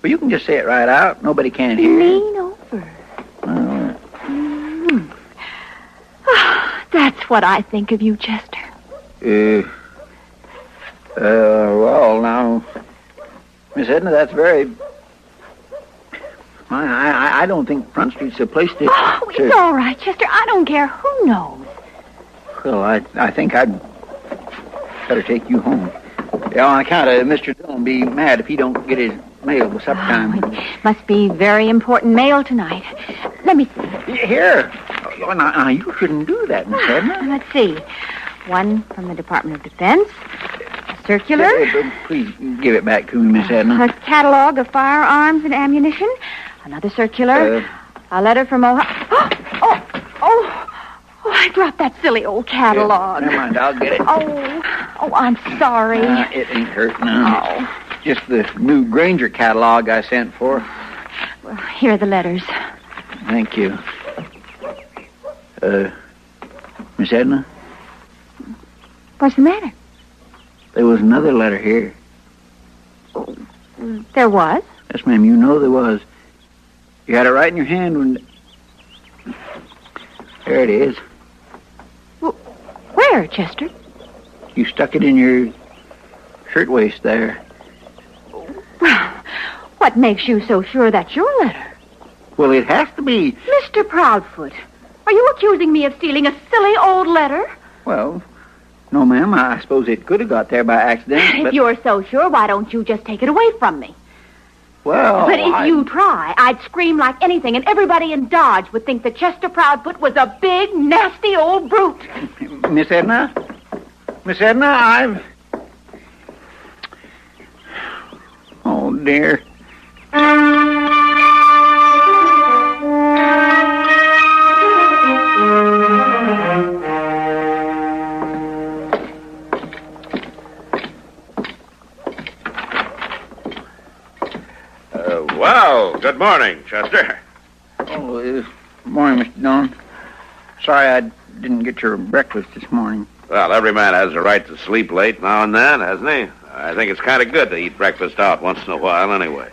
Speaker 9: Well, you can just say it right out. Nobody can hear it.
Speaker 21: Lean over. That's what I think of you, Chester.
Speaker 9: Well, now, Miss Edna, that's very... I don't think Front Street's the place to...
Speaker 21: Oh, it's all right, Chester. I don't care who knows.
Speaker 9: Well, I think I'd better take you home. Yeah, on account of Mr. Dillon be mad if he don't get his mail by supper time.
Speaker 21: It must be very important mail tonight. Let me see.
Speaker 9: Here. Oh, now, you shouldn't do that, Miss Edna.
Speaker 21: Let's see. One from the Department of Defense. A circular.
Speaker 9: Please give it back to me, Miss Edna.
Speaker 21: A catalog of firearms and ammunition. Another circular. A letter from Ohio. Oh, I dropped that silly old catalog.
Speaker 9: Never mind, I'll get it.
Speaker 21: Oh, I'm sorry.
Speaker 9: It ain't hurt now.
Speaker 21: Oh.
Speaker 9: Just the new Granger catalog I sent for.
Speaker 21: Well, here are the letters.
Speaker 9: Thank you. Miss Edna?
Speaker 21: What's the matter?
Speaker 9: There was another letter here.
Speaker 21: There was?
Speaker 9: Yes, ma'am, you know there was. You had it right in your hand when... There it is.
Speaker 21: Where, Chester?
Speaker 9: You stuck it in your shirtwaist there.
Speaker 21: Well, what makes you so sure that's your letter?
Speaker 9: Well, it has to be.
Speaker 21: Mr. Proudfoot, are you accusing me of stealing a silly old letter?
Speaker 9: Well, no, ma'am. I suppose it could have got there by accident.
Speaker 21: If you're so sure, why don't you just take it away from me?
Speaker 9: Well,
Speaker 21: But if you try, I'd scream like anything, and everybody in Dodge would think that Chester Proudfoot was a big, nasty old brute.
Speaker 9: Miss Edna? Miss Edna, I've... Oh, dear.
Speaker 3: Well, good morning, Chester.
Speaker 9: Oh, morning, Mr. Dillon. Sorry I didn't get your breakfast this morning.
Speaker 3: Well, every man has a right to sleep late now and then, hasn't he? I think it's kind of good to eat breakfast out once in a while, anyway.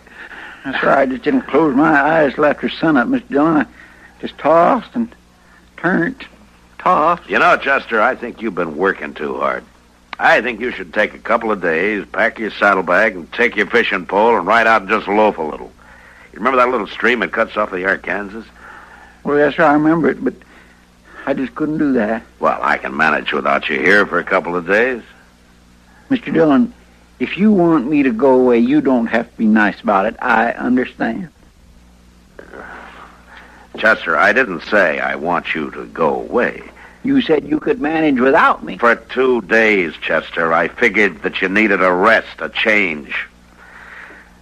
Speaker 9: That's right. I just didn't close my eyes till after sunup, Mr. Dillon. I just tossed and turned, tossed.
Speaker 3: You know, Chester, I think you've been working too hard. I think you should take a couple of days, pack your saddlebag, and take your fishing pole and ride out and just loaf a little. You remember that little stream that cuts off the Arkansas?
Speaker 9: Well, yes, sir, I remember it, but I just couldn't do that.
Speaker 3: Well, I can manage without you here for a couple of days.
Speaker 9: Mr. Dillon, if you want me to go away, you don't have to be nice about it. I understand.
Speaker 3: Chester, I didn't say I want you to go away.
Speaker 9: You said you could manage without me.
Speaker 3: For 2 days, Chester. I figured that you needed a rest, a change.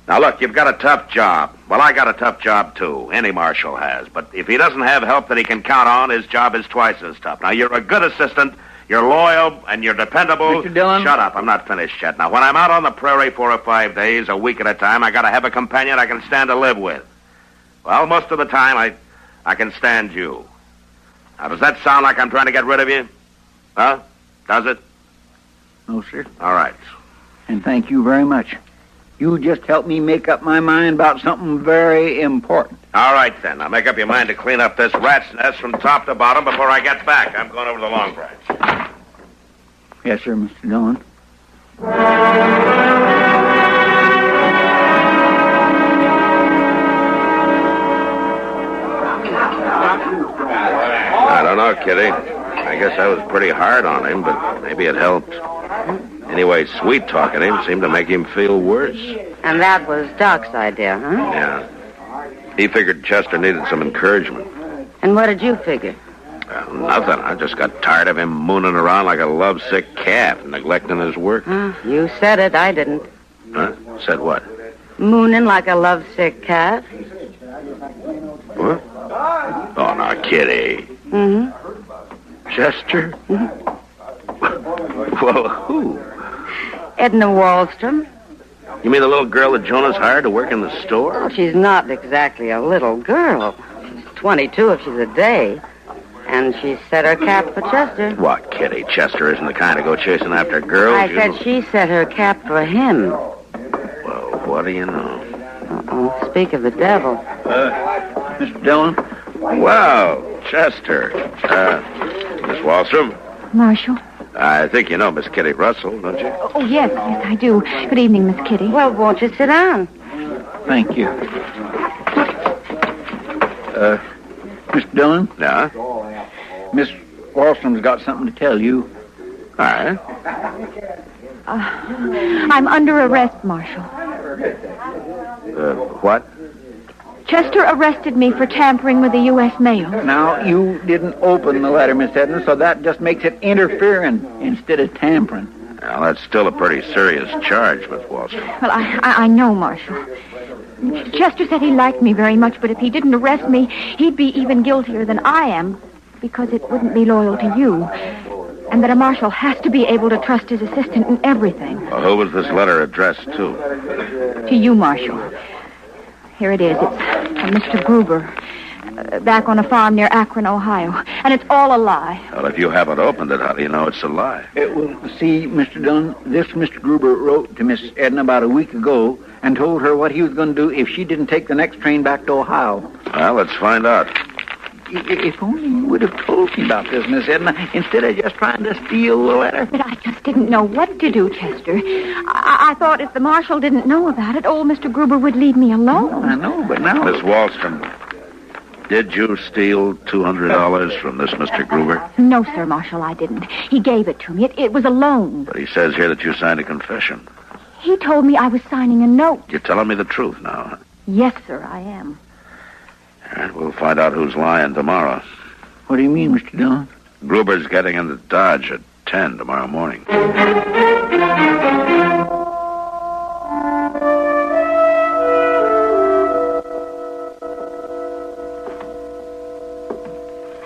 Speaker 3: Now, look, you've got a tough job. Well, I got a tough job, too. Any marshal has. But if he doesn't have help that he can count on, his job is twice as tough. Now, you're a good assistant. You're loyal, and you're dependable.
Speaker 2: Mr. Dillon?
Speaker 3: Shut up. I'm not finished yet. Now, when I'm out on the prairie 4 or 5 days, a week at a time, I got to have a companion I can stand to live with. Well, most of the time, I can stand you. Now, does that sound like I'm trying to get rid of you? Huh? Does it?
Speaker 2: No, sir.
Speaker 3: All right.
Speaker 2: And thank you very much. You just helped me make up my mind about something very important.
Speaker 3: All right, then. Now, make up your mind to clean up this rat's nest from top to bottom before I get back. I'm going over the Long Branch.
Speaker 2: Yes, sir, Mr. Dillon.
Speaker 3: I don't know, Kitty. I guess I was pretty hard on him, but maybe it helped. Anyway, sweet-talking him seemed to make him feel worse.
Speaker 13: And that was Doc's idea, huh?
Speaker 3: Yeah. He figured Chester needed some encouragement.
Speaker 13: And what did you figure?
Speaker 3: Well, nothing. I just got tired of him mooning around like a lovesick calf, neglecting his work.
Speaker 13: You said it, I didn't.
Speaker 3: Huh? Said what?
Speaker 13: Mooning like a lovesick cat.
Speaker 3: What? Oh, now, Kitty.
Speaker 13: Mm-hmm.
Speaker 3: Chester? Well, who?
Speaker 13: Edna Wallstrom.
Speaker 3: You mean the little girl that Jonas hired to work in the store?
Speaker 13: Oh, she's not exactly a little girl. She's 22 if she's a day. And she set her cap for Chester.
Speaker 3: What, Kitty? Chester isn't the kind to go chasing after girls.
Speaker 13: I said she set her cap for him.
Speaker 3: Well, what do you know?
Speaker 13: Uh-oh. Speak of the devil.
Speaker 2: Mr. Dillon?
Speaker 3: Well, Chester. Miss Wallstrom?
Speaker 21: Marshal?
Speaker 3: I think you know Miss Kitty Russell, don't you?
Speaker 21: Oh, yes, I do. Good evening, Miss Kitty.
Speaker 13: Well, won't you sit down?
Speaker 2: Thank you. Mr. Dillon?
Speaker 3: Yeah?
Speaker 2: Miss Wallstrom's got something to tell you.
Speaker 3: All right.
Speaker 21: I'm under arrest, Marshal.
Speaker 3: What?
Speaker 21: Chester arrested me for tampering with the U.S. mail.
Speaker 2: Now, you didn't open the letter, Miss Edna, so that just makes it interfering instead of tampering.
Speaker 3: Well, that's still a pretty serious charge, Miss Wallstrom.
Speaker 21: Well, I know, Marshal. Chester said he liked me very much, but if he didn't arrest me, he'd be even guiltier than I am, because it wouldn't be loyal to you. And that a marshal has to be able to trust his assistant in everything.
Speaker 3: Well, who was this letter addressed to?
Speaker 21: To you, Marshal. Here it is. It's from Mr. Gruber, back on a farm near Akron, Ohio. And it's all a lie.
Speaker 3: Well, if you haven't opened it, how do you know it's a lie?
Speaker 2: See, Mr. Dunn, this Mr. Gruber wrote to Miss Edna about a week ago and told her what he was going to do if she didn't take the next train back to Ohio.
Speaker 3: Well, let's find out.
Speaker 2: If only you would have told me about this, Miss Edna, instead of just trying to steal the letter.
Speaker 21: But I just didn't know what to do, Chester. I thought if the marshal didn't know about it, old Mr. Gruber would leave me alone.
Speaker 2: I know, but now...
Speaker 3: Miss Wallstrom, did you steal $200 from this Mr. Gruber?
Speaker 21: No, sir, Marshal, I didn't. He gave it to me. It was a loan.
Speaker 3: But he says here that you signed a confession.
Speaker 21: He told me I was signing a note.
Speaker 3: You're telling me the truth now, huh?
Speaker 21: Yes, sir, I am.
Speaker 3: All right, we'll find out who's lying tomorrow.
Speaker 2: What do you mean, Mr. Dillon?
Speaker 3: Gruber's getting into Dodge at 10 tomorrow morning.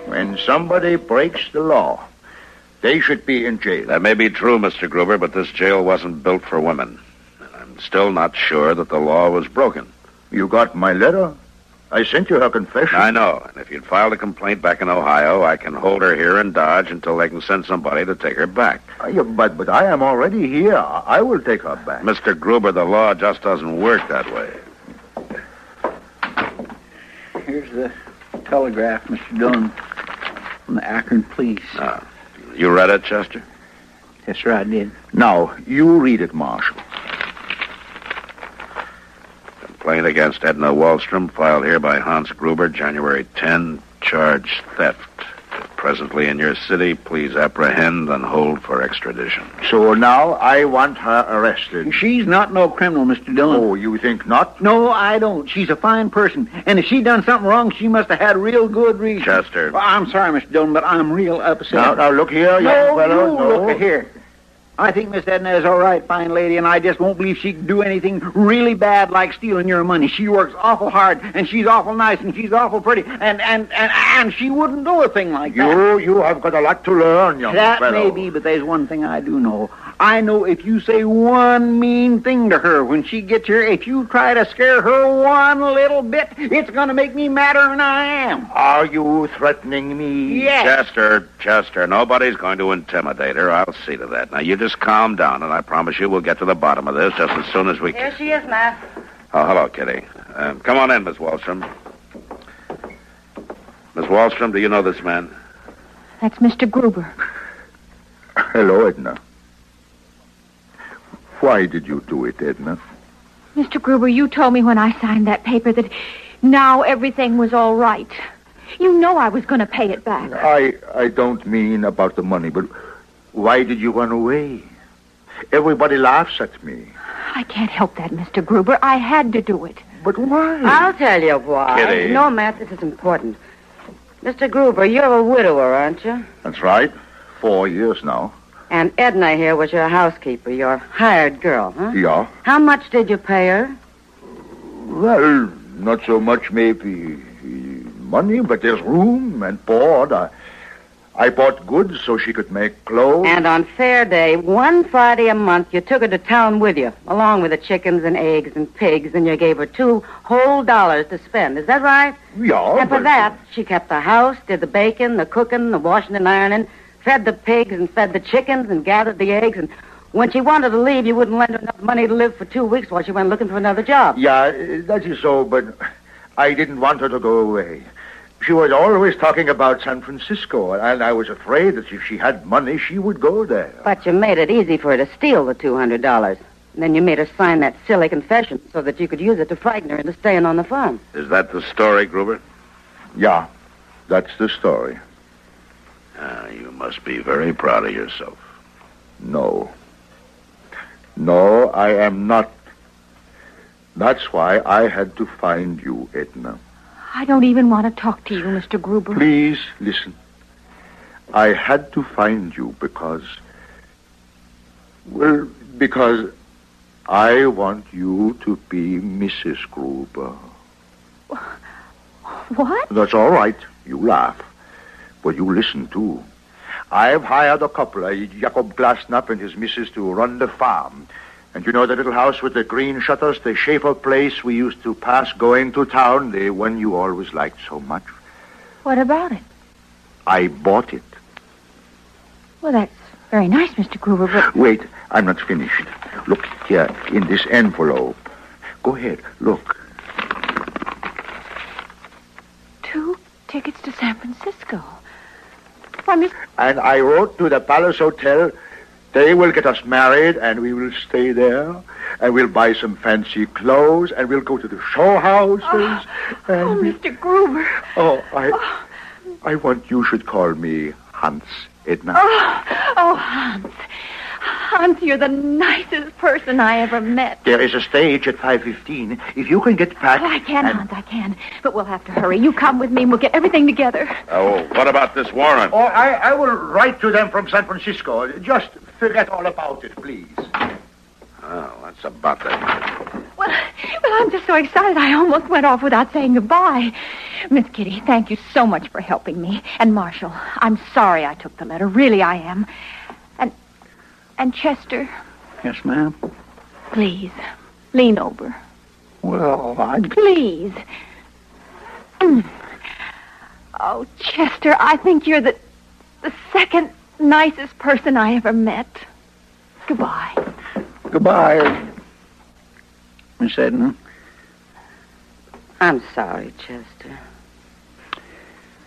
Speaker 10: When somebody breaks the law, they should be in jail.
Speaker 3: That may be true, Mr. Gruber, but this jail wasn't built for women. And I'm still not sure that the law was broken.
Speaker 10: You got my letter? I sent you her confession.
Speaker 3: I know. And if you'd filed a complaint back in Ohio, I can hold her here in Dodge until they can send somebody to take her back.
Speaker 10: But I am already here. I will take her back.
Speaker 3: Mr. Gruber, the law just doesn't work that way.
Speaker 2: Here's the telegraph, Mr. Dillon, from the Akron police.
Speaker 3: You read it, Chester?
Speaker 2: Yes, sir, I did.
Speaker 10: Now, you read it, Marshal.
Speaker 3: Complaint against Edna Wallstrom, filed here by Hans Gruber, January 10, charge theft. Presently in your city, please apprehend and hold for extradition.
Speaker 10: So now I want her arrested.
Speaker 2: She's not no criminal, Mr. Dillon.
Speaker 10: Oh, you think not?
Speaker 2: No, I don't. She's a fine person. And if she done something wrong, she must have had real good reason.
Speaker 3: Chester.
Speaker 2: Well, I'm sorry, Mr. Dillon, but I'm real upset.
Speaker 10: Now look here, young fellow.
Speaker 2: Look here. I think Miss Edna is all right, fine lady, and I just won't believe she can do anything really bad like stealing your money. She works awful hard, and she's awful nice, and she's awful pretty, and she wouldn't do a thing like that.
Speaker 10: You have got a lot to learn, young
Speaker 2: That
Speaker 10: fellow.
Speaker 2: may be, but there's one thing I do know. I know if you say one mean thing to her when she gets here, if you try to scare her one little bit, it's going to make me madder than I am.
Speaker 10: Are you threatening me?
Speaker 2: Yes.
Speaker 3: Chester, nobody's going to intimidate her. I'll see to that. Now, you just calm down, and I promise you we'll get to the bottom of this just as soon as we can.
Speaker 13: Here she is, Matt.
Speaker 3: Oh, hello, Kitty. Come on in, Miss Wallstrom. Miss Wallstrom, do you know this man?
Speaker 21: That's Mr. Gruber.
Speaker 17: Hello, Edna. Why did you do it, Edna?
Speaker 21: Mr. Gruber, you told me when I signed that paper that now everything was all right. You know I was going to pay it back.
Speaker 17: I don't mean about the money, but why did you run away? Everybody laughs at me.
Speaker 21: I can't help that, Mr. Gruber. I had to do it.
Speaker 17: But why?
Speaker 13: I'll tell you why.
Speaker 17: Kitty.
Speaker 13: No, Matt, this is important. Mr. Gruber, you're a widower, aren't you?
Speaker 17: That's right. 4 years now.
Speaker 13: And Edna here was your housekeeper, your hired girl, huh?
Speaker 17: Yeah.
Speaker 13: How much did you pay her?
Speaker 17: Well, not so much maybe money, but there's room and board. I bought goods so she could make clothes.
Speaker 13: And on fair day, one Friday a month, you took her to town with you, along with the chickens and eggs and pigs, and you gave her $2 whole to spend. Is that right?
Speaker 17: Yeah.
Speaker 13: And for that, she kept the house, did the baking, the cooking, the washing and ironing, fed the pigs and fed the chickens and gathered the eggs. And when she wanted to leave, you wouldn't lend her enough money to live for 2 weeks while she went looking for another job.
Speaker 17: Yeah, that is so, but I didn't want her to go away. She was always talking about San Francisco, and I was afraid that if she had money, she would go there.
Speaker 13: But you made it easy for her to steal the $200. And then you made her sign that silly confession so that you could use it to frighten her into staying on the farm.
Speaker 3: Is that the story, Gruber?
Speaker 17: Yeah, that's the story.
Speaker 3: You must be very proud of yourself.
Speaker 17: No. No, I am not. That's why I had to find you, Edna.
Speaker 21: I don't even want to talk to you, Mr. Gruber.
Speaker 17: Please, listen. I had to find you because I want you to be Mrs. Gruber.
Speaker 21: What?
Speaker 17: That's all right. You laugh. But you listen, too. I've hired a couple, Jacob Glasnap and his missus, to run the farm. And you know the little house with the green shutters, the Schaefer place we used to pass going to town, the one you always liked so much?
Speaker 21: What about it?
Speaker 17: I bought it.
Speaker 21: Well, that's very nice, Mr. Gruber, but...
Speaker 17: Wait, I'm not finished. Look here, in this envelope. Go ahead, look.
Speaker 21: 2 tickets to San Francisco. Why, Miss...
Speaker 17: And I wrote to the Palace Hotel. They will get us married, and we will stay there, and we'll buy some fancy clothes, and we'll go to the show houses.
Speaker 21: Mr. Gruber.
Speaker 17: I want you should call me Hans, Edna.
Speaker 21: Hans. Hans, you're the nicest person I ever met.
Speaker 17: There is a stage at 5:15. If you can get back...
Speaker 21: Oh, I can, Hans, I can. But we'll have to hurry. You come with me, and we'll get everything together.
Speaker 3: Oh, what about this warrant?
Speaker 17: Oh, I will write to them from San Francisco. Just forget all about it, please.
Speaker 3: Oh, that's about that.
Speaker 21: Well, I'm just so excited I almost went off without saying goodbye. Miss Kitty, thank you so much for helping me. And Marshall, I'm sorry I took the letter. Really, I am. And Chester,
Speaker 2: Yes, ma'am.
Speaker 21: please, lean over.
Speaker 2: Well,
Speaker 21: Please. Oh, Chester, I think you're the second nicest person I ever met. Goodbye.
Speaker 2: Goodbye, Miss Edna.
Speaker 13: I'm sorry, Chester.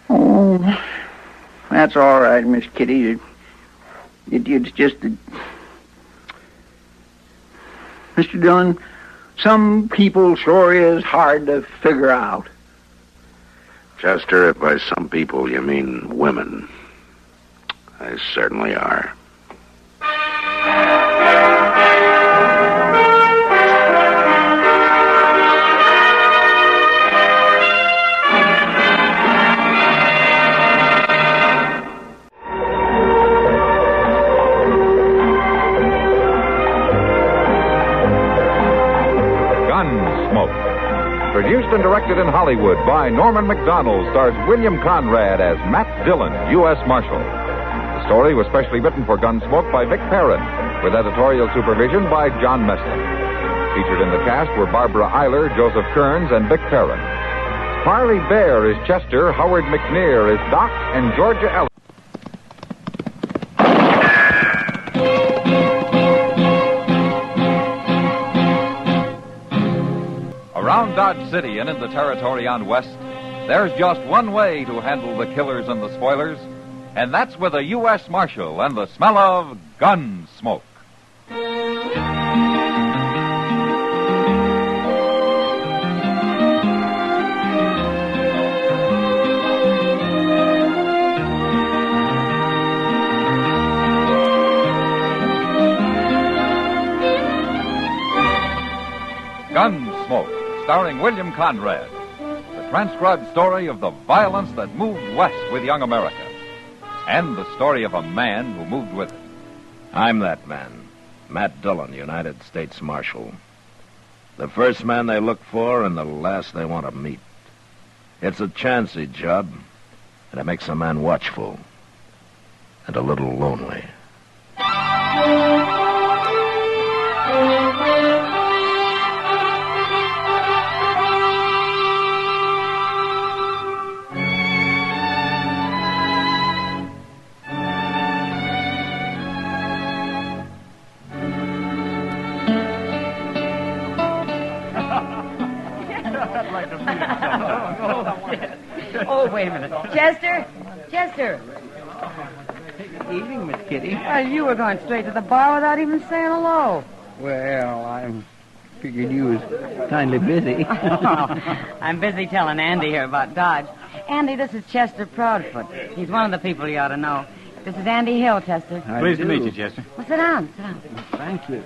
Speaker 2: Oh, that's all right, Miss Kitty. It's just that... Mr. Dillon, some people sure is hard to figure out.
Speaker 3: Chester, if by some people you mean women, they certainly are.
Speaker 15: produced and directed in Hollywood by Norman Macdonald, stars William Conrad as Matt Dillon, U.S. Marshal. The story was specially written for Gunsmoke by Vic Perrin, with editorial supervision by John Meston. Featured in the cast were Barbara Eiler, Joseph Kearns, and Vic Perrin. Farley Bear is Chester, Howard McNear is Doc, and Georgia Ellis. Around Dodge City and in the territory on West, there's just one way to handle the killers and the spoilers, and that's with a U.S. Marshal and the smell of gun smoke. Gunsmoke, starring William Conrad. The transcribed story of the violence that moved west with young America. And the story of a man who moved with it.
Speaker 3: I'm that man, Matt Dillon, United States Marshal. The first man they look for and the last they want to meet. It's a chancy job, and it makes a man watchful and a little lonely.
Speaker 13: Oh, wait a minute. Chester? Chester!
Speaker 4: Evening, Miss Kitty.
Speaker 13: You were going straight to the bar without even saying hello.
Speaker 4: Well, I figured you was kindly busy.
Speaker 13: I'm busy telling Andy here about Dodge. Andy, this is Chester Proudfoot. He's one of the people you ought to know. This is Andy Hill, Chester.
Speaker 4: Pleased to meet you, Chester.
Speaker 13: Well, sit down. Sit down.
Speaker 4: Thank you.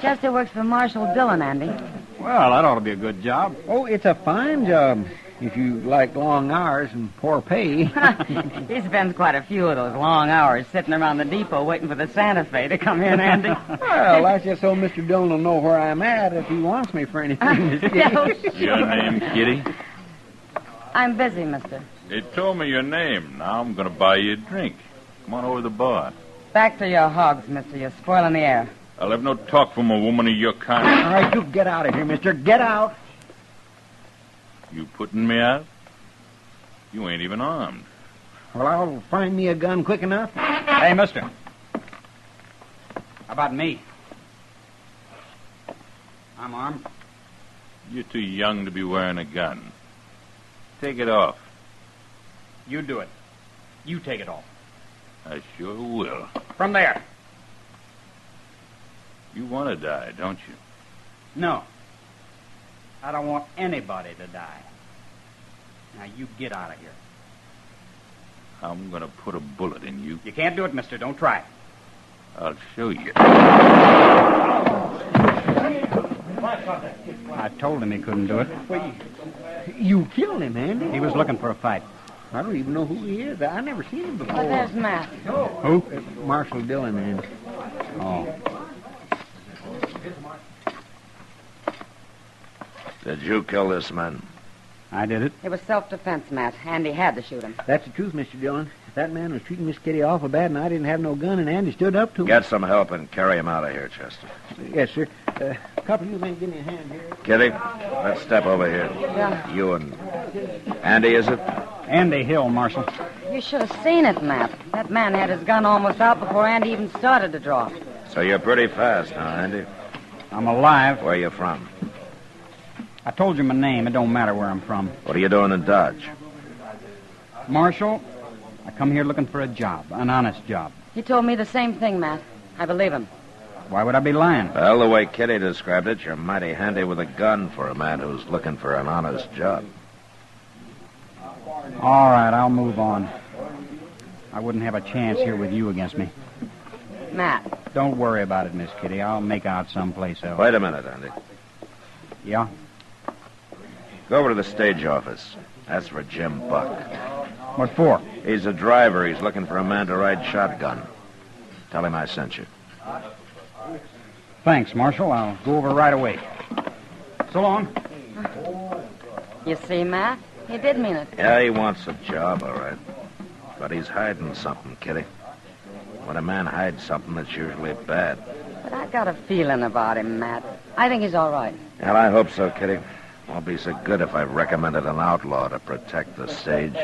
Speaker 13: Chester works for Marshal Dillon, Andy.
Speaker 4: Well, that ought to be a good job. Oh, it's a fine job. If you like long hours and poor pay.
Speaker 13: He spends quite a few of those long hours sitting around the depot waiting for the Santa Fe to come in, Andy.
Speaker 4: Well, that's just so Mr. Dillon will know where I'm at if he wants me for anything, Miss Kitty.
Speaker 12: Your name, Kitty?
Speaker 13: I'm busy, mister.
Speaker 12: They told me your name. Now I'm going to buy you a drink. Come on over to the bar.
Speaker 13: Back to your hogs, mister. You're spoiling the air.
Speaker 12: I'll have no talk from a woman of your kind.
Speaker 4: All right, you get out of here, mister. Get out.
Speaker 12: You putting me out? You ain't even armed.
Speaker 4: Well, I'll find me a gun quick enough.
Speaker 18: Hey, mister. How about me? I'm armed.
Speaker 12: You're too young to be wearing a gun. Take it off.
Speaker 18: You do it. You take it off.
Speaker 12: I sure will.
Speaker 18: From there.
Speaker 12: You want to die, don't you?
Speaker 18: No. I don't want anybody to die. Now, you get out of here.
Speaker 12: I'm going to put a bullet in you.
Speaker 18: You can't do it, mister. Don't try it.
Speaker 12: I'll show you.
Speaker 18: I told him he couldn't do it.
Speaker 4: You killed him, Andy.
Speaker 18: He was looking for a fight.
Speaker 4: I don't even know who he is. I never seen him before.
Speaker 13: Oh, there's Matt.
Speaker 4: Who? Marshal Dillon, Andy.
Speaker 18: Oh.
Speaker 3: Did you kill this man?
Speaker 18: I did it.
Speaker 13: It was self-defense, Matt. Andy had to shoot him.
Speaker 4: That's the truth, Mr. Dillon. That man was treating Miss Kitty awful bad, and I didn't have no gun, and Andy stood up to him.
Speaker 3: Get some help and carry him out of here, Chester.
Speaker 4: Yes, sir. A couple of you men give me a hand here.
Speaker 3: Kitty, let's step over here.
Speaker 13: Yeah.
Speaker 3: You and Andy, is it?
Speaker 18: Andy Hill, Marshal.
Speaker 13: You should have seen it, Matt. That man had his gun almost out before Andy even started to draw.
Speaker 3: So you're pretty fast, huh, Andy?
Speaker 18: I'm alive.
Speaker 3: Where you from?
Speaker 18: I told you my name. It don't matter where I'm from.
Speaker 3: What are you doing in Dodge?
Speaker 18: Marshal, I come here looking for a job, an honest job.
Speaker 13: He told me the same thing, Matt. I believe him.
Speaker 18: Why would I be lying?
Speaker 3: Well, the way Kitty described it, you're mighty handy with a gun for a man who's looking for an honest job.
Speaker 18: All right, I'll move on. I wouldn't have a chance here with you against me.
Speaker 13: Matt.
Speaker 18: Don't worry about it, Miss Kitty. I'll make out someplace else.
Speaker 3: Wait a minute, Andy.
Speaker 18: Yeah?
Speaker 3: Go over to the stage office. That's for Jim Buck.
Speaker 18: What for?
Speaker 3: He's a driver. He's looking for a man to ride shotgun. Tell him I sent you.
Speaker 18: Thanks, Marshal. I'll go over right away. So long.
Speaker 13: You see, Matt? He did mean it.
Speaker 3: Yeah, he wants a job, all right. But he's hiding something, Kitty. When a man hides something, it's usually bad.
Speaker 13: But I got a feeling about him, Matt. I think he's all right.
Speaker 3: Well, I hope so, Kitty. Won't be so good if I recommended an outlaw to protect the stage.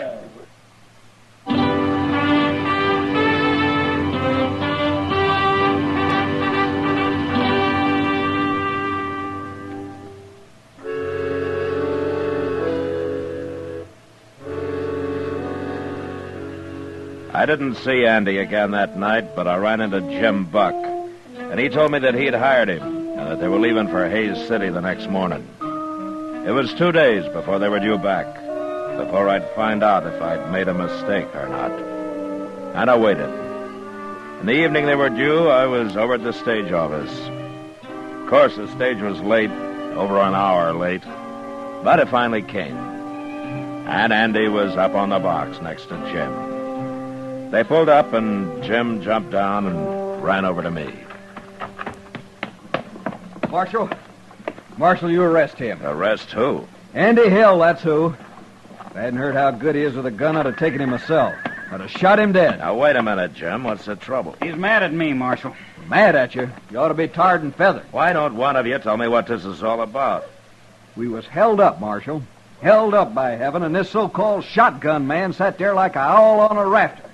Speaker 3: I didn't see Andy again that night, but I ran into Jim Buck, and he told me that he'd hired him and that they were leaving for Hayes City the next morning. It was 2 days before they were due back, before I'd find out if I'd made a mistake or not. And I waited. In the evening they were due, I was over at the stage office. Of course, the stage was late, over an hour late, but it finally came. And Andy was up on the box next to Jim. They pulled up, and Jim jumped down and ran over to me.
Speaker 4: Marshal, you arrest him.
Speaker 3: Arrest who?
Speaker 4: Andy Hill, that's who. If I hadn't heard how good he is with a gun, I'd have taken him myself. I'd have shot him dead.
Speaker 3: Now, wait a minute, Jim. What's the trouble?
Speaker 18: He's mad at me, Marshal.
Speaker 4: Mad at you? You ought to be tarred and feathered.
Speaker 3: Why don't one of you tell me what this is all about?
Speaker 4: We was held up, Marshal. Held up, by heaven, and this so-called shotgun man sat there like a owl on a rafter.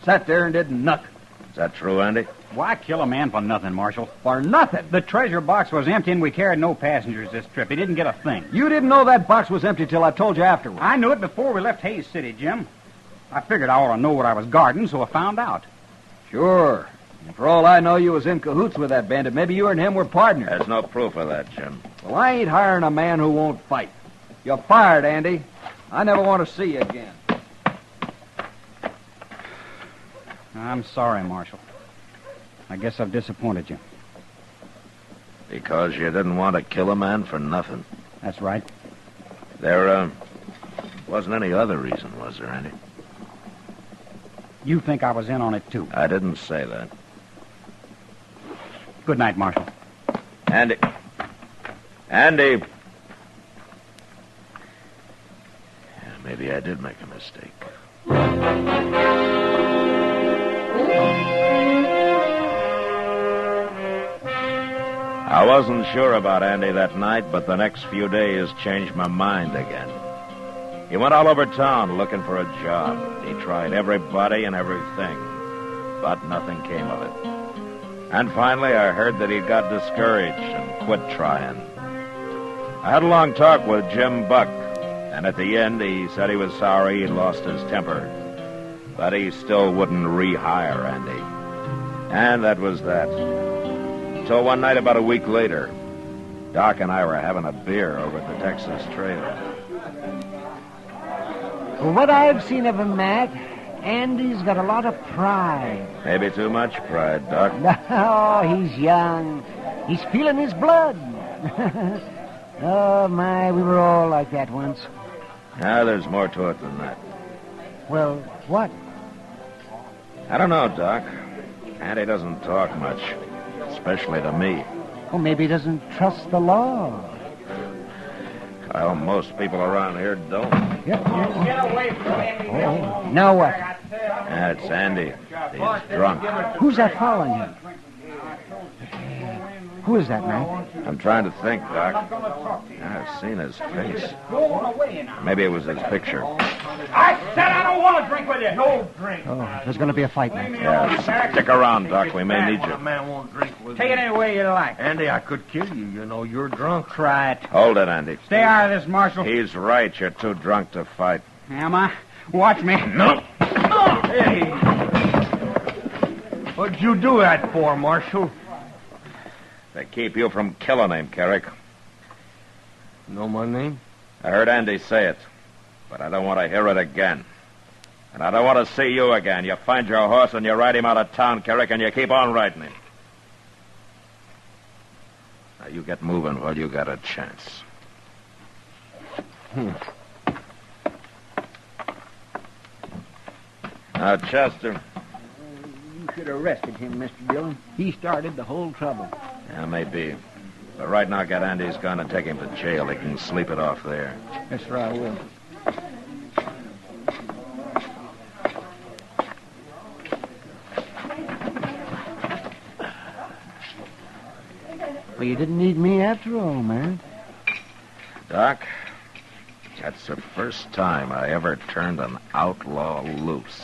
Speaker 4: Sat there and did nothing.
Speaker 3: Is that true, Andy?
Speaker 18: Why kill a man for nothing, Marshal?
Speaker 4: For nothing?
Speaker 18: The treasure box was empty and we carried no passengers this trip. He didn't get a thing.
Speaker 4: You didn't know that box was empty till I told you afterwards.
Speaker 18: I knew it before we left Hayes City, Jim. I figured I ought to know what I was guarding, so I found out.
Speaker 4: Sure. And for all I know, you was in cahoots with that bandit. Maybe you and him were partners.
Speaker 3: There's no proof of that, Jim.
Speaker 4: Well, I ain't hiring a man who won't fight. You're fired, Andy. I never want to see you again.
Speaker 18: I'm sorry, Marshal. I guess I've disappointed you.
Speaker 3: Because you didn't want to kill a man for nothing.
Speaker 18: That's right.
Speaker 3: There, wasn't any other reason, was there, Andy?
Speaker 18: You think I was in on it, too.
Speaker 3: I didn't say that.
Speaker 18: Good night, Marshal.
Speaker 3: Andy. Andy. Yeah, maybe I did make a mistake. I wasn't sure about Andy that night, but the next few days changed my mind again. He went all over town looking for a job. He tried everybody and everything, but nothing came of it. And finally, I heard that he'd got discouraged and quit trying. I had a long talk with Jim Buck, and at the end, he said he was sorry he'd lost his temper, but he still wouldn't rehire Andy. And that was that. Until one night about a week later, Doc and I were having a beer over at the Texas Trail.
Speaker 19: From what I've seen of him, Matt, Andy's got a lot of pride.
Speaker 3: Maybe too much pride, Doc.
Speaker 19: No, he's young. He's feeling his blood. Oh, my, we were all like that once.
Speaker 3: Now, there's more to it than that.
Speaker 19: Well, what?
Speaker 3: I don't know, Doc. Andy doesn't talk much, especially to me.
Speaker 19: Well, maybe he doesn't trust the law.
Speaker 3: Well, most people around here don't.
Speaker 19: Yep.
Speaker 18: Get away from him.
Speaker 19: Oh, now what?
Speaker 3: That's Andy. He's drunk.
Speaker 19: Who's that following him? Who is that, Matt?
Speaker 3: I'm trying to think, Doc. I've seen his face. Maybe it was his picture.
Speaker 18: I said I don't want to drink with you. No drink.
Speaker 19: Oh, there's going to be a fight, Matt.
Speaker 3: Yeah, stick around, Doc. We may need you.
Speaker 14: Man won't drink with
Speaker 18: Take it any way you like.
Speaker 14: Andy, I could kill you. You know, you're drunk.
Speaker 18: Try it.
Speaker 3: Hold it, Andy.
Speaker 18: Stay out of this, Marshal.
Speaker 3: He's right. You're too drunk to fight.
Speaker 18: Am I? Watch me.
Speaker 3: No.
Speaker 14: Hey. What'd you do that for, Marshal?
Speaker 3: They keep you from killing him, Carrick.
Speaker 14: Know my name?
Speaker 3: I heard Andy say it, but I don't want to hear it again. And I don't want to see you again. You find your horse and you ride him out of town, Carrick, and you keep on riding him. Now, you get moving while you got a chance. Now, Chester.
Speaker 9: You should have arrested him, Mr. Dillon. He started the whole trouble.
Speaker 3: Yeah, maybe. But right now, get Andy's gun and take him to jail. He can sleep it off there.
Speaker 4: Yes, sir, I will. Well, you didn't need me after all, man.
Speaker 3: Doc, that's the first time I ever turned an outlaw loose.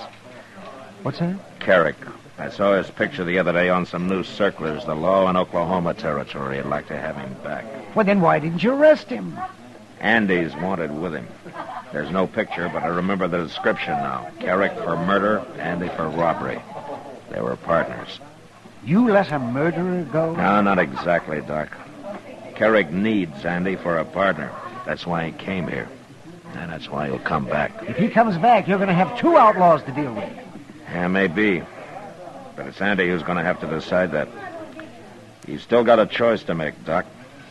Speaker 4: What's that?
Speaker 3: Carrick. I saw his picture the other day on some new circulars. The law in Oklahoma Territory would like to have him back.
Speaker 19: Well, then why didn't you arrest him?
Speaker 3: Andy's wanted with him. There's no picture, but I remember the description now. Carrick for murder, Andy for robbery. They were partners.
Speaker 19: You let a murderer go?
Speaker 3: No, not exactly, Doc. Carrick needs Andy for a partner. That's why he came here. And that's why he'll come back.
Speaker 19: If he comes back, you're going to have two outlaws to deal with.
Speaker 3: Yeah, maybe. But it's Andy who's going to have to decide that. He's still got a choice to make, Doc.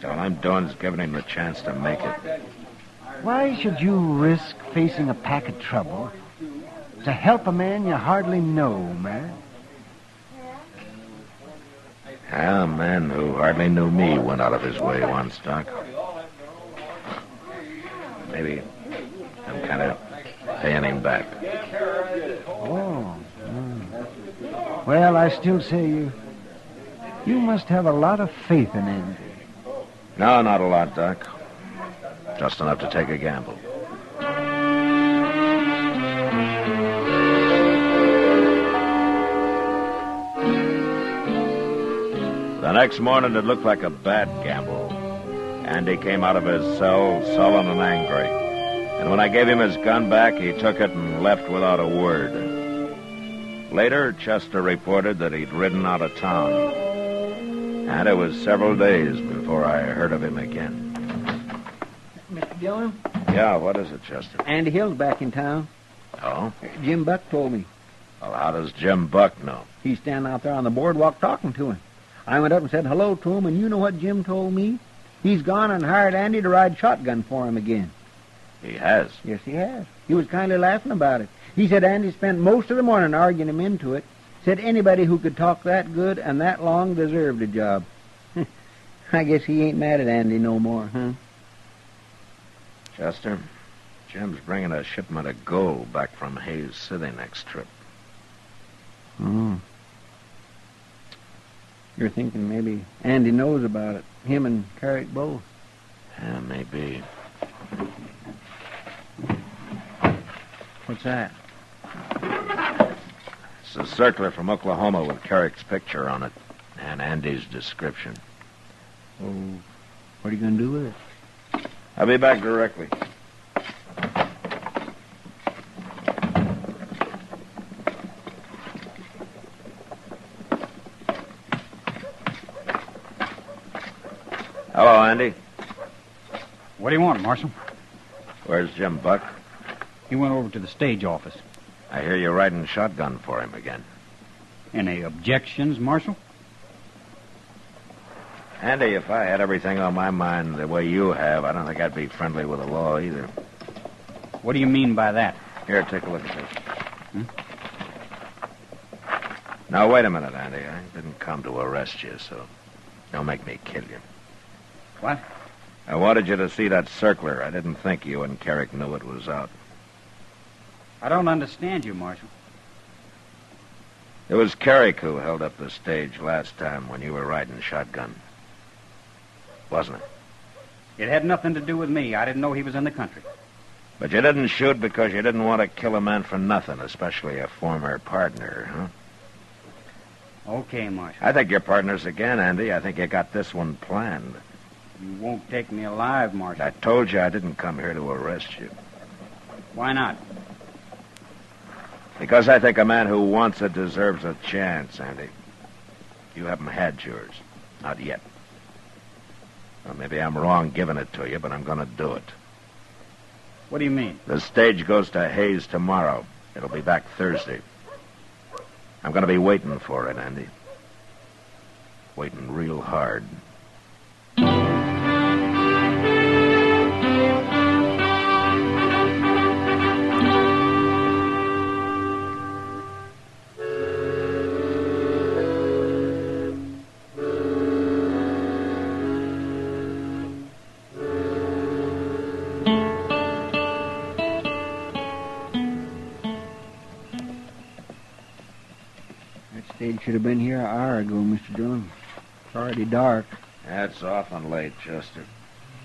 Speaker 3: All I'm doing is giving him the chance to make it.
Speaker 19: Why should you risk facing a pack of trouble to help a man you hardly know, man?
Speaker 3: A man who hardly knew me went out of his way once, Doc. Maybe I'm kind of paying him back.
Speaker 19: Oh. Well, I still say you must have a lot of faith in Andy.
Speaker 3: No, not a lot, Doc. Just enough to take a gamble. The next morning, it looked like a bad gamble. Andy came out of his cell sullen and angry. And when I gave him his gun back, he took it and left without a word. Later, Chester reported that he'd ridden out of town. And it was several days before I heard of him again.
Speaker 4: Mr. Dillon?
Speaker 3: Yeah, what is it, Chester?
Speaker 4: Andy Hill's back in town.
Speaker 3: Oh?
Speaker 4: Jim Buck told me.
Speaker 3: Well, how does Jim Buck know?
Speaker 4: He's standing out there on the boardwalk talking to him. I went up and said hello to him, and you know what Jim told me? He's gone and hired Andy to ride shotgun for him again.
Speaker 3: He has?
Speaker 4: Yes, he has. He was kind of laughing about it. He said Andy spent most of the morning arguing him into it. Said anybody who could talk that good and that long deserved a job. I guess he ain't mad at Andy no more, huh?
Speaker 3: Chester, Jim's bringing a shipment of gold back from Hayes City next trip.
Speaker 4: You're thinking maybe Andy knows about it. Him and Carrick both.
Speaker 3: Yeah, maybe.
Speaker 4: What's that?
Speaker 3: It's a circular from Oklahoma with Carrick's picture on it and Andy's description.
Speaker 4: Oh, what are you going to do with it?
Speaker 3: I'll be back directly. Hello, Andy.
Speaker 18: What do you want, Marshal?
Speaker 3: Where's Jim Buck?
Speaker 18: He went over to the stage office.
Speaker 3: I hear you're riding shotgun for him again.
Speaker 18: Any objections, Marshal?
Speaker 3: Andy, if I had everything on my mind the way you have, I don't think I'd be friendly with the law either.
Speaker 18: What do you mean by that?
Speaker 3: Here, take a look at this. Now, wait a minute, Andy. I didn't come to arrest you, so don't make me kill you.
Speaker 18: What?
Speaker 3: I wanted you to see that circular. I didn't think you and Carrick knew it was out.
Speaker 18: I don't understand you, Marshal.
Speaker 3: It was Carrick who held up the stage last time when you were riding shotgun. Wasn't it?
Speaker 18: It had nothing to do with me. I didn't know he was in the country.
Speaker 3: But you didn't shoot because you didn't want to kill a man for nothing, especially a former partner, huh?
Speaker 18: Okay, Marshal.
Speaker 3: I think you're partners again, Andy. I think you got this one planned.
Speaker 18: You won't take me alive, Marshal.
Speaker 3: I told you I didn't come here to arrest you.
Speaker 18: Why not?
Speaker 3: Because I think a man who wants it deserves a chance, Andy. You haven't had yours. Not yet. Well, maybe I'm wrong giving it to you, but I'm going to do it.
Speaker 18: What do you mean?
Speaker 3: The stage goes to Hayes tomorrow. It'll be back Thursday. I'm going to be waiting for it, Andy. Waiting real hard.
Speaker 4: You should have been here an hour ago, Mr. Dillon. It's already dark.
Speaker 3: That's often late, Chester.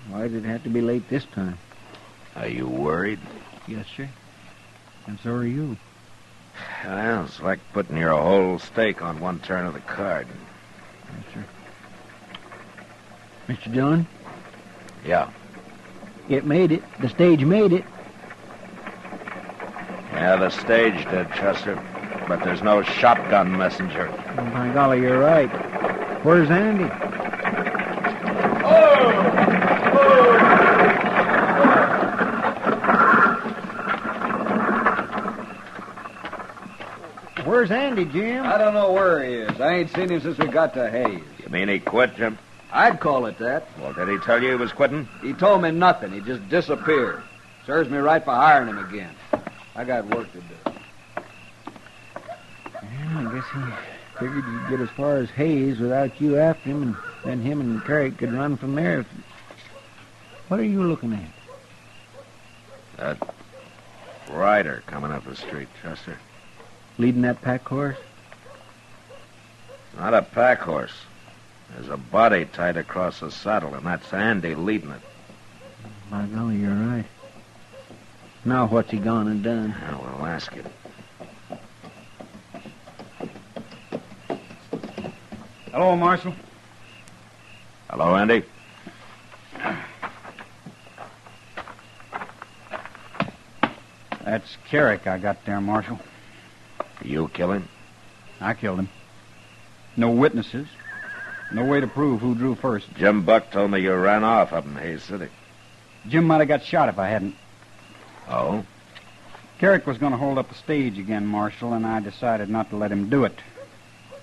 Speaker 4: Why did it have to be late this time?
Speaker 3: Are you worried?
Speaker 4: Yes, sir. And so are you.
Speaker 3: Well, it's like putting your whole stake on one turn of the card.
Speaker 4: Yes, sir. Mr. Dillon?
Speaker 3: Yeah.
Speaker 4: It made it. The stage made it.
Speaker 3: Yeah, the stage did, Chester. But there's no shotgun messenger.
Speaker 4: Oh, by golly, you're right. Where's Andy? Where's Andy, Jim?
Speaker 8: I don't know where he is. I ain't seen him since we got to Hayes.
Speaker 3: You mean he quit, Jim?
Speaker 8: I'd call it that.
Speaker 3: Well, did he tell you he was quitting?
Speaker 8: He told me nothing. He just disappeared. Serves me right for hiring him again. I got work to do.
Speaker 4: Yeah, I guess he figured you'd get as far as Hayes without you after him, and then him and Carrick could run from there. What are you looking at?
Speaker 3: That rider coming up the street, Chester.
Speaker 4: Leading that pack horse?
Speaker 3: Not a pack horse. There's a body tied across the saddle, and that's Andy leading it.
Speaker 4: By golly, you're right. Now what's he gone and done?
Speaker 3: Now we'll ask him.
Speaker 18: Hello, Marshal.
Speaker 3: Hello, Andy.
Speaker 18: That's Carrick I got there, Marshal.
Speaker 3: You kill him?
Speaker 18: I killed him. No witnesses. No way to prove who drew first.
Speaker 3: Jim Buck told me you ran off up in Hayes City.
Speaker 18: Jim might have got shot if I hadn't.
Speaker 3: Oh?
Speaker 18: Carrick was going to hold up the stage again, Marshal, and I decided not to let him do it.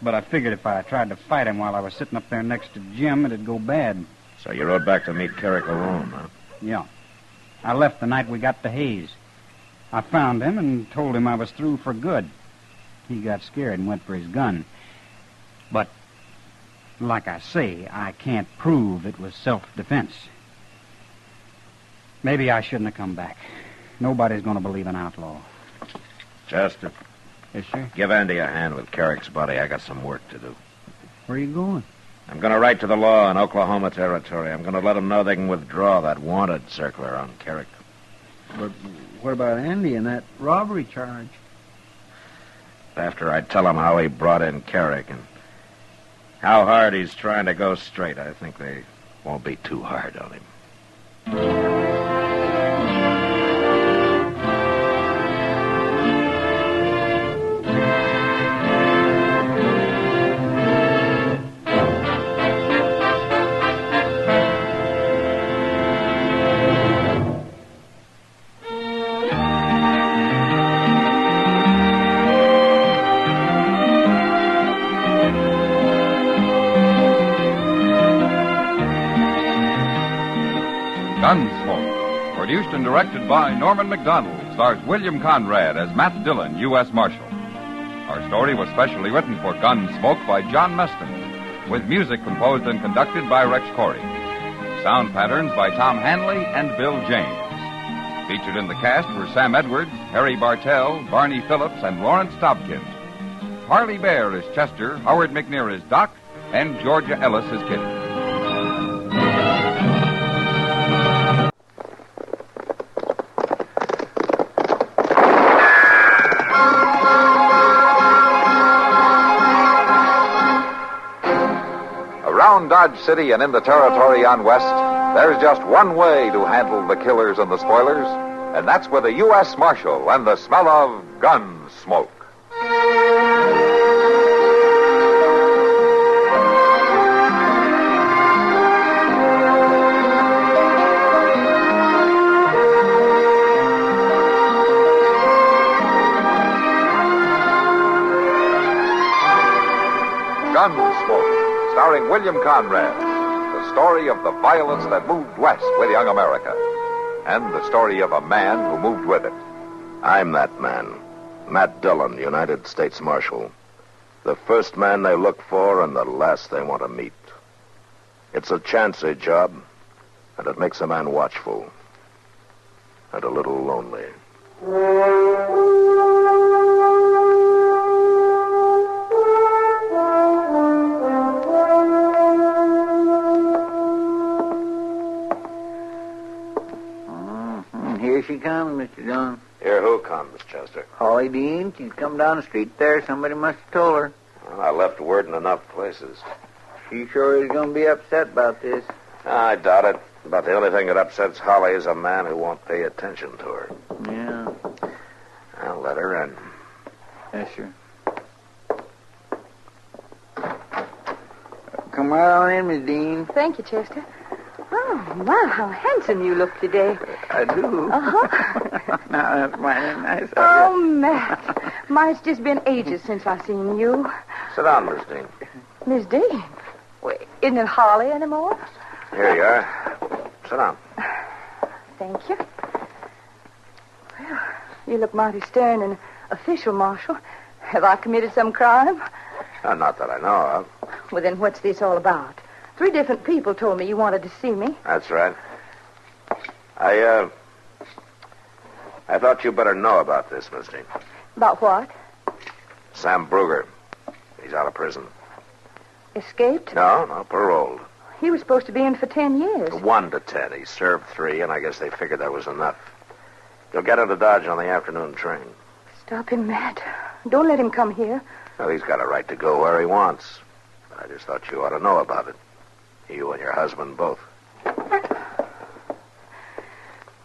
Speaker 18: But I figured if I tried to fight him while I was sitting up there next to Jim, it'd go bad.
Speaker 3: So you rode back to meet Carrick alone, huh?
Speaker 18: Yeah. I left the night we got to Hayes. I found him and told him I was through for good. He got scared and went for his gun. But, like I say, I can't prove it was self-defense. Maybe I shouldn't have come back. Nobody's going to believe an outlaw.
Speaker 3: Chester.
Speaker 4: Yes, sir?
Speaker 3: Give Andy a hand with Carrick's body. I got some work to do.
Speaker 4: Where are you going?
Speaker 3: I'm going to write to the law in Oklahoma Territory. I'm going to let them know they can withdraw that wanted circular on Carrick.
Speaker 4: But what about Andy and that robbery charge?
Speaker 3: After I tell them how he brought in Carrick and how hard he's trying to go straight, I think they won't be too hard on him.
Speaker 15: Gunsmoke, produced and directed by Norman McDonald, stars William Conrad as Matt Dillon, U.S. Marshal. Our story was specially written for Gunsmoke by John Meston, with music composed and conducted by Rex Corey. Sound patterns by Tom Hanley and Bill James. Featured in the cast were Sam Edwards, Harry Bartell, Barney Phillips, and Lawrence Dobkins. Parley Bear is Chester, Howard McNear is Doc, and Georgia Ellis is Kitty.
Speaker 16: Around Dodge City and in the territory on West, there's just one way to handle the killers and the spoilers, and that's with a U.S. Marshal and the smell of gun smoke. Gunsmoke, starring William Conrad, the story of the violence that moved west with young America, and the story of a man who moved with it.
Speaker 3: I'm that man, Matt Dillon, United States Marshal. The first man they look for and the last they want to meet. It's a chancy job, and it makes a man watchful and a little lonely.
Speaker 9: comes, Mr. Dillon.
Speaker 3: Here who comes, Chester?
Speaker 9: Holly Dean, she's come down the street there. Somebody must have told her.
Speaker 3: Well, I left word in enough places.
Speaker 9: She sure is going to be upset about this.
Speaker 3: I doubt it. But the only thing that upsets Holly is a man who won't pay attention to her.
Speaker 9: Yeah.
Speaker 3: I'll let her in.
Speaker 9: Yes, sir. Come right on in, Miss Dean.
Speaker 11: Thank you, Chester. Oh, my, how handsome you look today.
Speaker 9: I do.
Speaker 11: Uh-huh.
Speaker 9: Now, that's mighty nice of
Speaker 11: Oh,
Speaker 9: you.
Speaker 11: Matt. My, it's just been ages since I seen you.
Speaker 3: Sit down, Miss Dean.
Speaker 11: Miss Dean? Wait, isn't it Holly anymore?
Speaker 3: Here you are. Sit down.
Speaker 11: Thank you. Well, you look mighty stern and official, Marshal. Have I committed some crime?
Speaker 3: Not that I know of.
Speaker 11: Well, then what's this all about? 3 different people told me you wanted to see me.
Speaker 3: That's right. I thought you better know about this, Miss Dean.
Speaker 11: About what?
Speaker 3: Sam Bruger. He's out of prison.
Speaker 11: Escaped?
Speaker 3: No, paroled.
Speaker 11: He was supposed to be in for 10 years.
Speaker 3: 1 to 10. He served 3, and I guess they figured that was enough. You'll get into Dodge on the afternoon train.
Speaker 11: Stop him, Matt. Don't let him come here.
Speaker 3: Well, he's got a right to go where he wants. But I just thought you ought to know about it. You and your husband both.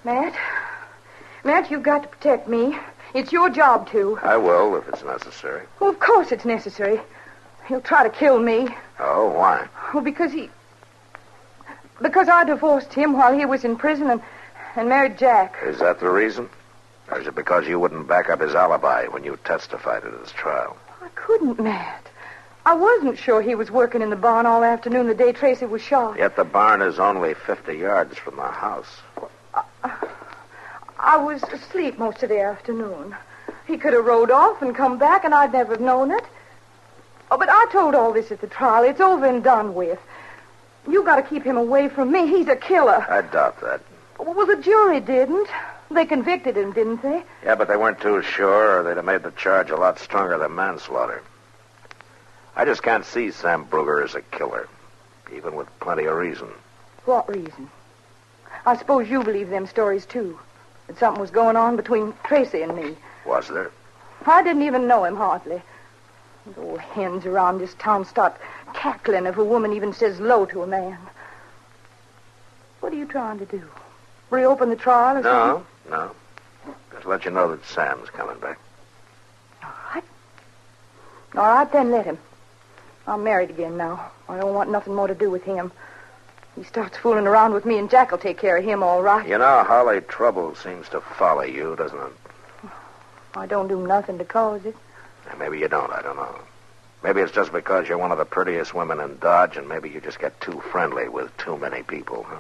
Speaker 11: Matt, you've got to protect me. It's your job, too.
Speaker 3: I will, if it's necessary.
Speaker 11: Well, of course it's necessary. He'll try to kill me.
Speaker 3: Oh, why?
Speaker 11: Well, because I divorced him while he was in prison and married Jack.
Speaker 3: Is that the reason? Or is it because you wouldn't back up his alibi when you testified at his trial?
Speaker 11: I couldn't, Matt. I wasn't sure he was working in the barn all afternoon the day Tracy was shot.
Speaker 3: Yet the barn is only 50 yards from the house.
Speaker 11: I was asleep most of the afternoon. He could have rode off and come back, and I'd never have known it. Oh, but I told all this at the trial. It's over and done with. You got to keep him away from me. He's a killer.
Speaker 3: I doubt that.
Speaker 11: Well, the jury didn't. They convicted him, didn't they?
Speaker 3: Yeah, but they weren't too sure, or they'd have made the charge a lot stronger than manslaughter. I just can't see Sam Bruger as a killer, even with plenty of reason.
Speaker 11: What reason? I suppose you believe them stories, too. That something was going on between Tracy and me.
Speaker 3: Was there?
Speaker 11: I didn't even know him, hardly. The old hens around this town start cackling if a woman even says low to a man. What are you trying to do? Reopen the trial or something?
Speaker 3: No. Just let you know that Sam's coming back.
Speaker 11: All right, then let him. I'm married again now. I don't want nothing more to do with him. He starts fooling around with me, and Jack will take care of him all right.
Speaker 3: You know, Holly, trouble seems to follow you, doesn't it?
Speaker 11: I don't do nothing to cause it.
Speaker 3: Maybe you don't, I don't know. Maybe it's just because you're one of the prettiest women in Dodge, and maybe you just get too friendly with too many people, huh?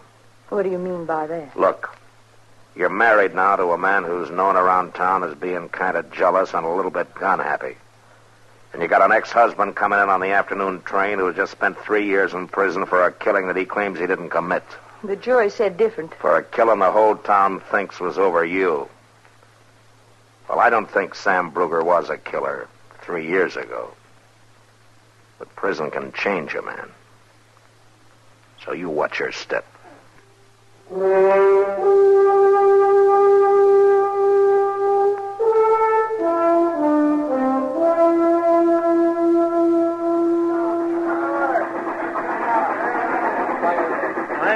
Speaker 11: What do you mean by that?
Speaker 3: Look, you're married now to a man who's known around town as being kind of jealous and a little bit gun-happy. And you got an ex-husband coming in on the afternoon train who just spent 3 years in prison for a killing that he claims he didn't commit.
Speaker 11: The jury said different.
Speaker 3: For a killing the whole town thinks was over you. Well, I don't think Sam Bruger was a killer 3 years ago. But prison can change a man. So you watch your step.
Speaker 9: I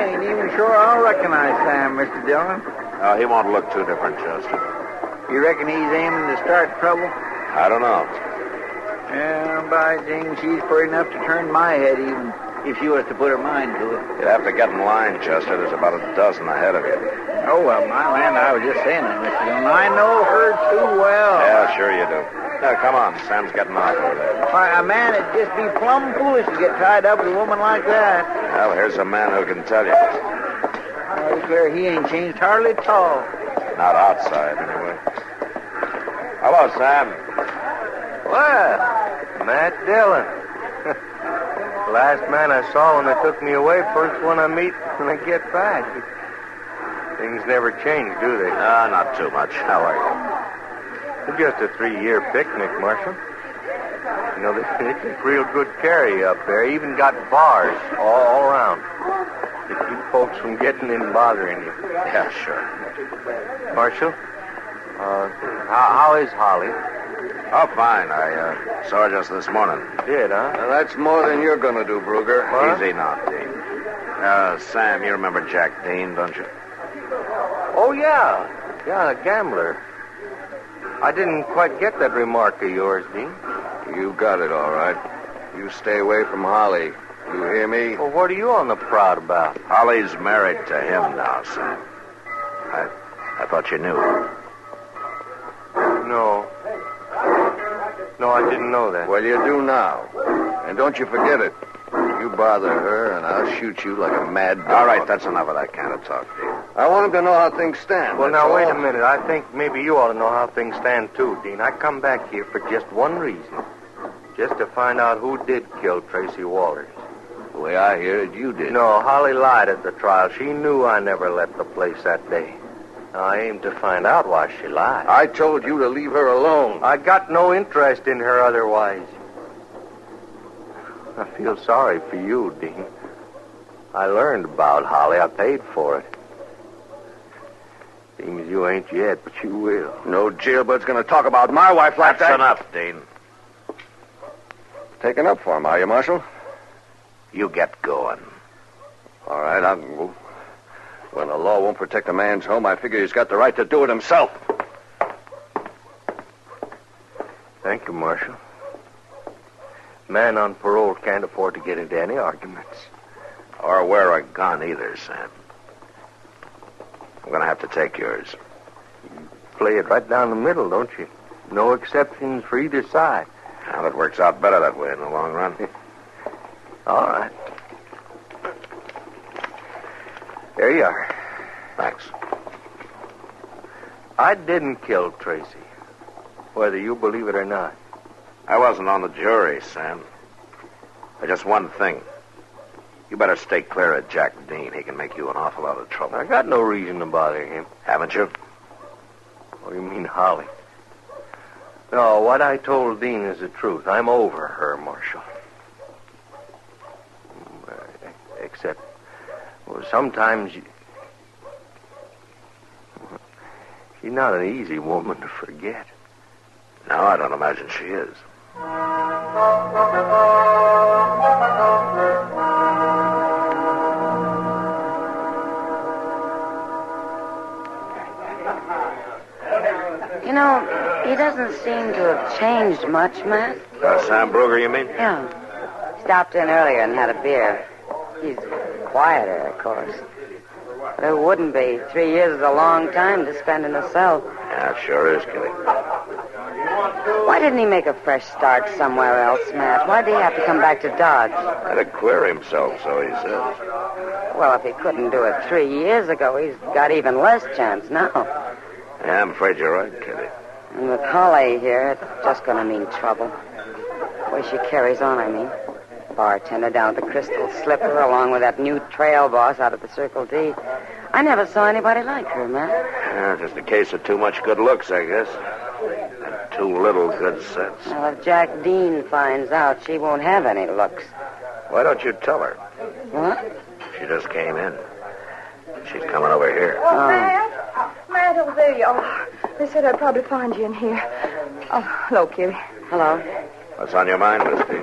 Speaker 9: ain't even sure I'll recognize Sam, Mr. Dillon.
Speaker 3: Oh, he won't look too different, Chester.
Speaker 9: You reckon he's aiming to start trouble?
Speaker 3: I don't know.
Speaker 9: Yeah, by jing, she's pretty enough to turn my head even if she was to put her mind to it.
Speaker 3: You'd have to get in line, Chester. There's about a dozen ahead of you.
Speaker 9: Oh, well, my land, I was just saying that, Mr. Dillon. I know her too well.
Speaker 3: Yeah, sure you do. Now, come on. Sam's getting off over there.
Speaker 9: Why, a man would just be plumb foolish to get tied up with a woman like that.
Speaker 3: Well, here's a man who can tell you.
Speaker 9: I declare he ain't changed hardly at all.
Speaker 3: Not outside, anyway. Hello, Sam.
Speaker 14: Well, Matt Dillon. Last man I saw when they took me away, first one I meet when I get back. Things never change, do they?
Speaker 3: Not too much. How are you?
Speaker 14: It's just a 3-year picnic, Marshal. You know, they take real good care of you up there. Even got bars all around.
Speaker 1: folks from getting in and bothering you.
Speaker 3: Yeah, sure.
Speaker 1: Marshal, how is Holly?
Speaker 3: Oh, fine. I saw her just this morning.
Speaker 1: Did, huh?
Speaker 3: Now, that's more than you're going to do, Bruger.
Speaker 1: What?
Speaker 3: Easy now, Dean. Sam, you remember Jack Dean, don't you?
Speaker 1: Oh, yeah. Yeah, the gambler. I didn't quite get that remark of yours, Dean.
Speaker 3: You got it, all right. You stay away from Holly. You hear me?
Speaker 1: Well, what are you on the proud about?
Speaker 3: Holly's married to him now, Sam. I thought you knew.
Speaker 1: No. No, I didn't know that.
Speaker 3: Well, you do now. And don't you forget it. You bother her, and I'll shoot you like a mad dog. All right, that's enough of that kind of talk, Dean. I want him to know how things stand.
Speaker 1: Well,
Speaker 3: that's
Speaker 1: now, wait
Speaker 3: all.
Speaker 1: a minute. I think maybe you ought to know how things stand, too, Dean. I come back here for just one reason. Just to find out who did kill Tracy Walters.
Speaker 3: The way I hear it, you did.
Speaker 1: No, Holly lied at the trial. She knew I never left the place that day. Now, I aim to find out why she lied.
Speaker 3: I told you to leave her alone.
Speaker 1: I got no interest in her otherwise. I feel sorry for you, Dean. I learned about Holly. I paid for it. Seems you ain't yet, but you will.
Speaker 3: No jailbird's going to talk about my wife like that. That's enough, Dean. Taking up for him, are you, Marshal? You get going. All right, I'll move. When the law won't protect a man's home, I figure he's got the right to do it himself.
Speaker 1: Thank you, Marshal. Man on parole can't afford to get into any arguments.
Speaker 3: Or wear a gun either, Sam. I'm going to have to take yours.
Speaker 1: You play it right down the middle, don't you? No exceptions for either side.
Speaker 3: Well, it works out better that way in the long run.
Speaker 1: All right. There you are.
Speaker 3: Thanks.
Speaker 1: I didn't kill Tracy, whether you believe it or not.
Speaker 3: I wasn't on the jury, Sam. But just one thing. You better stay clear of Jack Dean. He can make you an awful lot of trouble.
Speaker 1: I got no reason to bother him.
Speaker 3: Haven't you?
Speaker 1: Oh, you mean Holly? No, what I told Dean is the truth. I'm over her, Marshal. Except, well, sometimes she's not an easy woman to forget.
Speaker 3: No, I don't imagine she is.
Speaker 13: You know, he doesn't seem to have changed much, Matt.
Speaker 3: Sam Bruger, you mean?
Speaker 13: Yeah. Stopped in earlier and had a beer. He's quieter, of course. But it wouldn't be. 3 years is a long time to spend in a cell.
Speaker 3: Yeah, it sure is, Kitty.
Speaker 13: Why didn't he make a fresh start somewhere else, Matt? Why did he have to come back to Dodge?
Speaker 3: Had to clear himself, so he says.
Speaker 13: Well, if he couldn't do it 3 years ago, he's got even less chance now.
Speaker 3: Yeah, I'm afraid you're right, Kitty.
Speaker 13: And with Holly here, it's just going to mean trouble. The way she carries on, I mean. Bartender down at the Crystal Slipper, along with that new trail boss out at the Circle D. I never saw anybody like her, Matt.
Speaker 3: Yeah, just a case of too much good looks, I guess. And too little good sense.
Speaker 13: Well, if Jack Dean finds out, she won't have any looks.
Speaker 3: Why don't you tell her?
Speaker 13: What?
Speaker 3: She just came in. She's coming over here.
Speaker 11: Oh, Matt. Matt, oh, there you are. They said I'd probably find you in here. Oh, hello, Kitty.
Speaker 13: Hello.
Speaker 3: What's on your mind, Misty?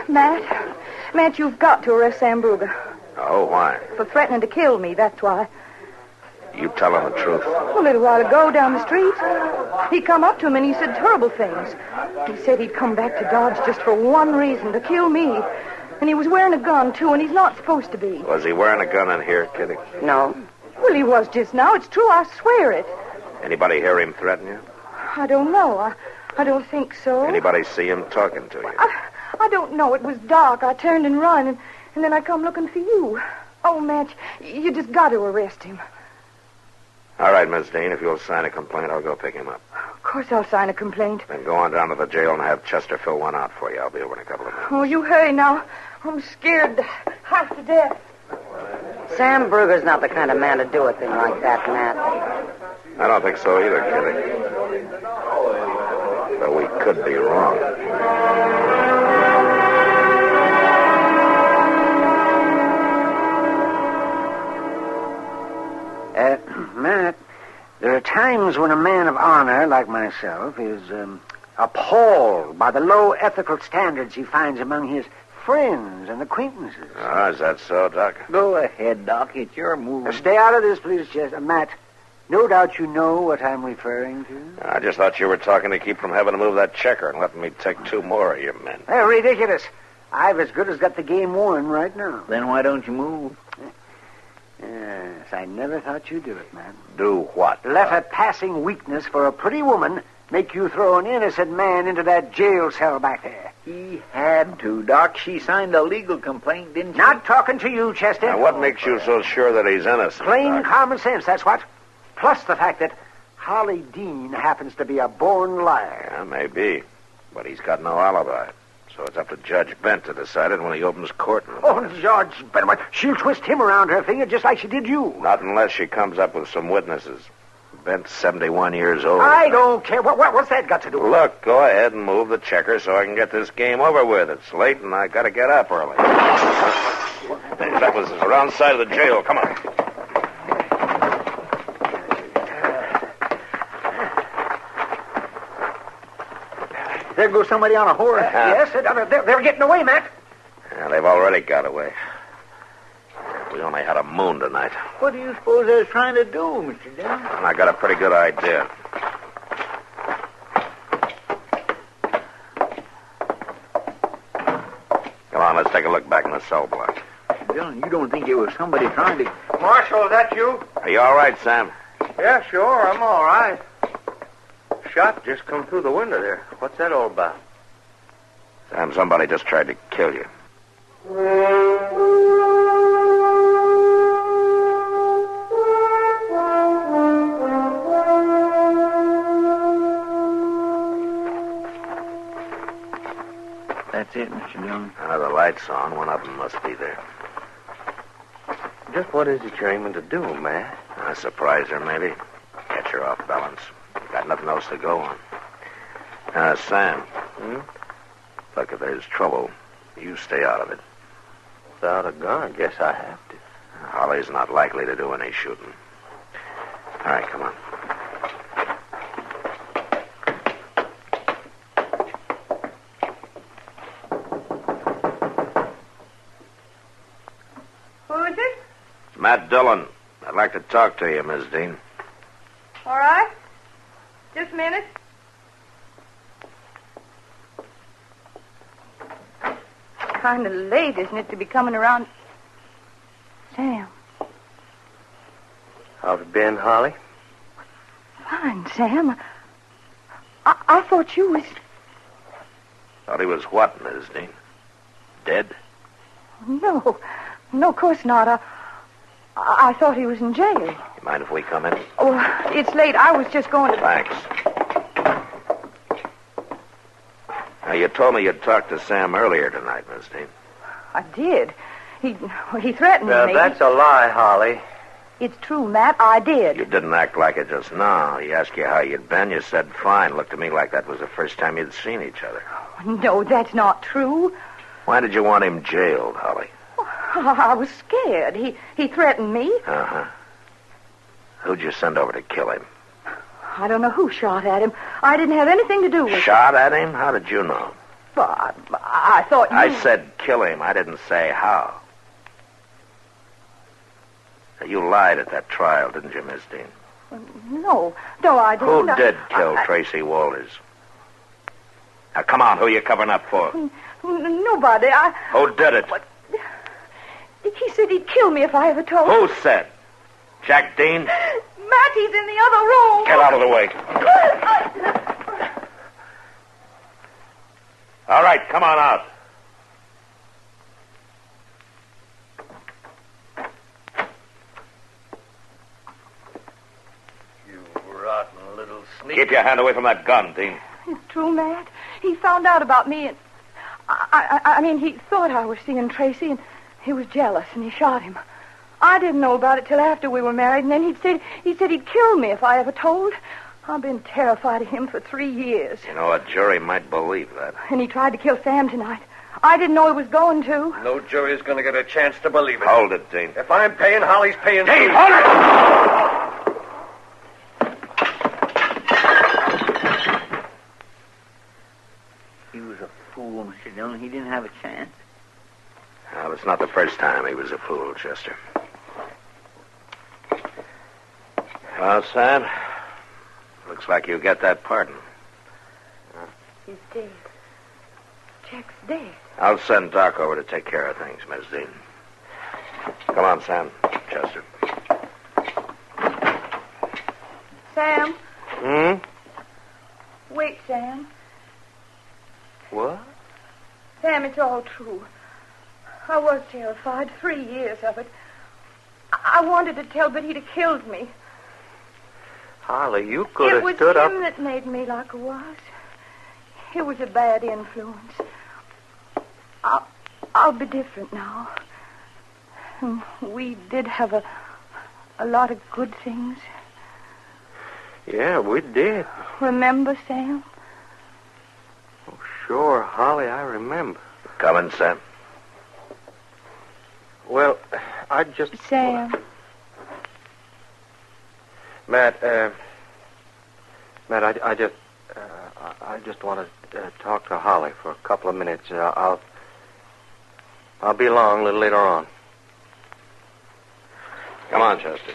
Speaker 11: Matt, you've got to arrest Sam Brugger.
Speaker 3: Oh, why?
Speaker 11: For threatening to kill me, that's why.
Speaker 3: You tell him the truth.
Speaker 11: A little while ago, down the street, he come up to him and he said terrible things. He said he'd come back to Dodge just for one reason, to kill me. And he was wearing a gun, too, and he's not supposed to be.
Speaker 3: Was he wearing a gun in here, Kitty?
Speaker 13: No.
Speaker 11: Well, he was just now. It's true, I swear it.
Speaker 3: Anybody hear him threaten you?
Speaker 11: I don't know. I don't think so.
Speaker 3: Anybody see him talking to you?
Speaker 11: I don't know. It was dark. I turned and run, and then I come looking for you. Oh, Matt, you just got to arrest him.
Speaker 3: All right, Miss Dean, if you'll sign a complaint, I'll go pick him up.
Speaker 11: Of course I'll sign a complaint.
Speaker 3: Then go on down to the jail and have Chester fill one out for you. I'll be over in a couple of minutes.
Speaker 11: Oh, you hurry now. I'm scared half to death.
Speaker 13: Sam Brugger's not the kind of man to do a thing like that, Matt.
Speaker 3: I don't think so either, Kitty. But we could be wrong.
Speaker 6: times when a man of honor like myself is appalled by the low ethical standards he finds among his friends and acquaintances.
Speaker 3: Oh, is that so, Doc?
Speaker 9: Go ahead, Doc. It's your move.
Speaker 6: Stay out of this, please, Chester. Matt, no doubt you know what I'm referring to.
Speaker 3: I just thought you were talking to keep from having to move that checker and letting me take 2 more of your men.
Speaker 6: Ridiculous. I've as good as got the game won right now.
Speaker 9: Then why don't you move?
Speaker 6: Yes, I never thought you'd do it, man.
Speaker 3: Do what?
Speaker 6: Let a passing weakness for a pretty woman make you throw an innocent man into that jail cell back there.
Speaker 9: He had to, Doc. She signed a legal complaint, didn't she?
Speaker 6: Not talking to you, Chester.
Speaker 3: Now, what makes you so sure that he's innocent?
Speaker 6: Plain
Speaker 3: Doc?
Speaker 6: common sense, that's what. Plus the fact that Holly Dean happens to be a born liar.
Speaker 3: Yeah, maybe. But he's got no alibi. So it's up to Judge Bent to decide it when he opens court.
Speaker 6: Judge Bent, she'll twist him around her finger just like she did you.
Speaker 3: Not unless she comes up with some witnesses. Bent's 71 years old.
Speaker 6: I don't care. What's that got to do with it?
Speaker 3: Look, go ahead and move the checker so I can get this game over with. It's late and I got to get up early. That was the wrong side of the jail. Come on.
Speaker 9: There goes somebody on a horse.
Speaker 6: Yes, they're getting away, Matt.
Speaker 3: Yeah, they've already got away. We only had a moon tonight.
Speaker 9: What do you suppose they're trying to do, Mr. Dillon?
Speaker 3: And I got a pretty good idea. Come on, let's take a look back in the cell block.
Speaker 9: Mr. Dillon, you don't think it was somebody trying to...
Speaker 10: Marshal, is that you?
Speaker 3: Are you all right, Sam?
Speaker 10: Yeah, sure. I'm all right. Shot just come through the window there. What's that all about?
Speaker 3: Sam, somebody just tried to kill you.
Speaker 9: That's it, Mr. Dillon.
Speaker 3: The light's on. One of them must be there.
Speaker 10: Just what is it you're aiming to do, Matt?
Speaker 3: Surprise her, maybe. Catch her off balance. Got nothing else to go on. Sam. Look, if there's trouble, you stay out of it.
Speaker 10: Without a gun, I guess I have to.
Speaker 3: Holly's not likely to do any shooting. All right, come on.
Speaker 11: Who is it?
Speaker 3: Matt Dillon. I'd like to talk to you, Miss Dean.
Speaker 11: All right. Just a minute. Kind of late, isn't it, to be coming around... Sam.
Speaker 10: How's it been, Holly?
Speaker 11: Fine, Sam. I thought you was...
Speaker 3: Thought he was what, Miss Dean? Dead?
Speaker 11: No, of course not. I thought he was in jail.
Speaker 3: You mind if we come in?
Speaker 11: Oh, it's late. I was just going to...
Speaker 3: Thanks. Now, you told me you'd talked to Sam earlier tonight, Miss Dean.
Speaker 11: I did. He threatened me.
Speaker 10: That's a lie, Holly.
Speaker 11: It's true, Matt. I did.
Speaker 3: You didn't act like it just now. He asked you how you'd been. You said fine. Looked to me like that was the first time you'd seen each other.
Speaker 11: No, that's not true.
Speaker 3: Why did you want him jailed, Holly?
Speaker 11: I was scared. He threatened me.
Speaker 3: Uh-huh. Who'd you send over to kill him?
Speaker 11: I don't know who shot at him. I didn't have anything to do with it.
Speaker 3: Shot at him? How did you know?
Speaker 11: Well, I thought you...
Speaker 3: I said kill him. I didn't say how. You lied at that trial, didn't you, Miss Dean?
Speaker 11: No, I didn't.
Speaker 3: Who did kill Tracy Walters? Now, come on. Who are you covering up for?
Speaker 11: Nobody.
Speaker 3: Who did it?
Speaker 11: He said he'd kill me if I ever told.
Speaker 3: Who said? Jack Dean?
Speaker 11: Matty's in the other room.
Speaker 3: Get out of the way. All right, come on out.
Speaker 10: You rotten little sneak.
Speaker 3: Keep your hand away from that gun, Dean.
Speaker 11: It's true, Matt. He found out about me, and I mean, he thought I was seeing Tracy, and he was jealous, and he shot him. I didn't know about it till after we were married, and then he said he'd kill me if I ever told. I've been terrified of him for 3 years.
Speaker 3: You know, a jury might believe that.
Speaker 11: And he tried to kill Sam tonight. I didn't know he was going to.
Speaker 10: No jury's going to get a chance to believe it.
Speaker 3: Hold it, Dean.
Speaker 10: If I'm paying, Holly's paying.
Speaker 3: Dean, hold it!
Speaker 5: Mr. Dillon. He didn't have a chance.
Speaker 3: Well, it's not the first time he was a fool, Chester. Well, Sam, looks like you get that pardon.
Speaker 11: He's dead. Jack's dead.
Speaker 3: I'll send Doc over to take care of things, Miss Dean. Come on, Sam. Chester.
Speaker 11: Sam.
Speaker 1: Hmm?
Speaker 11: Wait, Sam.
Speaker 1: What?
Speaker 11: Sam, it's all true. I was terrified. 3 years of it. I wanted to tell, but he'd have killed me.
Speaker 1: Holly, you could
Speaker 11: It
Speaker 1: have
Speaker 11: was
Speaker 1: stood up.
Speaker 11: him that made me like I was. It was a bad influence. I'll be different now. We did have a lot of good things.
Speaker 1: Yeah, we did.
Speaker 11: Remember, Sam?
Speaker 1: Oh, sure, Holly, I remember.
Speaker 3: Coming, Sam.
Speaker 1: Well, I just...
Speaker 11: Sam.
Speaker 1: Matt, I just want to talk to Holly for a couple of minutes. I'll be along a little later on.
Speaker 3: Come on, Chester.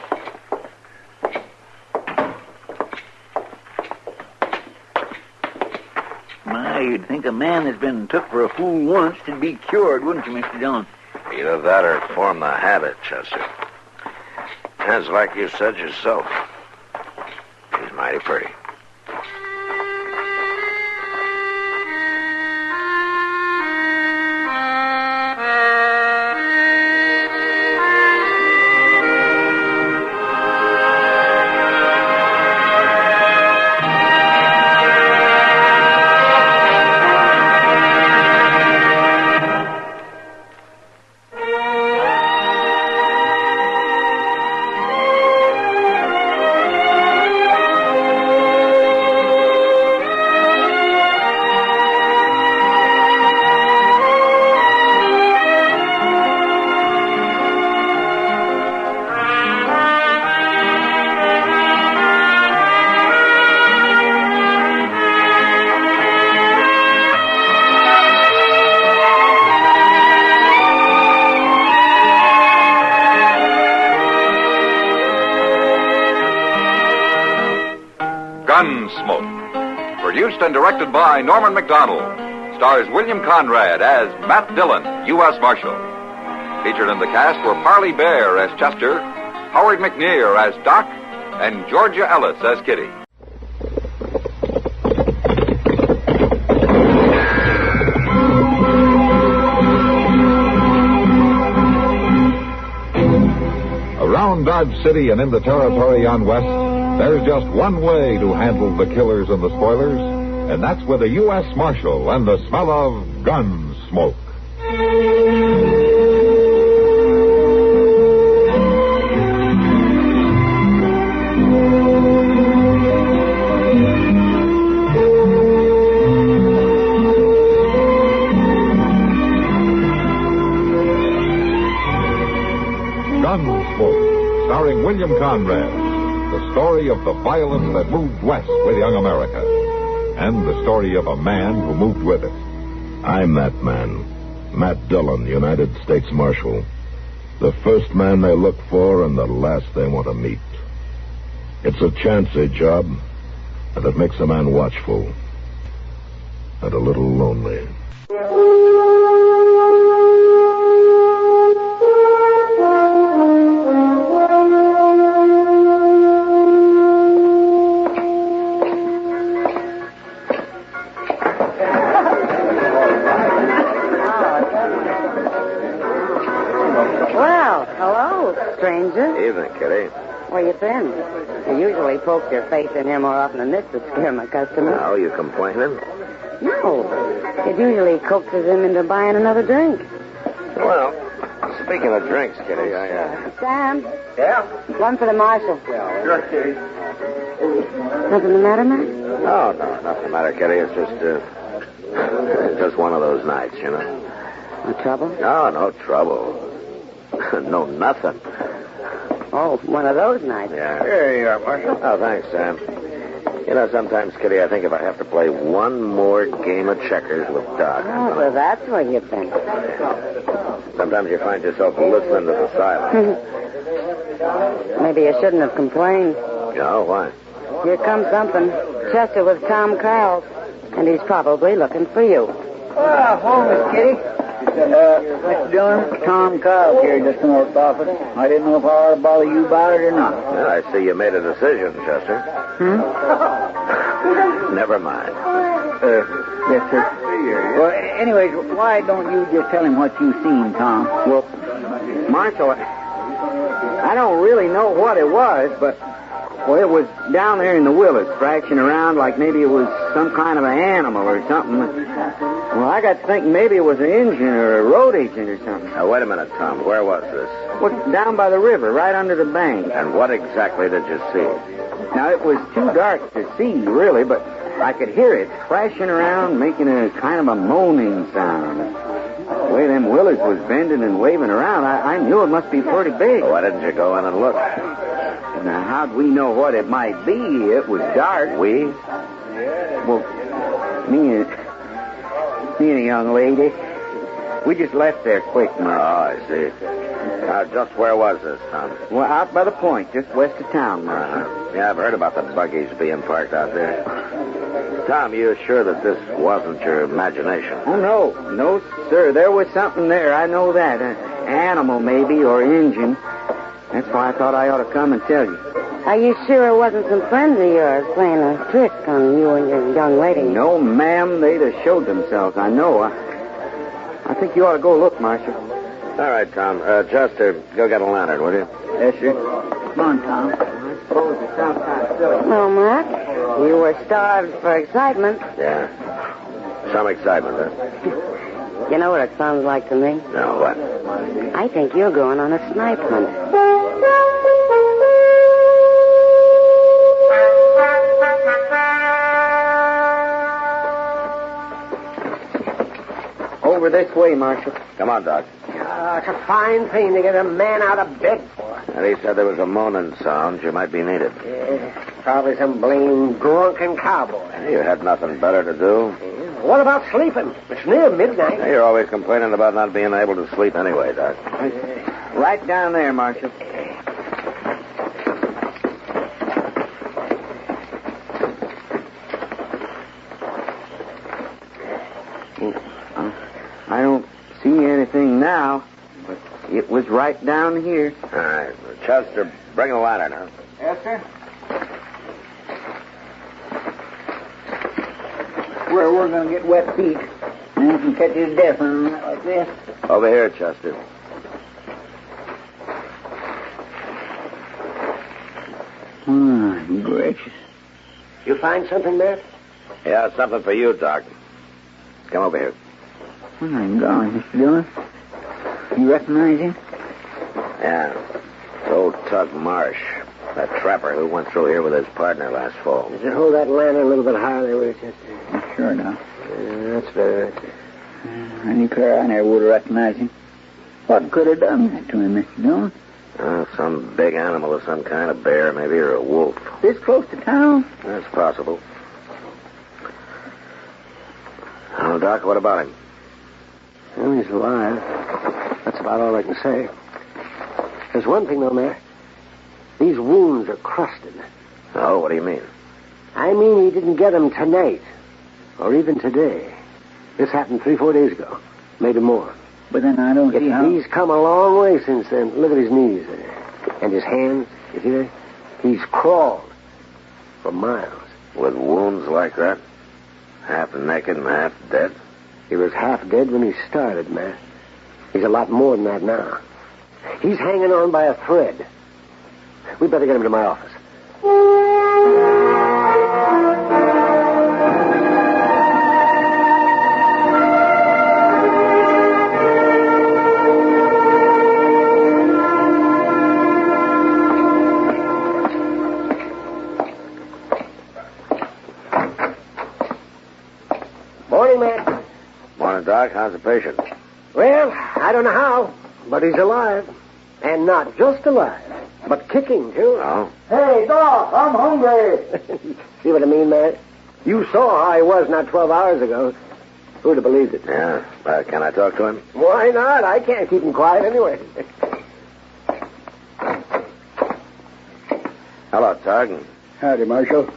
Speaker 5: My, you'd think a man that's been took for a fool once would be cured, wouldn't you, Mr. Dillon?
Speaker 3: Either that or form the habit, Chester. As like you said yourself, she's mighty pretty.
Speaker 15: Gunsmoke. Produced and directed by Norman MacDonald. Stars William Conrad as Matt Dillon, U.S. Marshal. Featured in the cast were Parley Bear as Chester, Howard McNear as Doc, and Georgia Ellis as Kitty.
Speaker 16: Around Dodge City and in the territory on West, there's just one way to handle the killers and the spoilers, and that's with a U.S. Marshal and the smell of Gunsmoke. Gunsmoke, starring William Conrad. The story of the violence that moved west with young America. And the story of a man who moved with it.
Speaker 22: I'm that man. Matt Dillon, United States Marshal. The first man they look for and the last they want to meet. It's a chancy job, and it makes a man watchful. And a little lonely.
Speaker 3: Evening, Kitty.
Speaker 13: Where you been? You usually poke your face in here more often than this to scare my customers.
Speaker 3: Now, you complaining?
Speaker 13: No. It usually coaxes him into buying another drink.
Speaker 3: Well, speaking of drinks, Kitty,
Speaker 13: Sam?
Speaker 3: Yeah?
Speaker 13: One for the marshal.
Speaker 3: Sure, Kitty.
Speaker 13: Nothing the matter, Matt?
Speaker 3: Oh, no, nothing the matter, Kitty. It's just one of those nights, you know.
Speaker 13: No trouble?
Speaker 3: No, no trouble. No, nothing.
Speaker 13: Oh, one of those nights.
Speaker 3: Yeah.
Speaker 10: Here you are, Marshal.
Speaker 3: Oh, thanks, Sam. You know, sometimes, Kitty, I think if I have to play one more game of checkers with Doc.
Speaker 13: Oh, well, that's what you think.
Speaker 3: Sometimes you find yourself listening to the silence.
Speaker 13: Maybe you shouldn't have complained.
Speaker 3: No, why?
Speaker 13: Here comes something. Chester with Tom Krause, and he's probably looking for you.
Speaker 9: Hello, Miss Kitty. Mr. Dillon, Tom Kyle here just in the office. I didn't know if I ought to bother you about it or not.
Speaker 3: Well, I see you made a decision, Chester. Never mind.
Speaker 9: Yes, sir. Well, anyways, why don't you just tell him what you've seen, Tom?
Speaker 7: Well, Marshal, I don't really know what it was, but, well, it was down there in the willows, thrashing around like maybe it was some kind of an animal or something. Well, I got to thinking maybe it was an engine or a road agent or something.
Speaker 3: Now, wait a minute, Tom. Where was this?
Speaker 7: Well, down by the river, right under the bank.
Speaker 3: And what exactly did you see?
Speaker 7: Now, it was too dark to see, really, but I could hear it thrashing around, making a kind of a moaning sound. The way them willows was bending and waving around, I knew it must be pretty big.
Speaker 3: Why didn't you go in and look?
Speaker 7: Now, how'd we know what it might be? It was dark.
Speaker 3: We?
Speaker 7: Well, me and a young lady, we just left there quick,
Speaker 3: Oh, I see. Now, just where was this, Tom?
Speaker 7: Well, out by the point, just west of town,
Speaker 3: Yeah, I've heard about the buggies being parked out there. Tom, you sure that this wasn't your imagination?
Speaker 7: Oh, no. No, sir. There was something there. I know that. An animal, maybe, or engine. That's why I thought I ought to come and tell you.
Speaker 13: Are you sure it wasn't some friends of yours playing a trick on you and your young lady?
Speaker 7: No, ma'am. They'd have showed themselves. I know. I think you ought to go look, Marshal.
Speaker 3: All right, Tom. Chester, go get a lantern, will you?
Speaker 7: Yes, sir. Come on, Tom. I suppose it sounds kind of silly.
Speaker 13: Well, Mark, you were starved for excitement.
Speaker 3: Yeah. Some excitement, huh?
Speaker 13: You know what it sounds like to me?
Speaker 3: No, what?
Speaker 13: I think you're going on a snipe hunt.
Speaker 7: Over this way, Marshal.
Speaker 3: Come on, Doc.
Speaker 19: It's a fine thing to get a man out of bed for.
Speaker 3: And he said there was a moaning sound. You might be needed.
Speaker 19: Yeah, probably some blame drunken cowboy.
Speaker 3: You had nothing better to do.
Speaker 19: What about sleeping? It's near midnight.
Speaker 3: You're always complaining about not being able to sleep anyway, Doc.
Speaker 7: Right down there, Marshal. I don't see anything now, but it was right down here.
Speaker 3: All right. Chester, bring a lantern, huh?
Speaker 9: Yes, sir. Where we're going to get wet feet. Man can catch his death on a night like this.
Speaker 3: Over here, Chester.
Speaker 9: Oh, gracious.
Speaker 19: You find something, Matt?
Speaker 3: Yeah, something for you, Doc. Come over here.
Speaker 9: Oh, my God, Mr. Dillon. You recognize him?
Speaker 3: Yeah. It's old Tug Marsh. That trapper who went through here with his partner last fall.
Speaker 19: Does it hold that lantern a little bit higher there, will you, Chester?
Speaker 9: Sure enough.
Speaker 19: That's better.
Speaker 9: I declare I never would have recognized him. What could have done that to him, Mr. Dillon?
Speaker 3: Some big animal of some kind, a bear maybe, or a wolf.
Speaker 9: This close to town?
Speaker 3: That's possible. Oh, Doc, what about him?
Speaker 19: Well, he's alive. That's about all I can say. There's one thing, though, Matt. These wounds are crusted.
Speaker 3: Oh, what do you mean?
Speaker 19: I mean he didn't get them tonight. Or even today. This happened 3-4 days ago. Maybe more.
Speaker 9: But then I don't see how...
Speaker 19: He's come a long way since then. Look at his knees there. And his hands. You see that? He's crawled for miles.
Speaker 3: With wounds like that? Half naked and half dead?
Speaker 19: He was half dead when he started, Matt. He's a lot more than that now. He's hanging on by a thread. We'd better get him to my office. Morning, Matt.
Speaker 3: Morning, Doc. How's the patient?
Speaker 19: Well, I don't know how, but he's alive.
Speaker 17: And not just alive, but kicking, too.
Speaker 3: Oh?
Speaker 17: Hey, Doc, I'm hungry. See what I mean, Matt? You saw how he was not 12 hours ago. Who'd have believed it?
Speaker 3: Yeah. Can I talk to him?
Speaker 17: Why not? I can't keep him quiet anyway.
Speaker 3: Hello, Tug.
Speaker 9: Howdy, Marshal.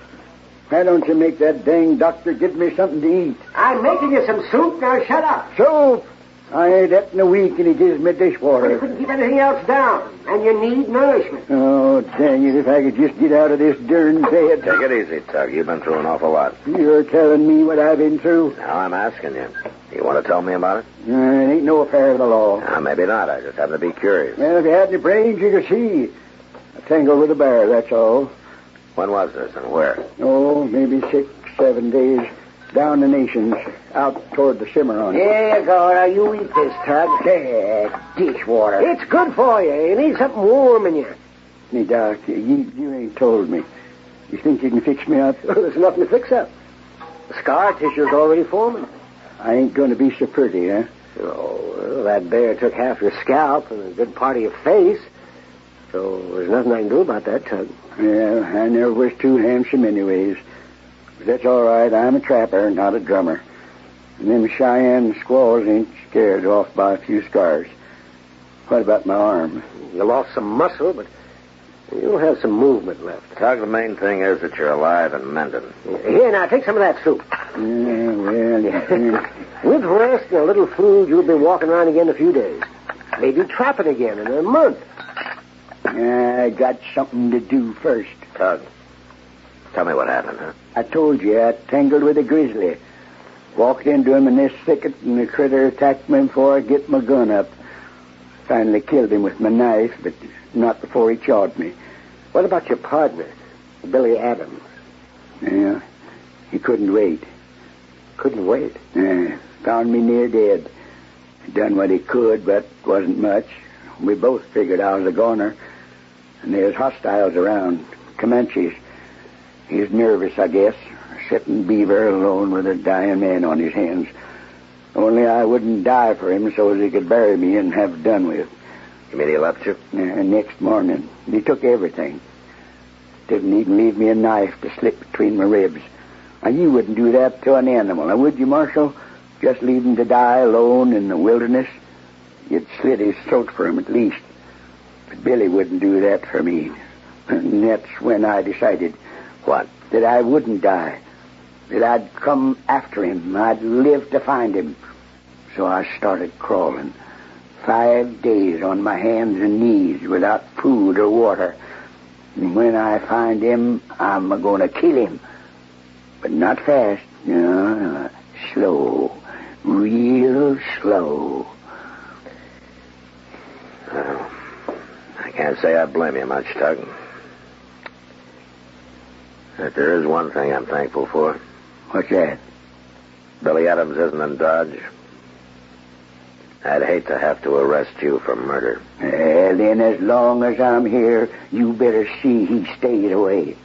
Speaker 9: Why don't you make that dang doctor give me something to eat?
Speaker 17: I'm making you some soup. Now shut up.
Speaker 9: Soup? I ain't eaten in a week and he gives me dishwater.
Speaker 17: You couldn't keep anything else down, and you need nourishment.
Speaker 9: Oh, dang it, if I could just get out of this darn bed.
Speaker 3: Take it easy, Tug. You've been through an awful lot.
Speaker 9: You're telling me what I've been through?
Speaker 3: Now I'm asking you. You want to tell me about it?
Speaker 9: It ain't no affair of the law.
Speaker 3: Maybe not. I just happen to be curious.
Speaker 9: Well, if you had any brains, you could see. I tangled with a bear, that's all.
Speaker 3: When was this and where?
Speaker 9: Oh, maybe 6, 7 days. Down the nations, out toward the Cimarron.
Speaker 17: Here you go. Now, you eat this, Tug.
Speaker 9: Dishwater.
Speaker 17: It's good for you. You need something warm in you.
Speaker 9: Hey, Doc, you ain't told me. You think you can fix me up?
Speaker 17: There's nothing to fix up. The scar tissue's already forming.
Speaker 9: I ain't going to be so pretty, huh?
Speaker 17: Oh, well, that bear took half your scalp and a good part of your face. So there's nothing I can do about that, Tug.
Speaker 9: Yeah, I never was too handsome anyways. But that's all right. I'm a trapper, not a drummer. And them Cheyenne squaws ain't scared off by a few scars. What about my arm?
Speaker 17: You lost some muscle, but you'll have some movement left.
Speaker 3: Tug, the main thing is that you're alive and mending.
Speaker 17: Here, now, take some of that soup.
Speaker 9: Yeah, well...
Speaker 17: With rest and a little food, you'll be walking around again in a few days. Maybe trapping again in a month.
Speaker 9: I got something to do first.
Speaker 3: Tug, tell me what happened, huh?
Speaker 9: I told you I tangled with a grizzly. Walked into him in this thicket, and the critter attacked me before I get my gun up. Finally killed him with my knife, but not before he chawed me.
Speaker 17: What about your partner, Billy Adams?
Speaker 9: Yeah, he couldn't wait.
Speaker 17: Couldn't wait?
Speaker 9: Yeah, found me near dead. Done what he could, but wasn't much. We both figured I was a goner. And there's hostiles around, Comanches. He's nervous, I guess, sitting beaver alone with a dying man on his hands. Only I wouldn't die for him so as he could bury me and have it done with.
Speaker 3: You mean he left you?
Speaker 9: Next morning. He took everything. Didn't even leave me a knife to slip between my ribs. Now, you wouldn't do that to an animal, now, would you, Marshal? Just leave him to die alone in the wilderness? You'd slit his throat for him at least. But Billy wouldn't do that for me. And that's when I decided...
Speaker 3: What?
Speaker 9: That I wouldn't die. That I'd come after him. I'd live to find him. So I started crawling. 5 days on my hands and knees without food or water. And when I find him, I'm going to kill him. But not fast. No, slow. Real slow.
Speaker 3: Well, I can't say I blame you much, Tug. But there is one thing I'm thankful for.
Speaker 9: What's that?
Speaker 3: Billy Adams isn't in Dodge. I'd hate to have to arrest you for murder.
Speaker 9: Well, then as long as I'm here, you better see he stays away.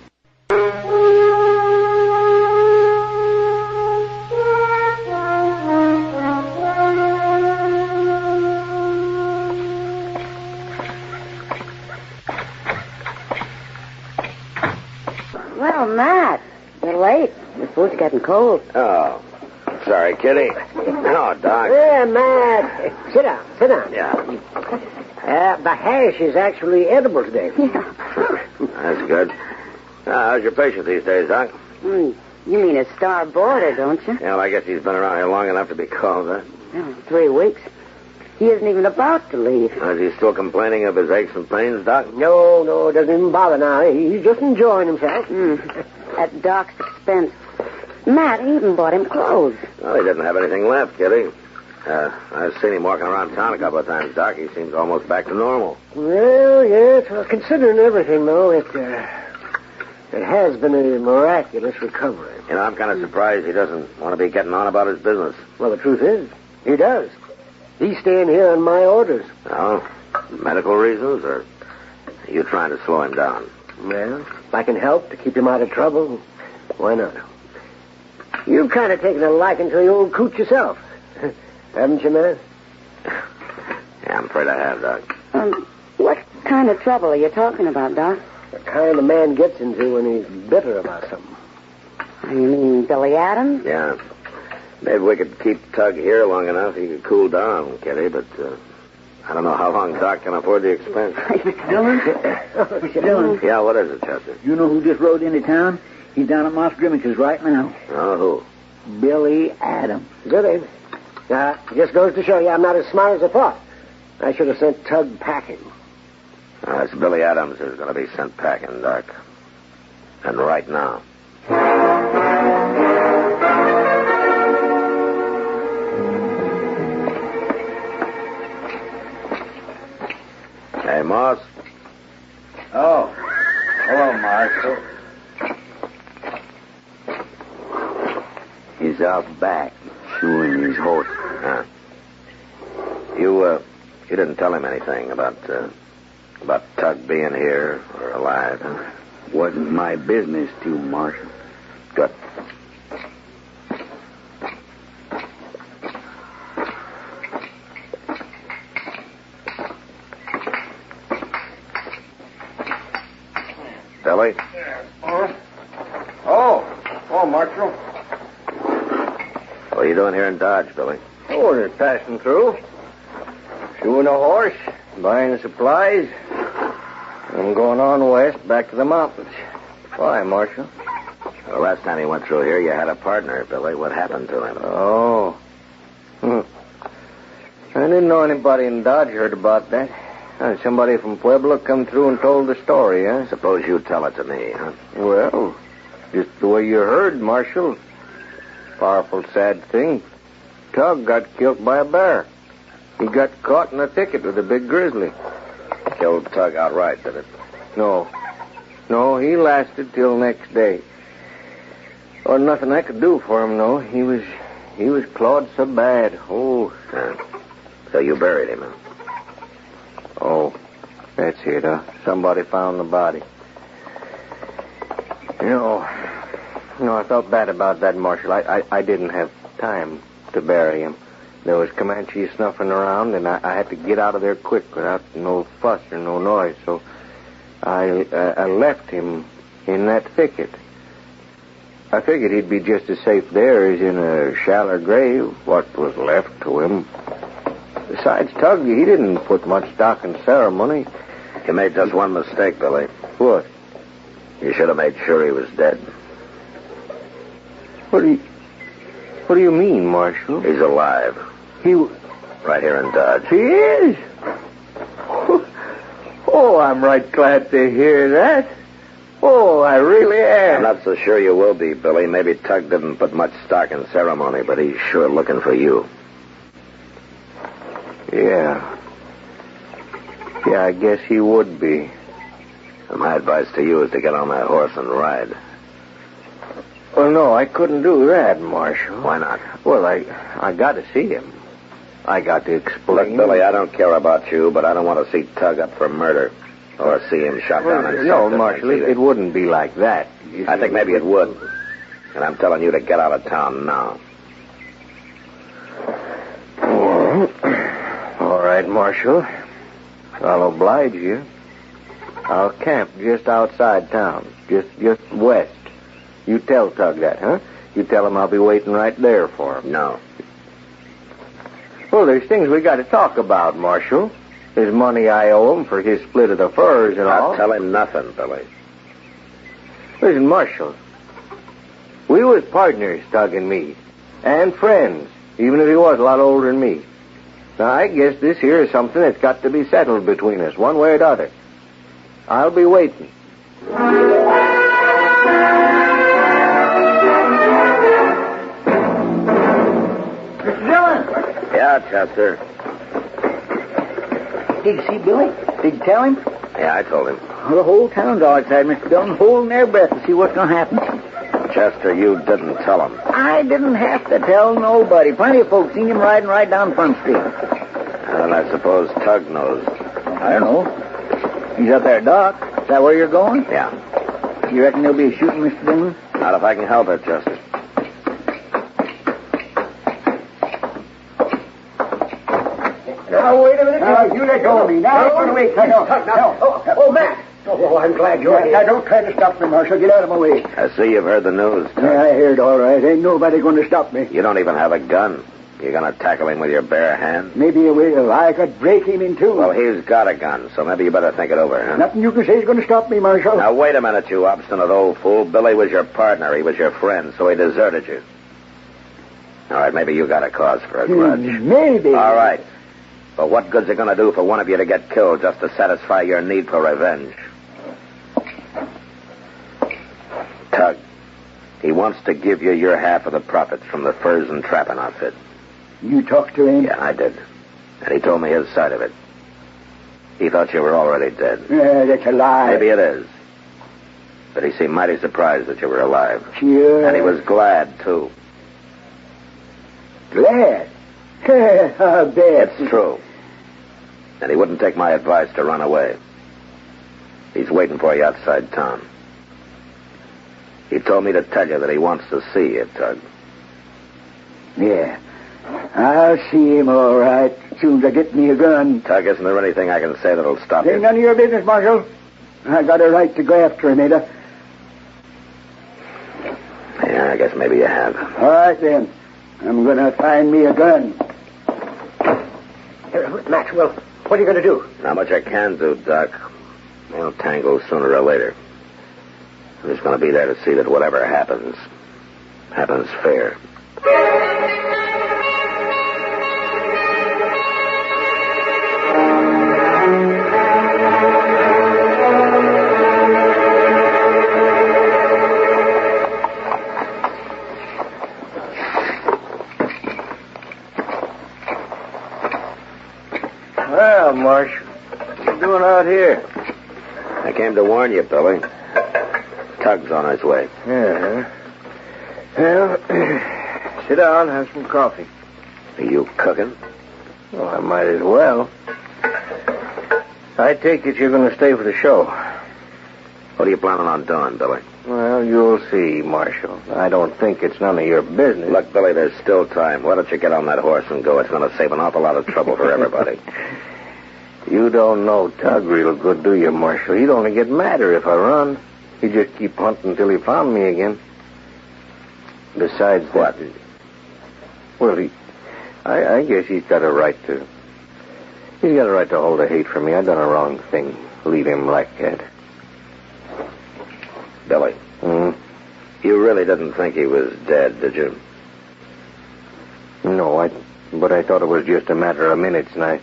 Speaker 13: Well, Matt, you're late. The food's getting cold.
Speaker 3: Oh, sorry, Kitty. No, Doc.
Speaker 17: Yeah, Matt. Sit down, sit down.
Speaker 3: Yeah.
Speaker 17: The hash is actually edible today.
Speaker 3: That's good. How's your patient these days, Doc?
Speaker 13: You mean a star boarder, don't you?
Speaker 3: Yeah, well, I guess he's been around here long enough to be called that.
Speaker 13: 3 weeks. He isn't even about to leave.
Speaker 3: Is he still complaining of his aches and pains, Doc?
Speaker 17: No, doesn't even bother now. He's just enjoying himself.
Speaker 13: At Doc's expense. Matt even bought him clothes.
Speaker 3: Well, he didn't have anything left, Kitty. I've seen him walking around town a couple of times, Doc. He seems almost back to normal.
Speaker 17: Well, yes. Well, considering everything, though, it has been a miraculous recovery.
Speaker 3: You know, I'm kind of surprised he doesn't want to be getting on about his business.
Speaker 17: Well, the truth is, he does. He's staying here on my orders.
Speaker 3: Oh, medical reasons, or are you trying to slow him down?
Speaker 17: Well, if I can help to keep him out of trouble, why not? You've kind of taken a liking to the old coot yourself. Haven't you, man?
Speaker 3: Yeah, I'm afraid I have, Doc.
Speaker 13: What kind of trouble are you talking about, Doc?
Speaker 17: The kind a man gets into when he's bitter about something.
Speaker 13: You mean Billy Adams?
Speaker 3: Yeah. Maybe we could keep Tug here long enough. He could cool down, Kitty, but I don't know how long Doc can afford the expense.
Speaker 9: Mr. Dillon? Mr. Dillon?
Speaker 3: Yeah, what is it, Chester?
Speaker 9: You know who just rode into town? He's down at Moss Grimmick's right now.
Speaker 3: Oh, who?
Speaker 9: Billy Adams.
Speaker 17: Good, Abe. Just goes to show you I'm not as smart as I thought. I should have sent Tug packing.
Speaker 3: It's Billy Adams who's going to be sent packing, Doc. And right now. Hey, Moss.
Speaker 9: Oh. Hello, Marshal.
Speaker 3: He's out back, shoeing his horse. You didn't tell him anything about Tug being here or alive, huh?
Speaker 9: Wasn't my business to, Marshal.
Speaker 3: Good. Billy?
Speaker 7: Oh, Marshal.
Speaker 3: What are you doing here in Dodge, Billy?
Speaker 7: Oh, just passing through. Shoeing a horse, buying supplies. I'm going on west, back to the mountains. Why, Marshal?
Speaker 3: The last time he went through here, you had a partner, Billy. What happened to him?
Speaker 7: Oh. I didn't know anybody in Dodge heard about that. Somebody from Pueblo come through and told the story, huh?
Speaker 3: Suppose you tell it to me, huh?
Speaker 7: Well, just the way you heard, Marshal. Powerful sad thing. Tug got killed by a bear. He got caught in a thicket with a big grizzly.
Speaker 3: Killed Tug outright, did it?
Speaker 7: No, he lasted till next day. Or nothing I could do for him, no. He was clawed so bad. Oh.
Speaker 3: So you buried him, huh?
Speaker 7: Oh, that's it, huh? Somebody found the body. I felt bad about that, Marshal. I didn't have time to bury him. There was Comanches snuffing around, and I had to get out of there quick without no fuss or no noise. So I left him in that thicket. I figured he'd be just as safe there as in a shallow grave, what was left to him. Besides, Tug, he didn't put much stock in ceremony.
Speaker 3: You made just one mistake, Billy.
Speaker 7: What?
Speaker 3: You should have made sure he was dead.
Speaker 7: What do you mean, Marshal?
Speaker 3: He's alive. Right here in Dodge.
Speaker 7: He is? Oh, I'm right glad to hear that. Oh, I really am.
Speaker 3: I'm not so sure you will be, Billy. Maybe Tug didn't put much stock in ceremony, but he's sure looking for you.
Speaker 7: Yeah, I guess he would be.
Speaker 3: And my advice to you is to get on that horse and ride.
Speaker 7: Well, no, I couldn't do that, Marshal.
Speaker 3: Why not?
Speaker 7: Well, I got to see him. I got to explain.
Speaker 3: Look, Billy, I don't care about you, but I don't want to see Tug up for murder. Or see him shot down in
Speaker 7: No, Marshal, it wouldn't be like that.
Speaker 3: I think maybe it would. And I'm telling you to get out of town now.
Speaker 7: All right, Marshal. I'll oblige you. I'll camp just outside town, just west. You tell Tug that, huh? You tell him I'll be waiting right there for him.
Speaker 3: No.
Speaker 7: Well, there's things we got to talk about, Marshal. There's money I owe him for his split of the furs and all.
Speaker 3: I'll tell him nothing, Billy.
Speaker 7: Listen, Marshal. We was partners, Tug and me. And friends, even if he was a lot older than me. Now, I guess this here is something that's got to be settled between us, one way or the other. I'll be waiting.
Speaker 9: Mr. Dillon!
Speaker 3: Yeah, Chester.
Speaker 9: Did you see Billy? Did you tell him?
Speaker 3: Yeah, I told him.
Speaker 9: Well, the whole town's outside, Mr. Dillon, holding their breath to see what's going to happen.
Speaker 3: Chester, you didn't tell him.
Speaker 9: I didn't have to tell nobody. Plenty of folks seen him riding right down Front Street.
Speaker 3: And I suppose Tug knows.
Speaker 9: I don't know. He's up there, Doc. Is that where you're going?
Speaker 3: Yeah.
Speaker 9: You reckon there'll be a shooting, Mr. Dillon?
Speaker 3: Not if I can help it, Chester.
Speaker 9: Now, wait a minute.
Speaker 17: You let go of me. Now, run away. No. Oh, Matt. Oh, I'm glad you're here. Now, don't try to stop me, Marshal. Get out of my way.
Speaker 3: I see you've heard the news.
Speaker 17: Yeah, I heard all right. Ain't nobody going to stop me.
Speaker 3: You don't even have a gun. You're going to tackle him with your bare hand?
Speaker 17: Maybe I will. I could break him in two.
Speaker 3: Well, he's got a gun, so maybe you better think it over, huh?
Speaker 17: Nothing you can say is going to stop me, Marshal.
Speaker 3: Now, wait a minute, you obstinate old fool. Billy was your partner. He was your friend, so he deserted you. All right, maybe you got a cause for a grudge.
Speaker 17: Maybe.
Speaker 3: All right. But what good's it going to do for one of you to get killed just to satisfy your need for revenge? Tug, he wants to give you your half of the profits from the furs and trapping outfit.
Speaker 17: You talked to him?
Speaker 3: Yeah, I did. And he told me his side of it. He thought you were already dead.
Speaker 17: Yeah, that's a lie.
Speaker 3: Maybe it is. But he seemed mighty surprised that you were alive.
Speaker 17: Sure.
Speaker 3: And he was glad, too.
Speaker 17: Glad? I bet.
Speaker 3: It's true. And he wouldn't take my advice to run away. He's waiting for you outside town. He told me to tell you that he wants to see you, Tug.
Speaker 17: Yeah. I'll see him all right as soon as I get me a gun.
Speaker 3: Tug, isn't there anything I can say that'll stop
Speaker 17: Ain't
Speaker 3: you?
Speaker 17: none of your business, Marshal. I got a right to go after him, Ada.
Speaker 3: Yeah, I guess maybe you have.
Speaker 17: All right, then. I'm going to find me a gun. Maxwell, what are you going to do?
Speaker 3: Not much I can do, Doc. They'll tangle sooner or later. I'm just going to be there to see that whatever happens fair.
Speaker 1: Well, Marsh, what are you doing out here?
Speaker 3: I came to warn you, Billy. Tug's on his way.
Speaker 1: Yeah. Well, sit down, have some coffee.
Speaker 3: Are you cooking?
Speaker 1: Well, I might as well. I take it you're going to stay for the show.
Speaker 3: What are you planning on doing, Billy?
Speaker 1: Well, you'll see, Marshal. I don't think it's none of your business.
Speaker 3: Look, Billy, there's still time. Why don't you get on that horse and go? It's going to save an awful lot of trouble for everybody.
Speaker 1: You don't know Tug real good, do you, Marshal? He'd only get madder if I run. He'd just keep hunting until he found me again. Besides
Speaker 3: what?
Speaker 1: Well, I guess he's got a right to... He's got a right to hold a hate for me. I done a wrong thing. Leave him like that.
Speaker 3: Billy. You really didn't think he was dead, did you?
Speaker 1: No, but I thought it was just a matter of minutes, and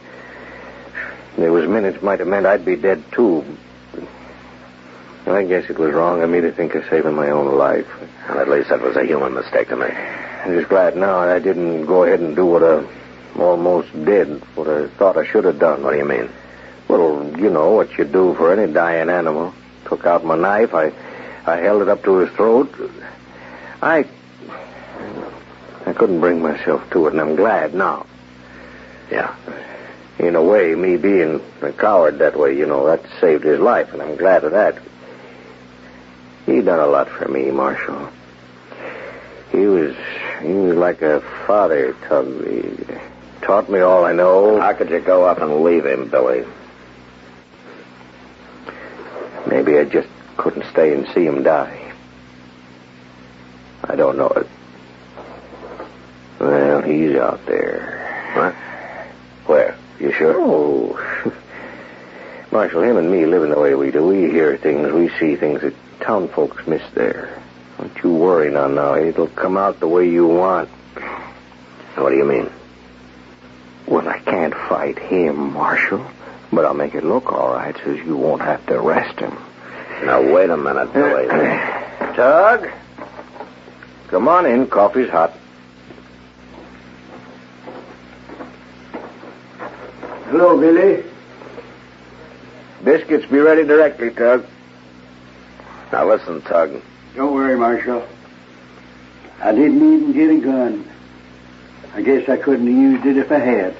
Speaker 1: there was minutes might have meant I'd be dead, too. I guess it was wrong of me to think of saving my own life.
Speaker 3: Well, at least that was a human mistake to make.
Speaker 1: I'm just glad now I didn't go ahead and do what I almost did, what I thought I should have done.
Speaker 3: What do you mean?
Speaker 1: Well, you know what you do for any dying animal. Took out my knife, I held it up to his throat. I couldn't bring myself to it, and I'm glad now.
Speaker 3: Yeah.
Speaker 1: In a way, me being a coward that way, that saved his life, and I'm glad of that. He done a lot for me, Marshal. He was like a father, Tug. He taught me all I know.
Speaker 3: How could you go up and leave him, Billy?
Speaker 1: Maybe I just couldn't stay and see him die. I don't know it. Well, he's out there.
Speaker 3: What? Where? You sure?
Speaker 1: Oh. Marshal, him and me living the way we do, we hear things, we see things that town folks miss there. Don't you worry now. It'll come out the way you want.
Speaker 3: What do you mean?
Speaker 1: Well, I can't fight him, Marshal, but I'll make it look all right so you won't have to arrest him.
Speaker 3: Now, wait a minute, Billy.
Speaker 1: Tug, come on in. Coffee's hot. Hello, Billy. Biscuits be ready directly, Tug.
Speaker 3: Now, listen, Tug.
Speaker 17: Don't worry, Marshal. I didn't even get a gun. I guess I couldn't have used it if I had.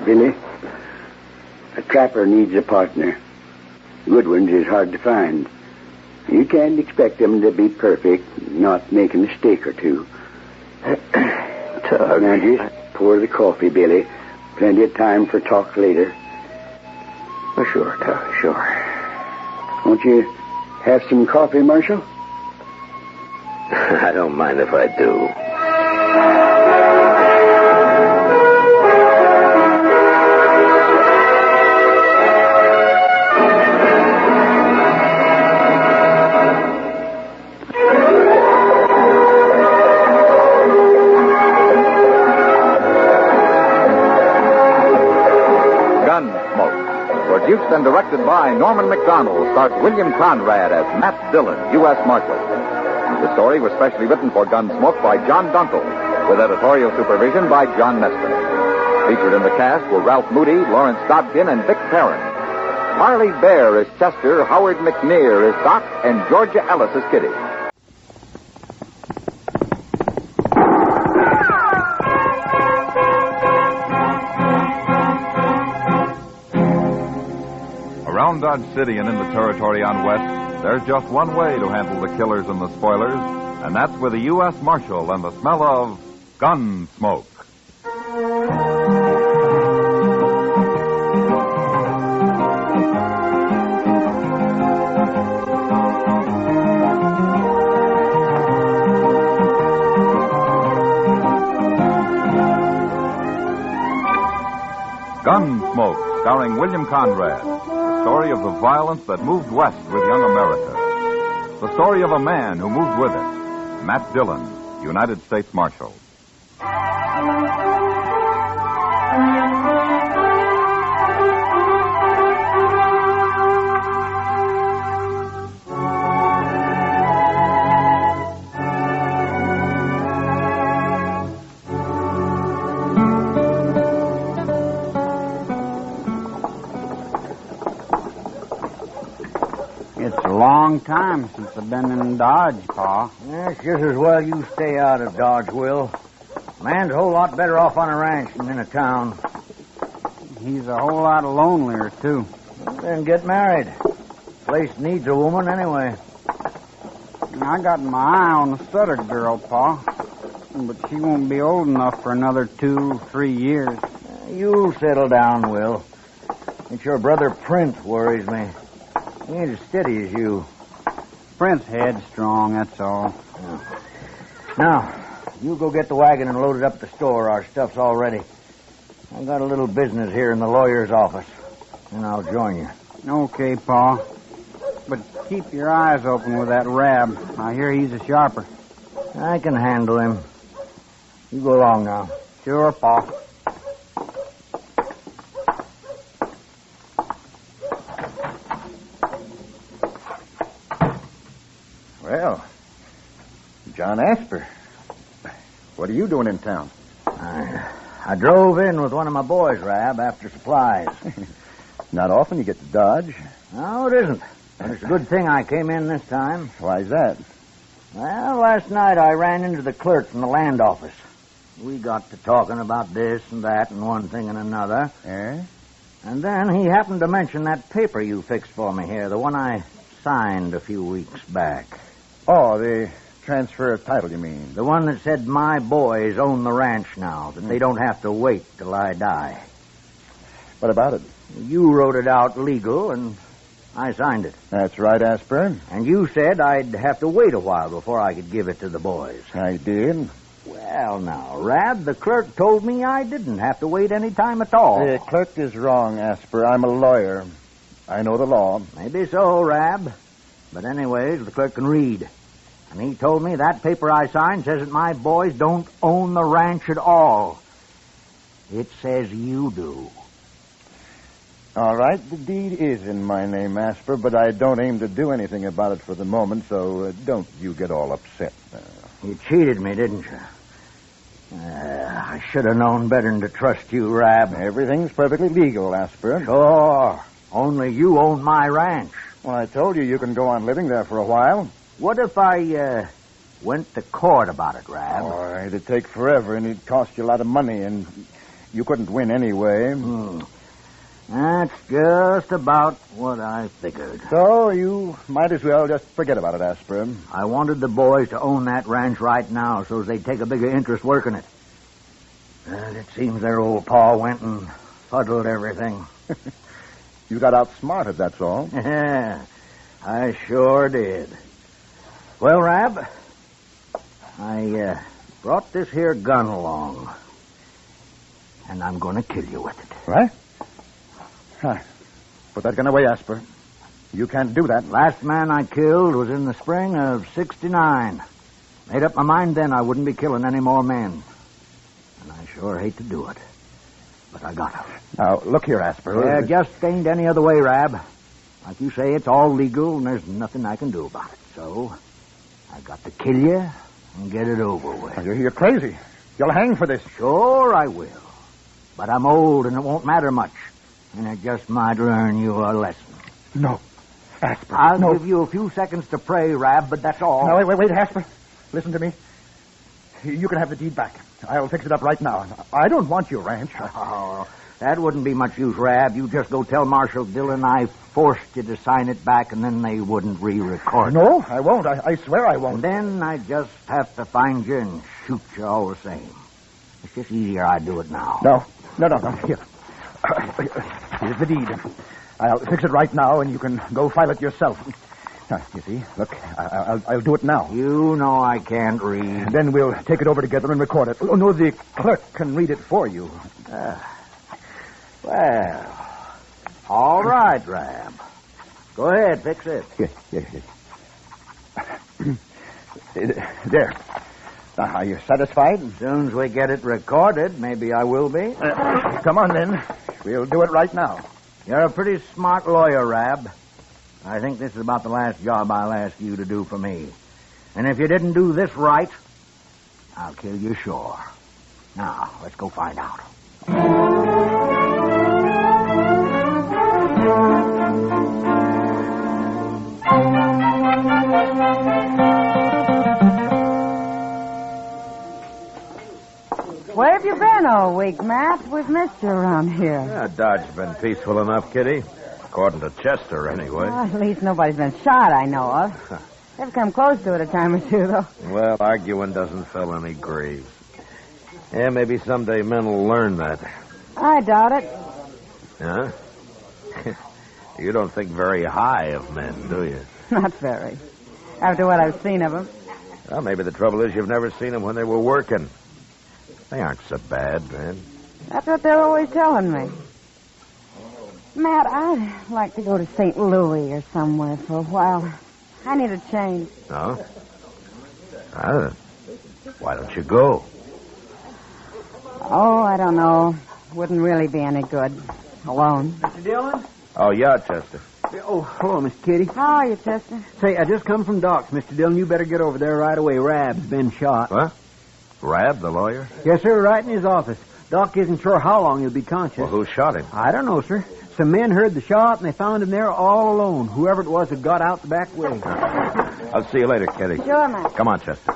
Speaker 17: Billy, a trapper needs a partner. Good ones is hard to find. You can't expect them to be perfect, not make a mistake or two.
Speaker 20: Now, just pour the coffee, Billy. Plenty of time for talk later.
Speaker 1: Oh, sure, Tug, sure.
Speaker 20: Won't you have some coffee, Marshal?
Speaker 1: I don't mind if I do.
Speaker 16: Gunsmoke, produced and directed by Norman McDonald, stars William Conrad as Matt Dillon, U.S. Marshal. The story was specially written for Gunsmoke by John Dunkel, with editorial supervision by John Nestor. Featured in the cast were Ralph Moody, Lawrence Dobkin, and Vic Perrin. Parley Bear is Chester, Howard McNear is Doc, and Georgia Ellis is Kitty.
Speaker 15: Around Dodge City and in the territory on West, there's just one way to handle the killers and the spoilers, and that's with a U.S. Marshal and the smell of Gunsmoke. Gunsmoke, starring William Conrad. The story of the violence that moved west with young America. The story of a man who moved with it. Matt Dillon, United States Marshal.
Speaker 18: Long time since I've been in Dodge, Pa.
Speaker 4: Yeah, it's just as well you stay out of Dodge, Will. Man's a whole lot better off on a ranch than in a town.
Speaker 18: He's a whole lot lonelier, too.
Speaker 4: Well, then get married. Place needs a woman anyway.
Speaker 18: I got my eye on the Sutter girl, Pa. But she won't be old enough for another 2-3 years.
Speaker 4: You'll settle down, Will. It's your brother Prince worries me. He ain't as steady as you.
Speaker 18: Prince headstrong, that's all.
Speaker 4: Yeah. Now, you go get the wagon and load it up at the store. Our stuff's all ready. I've got a little business here in the lawyer's office, and I'll join you.
Speaker 18: Okay, Pa. But keep your eyes open with that Rab. I hear he's a sharper.
Speaker 4: I can handle him. You go along now.
Speaker 18: Sure, Pa.
Speaker 21: Well, John Asper, what are you doing in town?
Speaker 4: I drove in with one of my boys, Rab, after supplies.
Speaker 21: Not often you get to Dodge.
Speaker 4: No, it isn't. But it's a good thing I came in this time.
Speaker 21: Why's that?
Speaker 4: Well, last night I ran into the clerk from the land office. We got to talking about this and that and one thing and another.
Speaker 21: Eh?
Speaker 4: And then he happened to mention that paper you fixed for me here, the one I signed a few weeks back.
Speaker 21: Oh, the transfer of title, you mean?
Speaker 4: The one that said my boys own the ranch now, that they don't have to wait till I die.
Speaker 21: What about it?
Speaker 4: You wrote it out legal, and I signed it.
Speaker 21: That's right, Asper.
Speaker 4: And you said I'd have to wait a while before I could give it to the boys.
Speaker 21: I did.
Speaker 4: Well, now, Rab, the clerk told me I didn't have to wait any time at all.
Speaker 21: The clerk is wrong, Asper. I'm a lawyer. I know the law.
Speaker 4: Maybe so, Rab. But anyways, the clerk can read. And he told me that paper I signed says that my boys don't own the ranch at all. It says you do.
Speaker 21: All right, the deed is in my name, Asper, but I don't aim to do anything about it for the moment, so don't you get all upset.
Speaker 4: You cheated me, didn't you? I should have known better than to trust you, Rab.
Speaker 21: Everything's perfectly legal, Asper.
Speaker 4: Sure. Only you own my ranch.
Speaker 21: Well, I told you can go on living there for a while.
Speaker 4: What if I went to court about it, Rab?
Speaker 21: Oh, it'd take forever, and it'd cost you a lot of money, and you couldn't win anyway.
Speaker 4: That's just about what I figured.
Speaker 21: So you might as well just forget about it, Asper.
Speaker 4: I wanted the boys to own that ranch right now so they'd take a bigger interest working it.
Speaker 1: And it seems their old pa went and fuddled everything.
Speaker 21: You got outsmarted, that's all.
Speaker 1: Yeah, I sure did. Well, Rab, I brought this here gun along. And I'm going to kill you with it.
Speaker 21: What? Huh. Put that gun away, Asper. You can't do that.
Speaker 1: Last man I killed was in the spring of '69. Made up my mind then I wouldn't be killing any more men. And I sure hate to do it. But I gotta.
Speaker 21: Now, look here, Asper.
Speaker 1: Yeah, just ain't any other way, Rab. Like you say, it's all legal and there's nothing I can do about it. So, I got to kill you and get it over with.
Speaker 21: You're crazy. You'll hang for this.
Speaker 1: Sure I will. But I'm old and it won't matter much. And it just might learn you a lesson.
Speaker 21: No. Asper,
Speaker 1: I'll
Speaker 21: no.
Speaker 1: give you a few seconds to pray, Rab, but that's all.
Speaker 21: No, wait, Asper. Listen to me. You can have the deed back. I'll fix it up right now. I don't want your ranch.
Speaker 1: Oh, that wouldn't be much use, Rab. You just go tell Marshal Dillon I forced you to sign it back, and then they wouldn't re-record it.
Speaker 21: No, I won't. I swear I won't.
Speaker 1: And then I just have to find you and shoot you all the same. It's just easier I do it now.
Speaker 21: No. Here. Here's the deed. I'll fix it right now, and you can go file it yourself. You see, look, I'll do it now.
Speaker 1: You know I can't read.
Speaker 21: Then we'll take it over together and record it. Oh, no, the clerk can read it for you.
Speaker 1: Well, all right, Rab. Go ahead, fix it.
Speaker 21: There. Now, are you satisfied?
Speaker 1: As soon as we get it recorded, maybe I will be.
Speaker 21: Come on, then. We'll do it right now.
Speaker 1: You're a pretty smart lawyer, Rab. I think this is about the last job I'll ask you to do for me. And if you didn't do this right, I'll kill you sure. Now, let's go find out.
Speaker 13: Where have you been all week, Matt? We've missed you around here.
Speaker 3: Yeah, Dodge's been peaceful enough, Kitty. According to Chester, anyway.
Speaker 13: Well, at least nobody's been shot, I know of. They've come close to it a time or two, though.
Speaker 3: Well, arguing doesn't fill any graves. Yeah, maybe someday men will learn that.
Speaker 13: I doubt it.
Speaker 3: Huh? You don't think very high of men, do you?
Speaker 13: Not very. After what I've seen of them.
Speaker 3: Well, maybe the trouble is you've never seen them when they were working. They aren't so bad, man.
Speaker 13: That's what they're always telling me. Matt, I'd like to go to St. Louis or somewhere for a while. I need a change.
Speaker 3: No? Why don't you go?
Speaker 13: Oh, I don't know. Wouldn't really be any good. Alone.
Speaker 4: Mr. Dillon?
Speaker 3: Oh, yeah, Chester.
Speaker 4: Oh, hello, Miss Kitty.
Speaker 13: How are you, Chester?
Speaker 4: Say, I just come from Doc's, Mr. Dillon. You better get over there right away. Rab's been shot.
Speaker 3: What? Rab, the lawyer?
Speaker 4: Yes, sir, right in his office. Doc isn't sure how long he'll be conscious.
Speaker 3: Well, who shot him?
Speaker 4: I don't know, sir. Some men heard the shot, and they found him there all alone. Whoever it was had got out the back way.
Speaker 3: I'll see you later, Kitty.
Speaker 13: Sure, Matt.
Speaker 3: Come on, Chester.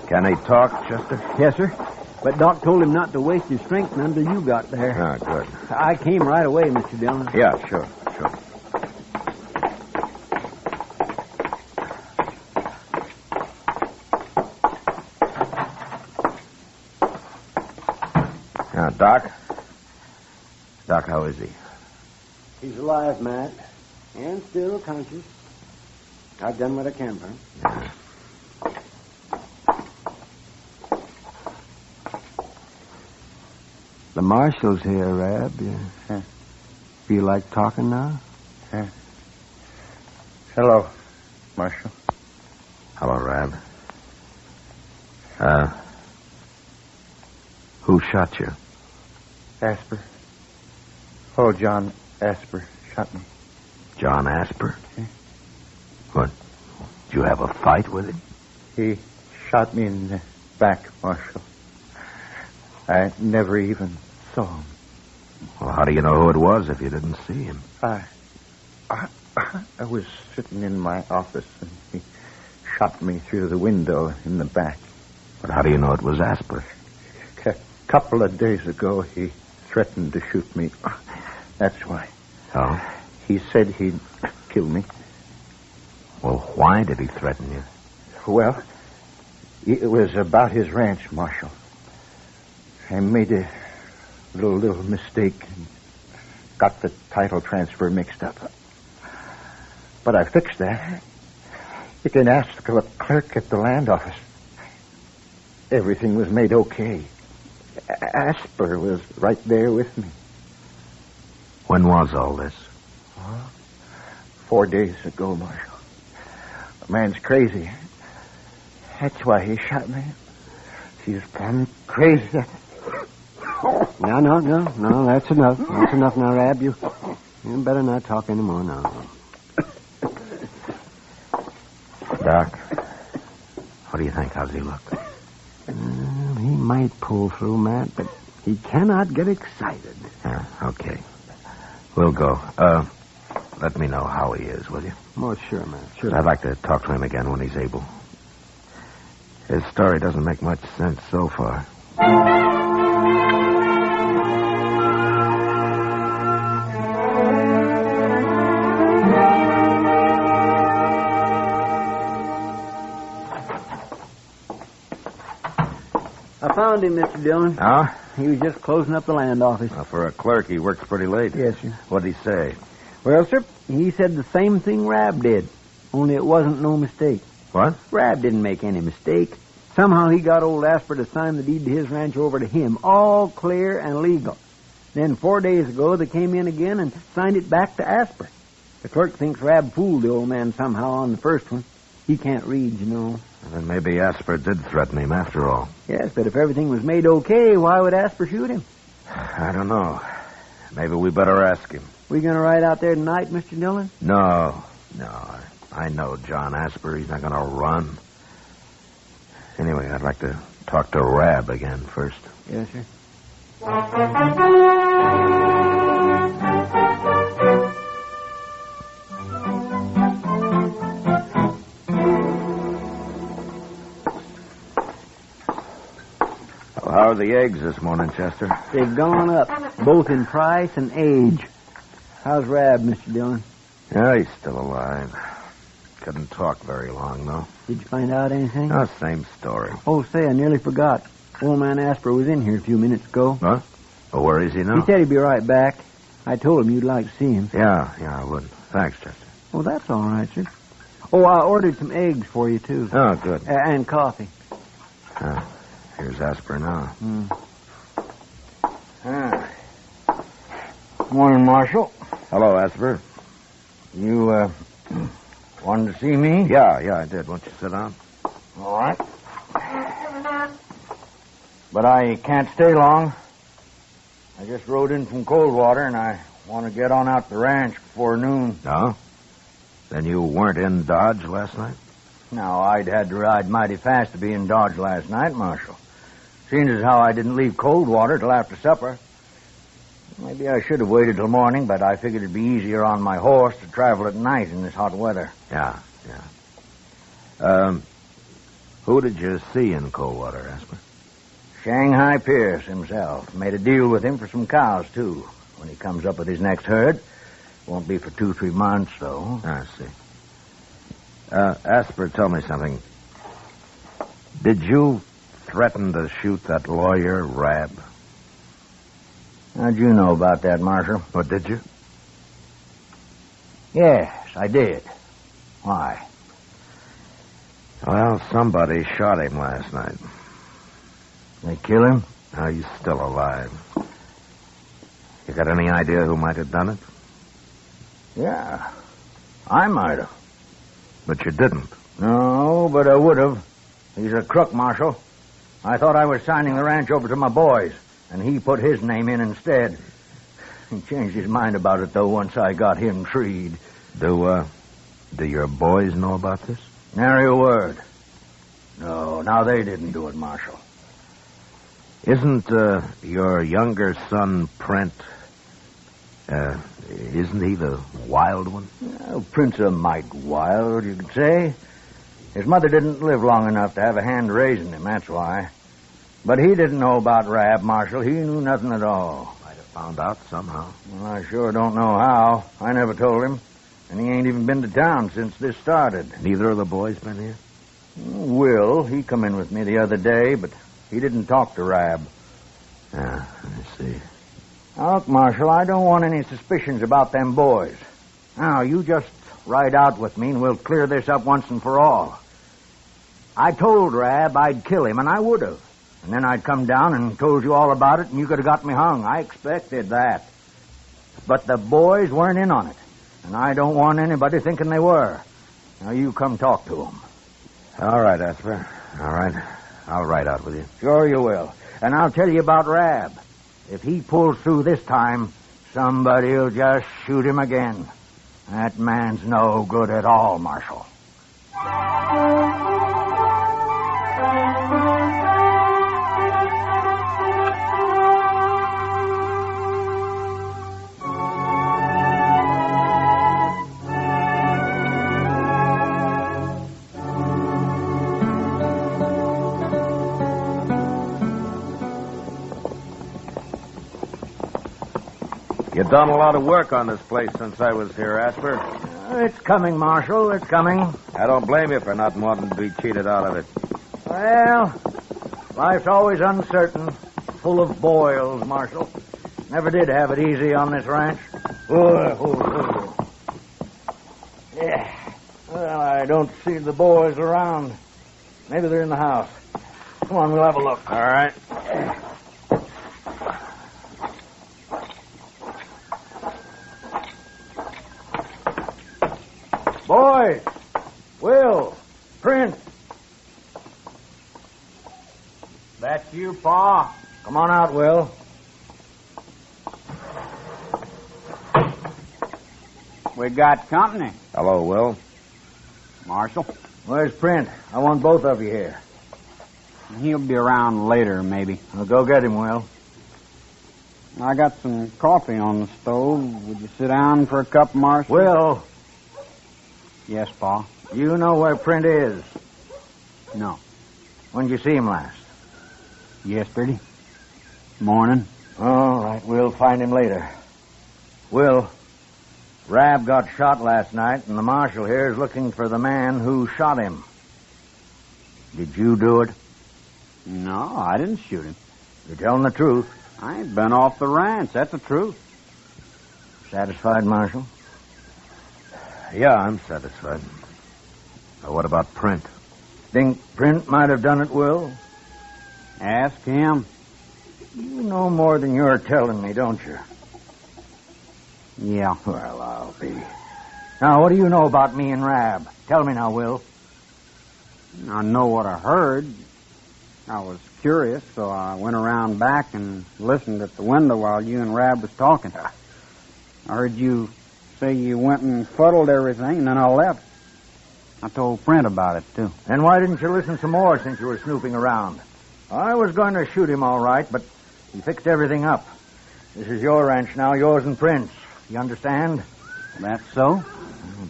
Speaker 3: Can he talk, Chester?
Speaker 4: Yes, sir. But Doc told him not to waste his strength until you got there.
Speaker 3: Ah, good.
Speaker 4: I came right away, Mr. Dillon.
Speaker 3: Yeah, sure. Now, Doc, how is he?
Speaker 4: He's alive, Matt, and still conscious. I've done what I can for him.
Speaker 3: Yeah.
Speaker 1: The marshal's here, Rab. Feel like talking now?
Speaker 21: Hello, Marshal.
Speaker 3: Hello, Rab. Who shot you?
Speaker 21: Asper. Oh, John Asper shot me.
Speaker 3: John Asper? What? Did you have a fight with him?
Speaker 21: He shot me in the back, Marshal. I never even saw him.
Speaker 3: Well, how do you know who it was if you didn't see him?
Speaker 21: I was sitting in my office, and he shot me through the window in the back.
Speaker 3: But how do you know it was Asper?
Speaker 21: A couple of days ago, he threatened to shoot me. That's why.
Speaker 3: Oh?
Speaker 21: He said he'd kill me.
Speaker 3: Well, why did he threaten you?
Speaker 21: Well, it was about his ranch, Marshal. I made a little mistake and got the title transfer mixed up. But I fixed that. You can ask the clerk at the land office. Everything was made okay. Asper was right there with me.
Speaker 3: When was all this?
Speaker 21: 4 days ago, Marshal. The man's crazy. That's why he shot me. He's plumb crazy.
Speaker 14: No, that's enough. That's enough now, Rab. You better not talk anymore now.
Speaker 3: Doc, what do you think? How does he look?
Speaker 14: He might pull through, Matt, but he cannot get excited.
Speaker 3: Yeah, okay. We'll go. Let me know how he is, will you?
Speaker 14: Oh, sure, Matt. Sure.
Speaker 3: I'd like to talk to him again when he's able. His story doesn't make much sense so far.
Speaker 4: I found him, Mr. Dillon.
Speaker 3: Oh?
Speaker 4: He was just closing up the land office.
Speaker 3: Well, for a clerk, he works pretty late.
Speaker 4: Yes, sir.
Speaker 3: What'd he say?
Speaker 4: Well, sir, he said the same thing Rab did, only it wasn't no mistake.
Speaker 3: What?
Speaker 4: Rab didn't make any mistake. Somehow he got old Asper to sign the deed to his ranch over to him, all clear and legal. Then 4 days ago, they came in again and signed it back to Asper. The clerk thinks Rab fooled the old man somehow on the first one. He can't read, you know.
Speaker 3: Well, then maybe Asper did threaten him after all.
Speaker 4: Yes, but if everything was made okay, why would Asper shoot him?
Speaker 3: I don't know. Maybe we better ask him.
Speaker 4: We going to ride out there tonight, Mr. Dillon?
Speaker 3: No. I know John Asper. He's not going to run. Anyway, I'd like to talk to Rab again first.
Speaker 4: Yes, sir.
Speaker 3: How are the eggs this morning, Chester?
Speaker 4: They've gone up, both in price and age. How's Rab, Mr. Dillon?
Speaker 3: Yeah, he's still alive. Couldn't talk very long, though.
Speaker 4: Did you find out anything?
Speaker 3: No, same story.
Speaker 4: Oh, say, I nearly forgot. Old man Asper was in here a few minutes ago.
Speaker 3: Huh? Well, where is he now?
Speaker 4: He said he'd be right back. I told him you'd like to see him.
Speaker 3: Yeah, I would. Thanks, Chester.
Speaker 4: Oh, that's all right, sir. Oh, I ordered some eggs for you, too.
Speaker 3: Oh, good.
Speaker 4: And coffee.
Speaker 3: Here's Asper now.
Speaker 9: Morning, Marshal.
Speaker 3: Hello, Asper.
Speaker 9: You, wanted to see me?
Speaker 3: Yeah, I did. Won't you sit down?
Speaker 9: All right. But I can't stay long. I just rode in from Coldwater, and I want to get on out the ranch before noon.
Speaker 3: No? Then you weren't in Dodge last night?
Speaker 9: No, I'd had to ride mighty fast to be in Dodge last night, Marshal. Seems as how I didn't leave Coldwater till after supper. Maybe I should have waited till morning, but I figured it'd be easier on my horse to travel at night in this hot weather.
Speaker 3: Yeah. Who did you see in Coldwater, Asper?
Speaker 9: Shanghai Pierce himself. Made a deal with him for some cows, too, when he comes up with his next herd. Won't be for 2-3 months, though.
Speaker 3: I see. Asper, tell me something. Did you threaten to shoot that lawyer, Rab?
Speaker 9: How'd you know about that, Marshal?
Speaker 3: What, did you?
Speaker 9: Yes, I did. Why?
Speaker 3: Well, somebody shot him last night.
Speaker 9: They kill him?
Speaker 3: No, he's still alive. You got any idea who might have done it?
Speaker 9: Yeah, I might have.
Speaker 3: But you didn't.
Speaker 9: No, but I would have. He's a crook, Marshal. I thought I was signing the ranch over to my boys, and he put his name in instead. He changed his mind about it, though, once I got him treed.
Speaker 3: Do your boys know about this?
Speaker 9: Nary a word. No, now they didn't do it, Marshal.
Speaker 3: Isn't your younger son, Prent, isn't he the wild one?
Speaker 9: Well, Prince a mite wild, you could say. His mother didn't live long enough to have a hand raising him, that's why. But he didn't know about Rab, Marshal. He knew nothing at all.
Speaker 3: Might have found out somehow.
Speaker 9: Well, I sure don't know how. I never told him.
Speaker 21: And he ain't even been to town since this started.
Speaker 3: Neither of the boys been here?
Speaker 21: Will, he come in with me the other day, but he didn't talk to Rab.
Speaker 3: Yeah, I see.
Speaker 21: Now, look, Marshal, I don't want any suspicions about them boys. Now, you just ride out with me and we'll clear this up once and for all. I told Rab I'd kill him, and I would have. And then I'd come down and told you all about it, and you could have got me hung. I expected that. But the boys weren't in on it, and I don't want anybody thinking they were. Now, you come talk to them.
Speaker 3: All right, Asper. All right. I'll ride out with you.
Speaker 21: Sure you will. And I'll tell you about Rab. If he pulls through this time, somebody'll just shoot him again. That man's no good at all, Marshal.
Speaker 3: You've done a lot of work on this place since I was here, Asper.
Speaker 21: It's coming, Marshal. It's coming.
Speaker 3: I don't blame you for not wanting to be cheated out of it.
Speaker 21: Well, life's always uncertain, full of boils, Marshal. Never did have it easy on this ranch. Yeah. Well, I don't see the boys around. Maybe they're in the house. Come on, we'll have a look.
Speaker 3: All right.
Speaker 21: Boys! Will! Prince! That's you, Pa. Come on out, Will.
Speaker 18: We got company.
Speaker 3: Hello, Will.
Speaker 18: Marshal.
Speaker 21: Where's Print? I want both of you here.
Speaker 18: He'll be around later, maybe.
Speaker 21: Well, go get him, Will.
Speaker 18: I got some coffee on the stove. Would you sit down for a cup, Marshal?
Speaker 21: Will!
Speaker 18: Yes, Pa.
Speaker 21: You know where Print is?
Speaker 18: No.
Speaker 21: When'd you see him last?
Speaker 18: Yesterday. Morning.
Speaker 21: All right, we'll find him later. Will, Rab got shot last night, and the marshal here is looking for the man who shot him. Did you do it?
Speaker 18: No, I didn't shoot him.
Speaker 21: You're telling the truth.
Speaker 18: I ain't been off the ranch. That's the truth.
Speaker 21: Satisfied, Marshal?
Speaker 3: Yeah, I'm satisfied. Now, what about Print?
Speaker 21: Think Print might have done it, Will?
Speaker 18: Ask him.
Speaker 21: You know more than you're telling me, don't you?
Speaker 18: Yeah.
Speaker 21: Well, I'll be. Now, what do you know about me and Rab? Tell me now, Will.
Speaker 18: I know what I heard. I was curious, so I went around back and listened at the window while you and Rab was talking. I heard you say you went and fuddled everything, and then I left. I told Print about it, too.
Speaker 21: And why didn't you listen some more since you were snooping around? I was going to shoot him all right, but he fixed everything up. This is your ranch now, yours and Print's. You understand?
Speaker 18: That's so?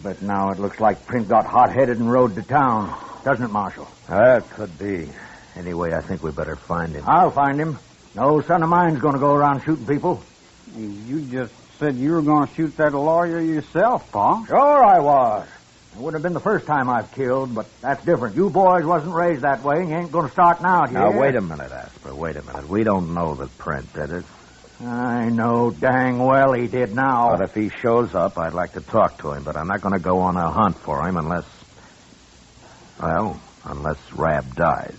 Speaker 21: But now it looks like Print got hot-headed and rode to town. Doesn't it, Marshal?
Speaker 3: That could be. Anyway, I think we better find him.
Speaker 21: I'll find him. No son of mine's going to go around shooting people.
Speaker 18: You just said you were going to shoot that lawyer yourself, Pa.
Speaker 21: Sure I was. It wouldn't have been the first time I've killed, but that's different. You boys wasn't raised that way, and you ain't going to start now, here.
Speaker 3: Now, wait a minute, Asper. Wait a minute. We don't know that Print did it.
Speaker 21: I know dang well he did now.
Speaker 3: But if he shows up, I'd like to talk to him, but I'm not going to go on a hunt for him unless Rab dies.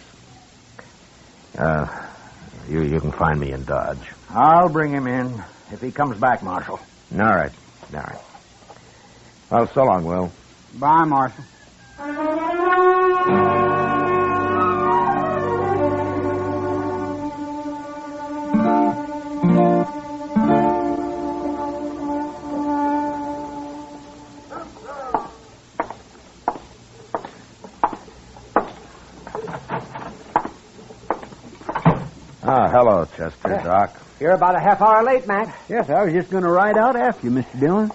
Speaker 3: You can find me in Dodge.
Speaker 21: I'll bring him in if he comes back, Marshal.
Speaker 3: All right. Well, so long, Will.
Speaker 18: Bye, Marshal.
Speaker 3: Hello, Chester, Doc.
Speaker 19: You're about a half hour late, Matt.
Speaker 4: Yes, I was just going to ride out after you, Mr. Dillon.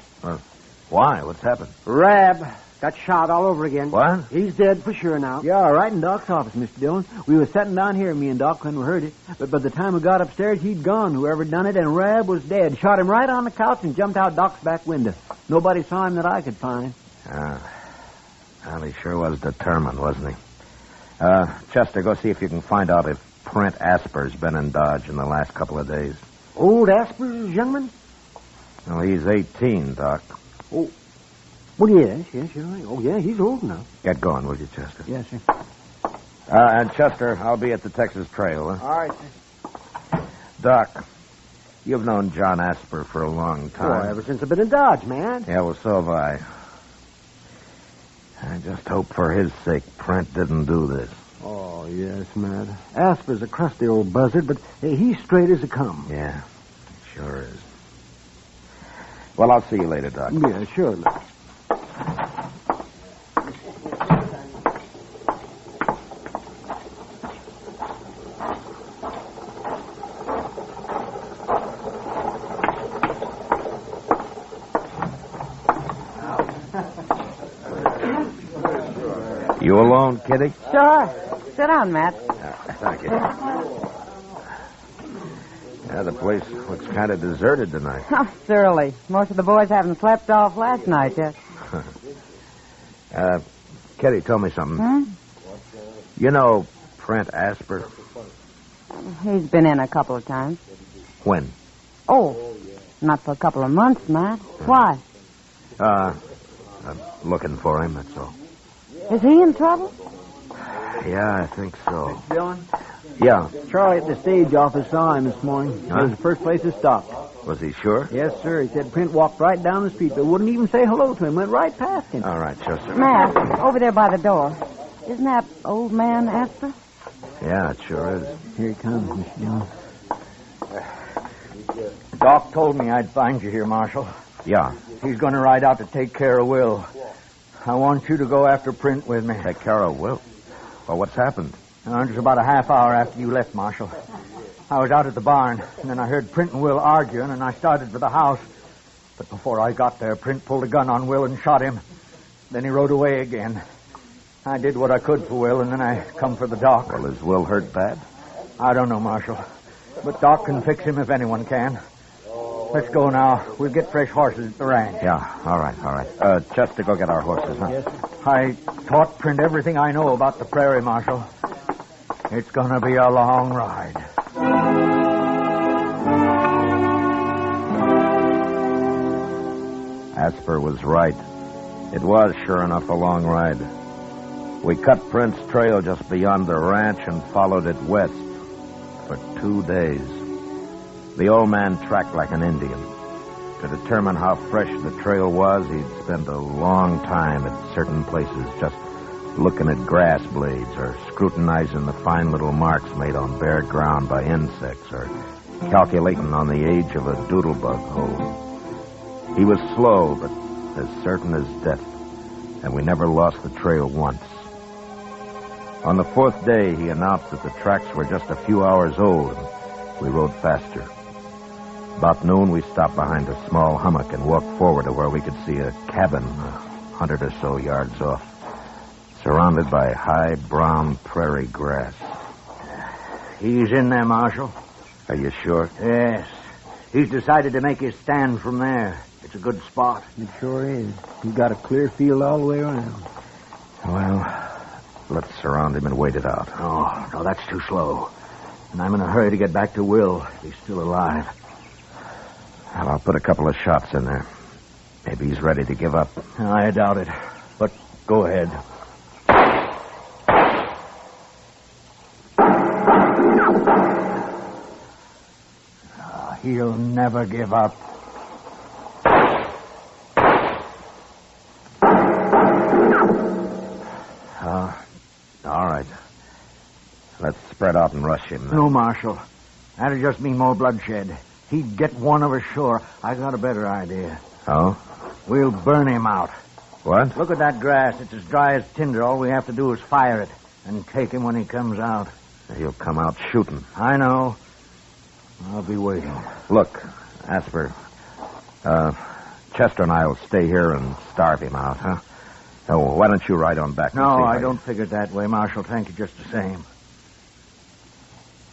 Speaker 3: Why? What's happened?
Speaker 19: Rab.
Speaker 2: Got shot all over again.
Speaker 21: What?
Speaker 2: He's dead for sure now.
Speaker 4: Yeah, right in Doc's office, Mr. Dillon. We was sitting down here, me and Doc, when we heard it. But by the time we got upstairs, he'd gone, whoever done it, and Rab was dead. Shot him right on the couch and jumped out Doc's back window. Nobody saw him that I could find.
Speaker 3: Well, he sure was determined, wasn't he? Chester, go see if you can find out if Print Asper's been in Dodge in the last couple of days.
Speaker 2: Old Asper's youngman?
Speaker 3: Well, he's 18, Doc.
Speaker 2: Oh. Well, yes, you're right. Oh, yeah, he's old now.
Speaker 3: Get going, will you, Chester?
Speaker 4: Yes, sir.
Speaker 3: And Chester, I'll be at the Texas Trail, huh?
Speaker 2: All right, sir.
Speaker 3: Doc, you've known John Asper for a long time.
Speaker 2: Oh, ever since I've been in Dodge, man.
Speaker 3: Yeah, well, so have I. I just hope for his sake Print didn't do this.
Speaker 2: Oh, yes, Matt. Asper's a crusty old buzzard, but he's straight as a come.
Speaker 3: Yeah, sure is. Well, I'll see you later, Doc.
Speaker 2: Yeah, sure.
Speaker 3: You alone, Kitty?
Speaker 13: Sure. Sit down, Matt.
Speaker 3: Thank you. Yeah, the place looks kind of deserted tonight.
Speaker 13: Oh, surely. Most of the boys haven't slept off last night yet.
Speaker 3: Kitty, tell me something.
Speaker 13: Hmm?
Speaker 3: You know Print Asper?
Speaker 13: He's been in a couple of times.
Speaker 3: When?
Speaker 13: Oh, not for a couple of months, Matt. Why?
Speaker 3: I'm looking for him, that's all.
Speaker 13: Is he in trouble?
Speaker 3: Yeah, I think so.
Speaker 4: Dillon?
Speaker 3: Yeah.
Speaker 4: Charlie at the stage office saw him this morning. It was the first place he stopped.
Speaker 3: Was he sure?
Speaker 4: Yes, sir. He said Print walked right down the street, but wouldn't even say hello to him. Went right past him.
Speaker 3: All right, Chester.
Speaker 13: Matt, over there by the door. Isn't that old man Asper?
Speaker 3: Yeah, it sure is.
Speaker 4: Here he comes, Mr. Dillon.
Speaker 21: Doc told me I'd find you here, Marshal.
Speaker 3: Yeah.
Speaker 21: He's going to ride out to take care of Will. I want you to go after Print with me.
Speaker 3: Take care of Will? Well, what's happened?
Speaker 21: Just about a half hour after you left, Marshal. I was out at the barn, and then I heard Print and Will arguing, and I started for the house. But before I got there, Print pulled a gun on Will and shot him. Then he rode away again. I did what I could for Will, and then I come for the Doc.
Speaker 3: Well, is Will hurt bad?
Speaker 21: I don't know, Marshal. But Doc can fix him if anyone can. Let's go now. We'll get fresh horses at the ranch.
Speaker 3: Yeah, all right. Chester, go get our horses, huh?
Speaker 21: Yes, sir. I taught Print everything I know about the prairie, Marshal. It's going to be a long ride.
Speaker 3: Asper was right. It was, sure enough, a long ride. We cut Print's trail just beyond the ranch and followed it west for 2 days. The old man tracked like an Indian. To determine how fresh the trail was, he'd spend a long time at certain places just looking at grass blades or scrutinizing the fine little marks made on bare ground by insects or calculating on the age of a doodlebug hole. He was slow, but as certain as death, and we never lost the trail once. On the 4th day, he announced that the tracks were just a few hours old, and we rode faster. About noon, we stopped behind a small hummock and walked forward to where we could see a cabin 100 or so yards off, surrounded by high brown prairie grass.
Speaker 21: He's in there, Marshal.
Speaker 3: Are you sure?
Speaker 21: Yes. He's decided to make his stand from there. It's a good spot.
Speaker 4: It sure is. He's got a clear field all the way around.
Speaker 3: Well, let's surround him and wait it out.
Speaker 21: Oh, no, that's too slow. And I'm in a hurry to get back to Will if he's still alive.
Speaker 3: Well, I'll put a couple of shots in there. Maybe he's ready to give up.
Speaker 21: I doubt it. But go ahead. He'll never give up.
Speaker 3: All right. Let's spread out and rush him.
Speaker 21: No, Marshal. That'd just mean more bloodshed. He'd get one of us sure. I got a better idea.
Speaker 3: Oh?
Speaker 21: We'll burn him out.
Speaker 3: What?
Speaker 21: Look at that grass. It's as dry as tinder. All we have to do is fire it and take him when he comes out.
Speaker 3: He'll come out shooting.
Speaker 21: I know. I'll be waiting.
Speaker 3: Look, Asper, Chester and I will stay here and starve him out, huh? Oh, why don't you ride on back?
Speaker 2: No, I don't figure it that way, Marshal. Thank you just the same.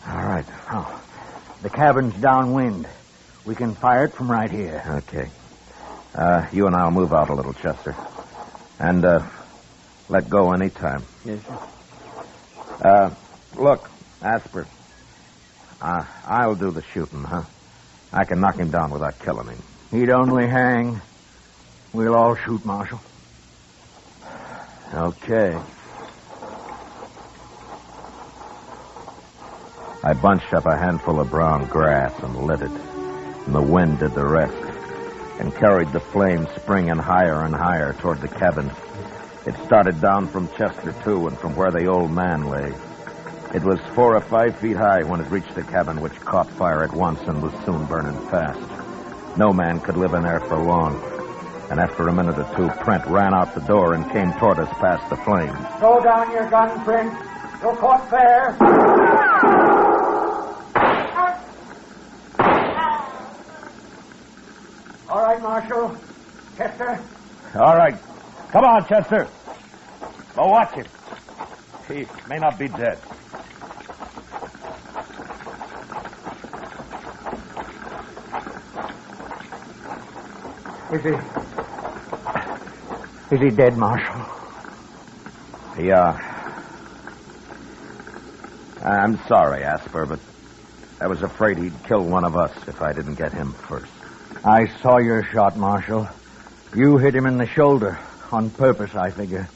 Speaker 2: All right. Oh, the cabin's downwind. We can fire it from right here.
Speaker 3: Okay. You and I'll move out a little, Chester. And, let go any time.
Speaker 4: Yes, sir.
Speaker 3: Look, Asper. I'll do the shooting, huh? I can knock him down without killing him.
Speaker 2: He'd only hang. We'll all shoot, Marshal.
Speaker 3: Okay. I bunched up a handful of brown grass and lit it, and the wind did the rest, and carried the flame springing higher and higher toward the cabin. It started down from Chester, too, and from where the old man lay. It was 4 or 5 feet high when it reached the cabin, which caught fire at once and was soon burning fast. No man could live in there for long. And after a minute or two, Prent ran out the door and came toward us past the flames.
Speaker 2: Throw down your gun, Prent. You're caught fair. All right, Marshal. Chester.
Speaker 3: All right. Come on, Chester. Go watch him. He may not be dead.
Speaker 2: Is he dead, Marshal?
Speaker 3: Yeah. I'm sorry, Asper, but I was afraid he'd kill one of us if I didn't get him first.
Speaker 2: I saw your shot, Marshal. You hit him in the shoulder. On purpose, I figure.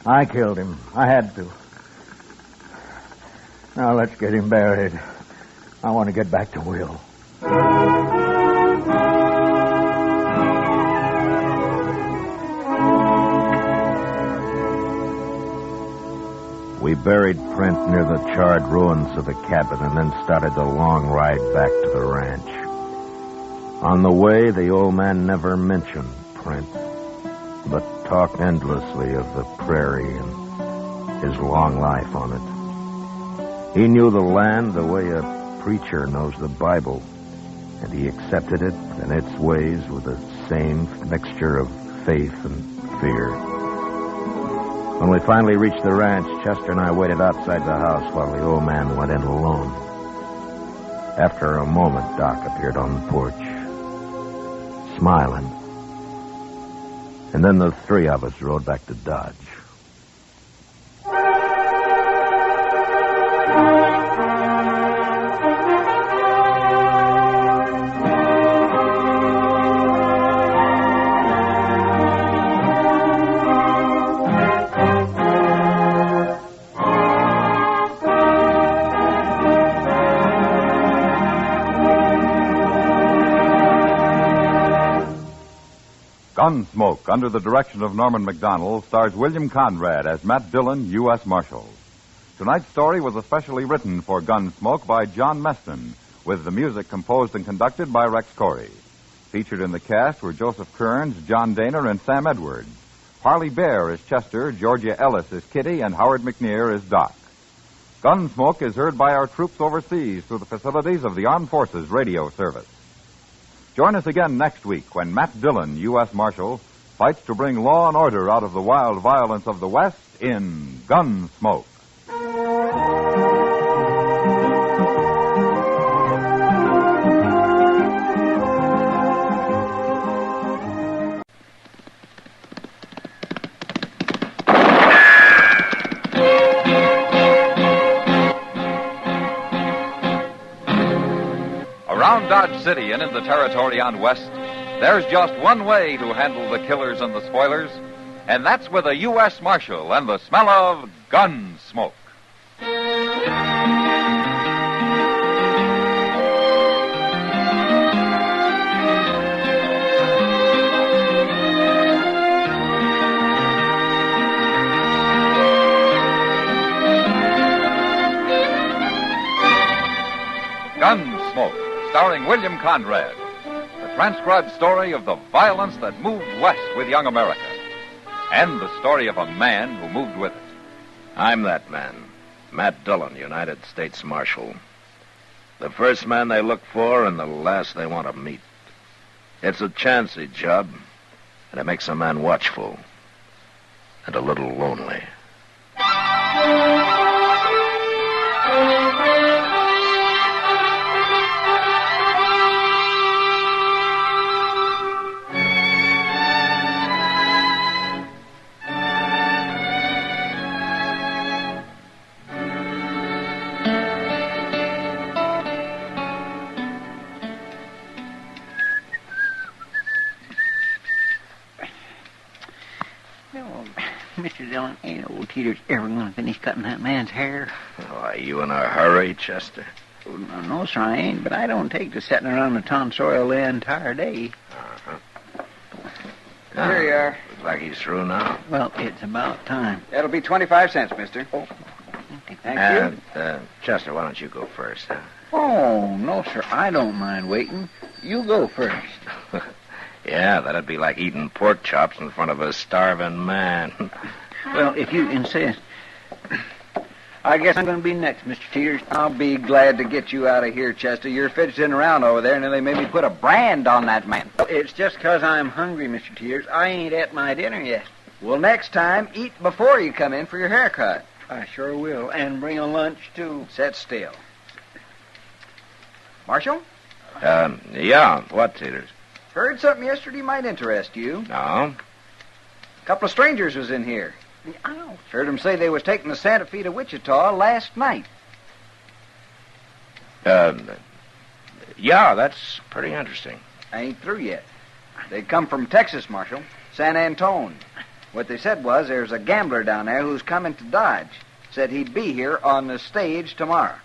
Speaker 2: I killed him. I had to. Now let's get him buried. I want to get back to Will.
Speaker 3: We buried Prent near the charred ruins of the cabin and then started the long ride back to the ranch. On the way, the old man never mentioned Prent, but talked endlessly of the prairie and his long life on it. He knew the land the way a preacher knows the Bible, and he accepted it and its ways with the same mixture of faith and fear. When we finally reached the ranch, Chester and I waited outside the house while the old man went in alone. After a moment, Doc appeared on the porch, smiling. And then the three of us rode back to Dodge.
Speaker 15: Gunsmoke, under the direction of Norman Macdonald, stars William Conrad as Matt Dillon, U.S. Marshal. Tonight's story was especially written for Gunsmoke by John Meston, with the music composed and conducted by Rex Corey. Featured in the cast were Joseph Kearns, John Daner, and Sam Edwards. Parley Bear is Chester, Georgia Ellis is Kitty, and Howard McNear is Doc. Gunsmoke is heard by our troops overseas through the facilities of the Armed Forces Radio Service. Join us again next week when Matt Dillon, U.S. Marshal, fights to bring law and order out of the wild violence of the West in Gunsmoke. Around Dodge City and in the territory on West, there's just one way to handle the killers and the spoilers, and that's with a U.S. Marshal and the smell of gun smoke. Gunsmoke, starring William Conrad. The transcribed story of the violence that moved west with young America. And the story of a man who moved with it.
Speaker 3: I'm that man, Matt Dillon, United States Marshal. The first man they look for and the last they want to meet. It's a chancy job, and it makes a man watchful.
Speaker 22: and a little lonely.
Speaker 5: Mr. Dillon, ain't old Tater's ever going to finish cutting that man's hair.
Speaker 22: Oh, are you in a hurry, Chester?
Speaker 5: Oh, no, sir, I ain't, but I don't take to sitting around the tonsorial the entire day.
Speaker 3: Here you are.
Speaker 22: Looks like he's through now.
Speaker 5: Well, it's about time.
Speaker 3: That'll be 25 cents, mister.
Speaker 5: Oh, thank you.
Speaker 22: Chester, why don't you go first, huh?
Speaker 5: Oh, no, sir, I don't mind waiting. You go first.
Speaker 22: Yeah, that'd be like eating pork chops in front of a starving man.
Speaker 5: Well, if you insist.
Speaker 3: I guess I'm going to be next, Mr. Teeters. I'll be glad to get you out of here, Chester. You're fidgeting around over there, and then they made me put a brand on that man.
Speaker 5: It's just 'cause I'm hungry, Mr. Teeters. I ain't at my dinner yet.
Speaker 3: Well, next time, eat before you come in for your haircut.
Speaker 5: I sure will, and bring a lunch, too.
Speaker 3: Sit still. Marshal?
Speaker 22: Yeah, what, Teeters?
Speaker 3: Heard something yesterday might interest you.
Speaker 22: No?
Speaker 3: A couple of strangers was in here.
Speaker 5: Ow.
Speaker 3: Heard them say they was taking the Santa Fe to Wichita last night.
Speaker 22: Yeah, that's pretty interesting.
Speaker 3: I ain't through yet. They come from Texas, Marshal. San Antone. What they said was there's a gambler down there who's coming to Dodge. Said he'd be here on the stage tomorrow.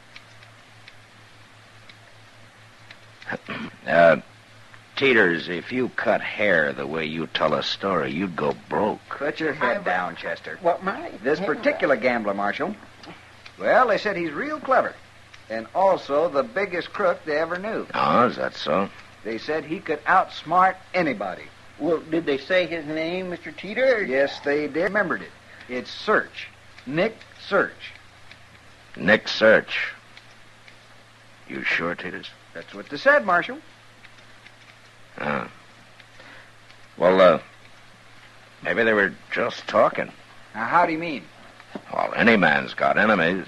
Speaker 22: Teeters, if you cut hair the way you tell a story, you'd go broke.
Speaker 3: Put your head down, Chester.
Speaker 5: What, my?
Speaker 3: This particular gambler, Marshal. Well, they said he's real clever. And also the biggest crook they ever knew.
Speaker 22: Oh, is that so?
Speaker 3: They said he could outsmart anybody.
Speaker 5: Well, did they say his name, Mr. Teeter?
Speaker 3: Yes, they did. Remembered it. It's Search. Nick Search.
Speaker 22: Nick Search. You sure, Teeters?
Speaker 3: That's what they said, Marshal.
Speaker 22: Well, maybe they were just talking.
Speaker 3: Now, how do you mean?
Speaker 22: Well, any man's got enemies,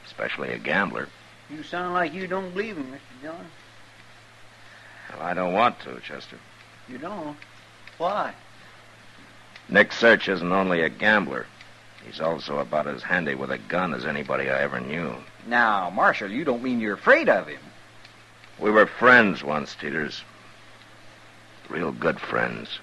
Speaker 22: especially a gambler.
Speaker 5: You sound like you don't believe him, Mr. Dillon.
Speaker 22: Well, I don't want to, Chester.
Speaker 5: You don't? Why?
Speaker 22: Nick Search isn't only a gambler. He's also about as handy with a gun as anybody I ever knew.
Speaker 3: Now, Marshal, you don't mean you're afraid of him.
Speaker 22: We were friends once, Teeters. Real good friends.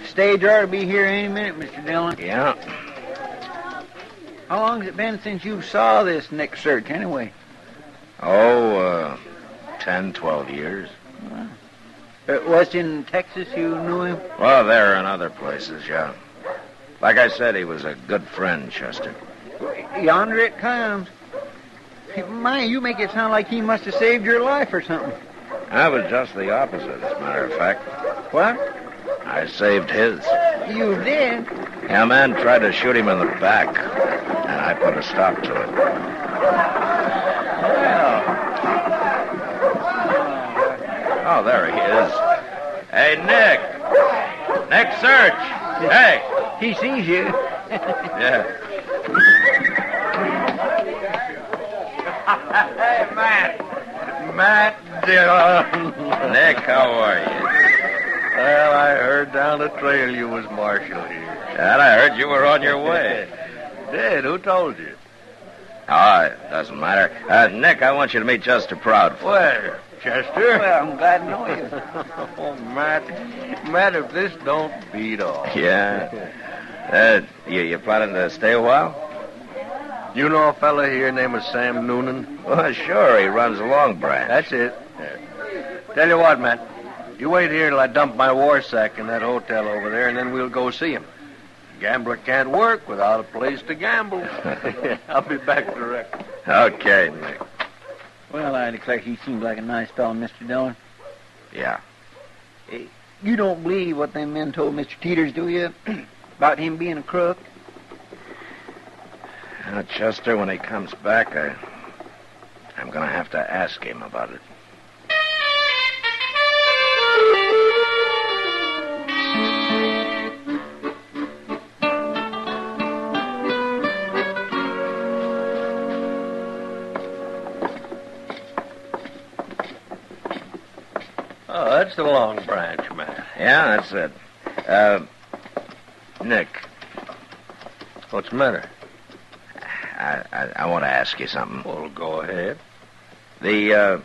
Speaker 5: Stage ought to be here any minute, Mr. Dillon.
Speaker 22: Yeah.
Speaker 5: How long's it been since you saw this Nick Search, anyway?
Speaker 22: 10, 12 years.
Speaker 5: Was in Texas you knew him?
Speaker 22: Well, there and other places, yeah. Like I said, he was a good friend, Chester.
Speaker 5: Yonder it comes. My, you make it sound like he must have saved your life or something.
Speaker 22: That was just the opposite, as a matter of fact.
Speaker 5: What?
Speaker 22: I saved his.
Speaker 5: You did?
Speaker 22: Yeah, a man tried to shoot him in the back, and I put a stop to it.
Speaker 5: Well.
Speaker 22: Oh, there he is. Hey, Nick. Nick Search. Hey.
Speaker 5: He sees you.
Speaker 22: Yeah.
Speaker 10: Hey, Matt Dillon.
Speaker 22: Nick, how are you?
Speaker 10: Well, I heard down the trail you was marshal here.
Speaker 22: And I heard you were on your way.
Speaker 10: Did? Who told you?
Speaker 22: Oh, it doesn't matter. Nick, I want you to meet Chester Proudfoot.
Speaker 10: Where? Chester?
Speaker 5: Well, I'm glad to know you.
Speaker 10: Oh, Matt, if this don't beat all.
Speaker 22: Yeah. You planning to stay a while?
Speaker 10: You know a fella here named Sam Noonan?
Speaker 22: Well, sure. He runs a Long Branch.
Speaker 10: That's it. Yeah. Tell you what, Matt. You wait here till I dump my war sack in that hotel over there, and then we'll go see him.
Speaker 8: Gambler can't work without a place to gamble. I'll be back directly.
Speaker 3: Okay, Nick.
Speaker 4: Well, I declare he seems like a nice fellow, Mr. Dillon.
Speaker 3: Yeah.
Speaker 4: You don't believe what them men told Mr. Teeters, do you? About him being a crook?
Speaker 3: Chester, when he comes back, I'm going to have to ask him about it.
Speaker 8: Oh, that's the Long Branch, man.
Speaker 3: Yeah, that's it. Nick.
Speaker 8: What's the matter?
Speaker 3: I want to ask you something.
Speaker 8: Well, go ahead.
Speaker 3: The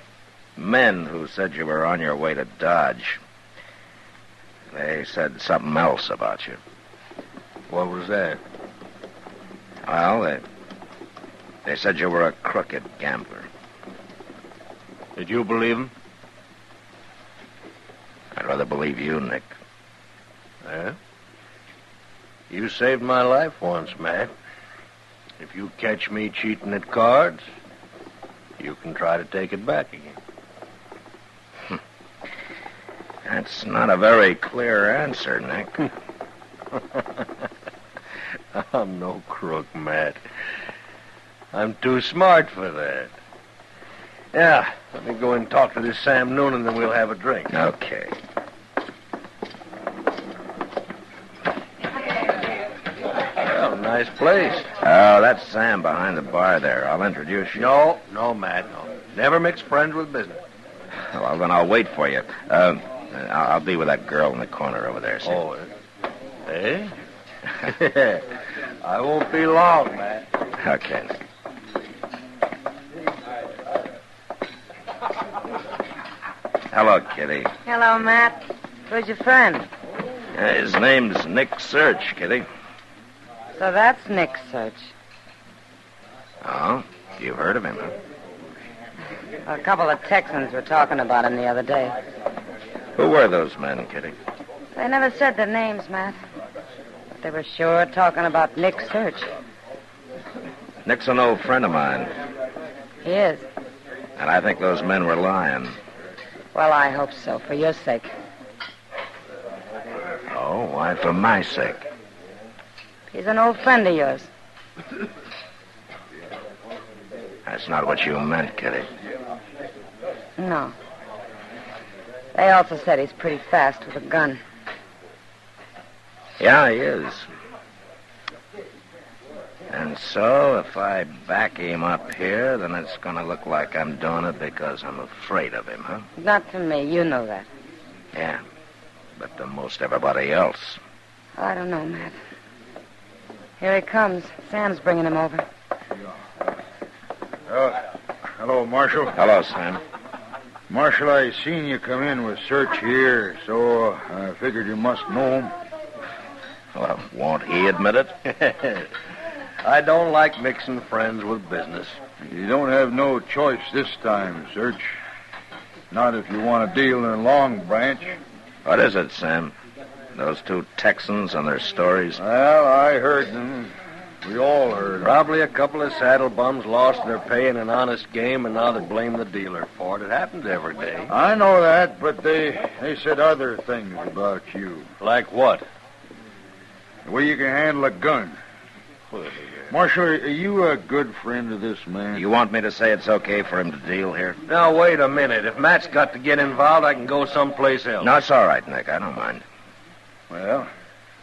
Speaker 3: men who said you were on your way to Dodge, they said something else about you.
Speaker 8: What was that?
Speaker 3: Well, they said you were a crooked gambler.
Speaker 8: Did you believe them?
Speaker 3: I'd rather believe you, Nick.
Speaker 8: Yeah? You saved my life once, Matt. If you catch me cheating at cards, you can try to take it back again.
Speaker 3: That's not a very clear answer, Nick.
Speaker 8: I'm no crook, Matt. I'm too smart for that. Yeah, let me go and talk to this Sam Noonan, then we'll have a drink.
Speaker 3: Okay.
Speaker 8: Well, nice place.
Speaker 3: Oh, that's Sam behind the bar there. I'll introduce you.
Speaker 8: No, Matt, no. Never mix friends with business.
Speaker 3: Well, then I'll wait for you. I'll be with that girl in the corner over there, see?
Speaker 8: Oh, eh? I won't be long, Matt.
Speaker 3: Okay, Nick. Hello, Kitty.
Speaker 13: Hello, Matt. Who's your friend?
Speaker 3: His name's Nick Search, Kitty.
Speaker 13: So that's Nick Search.
Speaker 3: Oh, you've heard of him, huh?
Speaker 13: A couple of Texans were talking about him the other day.
Speaker 3: Who were those men, Kitty?
Speaker 13: They never said their names, Matt. But they were sure talking about Nick Search.
Speaker 3: Nick's an old friend of mine,
Speaker 13: He is.
Speaker 3: and I think those men were lying.
Speaker 13: Well, I hope so, for your sake.
Speaker 3: Oh, why for my sake?
Speaker 13: He's an old friend of yours.
Speaker 3: That's not what you meant, Kitty.
Speaker 13: No. They also said he's pretty fast with a gun.
Speaker 3: Yeah, he is. And so, if I back him up here, then it's going to look like I'm doing it because I'm afraid of him, huh?
Speaker 13: Not to me, you know that.
Speaker 3: Yeah, but to most everybody else.
Speaker 13: I don't know, Matt. Here he comes. Sam's bringing him over.
Speaker 12: Hello, Marshal.
Speaker 3: Hello, Sam.
Speaker 12: Marshal, I seen you come in with Search here, so I figured you must know him.
Speaker 3: Well, won't he admit it?
Speaker 8: I don't like mixing friends with business.
Speaker 12: You don't have no choice this time, Search. Not if you want to deal in Long Branch.
Speaker 3: What is it, Sam? Those two Texans and their stories?
Speaker 12: Well, I heard them. We all heard them.
Speaker 8: Probably a couple of saddle bums lost their pay in an honest game, and now they blame the dealer for it. It happens every day.
Speaker 12: I know that, but they said other things about you.
Speaker 8: Like what?
Speaker 12: The way you can handle a gun. Marshal, are you a good friend of this man?
Speaker 3: You want me to say it's okay for him to deal here?
Speaker 8: Now, wait a minute. If Matt's got to get involved, I can go someplace else.
Speaker 3: No, it's all right, Nick. I don't mind.
Speaker 12: Well,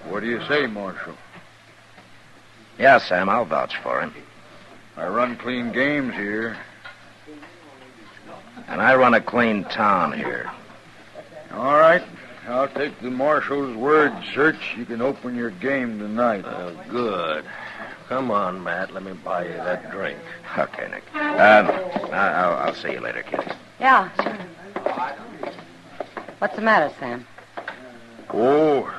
Speaker 12: what do you say, Marshal?
Speaker 3: Yeah, Sam, I'll vouch for him.
Speaker 12: I run clean games here.
Speaker 3: And I run a clean town here.
Speaker 12: All right. I'll take the Marshal's word, Search. You can open your game tonight.
Speaker 8: Good. Come on, Matt. Let me buy you that drink.
Speaker 3: Okay, Nick. I'll see you later, Kitty.
Speaker 13: Yeah, sure. What's the matter, Sam?
Speaker 12: Oh,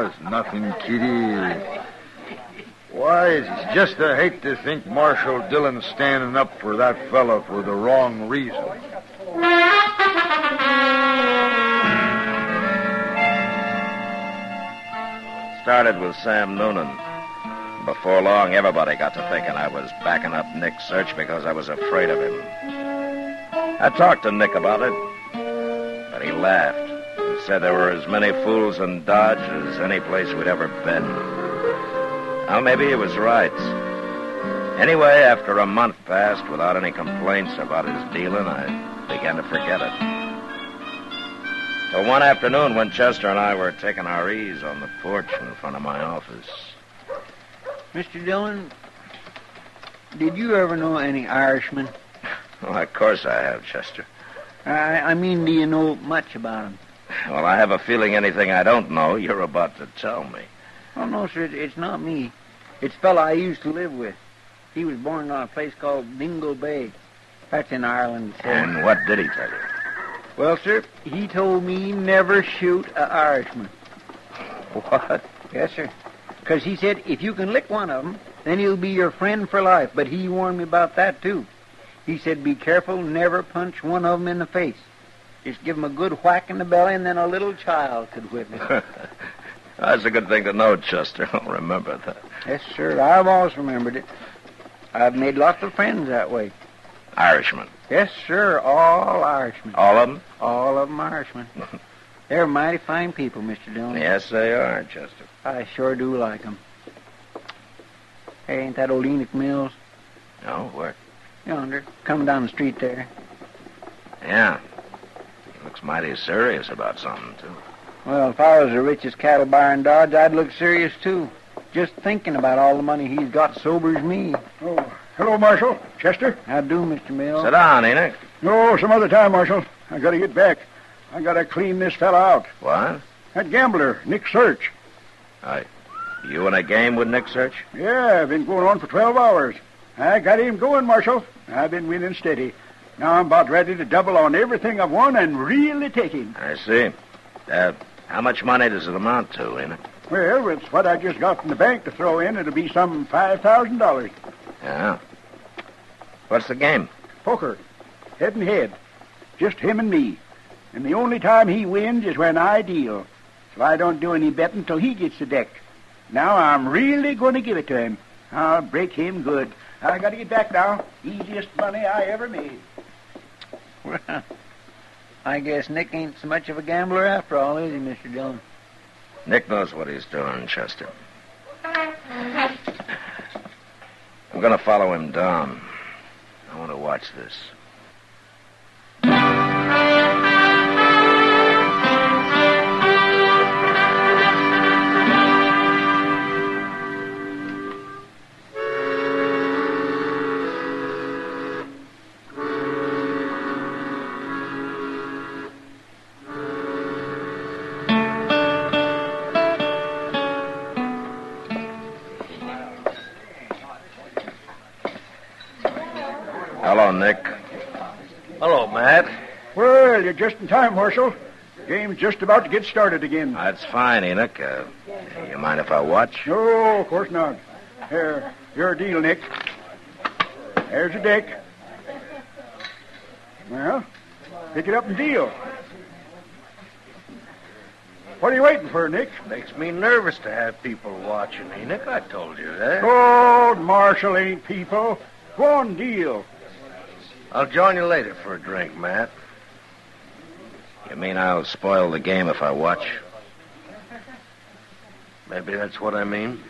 Speaker 12: it's nothing, Kitty. Why, it's just I hate to think Marshal Dillon's standing up for that fella for the wrong reason.
Speaker 3: started with Sam Noonan. Before long, everybody got to thinking I was backing up Nick's search because I was afraid of him. I talked to Nick about it, but he laughed and said there were as many fools in Dodge as any place we'd ever been. Well, maybe he was right. Anyway, after a month passed without any complaints about his dealing, I began to forget it. Till one afternoon when Chester and I were taking our ease on the porch in front of my office.
Speaker 4: Mr. Dillon, did you ever know any Irishmen?
Speaker 3: Well, of course I have, Chester.
Speaker 4: I mean, do you know much about them?
Speaker 3: Well, I have a feeling anything I don't know, you're about to tell me.
Speaker 4: Oh, no, sir, it's not me. It's a fellow I used to live with. He was born on a place called Dingle Bay. That's in Ireland, sir.
Speaker 3: And what did he tell you?
Speaker 4: Well, sir, he told me never shoot a Irishman.
Speaker 3: What?
Speaker 4: Yes, sir. Because he said if you can lick one of them, then he'll be your friend for life. But he warned me about that, too. He said be careful, never punch one of them in the face. Just give him a good whack in the belly, and then a little child could whip it.
Speaker 3: That's a good thing to know, Chester. I'll remember that.
Speaker 4: Yes, sir, I've always remembered it. I've made lots of friends that way.
Speaker 3: Irishmen?
Speaker 4: Yes, sir, all Irishmen.
Speaker 3: All of them?
Speaker 4: All of them Irishmen. They're mighty fine people, Mr. Dillon.
Speaker 3: Yes, they are, Chester.
Speaker 4: I sure do like them. Hey, ain't that old Enoch Mills?
Speaker 3: No, where?
Speaker 4: Yonder, coming down the street there.
Speaker 3: Yeah. He looks mighty serious about something, too.
Speaker 4: Well, if I was the richest cattle buyer in Dodge, I'd look serious, too. Just thinking about all the money he's got sobers me.
Speaker 6: Oh, hello, Marshal. Chester?
Speaker 4: How do, Mr. Mills?
Speaker 3: Sit down, Enoch.
Speaker 6: No, some other time, Marshal. I gotta get back. I gotta clean this fella out.
Speaker 3: What?
Speaker 6: That gambler, Nick Search.
Speaker 3: You in a game with Nick Search?
Speaker 6: Yeah, I've been going on for 12 hours. I got him going, Marshal. I've been winning steady. Now I'm about ready to double on everything I've won and really take him.
Speaker 3: I see. How much money does it amount to, Enoch?
Speaker 6: Well, it's what I just got from the bank to throw in. It'll be some $5,000.
Speaker 3: Yeah. What's the game?
Speaker 6: Poker. Head and head. Just him and me. And the only time he wins is when I deal. So I don't do any betting till he gets the deck. Now I'm really going to give it to him. I'll break him good. I got to get back now. Easiest money I ever made.
Speaker 4: Well, I guess Nick ain't so much of a gambler after all, is he, Mr. Dillon?
Speaker 3: Nick knows what he's doing, Chester. I'm going to follow him down. I want to watch this. Hello, Nick.
Speaker 6: Hello, Matt. Well, you're just in time, Marshal. Game's just about to get started again.
Speaker 3: That's fine, Enoch. You mind if I watch?
Speaker 6: No, of course not. Here, your deal, Nick. There's the deck. Well, pick it up and deal. What are you waiting for, Nick?
Speaker 8: Makes me nervous to have people watching, Enoch. I told you that.
Speaker 6: Old Marshal ain't people. Go on, deal.
Speaker 8: I'll join you later for a drink, Matt.
Speaker 3: You mean I'll spoil the game if I watch?
Speaker 8: Maybe that's what I mean.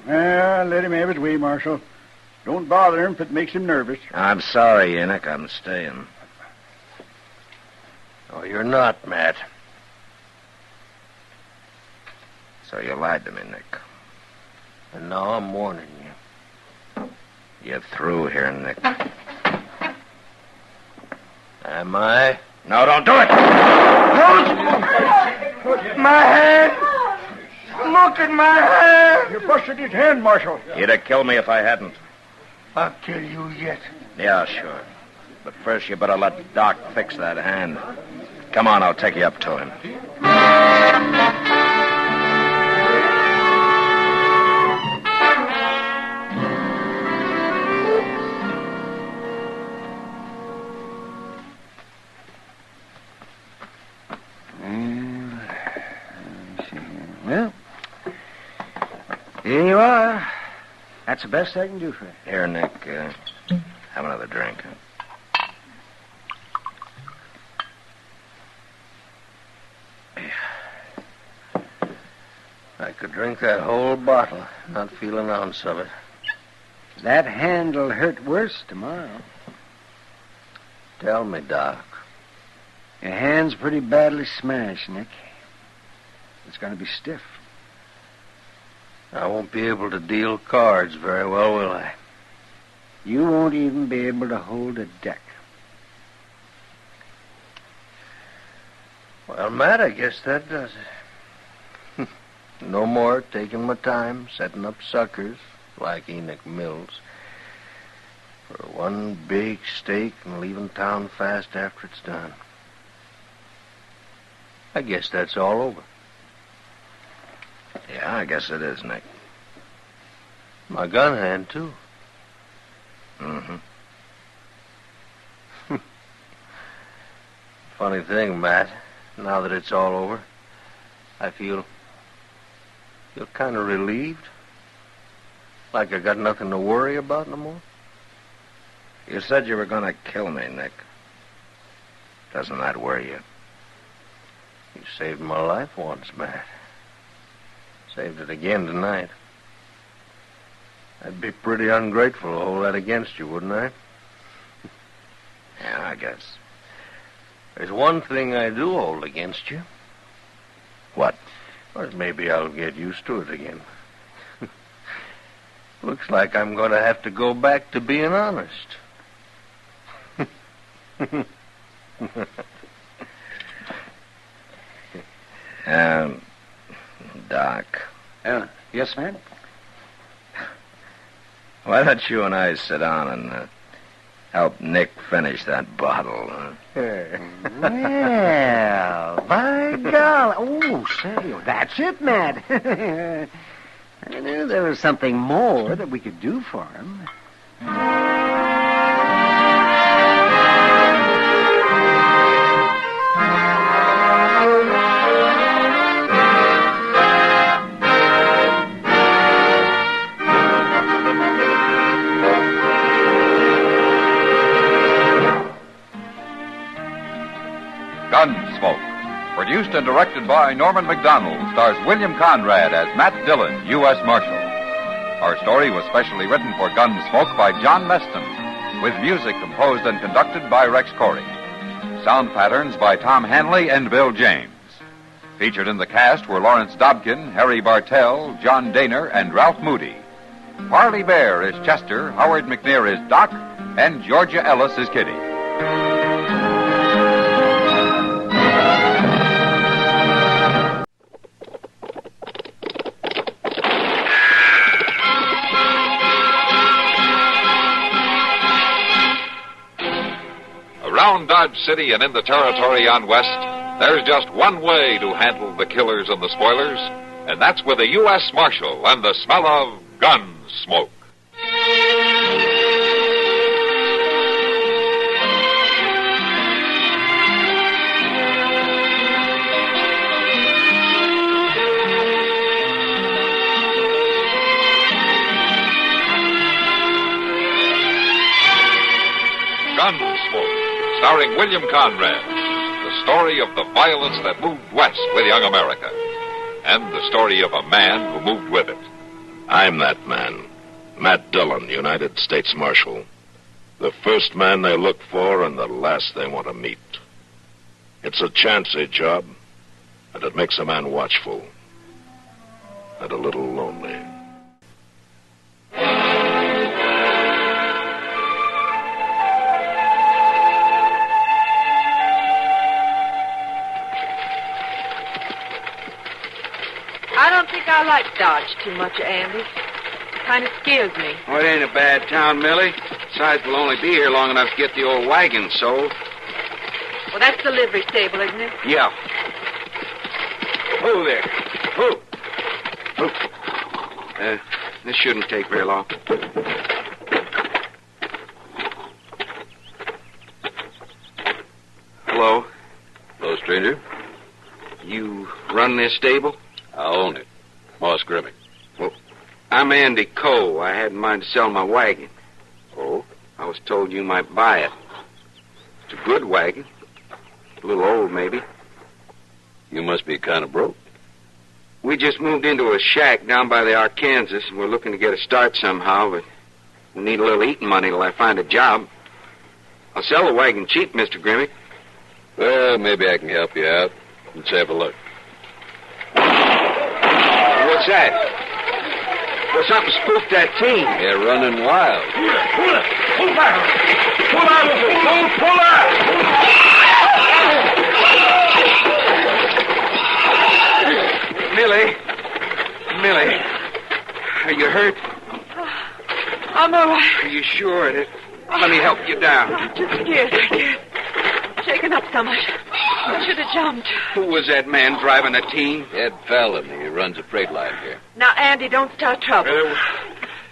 Speaker 6: Well, let him have his way, Marshal. Don't bother him if it makes him nervous.
Speaker 3: I'm sorry, Enoch. I'm staying.
Speaker 8: Oh, you're not, Matt.
Speaker 3: So you lied to me, Nick.
Speaker 8: And now I'm warning you.
Speaker 3: You're through here, Nick.
Speaker 8: Am I?
Speaker 3: No, don't do it!
Speaker 8: My hand! Look at my hand!
Speaker 6: You busted his hand, Marshal.
Speaker 3: You'd have killed me if I hadn't.
Speaker 8: I'll kill you yet.
Speaker 3: Yeah, sure. But first you better let Doc fix that hand. Come on, I'll take you up to him.
Speaker 4: Well,
Speaker 6: Here you are. That's the best I can do for you.
Speaker 3: Here, Nick, have another drink. I could drink that whole bottle, not feel an ounce of it.
Speaker 6: That hand'll hurt worse tomorrow.
Speaker 3: Tell me, Doc.
Speaker 6: Your hand's pretty badly smashed, Nick. It's going to be stiff.
Speaker 3: I won't be able to deal cards very well, will I?
Speaker 6: You won't even be able to hold a deck.
Speaker 3: Well, Matt, I guess that does it. No more taking my time, setting up suckers like Enoch Mills for one big stake and leaving town fast after it's done. I guess that's all over. Yeah, I guess it is, Nick. My gun hand, too. Mm-hmm. Funny thing, Matt, now that it's all over, I feel kind of relieved. Like I got nothing to worry about no more. You said you were going to kill me, Nick. Doesn't that worry you? You saved my life once, Matt. Saved it again tonight. I'd be pretty ungrateful to hold that against you, wouldn't I? Yeah, I guess. There's one thing I do hold against you. What? Or maybe I'll get used to it again. Looks like I'm going to have to go back to being honest. Doc.
Speaker 6: Yes, man?
Speaker 3: Why don't you and I sit down and help Nick finish that bottle, huh?
Speaker 6: Well, by golly. Oh, say, that's it, Matt. I knew there was something more that we could do for him.
Speaker 15: Gunsmoke, produced and directed by Norman Macdonald, stars William Conrad as Matt Dillon, U.S. Marshal. Our story was specially written for Gunsmoke by John Meston, with music composed and conducted by Rex Corey. Sound patterns by Tom Hanley and Bill James. Featured in the cast were Lawrence Dobkin, Harry Bartell, John Daner, and Ralph Moody. Parley Bear is Chester, Howard McNear is Doc, and Georgia Ellis is Kitty. Around Dodge City and in the territory on West, there's just one way to handle the killers and the spoilers, and that's with a U.S. Marshal and the smell of gun smoke. Gunsmoke, starring William Conrad, the story of the violence that moved west with young America, and the story of a man who moved with it.
Speaker 22: I'm that man, Matt Dillon, United States Marshal. The first man they look for and the last they want to meet. It's a chancy job, and it makes a man watchful and a little lonely.
Speaker 7: I don't think I like Dodge too much, Andy. Kind of scares me.
Speaker 11: Oh, it ain't a bad town, Millie. Besides, we'll only be here long enough to get the old wagon sold.
Speaker 7: Well, that's the livery stable, isn't it?
Speaker 11: Yeah. Who there? Who? This shouldn't take very long. Hello?
Speaker 8: Hello, stranger.
Speaker 11: You run this stable?
Speaker 8: I own it. Moss Grimmick.
Speaker 11: Well, I'm Andy Coe. I had in mind to sell my wagon.
Speaker 8: Oh?
Speaker 11: I was told you might buy it. It's a good wagon. A little old, maybe.
Speaker 8: You must be kind of broke.
Speaker 11: We just moved into a shack down by the Arkansas, and we're looking to get a start somehow, but we need a little eating money till I find a job. I'll sell the wagon cheap, Mr. Grimmick.
Speaker 8: Well, maybe I can help you out. Let's have a look.
Speaker 11: What's that? Well, something spooked that team.
Speaker 8: They're running wild.
Speaker 11: Pull it! Pull back! Pull out of it! Pull out! Millie, are you hurt?
Speaker 7: I'm all right.
Speaker 11: Are you sure? Let me help you down.
Speaker 7: I'm too scared. Shaken up so much. I should have jumped.
Speaker 11: Who was that man driving the team?
Speaker 8: Ed Fallon. He runs a freight line here.
Speaker 7: Now, Andy, don't start trouble.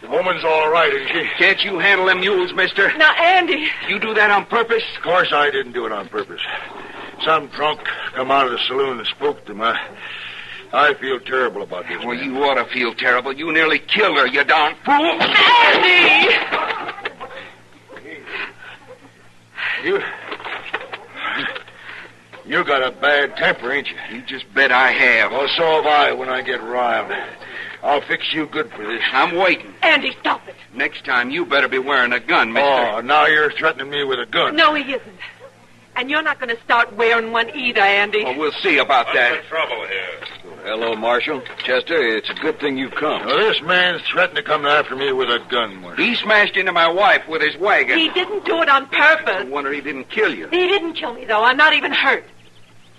Speaker 12: The woman's all right, isn't she?
Speaker 11: Can't you handle them mules, mister?
Speaker 7: Now, Andy.
Speaker 11: You do that on purpose?
Speaker 12: Of course I didn't do it on purpose. Some drunk come out of the saloon and spooked him. I feel terrible about this.
Speaker 11: Well, you ought to feel terrible. You nearly killed her, you darn fool. Andy!
Speaker 12: You got a bad temper, ain't you?
Speaker 11: You just bet I have.
Speaker 12: Well, so have I when I get riled. I'll fix you good for this.
Speaker 11: I'm waiting.
Speaker 7: Andy, stop it.
Speaker 11: Next time, you better be wearing a gun, mister.
Speaker 12: Oh, now you're threatening me with a gun.
Speaker 7: No, he isn't. And you're not going to start wearing one either, Andy.
Speaker 11: Well, we'll see about that.
Speaker 10: What's the trouble here?
Speaker 8: Hello, Marshal. Chester, it's a good thing you've come.
Speaker 12: Now, this man's threatening to come after me with a gun, Marshal.
Speaker 11: He smashed into my wife with his wagon.
Speaker 7: He didn't do it on purpose.
Speaker 11: No wonder he didn't kill you.
Speaker 7: He didn't kill me, though. I'm not even hurt.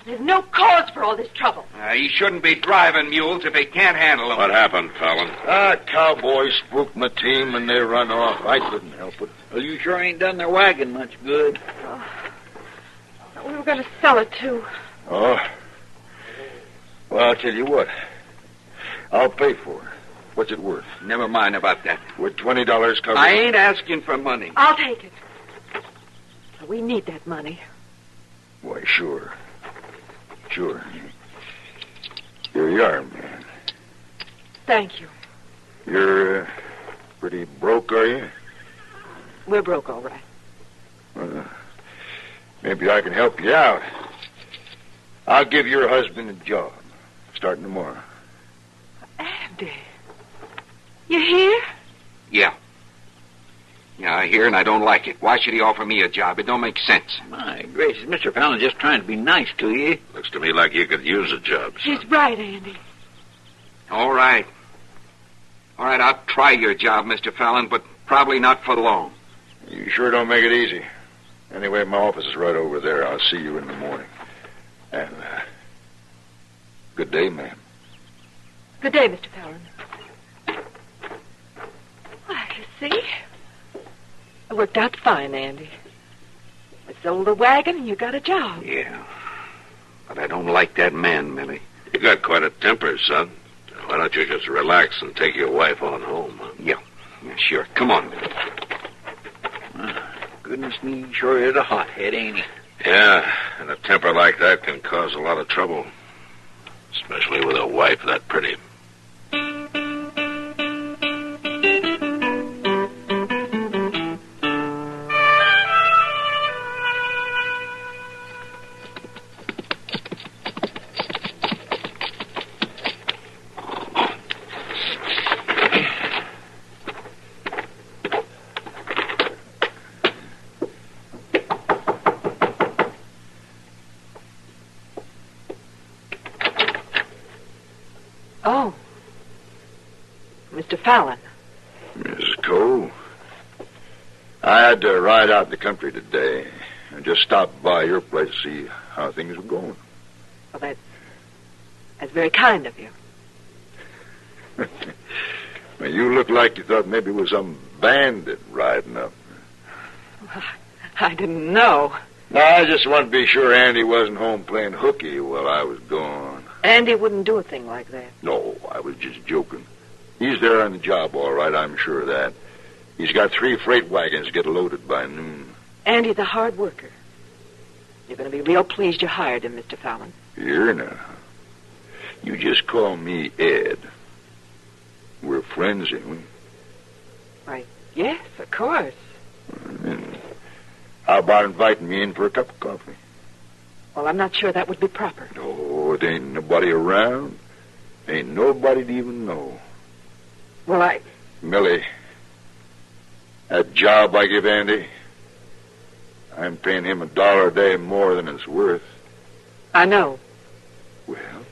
Speaker 7: There's no cause for all this trouble.
Speaker 11: He shouldn't be driving mules if he can't handle them.
Speaker 22: What happened, Fallon?
Speaker 12: Cowboys spooked my team and they run off. I couldn't help it.
Speaker 5: Well, you sure ain't done their wagon much good.
Speaker 7: Oh. We were going to sell it, too.
Speaker 12: Oh. Well, I'll tell you what. I'll pay for it. What's it worth?
Speaker 11: Never mind about that.
Speaker 12: Would $20 cover
Speaker 11: I
Speaker 12: it?
Speaker 11: ain't asking for money.
Speaker 7: I'll take it. We need that money.
Speaker 12: Why, sure. Sure. Here you are, man.
Speaker 7: Thank you.
Speaker 12: You're pretty broke, are you?
Speaker 7: We're broke, all right.
Speaker 12: Well, maybe I can help you out. I'll give your husband a job, starting tomorrow.
Speaker 7: Andy, you here?
Speaker 11: Yeah. Yeah, I hear and I don't like it. Why should he offer me a job? It don't make sense.
Speaker 5: My gracious, Mr. Fallon's just trying to be nice to you.
Speaker 22: Looks to me like you could use a job, son.
Speaker 7: He's right, Andy.
Speaker 11: All right. All right, I'll try your job, Mr. Fallon, but probably not for long.
Speaker 12: You sure don't make it easy. Anyway, my office is right over there. I'll see you in the morning. And, good day, ma'am.
Speaker 7: Good day, Mr. Fallon. Why, you see? It worked out fine, Andy. I sold the wagon and you got a job.
Speaker 11: Yeah. But I don't like that man, Millie.
Speaker 22: You got quite a temper, son. Why don't you just relax and take your wife on home? Huh?
Speaker 11: Yeah, sure. Come on, Millie.
Speaker 5: Goodness me, he sure is a hothead, ain't he?
Speaker 22: Yeah, and a temper like that can cause a lot of trouble. Especially with a wife that pretty.
Speaker 7: Oh. Mr. Fallon.
Speaker 12: Mrs. Cole, I had to ride out in the country today and just stop by your place to see how things were going.
Speaker 7: Well, that's very kind of you.
Speaker 12: Well, you look like you thought maybe it was some bandit riding up.
Speaker 7: I didn't know.
Speaker 12: No, I just wanted to be sure Andy wasn't home playing hooky while I was gone.
Speaker 7: Andy wouldn't do a thing like that.
Speaker 12: No, I was just joking. He's there on the job, all right, I'm sure of that. He's got 3 freight wagons to get loaded by noon.
Speaker 7: Andy's a hard worker. You're going to be real pleased you hired him, Mr. Fallon.
Speaker 12: Here now. You just call me Ed. We're friends, ain't we?
Speaker 7: Why, yes, of course.
Speaker 12: How about inviting me in for a cup of coffee?
Speaker 7: Well, I'm not sure that would be proper.
Speaker 12: Oh, it ain't nobody around. Ain't nobody to even know.
Speaker 7: Well,
Speaker 12: Millie, that job I give Andy, I'm paying him $1 a day more than it's worth.
Speaker 7: I know.
Speaker 12: Well,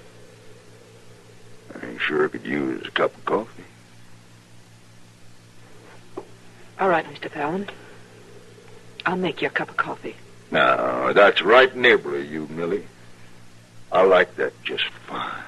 Speaker 12: I sure could use a cup of coffee.
Speaker 7: All right, Mr. Fallon. I'll make you a cup of coffee.
Speaker 12: Now, that's right neighborly, you, Millie. I like that just fine.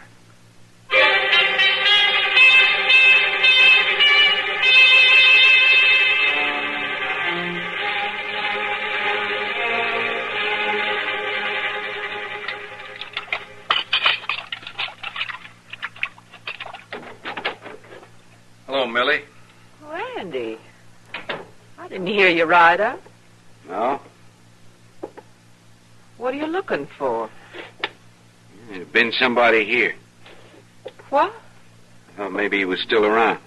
Speaker 11: Hello, Millie.
Speaker 7: Oh, Andy. I didn't hear you ride up.
Speaker 11: No?
Speaker 7: What are you looking for?
Speaker 11: There's been somebody here.
Speaker 7: What?
Speaker 11: I thought maybe he was still around.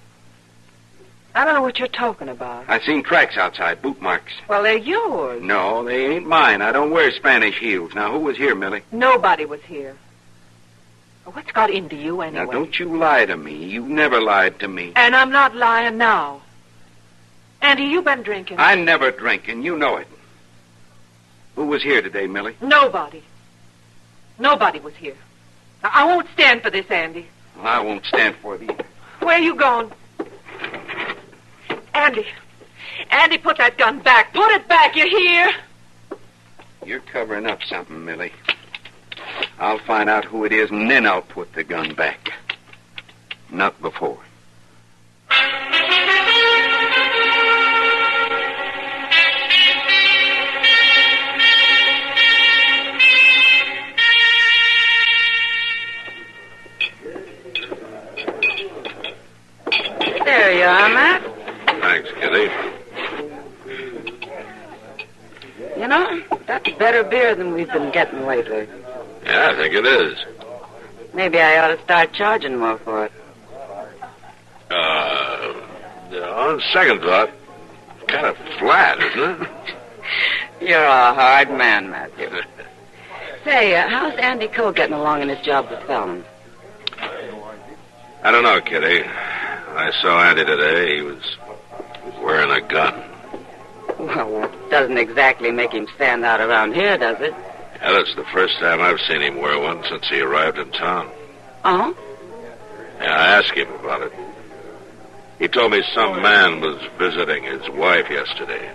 Speaker 7: I don't know what you're talking about.
Speaker 11: I seen tracks outside, boot marks.
Speaker 7: Well, they're yours.
Speaker 11: No, they ain't mine. I don't wear Spanish heels. Now, who was here, Millie?
Speaker 7: Nobody was here. What's got into you anyway?
Speaker 11: Now, don't you lie to me. You never lied to me.
Speaker 7: And I'm not lying now. Andy, you been drinking.
Speaker 11: I never drink, and you know it. Who was here today, Millie?
Speaker 7: Nobody. Nobody was here. I won't stand for this, Andy.
Speaker 11: Well, I won't stand for it either.
Speaker 7: Where are you going? Andy. Andy, put that gun back. Put it back, you hear?
Speaker 11: You're covering up something, Millie. I'll find out who it is, and then I'll put the gun back. Not before.
Speaker 13: There you are, Matt.
Speaker 22: Thanks, Kitty.
Speaker 13: You know, that's better beer than we've been getting lately.
Speaker 22: Yeah, I think it is.
Speaker 13: Maybe I ought to start charging more for it.
Speaker 22: On second thought, it's kind of flat, isn't it?
Speaker 13: You're a hard man, Matthew. Say, how's Andy Cole getting along in his job with Fallon?
Speaker 22: I don't know, Kitty. I saw Andy today. He was wearing a gun.
Speaker 13: Well, that doesn't exactly make him stand out around here, does it?
Speaker 22: Yeah, that's the first time I've seen him wear one since he arrived in town.
Speaker 13: Oh?
Speaker 22: Yeah, I asked him about it. He told me some man was visiting his wife yesterday.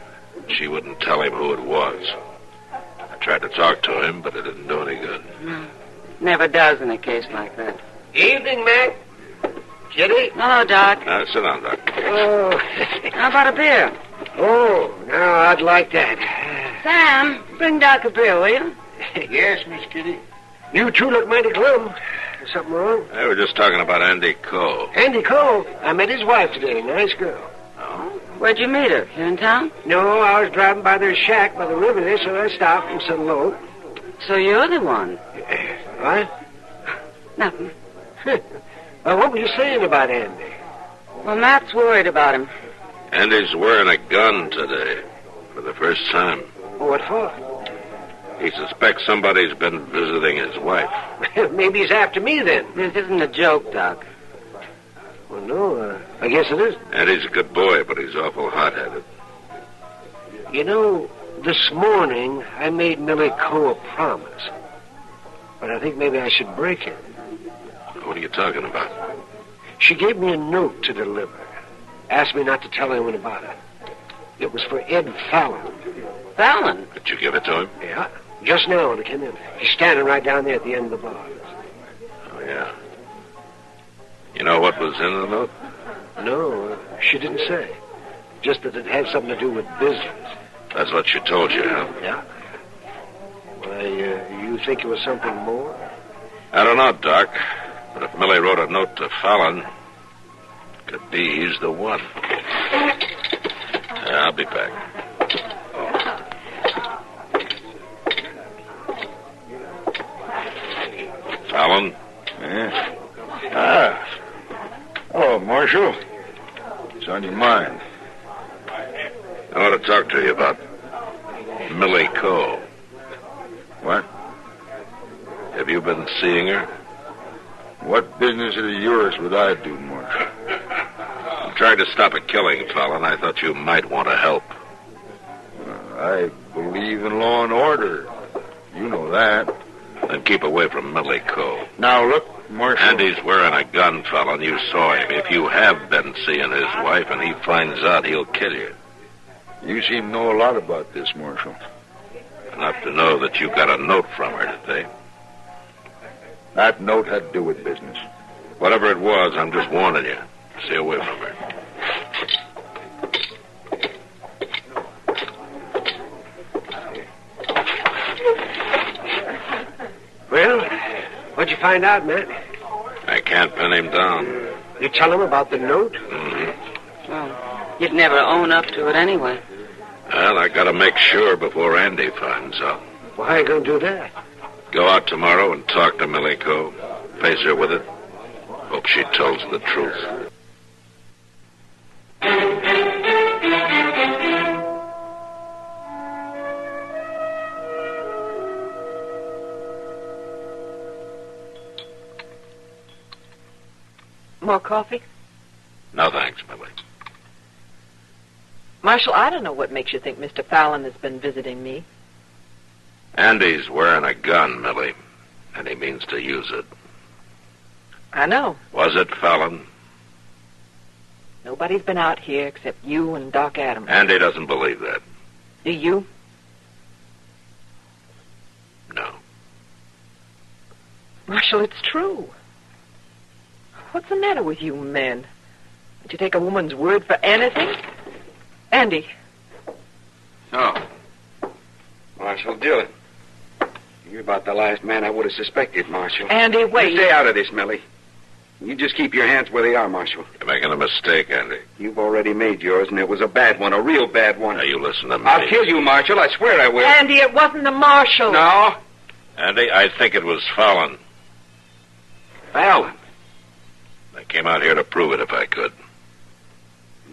Speaker 22: She wouldn't tell him who it was. I tried to talk to him, but it didn't do any good.
Speaker 13: Never does in a case like that.
Speaker 17: Evening, Mac. Kitty?
Speaker 13: Hello, Doc.
Speaker 22: Sit down, Doc.
Speaker 17: Oh.
Speaker 13: How about a beer?
Speaker 17: Oh, now I'd like that.
Speaker 13: Sam, bring Doc a beer, will you?
Speaker 17: Yes, Miss Kitty. You two look mighty glum. Is something wrong?
Speaker 22: Hey, we're just talking about Andy Cole.
Speaker 17: Andy Cole? I met his wife today. Nice girl.
Speaker 13: Oh? Where'd you meet her? Here in town?
Speaker 17: No, I was driving by their shack by the river there, so I stopped and said hello.
Speaker 13: So you're the one?
Speaker 17: What?
Speaker 13: Nothing.
Speaker 17: What were you saying about Andy?
Speaker 13: Well, Matt's worried about him.
Speaker 22: Andy's wearing a gun today for the first time.
Speaker 17: What for?
Speaker 22: He suspects somebody's been visiting his wife.
Speaker 17: Maybe he's after me then.
Speaker 13: This isn't a joke, Doc.
Speaker 17: Well, no, I guess it isn't.
Speaker 22: Andy's a good boy, but he's awful hot-headed.
Speaker 17: You know, this morning I made Millie Coe a promise. But I think maybe I should break it.
Speaker 22: What are you talking about?
Speaker 17: She gave me a note to deliver. Asked me not to tell anyone about it. It was for Ed Fallon.
Speaker 13: Fallon?
Speaker 22: Did you give it to him?
Speaker 17: Yeah, just now when I came in. He's standing right down there at the end of the bar.
Speaker 22: Oh, yeah. You know what was in the note?
Speaker 17: No, she didn't say. Just that it had something to do with business.
Speaker 22: That's what she told you, huh?
Speaker 17: Yeah. Why, you think it was something more?
Speaker 22: I don't know, Doc. But if Millie wrote a note to Fallon, could be he's the one. Yeah, I'll be back. Fallon?
Speaker 12: Yeah. Oh, Marshal.
Speaker 8: Marshal, what's on your mind?
Speaker 22: I want to talk to you about Millie Coe.
Speaker 8: What?
Speaker 22: Have you been seeing her?
Speaker 8: What business is it yours would I do, Marshal?
Speaker 22: I'm trying to stop a killing, fella, and I thought you might want to help.
Speaker 8: I believe in law and order. You know that.
Speaker 22: Then keep away from Millie Coe.
Speaker 8: Now, look, Marshal.
Speaker 22: Andy's wearing a gun, fella, and you saw him. If you have been seeing his wife and he finds out, he'll kill you.
Speaker 8: You seem to know a lot about this, Marshal.
Speaker 22: Enough to know that you got a note from her today.
Speaker 8: That note had to do with business.
Speaker 22: Whatever it was, I'm just warning you. Stay away from her.
Speaker 17: Well, what'd you find out, Matt?
Speaker 22: I can't pin him down.
Speaker 17: You tell him about the note?
Speaker 22: Mm-hmm.
Speaker 13: Well, you'd never own up to it anyway.
Speaker 22: Well, I gotta make sure before Andy finds out.
Speaker 17: Well, how are you going to do that?
Speaker 22: Go out tomorrow and talk to Millie Coe. Face her with it. Hope she tells the truth.
Speaker 7: More coffee?
Speaker 22: No, thanks, Millie.
Speaker 7: Marshal, I don't know what makes you think Mr. Fallon has been visiting me.
Speaker 22: Andy's wearing a gun, Millie, and he means to use it.
Speaker 7: I know.
Speaker 22: Was it Fallon?
Speaker 7: Nobody's been out here except you and Doc Adams.
Speaker 22: Andy doesn't believe that.
Speaker 7: Do you?
Speaker 22: No.
Speaker 7: Marshal, it's true. What's the matter with you men? Would you take a woman's word for anything? Andy.
Speaker 11: Oh. Marshal Dillon. You're about the last man I would have suspected, Marshal.
Speaker 7: Andy, wait.
Speaker 11: You stay out of this, Millie. You just keep your hands where they are, Marshal.
Speaker 22: You're making a mistake, Andy.
Speaker 11: You've already made yours, and it was a bad one, a real bad one.
Speaker 22: Now, you listen to me.
Speaker 11: I'll kill you, Marshal. I swear I will.
Speaker 7: Andy, it wasn't the Marshal.
Speaker 11: No?
Speaker 22: Andy, I think it was Fallon.
Speaker 11: Fallon?
Speaker 22: I came out here to prove it if I could.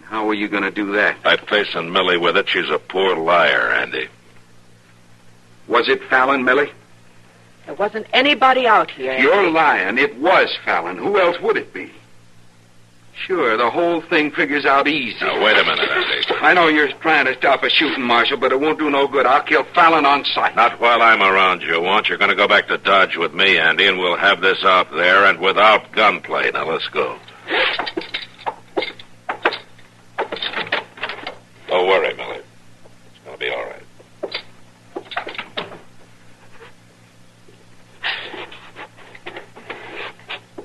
Speaker 11: How are you going to do that?
Speaker 22: By facing Millie with it. She's a poor liar, Andy.
Speaker 11: Was it Fallon, Millie?
Speaker 7: There wasn't anybody out here, Andy.
Speaker 11: You're lying. It was Fallon. Who else would it be? Sure, the whole thing figures out easy.
Speaker 22: Now, wait a minute, Andy.
Speaker 11: I know you're trying to stop a shooting, Marshal, but it won't do no good. I'll kill Fallon on sight.
Speaker 22: Not while I'm around, you won't. You're going to go back to Dodge with me, Andy, and we'll have this out there and without gunplay. Now, let's go. Don't worry, Millie. It's going to be all right.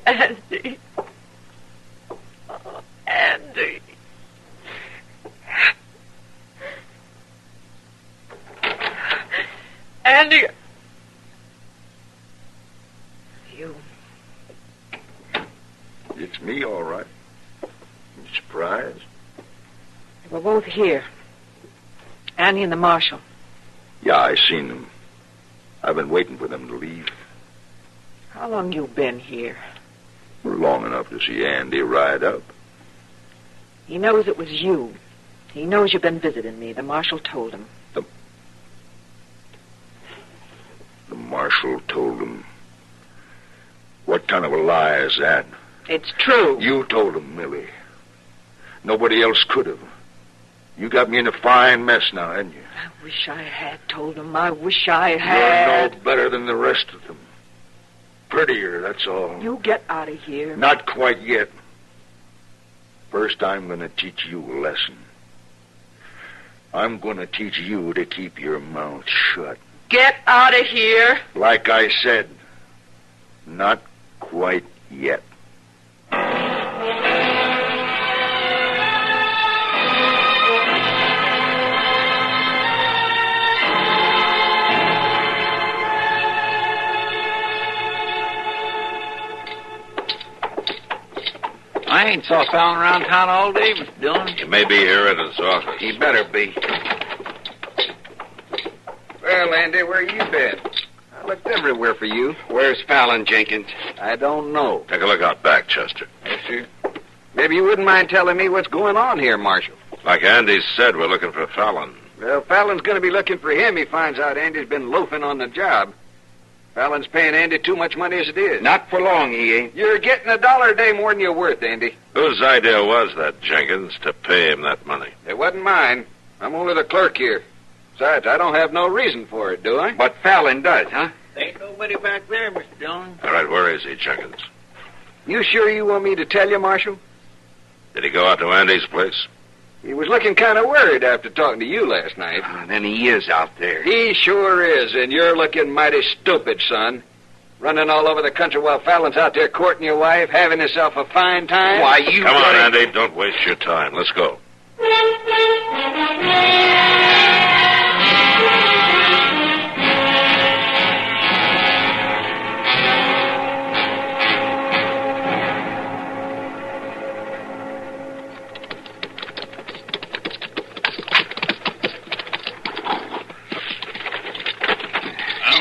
Speaker 7: Andy. Oh, Andy. Andy. You.
Speaker 8: It's me, all right. You surprised?
Speaker 7: We're both here. Andy and the Marshal.
Speaker 8: Yeah, I seen them. I've been waiting for them to leave.
Speaker 7: How long you been here?
Speaker 8: Long enough to see Andy ride up.
Speaker 7: He knows it was you. He knows you've been visiting me. The Marshal told him.
Speaker 8: The Marshal told him. What kind of a lie is that?
Speaker 7: It's true.
Speaker 8: You told him, Millie. Nobody else could have. You got me in a fine mess now, hadn't you?
Speaker 7: I wish I had told him. I wish I had.
Speaker 8: You're no better than the rest of them. Prettier, that's all.
Speaker 7: You get out of here.
Speaker 8: Not quite yet. First, I'm going to teach you a lesson. I'm going to teach you to keep your mouth shut.
Speaker 7: Get out of here.
Speaker 8: Like I said, not quite yet.
Speaker 5: I ain't saw Fallon around town all day, Mr. Dillon.
Speaker 22: He may be here at his office.
Speaker 11: He better be. Well, Andy, where you been? I looked everywhere for you. Where's Fallon, Jenkins?
Speaker 5: I don't know.
Speaker 22: Take a look out back, Chester.
Speaker 11: Yes, sir. Maybe you wouldn't mind telling me what's going on here, Marshal.
Speaker 22: Like Andy said, we're looking for Fallon.
Speaker 11: Well, Fallon's going to be looking for him. He finds out Andy's been loafing on the job. Fallon's paying Andy too much money as it is.
Speaker 16: Not for long, he ain't.
Speaker 11: You're getting $1 a day more than you're worth, Andy.
Speaker 22: Whose idea was that, Jenkins, to pay him that money?
Speaker 11: It wasn't mine. I'm only the clerk here. Besides, I don't have no reason for it, do I?
Speaker 16: But Fallon does, huh?
Speaker 5: Ain't nobody back there, Mr. Dillon.
Speaker 22: All right, where is he, Jenkins?
Speaker 11: You sure you want me to tell you, Marshal?
Speaker 22: Did he go out to Andy's place?
Speaker 11: He was looking kind of worried after talking to you last night.
Speaker 16: Then he is out there.
Speaker 11: He sure is, and you're looking mighty stupid, son. Running all over the country while Fallon's out there courting your wife, having himself a fine time.
Speaker 16: Why, you...
Speaker 22: Come on, Andy, don't waste your time. Let's go.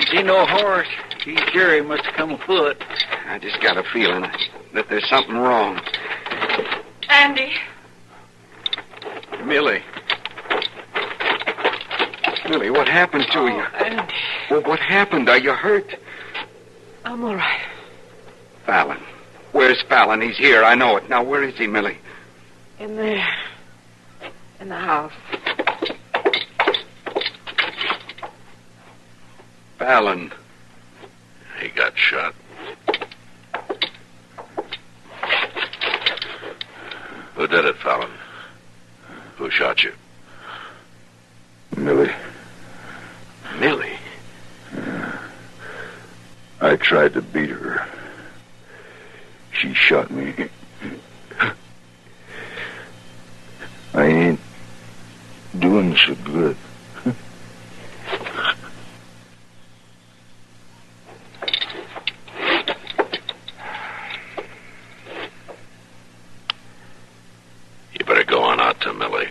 Speaker 5: See no horse. He's sure he must have come afoot.
Speaker 11: I just got a feeling that there's something wrong.
Speaker 7: Andy.
Speaker 11: Millie. Millie, what happened to you?
Speaker 7: Andy.
Speaker 11: Well, what happened? Are you hurt?
Speaker 7: I'm all right.
Speaker 11: Fallon. Where's Fallon? He's here. I know it. Now, where is he, Millie?
Speaker 7: In there. In the house.
Speaker 11: Fallon.
Speaker 22: He got shot. Who did it, Fallon? Who shot you?
Speaker 12: Millie.
Speaker 11: Millie?
Speaker 12: I tried to beat her. She shot me. I ain't doing so good.
Speaker 22: You better go on out to Millie.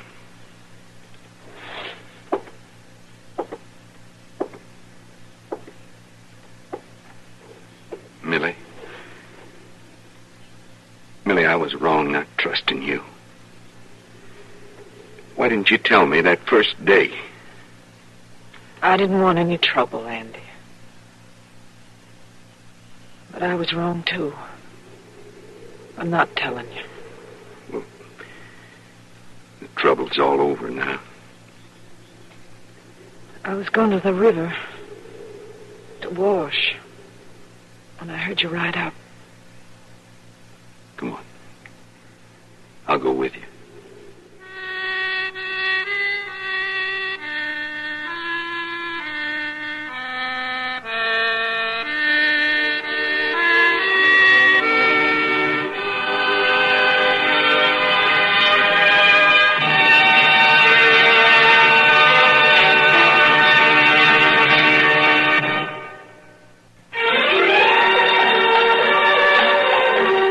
Speaker 11: Millie? Millie, I was wrong not trusting you. Why didn't you tell me that first day?
Speaker 7: I didn't want any trouble, Andy. But I was wrong, too. I'm not telling you.
Speaker 11: Well, the trouble's all over now.
Speaker 7: I was going to the river to wash when I heard you ride up.
Speaker 11: Come on. I'll go with you.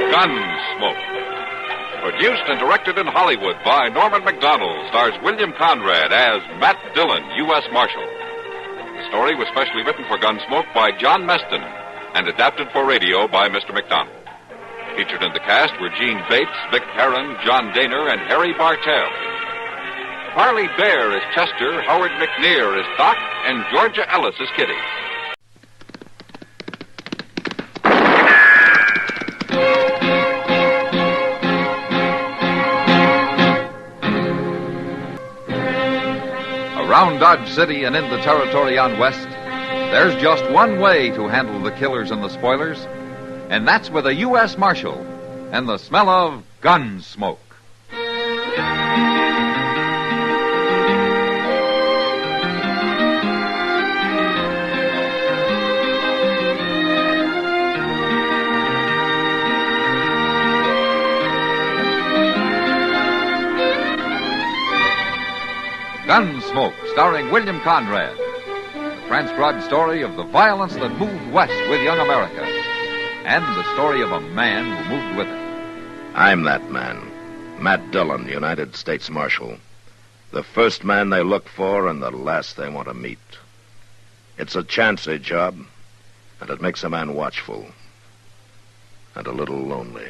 Speaker 15: Gunsmoke. Produced and directed in Hollywood by Norman Macdonald, stars William Conrad as Matt Dillon, U.S. Marshal. The story was specially written for Gunsmoke by John Meston and adapted for radio by Mr. Macdonald. Featured in the cast were Gene Bates, Vic Perrin, John Daner, and Harry Bartell. Parley Bear is Chester, Howard McNear is Doc, and Georgia Ellis is Kitty. Around Dodge City and in the territory on West, there's just one way to handle the killers and the spoilers, and that's with a U.S. Marshal and the smell of gun smoke. Gunsmoke, starring William Conrad. The transcribed story of the violence that moved west with young America. And the story of a man who moved with it.
Speaker 22: I'm that man. Matt Dillon, United States Marshal. The first man they look for and the last they want to meet. It's a chancy job, and it makes a man watchful. And a little lonely.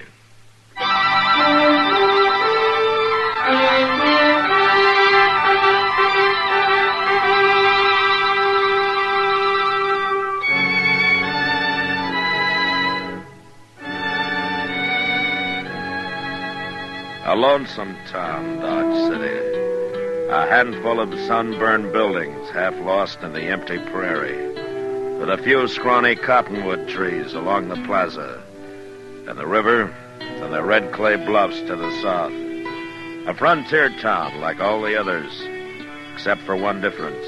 Speaker 22: lonesome town, Dodge City. A handful of sunburned buildings half lost in the empty prairie, with a few scrawny cottonwood trees along the plaza, and the river and the red clay bluffs to the south. A frontier town like all the others, except for one difference.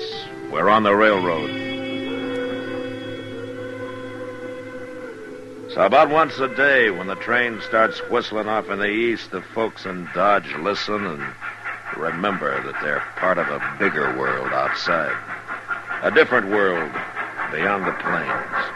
Speaker 22: We're on the railroad. So about once a day, when the train starts whistling off in the east, the folks in Dodge listen and remember that they're part of a bigger world outside. A different world beyond the plains.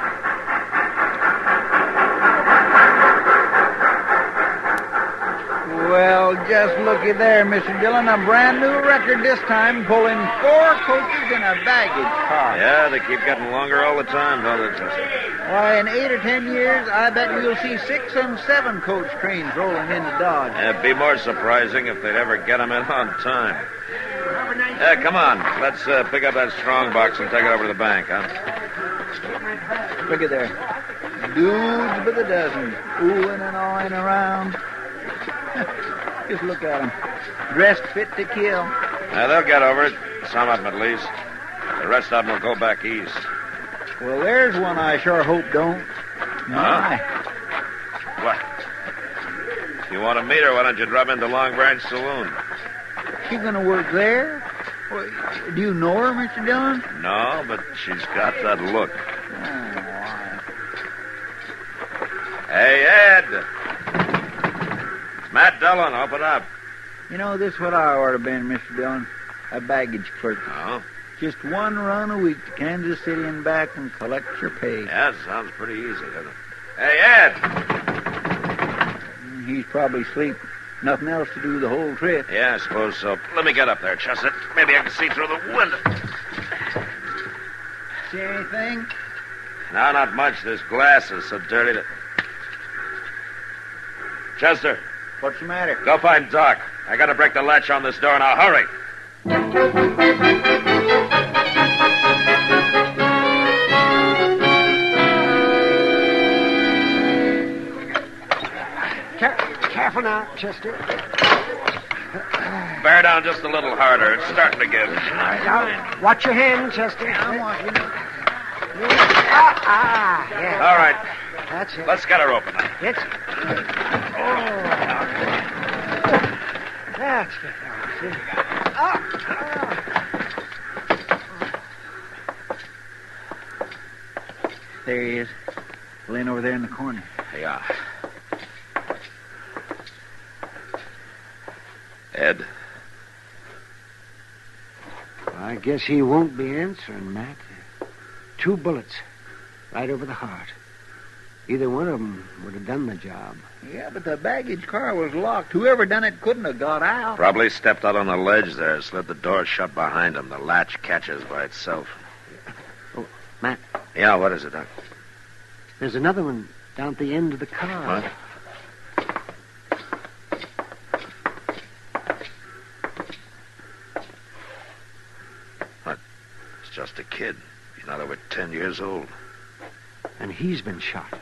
Speaker 5: Well, just looky there, Mr. Dillon. A brand new record this time, pulling 4 coaches in a baggage car.
Speaker 22: Yeah, they keep getting longer all the time, don't they, Chester?
Speaker 5: Why, in 8 or 10 years, I bet you'll see 6 and 7 coach trains rolling into Dodge.
Speaker 22: It'd be more surprising if they'd ever get them in on time. Yeah, come on. Let's pick up that strong box and take it over to the bank, huh?
Speaker 5: Look at there. Dudes by the dozen, oohing and awing around. Just look at them. Dressed fit to kill.
Speaker 22: Yeah, they'll get over it. Some of them, at least. The rest of them will go back east.
Speaker 5: Well, there's one I sure hope don't. My.
Speaker 22: What? If you want to meet her, why don't you drop into Long Branch Saloon?
Speaker 5: She gonna work there? Well, do you know her, Mr. Dillon?
Speaker 22: No, but she's got that look. Hey, Ed! It's Matt Dillon. Open up.
Speaker 5: You know, this is what I ought to been, Mr. Dillon. A baggage clerk.
Speaker 22: Oh?
Speaker 5: Just one run a week to Kansas City and back and collect your pay.
Speaker 22: Yeah, it sounds pretty easy, doesn't it? Hey, Ed!
Speaker 5: He's probably asleep. Nothing else to do the whole trip.
Speaker 22: Yeah, I suppose so. Let me get up there, Chester. Maybe I can see through the window.
Speaker 5: See anything?
Speaker 22: No, not much. This glass is so dirty that... Chester.
Speaker 5: What's the matter?
Speaker 22: Go find Doc. I gotta break the latch on this door. Now, hurry.
Speaker 19: Careful now, Chester.
Speaker 22: Bear down just a little harder. It's starting to give.
Speaker 19: Now, watch your hand, Chester.
Speaker 5: I'm watching.
Speaker 19: Yeah.
Speaker 22: All right.
Speaker 19: That's it.
Speaker 22: Let's get her open now.
Speaker 19: It's... That's it.
Speaker 5: There he is. Laying over there in the corner.
Speaker 22: Yeah. Ed?
Speaker 19: I guess he won't be answering, Matt. 2 bullets. Right over the heart. Either one of them would have done the job.
Speaker 5: Yeah, but the baggage car was locked. Whoever done it couldn't have got out.
Speaker 22: Probably stepped out on the ledge there, slid the door shut behind him. The latch catches by itself.
Speaker 19: Oh, Matt.
Speaker 22: Yeah, what is it, Doc?
Speaker 19: There's another one down at the end of the car.
Speaker 22: What? What? It's just a kid. He's not over 10 years old.
Speaker 19: And he's been shot.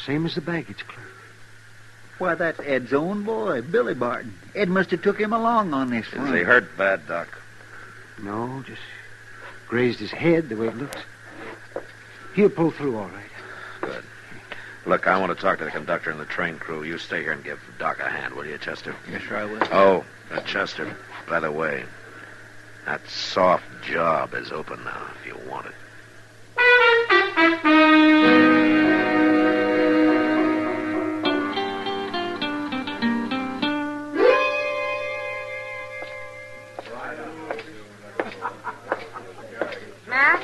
Speaker 19: Same as the baggage clerk.
Speaker 5: Why, that's Ed's own boy, Billy Barton. Ed must have took him along on this one.
Speaker 22: Is he hurt bad, Doc?
Speaker 19: No, just grazed his head the way it looks. He'll pull through all right.
Speaker 22: Good. Look, I want to talk to the conductor and the train crew. You stay here and give Doc a hand, will you, Chester?
Speaker 5: Yes, sir, I will.
Speaker 22: Oh, Chester, by the way, that soft job is open now if you want it.
Speaker 13: Matt?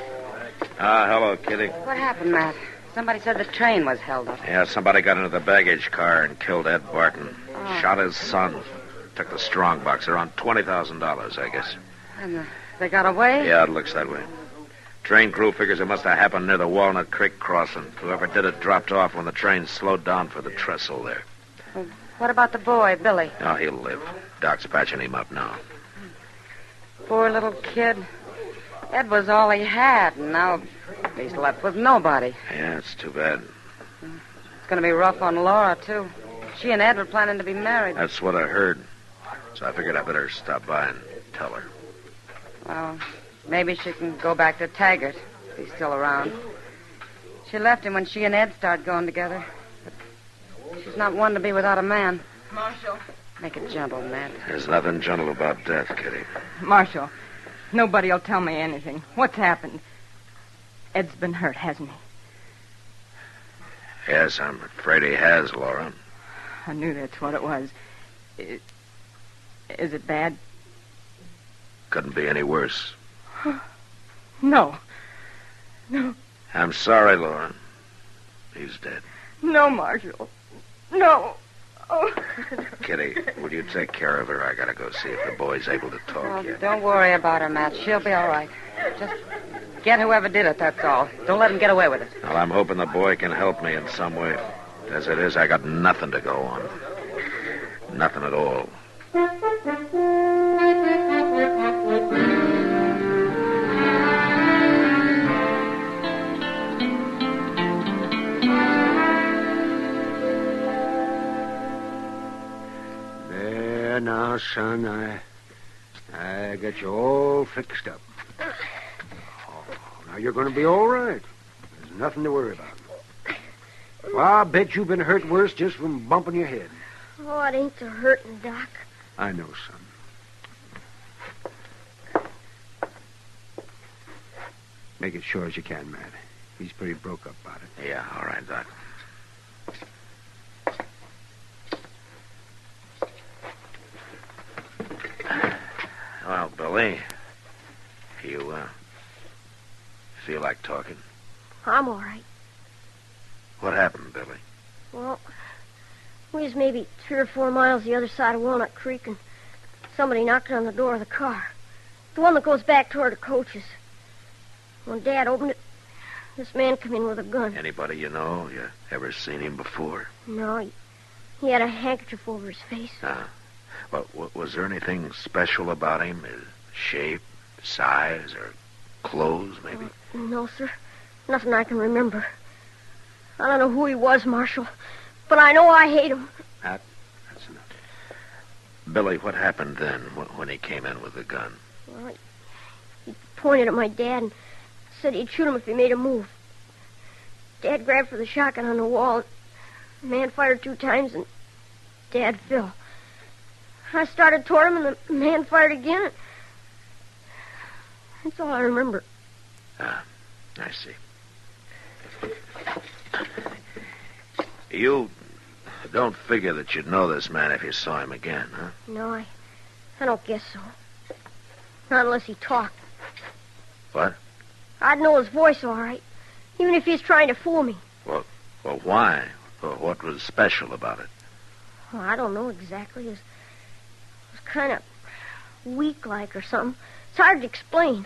Speaker 22: Hello, Kitty.
Speaker 13: What happened, Matt? Somebody said the train was held up.
Speaker 22: Yeah, somebody got into the baggage car and killed Ed Barton. Shot his son. Took the strong box, around $20,000, I guess.
Speaker 13: And they got away?
Speaker 22: Yeah, it looks that way. Train crew figures it must have happened near the Walnut Creek crossing. Whoever did it dropped off when the train slowed down for the trestle there.
Speaker 13: Well, what about the boy, Billy?
Speaker 22: Oh, he'll live. Doc's patching him up now.
Speaker 13: Poor little kid. Ed was all he had, and now he's left with nobody.
Speaker 22: Yeah, it's too bad.
Speaker 13: It's going to be rough on Laura, too. she and Ed were planning to be married.
Speaker 3: That's what I heard. So I figured I better stop by and tell her.
Speaker 13: Well, maybe she can go back to Taggart if he's still around. She left him when she and Ed started going together. But she's not one to be without a man.
Speaker 1: Marshal.
Speaker 13: Make it gentle, Matt.
Speaker 3: There's nothing gentle about death, Kitty.
Speaker 1: Marshal, nobody'll tell me anything. What's happened? Ed's been hurt, hasn't he?
Speaker 3: Yes, I'm afraid he has, Laura.
Speaker 1: I knew that's what it was. Is it bad?
Speaker 3: Couldn't be any worse.
Speaker 1: No. No.
Speaker 3: I'm sorry, Laura. He's dead.
Speaker 1: No, Marshal. No. Oh.
Speaker 3: Kitty, will you take care of her? I gotta go see if the boy's able to talk
Speaker 13: Oh,
Speaker 3: yet.
Speaker 13: don't worry about her, Matt. She'll be all right. Just get whoever did it, that's all. Don't let him get away with it.
Speaker 3: Well, I'm hoping the boy can help me in some way. As it is, I got nothing to go on. Nothing at all.
Speaker 17: There now, son, I got you all fixed up. Oh, now you're going to be all right. There's nothing to worry about. Well, I bet you've been hurt worse just from bumping your head.
Speaker 20: Oh, it ain't so hurting, Doc.
Speaker 17: I know, son. Make it sure as you can, Matt. He's pretty broke up about it.
Speaker 3: Yeah, all right, Doc. Well, Billy, you, feel like talking?
Speaker 20: I'm all right.
Speaker 3: What happened, Billy?
Speaker 20: Well, we was maybe 3 or 4 miles the other side of Walnut Creek, and somebody knocked on the door of the car. The one that goes back toward the coaches. When Dad opened it, this man come in with a gun.
Speaker 3: Anybody you know? You ever seen him before?
Speaker 20: No, he had a handkerchief over his face.
Speaker 3: Well, was there anything special about him? His shape, size, or clothes, maybe?
Speaker 20: No, sir. Nothing I can remember. I don't know who he was, Marshal, but I know I hate him.
Speaker 17: That's enough.
Speaker 3: Billy, what happened then when he came in with the gun?
Speaker 20: Well, he pointed at my dad and said he'd shoot him if he made a move. Dad grabbed for the shotgun on the wall. The man fired 2 times, and Dad fell. I started toward him, and the man fired again. That's all I remember.
Speaker 3: I see. You don't figure that you'd know this man if you saw him again, huh?
Speaker 20: No, I don't guess so. Not unless he talked.
Speaker 3: What?
Speaker 20: I'd know his voice all right, even if he's trying to fool me.
Speaker 3: Well, why? Well, what was special about it?
Speaker 20: Well, I don't know exactly. It was kind of weak-like or something. It's hard to explain,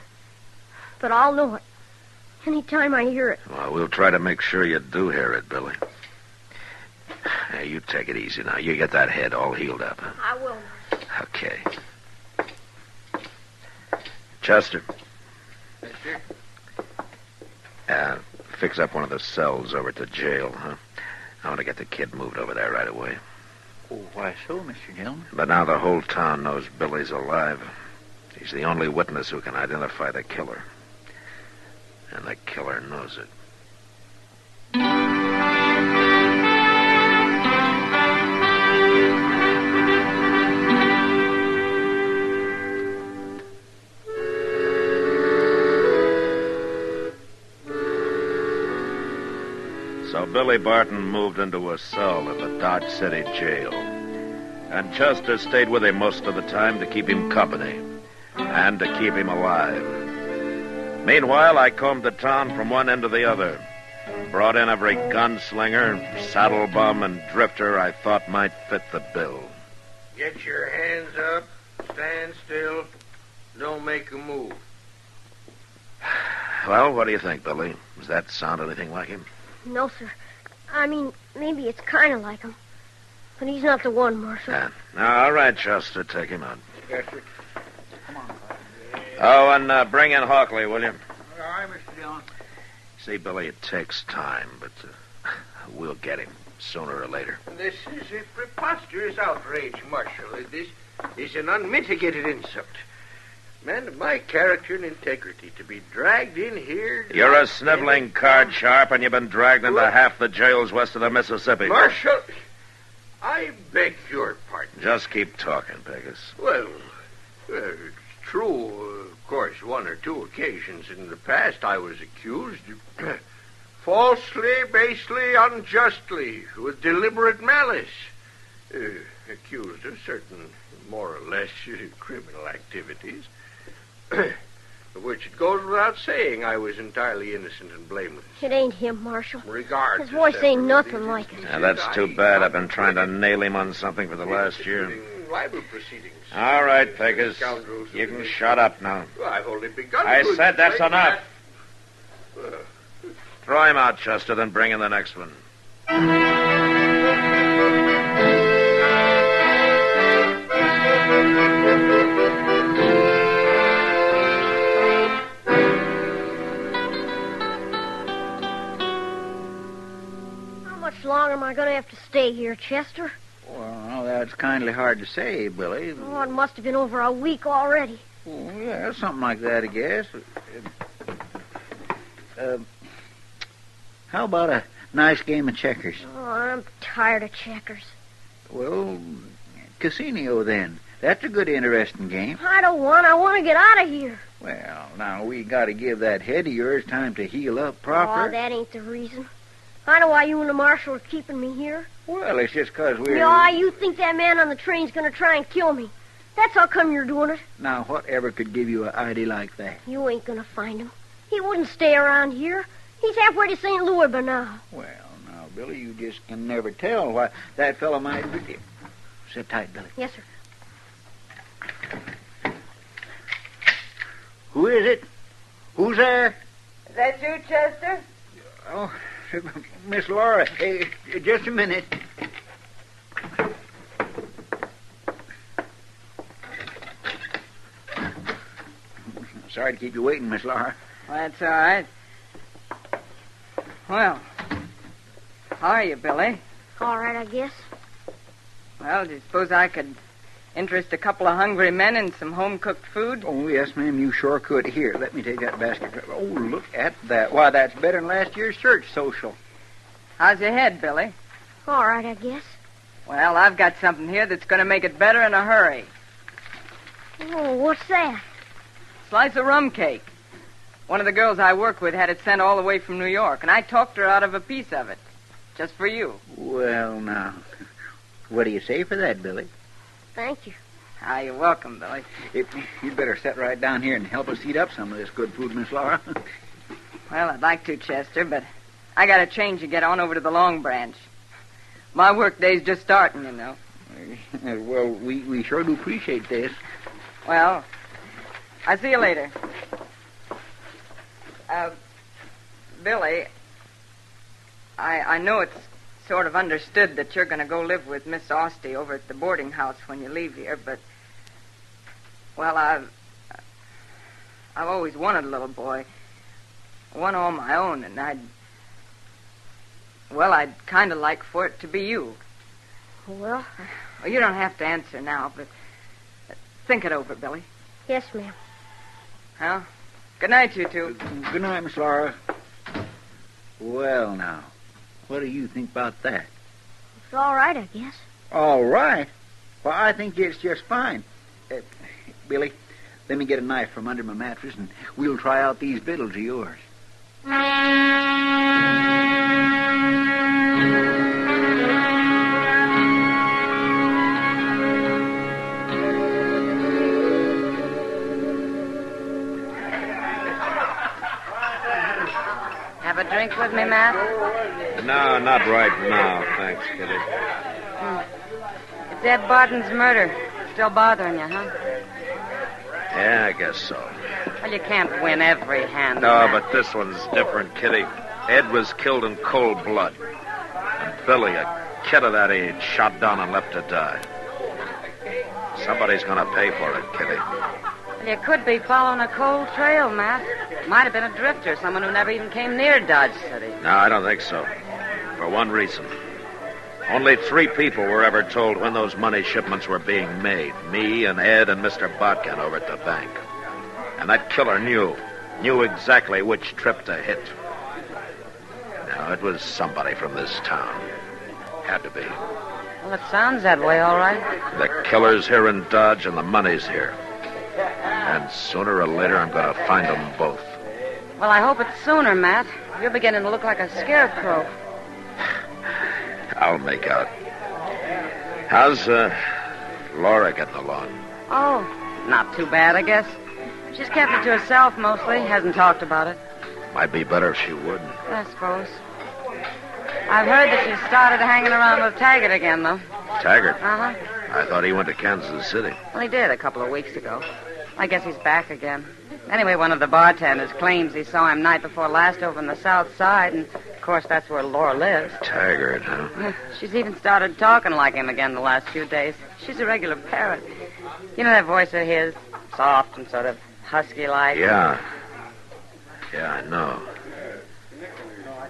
Speaker 20: but I'll know it any time I hear it.
Speaker 3: Well, we'll try to make sure you do hear it, Billy. Hey, you take it easy now. You get that head all healed up, huh?
Speaker 20: I will.
Speaker 3: Okay. Chester. Fix up one of the cells over at the jail, huh? I want to get the kid moved over there right away.
Speaker 10: Oh, why so, Mr. Dillon?
Speaker 3: But now the whole town knows Billy's alive. He's the only witness who can identify the killer. And the killer knows it. So Billy Barton moved into a cell at the Dodge City jail. And Chester stayed with him most of the time to keep him company and to keep him alive. Meanwhile, I combed the town from one end to the other. Brought in every gunslinger, saddle bum, and drifter I thought might fit the bill.
Speaker 23: Get your hands up. Stand still. Don't make a move.
Speaker 3: Well, what do you think, Billy? Does that sound anything like him?
Speaker 20: No, sir. I mean, maybe it's kind of like him. But he's not the one, Marshal.
Speaker 3: Yeah. All right, Chester, take him out.
Speaker 10: Yes, sir. Come on.
Speaker 3: Oh, and bring in Hockley, will you?
Speaker 10: All right, Mr. Dillon.
Speaker 3: See, Billy, it takes time, but we'll get him. sooner or later.
Speaker 23: This is a preposterous outrage, Marshal. This is an unmitigated insult. Man of my character and integrity to be dragged in here...
Speaker 3: You're a sniveling card sharp, and you've been dragged into half the jails west of the Mississippi.
Speaker 23: Marshal, I beg your pardon.
Speaker 3: Just keep talking, Pegasus.
Speaker 23: Well, it's true. Of course, one or two occasions in the past I was accused... falsely, basely, unjustly, with deliberate malice. Accused of certain more or less criminal activities. Of which it goes without saying I was entirely innocent and blameless.
Speaker 20: It ain't him, Marshal.
Speaker 23: Regardless.
Speaker 20: His voice ain't nothing like it.
Speaker 3: Now, that's too bad. I've been trying to nail him on something for the last year.
Speaker 23: Libel proceedings.
Speaker 3: All right, Pegasus. You can shut up now.
Speaker 23: Well, I've only begun.
Speaker 3: I said that's enough. Throw him out, Chester, then bring in the next one.
Speaker 20: How much longer am I going to have to stay here, Chester?
Speaker 5: Well, that's kindly hard to say, Billy.
Speaker 20: Oh, it must have been over a week already.
Speaker 5: Oh, yeah, something like that, I guess. How about a nice game of checkers?
Speaker 20: Oh, I'm tired of checkers.
Speaker 5: Well, casino, then. That's a good, interesting game.
Speaker 20: I don't want. I want to get out of here.
Speaker 5: Well, now, we got to give that head of yours time to heal up proper.
Speaker 20: Oh, that ain't the reason. I know why you and the marshal are keeping me here.
Speaker 5: Well, it's just 'cause we're...
Speaker 20: Yeah, you think that man on the train's going to try and kill me. That's how come you're doing it.
Speaker 5: Now, whatever could give you an idea like that?
Speaker 20: You ain't going to find him. He wouldn't stay around here. He's halfway to St. Louis by now.
Speaker 5: Well, now, Billy, you just can never tell why that fellow might be... Sit tight, Billy.
Speaker 20: Yes, sir.
Speaker 5: Who is it? Who's there?
Speaker 1: Is that you, Chester?
Speaker 5: Oh, Miss Laura. Hey, just a minute. Sorry to keep you waiting, Miss Laura.
Speaker 1: Well, that's all right. Well, how are you, Billy?
Speaker 20: All right, I guess.
Speaker 1: Well, do you suppose I could interest a couple of hungry men in some home-cooked food?
Speaker 5: Oh, yes, ma'am, you sure could. Here, let me take that basket. Oh, look at that. Why, that's better than last year's church social.
Speaker 1: How's your head, Billy?
Speaker 20: All right, I guess.
Speaker 1: Well, I've got something here that's going to make it better in a hurry.
Speaker 20: Oh, what's that?
Speaker 1: Slice of rum cake. One of the girls I work with had it sent all the way from New York, and I talked her out of a piece of it. Just for you.
Speaker 5: Well, now, what do you say for that, Billy?
Speaker 20: Thank you.
Speaker 1: Ah, you're welcome, Billy.
Speaker 5: You'd better sit right down here and help us eat up some of this good food, Miss Laura.
Speaker 1: Well, I'd like to, Chester, but I got a train to get on over to the Long Branch. My work day's just starting, you know.
Speaker 5: Well, we sure do appreciate this.
Speaker 1: Well, I'll see you later. Billy, I know it's sort of understood that you're going to go live with Miss Austin over at the boarding house when you leave here, but, well, I've always wanted a little boy. One all my own, and I'd kind of like for it to be you.
Speaker 20: Well,
Speaker 1: you don't have to answer now, but think it over, Billy.
Speaker 20: Yes, ma'am.
Speaker 1: Well, good night, you two.
Speaker 5: Good night, Miss Laura. Well, now, what do you think about that?
Speaker 20: It's all right, I guess.
Speaker 5: All right? Well, I think it's just fine. Billy, let me get a knife from under my mattress, and we'll try out these victuals of yours.
Speaker 1: Have a drink with me, Matt?
Speaker 3: No, not right now. Thanks, Kitty.
Speaker 13: It's Ed Barton's murder. Still bothering you, huh?
Speaker 3: Yeah, I guess so.
Speaker 13: Well, you can't win every hand.
Speaker 3: No, but this one's different, Kitty. Ed was killed in cold blood. And Billy, a kid of that age, shot down and left to die. Somebody's going to pay for it, Kitty.
Speaker 13: Well, you could be following a cold trail, Matt. Might have been a drifter, someone who never even came near Dodge City.
Speaker 3: No, I don't think so. For one reason. Only 3 people were ever told when those money shipments were being made. Me and Ed and Mr. Botkin over at the bank. And that killer knew exactly which trip to hit. Now, it was somebody from this town. Had to be.
Speaker 13: Well, it sounds that way, all right.
Speaker 3: The killer's here in Dodge and the money's here. And sooner or later, I'm going to find them both.
Speaker 13: Well, I hope it's sooner, Matt. You're beginning to look like a scarecrow.
Speaker 3: I'll make out. How's Laura getting along?
Speaker 13: Oh, not too bad, I guess. She's kept it to herself mostly. Hasn't talked about it.
Speaker 3: Might be better if she would.
Speaker 13: I suppose. I've heard that she started hanging around with Taggart again, though.
Speaker 3: Taggart?
Speaker 13: Uh-huh.
Speaker 3: I thought he went to Kansas City.
Speaker 13: Well, he did a couple of weeks ago. I guess he's back again. Anyway, one of the bartenders claims he saw him night before last over on the south side, and, of course, that's where Laura lives.
Speaker 3: Taggart, huh?
Speaker 13: She's even started talking like him again the last few days. She's a regular parrot. You know that voice of his? Soft and sort of husky-like.
Speaker 3: Yeah. Yeah, I know.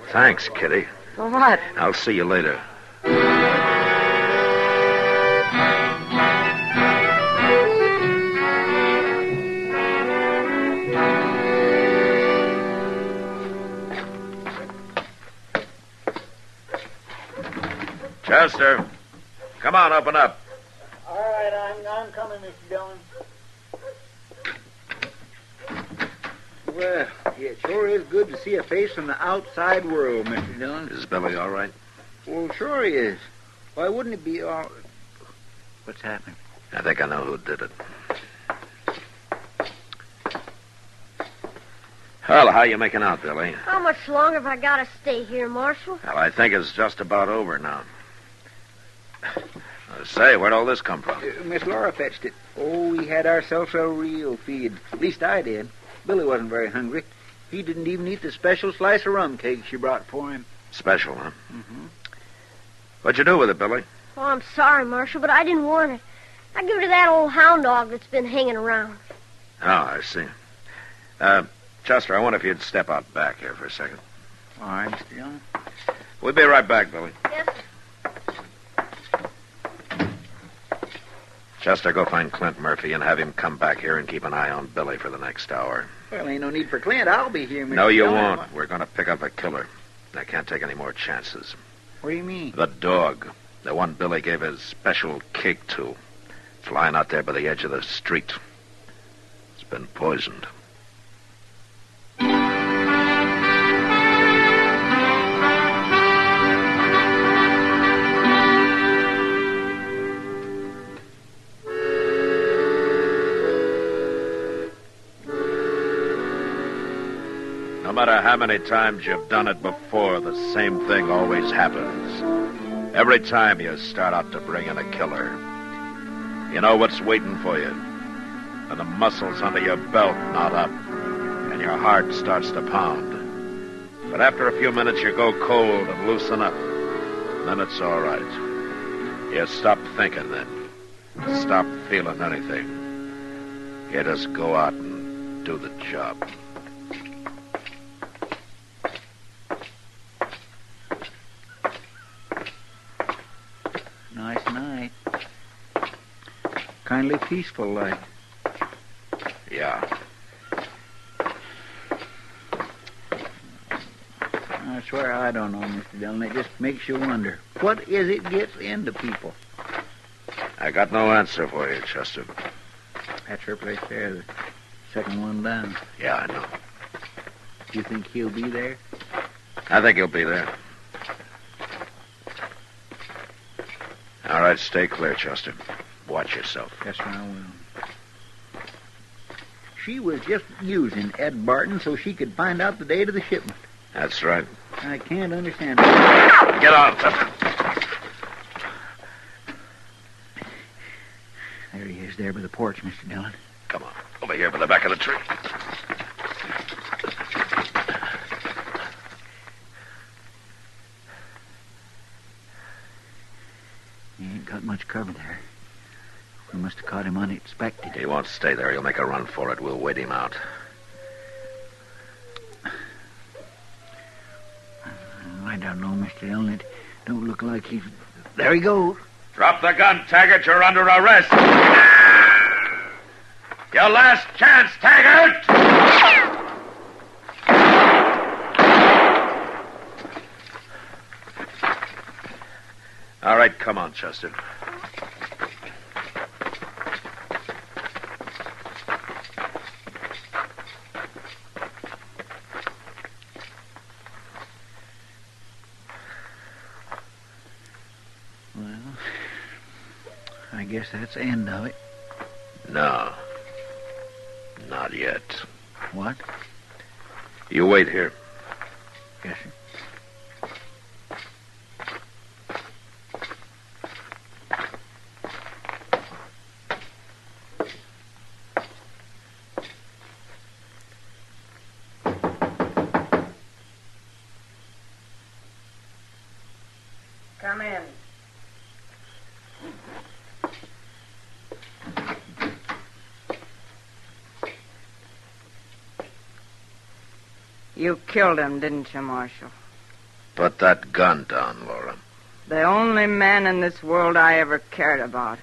Speaker 3: Thanks, Kitty.
Speaker 13: For what?
Speaker 3: I'll see you later. Chester, come on, open up.
Speaker 5: All right, I'm coming, Mr. Dillon. Well, it sure is good to see a face from the outside world, Mr. Dillon.
Speaker 3: Is Billy all right?
Speaker 5: Well, sure he is. Why wouldn't he be all... What's happening?
Speaker 3: I think I know who did it. Well, how you making out, Billy?
Speaker 20: How much longer have I got to stay here, Marshal?
Speaker 3: Well, I think it's just about over now. Say, where'd all this come from?
Speaker 5: Miss Laura fetched it. Oh, we had ourselves a real feed. At least I did. Billy wasn't very hungry. He didn't even eat the special slice of rum cake she brought for him.
Speaker 3: Special, huh?
Speaker 5: Mm-hmm.
Speaker 3: What'd you do with it, Billy?
Speaker 20: Oh, I'm sorry, Marshal, but I didn't want it. I give it to that old hound dog that's been hanging around.
Speaker 3: Oh, I see. Chester, I wonder if you'd step out back here for a second.
Speaker 5: All right, Mr. Dillon.
Speaker 3: We'll be right back, Billy.
Speaker 20: Yes, sir.
Speaker 3: Chester, go find Clint Murphy and have him come back here and keep an eye on Billy for the next hour.
Speaker 5: Well, ain't no need for Clint. I'll be here, Mr.
Speaker 3: No, you
Speaker 5: Dillon.
Speaker 3: won't. We're going to pick up a killer. I can't take any more chances.
Speaker 5: What do you mean?
Speaker 3: The dog. The one Billy gave his special cake to. It's lying out there by the edge of the street. It's been poisoned. No matter how many times you've done it before, the same thing always happens. Every time you start out to bring in a killer, you know what's waiting for you. And the muscles under your belt knot up, and your heart starts to pound. But after a few minutes, you go cold and loosen up. Then it's all right. You stop thinking then. Stop feeling anything. You just go out and do the job.
Speaker 5: Nice night. Kindly peaceful like.
Speaker 3: Yeah.
Speaker 5: I swear I don't know, Mr. Dillon. It just makes you wonder. What is it gets into people?
Speaker 3: I got no answer for you, Chester.
Speaker 5: That's her place there, the second one down.
Speaker 3: Yeah, I know.
Speaker 5: Do you think he'll be there?
Speaker 3: I think he'll be there. All right, stay clear, Chester. Watch yourself.
Speaker 5: Yes, sir, I will. She was just using Ed Barton so she could find out the date of the shipment.
Speaker 3: That's right.
Speaker 5: I can't understand it.
Speaker 3: Get on, Chester.
Speaker 5: There he is, there by the porch, Mr. Dillon.
Speaker 3: Come on, over here by the back of the tree.
Speaker 5: He ain't got much cover there. We must have caught him unexpected.
Speaker 3: He won't stay there. He'll make a run for it. We'll wait him out.
Speaker 5: I don't know, Mr. Dillon. It don't look like he's... There he goes.
Speaker 22: Drop the gun, Taggart. You're under arrest. Your last chance, Taggart!
Speaker 3: All right, come on, Chester.
Speaker 5: Well, I guess that's the end of it.
Speaker 3: No. Not yet.
Speaker 5: What?
Speaker 3: You wait here.
Speaker 5: Yes, sir.
Speaker 1: Come in. You killed him, didn't you, Marshal?
Speaker 3: Put that gun down, Laura.
Speaker 1: The only man in this world I ever cared about.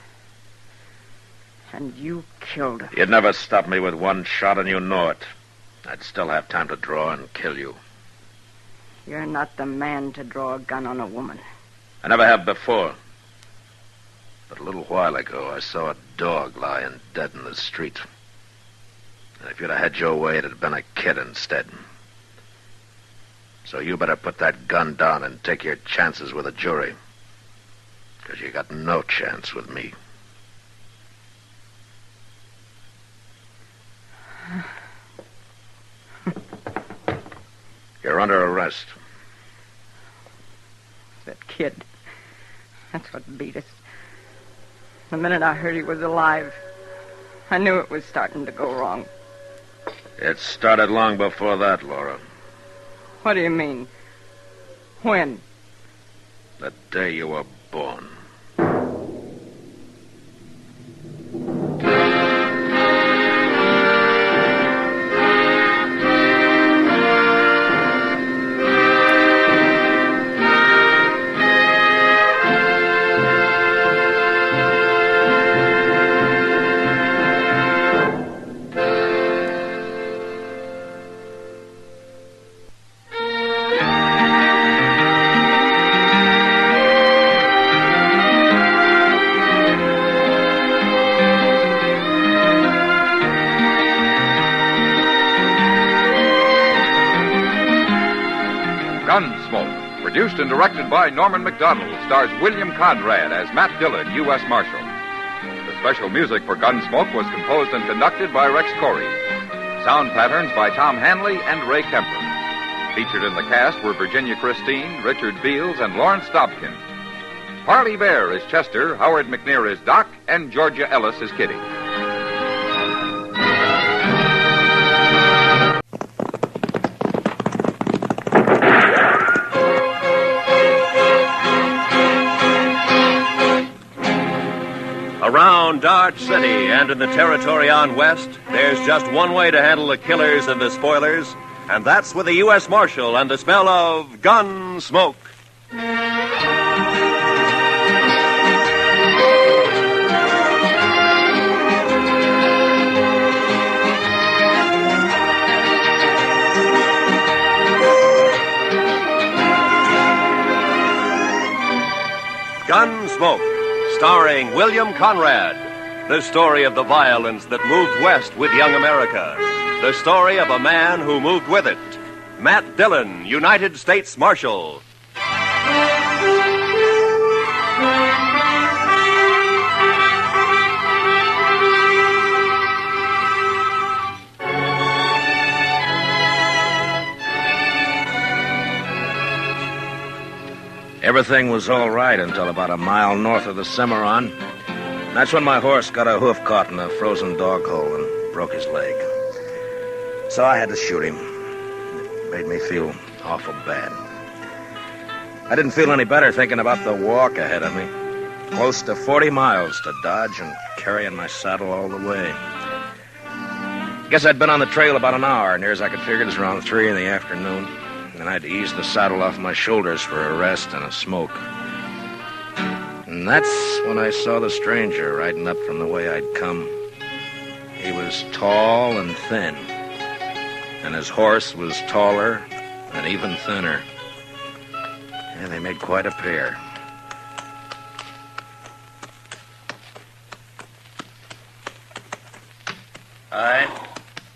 Speaker 1: And you killed him.
Speaker 3: You'd never stop me with one shot, and you know it. I'd still have time to draw and kill you.
Speaker 1: You're not the man to draw a gun on a woman.
Speaker 3: I never have before. But a little while ago, I saw a dog lying dead in the street. And if you'd have had your way, it'd have been a kid instead. So you better put that gun down and take your chances with a jury. Because you got no chance with me. You're under arrest.
Speaker 1: That kid. That's what beat us. The minute I heard he was alive, I knew it was starting to go wrong.
Speaker 3: It started long before that, Laura.
Speaker 1: What do you mean? When?
Speaker 3: The day you were born.
Speaker 15: Gunsmoke, produced and directed by Norman McDonald, stars William Conrad as Matt Dillon, U.S. Marshal. The special music for Gunsmoke was composed and conducted by Rex Corey. Sound patterns by Tom Hanley and Ray Kemper. Featured in the cast were Virginia Christine, Richard Beals, and Lawrence Dobkin. Parley Bear is Chester, Howard McNear is Doc, and Georgia Ellis is Kitty.
Speaker 9: Around Dodge City and in the territory on west, there's just one way to handle the killers and the spoilers, and that's with the U.S. Marshal and the smell of Gunsmoke. Gunsmoke, starring William Conrad. The story of the violence that moved west with young America. The story of a man who moved with it. Matt Dillon, United States Marshal.
Speaker 3: Everything was all right until about a mile north of the Cimarron. That's when my horse got a hoof caught in a frozen dog hole and broke his leg. So I had to shoot him. It made me feel awful bad. I didn't feel any better thinking about the walk ahead of me. Close to 40 miles to Dodge and carrying my saddle all the way. Guess I'd been on the trail about an hour, near as I could figure it was around 3 in the afternoon. And I had to ease the saddle off my shoulders for a rest and a smoke. And that's when I saw the stranger riding up from the way I'd come. He was tall and thin, and his horse was taller and even thinner. And they made quite a pair.
Speaker 8: Hi.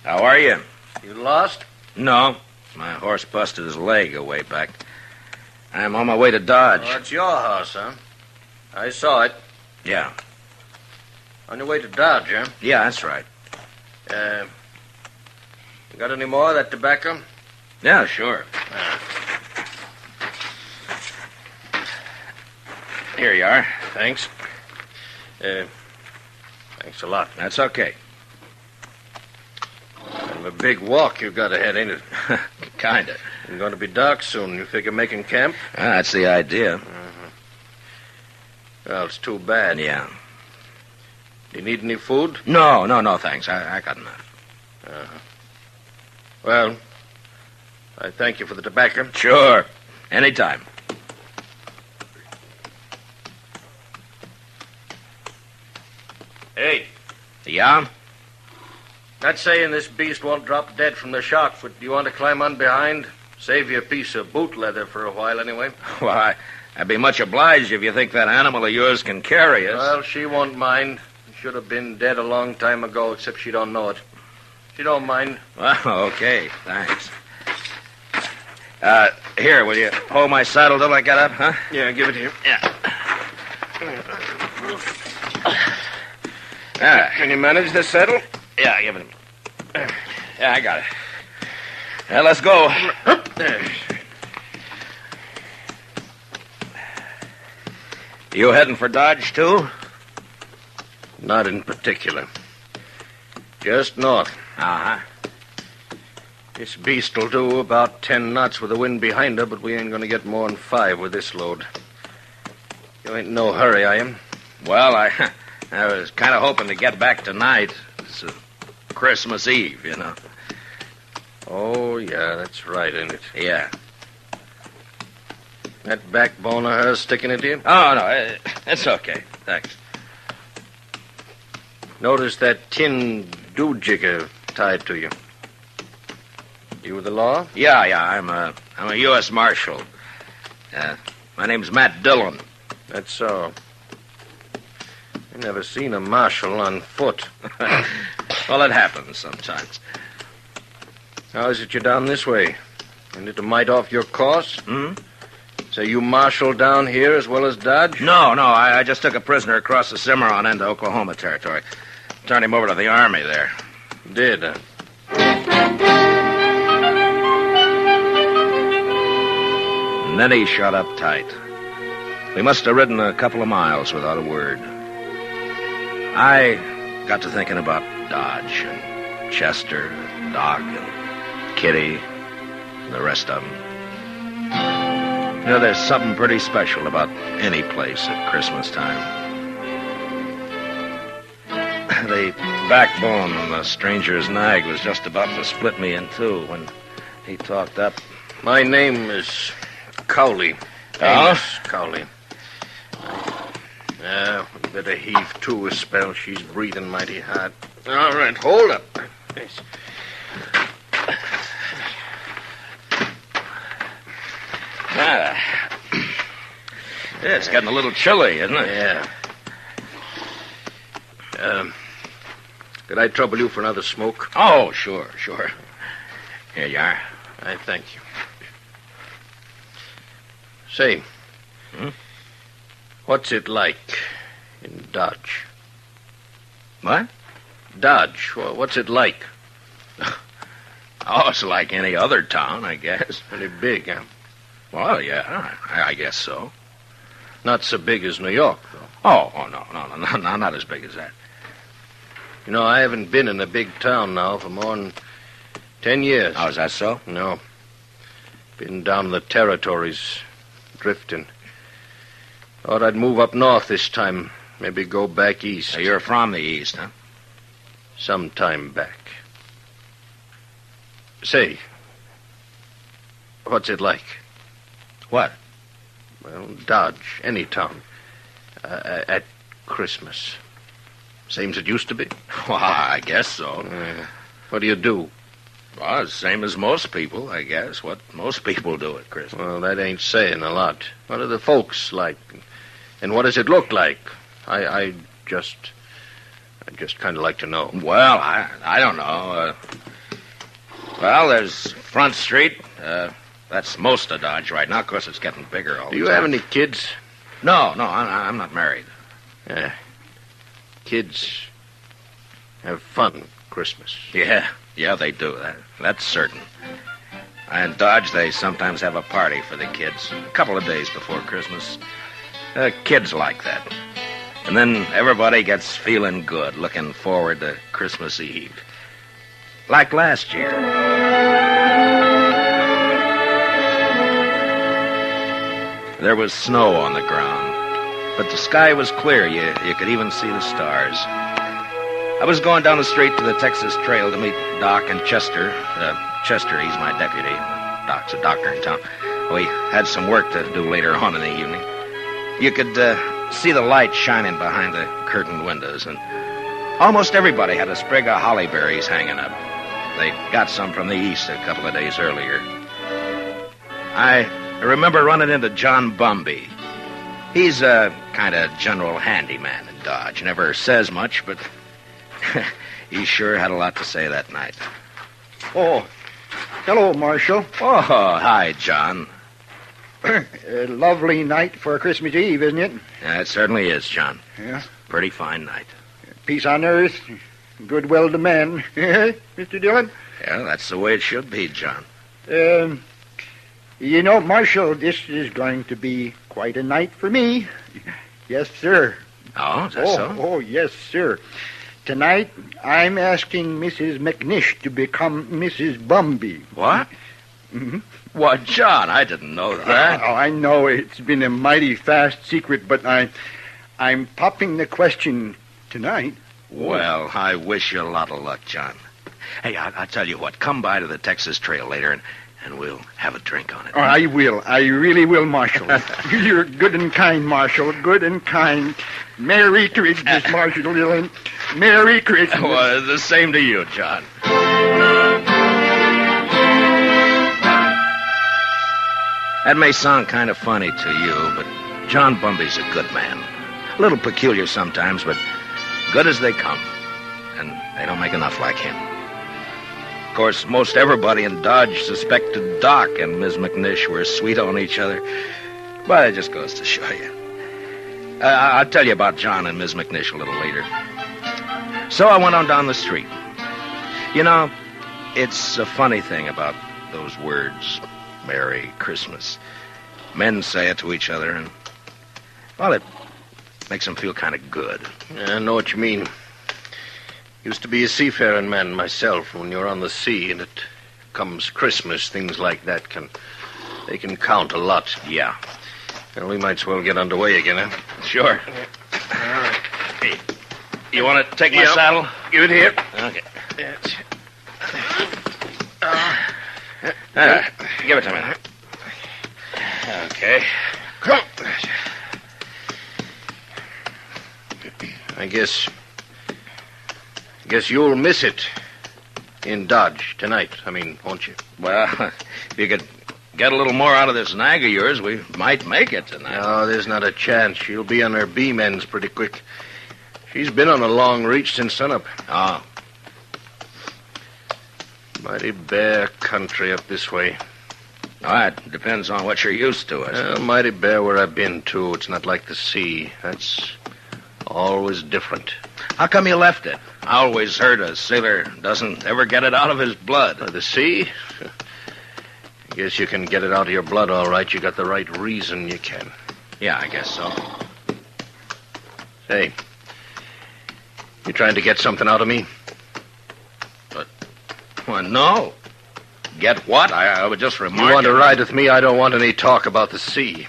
Speaker 3: How are you?
Speaker 8: You lost?
Speaker 3: No. My horse busted his leg away back. I'm on my way to Dodge.
Speaker 8: Oh, it's your house, huh? I saw it.
Speaker 3: Yeah.
Speaker 8: On your way to Dodge, huh?
Speaker 3: Yeah, that's right.
Speaker 8: You got any more of that tobacco?
Speaker 3: Yeah, sure. Here you are.
Speaker 8: Thanks. Thanks a lot.
Speaker 3: That's okay.
Speaker 8: Kind of a big walk you've got ahead, ain't it?
Speaker 3: Kinda.
Speaker 8: It's going to be dark soon. You figure making camp?
Speaker 3: That's the idea.
Speaker 8: Well, it's too bad.
Speaker 3: Yeah.
Speaker 8: Do you need any food?
Speaker 3: No, thanks. I got enough.
Speaker 8: Well, I thank you for the tobacco.
Speaker 3: Sure. Anytime.
Speaker 8: Hey.
Speaker 3: Yeah?
Speaker 8: Not saying this beast won't drop dead from the shock, but do you want to climb on behind? Save you a piece of boot leather for a while, anyway.
Speaker 3: Well, I'd be much obliged if you think that animal of yours can carry us.
Speaker 8: Well, she won't mind. Should have been dead a long time ago, except she don't know it. She don't mind.
Speaker 3: Well, okay. Thanks. Here, will you hold my saddle till I get up, huh?
Speaker 8: Yeah, give it here.
Speaker 3: Yeah.
Speaker 8: Can you manage this saddle?
Speaker 3: Yeah, give it to me. Yeah, I got it. Yeah, let's go.
Speaker 8: There.
Speaker 3: You heading for Dodge, too?
Speaker 8: Not in particular. Just north.
Speaker 3: Uh-huh.
Speaker 8: This beast'll do about 10 knots with the wind behind her, but we ain't gonna get more than 5 with this load. You ain't in no hurry, are you?
Speaker 3: Well, I was kind of hoping to get back tonight. It's Christmas Eve, you know.
Speaker 8: Oh, yeah, that's right, ain't it?
Speaker 3: Yeah.
Speaker 8: That backbone of hers sticking into you?
Speaker 3: Oh, no, it's okay. Thanks.
Speaker 8: Notice that tin doojigger tied to you. You with the law?
Speaker 3: Yeah, I'm a U.S. Marshal. My name's Matt Dillon.
Speaker 8: That's so. I never seen a marshal on foot.
Speaker 3: Well, it happens sometimes.
Speaker 8: How is it you're down this way? Ain't it a mite off your course?
Speaker 3: Hmm?
Speaker 8: So you marshal down here as well as Dodge?
Speaker 3: No, I just took a prisoner across the Cimarron into Oklahoma territory. Turned him over to the Army there.
Speaker 8: Did, huh?
Speaker 3: And then he shut up tight. We must have ridden a couple of miles without a word. I got to thinking about Dodge and Chester and Doc and Kitty and the rest of them. You know, there's something pretty special about any place at Christmas time. The backbone on the stranger's nag was just about to split me in two when he talked up.
Speaker 8: My name is Cowley.
Speaker 3: Oh?
Speaker 8: Cowley. We better heave to a spell. She's breathing mighty hard. All right, hold up. Yes.
Speaker 3: Yeah, it's getting a little chilly, isn't it?
Speaker 8: Yeah. Could I trouble you for another smoke?
Speaker 3: Oh, sure. Here you are.
Speaker 8: I thank you. Say, what's it like in Dodge?
Speaker 3: What?
Speaker 8: Dodge. What's it like?
Speaker 3: Oh, it's like any other town, I guess.
Speaker 8: Pretty big, huh?
Speaker 3: Well, yeah, I guess so.
Speaker 8: Not so big as New York, though.
Speaker 3: Oh, no, not as big as that.
Speaker 8: You know, I haven't been in a big town now for more than 10 years.
Speaker 3: Oh, is that so?
Speaker 8: No. Been down the territories, drifting. Thought I'd move up north this time. Maybe go back east.
Speaker 3: So you're from the east, huh?
Speaker 8: Some time back. Say, what's it like?
Speaker 3: What?
Speaker 8: Well, Dodge, any town. At Christmas. Same as it used to be?
Speaker 3: Well, I guess so.
Speaker 8: What do you do?
Speaker 3: Well, same as most people, I guess. What most people do at Christmas.
Speaker 8: Well, that ain't saying a lot. What are the folks like? And what does it look like? I just kind of like to know.
Speaker 3: Well, I don't know. Well, there's Front Street. That's most of Dodge right now. Of course, it's getting bigger all the time.
Speaker 8: Do you have any kids?
Speaker 3: No, I'm not married.
Speaker 8: Yeah. Kids have fun Christmas.
Speaker 3: Yeah, they do. That's certain. And Dodge, they sometimes have a party for the kids a couple of days before Christmas. Kids like that. And then everybody gets feeling good, looking forward to Christmas Eve. Like last year. There was snow on the ground, but the sky was clear. You could even see the stars. I was going down the street to the Texas Trail to meet Doc and Chester. Chester, he's my deputy. Doc's a doctor in town. We had some work to do later on in the evening. You could see the light shining behind the curtained windows, and almost everybody had a sprig of holly berries hanging up. They got some from the east a couple of days earlier. I remember running into John Bumby. He's a kind of general handyman in Dodge. Never says much, but he sure had a lot to say that night.
Speaker 17: Oh, hello, Marshal.
Speaker 3: Oh, hi, John.
Speaker 17: A lovely night for Christmas Eve, isn't it?
Speaker 3: Yeah, it certainly is, John.
Speaker 17: Yeah.
Speaker 3: Pretty fine night.
Speaker 17: Peace on earth, goodwill to men. Mr. Dillon?
Speaker 3: Yeah, that's the way it should be, John.
Speaker 17: You know, Marshal, this is going to be quite a night for me. Yes, sir.
Speaker 3: Oh, is that so?
Speaker 17: Oh, yes, sir. Tonight, I'm asking Mrs. McNish to become Mrs. Bumby.
Speaker 3: What?
Speaker 17: Mm-hmm.
Speaker 3: What, John? I didn't know that.
Speaker 17: Oh, I know it's been a mighty fast secret, but I'm popping the question tonight.
Speaker 3: Well, I wish you a lot of luck, John. Hey, I'll tell you what. Come by to the Texas Trail later, and we'll have a drink on it.
Speaker 17: Oh, I will. I really will, Marshal. You're good and kind, Marshal. Good and kind. Merry Christmas, Marshal Dillon. Merry Christmas.
Speaker 3: Well, the same to you, John. That may sound kind of funny to you, but John Bumby's a good man. A little peculiar sometimes, but good as they come. And they don't make enough like him. Of course, most everybody in Dodge suspected Doc and Ms. McNish were sweet on each other. But it just goes to show you. I'll tell you about John and Ms. McNish a little later. So I went on down the street. You know, it's a funny thing about those words, Merry Christmas. Men say it to each other, and, well, it makes them feel kind of good.
Speaker 8: Yeah, I know what you mean. Used to be a seafaring man myself. When you're on the sea and it comes Christmas, things like that they can count a lot.
Speaker 3: Yeah.
Speaker 8: Well, we might as well get underway again, huh?
Speaker 3: Sure.
Speaker 8: All right.
Speaker 3: Hey, you want to take my saddle?
Speaker 8: Give it here.
Speaker 3: Okay. Give it to me. Okay.
Speaker 8: Come. I guess you'll miss it in Dodge tonight. Won't you?
Speaker 3: Well, if you could get a little more out of this nag of yours, we might make it tonight.
Speaker 8: No, there's not a chance. She'll be on her beam ends pretty quick. She's been on a long reach since sunup.
Speaker 3: Oh.
Speaker 8: Mighty bare country up this way.
Speaker 3: All right, depends on what you're used to.
Speaker 8: Well, mighty bare where I've been, too. It's not like the sea. That's always different.
Speaker 3: How come you left it? I always heard a sailor doesn't ever get it out of his blood.
Speaker 8: The sea? I guess you can get it out of your blood, all right. You got the right reason you can.
Speaker 3: Yeah, I guess so.
Speaker 8: Hey, you trying to get something out of me?
Speaker 3: Well, no. Get what? I would just remark.
Speaker 8: You want to ride with me? I don't want any talk about the sea.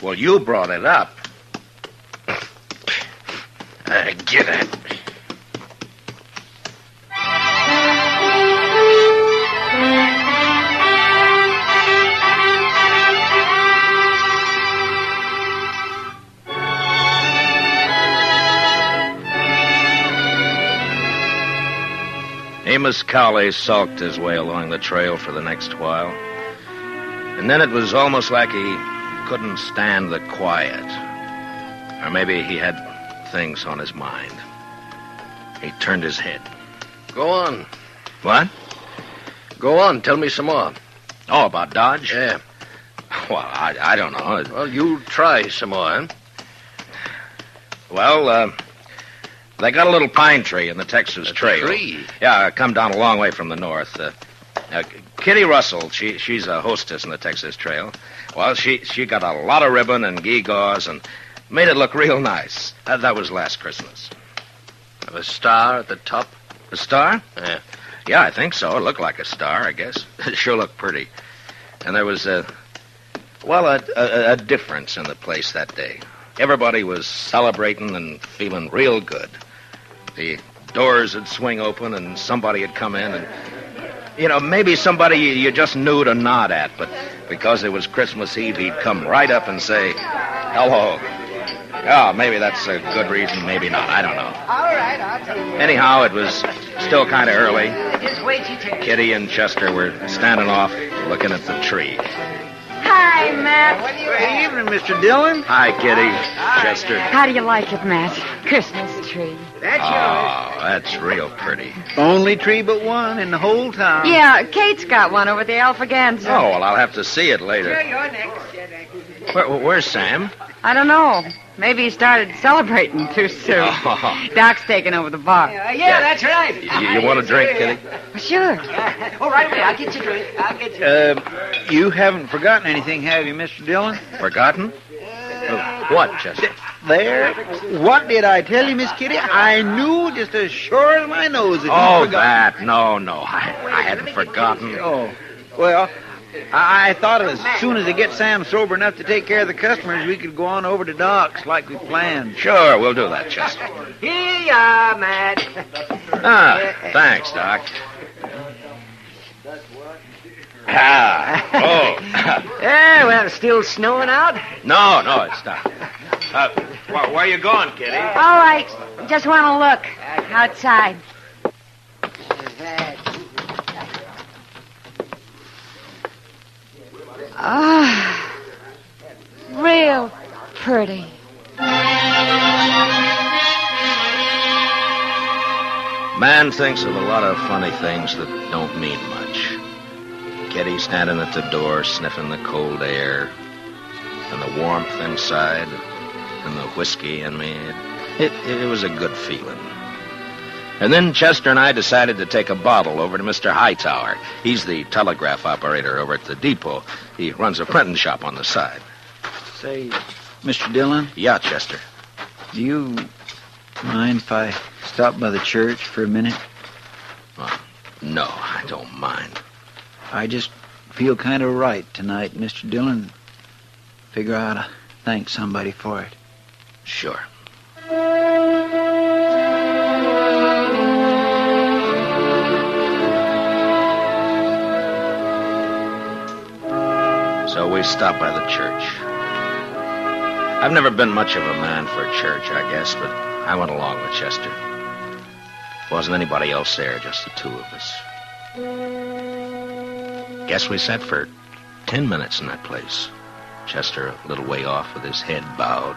Speaker 3: Well, you brought it up.
Speaker 8: Get it.
Speaker 3: Amos Cowley sulked his way along the trail for the next while. And then it was almost like he couldn't stand the quiet. Or maybe he had things on his mind. He turned his head.
Speaker 8: Go on.
Speaker 3: What?
Speaker 8: Go on. Tell me some more.
Speaker 3: Oh, about Dodge?
Speaker 8: Yeah.
Speaker 3: Well, I don't know.
Speaker 8: Well, you try some more, huh?
Speaker 3: Well, they got a little pine tree in the Texas Trail.
Speaker 8: Tree?
Speaker 3: Yeah, come down a long way from the north. Kitty Russell, she's a hostess in the Texas Trail. Well, she got a lot of ribbon and gewgaws and made it look real nice. That was last Christmas.
Speaker 8: A star at the top?
Speaker 3: A star?
Speaker 8: Yeah.
Speaker 3: Yeah, I think so. It looked like a star, I guess. It sure looked pretty. And there was a difference in the place that day. Everybody was celebrating and feeling real good. The doors would swing open and somebody would come in and, maybe somebody you just knew to nod at, but because it was Christmas Eve, he'd come right up and say, hello. Oh, maybe that's a good reason, maybe not. I don't know.
Speaker 19: All right, I'll tell you.
Speaker 3: Anyhow, it was still kind of early.
Speaker 19: Just wait till you take it.
Speaker 3: Kitty and Chester were standing off looking at the tree.
Speaker 13: Hi, Matt.
Speaker 5: Good evening, Mr. Dillon.
Speaker 3: Hi, Kitty. Chester.
Speaker 13: How do you like it, Matt? Christmas tree.
Speaker 19: That's
Speaker 3: Oh, that's real pretty.
Speaker 5: Only tree but one in the whole town.
Speaker 13: Yeah, Kate's got one over at the Alfaganza.
Speaker 3: Oh, well, I'll have to see it later.
Speaker 19: You're next.
Speaker 3: Where's Sam?
Speaker 13: I don't know. Maybe he started celebrating too soon.
Speaker 3: Oh.
Speaker 13: Doc's taking over the bar.
Speaker 19: Yeah, that's right.
Speaker 3: You want a drink, Kitty?
Speaker 13: Sure.
Speaker 19: Oh, right away. I'll get you a drink. I'll get you.
Speaker 5: You haven't forgotten anything, have you, Mr. Dillon?
Speaker 3: Forgotten? What, Chester?
Speaker 5: There. What did I tell you, Miss Kitty? I knew just as sure as my nose that you forgot.
Speaker 3: That. No. I hadn't forgotten.
Speaker 5: Oh, well, I thought as soon as I get Sam sober enough to take care of the customers, we could go on over to Doc's like we planned.
Speaker 3: Sure, we'll do that, Chester.
Speaker 19: Here you are, Matt.
Speaker 3: Thanks, Doc.
Speaker 19: Yeah, well, it's still snowing out.
Speaker 3: No, it's not. Where are you going, Kitty?
Speaker 13: All right. Just want to look outside. Real pretty.
Speaker 3: Man thinks of a lot of funny things that don't mean much. Kitty standing at the door, sniffing the cold air, and the warmth inside, and the whiskey in me. It was a good feeling. And then Chester and I decided to take a bottle over to Mr. Hightower. He's the telegraph operator over at the depot. He runs a printing shop on the side.
Speaker 5: Say, Mr. Dillon?
Speaker 3: Yeah, Chester.
Speaker 5: Do you mind if I stop by the church for a minute?
Speaker 3: Well, no, I don't mind.
Speaker 5: I just feel kind of right tonight, Mr. Dillon. Figure I ought to thank somebody for it.
Speaker 3: Sure. So we stopped by the church. I've never been much of a man for church, I guess, but I went along with Chester. Wasn't anybody else there, just the two of us. Guess we sat for 10 minutes in that place. Chester a little way off with his head bowed.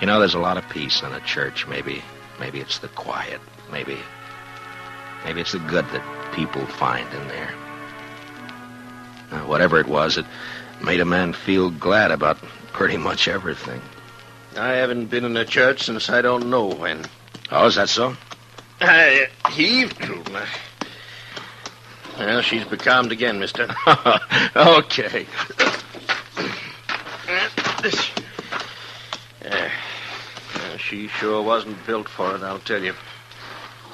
Speaker 3: There's a lot of peace in a church. Maybe it's the quiet. Maybe it's the good that people find in there. Whatever it was, it made a man feel glad about pretty much everything.
Speaker 8: I haven't been in a church since I don't know when.
Speaker 3: Oh, is that so?
Speaker 8: I heaved to. Well, she's becalmed again, mister.
Speaker 3: Okay.
Speaker 8: She sure wasn't built for it, I'll tell you.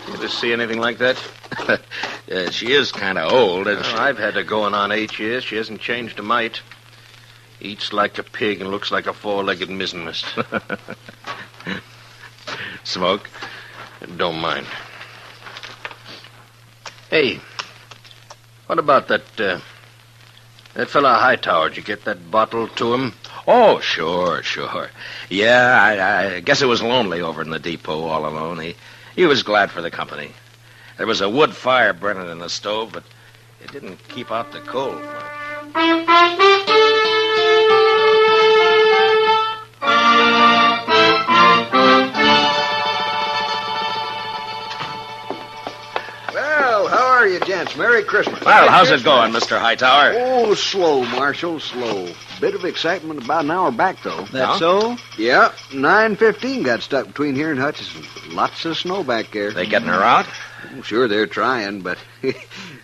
Speaker 8: You ever see anything like that?
Speaker 3: She is kind of old, isn't she?
Speaker 8: I've had her going on 8 years. She hasn't changed a mite. Eats like a pig and looks like a four-legged mizzenmast.
Speaker 3: Smoke?
Speaker 8: Don't mind. Hey, what about that fella Hightower? Did you get that bottle to him?
Speaker 3: Oh, sure. Yeah, I guess it was lonely over in the depot all alone. He was glad for the company. There was a wood fire burning in the stove, but it didn't keep out the cold much.
Speaker 17: Well, how are you, gents? Merry Christmas.
Speaker 3: Well, how's it going, Mr. Hightower?
Speaker 17: Oh, slow, Marshal, slow. Bit of excitement about an hour back, though.
Speaker 3: That
Speaker 17: so? Yeah, 9:15 got stuck between here and Hutchison. Lots of snow back there.
Speaker 3: They getting her out?
Speaker 17: Oh, sure, they're trying, but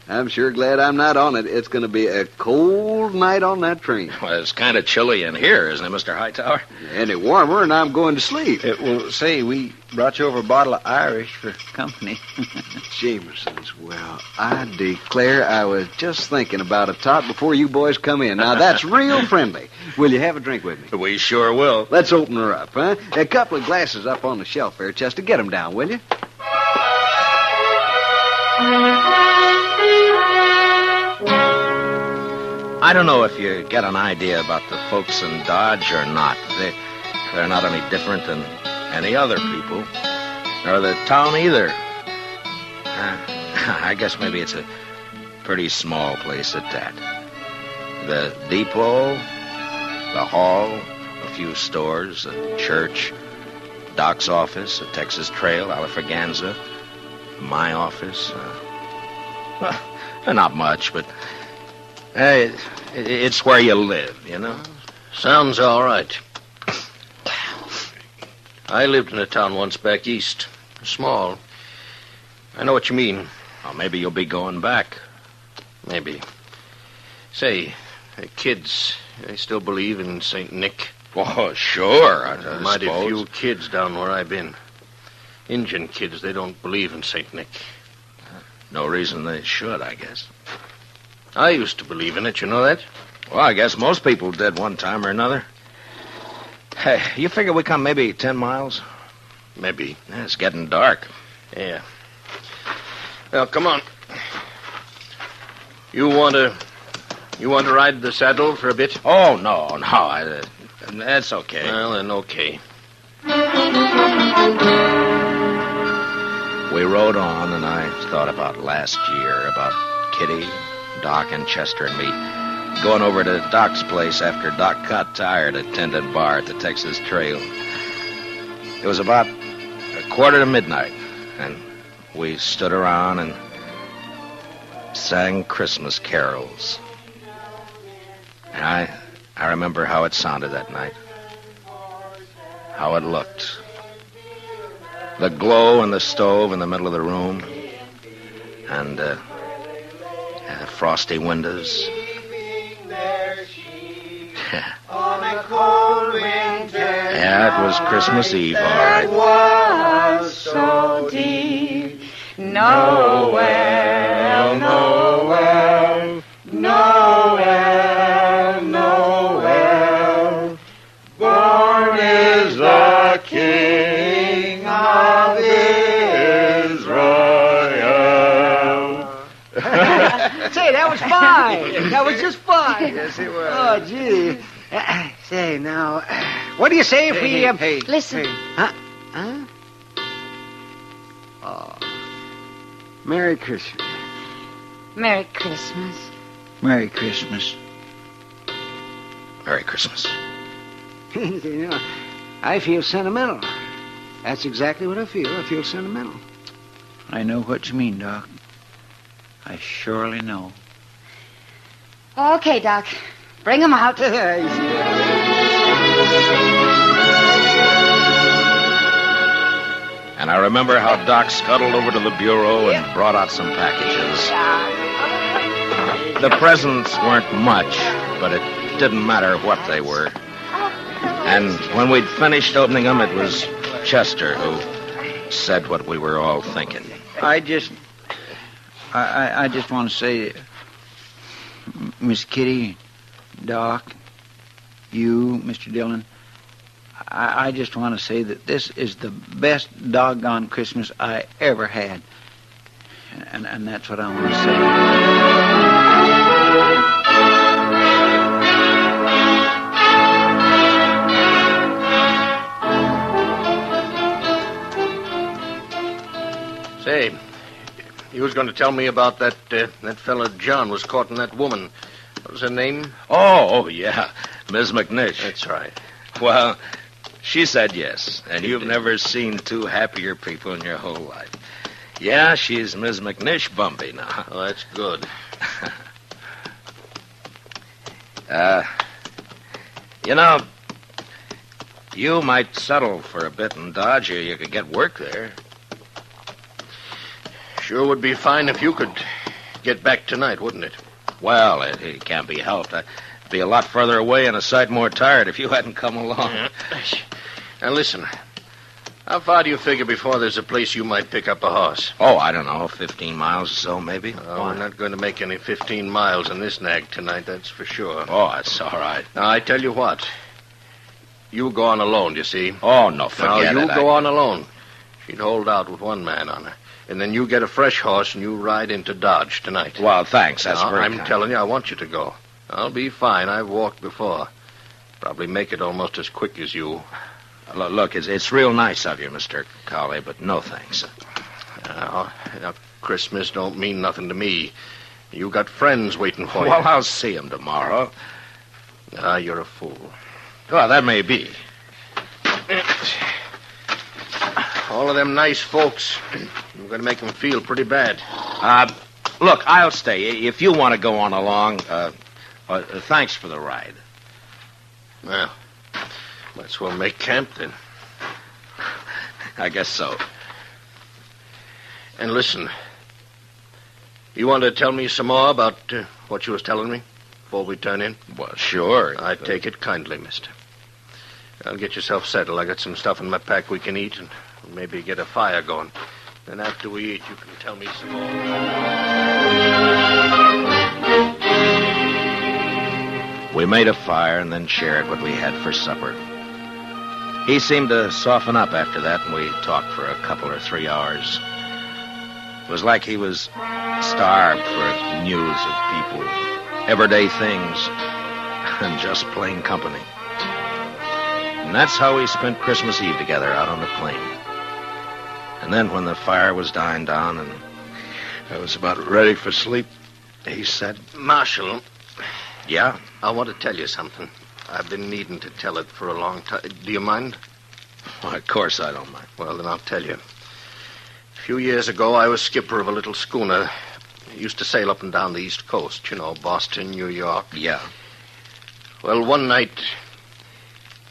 Speaker 17: I'm sure glad I'm not on it. It's going to be a cold night on that train.
Speaker 3: Well, it's kind of chilly in here, isn't it, Mr. Hightower?
Speaker 17: Any warmer, and I'm going to sleep.
Speaker 5: Well, say, we brought you over a bottle of Irish for company.
Speaker 17: Jameson's. Well, I declare I was just thinking about a tot before you boys come in. Now, that's real friendly. Will you have a drink with me?
Speaker 3: We sure will.
Speaker 17: Let's open her up, huh? A couple of glasses up on the shelf there, Chester. Get them down, will you?
Speaker 3: I don't know if you get an idea about the folks in Dodge or not. They're not any different than any other people, nor the town either. I guess maybe it's a pretty small place at that. The depot, the hall, a few stores, a church, Doc's office, a Texas Trail, Alafraganza, my office. Well, not much, but it's where you live, you know?
Speaker 8: Sounds all right. I lived in a town once back east. Small. I know what you mean.
Speaker 3: Well, maybe you'll be going back.
Speaker 8: Maybe. Say, the kids, they still believe in St. Nick?
Speaker 3: Oh, sure, I
Speaker 8: Mighty
Speaker 3: suppose.
Speaker 8: few kids down where I've been. Injun kids, they don't believe in St. Nick.
Speaker 3: No reason they should, I guess.
Speaker 8: I used to believe in it, you know that?
Speaker 3: Well, I guess most people did one time or another. Hey, you figure we come maybe 10 miles?
Speaker 8: Maybe.
Speaker 3: Yeah, it's getting dark.
Speaker 8: Yeah. Well, come on. You want to ride the saddle for a bit?
Speaker 3: Oh, no. That's okay.
Speaker 8: Well, then, okay.
Speaker 3: We rode on, and I thought about last year, about Kitty, Doc, and Chester and me going over to Doc's place after Doc got tired at tending bar at the Texas Trail. It was about 1:45, and we stood around and sang Christmas carols. And I remember how it sounded that night, how it looked. The glow in the stove in the middle of the room, and the frosty windows.
Speaker 14: On a cold winter
Speaker 3: Yeah, it was Christmas Eve, all right.
Speaker 14: It was so deep. Noel, Noel, Noel, Noel. Born is the King of Israel.
Speaker 19: Say, that was fine. That was just fine.
Speaker 5: Yes, it was.
Speaker 19: Oh, gee. Say, now, what do you say if we...
Speaker 5: Hey,
Speaker 20: Listen.
Speaker 19: Huh? Huh? Oh. Merry Christmas.
Speaker 13: Merry Christmas.
Speaker 5: Merry Christmas.
Speaker 3: Merry Christmas.
Speaker 19: You know, I feel sentimental. That's exactly what I feel. I feel sentimental.
Speaker 5: I know what you mean, Doc. I surely know.
Speaker 13: Okay, Doc. Bring him out.
Speaker 3: And I remember how Doc scuttled over to the bureau and brought out some packages. The presents weren't much, but it didn't matter what they were. And when we'd finished opening them, it was Chester who said what we were all thinking.
Speaker 5: I just want to say, Miss Kitty, Doc, you, Mr. Dillon, I just want to say that this is the best doggone Christmas I ever had. And that's what I want to say.
Speaker 8: was going to tell me about that fella John was courting that woman. What was her name?
Speaker 3: Oh, yeah. Ms. McNish.
Speaker 8: That's right.
Speaker 3: Well, she said yes, and you've never seen two happier people in your whole life. Yeah, she's Ms. McNish Bumby now.
Speaker 8: Oh, that's good.
Speaker 3: You know, you might settle for a bit in Dodge, or you could get work there.
Speaker 8: Sure would be fine if you could get back tonight, wouldn't it?
Speaker 3: Well, it can't be helped. I'd be a lot further away and a sight more tired if you hadn't come along.
Speaker 8: Yeah. Now, listen. How far do you figure before there's a place you might pick up a horse?
Speaker 3: Oh, I don't know, 15 miles or so, maybe.
Speaker 8: Oh, we're not going to make any 15 miles in this nag tonight, that's for sure.
Speaker 3: Oh, that's all right.
Speaker 8: Now, I tell you what. You go on alone, you see.
Speaker 3: Oh, no, forget
Speaker 8: it.
Speaker 3: it.
Speaker 8: You go on alone. She'd hold out with one man on her. And then you get a fresh horse and you ride into Dodge tonight.
Speaker 3: Well, thanks. That's
Speaker 8: now,
Speaker 3: very
Speaker 8: I'm
Speaker 3: kind.
Speaker 8: telling you, I want you to go. I'll be fine. I've walked before. Probably make it almost as quick as you.
Speaker 3: Look, it's real nice of you, Mr. Colley, but no thanks.
Speaker 8: Now, Christmas don't mean nothing to me. You got friends waiting for you.
Speaker 3: Well, I'll see them tomorrow.
Speaker 8: You're a fool.
Speaker 3: Well, that may be.
Speaker 8: All of them nice folks. I'm going to make them feel pretty bad.
Speaker 3: Look, I'll stay. If you want to go on along, thanks for the ride.
Speaker 8: Well, might as well make camp then.
Speaker 3: I guess so.
Speaker 8: And listen, you want to tell me some more about what you was telling me before we turn in?
Speaker 3: Well, sure.
Speaker 8: I take it kindly, mister. I'll get yourself settled. I got some stuff in my pack we can eat and maybe get a fire going. Then after we eat, you can tell me some more.
Speaker 3: We made a fire and then shared what we had for supper. He seemed to soften up after that, and we talked for a couple or 3 hours. It was like he was starved for news of people, everyday things, and just plain company. And that's how we spent Christmas Eve together out on the plain. And then when the fire was dying down and I was about ready for sleep, he said,
Speaker 8: Marshal.
Speaker 3: Yeah?
Speaker 8: I want to tell you something. I've been needing to tell it for a long time. Do you mind?
Speaker 3: Well, of course I don't mind.
Speaker 8: Well, then I'll tell you. A few years ago, I was skipper of a little schooner. I used to sail up and down the East Coast, you know, Boston, New York.
Speaker 3: Yeah.
Speaker 8: Well, one night,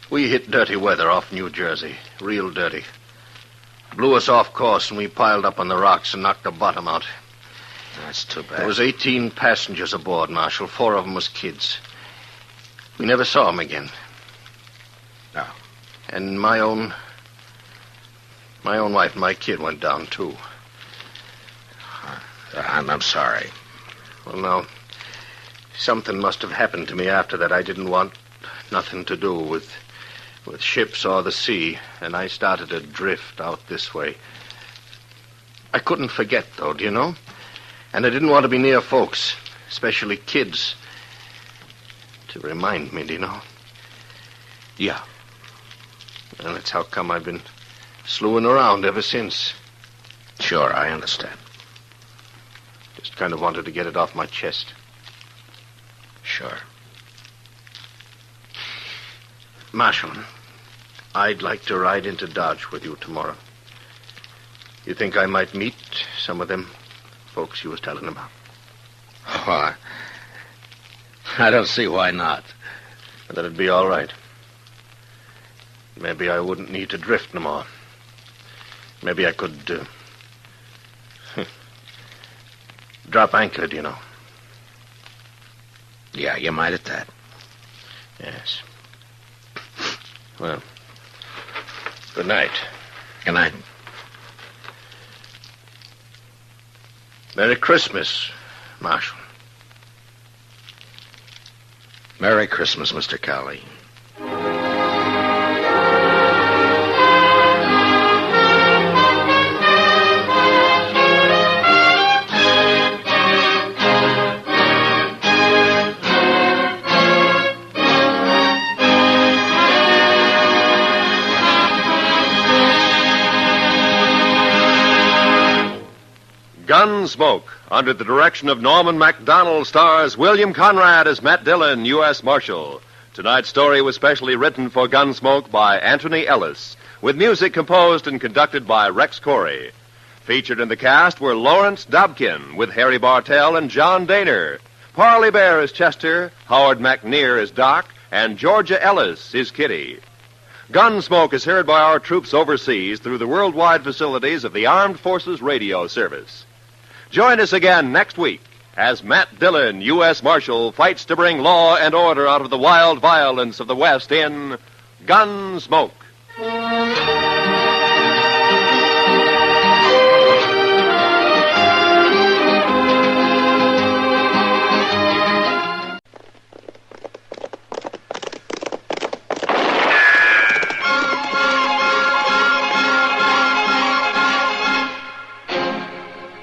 Speaker 8: we hit dirty weather off New Jersey. Real dirty. Blew us off course, and we piled up on the rocks and knocked the bottom out.
Speaker 3: That's too bad.
Speaker 8: There was 18 passengers aboard, Marshal. 4 of them was kids. We never saw them again.
Speaker 3: No.
Speaker 8: And my own wife and my kid went down, too.
Speaker 3: I'm sorry.
Speaker 8: Well, no. Something must have happened to me after that. I didn't want nothing to do with ships or the sea, and I started to drift out this way. I couldn't forget, though, do you know? And I didn't want to be near folks, especially kids, to remind me, do you know?
Speaker 3: Yeah.
Speaker 8: And that's how come I've been slewing around ever since.
Speaker 3: Sure, I understand.
Speaker 8: Just kind of wanted to get it off my chest.
Speaker 3: Sure.
Speaker 8: Marshal, I'd like to ride into Dodge with you tomorrow. You think I might meet some of them folks you was telling about?
Speaker 3: Oh, I don't see why not.
Speaker 8: That'd be all right. Maybe I wouldn't need to drift no more. Maybe I could, drop anchor, do you know?
Speaker 3: Yeah, you might at that.
Speaker 8: Yes. Well, good night.
Speaker 3: Good night.
Speaker 8: Merry Christmas, Marshal.
Speaker 3: Merry Christmas, Mr. Cowley.
Speaker 9: Gunsmoke, under the direction of Norman MacDonald, stars William Conrad as Matt Dillon, U.S. Marshal. Tonight's story was specially written for Gunsmoke by Anthony Ellis, with music composed and conducted by Rex Corey. Featured in the cast were Lawrence Dobkin, with Harry Bartell and John Daner. Parley Bear as Chester, Howard McNear as Doc, and Georgia Ellis is Kitty. Gunsmoke is heard by our troops overseas through the worldwide facilities of the Armed Forces Radio Service. Join us again next week as Matt Dillon, U.S. Marshal, fights to bring law and order out of the wild violence of the West in Gunsmoke.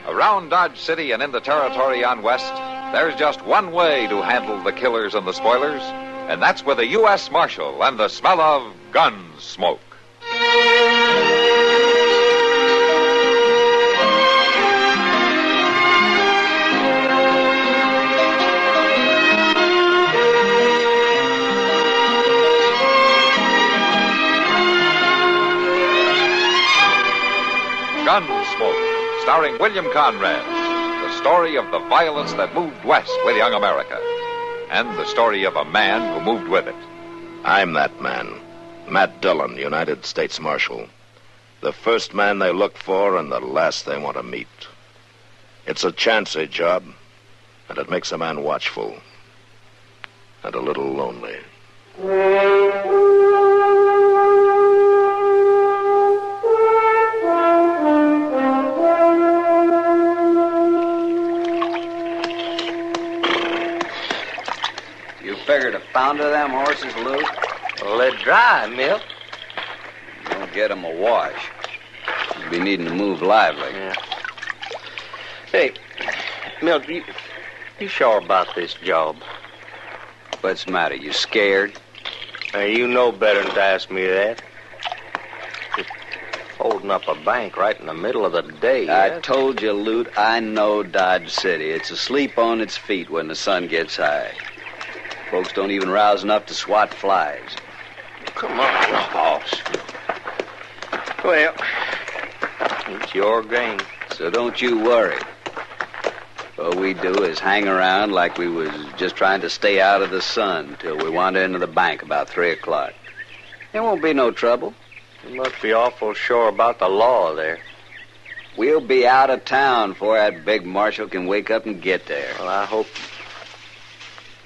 Speaker 15: Around Dodge City and in the territory on West, there's just one way to handle the killers and the spoilers, and that's with a U.S. Marshal and the smell of gun smoke. Gunsmoke, starring William Conrad, the story of the violence that moved west with young America, and the story of a man who moved with it.
Speaker 22: I'm that man, Matt Dillon, United States Marshal. The first man they look for and the last they want to meet. It's a chancy job, and it makes a man watchful and a little lonely.
Speaker 2: Figured a pound of them horses, Lute?
Speaker 18: Well, let dry, Milt.
Speaker 2: Don't get 'em a wash. You'll be needing to move lively.
Speaker 18: Yeah. Hey, Milt, you sure about this job?
Speaker 2: What's the matter? You scared?
Speaker 18: Hey, you know better than to ask me that. Just holding up a bank right in the middle of the day.
Speaker 2: I told you, Lute, I know Dodge City. It's asleep on its feet when the sun gets high. Folks don't even rouse enough to swat flies.
Speaker 18: Come on, boss. Well, it's your game.
Speaker 2: So don't you worry. All we do is hang around like we was just trying to stay out of the sun till we wander into the bank about 3 o'clock. There won't be no trouble.
Speaker 18: You must be awful sure about the law there.
Speaker 2: We'll be out of town before that big marshal can wake up and get there.
Speaker 18: Well, I hope...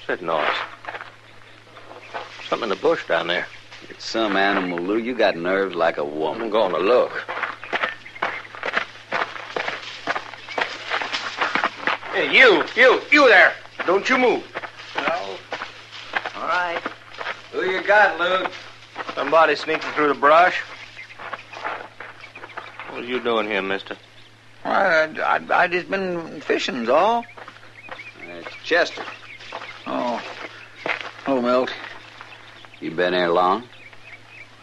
Speaker 18: What's that noise? Something in the bush down there.
Speaker 2: It's some animal, Lou. You got nerves like a woman.
Speaker 18: I'm going to look. Hey, you there. Don't you move.
Speaker 2: No. All right. Who you got, Luke?
Speaker 18: Somebody sneaking through the brush. What are you doing here, mister?
Speaker 5: I just been fishing's all.
Speaker 2: It's Chester.
Speaker 5: Oh. Hello, Milt.
Speaker 2: You been here long?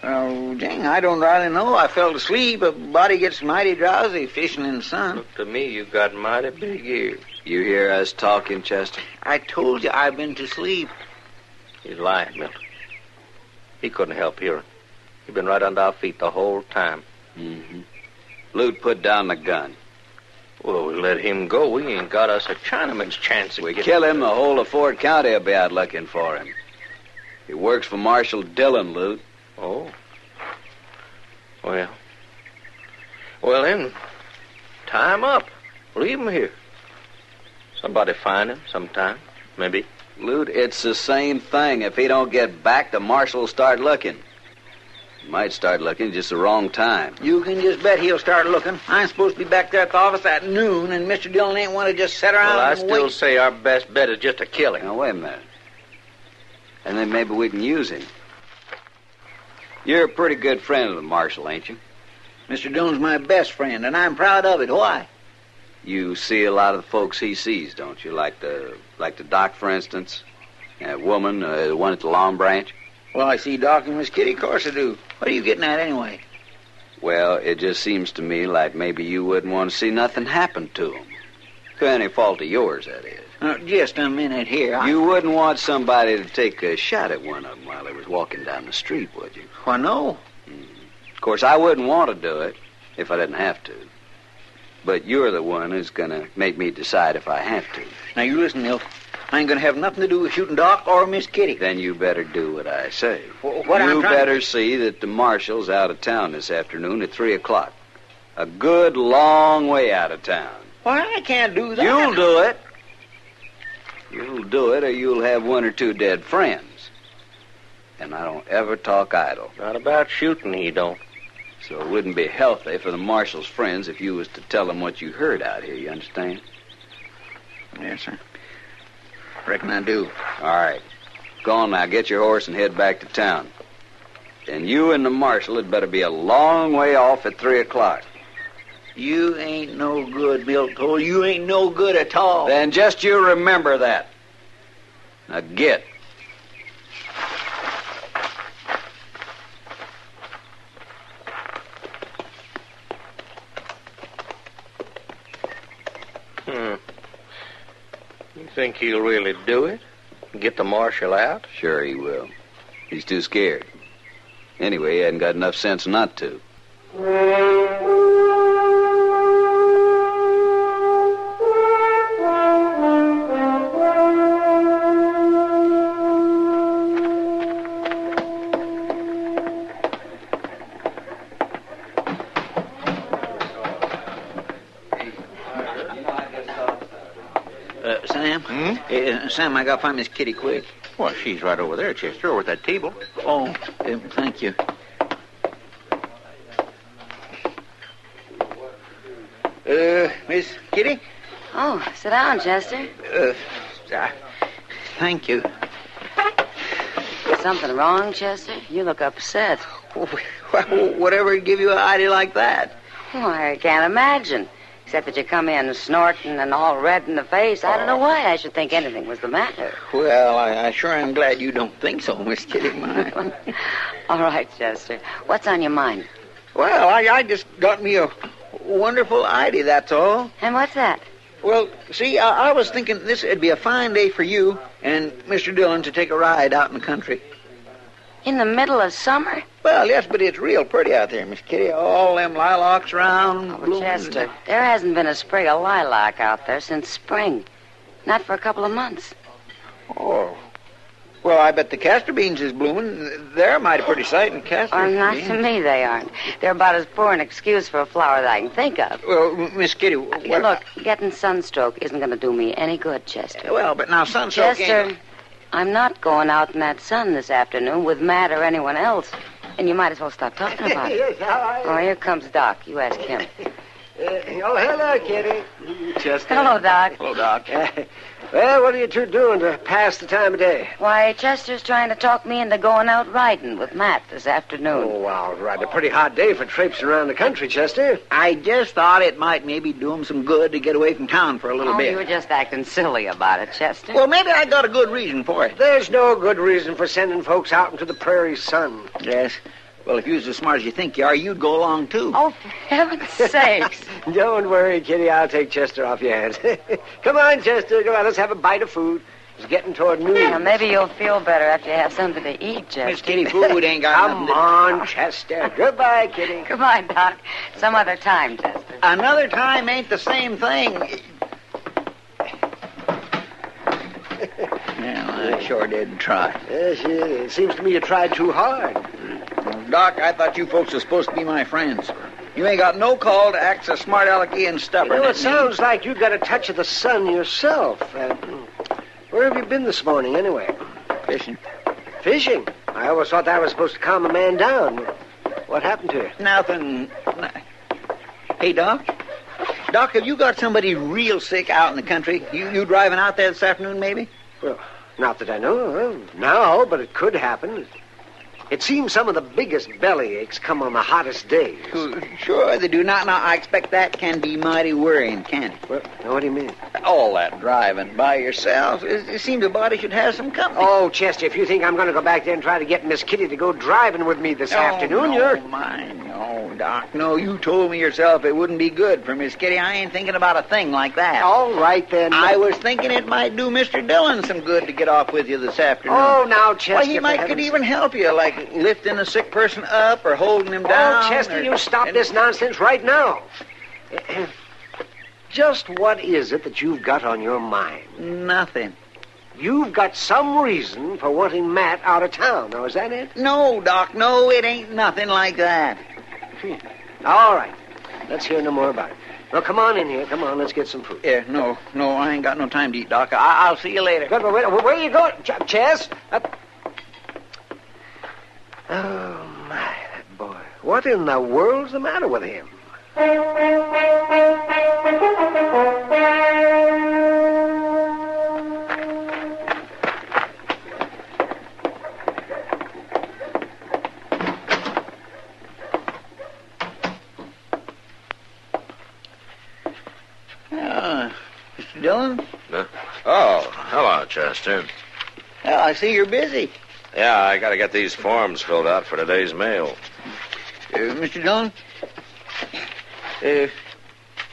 Speaker 5: Oh, dang, I don't really know. I fell asleep. A body gets mighty drowsy fishing in the sun.
Speaker 18: Look to me, you got mighty big ears.
Speaker 2: You hear us talking, Chester?
Speaker 5: I told you I've been to sleep.
Speaker 18: He's lying, Milt. He couldn't help hearing. He's been right under our feet the whole time.
Speaker 2: Mm-hmm. Lute, put down the gun.
Speaker 18: Well, we let him go. We ain't got us a Chinaman's chance.
Speaker 2: We kill him, the whole of Ford County will be out looking for him. He works for Marshal Dillon, Lute.
Speaker 18: Oh. Well, then, tie him up. Leave him here. Somebody find him sometime, maybe.
Speaker 2: Lute, it's the same thing. If he don't get back, the marshal will start looking. He might start looking just the wrong time.
Speaker 5: You can just bet he'll start looking. I'm supposed to be back there at the office at noon, and Mr. Dillon ain't want to just sit around
Speaker 18: I
Speaker 5: and wait.
Speaker 18: still say our best bet is just to kill him.
Speaker 2: Now, wait a minute. And then maybe we can use him. You're a pretty good friend of the marshal, ain't you?
Speaker 5: Mr. Dillon's my best friend, and I'm proud of it. Why?
Speaker 2: You see a lot of the folks he sees, don't you? Like the doc, for instance. That woman, the one at the Long Branch.
Speaker 5: Well, I see Doc and Miss Kitty. Of course I do. What are you getting at anyway?
Speaker 2: Well, it just seems to me like maybe you wouldn't want to see nothing happen to him. Through any fault of yours, that is.
Speaker 5: Just a minute here.
Speaker 2: You wouldn't want somebody to take a shot at one of them while they was walking down the street, would you?
Speaker 5: Why, no.
Speaker 2: Of course, I wouldn't want to do it if I didn't have to. But you're the one who's going to make me decide if I have to.
Speaker 5: Now, you listen, Milt. I ain't going to have nothing to do with shooting Doc or Miss Kitty.
Speaker 2: Then you better do what I say.
Speaker 5: What I'm
Speaker 2: you
Speaker 5: trying
Speaker 2: better see that the marshal's out of town this afternoon at 3 o'clock. A good long way out of town.
Speaker 5: Why, I can't do that.
Speaker 2: You'll do it. You'll do it, or you'll have one or two dead friends. And I don't ever talk idle.
Speaker 18: Not about shooting, he don't.
Speaker 2: So it wouldn't be healthy for the marshal's friends if you was to tell them what you heard out here, you understand?
Speaker 5: Yes, sir. Reckon I do.
Speaker 2: All right. Go on now, get your horse and head back to town. And you and the marshal had better be a long way off at 3 o'clock.
Speaker 5: You ain't no good, Milt Cole. You ain't no good at all.
Speaker 2: Then just you remember that. Now get.
Speaker 18: You think he'll really do it? Get the marshal out?
Speaker 2: Sure he will. He's too scared. Anyway, he hadn't got enough sense not to.
Speaker 5: Sam? Sam, I got to find Miss Kitty quick.
Speaker 4: Well, she's right over there, Chester, over at that table.
Speaker 5: Oh, thank you. Miss Kitty?
Speaker 13: Oh, sit down, Chester.
Speaker 5: Thank you.
Speaker 13: Something wrong, Chester? You look upset.
Speaker 5: Whatever give you an idea like that?
Speaker 13: Why, I can't imagine. Except that you come in snorting and all red in the face. I don't know why I should think anything was the matter.
Speaker 5: Well, I sure am glad you don't think so, Miss Kitty.
Speaker 13: All right, Chester. What's on your mind?
Speaker 5: Well, I just got me a wonderful idea, that's all.
Speaker 13: And what's that?
Speaker 5: Well, see, I was thinking this would be a fine day for you and Mr. Dillon to take a ride out in the country.
Speaker 13: In the middle of summer?
Speaker 5: Well, yes, but it's real pretty out there, Miss Kitty. All them lilacs around.
Speaker 13: Oh, Chester, there hasn't been a sprig of lilac out there since spring. Not for a couple of months.
Speaker 5: Oh. Well, I bet the castor beans is blooming. They're a mighty pretty sight in castor
Speaker 13: Oh, not
Speaker 5: beans.
Speaker 13: to me, they aren't. They're about as poor an excuse for a flower that I can think of.
Speaker 5: Well, Miss Kitty...
Speaker 13: Look, getting sunstroke isn't going to do me any good, Chester.
Speaker 5: Well, but now sunstroke
Speaker 13: Chester, I'm not going out in that sun this afternoon with Matt or anyone else. And you might as well stop talking about it.
Speaker 19: Yes, how are you?
Speaker 13: Oh, here comes Doc. You ask him.
Speaker 19: Oh, hello, Kitty.
Speaker 5: Chester.
Speaker 13: Hello, Doc.
Speaker 5: Hello, Doc.
Speaker 19: Well, what are you two doing to pass the time of day?
Speaker 13: Why, Chester's trying to talk me into going out riding with Matt this afternoon.
Speaker 19: Oh, wow, right. A pretty hot day for traipsing around the country, Chester.
Speaker 5: I just thought it might maybe do him some good to get away from town for a little bit.
Speaker 13: You were just acting silly about it, Chester.
Speaker 5: Well, maybe I got a good reason for it.
Speaker 19: There's no good reason for sending folks out into the prairie sun.
Speaker 5: Yes. Well, if you was as smart as you think you are, you'd go along, too.
Speaker 13: Oh, for heaven's sakes.
Speaker 19: Don't worry, Kitty. I'll take Chester off your hands. Come on, Chester. Come on. Let's have a bite of food. It's getting toward noon.
Speaker 13: Now, maybe you'll feel better after you have something to eat, Chester.
Speaker 5: Miss Kitty, food ain't got
Speaker 19: Come
Speaker 5: nothing to...
Speaker 19: on, Chester. Goodbye, Kitty.
Speaker 13: Goodbye, Doc. Some other time, Chester.
Speaker 5: Another time ain't the same thing. Well, I sure did try.
Speaker 19: Yes, it seems to me you tried too hard.
Speaker 5: Doc, I thought you folks were supposed to be my friends. You ain't got no call to act so smart alecky and stubborn.
Speaker 19: You know, it sounds like you got a touch of the sun yourself. Where have you been this morning, anyway?
Speaker 5: Fishing.
Speaker 19: Fishing? I always thought that was supposed to calm a man down. What happened to you?
Speaker 5: Nothing. Hey, Doc. Doc, have you got somebody real sick out in the country? You driving out there this afternoon, maybe?
Speaker 19: Well, not that I know of now, but it could happen. It seems some of the biggest belly aches come on the hottest days.
Speaker 5: Sure, they do not. Now, I expect that can be mighty worrying, can't it?
Speaker 19: Well, what do you mean?
Speaker 5: All that driving by yourself. It seems a body should have some company.
Speaker 19: Oh, Chester, if you think I'm going to go back there and try to get Miss Kitty to go driving with me this afternoon,
Speaker 5: no,
Speaker 19: you're...
Speaker 5: mine. No, Doc, no, you told me yourself it wouldn't be good for Miss Kitty. I ain't thinking about a thing like that.
Speaker 19: All right, then.
Speaker 5: I was thinking it might do Mr. Dillon some good to get off with you this afternoon.
Speaker 19: Oh, now, Chester.
Speaker 5: Well, he might could even help you, like lifting a sick person up or holding him down.
Speaker 19: Oh, Chester, you stop this nonsense right now. Just what is it that you've got on your mind?
Speaker 5: Nothing.
Speaker 19: You've got some reason for wanting Matt out of town. Now, is that it?
Speaker 5: No, Doc, no, it ain't nothing like that.
Speaker 19: All right. Let's hear no more about it. Well, come on in here. Come on, let's get some food.
Speaker 5: Yeah, no, I ain't got no time to eat, Doc. I'll see you later.
Speaker 19: Good, but where are you going? Chess? Oh, my, that boy. What in the world's the matter with him?
Speaker 5: Mr. Dillon?
Speaker 2: Oh, hello, Chester.
Speaker 5: Well, I see you're busy.
Speaker 2: Yeah, I got to get these forms filled out for today's mail.
Speaker 5: Mr. Dillon?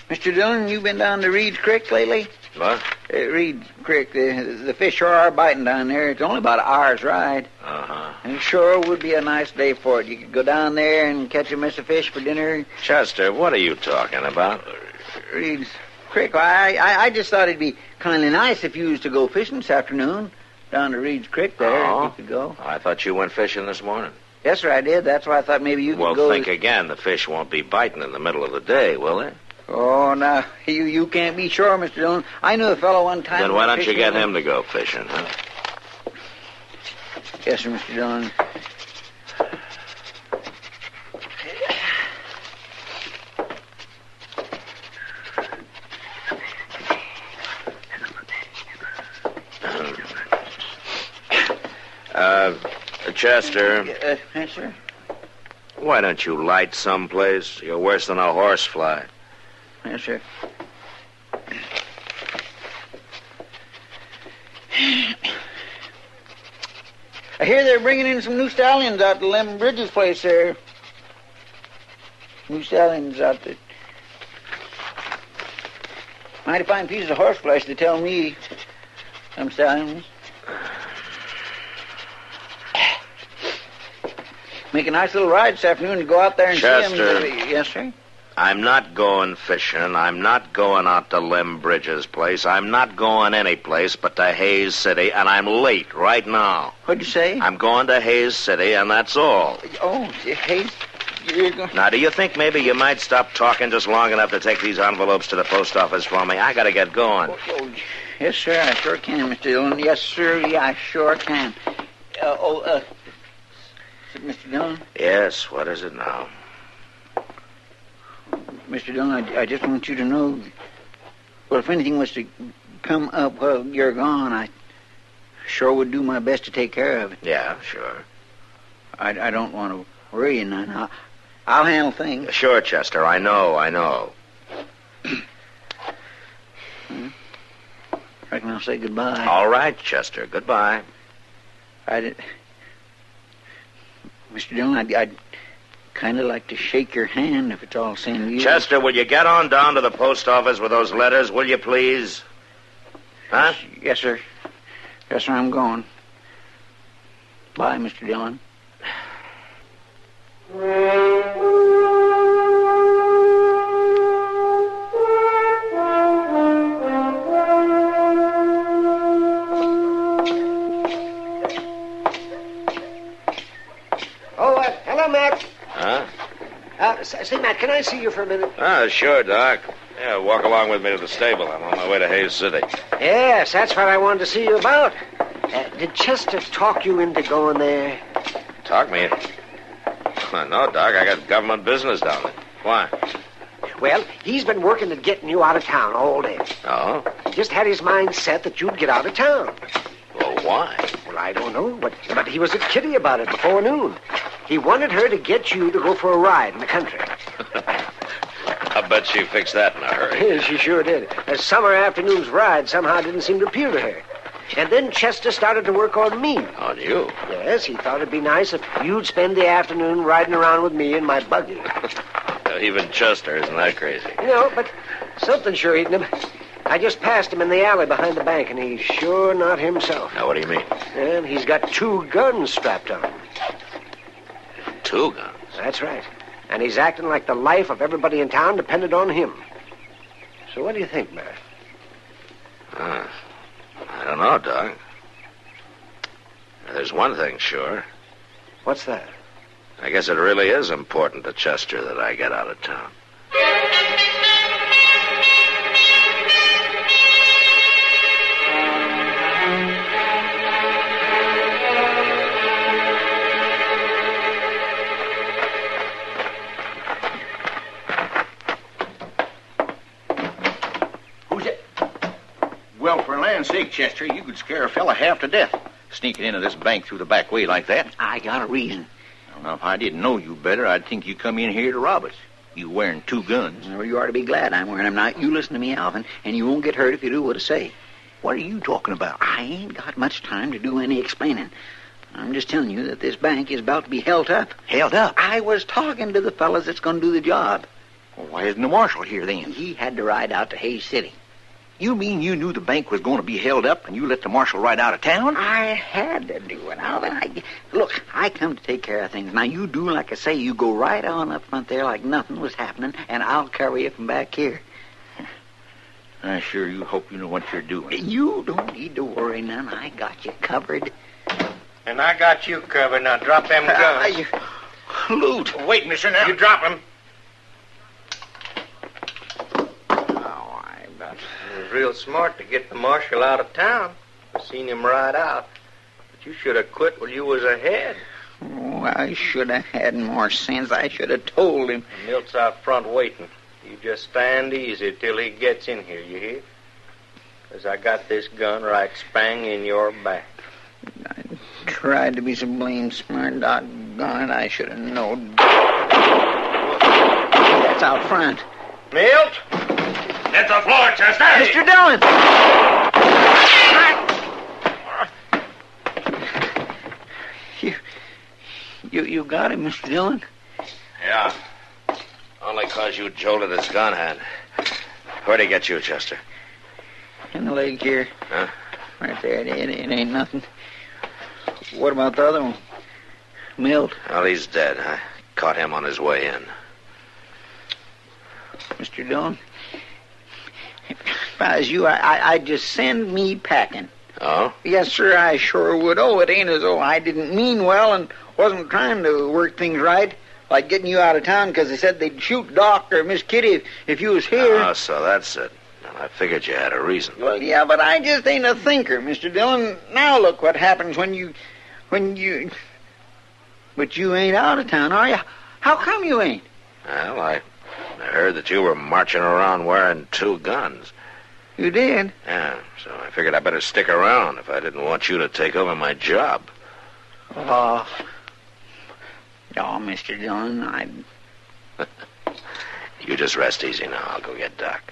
Speaker 5: Mr. Dillon, you been down to Reed's Creek lately?
Speaker 2: What?
Speaker 5: Reed's Creek. The fish sure are biting down there. It's only about an hour's ride.
Speaker 2: Uh-huh.
Speaker 5: And sure would be a nice day for it. You could go down there and catch a mess of fish for dinner.
Speaker 2: Chester, what are you talking about?
Speaker 5: Reed's Creek. I just thought it'd be kind of nice if you was to go fishing this afternoon down to Reed's Creek there.
Speaker 2: Oh?
Speaker 5: If you could go.
Speaker 2: I thought you went fishing this morning.
Speaker 5: Yes, sir, I did. That's why I thought maybe you could
Speaker 2: Well,
Speaker 5: go.
Speaker 2: think again. The fish won't be biting in the middle of the day, will they?
Speaker 5: Oh, now, you can't be sure, Mr. Dillon. I knew a fellow one time...
Speaker 2: Then why don't you get him to go fishing, huh?
Speaker 5: Yes, sir, Mr. Dillon.
Speaker 2: Chester.
Speaker 5: Yes, sir.
Speaker 2: Why don't you light someplace? You're worse than a horsefly.
Speaker 5: Yes, sir. I hear they're bringing in some new stallions out to Lem Bridges' place there. New stallions out there. Mighty fine pieces of horseflesh, they tell me. Some stallions. Make a nice little ride this afternoon to go out there and
Speaker 2: Chester.
Speaker 5: see them. Yes, sir?
Speaker 2: I'm not going fishing. I'm not going out to Lem Bridges' place. I'm not going any place but to Hayes City, and I'm late right now.
Speaker 5: What'd you say?
Speaker 2: I'm going to Hayes City, and that's all.
Speaker 5: Oh, Hayes? You're going...
Speaker 2: Now, do you think maybe you might stop talking just long enough to take these envelopes to the post office for me? I gotta get going.
Speaker 5: Oh, yes, sir, I sure can, Mr. Dillon. Yes, sir, yeah, I sure can. Mr. Dillon?
Speaker 2: Yes, what is it now?
Speaker 5: Mr. Dillon, I just want you to know, well, if anything was to come up while you're gone, I sure would do my best to take care of it.
Speaker 2: Yeah, sure.
Speaker 5: I don't want to worry you none. I'll handle things.
Speaker 2: Sure, Chester, I know.
Speaker 5: Reckon I'll say goodbye.
Speaker 2: All right, Chester, goodbye.
Speaker 5: Mr. Dillon, I'd kind of like to shake your hand if it's all same to you.
Speaker 2: Chester, will you get on down to the post office with those letters, will you please? Huh?
Speaker 5: Yes, sir. Yes, sir, I'm going. Bye, Mr. Dillon.
Speaker 19: Hello, Matt.
Speaker 2: Huh?
Speaker 19: Say, Matt, can I see you for a minute?
Speaker 2: Sure, Doc. Yeah, walk along with me to the stable. I'm on my way to Hayes City.
Speaker 19: Yes, that's what I wanted to see you about. Did Chester talk you into going there?
Speaker 2: Talk me? No, Doc. I got government business down there. Why?
Speaker 19: Well, he's been working at getting you out of town all day.
Speaker 2: Oh?
Speaker 19: He just had his mind set that you'd get out of town.
Speaker 2: Well, why?
Speaker 19: Well, I don't know, but he was at Kitty about it before noon. He wanted her to get you to go for a ride in the country.
Speaker 2: I bet she fixed that in a hurry.
Speaker 19: She sure did. A summer afternoon's ride somehow didn't seem to appeal to her.
Speaker 17: And then Chester started to work on me.
Speaker 3: On you?
Speaker 17: Yes, he thought it'd be nice if you'd spend the afternoon riding around with me in my buggy.
Speaker 3: Even Chester isn't that crazy.
Speaker 17: But something sure eating him. I just passed him in the alley behind the bank, and he's sure not himself.
Speaker 3: Now, what do you mean?
Speaker 17: And he's got 2 guns strapped on him.
Speaker 3: 2 guns?
Speaker 17: That's right. And he's acting like the life of everybody in town depended on him. So what do you think, Matt?
Speaker 3: I don't know, Doc. There's one thing sure.
Speaker 17: What's that?
Speaker 3: I guess it really is important to Chester that I get out of town.
Speaker 4: Well, for land's sake, Chester, you could scare a fella half to death, sneaking into this bank through the back way like that.
Speaker 6: I got a reason.
Speaker 4: Now, if I didn't know you better, I'd think you come in here to rob us. You wearing 2 guns.
Speaker 6: Well, you ought to be glad I'm wearing them now. You listen to me, Alvin, and you won't get hurt if you do what I say.
Speaker 4: What are you talking about?
Speaker 6: I ain't got much time to do any explaining. I'm just telling you that this bank is about to be held up.
Speaker 4: Held up?
Speaker 6: I was talking to the fellas that's going to do the job.
Speaker 4: Well, why isn't the marshal here then?
Speaker 6: He had to ride out to Hayes City.
Speaker 4: You mean you knew the bank was going to be held up and you let the marshal ride out of town?
Speaker 6: I had to do it, Alvin. Look, I come to take care of things. Now, you do like I say. You go right on up front there like nothing was happening, and I'll carry you from back here.
Speaker 4: I sure you hope you know what you're doing.
Speaker 6: You don't need to worry none. I got you covered.
Speaker 18: And I got you covered. Now drop them guns.
Speaker 6: Lute.
Speaker 18: Wait, mister, now. You drop them. It was real smart to get the marshal out of town. I seen him ride out. But you should have quit when you was ahead.
Speaker 6: Oh, I should have had more sense. I should have told him.
Speaker 18: The Milt's out front waiting. You just stand easy till he gets in here, you hear? 'Cause I got this gun right spang in your back.
Speaker 6: I tried to be so blame smart. Doggone it, I should have known. That's out front.
Speaker 18: Milt! Hit the floor, Chester!
Speaker 6: Mr. Dillon! You got him, Mr. Dillon?
Speaker 3: Yeah. Only 'cause you jolted his gun hand. Where'd he get you, Chester?
Speaker 6: In the leg here.
Speaker 3: Huh?
Speaker 6: Right there. It ain't nothing. What about the other one? Milt?
Speaker 3: Well, he's dead. I caught him on his way in.
Speaker 6: Mr. Dillon? If I was you, I'd just send me packing.
Speaker 3: Oh?
Speaker 6: Yes, sir, I sure would. Oh, it ain't as though I didn't mean well and wasn't trying to work things right. Like getting you out of town because they said they'd shoot Doc or Miss Kitty if you was here.
Speaker 3: Oh, so that's it. Well, I figured you had a reason.
Speaker 6: Well, yeah, but I just ain't a thinker, Mr. Dillon. Now look what happens when you... But you ain't out of town, are you? How come you ain't?
Speaker 3: Well, I heard that you were marching around wearing 2 guns.
Speaker 6: You did?
Speaker 3: Yeah, so I figured I better stick around if I didn't want you to take over my job.
Speaker 6: Oh, Mr. Dillon,
Speaker 3: You just rest easy now. I'll go get Doc.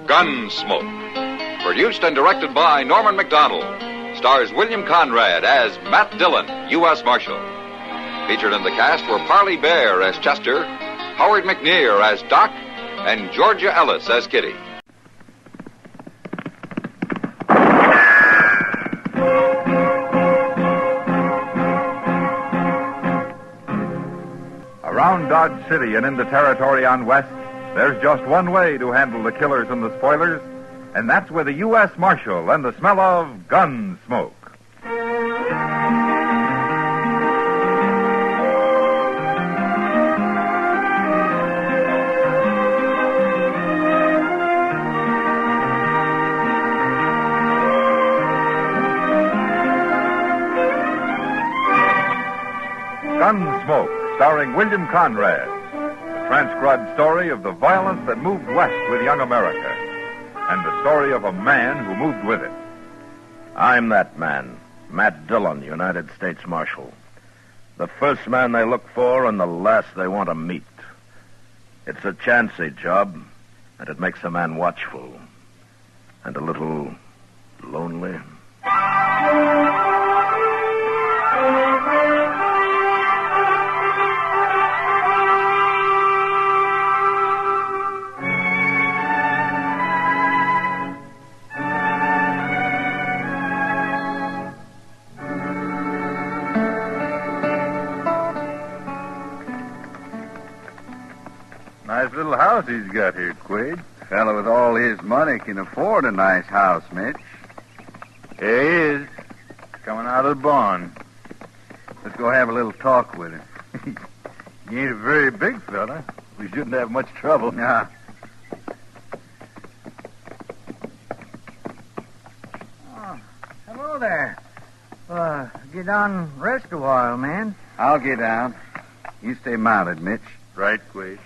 Speaker 15: Gunsmoke. Produced and directed by Norman MacDonald. Stars William Conrad as Matt Dillon, U.S. Marshal. Featured in the cast were Parley Bear as Chester, Howard McNear as Doc, and Georgia Ellis as Kitty. Around Dodge City and in the territory on West, there's just one way to handle the killers and the spoilers, and that's with a U.S. Marshal and the smell of Gunsmoke. Gunsmoke, starring William Conrad. The transcribed story of the violence that moved west with young America. And the story of a man who moved with it.
Speaker 3: I'm that man, Matt Dillon, United States Marshal. The first man they look for and the last they want to meet. It's a chancy job, and it makes a man watchful. And a little lonely.
Speaker 12: Nice little house he's got here, Quade. Fellow with all his money can afford a nice house, Mitch. Here he is, coming out of the barn. Let's go have a little talk with him. He ain't a very big fella. We shouldn't have much trouble. Nah.
Speaker 19: Oh, hello there. Get down and rest a while, man.
Speaker 12: I'll get down. You stay mounted, Mitch. Right, Quade.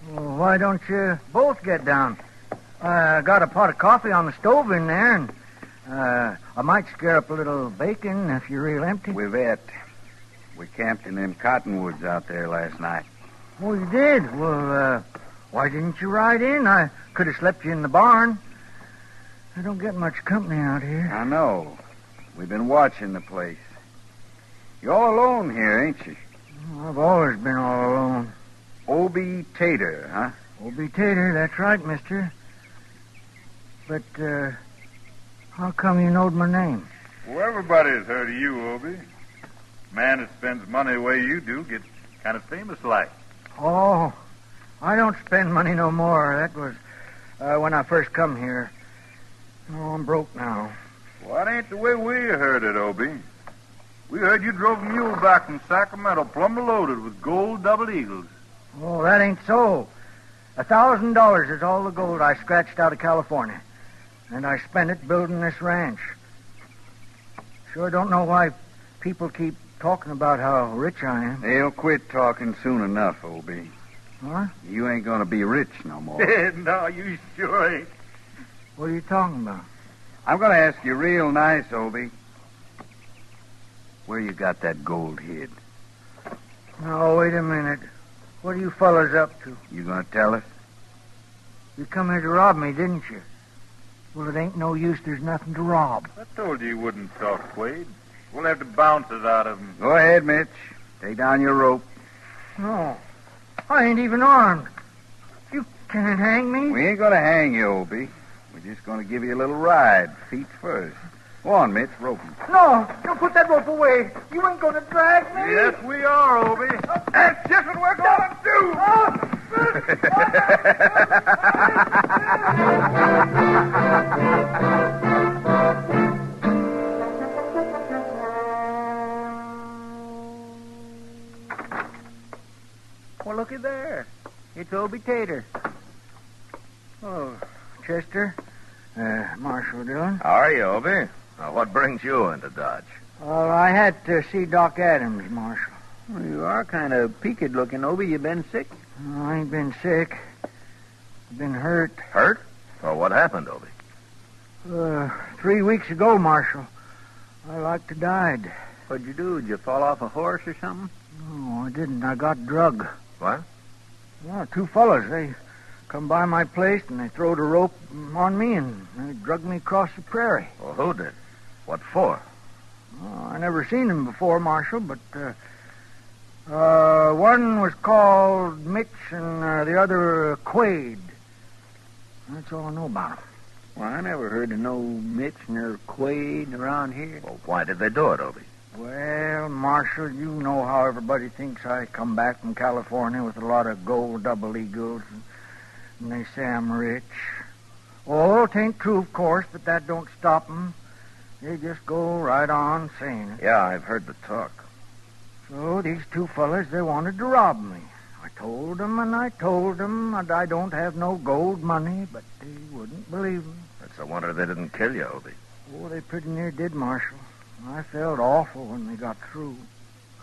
Speaker 19: Well, why don't you both get down? I got a pot of coffee on the stove in there, and I might scare up a little bacon if you're real empty.
Speaker 12: We've ate. We camped in them cottonwoods out there last night.
Speaker 19: Oh, you did? Well, why didn't you ride in? I could have slept you in the barn. I don't get much company out here.
Speaker 12: I know. We've been watching the place. You're all alone here, ain't you?
Speaker 19: I've always been all alone.
Speaker 12: Obie Tater, huh?
Speaker 19: Obie Tater, that's right, mister. But, how come you knowed my name?
Speaker 12: Well, everybody's heard of you, Obie. Man that spends money the way you do gets kind of famous like.
Speaker 19: Oh, I don't spend money no more. That was when I first come here. Oh, I'm broke now.
Speaker 12: Well, that ain't the way we heard it, Obie. We heard you drove a mule back from Sacramento plumb loaded with gold double eagles.
Speaker 19: Oh, that ain't so. $1,000 is all the gold I scratched out of California. And I spent it building this ranch. Sure don't know why people keep talking about how rich I am.
Speaker 12: They'll quit talking soon enough, Obie.
Speaker 19: Huh?
Speaker 12: You ain't gonna be rich no more.
Speaker 19: No, you sure ain't. What are you talking about?
Speaker 12: I'm gonna ask you real nice, Obie. Where you got that gold hid?
Speaker 19: No, wait a minute. What are you fellas up to?
Speaker 12: You gonna tell us?
Speaker 19: You come here to rob me, didn't you? Well, it ain't no use. There's nothing to rob.
Speaker 12: I told you wouldn't talk, Quade. We'll have to bounce it out of him. Go ahead, Mitch. Take down your rope.
Speaker 19: No, I ain't even armed. You can't hang me.
Speaker 12: We ain't gonna hang you, Obie. We're just gonna give you a little ride, feet first. Go on, Mitch, rope him.
Speaker 19: No, don't put that rope away. You ain't gonna drag me.
Speaker 12: Yes, we are, Obie. That's just what we're gonna do.
Speaker 19: Well, looky there. It's Obie Tater. Oh, Chester. Marshal Dillon.
Speaker 3: How are you, Obie? What brings you into Dodge?
Speaker 19: Well, I had to see Doc Adams, Marshal.
Speaker 6: Well, you are kind of peaked looking, Obie. You been sick?
Speaker 19: No, I ain't been sick. I've been hurt.
Speaker 3: Hurt? Well, what happened, Obie?
Speaker 19: 3 weeks ago, Marshal. I like to died.
Speaker 6: What'd you do? Did you fall off a horse or something?
Speaker 19: No, I didn't. I got drug.
Speaker 3: What?
Speaker 19: Well, 2 fellas. They come by my place and they throwed a rope on me and they drugged me across the prairie.
Speaker 3: Well, who did? What for?
Speaker 19: Oh, I never seen them before, Marshal, but one was called Mitch and the other Quade. That's all I know about them.
Speaker 6: Well, I never heard of no Mitch nor Quade around here.
Speaker 3: Well, why did they do it, Obie?
Speaker 6: Well, Marshal, you know how everybody thinks I come back from California with a lot of gold double eagles, and they say I'm rich. Oh, it ain't true, of course, but that don't stop 'em. They just go right on saying it.
Speaker 3: Yeah, I've heard the talk.
Speaker 6: So these two fellas, they wanted to rob me. I told them and I told them that I don't have no gold money, but they wouldn't believe me.
Speaker 3: It's a wonder they didn't kill you, Obie.
Speaker 6: Oh, they pretty near did, Marshal. I felt awful when they got through.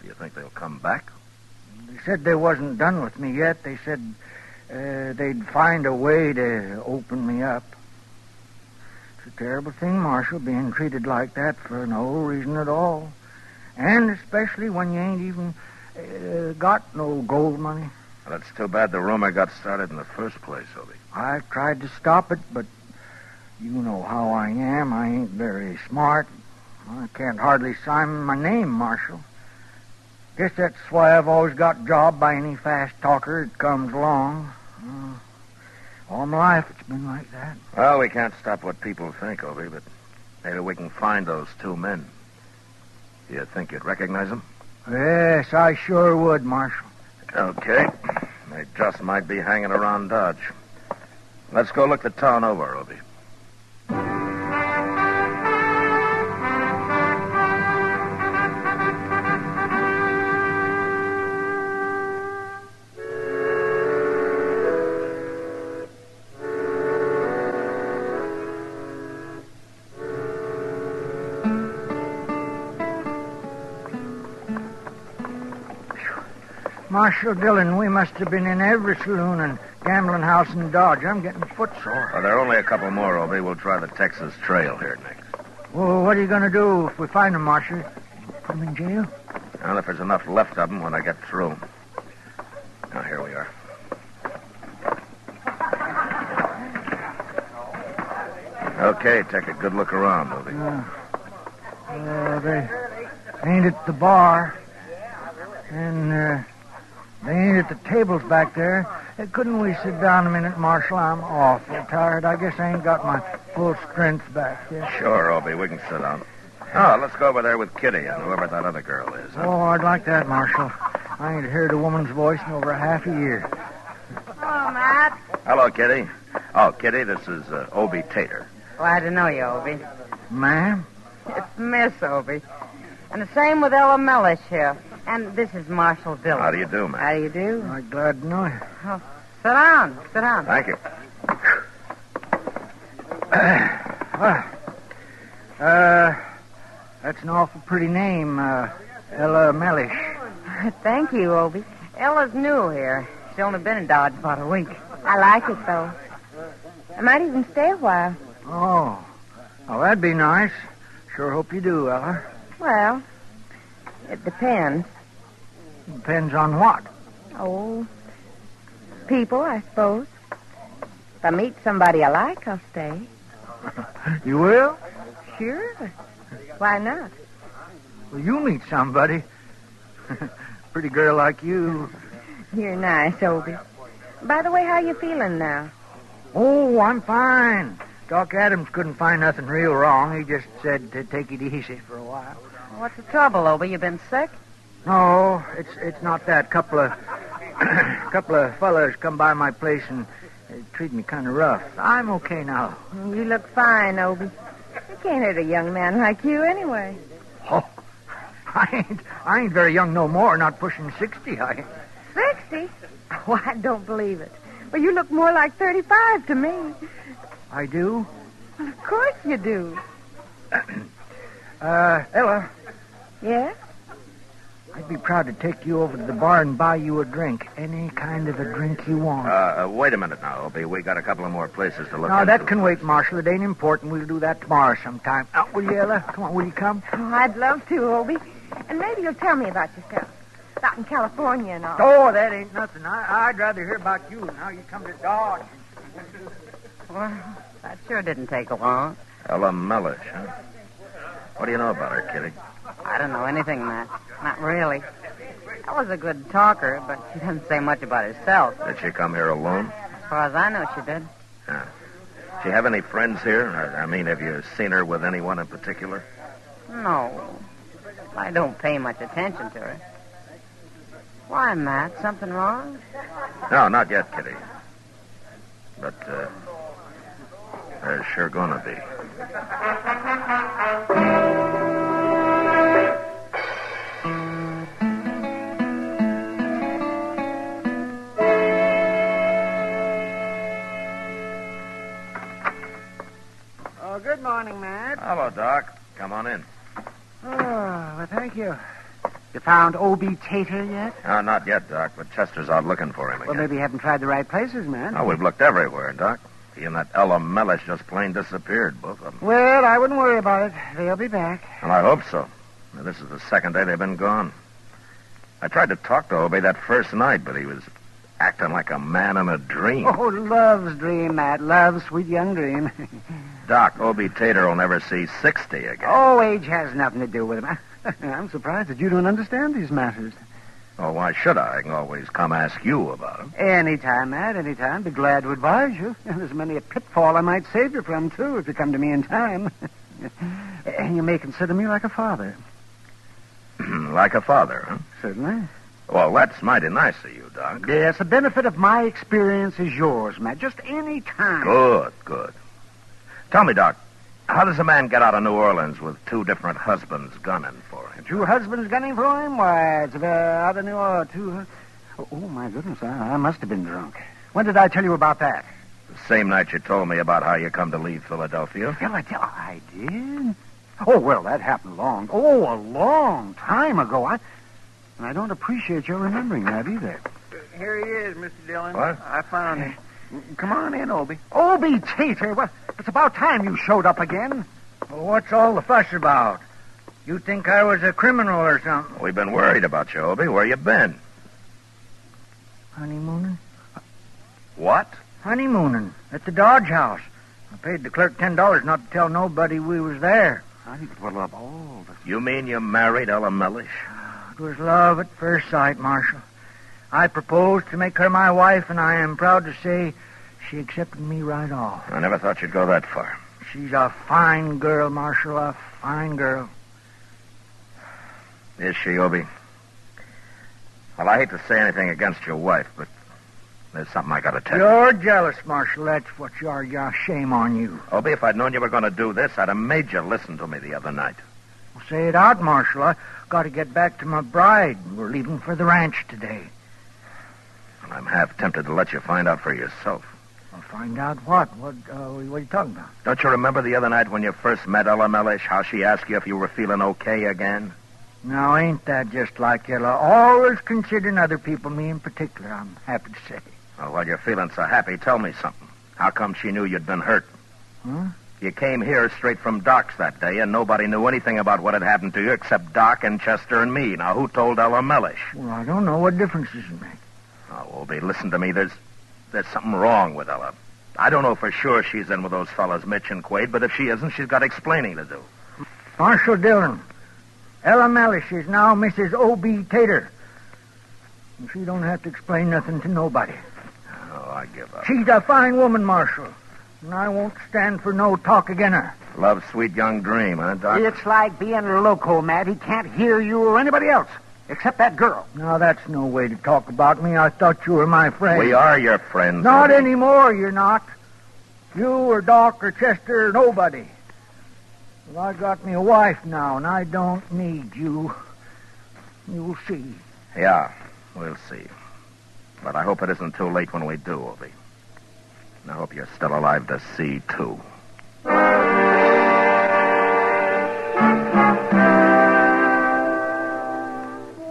Speaker 3: You think they'll come back?
Speaker 6: They said they wasn't done with me yet. They said they'd find a way to open me up. It's a terrible thing, Marshal, being treated like that for no reason at all. And especially when you ain't even got no gold money.
Speaker 3: Well, it's too bad the rumor got started in the first place, Obie.
Speaker 6: I tried to stop it, but you know how I am. I ain't very smart. I can't hardly sign my name, Marshal. Guess that's why I've always got jobbed by any fast talker that comes along. All my life it's been like that.
Speaker 3: Well, we can't stop what people think, Obie, but maybe we can find those two men. Do you think you'd recognize them?
Speaker 6: Yes, I sure would, Marshal.
Speaker 3: Okay. They just might be hanging around Dodge. Let's go look the town over, Obie.
Speaker 6: Marshal Dillon, we must have been in every saloon and gambling house in Dodge. I'm getting footsore.
Speaker 3: Well, there are only a couple more, Obie. We'll try the Texas Trail here next.
Speaker 6: Well, what are you going to do if we find them, Marshal? Put them in jail?
Speaker 3: Well, if there's enough left of them when I get through. Now, here we are. Okay, take a good look around, Obie.
Speaker 6: They ain't at the bar. And they ain't at the tables back there. Couldn't we sit down a minute, Marshal? I'm awful tired. I guess I ain't got my full strength back yet.
Speaker 3: Sure, Obie. We can sit down. Oh, let's go over there with Kitty and whoever that other girl is. Huh?
Speaker 6: Oh, I'd like that, Marshal. I ain't heard a woman's voice in over half a year.
Speaker 13: Hello, Matt.
Speaker 3: Hello, Kitty. Oh, Kitty, this is Obie Tater.
Speaker 13: Glad to know you, Obie.
Speaker 6: Ma'am?
Speaker 13: It's Miss Obie. And the same with Ella Mellish here. And this is Marshal Dillon.
Speaker 3: How do you do, man?
Speaker 13: How do you do?
Speaker 6: I'm glad to know you.
Speaker 13: Oh, sit down. Sit down.
Speaker 3: Thank you.
Speaker 6: That's an awful pretty name, Ella Mellish.
Speaker 13: Thank you, Obie. Ella's new here. She's only been in Dodge about a week. I like it, though. I might even stay a while.
Speaker 6: Oh. Oh, that'd be nice. Sure hope you do, Ella.
Speaker 13: Well, it depends.
Speaker 6: Depends on what?
Speaker 13: Oh, people, I suppose. If I meet somebody I like, I'll stay.
Speaker 6: You will?
Speaker 13: Sure. Why not?
Speaker 6: Well, you meet somebody. Pretty girl like you.
Speaker 13: You're nice, Obie. By the way, how you feeling now?
Speaker 6: Oh, I'm fine. Doc Adams couldn't find nothing real wrong. He just said to take it easy for a while.
Speaker 13: What's the trouble, Obie? You been sick?
Speaker 6: No, it's not that. Couple of fellas come by my place and treat me kind of rough. I'm okay now.
Speaker 13: You look fine, Obie. You can't hurt a young man like you anyway.
Speaker 6: Oh, I ain't very young no more. Not pushing 60.
Speaker 13: 60? Oh, I don't believe it. Well, you look more like 35 to me.
Speaker 6: I do?
Speaker 13: Well, of course you do.
Speaker 6: Ella.
Speaker 13: Yeah?
Speaker 6: I'd be proud to take you over to the bar and buy you a drink. Any kind of a drink you want.
Speaker 3: Wait a minute now, Obie. We got a couple of more places to look
Speaker 6: No,
Speaker 3: into.
Speaker 6: that can wait, Marshal. It ain't important. We'll do that tomorrow sometime. Will you, Ella? Come on, will you come?
Speaker 13: Oh, I'd love to, Obie. And maybe you'll tell me about yourself. Out in California and all.
Speaker 6: Oh, that ain't nothing. I'd rather hear about you and how you come to Dodge.
Speaker 13: Well, that sure didn't take long.
Speaker 3: Ella Mellish, huh? What do you know about her, Kitty?
Speaker 13: I don't know anything, Matt. Not really. I was a good talker, but she doesn't say much about herself.
Speaker 3: Did she come here alone?
Speaker 13: As far as I know, she did.
Speaker 3: Yeah. Does she have any friends here? I mean, have you seen her with anyone in particular?
Speaker 13: No. I don't pay much attention to her. Why, Matt? Something wrong?
Speaker 3: No, not yet, Kitty. But, there's sure gonna be.
Speaker 19: Oh, good morning, Matt.
Speaker 3: Hello, Doc. Come on in.
Speaker 19: Oh, well, thank you. You found Obie Tater yet?
Speaker 3: No, not yet, Doc, but Chester's out looking for him again.
Speaker 19: Well, maybe you haven't tried the right places, man.
Speaker 3: Oh, we've looked everywhere, Doc. He and that Ella Mellish just plain disappeared, both of them.
Speaker 19: Well, I wouldn't worry about it. They'll be back.
Speaker 3: Well, I hope so. Now, this is the second day they've been gone. I tried to talk to Obie that first night, but he was acting like a man in a dream.
Speaker 19: Oh, love's dream, Matt. Love's sweet young dream.
Speaker 3: Doc, Obie Tater will never see 60 again.
Speaker 19: Oh, age has nothing to do with him. I'm surprised that you don't understand these matters.
Speaker 3: Oh, why should I? I can always come ask you about him.
Speaker 19: Anytime, Matt, anytime. Be glad to advise you. There's many a pitfall I might save you from, too, if you come to me in time. And you may consider me like a father.
Speaker 3: Like a father, huh?
Speaker 19: Certainly.
Speaker 3: Well, that's mighty nice of you, Doc.
Speaker 19: Yes, the benefit of my experience is yours, Matt. Just any time.
Speaker 3: Good, good. Tell me, Doc, how does a man get out of New Orleans with two different husbands gunning for him?
Speaker 19: Two husbands gunning for him? Why, it's out of New Orleans. Oh, my goodness, I must have been drunk. When did I tell you about that?
Speaker 3: The same night you told me about how you come to leave Philadelphia.
Speaker 19: Philadelphia? I did? Oh, well, that happened a long time ago. And I don't appreciate your remembering that either.
Speaker 5: Here he is, Mr. Dillon.
Speaker 3: What?
Speaker 5: I found him. Come on in, Obie.
Speaker 19: Obie Tater? Well, it's about time you showed up again.
Speaker 6: Well, what's all the fuss about? You think I was a criminal or something?
Speaker 3: We've been worried about you, Obie. Where you been?
Speaker 6: Honeymooning?
Speaker 3: What?
Speaker 6: Honeymooning at the Dodge House. I paid the clerk $10 not to tell nobody we was there.
Speaker 19: I think it will up all the...
Speaker 3: You mean you married Ella Mellish?
Speaker 6: It was love at first sight, Marshal. I proposed to make her my wife, and I am proud to say she accepted me right off.
Speaker 3: I never thought you'd go that far.
Speaker 6: She's a fine girl, Marshal, a fine girl.
Speaker 3: Is she, Obie? Well, I hate to say anything against your wife, but there's something I got to tell you.
Speaker 6: You're jealous, Marshal. That's what you are. Yeah, shame on you.
Speaker 3: Obie, if I'd known you were going to do this, I'd have made you listen to me the other night.
Speaker 6: Well, say it out, Marshal. I got to get back to my bride. We're leaving for the ranch today.
Speaker 3: And I'm half tempted to let you find out for yourself.
Speaker 6: I'll find out what? What are you talking about?
Speaker 3: Don't you remember the other night when you first met Ella Mellish, how she asked you if you were feeling okay again?
Speaker 6: Now, ain't that just like Ella? Always considering other people, me in particular, I'm happy to say.
Speaker 3: Well, while you're feeling so happy, tell me something. How come she knew you'd been hurt?
Speaker 6: Huh?
Speaker 3: You came here straight from Doc's that day, and nobody knew anything about what had happened to you except Doc and Chester and me. Now, who told Ella Mellish?
Speaker 6: Well, I don't know. What difference does it make?
Speaker 3: Oh, Obie, listen to me. There's something wrong with Ella. I don't know for sure she's in with those fellas, Mitch and Quaid, but if she isn't, she's got explaining to do.
Speaker 6: Marshal Dillon, Ella Mellish is now Mrs. Obie Tater. And she don't have to explain nothing to nobody.
Speaker 3: Oh, I give up.
Speaker 6: She's a fine woman, Marshal, and I won't stand for no talk again her.
Speaker 3: Love's sweet young dream, huh, Doc?
Speaker 19: It's like being loco, Matt. He can't hear you or anybody else, except that girl.
Speaker 6: Now, that's no way to talk about me. I thought you were my friend.
Speaker 3: We are your friends.
Speaker 6: Not
Speaker 3: Obie.
Speaker 6: anymore, you're not. You or Doc or Chester or nobody. Well, I got me a wife now, and I don't need you. You'll see.
Speaker 3: Yeah, we'll see. But I hope it isn't too late when we do, Obie. And I hope you're still alive to see, too.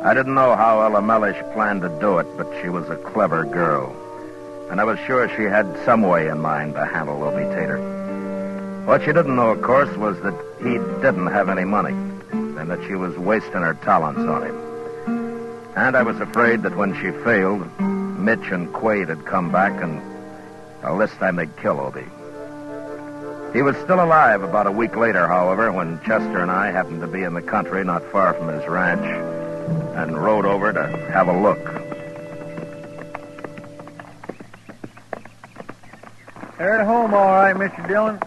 Speaker 3: I didn't know how Ella Mellish planned to do it, but she was a clever girl. And I was sure she had some way in mind to handle Obie Tater. What she didn't know, of course, was that he didn't have any money, and that she was wasting her talents on him. And I was afraid that when she failed, Mitch and Quaid had come back, and well, this time they'd kill Obie. He was still alive about a week later, however, when Chester and I happened to be in the country not far from his ranch, and rode over to have a look.
Speaker 6: They're at home, all right, Mr. Dillon.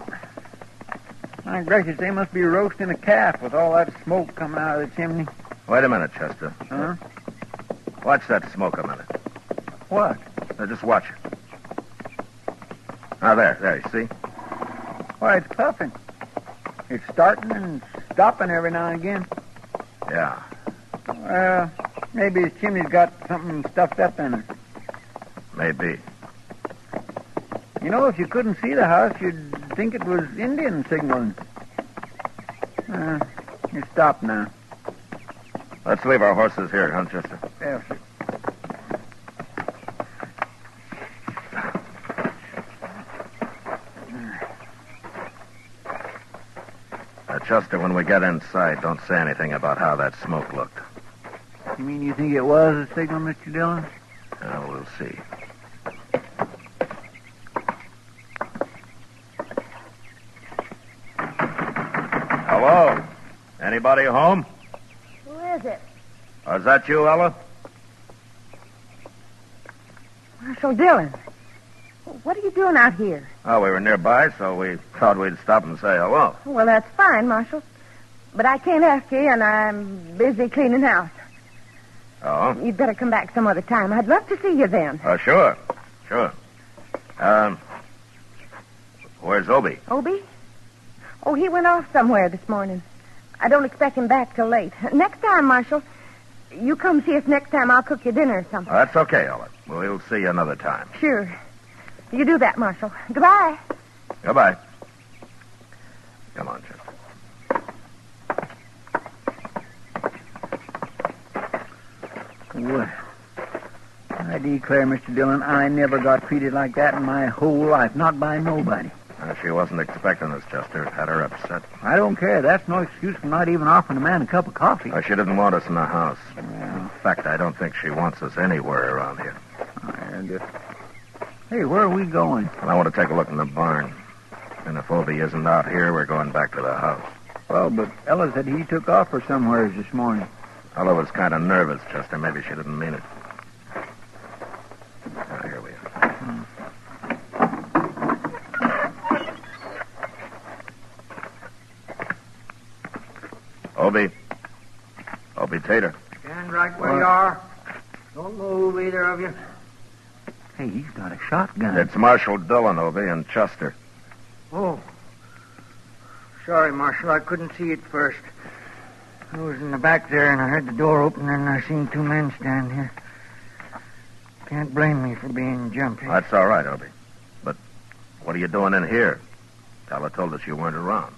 Speaker 5: My gracious, they must be roasting a calf with all that smoke coming out of the chimney.
Speaker 3: Wait a minute, Chester.
Speaker 5: Huh?
Speaker 3: Watch that smoke a minute.
Speaker 5: What?
Speaker 3: Now, just watch it. Now, there, you see?
Speaker 5: Why, it's puffing. It's starting and stopping every now and again.
Speaker 3: Yeah.
Speaker 5: Well, maybe his chimney's got something stuffed up in it.
Speaker 3: Maybe.
Speaker 5: You know, if you couldn't see the house, you'd think it was Indian signaling. You stop now.
Speaker 3: Let's leave our horses here, huh, Chester?
Speaker 5: Yes, sir.
Speaker 3: Chester, when we get inside, don't say anything about how that smoke looked.
Speaker 5: You mean you think it was a signal, Mr. Dillon?
Speaker 3: We'll see. Hello? Anybody home?
Speaker 7: Who is it?
Speaker 3: Is that you, Ella?
Speaker 7: Marshal Dillon. What are you doing out here?
Speaker 3: Oh, we were nearby, so we thought we'd stop and say hello.
Speaker 7: Well, that's fine, Marshal. But I can't ask you, and I'm busy cleaning house.
Speaker 3: Oh?
Speaker 7: You'd better come back some other time. I'd love to see you then.
Speaker 3: Sure. Where's Obie?
Speaker 7: Obie? Oh, he went off somewhere this morning. I don't expect him back till late. Next time, Marshal, you come see us next time. I'll cook you dinner or something.
Speaker 3: That's okay, Ella. We'll see you another time.
Speaker 7: Sure. You do that, Marshal. Goodbye.
Speaker 3: Goodbye. Come on, Chester.
Speaker 5: Well, I declare, Mr. Dillon, I never got treated like that in my whole life. Not by nobody.
Speaker 3: She wasn't expecting us, Chester. It had her upset.
Speaker 5: I don't care. That's no excuse for not even offering a man a cup of coffee.
Speaker 3: She didn't want us in the house. Yeah. In fact, I don't think she wants us anywhere around here.
Speaker 5: Hey, where are we going?
Speaker 3: Well, I want to take a look in the barn. And if Obie isn't out here, we're going back to the house.
Speaker 5: Well, but Ella said he took off for somewhere this morning.
Speaker 3: Ella was kind of nervous, Chester. Maybe she didn't mean it. Here we are. Obie Tater.
Speaker 6: Stand right where you are. Don't move, either of you.
Speaker 5: Hey, he's got a shotgun.
Speaker 3: It's Marshal Dillon, Obie, and Chester.
Speaker 6: Oh. Sorry, Marshal. I couldn't see it first. I was in the back there, and I heard the door open, and I seen two men stand here. Can't blame me for being jumpy.
Speaker 3: That's all right, Obie. But what are you doing in here? Ella told us you weren't around.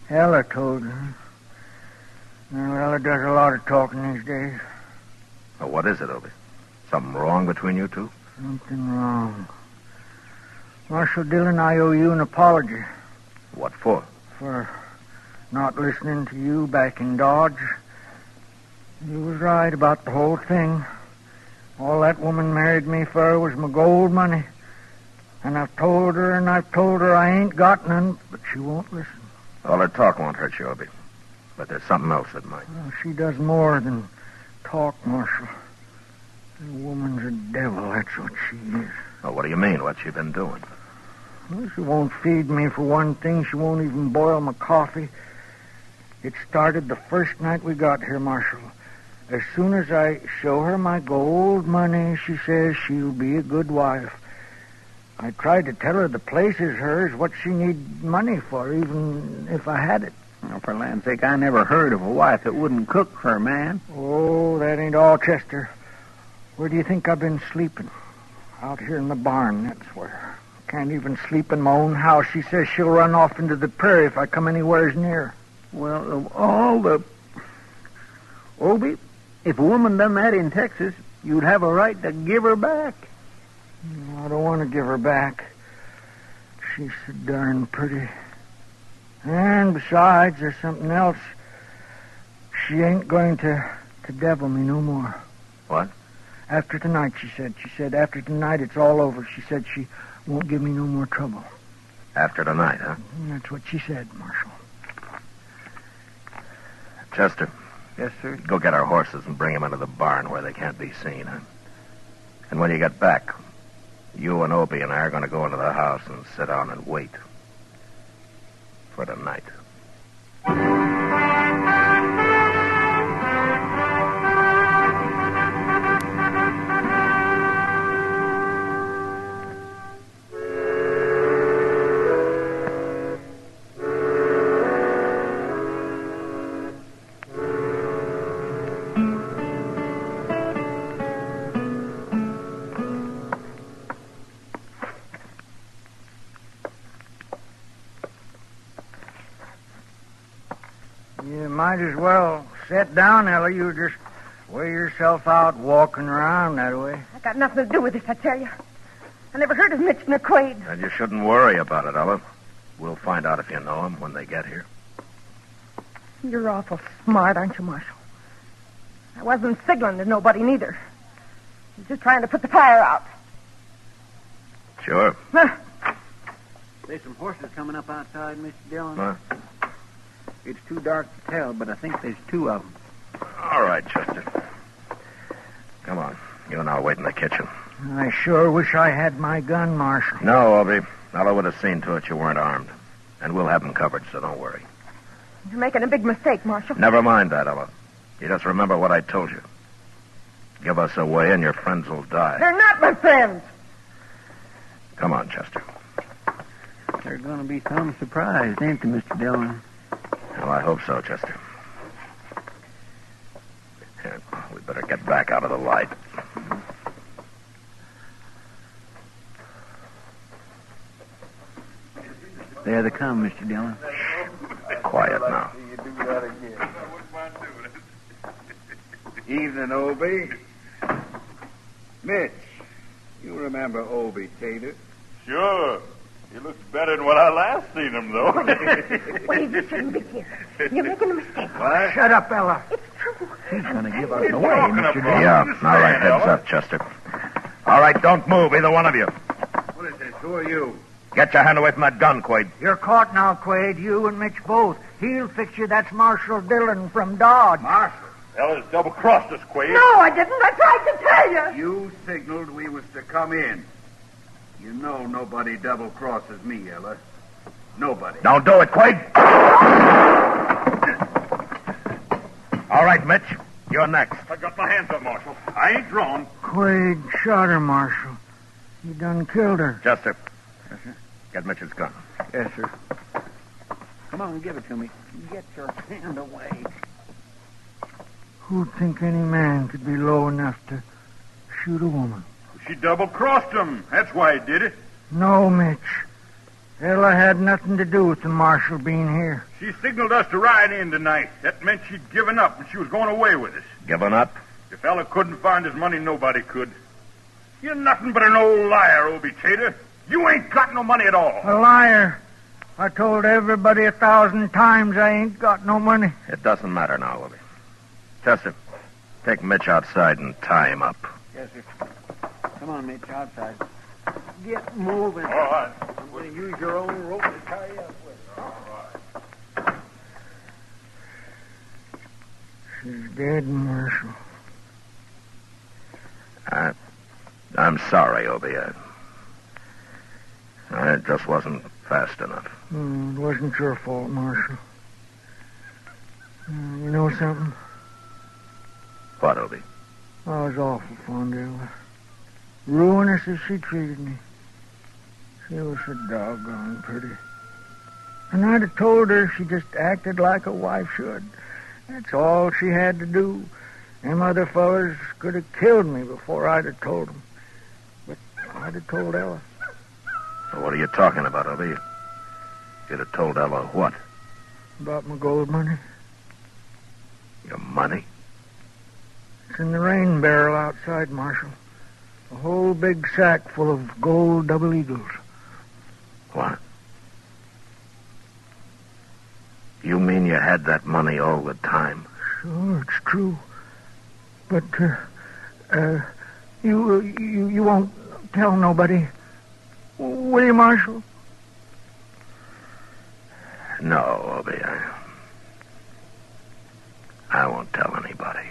Speaker 6: Ella told her. Well, Ella does a lot of talking these days.
Speaker 3: Well, what is it, Obie? Something wrong between you two?
Speaker 6: Something wrong. Marshal Dillon, I owe you an apology.
Speaker 3: What for?
Speaker 6: For not listening to you back in Dodge. You was right about the whole thing. All that woman married me for was my gold money. And I've told her I ain't got none, but she won't listen.
Speaker 3: All her talk won't hurt you, Obie. But there's something else that might.
Speaker 6: Well, she does more than talk, Marshal. The woman's a devil, that's what she is.
Speaker 3: Well, what do you mean? What's she been doing?
Speaker 6: Well, she won't feed me for one thing. She won't even boil my coffee. It started the first night we got here, Marshal. As soon as I show her my gold money, she says she'll be a good wife. I tried to tell her the place is hers, what she need money for, even if I had it.
Speaker 5: Well, for land's sake, I never heard of a wife that wouldn't cook for a man.
Speaker 6: Oh, that ain't all, Chester. Where do you think I've been sleeping? Out here in the barn, that's where. Can't even sleep in my own house. She says she'll run off into the prairie if I come anywhere near.
Speaker 5: Well, of all the... Obie, if a woman done that in Texas, you'd have a right to give her back.
Speaker 6: I don't want to give her back. She's so darn pretty. And besides, there's something else. She ain't going to devil me no more.
Speaker 3: What?
Speaker 6: After tonight, she said. She said after tonight it's all over. She said she won't give me no more trouble.
Speaker 3: After tonight, huh?
Speaker 6: That's what she said, Marshal.
Speaker 3: Chester.
Speaker 5: Yes, sir?
Speaker 3: Go get our horses and bring them into the barn where they can't be seen, huh? And when you get back, you and Obie and I are going to go into the house and sit down and wait.
Speaker 22: for tonight.
Speaker 6: You might as well sit down, Ella. You just wear yourself out walking around that way.
Speaker 7: I got nothing to do with this, I tell you. I never heard of Mitch McQuaid.
Speaker 3: And you shouldn't worry about it, Ella. We'll find out if you know him when they get here.
Speaker 7: You're awful smart, aren't you, Marshal? I wasn't signaling to nobody, neither. I was just trying to put the fire out.
Speaker 3: Sure.
Speaker 5: There's some horses coming up outside, Mr. Dillon.
Speaker 3: Huh?
Speaker 5: It's too dark to tell, but I think there's two of them.
Speaker 3: All right, Chester. Come on. You and I'll wait in the kitchen.
Speaker 6: I sure wish I had my gun, Marshal.
Speaker 3: No, Obie. Ella would have seen to it you weren't armed. And we'll have them covered, so don't worry.
Speaker 7: You're making a big mistake, Marshal.
Speaker 3: Never mind that, Ella. You just remember what I told you. Give us away and your friends will die.
Speaker 7: They're not my friends.
Speaker 3: Come on, Chester.
Speaker 5: They're going to be some surprised, ain't they, Mr. Dillon?
Speaker 3: Well, I hope so, Chester. Here, we better get back out of the light.
Speaker 5: There they come, Mr. Dillon.
Speaker 3: Quiet now.
Speaker 12: You do that again. Evening, Obie. Mitch, you remember Obie Tater?
Speaker 14: Sure. He looks better than when I last seen him, though.
Speaker 7: Wait, you shouldn't be here. You're making a mistake.
Speaker 12: What?
Speaker 6: Shut up, Ella.
Speaker 7: It's true.
Speaker 5: He's going to give us away, Mr. Dillon.
Speaker 3: Yeah, all right, heads up, Chester. All right, don't move, either one of you.
Speaker 12: What is this? Who are you?
Speaker 3: Get your hand away from that gun, Quaid.
Speaker 6: You're caught now, Quaid. You and Mitch both. He'll fix you. That's Marshal Dillon from Dodge.
Speaker 12: Marshal.
Speaker 14: Ella's double-crossed us, Quaid.
Speaker 7: No, I didn't. I tried to tell you.
Speaker 12: You signaled we was to come in. You know nobody double-crosses me, Ella. Nobody.
Speaker 3: Don't do it, Quaid. All right, Mitch. You're next.
Speaker 14: I got my hands up, Marshal. I ain't drawn.
Speaker 6: Quaid shot her, Marshal. He done killed her.
Speaker 3: Chester. Get Mitch's gun.
Speaker 5: Yes, sir. Come on, give it to me. Get your hand away.
Speaker 6: Who'd think any man could be low enough to shoot a woman?
Speaker 14: She double-crossed him. That's why he did it.
Speaker 6: No, Mitch. Ella had nothing to do with the Marshal being here.
Speaker 14: She signaled us to ride in tonight. That meant she'd given up and she was going away with us.
Speaker 3: Given up?
Speaker 14: If Ella couldn't find his money, nobody could. You're nothing but an old liar, Obie Tater. You ain't got no money at all.
Speaker 6: A liar. I told everybody 1,000 times I ain't got no money.
Speaker 3: It doesn't matter now, Obie. Chester, take Mitch outside and tie him up.
Speaker 5: Yes, sir. Come on, Mitch, outside. Get moving.
Speaker 14: All right.
Speaker 5: I'm going to use your own rope to tie you up with.
Speaker 14: All right.
Speaker 6: She's dead, Marshal.
Speaker 3: I'm sorry, Obie. It just wasn't fast enough.
Speaker 6: It wasn't your fault, Marshal. You know something?
Speaker 3: What, Obie?
Speaker 6: I was awful fond of her. Ruinous as she treated me. She was so doggone pretty. And I'd have told her she just acted like a wife should. That's all she had to do. Them other fellas could have killed me before I'd have told them. But I'd have told Ella.
Speaker 3: Well, what are you talking about, Obie? You'd have told Ella what?
Speaker 6: About my gold money.
Speaker 3: Your money?
Speaker 6: It's in the rain barrel outside, Marshal. A whole big sack full of gold double eagles.
Speaker 3: What? You mean you had that money all the time?
Speaker 6: Sure, it's true. But, you won't tell nobody, will you, Marshal?
Speaker 3: No, Obie, I won't tell anybody.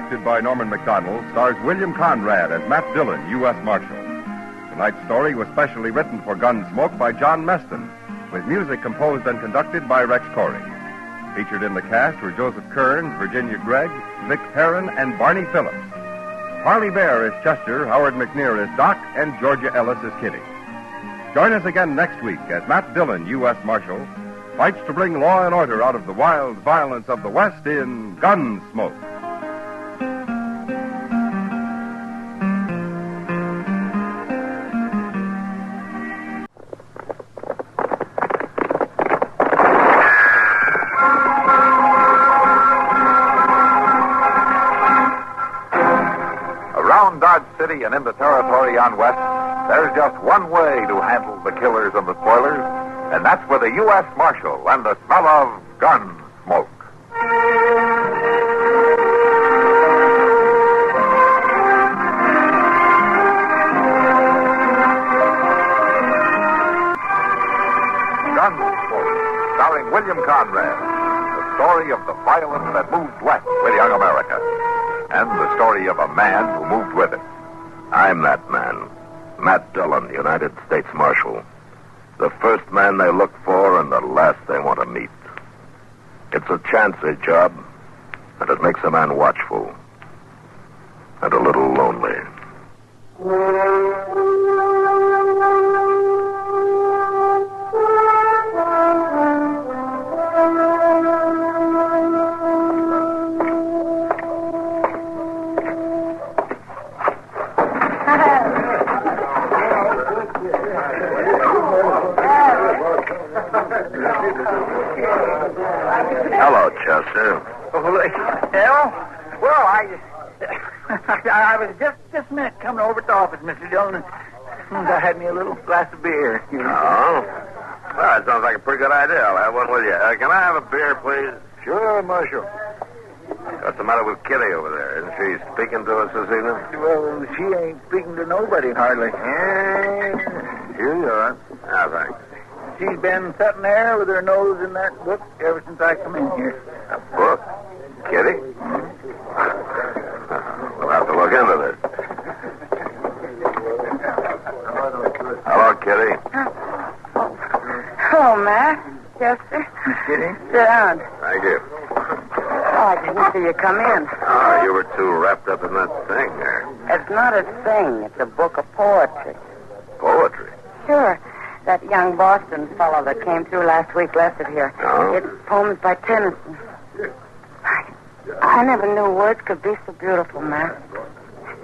Speaker 11: directed by Norman McDonald, stars William Conrad as Matt Dillon, U.S. Marshal. Tonight's story was specially written for Gunsmoke by John Meston, with music composed and conducted by Rex Corey. Featured in the cast were Joseph Kearns, Virginia Gregg, Vic Perrin, and Barney Phillips. Parley Bear is Chester, Howard McNear is Doc, and Georgia Ellis is Kitty. Join us again next week as Matt Dillon, U.S. Marshal, fights to bring law and order out of the wild violence of the West in Gunsmoke.
Speaker 15: Around Dodge City and in the territory on West, there's just one way to handle the killers and the spoilers, and that's with a U.S. Marshal and the smell of gun smoke. Gunsmoke, starring William Conrad, the story of the violence that moved west with young America, and the story of a man who moved with it.
Speaker 22: I'm that man, Matt Dillon, United States Marshal. The first man they look for and the last they want to meet. It's a chancy job, and it makes a man watchful and a little lonely. Hello, Chester.
Speaker 6: Well, I was just a minute coming over to the office, Mr. Dillon, and I had me a little glass of beer.
Speaker 22: Oh? Well, that sounds like a pretty good idea. I'll have one with you. Can I have a beer, please?
Speaker 6: Sure, Marshal.
Speaker 22: What's the matter with Kitty over there? Isn't she speaking to us this evening?
Speaker 6: Well, she ain't speaking to nobody, hardly.
Speaker 22: Here you are. Ah, thanks.
Speaker 6: She's been sitting there with her nose in that book ever since I come in here.
Speaker 22: A book? Kitty? We'll have to look into this. Hello, Kitty.
Speaker 13: Hello, Matt. Chester.
Speaker 6: Miss Kitty?
Speaker 13: Sit down.
Speaker 22: Thank you.
Speaker 13: Oh, I didn't see you come in.
Speaker 22: Oh, you were too wrapped up in that thing there.
Speaker 13: It's not a thing. It's a book of poetry.
Speaker 22: Poetry?
Speaker 13: Sure. That young Boston fellow that came through last week left it here.
Speaker 22: Oh?
Speaker 13: It's poems by Tennyson. I never knew words could be so beautiful, Matt.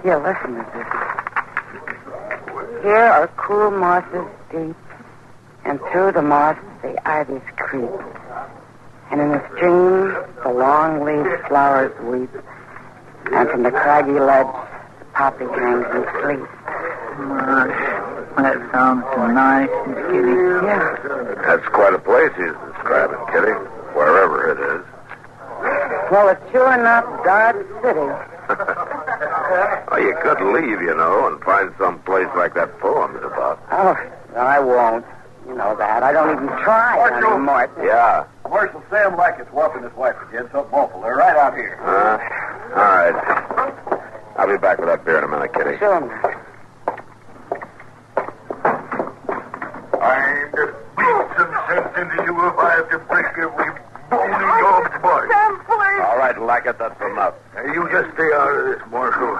Speaker 13: Here, listen to this. Here are cool mosses deep, and through the moss the ivies creep. And in the stream the long-leaved flowers weep, and from the craggy ledge the poppy hangs and sleeps.
Speaker 6: That sounds so nice, Miss Kitty.
Speaker 13: Yeah.
Speaker 22: That's quite a place he's describing, Kitty. Wherever it is.
Speaker 13: Well, it's sure not Dodge City.
Speaker 22: Well, you could leave, you know, and find some place like that poem's about.
Speaker 13: Oh, I won't. You know that. I don't even try anymore.
Speaker 22: Yeah.
Speaker 10: Marshal Sam Lackett's whopping his wife again. Something awful. They're right out here.
Speaker 22: All right. I'll be back with that beer in a minute, Kitty.
Speaker 13: Sure, Matt.
Speaker 23: I'm to beat some sense into you if I have to break every bone in your body.
Speaker 13: Sam, please.
Speaker 22: All right, Lackett, that's enough.
Speaker 23: You just stay out of this, Marshal.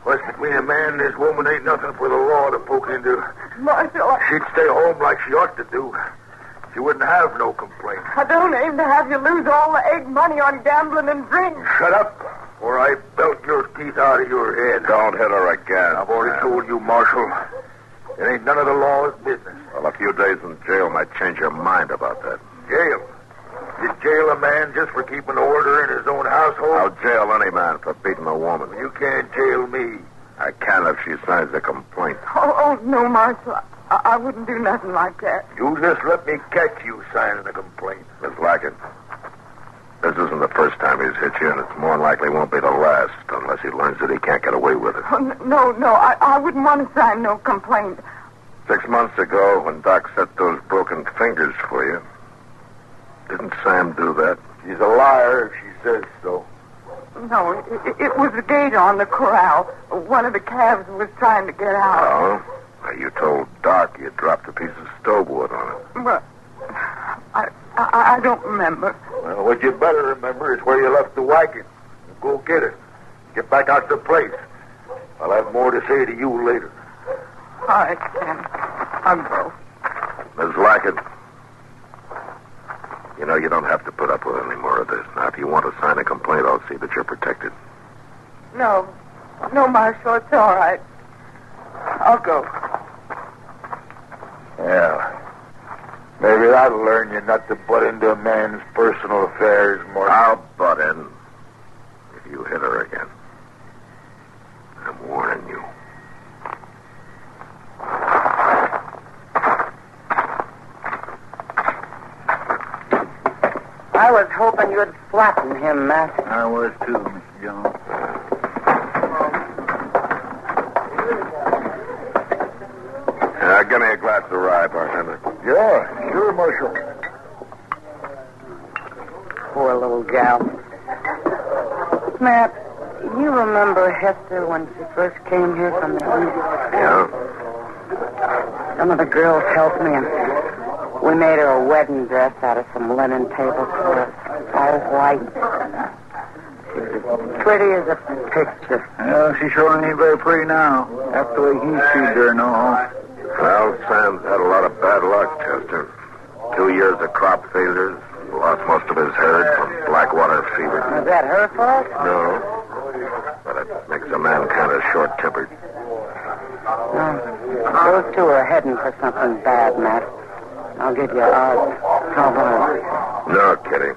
Speaker 23: What's between a man and this woman ain't nothing for the law to poke into.
Speaker 7: Marshal,
Speaker 23: She'd stay home like she ought to do. She wouldn't have no complaint.
Speaker 7: I don't aim to have you lose all the egg money on gambling and drink.
Speaker 23: Shut up, or I belt your teeth out of your head.
Speaker 22: Don't hit her again.
Speaker 23: I've already told you, Marshal. It ain't none of the law's business.
Speaker 22: Well, a few days in jail might change your mind about that.
Speaker 23: Jail? You jail a man just for keeping order in his own household?
Speaker 22: I'll jail any man for beating a woman.
Speaker 23: You can't jail me.
Speaker 22: I can if she signs a complaint.
Speaker 7: Oh, no, Marshal. I wouldn't do nothing like that.
Speaker 23: You just let me catch you signing a complaint.
Speaker 22: Miss Lackett, this isn't the first time he's hit you, and it's more than likely won't be the last, unless he learns that he can't get away with it.
Speaker 7: Oh, no, I wouldn't want to sign no complaint.
Speaker 22: 6 months ago, when Doc set those broken fingers for you, didn't Sam do that?
Speaker 23: She's a liar if she says so.
Speaker 1: No, it was the gate on the corral. One of the calves was trying to get out.
Speaker 22: Oh? You told Doc you dropped a piece of stove wood on it.
Speaker 1: Well, I don't remember.
Speaker 22: Well, what you better remember is where you left the wagon. Go get it. Get back out to the place. I'll have more to say to you later.
Speaker 1: All right, Ken. I'll go.
Speaker 22: Ms. Lackett, you know you don't have to put up with any more of this. Now, if you want to sign a complaint, I'll see that you're protected.
Speaker 1: No, Marshal, it's all right. I'll go.
Speaker 22: Yeah. Maybe that'll learn you not to butt into a man's personal affairs more. I'll butt in if you hit her again. I'm warning you.
Speaker 13: I was hoping you'd flatten him, Matt.
Speaker 22: I was too, Mr. Jones. Give me a glass of rye, bartender. Sure, Marshal.
Speaker 13: Poor little gal. Matt, you remember Hester when she first came here from the east?
Speaker 22: Yeah?
Speaker 13: Some of the girls helped me, and we made her a wedding dress out of some linen tablecloths, all white. She was as pretty as a picture.
Speaker 22: Well, she sure ain't very pretty now. After the way he treated her, no. Well, Sam's had a lot of bad luck, Chester. 2 years of crop failures, lost most of his herd from blackwater fever.
Speaker 13: Was that her fault?
Speaker 22: No, but it makes a man kind of short-tempered.
Speaker 13: Those two are heading for something bad, Matt. I'll give you odds. How about it?
Speaker 22: No, Kitty.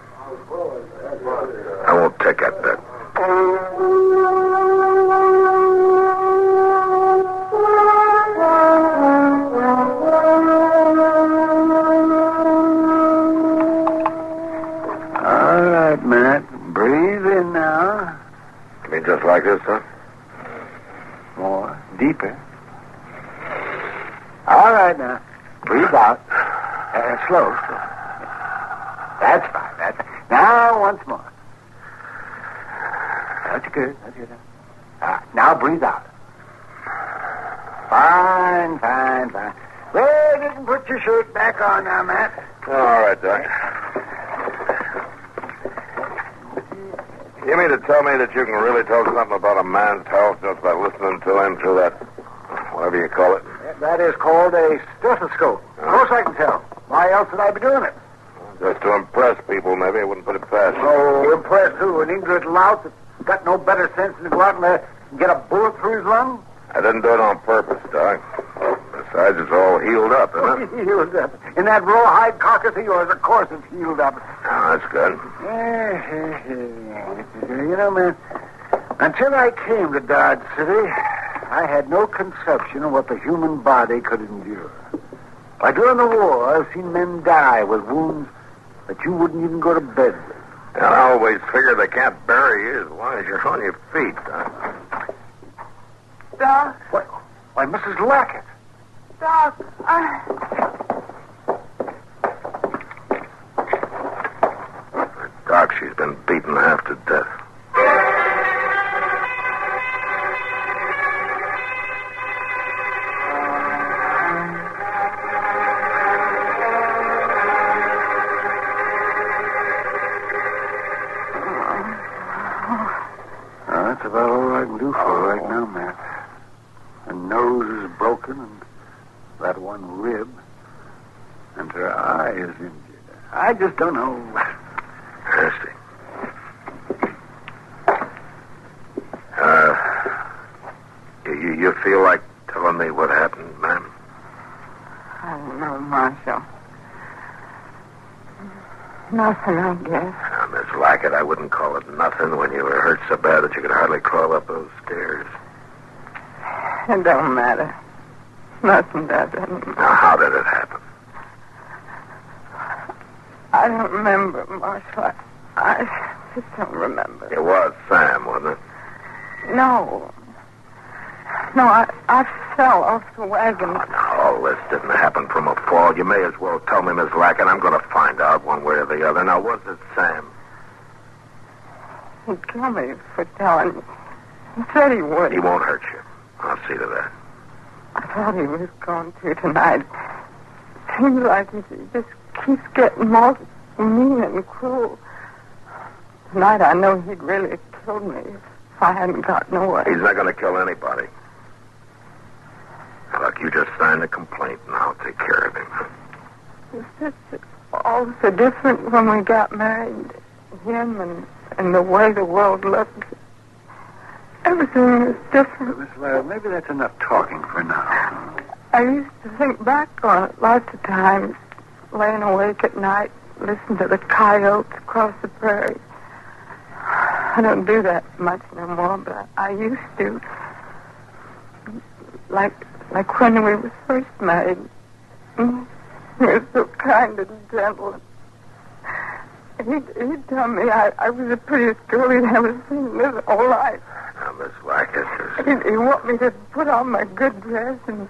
Speaker 22: I won't take that bet.
Speaker 17: All right, Matt. Breathe in now.
Speaker 22: You mean just like this, huh?
Speaker 17: More. Deeper. All right, now. Breathe out. Slow. That's fine. Now, once more. That's good. Now, breathe out. Fine. Well, you can put your shirt back on now, Matt.
Speaker 22: All right, Doc. You mean to tell me that you can really tell something about a man's health just by listening to him through that, whatever you call it?
Speaker 17: That is called a stethoscope. Of course I can tell. Why else would I be doing it?
Speaker 22: Just to impress people, maybe. I wouldn't put it past you.
Speaker 17: Oh, impress who? An ignorant lout that's got no better sense than to go out and get a bullet through his lung?
Speaker 22: I didn't do it on purpose, Doc. Besides, it's all healed up, isn't it?
Speaker 17: Healed up. In that rawhide carcass of yours, of course it's healed up.
Speaker 22: Oh, that's good.
Speaker 17: You know, man, until I came to Dodge City, I had no conception of what the human body could endure. Like during the war, I've seen men die with wounds that you wouldn't even go to bed with.
Speaker 22: And I always figure they can't bury you as long as you're on your feet, Doc.
Speaker 1: Doc?
Speaker 17: What? Why, Mrs. Lackett.
Speaker 1: Doc,
Speaker 22: Doc, she's been beaten half to death.
Speaker 17: That's about all I can do for her right now, Matt. Her nose is broken, and that one rib, and her eye is injured. I just don't know.
Speaker 22: Nasty. You feel like telling me what happened, ma'am?
Speaker 1: I don't know, Marshal. Nothing, I guess.
Speaker 22: Now, Miss Lackett, I wouldn't call it nothing when you were hurt so bad that you could hardly crawl up those stairs.
Speaker 1: It don't matter. Nothing does anymore.
Speaker 22: Now, how did it happen?
Speaker 1: I don't remember, Marshal. I just don't remember.
Speaker 22: It was Sam, wasn't it?
Speaker 1: No, I fell off the wagon.
Speaker 22: Now, all this didn't happen from a fall. You may as well tell me, Miss Lackett. I'm going to find out one way or the other. Now, was it Sam?
Speaker 1: He'd kill me for telling you. He said he would.
Speaker 22: He won't hurt you. I'll see to that.
Speaker 1: I thought he was going to tonight. Seems like he just keeps getting more mean and cruel. Tonight I know he'd really have killed me if I hadn't gotten away.
Speaker 22: He's not going to kill anybody. Look, you just sign the complaint and I'll take care of him.
Speaker 1: It's just all so different when we got married. Him and the way the world looked. Everything was different.
Speaker 17: Miss Laird, maybe that's enough talking for now.
Speaker 1: I used to think back on it lots of times, laying awake at night, listening to the coyotes across the prairie. I don't do that much no more, but I used to. Like when we were first married. He was so kind and gentle. He'd tell me I was the prettiest girl he'd ever seen in his whole life.
Speaker 22: Now, Miss Wackett,
Speaker 1: He'd want me to put on my good dress and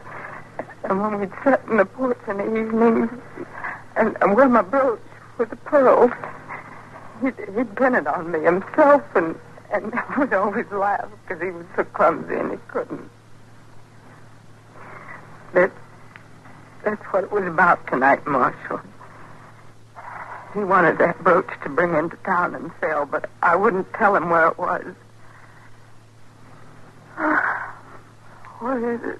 Speaker 1: when we'd sit in the porch in the evenings and wear my brooch with the pearls, he'd pin it on me himself and would always laugh because he was so clumsy and he couldn't. That's what it was about tonight, Marshal. He wanted that brooch to bring into town and sell, but I wouldn't tell him where it was. What is it?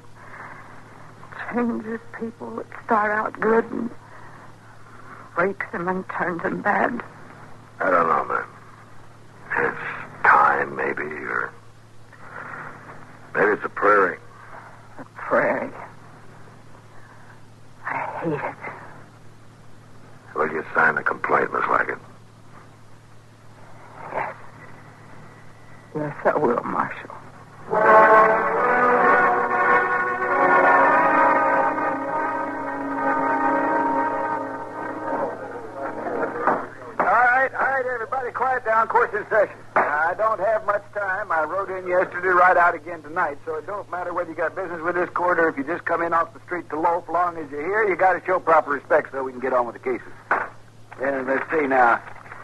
Speaker 1: Changes people that start out good and breaks them and turns them bad.
Speaker 22: I don't know, man. It's time, maybe, or maybe it's a prairie.
Speaker 1: A prairie. I hate it.
Speaker 22: Will you sign the complaint, Miss Wackett?
Speaker 1: Yes. Yes, I will, Marshal.
Speaker 17: All right, everybody, quiet down. Course in session. I don't have much time. I rode in yesterday, ride out again tonight, so it don't matter whether you got business with this court or if you just come in off the street to loaf. Long as you're here, you got to show proper respect so we can get on with the cases. And let's see now.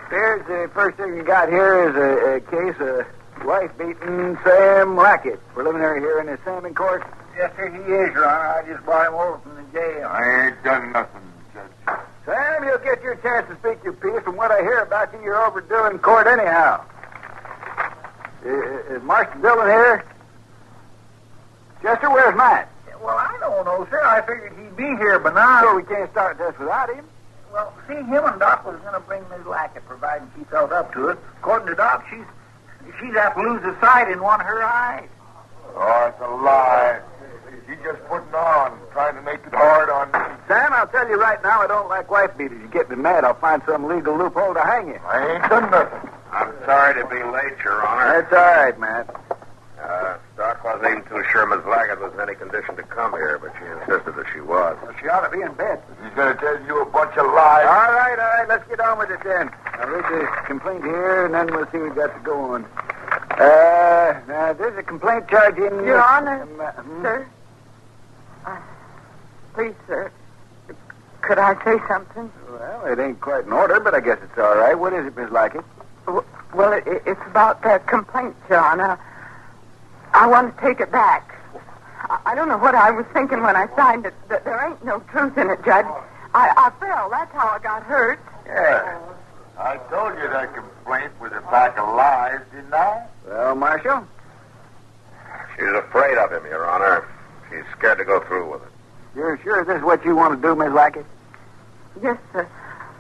Speaker 17: Here's the first thing you got here is a case of wife beating Sam Rackett. Preliminary hearing is Sam in court.
Speaker 10: Yes, sir, he is, Your Honor. I just brought him over from the jail.
Speaker 12: I ain't done nothing, Judge.
Speaker 17: Sam, you'll get your chance to speak your piece. From what I hear about you, you're overdoing court anyhow. Is Marshal Dillon here? Chester, where's Matt?
Speaker 10: Well, I don't know, sir. I figured he'd be here by now.
Speaker 17: Sure, we can't start this without him.
Speaker 10: Well, see, him and Doc was going to bring Miss Lackett, providing she felt up to it. According to Doc, she's have to lose a sight in one of her eyes.
Speaker 12: Oh, it's a lie. She's just putting on, trying to make it hard on me.
Speaker 17: Sam, I'll tell you right now, I don't like wife beaters. You get me mad, I'll find some legal loophole to hang you.
Speaker 12: I ain't done nothing.
Speaker 22: I'm sorry to be late, Your Honor.
Speaker 17: That's all right, Matt.
Speaker 22: Doc wasn't even too sure Miss Lackett was in any condition to come here, but she insisted that she was.
Speaker 17: Well, she ought to be in bed.
Speaker 12: He's going to tell you a bunch of lies.
Speaker 17: All right, let's get on with it then. I'll read the complaint here, and then we'll see what we've got to go on. Now, there's a complaint charging...
Speaker 1: Your Honor, sir. Please, sir. Could I say something?
Speaker 17: Well, it ain't quite in order, but I guess it's all right. What is it, Miss Lackett?
Speaker 1: Well, it's about that complaint, Your Honor. I want to take it back. I don't know what I was thinking when I signed it. There ain't no truth in it, Judge. I fell. That's how I got hurt.
Speaker 12: Yeah. I told you that complaint was a pack of lies, didn't I?
Speaker 17: Well, Marshal?
Speaker 22: She's afraid of him, Your Honor. She's scared to go through with it.
Speaker 17: You're sure this is what you want to do, Miss Lackett?
Speaker 1: Yes, sir.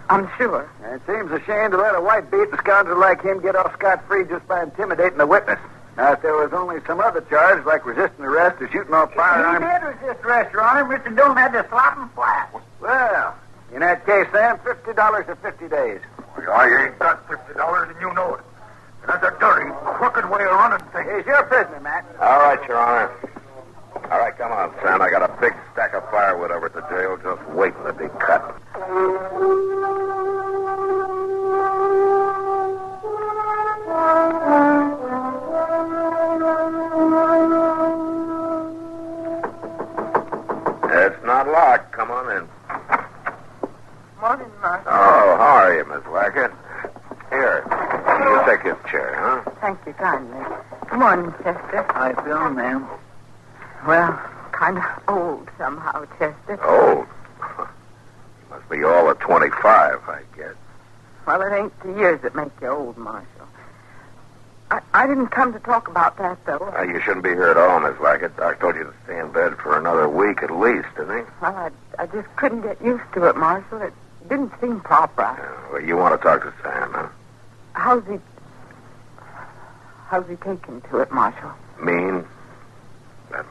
Speaker 1: I'm sure.
Speaker 17: It seems a shame to let a white-beaten scoundrel like him get off scot-free just by intimidating a witness. Now, if there was only some other charge, like resisting arrest or shooting off firearms...
Speaker 10: He did resist arrest, Your Honor. Mr. Dillon had to slap him flat.
Speaker 17: Well, in that case, Sam, $50 or 50 days.
Speaker 12: Well, I ain't got $50, and you know it. And that's a dirty, crooked way of running things.
Speaker 17: He's your prisoner, Matt.
Speaker 22: All right, Your Honor. All right, come on, Sam. I got a big stack of firewood over at the jail just waiting to be cut. It's not locked. Come on in.
Speaker 1: Morning, Marshal.
Speaker 22: Oh, how are you, Miss Wackett? Here, you take this chair, huh?
Speaker 1: Thank you kindly. Good morning, Chester.
Speaker 5: How you feeling, ma'am?
Speaker 1: Well, kind of old somehow, Chester.
Speaker 22: Old? You must be all of 25, I guess.
Speaker 1: Well, it ain't the years that make you old, Marshal. I didn't come to talk about that, though.
Speaker 22: You shouldn't be here at all, Miss Lackett. Doc told you to stay in bed for another week at least, didn't he?
Speaker 1: Well, I just couldn't get used to it, Marshal. It didn't seem proper.
Speaker 22: Well, you want to talk to Sam, huh?
Speaker 1: How's he taken to it, Marshal?
Speaker 22: Mean?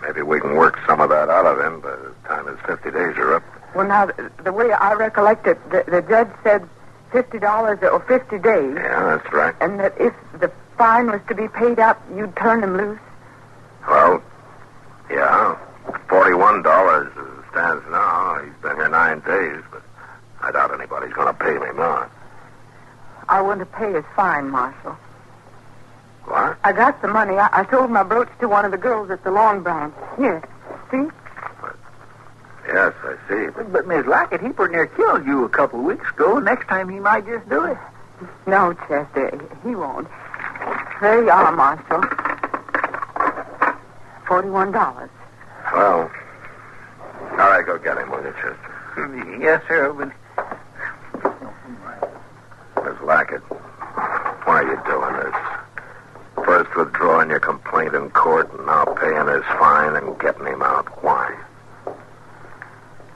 Speaker 22: Maybe we can work some of that out of him by the time his 50 days are up.
Speaker 1: Well, now, the way I recollect it, the judge said $50 or 50 days.
Speaker 22: Yeah, that's right.
Speaker 1: And that if the fine was to be paid up, you'd turn him loose.
Speaker 22: Well, yeah. $41 as it stands now. He's been here 9 days, but I doubt anybody's going to pay me more.
Speaker 1: I want to pay his fine, Marshal.
Speaker 22: What?
Speaker 1: I got the money. I sold my brooch to one of the girls at the Lawn Branch. Here, see?
Speaker 22: Yes, I see.
Speaker 5: But Miss Lackett, he pretty near killed you a couple of weeks ago. Next time he might just do it.
Speaker 1: No, Chester, he won't. There you are, Marshal. $41.
Speaker 22: Well, all right, go get him, will you, Chester?
Speaker 5: Yes, sir, but...
Speaker 22: Miss Lackett, why are you doing this? First withdrawing your complaint in court and now paying his fine and getting him out. Why?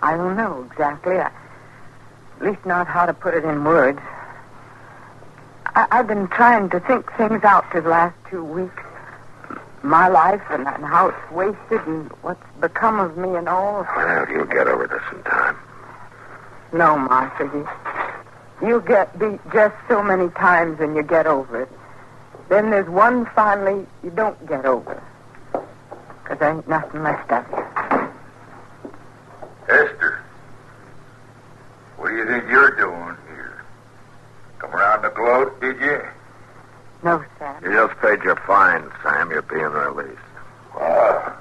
Speaker 1: I don't know exactly. At least not how to put it in words. I've been trying to think things out for the last 2 weeks. My life and how it's wasted and what's become of me and all.
Speaker 22: Well, you'll get over this in time.
Speaker 1: No, Martha. You get beat just so many times and you get over it. Then there's one finally you don't get over. Because there ain't nothing left of you.
Speaker 12: Esther, what do you think you're doing here? Come around the gloat, did you?
Speaker 1: No, Sam.
Speaker 22: You just paid your fine, Sam. You're being released.
Speaker 12: Wow.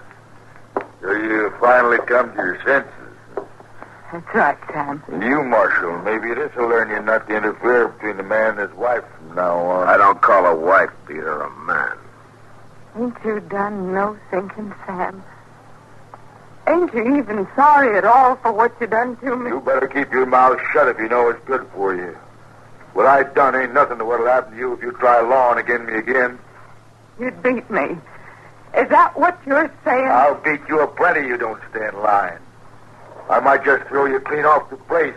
Speaker 12: So you finally come to your senses.
Speaker 1: That's right, Sam.
Speaker 12: And you, Marshal, maybe this will learn you not to interfere between the man and his wife from now on.
Speaker 22: I don't call a wife beater a man.
Speaker 1: Ain't you done no thinking, Sam? Ain't you even sorry at all for what you done to me?
Speaker 12: You better keep your mouth shut if you know it's good for you. What I done ain't nothing to what'll happen to you if you try lawing against me again.
Speaker 1: You'd beat me. Is that what you're saying?
Speaker 12: I'll beat you a plenty you don't stand lying. I might just throw you clean off the place.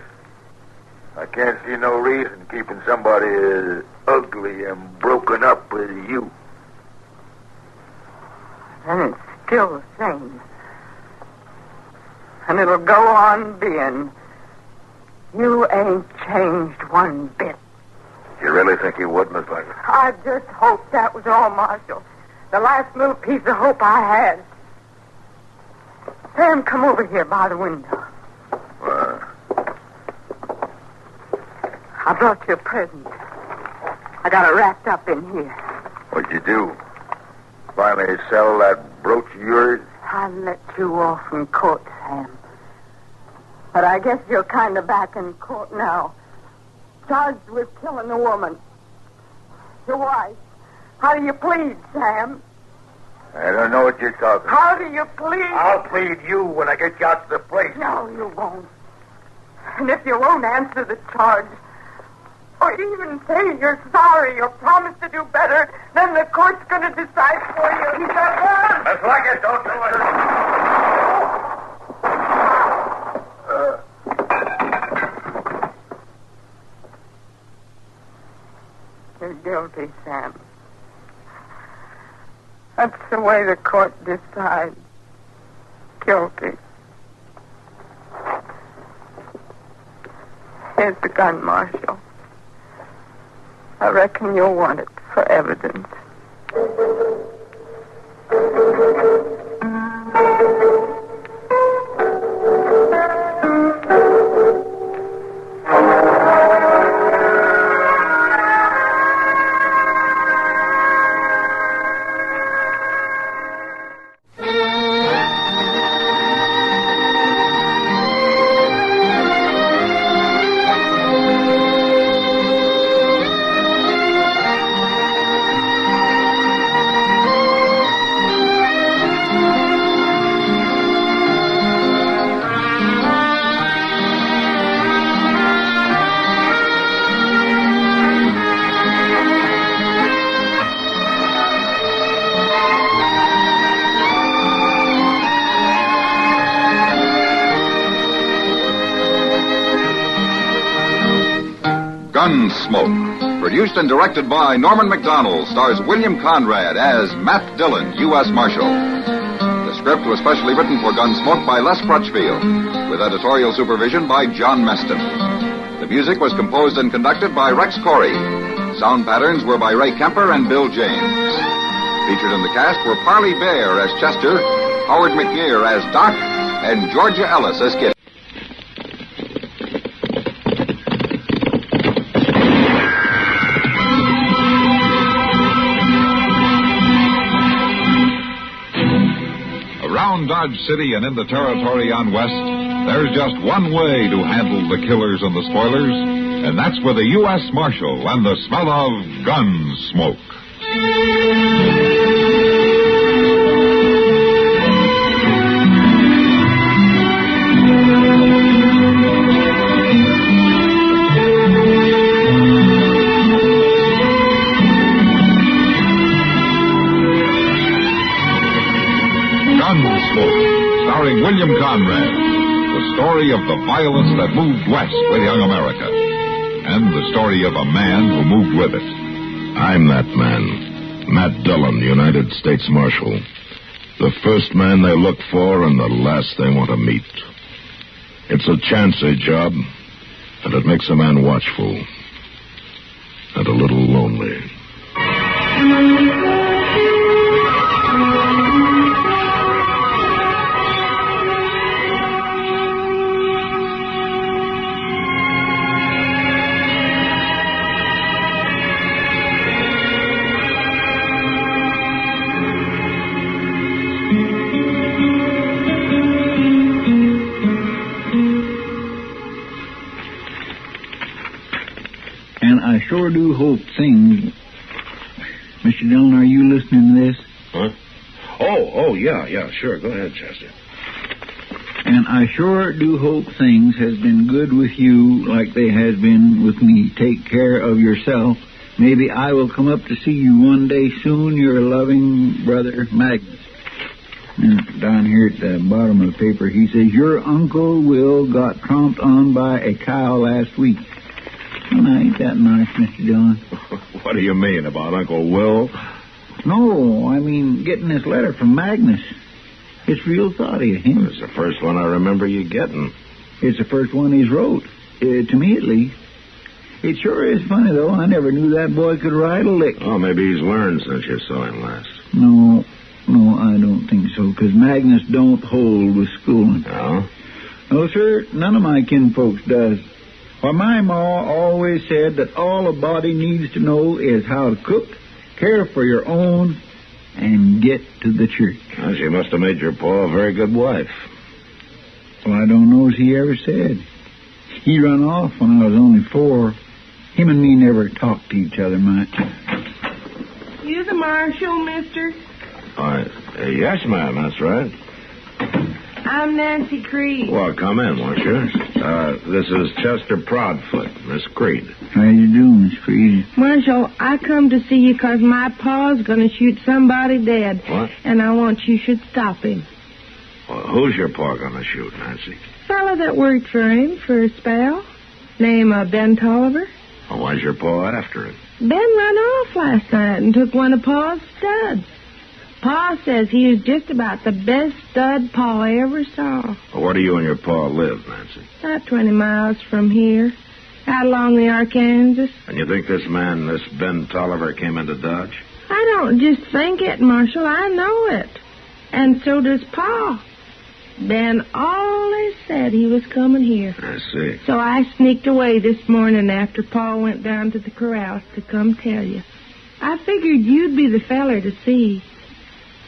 Speaker 12: I can't see no reason keeping somebody as ugly and broken up as you.
Speaker 1: And it's still the same. And it'll go on being. You ain't changed one bit.
Speaker 22: You really think he would, Miss Lackett?
Speaker 1: I just hoped that was all, Marshal. The last little piece of hope I had. Sam, come over here by the window. I brought you a present. I got it wrapped up in here.
Speaker 12: What'd you do? Finally sell that brooch of yours?
Speaker 1: I let you off in court, Sam. But I guess you're kind of back in court now. Charged with killing a woman. Your wife. How do you plead, Sam?
Speaker 12: I don't know what you're talking about.
Speaker 1: How do you plead?
Speaker 12: I'll plead you when I get you out to the place.
Speaker 1: No, you won't. And if you won't answer the charge, or even say you're sorry or promise to do better, then the court's going to decide for you. He's got a gun!
Speaker 12: That's like it. Don't do it.
Speaker 1: You're guilty, Sam. That's the way the court decides. Guilty. Here's the gun, Marshal. I reckon you'll want it for evidence.
Speaker 15: Gunsmoke. Produced and directed by Norman McDonald, stars William Conrad as Matt Dillon, U.S. Marshal. The script was specially written for Gunsmoke by Les Crutchfield, with editorial supervision by John Meston. The music was composed and conducted by Rex Corey. Sound patterns were by Ray Kemper and Bill James. Featured in the cast were Parley Bear as Chester, Howard McNear as Doc, and Georgia Ellis as Kitty. Around Dodge City and in the territory on West, there's just one way to handle the killers and the spoilers, and that's with a U.S. Marshal and the smell of Gunsmoke. Gunsmoke, starring William Conrad. The story of the violence that moved west with young America. And the story of a man who moved with it.
Speaker 22: I'm that man, Matt Dillon, United States Marshal. The first man they look for and the last they want to meet. It's a chancy job, and it makes a man watchful and a little lonely.
Speaker 5: I sure do hope things... Mr. Dillon, are you listening to this?
Speaker 22: Huh? Oh, yeah, sure. Go ahead, Chester.
Speaker 5: And I sure do hope things has been good with you like they has been with me. Take care of yourself. Maybe I will come up to see you one day soon. Your loving brother, Magnus. And down here at the bottom of the paper, he says, your Uncle Will got tromped on by a cow last week. Well, now, ain't that nice, Mr. Dillon?
Speaker 22: What do you mean about Uncle Will?
Speaker 5: No, I mean getting this letter from Magnus. It's real thoughty of him.
Speaker 22: It's the first one I remember you getting.
Speaker 5: It's the first one he's wrote. To me, at least. It sure is funny, though. I never knew that boy could ride a lick.
Speaker 22: Oh, maybe he's learned since you saw him last.
Speaker 5: No, I don't think so, because Magnus don't hold with schooling.
Speaker 22: No?
Speaker 5: No, sir, none of my kinfolks does. Why, my ma always said that all a body needs to know is how to cook, care for your own, and get to the church.
Speaker 22: Well, she must have made your pa a very good wife.
Speaker 5: Well, I don't know as he ever said. He run off when I was only 4. Him and me never talked to each other much.
Speaker 16: You the marshal, mister?
Speaker 22: Yes, ma'am, that's right.
Speaker 16: I'm Nancy Creed.
Speaker 22: Well, come in, won't you? This is Chester Proudfoot, Miss Creed.
Speaker 5: How you doing, Miss Creed?
Speaker 16: Marshal, I come to see you 'cause my pa's going to shoot somebody dead.
Speaker 22: What?
Speaker 16: And I want you should stop him.
Speaker 22: Well, who's your pa going to shoot, Nancy?
Speaker 16: Fella that worked for him for a spell. Name Ben Tolliver.
Speaker 22: Well, why's your pa after him?
Speaker 16: Ben run off last night and took one of Pa's studs. Pa says he is just about the best stud Pa ever saw.
Speaker 22: Well, where do you and your pa live, Nancy?
Speaker 16: About 20 miles from here, out along the Arkansas.
Speaker 22: And you think this man, this Ben Tolliver, came into Dodge?
Speaker 16: I don't just think it, Marshal. I know it. And so does Pa. Ben always said he was coming here.
Speaker 22: I see.
Speaker 16: So I sneaked away this morning after Pa went down to the corrals to come tell you. I figured you'd be the feller to see.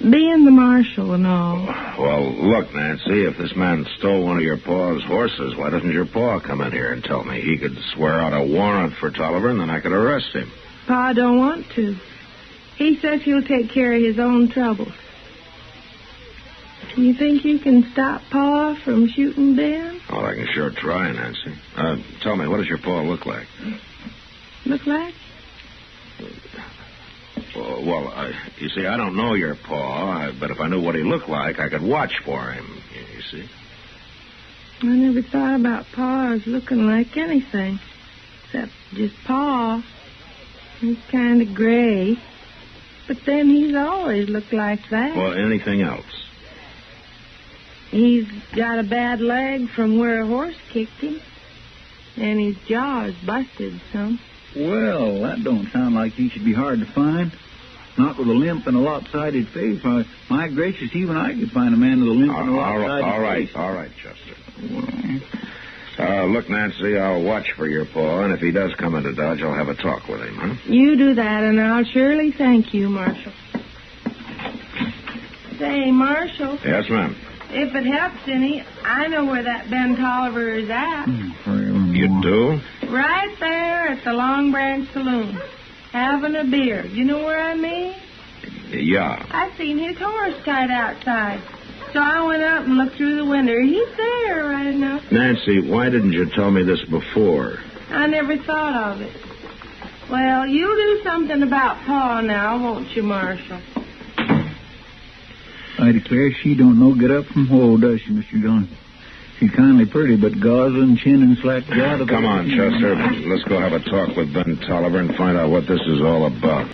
Speaker 16: Being the marshal and all.
Speaker 22: Well, look, Nancy, if this man stole one of your pa's horses, why doesn't your pa come in here and tell me? He could swear out a warrant for Tolliver, and then I could arrest him.
Speaker 16: Pa don't want to. He says he'll take care of his own troubles. Do you think you can stop Pa from shooting Ben?
Speaker 22: Oh, I can sure try, Nancy. Tell me, what does your pa look like?
Speaker 16: Look like?
Speaker 22: Well, you see, I don't know your pa, but if I knew what he looked like, I could watch for him, you see.
Speaker 16: I never thought about Pa as looking like anything. except just Pa. He's kind of gray. But then he's always looked like that.
Speaker 3: Well, anything else?
Speaker 16: He's got a bad leg from where a horse kicked him. And his jaw is busted some.
Speaker 8: Well, that don't sound like he should be hard to find. Not with a limp and a lopsided face. My gracious, even I could find a man with a limp and a lopsided face.
Speaker 3: All right, Chester. Look, Nancy, I'll watch for your paw, and if he does come into Dodge, I'll have a talk with him, huh?
Speaker 16: You do that, and I'll surely thank you, Marshal. Say, Marshal.
Speaker 3: Yes, ma'am.
Speaker 16: If it helps any, I know where that Ben Tolliver is at.
Speaker 3: You do?
Speaker 16: Right there at the Long Branch Saloon. Having a beer. You know where I mean?
Speaker 3: Yeah.
Speaker 16: I seen his horse tied outside. So I went up and looked through the window. He's there right enough.
Speaker 3: Nancy, why didn't you tell me this before?
Speaker 16: I never thought of it. Well, you'll do something about Pa now, won't you, Marshal?
Speaker 8: I declare she don't know get up from hole, does she, Mr. Dillon? She's kindly pretty, but goslin, chin, and slack jaw.
Speaker 3: Come on, Chester. Let's go have a talk with Ben Tolliver and find out what this is all about.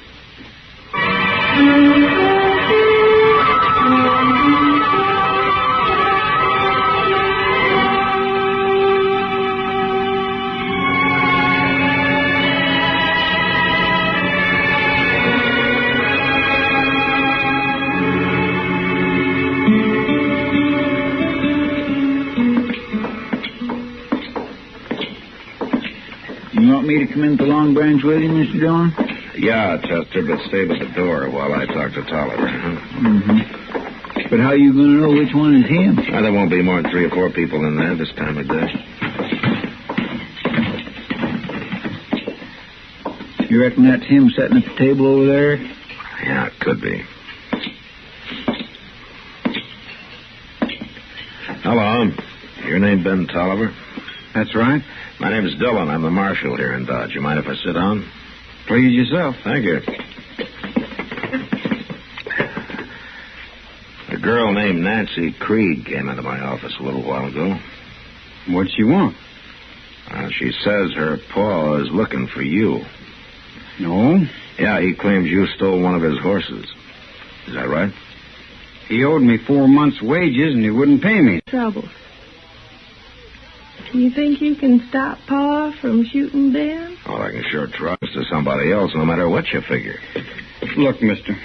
Speaker 8: You want me to come into Long Branch with you, Mr. Dillon?
Speaker 3: Yeah, Chester, but stay by the door while I talk to Tolliver. Huh?
Speaker 8: Mm-hmm. But how are you going to know which one is him?
Speaker 3: There won't be more than 3 or 4 people in there this time of day.
Speaker 8: You reckon that's him sitting at the table over there?
Speaker 3: Yeah, it could be. Hello. Your name Ben Tolliver?
Speaker 17: That's right.
Speaker 3: My name's Dillon. I'm the marshal here in Dodge. You mind if I sit down?
Speaker 17: Please yourself.
Speaker 3: Thank you. A girl named Nancy Creed came into my office a little while ago.
Speaker 17: What'd she want?
Speaker 3: She says her pa is looking for you.
Speaker 17: No?
Speaker 3: Yeah, he claims you stole one of his horses. Is that right?
Speaker 17: He owed me 4 months' wages, and he wouldn't pay me.
Speaker 16: Trouble. Do you think you can stop Pa from shooting Ben?
Speaker 3: Well, I can sure trust to somebody else, no matter what you figure.
Speaker 17: Look, mister,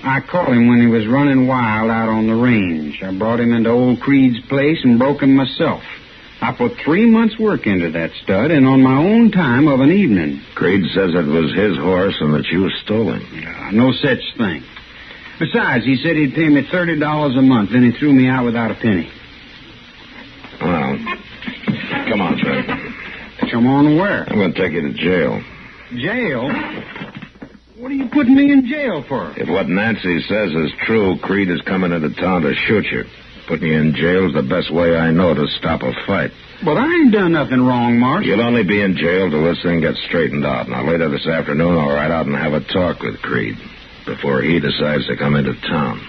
Speaker 17: I caught him when he was running wild out on the range. I brought him into old Creed's place and broke him myself. I put 3 months' work into that stud, and on my own time of an evening.
Speaker 3: Creed says it was his horse and that you stole him.
Speaker 17: No such thing. Besides, he said he'd pay me $30 a month, then he threw me out without a penny.
Speaker 3: Well, come on, Fred.
Speaker 17: Come on where?
Speaker 3: I'm going to take you to jail.
Speaker 17: Jail? What are you putting me in jail for?
Speaker 3: If what Nancy says is true, Creed is coming into town to shoot you. Putting you in jail is the best way I know to stop a fight.
Speaker 17: But I ain't done nothing wrong, Marshal.
Speaker 3: You'll only be in jail till this thing gets straightened out. Now, later this afternoon, I'll ride out and have a talk with Creed before he decides to come into town.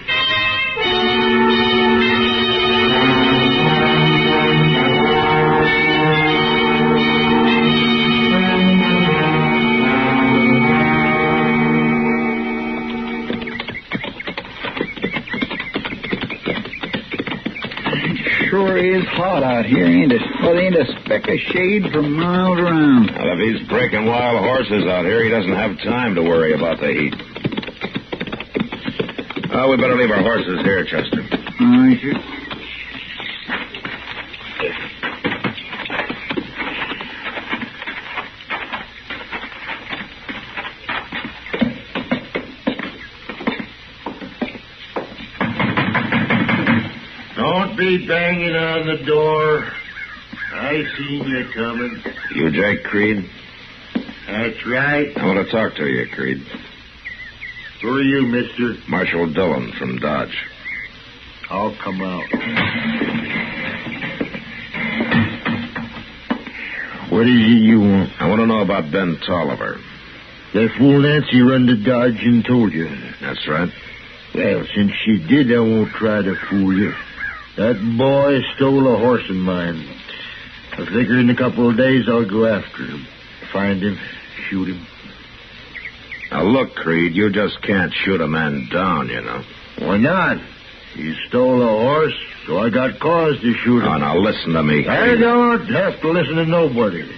Speaker 8: Sure is hot out here, ain't it? Well, there ain't a speck of shade for miles around.
Speaker 3: Well, if he's breaking wild horses out here, he doesn't have time to worry about the heat. We better leave our horses here, Chester.
Speaker 8: All right, sir.
Speaker 10: Don't be banging on the door. I seen you coming.
Speaker 3: You Jake Creed?
Speaker 10: That's right.
Speaker 3: I want to talk to you, Creed.
Speaker 10: Who are you, mister?
Speaker 3: Marshal Dillon from Dodge.
Speaker 10: I'll come out. What is it you want?
Speaker 3: I want to know about Ben Tolliver.
Speaker 10: That fool Nancy run to Dodge and told you.
Speaker 3: That's right.
Speaker 10: Well, since she did, I won't try to fool you. That boy stole a horse of mine. I figure in a couple of days I'll go after him.
Speaker 12: find him, shoot him.
Speaker 22: Now, look, Creed, you just can't shoot a man down, you know.
Speaker 12: Why not? He stole a horse, so I got cause to shoot him.
Speaker 22: Oh, now, listen to me, Creed.
Speaker 12: I don't have to listen to nobody.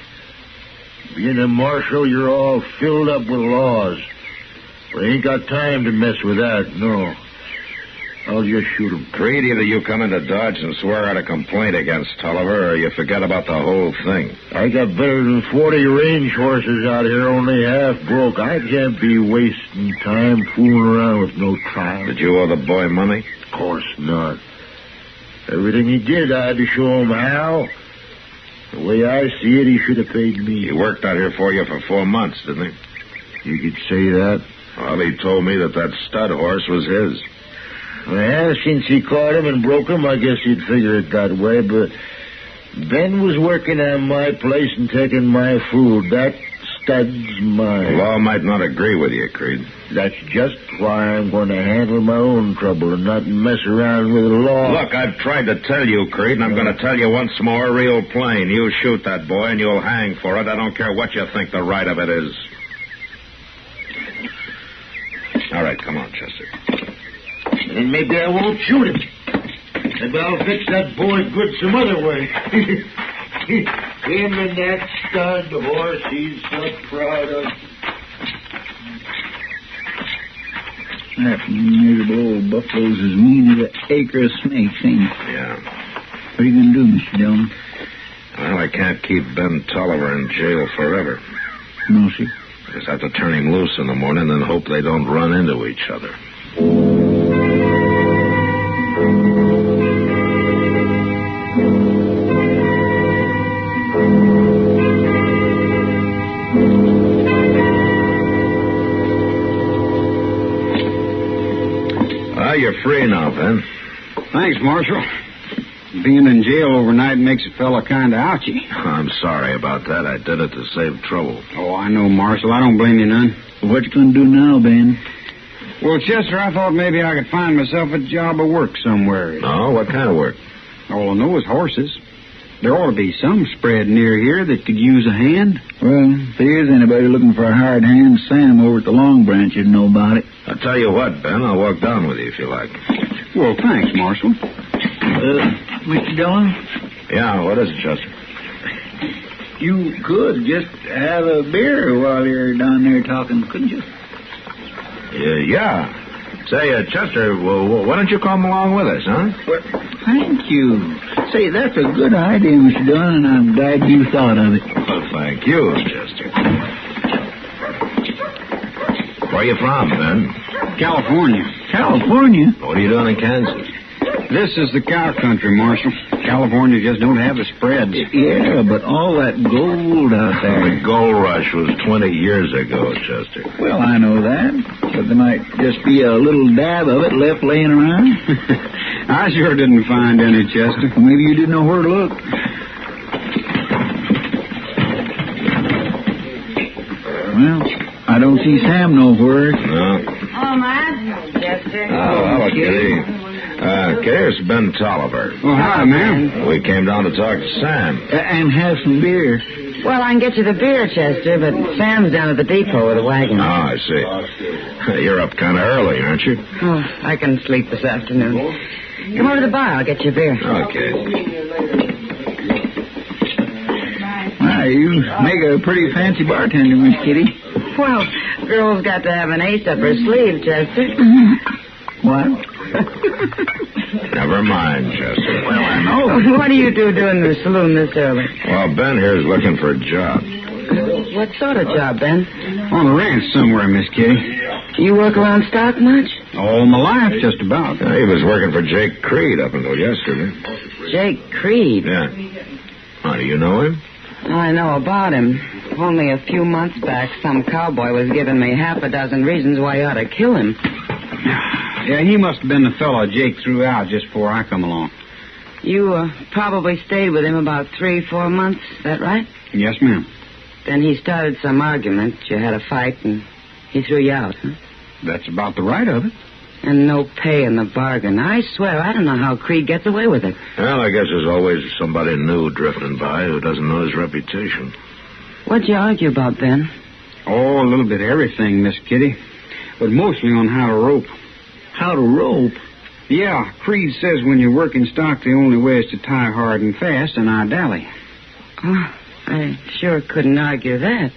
Speaker 12: Being a marshal, you're all filled up with laws. But I ain't got time to mess with that, no. I'll just shoot him.
Speaker 22: Creed, either you come into Dodge and swear out a complaint against Tolliver, or you forget about the whole thing.
Speaker 12: I got better than 40 range horses out here, only half broke. I can't be wasting time fooling around with no trial.
Speaker 22: Did you owe the boy money?
Speaker 12: Of course not. Everything he did, I had to show him how. The way I see it, he should have paid me.
Speaker 22: He worked out here for you for 4 months, didn't he?
Speaker 12: You could say that.
Speaker 22: Well, he told me that stud horse was his.
Speaker 12: Well, since he caught him and broke him, I guess he'd figure it that way, but Ben was working on my place and taking my food. That stud's mine.
Speaker 22: The law might not agree with you, Creed.
Speaker 12: That's just why I'm going to handle my own trouble and not mess around with the law.
Speaker 22: Look, I've tried to tell you, Creed, and I'm going to tell you once more real plain. You shoot that boy and you'll hang for it. I don't care what you think the right of it is. All right, come on, Chester.
Speaker 12: And maybe I won't shoot him. Maybe I'll fix that boy good some other way. Him and that stud horse he's so proud of.
Speaker 8: That miserable old buffalo's as mean as an acre of snakes, ain't he?
Speaker 22: Yeah.
Speaker 8: What are you going to do, Mr. Dillon?
Speaker 22: Well, I can't keep Ben Tolliver in jail forever.
Speaker 8: No, sir.
Speaker 22: I just have to turn him loose in the morning and hope they don't run into each other. You're free now, Ben.
Speaker 17: Thanks, Marshal. Being in jail overnight makes a fella kind of ouchy.
Speaker 22: I'm sorry about that. I did it to save trouble.
Speaker 17: Oh, I know, Marshal. I don't blame you none.
Speaker 8: What you going to do now, Ben?
Speaker 17: Well, Chester, I thought maybe I could find myself a job of work somewhere.
Speaker 22: Oh, what kind of work?
Speaker 17: All I know is horses. There ought to be some spread near here that could use a hand.
Speaker 8: Well, if there is anybody looking for a hired hand, Sam over at the Long Branch would know about it.
Speaker 22: I'll tell you what, Ben. I'll walk down with you if you like.
Speaker 17: Well, thanks, Marshal.
Speaker 8: Mr. Dillon?
Speaker 22: Yeah, what is it, Chester?
Speaker 8: You could just have a beer while you're down there talking, couldn't you?
Speaker 22: Yeah. Say, Chester, well, why don't you come along with us, huh?
Speaker 8: Well, thank you. Say, that's a good idea, Mr. Dillon, and I'm glad you thought of it.
Speaker 22: Well, thank you, Chester. Where are you from, Ben?
Speaker 17: California.
Speaker 8: California?
Speaker 22: What are you doing in Kansas?
Speaker 17: This is the cow country, Marshal. California just don't have the spreads.
Speaker 8: Yeah, but all that gold out there.
Speaker 22: The gold rush was 20 years ago, Chester.
Speaker 8: Well, I know that. But there might just be a little dab of it left laying around.
Speaker 17: I sure didn't find any, Chester.
Speaker 8: Maybe you didn't know where to look. Well, I don't see Sam nowhere.
Speaker 22: No.
Speaker 13: Oh, my, Chester.
Speaker 22: Oh, hello, Kitty. Here's Ben Tolliver.
Speaker 17: Oh, hi, ma'am.
Speaker 22: We came down to talk to Sam.
Speaker 8: And have some beer.
Speaker 13: Well, I can get you the beer, Chester, but Sam's down at the depot with a wagon.
Speaker 22: Oh, I see. You're up kind of early, aren't you?
Speaker 13: Oh, I can sleep this afternoon. Come over to the bar. I'll get you a beer.
Speaker 22: Okay.
Speaker 8: Why, you make a pretty fancy bartender, Miss Kitty.
Speaker 13: Well, girl's got to have an ace up her sleeve, Chester.
Speaker 8: What?
Speaker 22: Never mind, Chester.
Speaker 8: Well, I know.
Speaker 13: What do you do doing in the saloon this early?
Speaker 22: Well, Ben here's looking for a job.
Speaker 13: What sort of job, Ben?
Speaker 17: On the ranch somewhere, Miss Kitty.
Speaker 13: You work around stock much?
Speaker 17: All my life, just about.
Speaker 22: He was working for Jake Creed up until yesterday.
Speaker 13: Jake Creed?
Speaker 22: Yeah. Oh, do you know him?
Speaker 13: I know about him. Only a few months back, some cowboy was giving me half a dozen reasons why I ought to kill him.
Speaker 17: Yeah, he must have been the fellow Jake threw out just before I come along.
Speaker 13: You probably stayed with him about 3-4 months, is that right?
Speaker 17: Yes, ma'am.
Speaker 13: Then he started some argument. You had a fight, and he threw you out, huh?
Speaker 17: That's about the right of it.
Speaker 13: And no pay in the bargain. I swear, I don't know how Creed gets away with it.
Speaker 22: Well, I guess there's always somebody new drifting by who doesn't know his reputation.
Speaker 13: What'd you argue about, Ben?
Speaker 9: Oh, a little bit of everything, Miss Kitty. But mostly on how to rope.
Speaker 17: How to rope?
Speaker 9: Yeah, Creed says when you're working stock, the only way is to tie hard and fast, and I dally.
Speaker 13: Oh, I sure couldn't argue that.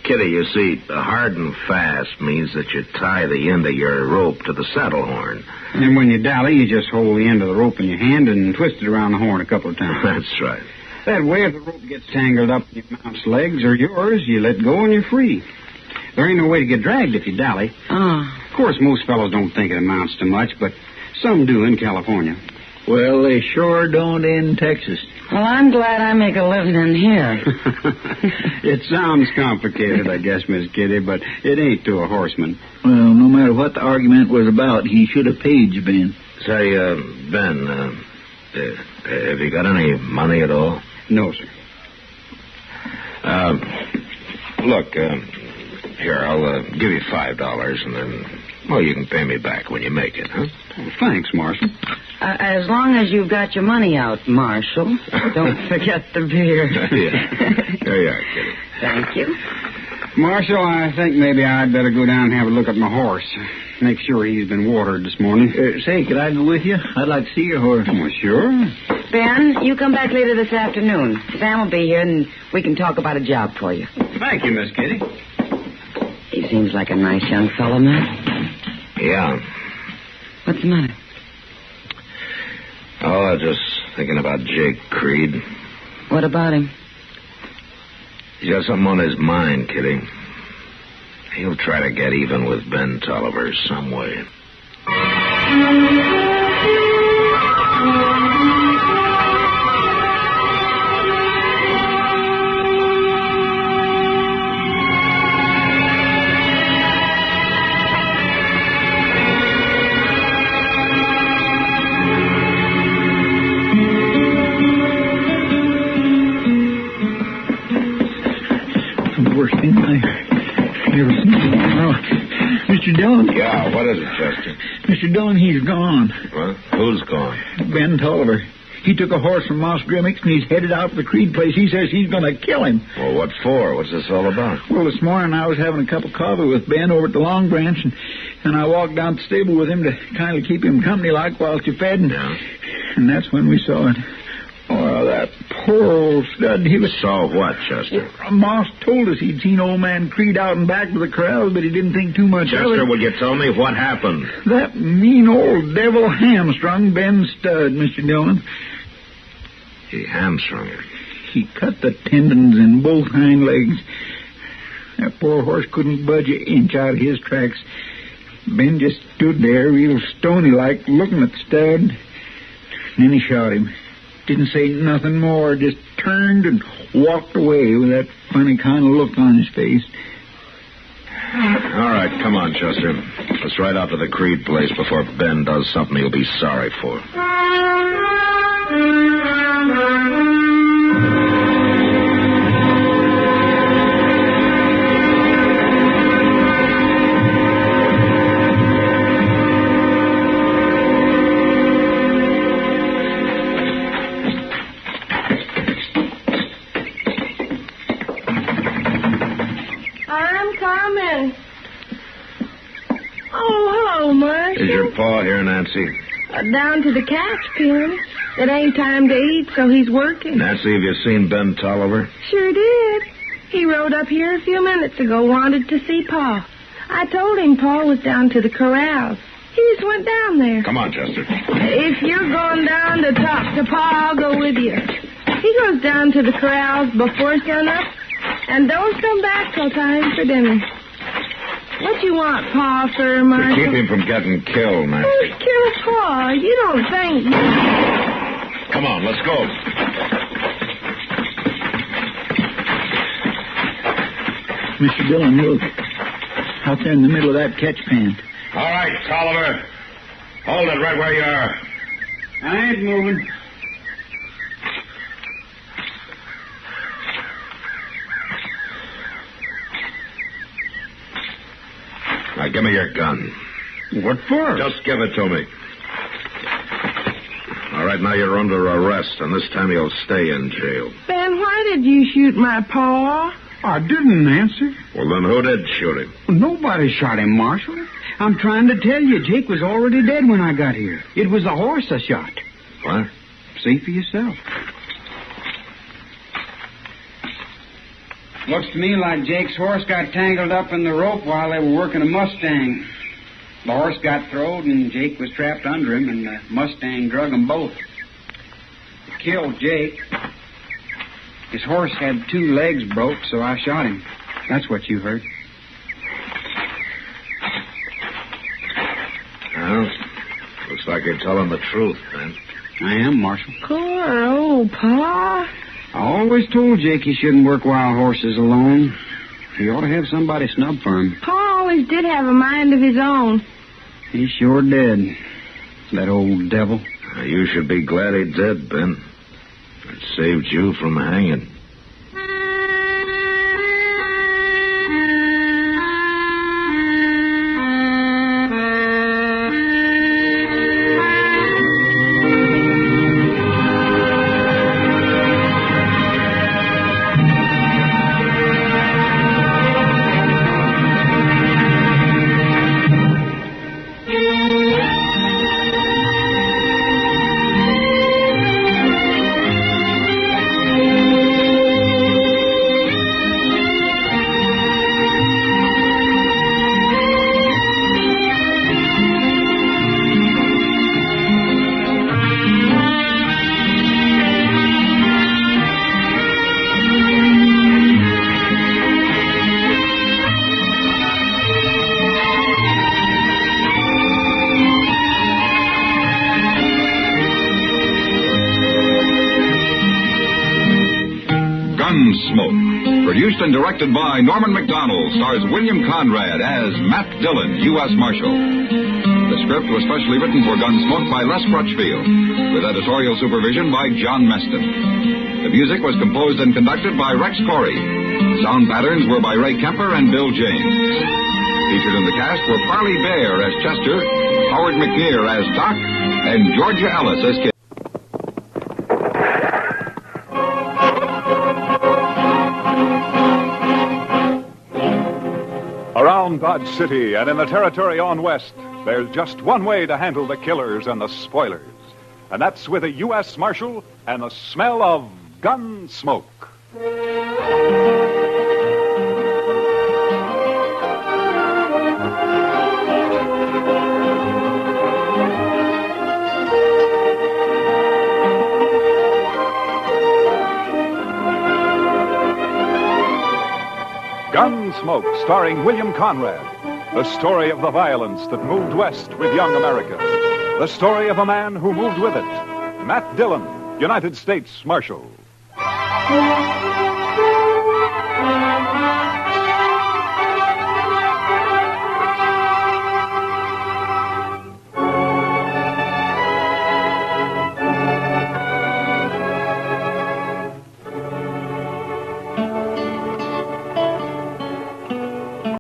Speaker 3: Kitty, you see, hard and fast means that you tie the end of your rope to the saddle horn.
Speaker 9: And when you dally, you just hold the end of the rope in your hand and twist it around the horn a couple of times.
Speaker 3: That's right.
Speaker 9: That way, if the rope gets tangled up in your mount's legs or yours, you let go and you're free. There ain't no way to get dragged if you dally. Of course, most fellows don't think it amounts to much, but some do in California.
Speaker 17: Well, they sure don't in Texas.
Speaker 13: Well, I'm glad I make a living in here.
Speaker 9: It sounds complicated, I guess, Miss Kitty, but it ain't to a horseman.
Speaker 17: Well, no matter what the argument was about, he should have paid you, Ben.
Speaker 3: Say, Ben, have you got any money at all?
Speaker 9: No, sir.
Speaker 3: Look, here, I'll give you $5, and then, well, you can pay me back when you make it, huh?
Speaker 9: Well, thanks, Marshal.
Speaker 13: As long as you've got your money out, Marshal. Don't forget the beer.
Speaker 3: Yeah. There you are, Kitty.
Speaker 13: Thank you.
Speaker 9: Marshal, I think maybe I'd better go down and have a look at my horse. Make sure he's been watered this morning.
Speaker 17: Say, could I go with you? I'd like to see your horse.
Speaker 9: Oh, sure.
Speaker 13: Ben, you come back later this afternoon. Sam will be here, and we can talk about a job for you.
Speaker 9: Thank you, Miss Kitty.
Speaker 13: He seems like a nice young fellow, Matt.
Speaker 3: Yeah.
Speaker 13: What's the matter?
Speaker 3: Oh, I was just thinking about Jake Creed.
Speaker 13: What about him?
Speaker 3: He's got something on his mind, Kitty. He'll try to get even with Ben Tollivers some way.
Speaker 17: Worst thing I ever seen. Oh, Mr. Dillon?
Speaker 3: Yeah, what is it, Chester?
Speaker 17: Mr. Dillon, he's gone.
Speaker 3: What? Who's gone?
Speaker 17: Ben Tolliver. He took a horse from Moss Grimmick's and he's headed out to the Creed place. He says he's going to kill him.
Speaker 3: Well, what for? What's this all about?
Speaker 17: Well, this morning I was having a cup of coffee with Ben over at the Long Branch, and I walked down to the stable with him to kind of keep him company like while you fed. And that's when we saw it. Oh, that poor old stud. He was...
Speaker 3: Saw what, Chester?
Speaker 17: Moss told us he'd seen old man Creed out and back to the corrals, but he didn't think too much of it.
Speaker 3: Chester, will you tell me what happened?
Speaker 17: That mean old devil hamstrung Ben's stud, Mr. Dillon.
Speaker 3: He hamstrung her.
Speaker 17: He cut the tendons in both hind legs. That poor horse couldn't budge an inch out of his tracks. Ben just stood there, real stony-like, looking at the stud. And then he shot him. Didn't say nothing more, just turned and walked away with that funny kind of look on his face.
Speaker 3: All right, come on, Chester. Let's ride out to the Creed place before Ben does something he'll be sorry for. Is your pa here, Nancy?
Speaker 16: Down to the catch pen. It ain't time to eat, so he's working.
Speaker 3: Nancy, have you seen Ben Tolliver?
Speaker 16: Sure did. He rode up here a few minutes ago, wanted to see Pa. I told him Pa was down to the corrals. He just went down there.
Speaker 3: Come on, Chester.
Speaker 16: If you're going down to talk to Pa, I'll go with you. He goes down to the corrals before sunup, and don't come back till time for dinner. What you want, Pa, sir, Marshal?
Speaker 3: To keep him from getting killed, Nancy.
Speaker 16: Who's killed Pa? You don't think...
Speaker 3: Come on, let's go.
Speaker 17: Mr. Dillon, look. Out there in the middle of that catch pen.
Speaker 22: All right, Tolliver. Hold it right where you are.
Speaker 9: I ain't moving.
Speaker 3: Now, give me your gun.
Speaker 9: What for?
Speaker 3: Just give it to me. All
Speaker 22: All right, now you're under arrest, and this time you'll stay in jail.
Speaker 16: Ben, why did you shoot my pa?
Speaker 8: I didn't, Nancy.
Speaker 22: Well, then who did shoot him?
Speaker 8: Nobody shot him, Marshal. I'm trying to tell you, Jake was already dead when I got here. It was the horse I shot.
Speaker 22: What?
Speaker 8: See for yourself. Looks to me like Jake's horse got tangled up in the rope while they were working a Mustang. The horse got throwed, and Jake was trapped under him, and the Mustang drug them both. It killed Jake. His horse had 2 legs broke, so I shot him. That's what you heard.
Speaker 22: Well, looks like you're telling the truth, Ben.
Speaker 8: I am, Marshal.
Speaker 16: Poor old Pa.
Speaker 8: I always told Jake he shouldn't work wild horses alone. He ought to have somebody snub for him.
Speaker 16: Pa always did have a mind of his own.
Speaker 8: He sure did. That old devil.
Speaker 22: You should be glad he did, Ben. It saved you from hanging.
Speaker 15: Gunsmoke. Produced and directed by Norman McDonald, stars William Conrad as Matt Dillon, U.S. Marshal. The script was specially written for Gunsmoke by Les Crutchfield, with editorial supervision by John Meston. The music was composed and conducted by Rex Corey. Sound patterns were by Ray Kemper and Bill James. Featured in the cast were Parley Bear as Chester, Howard McNear as Doc, and Georgia Ellis as Kid.
Speaker 2: Around Dodge City and in the territory on west, there's just one way to handle the killers and the spoilers. And that's with a U.S. Marshal and the smell of gun smoke. Gunsmoke, starring William Conrad. The story of the violence that moved west with young America. The story of a man who moved with it. Matt Dillon, United States Marshal.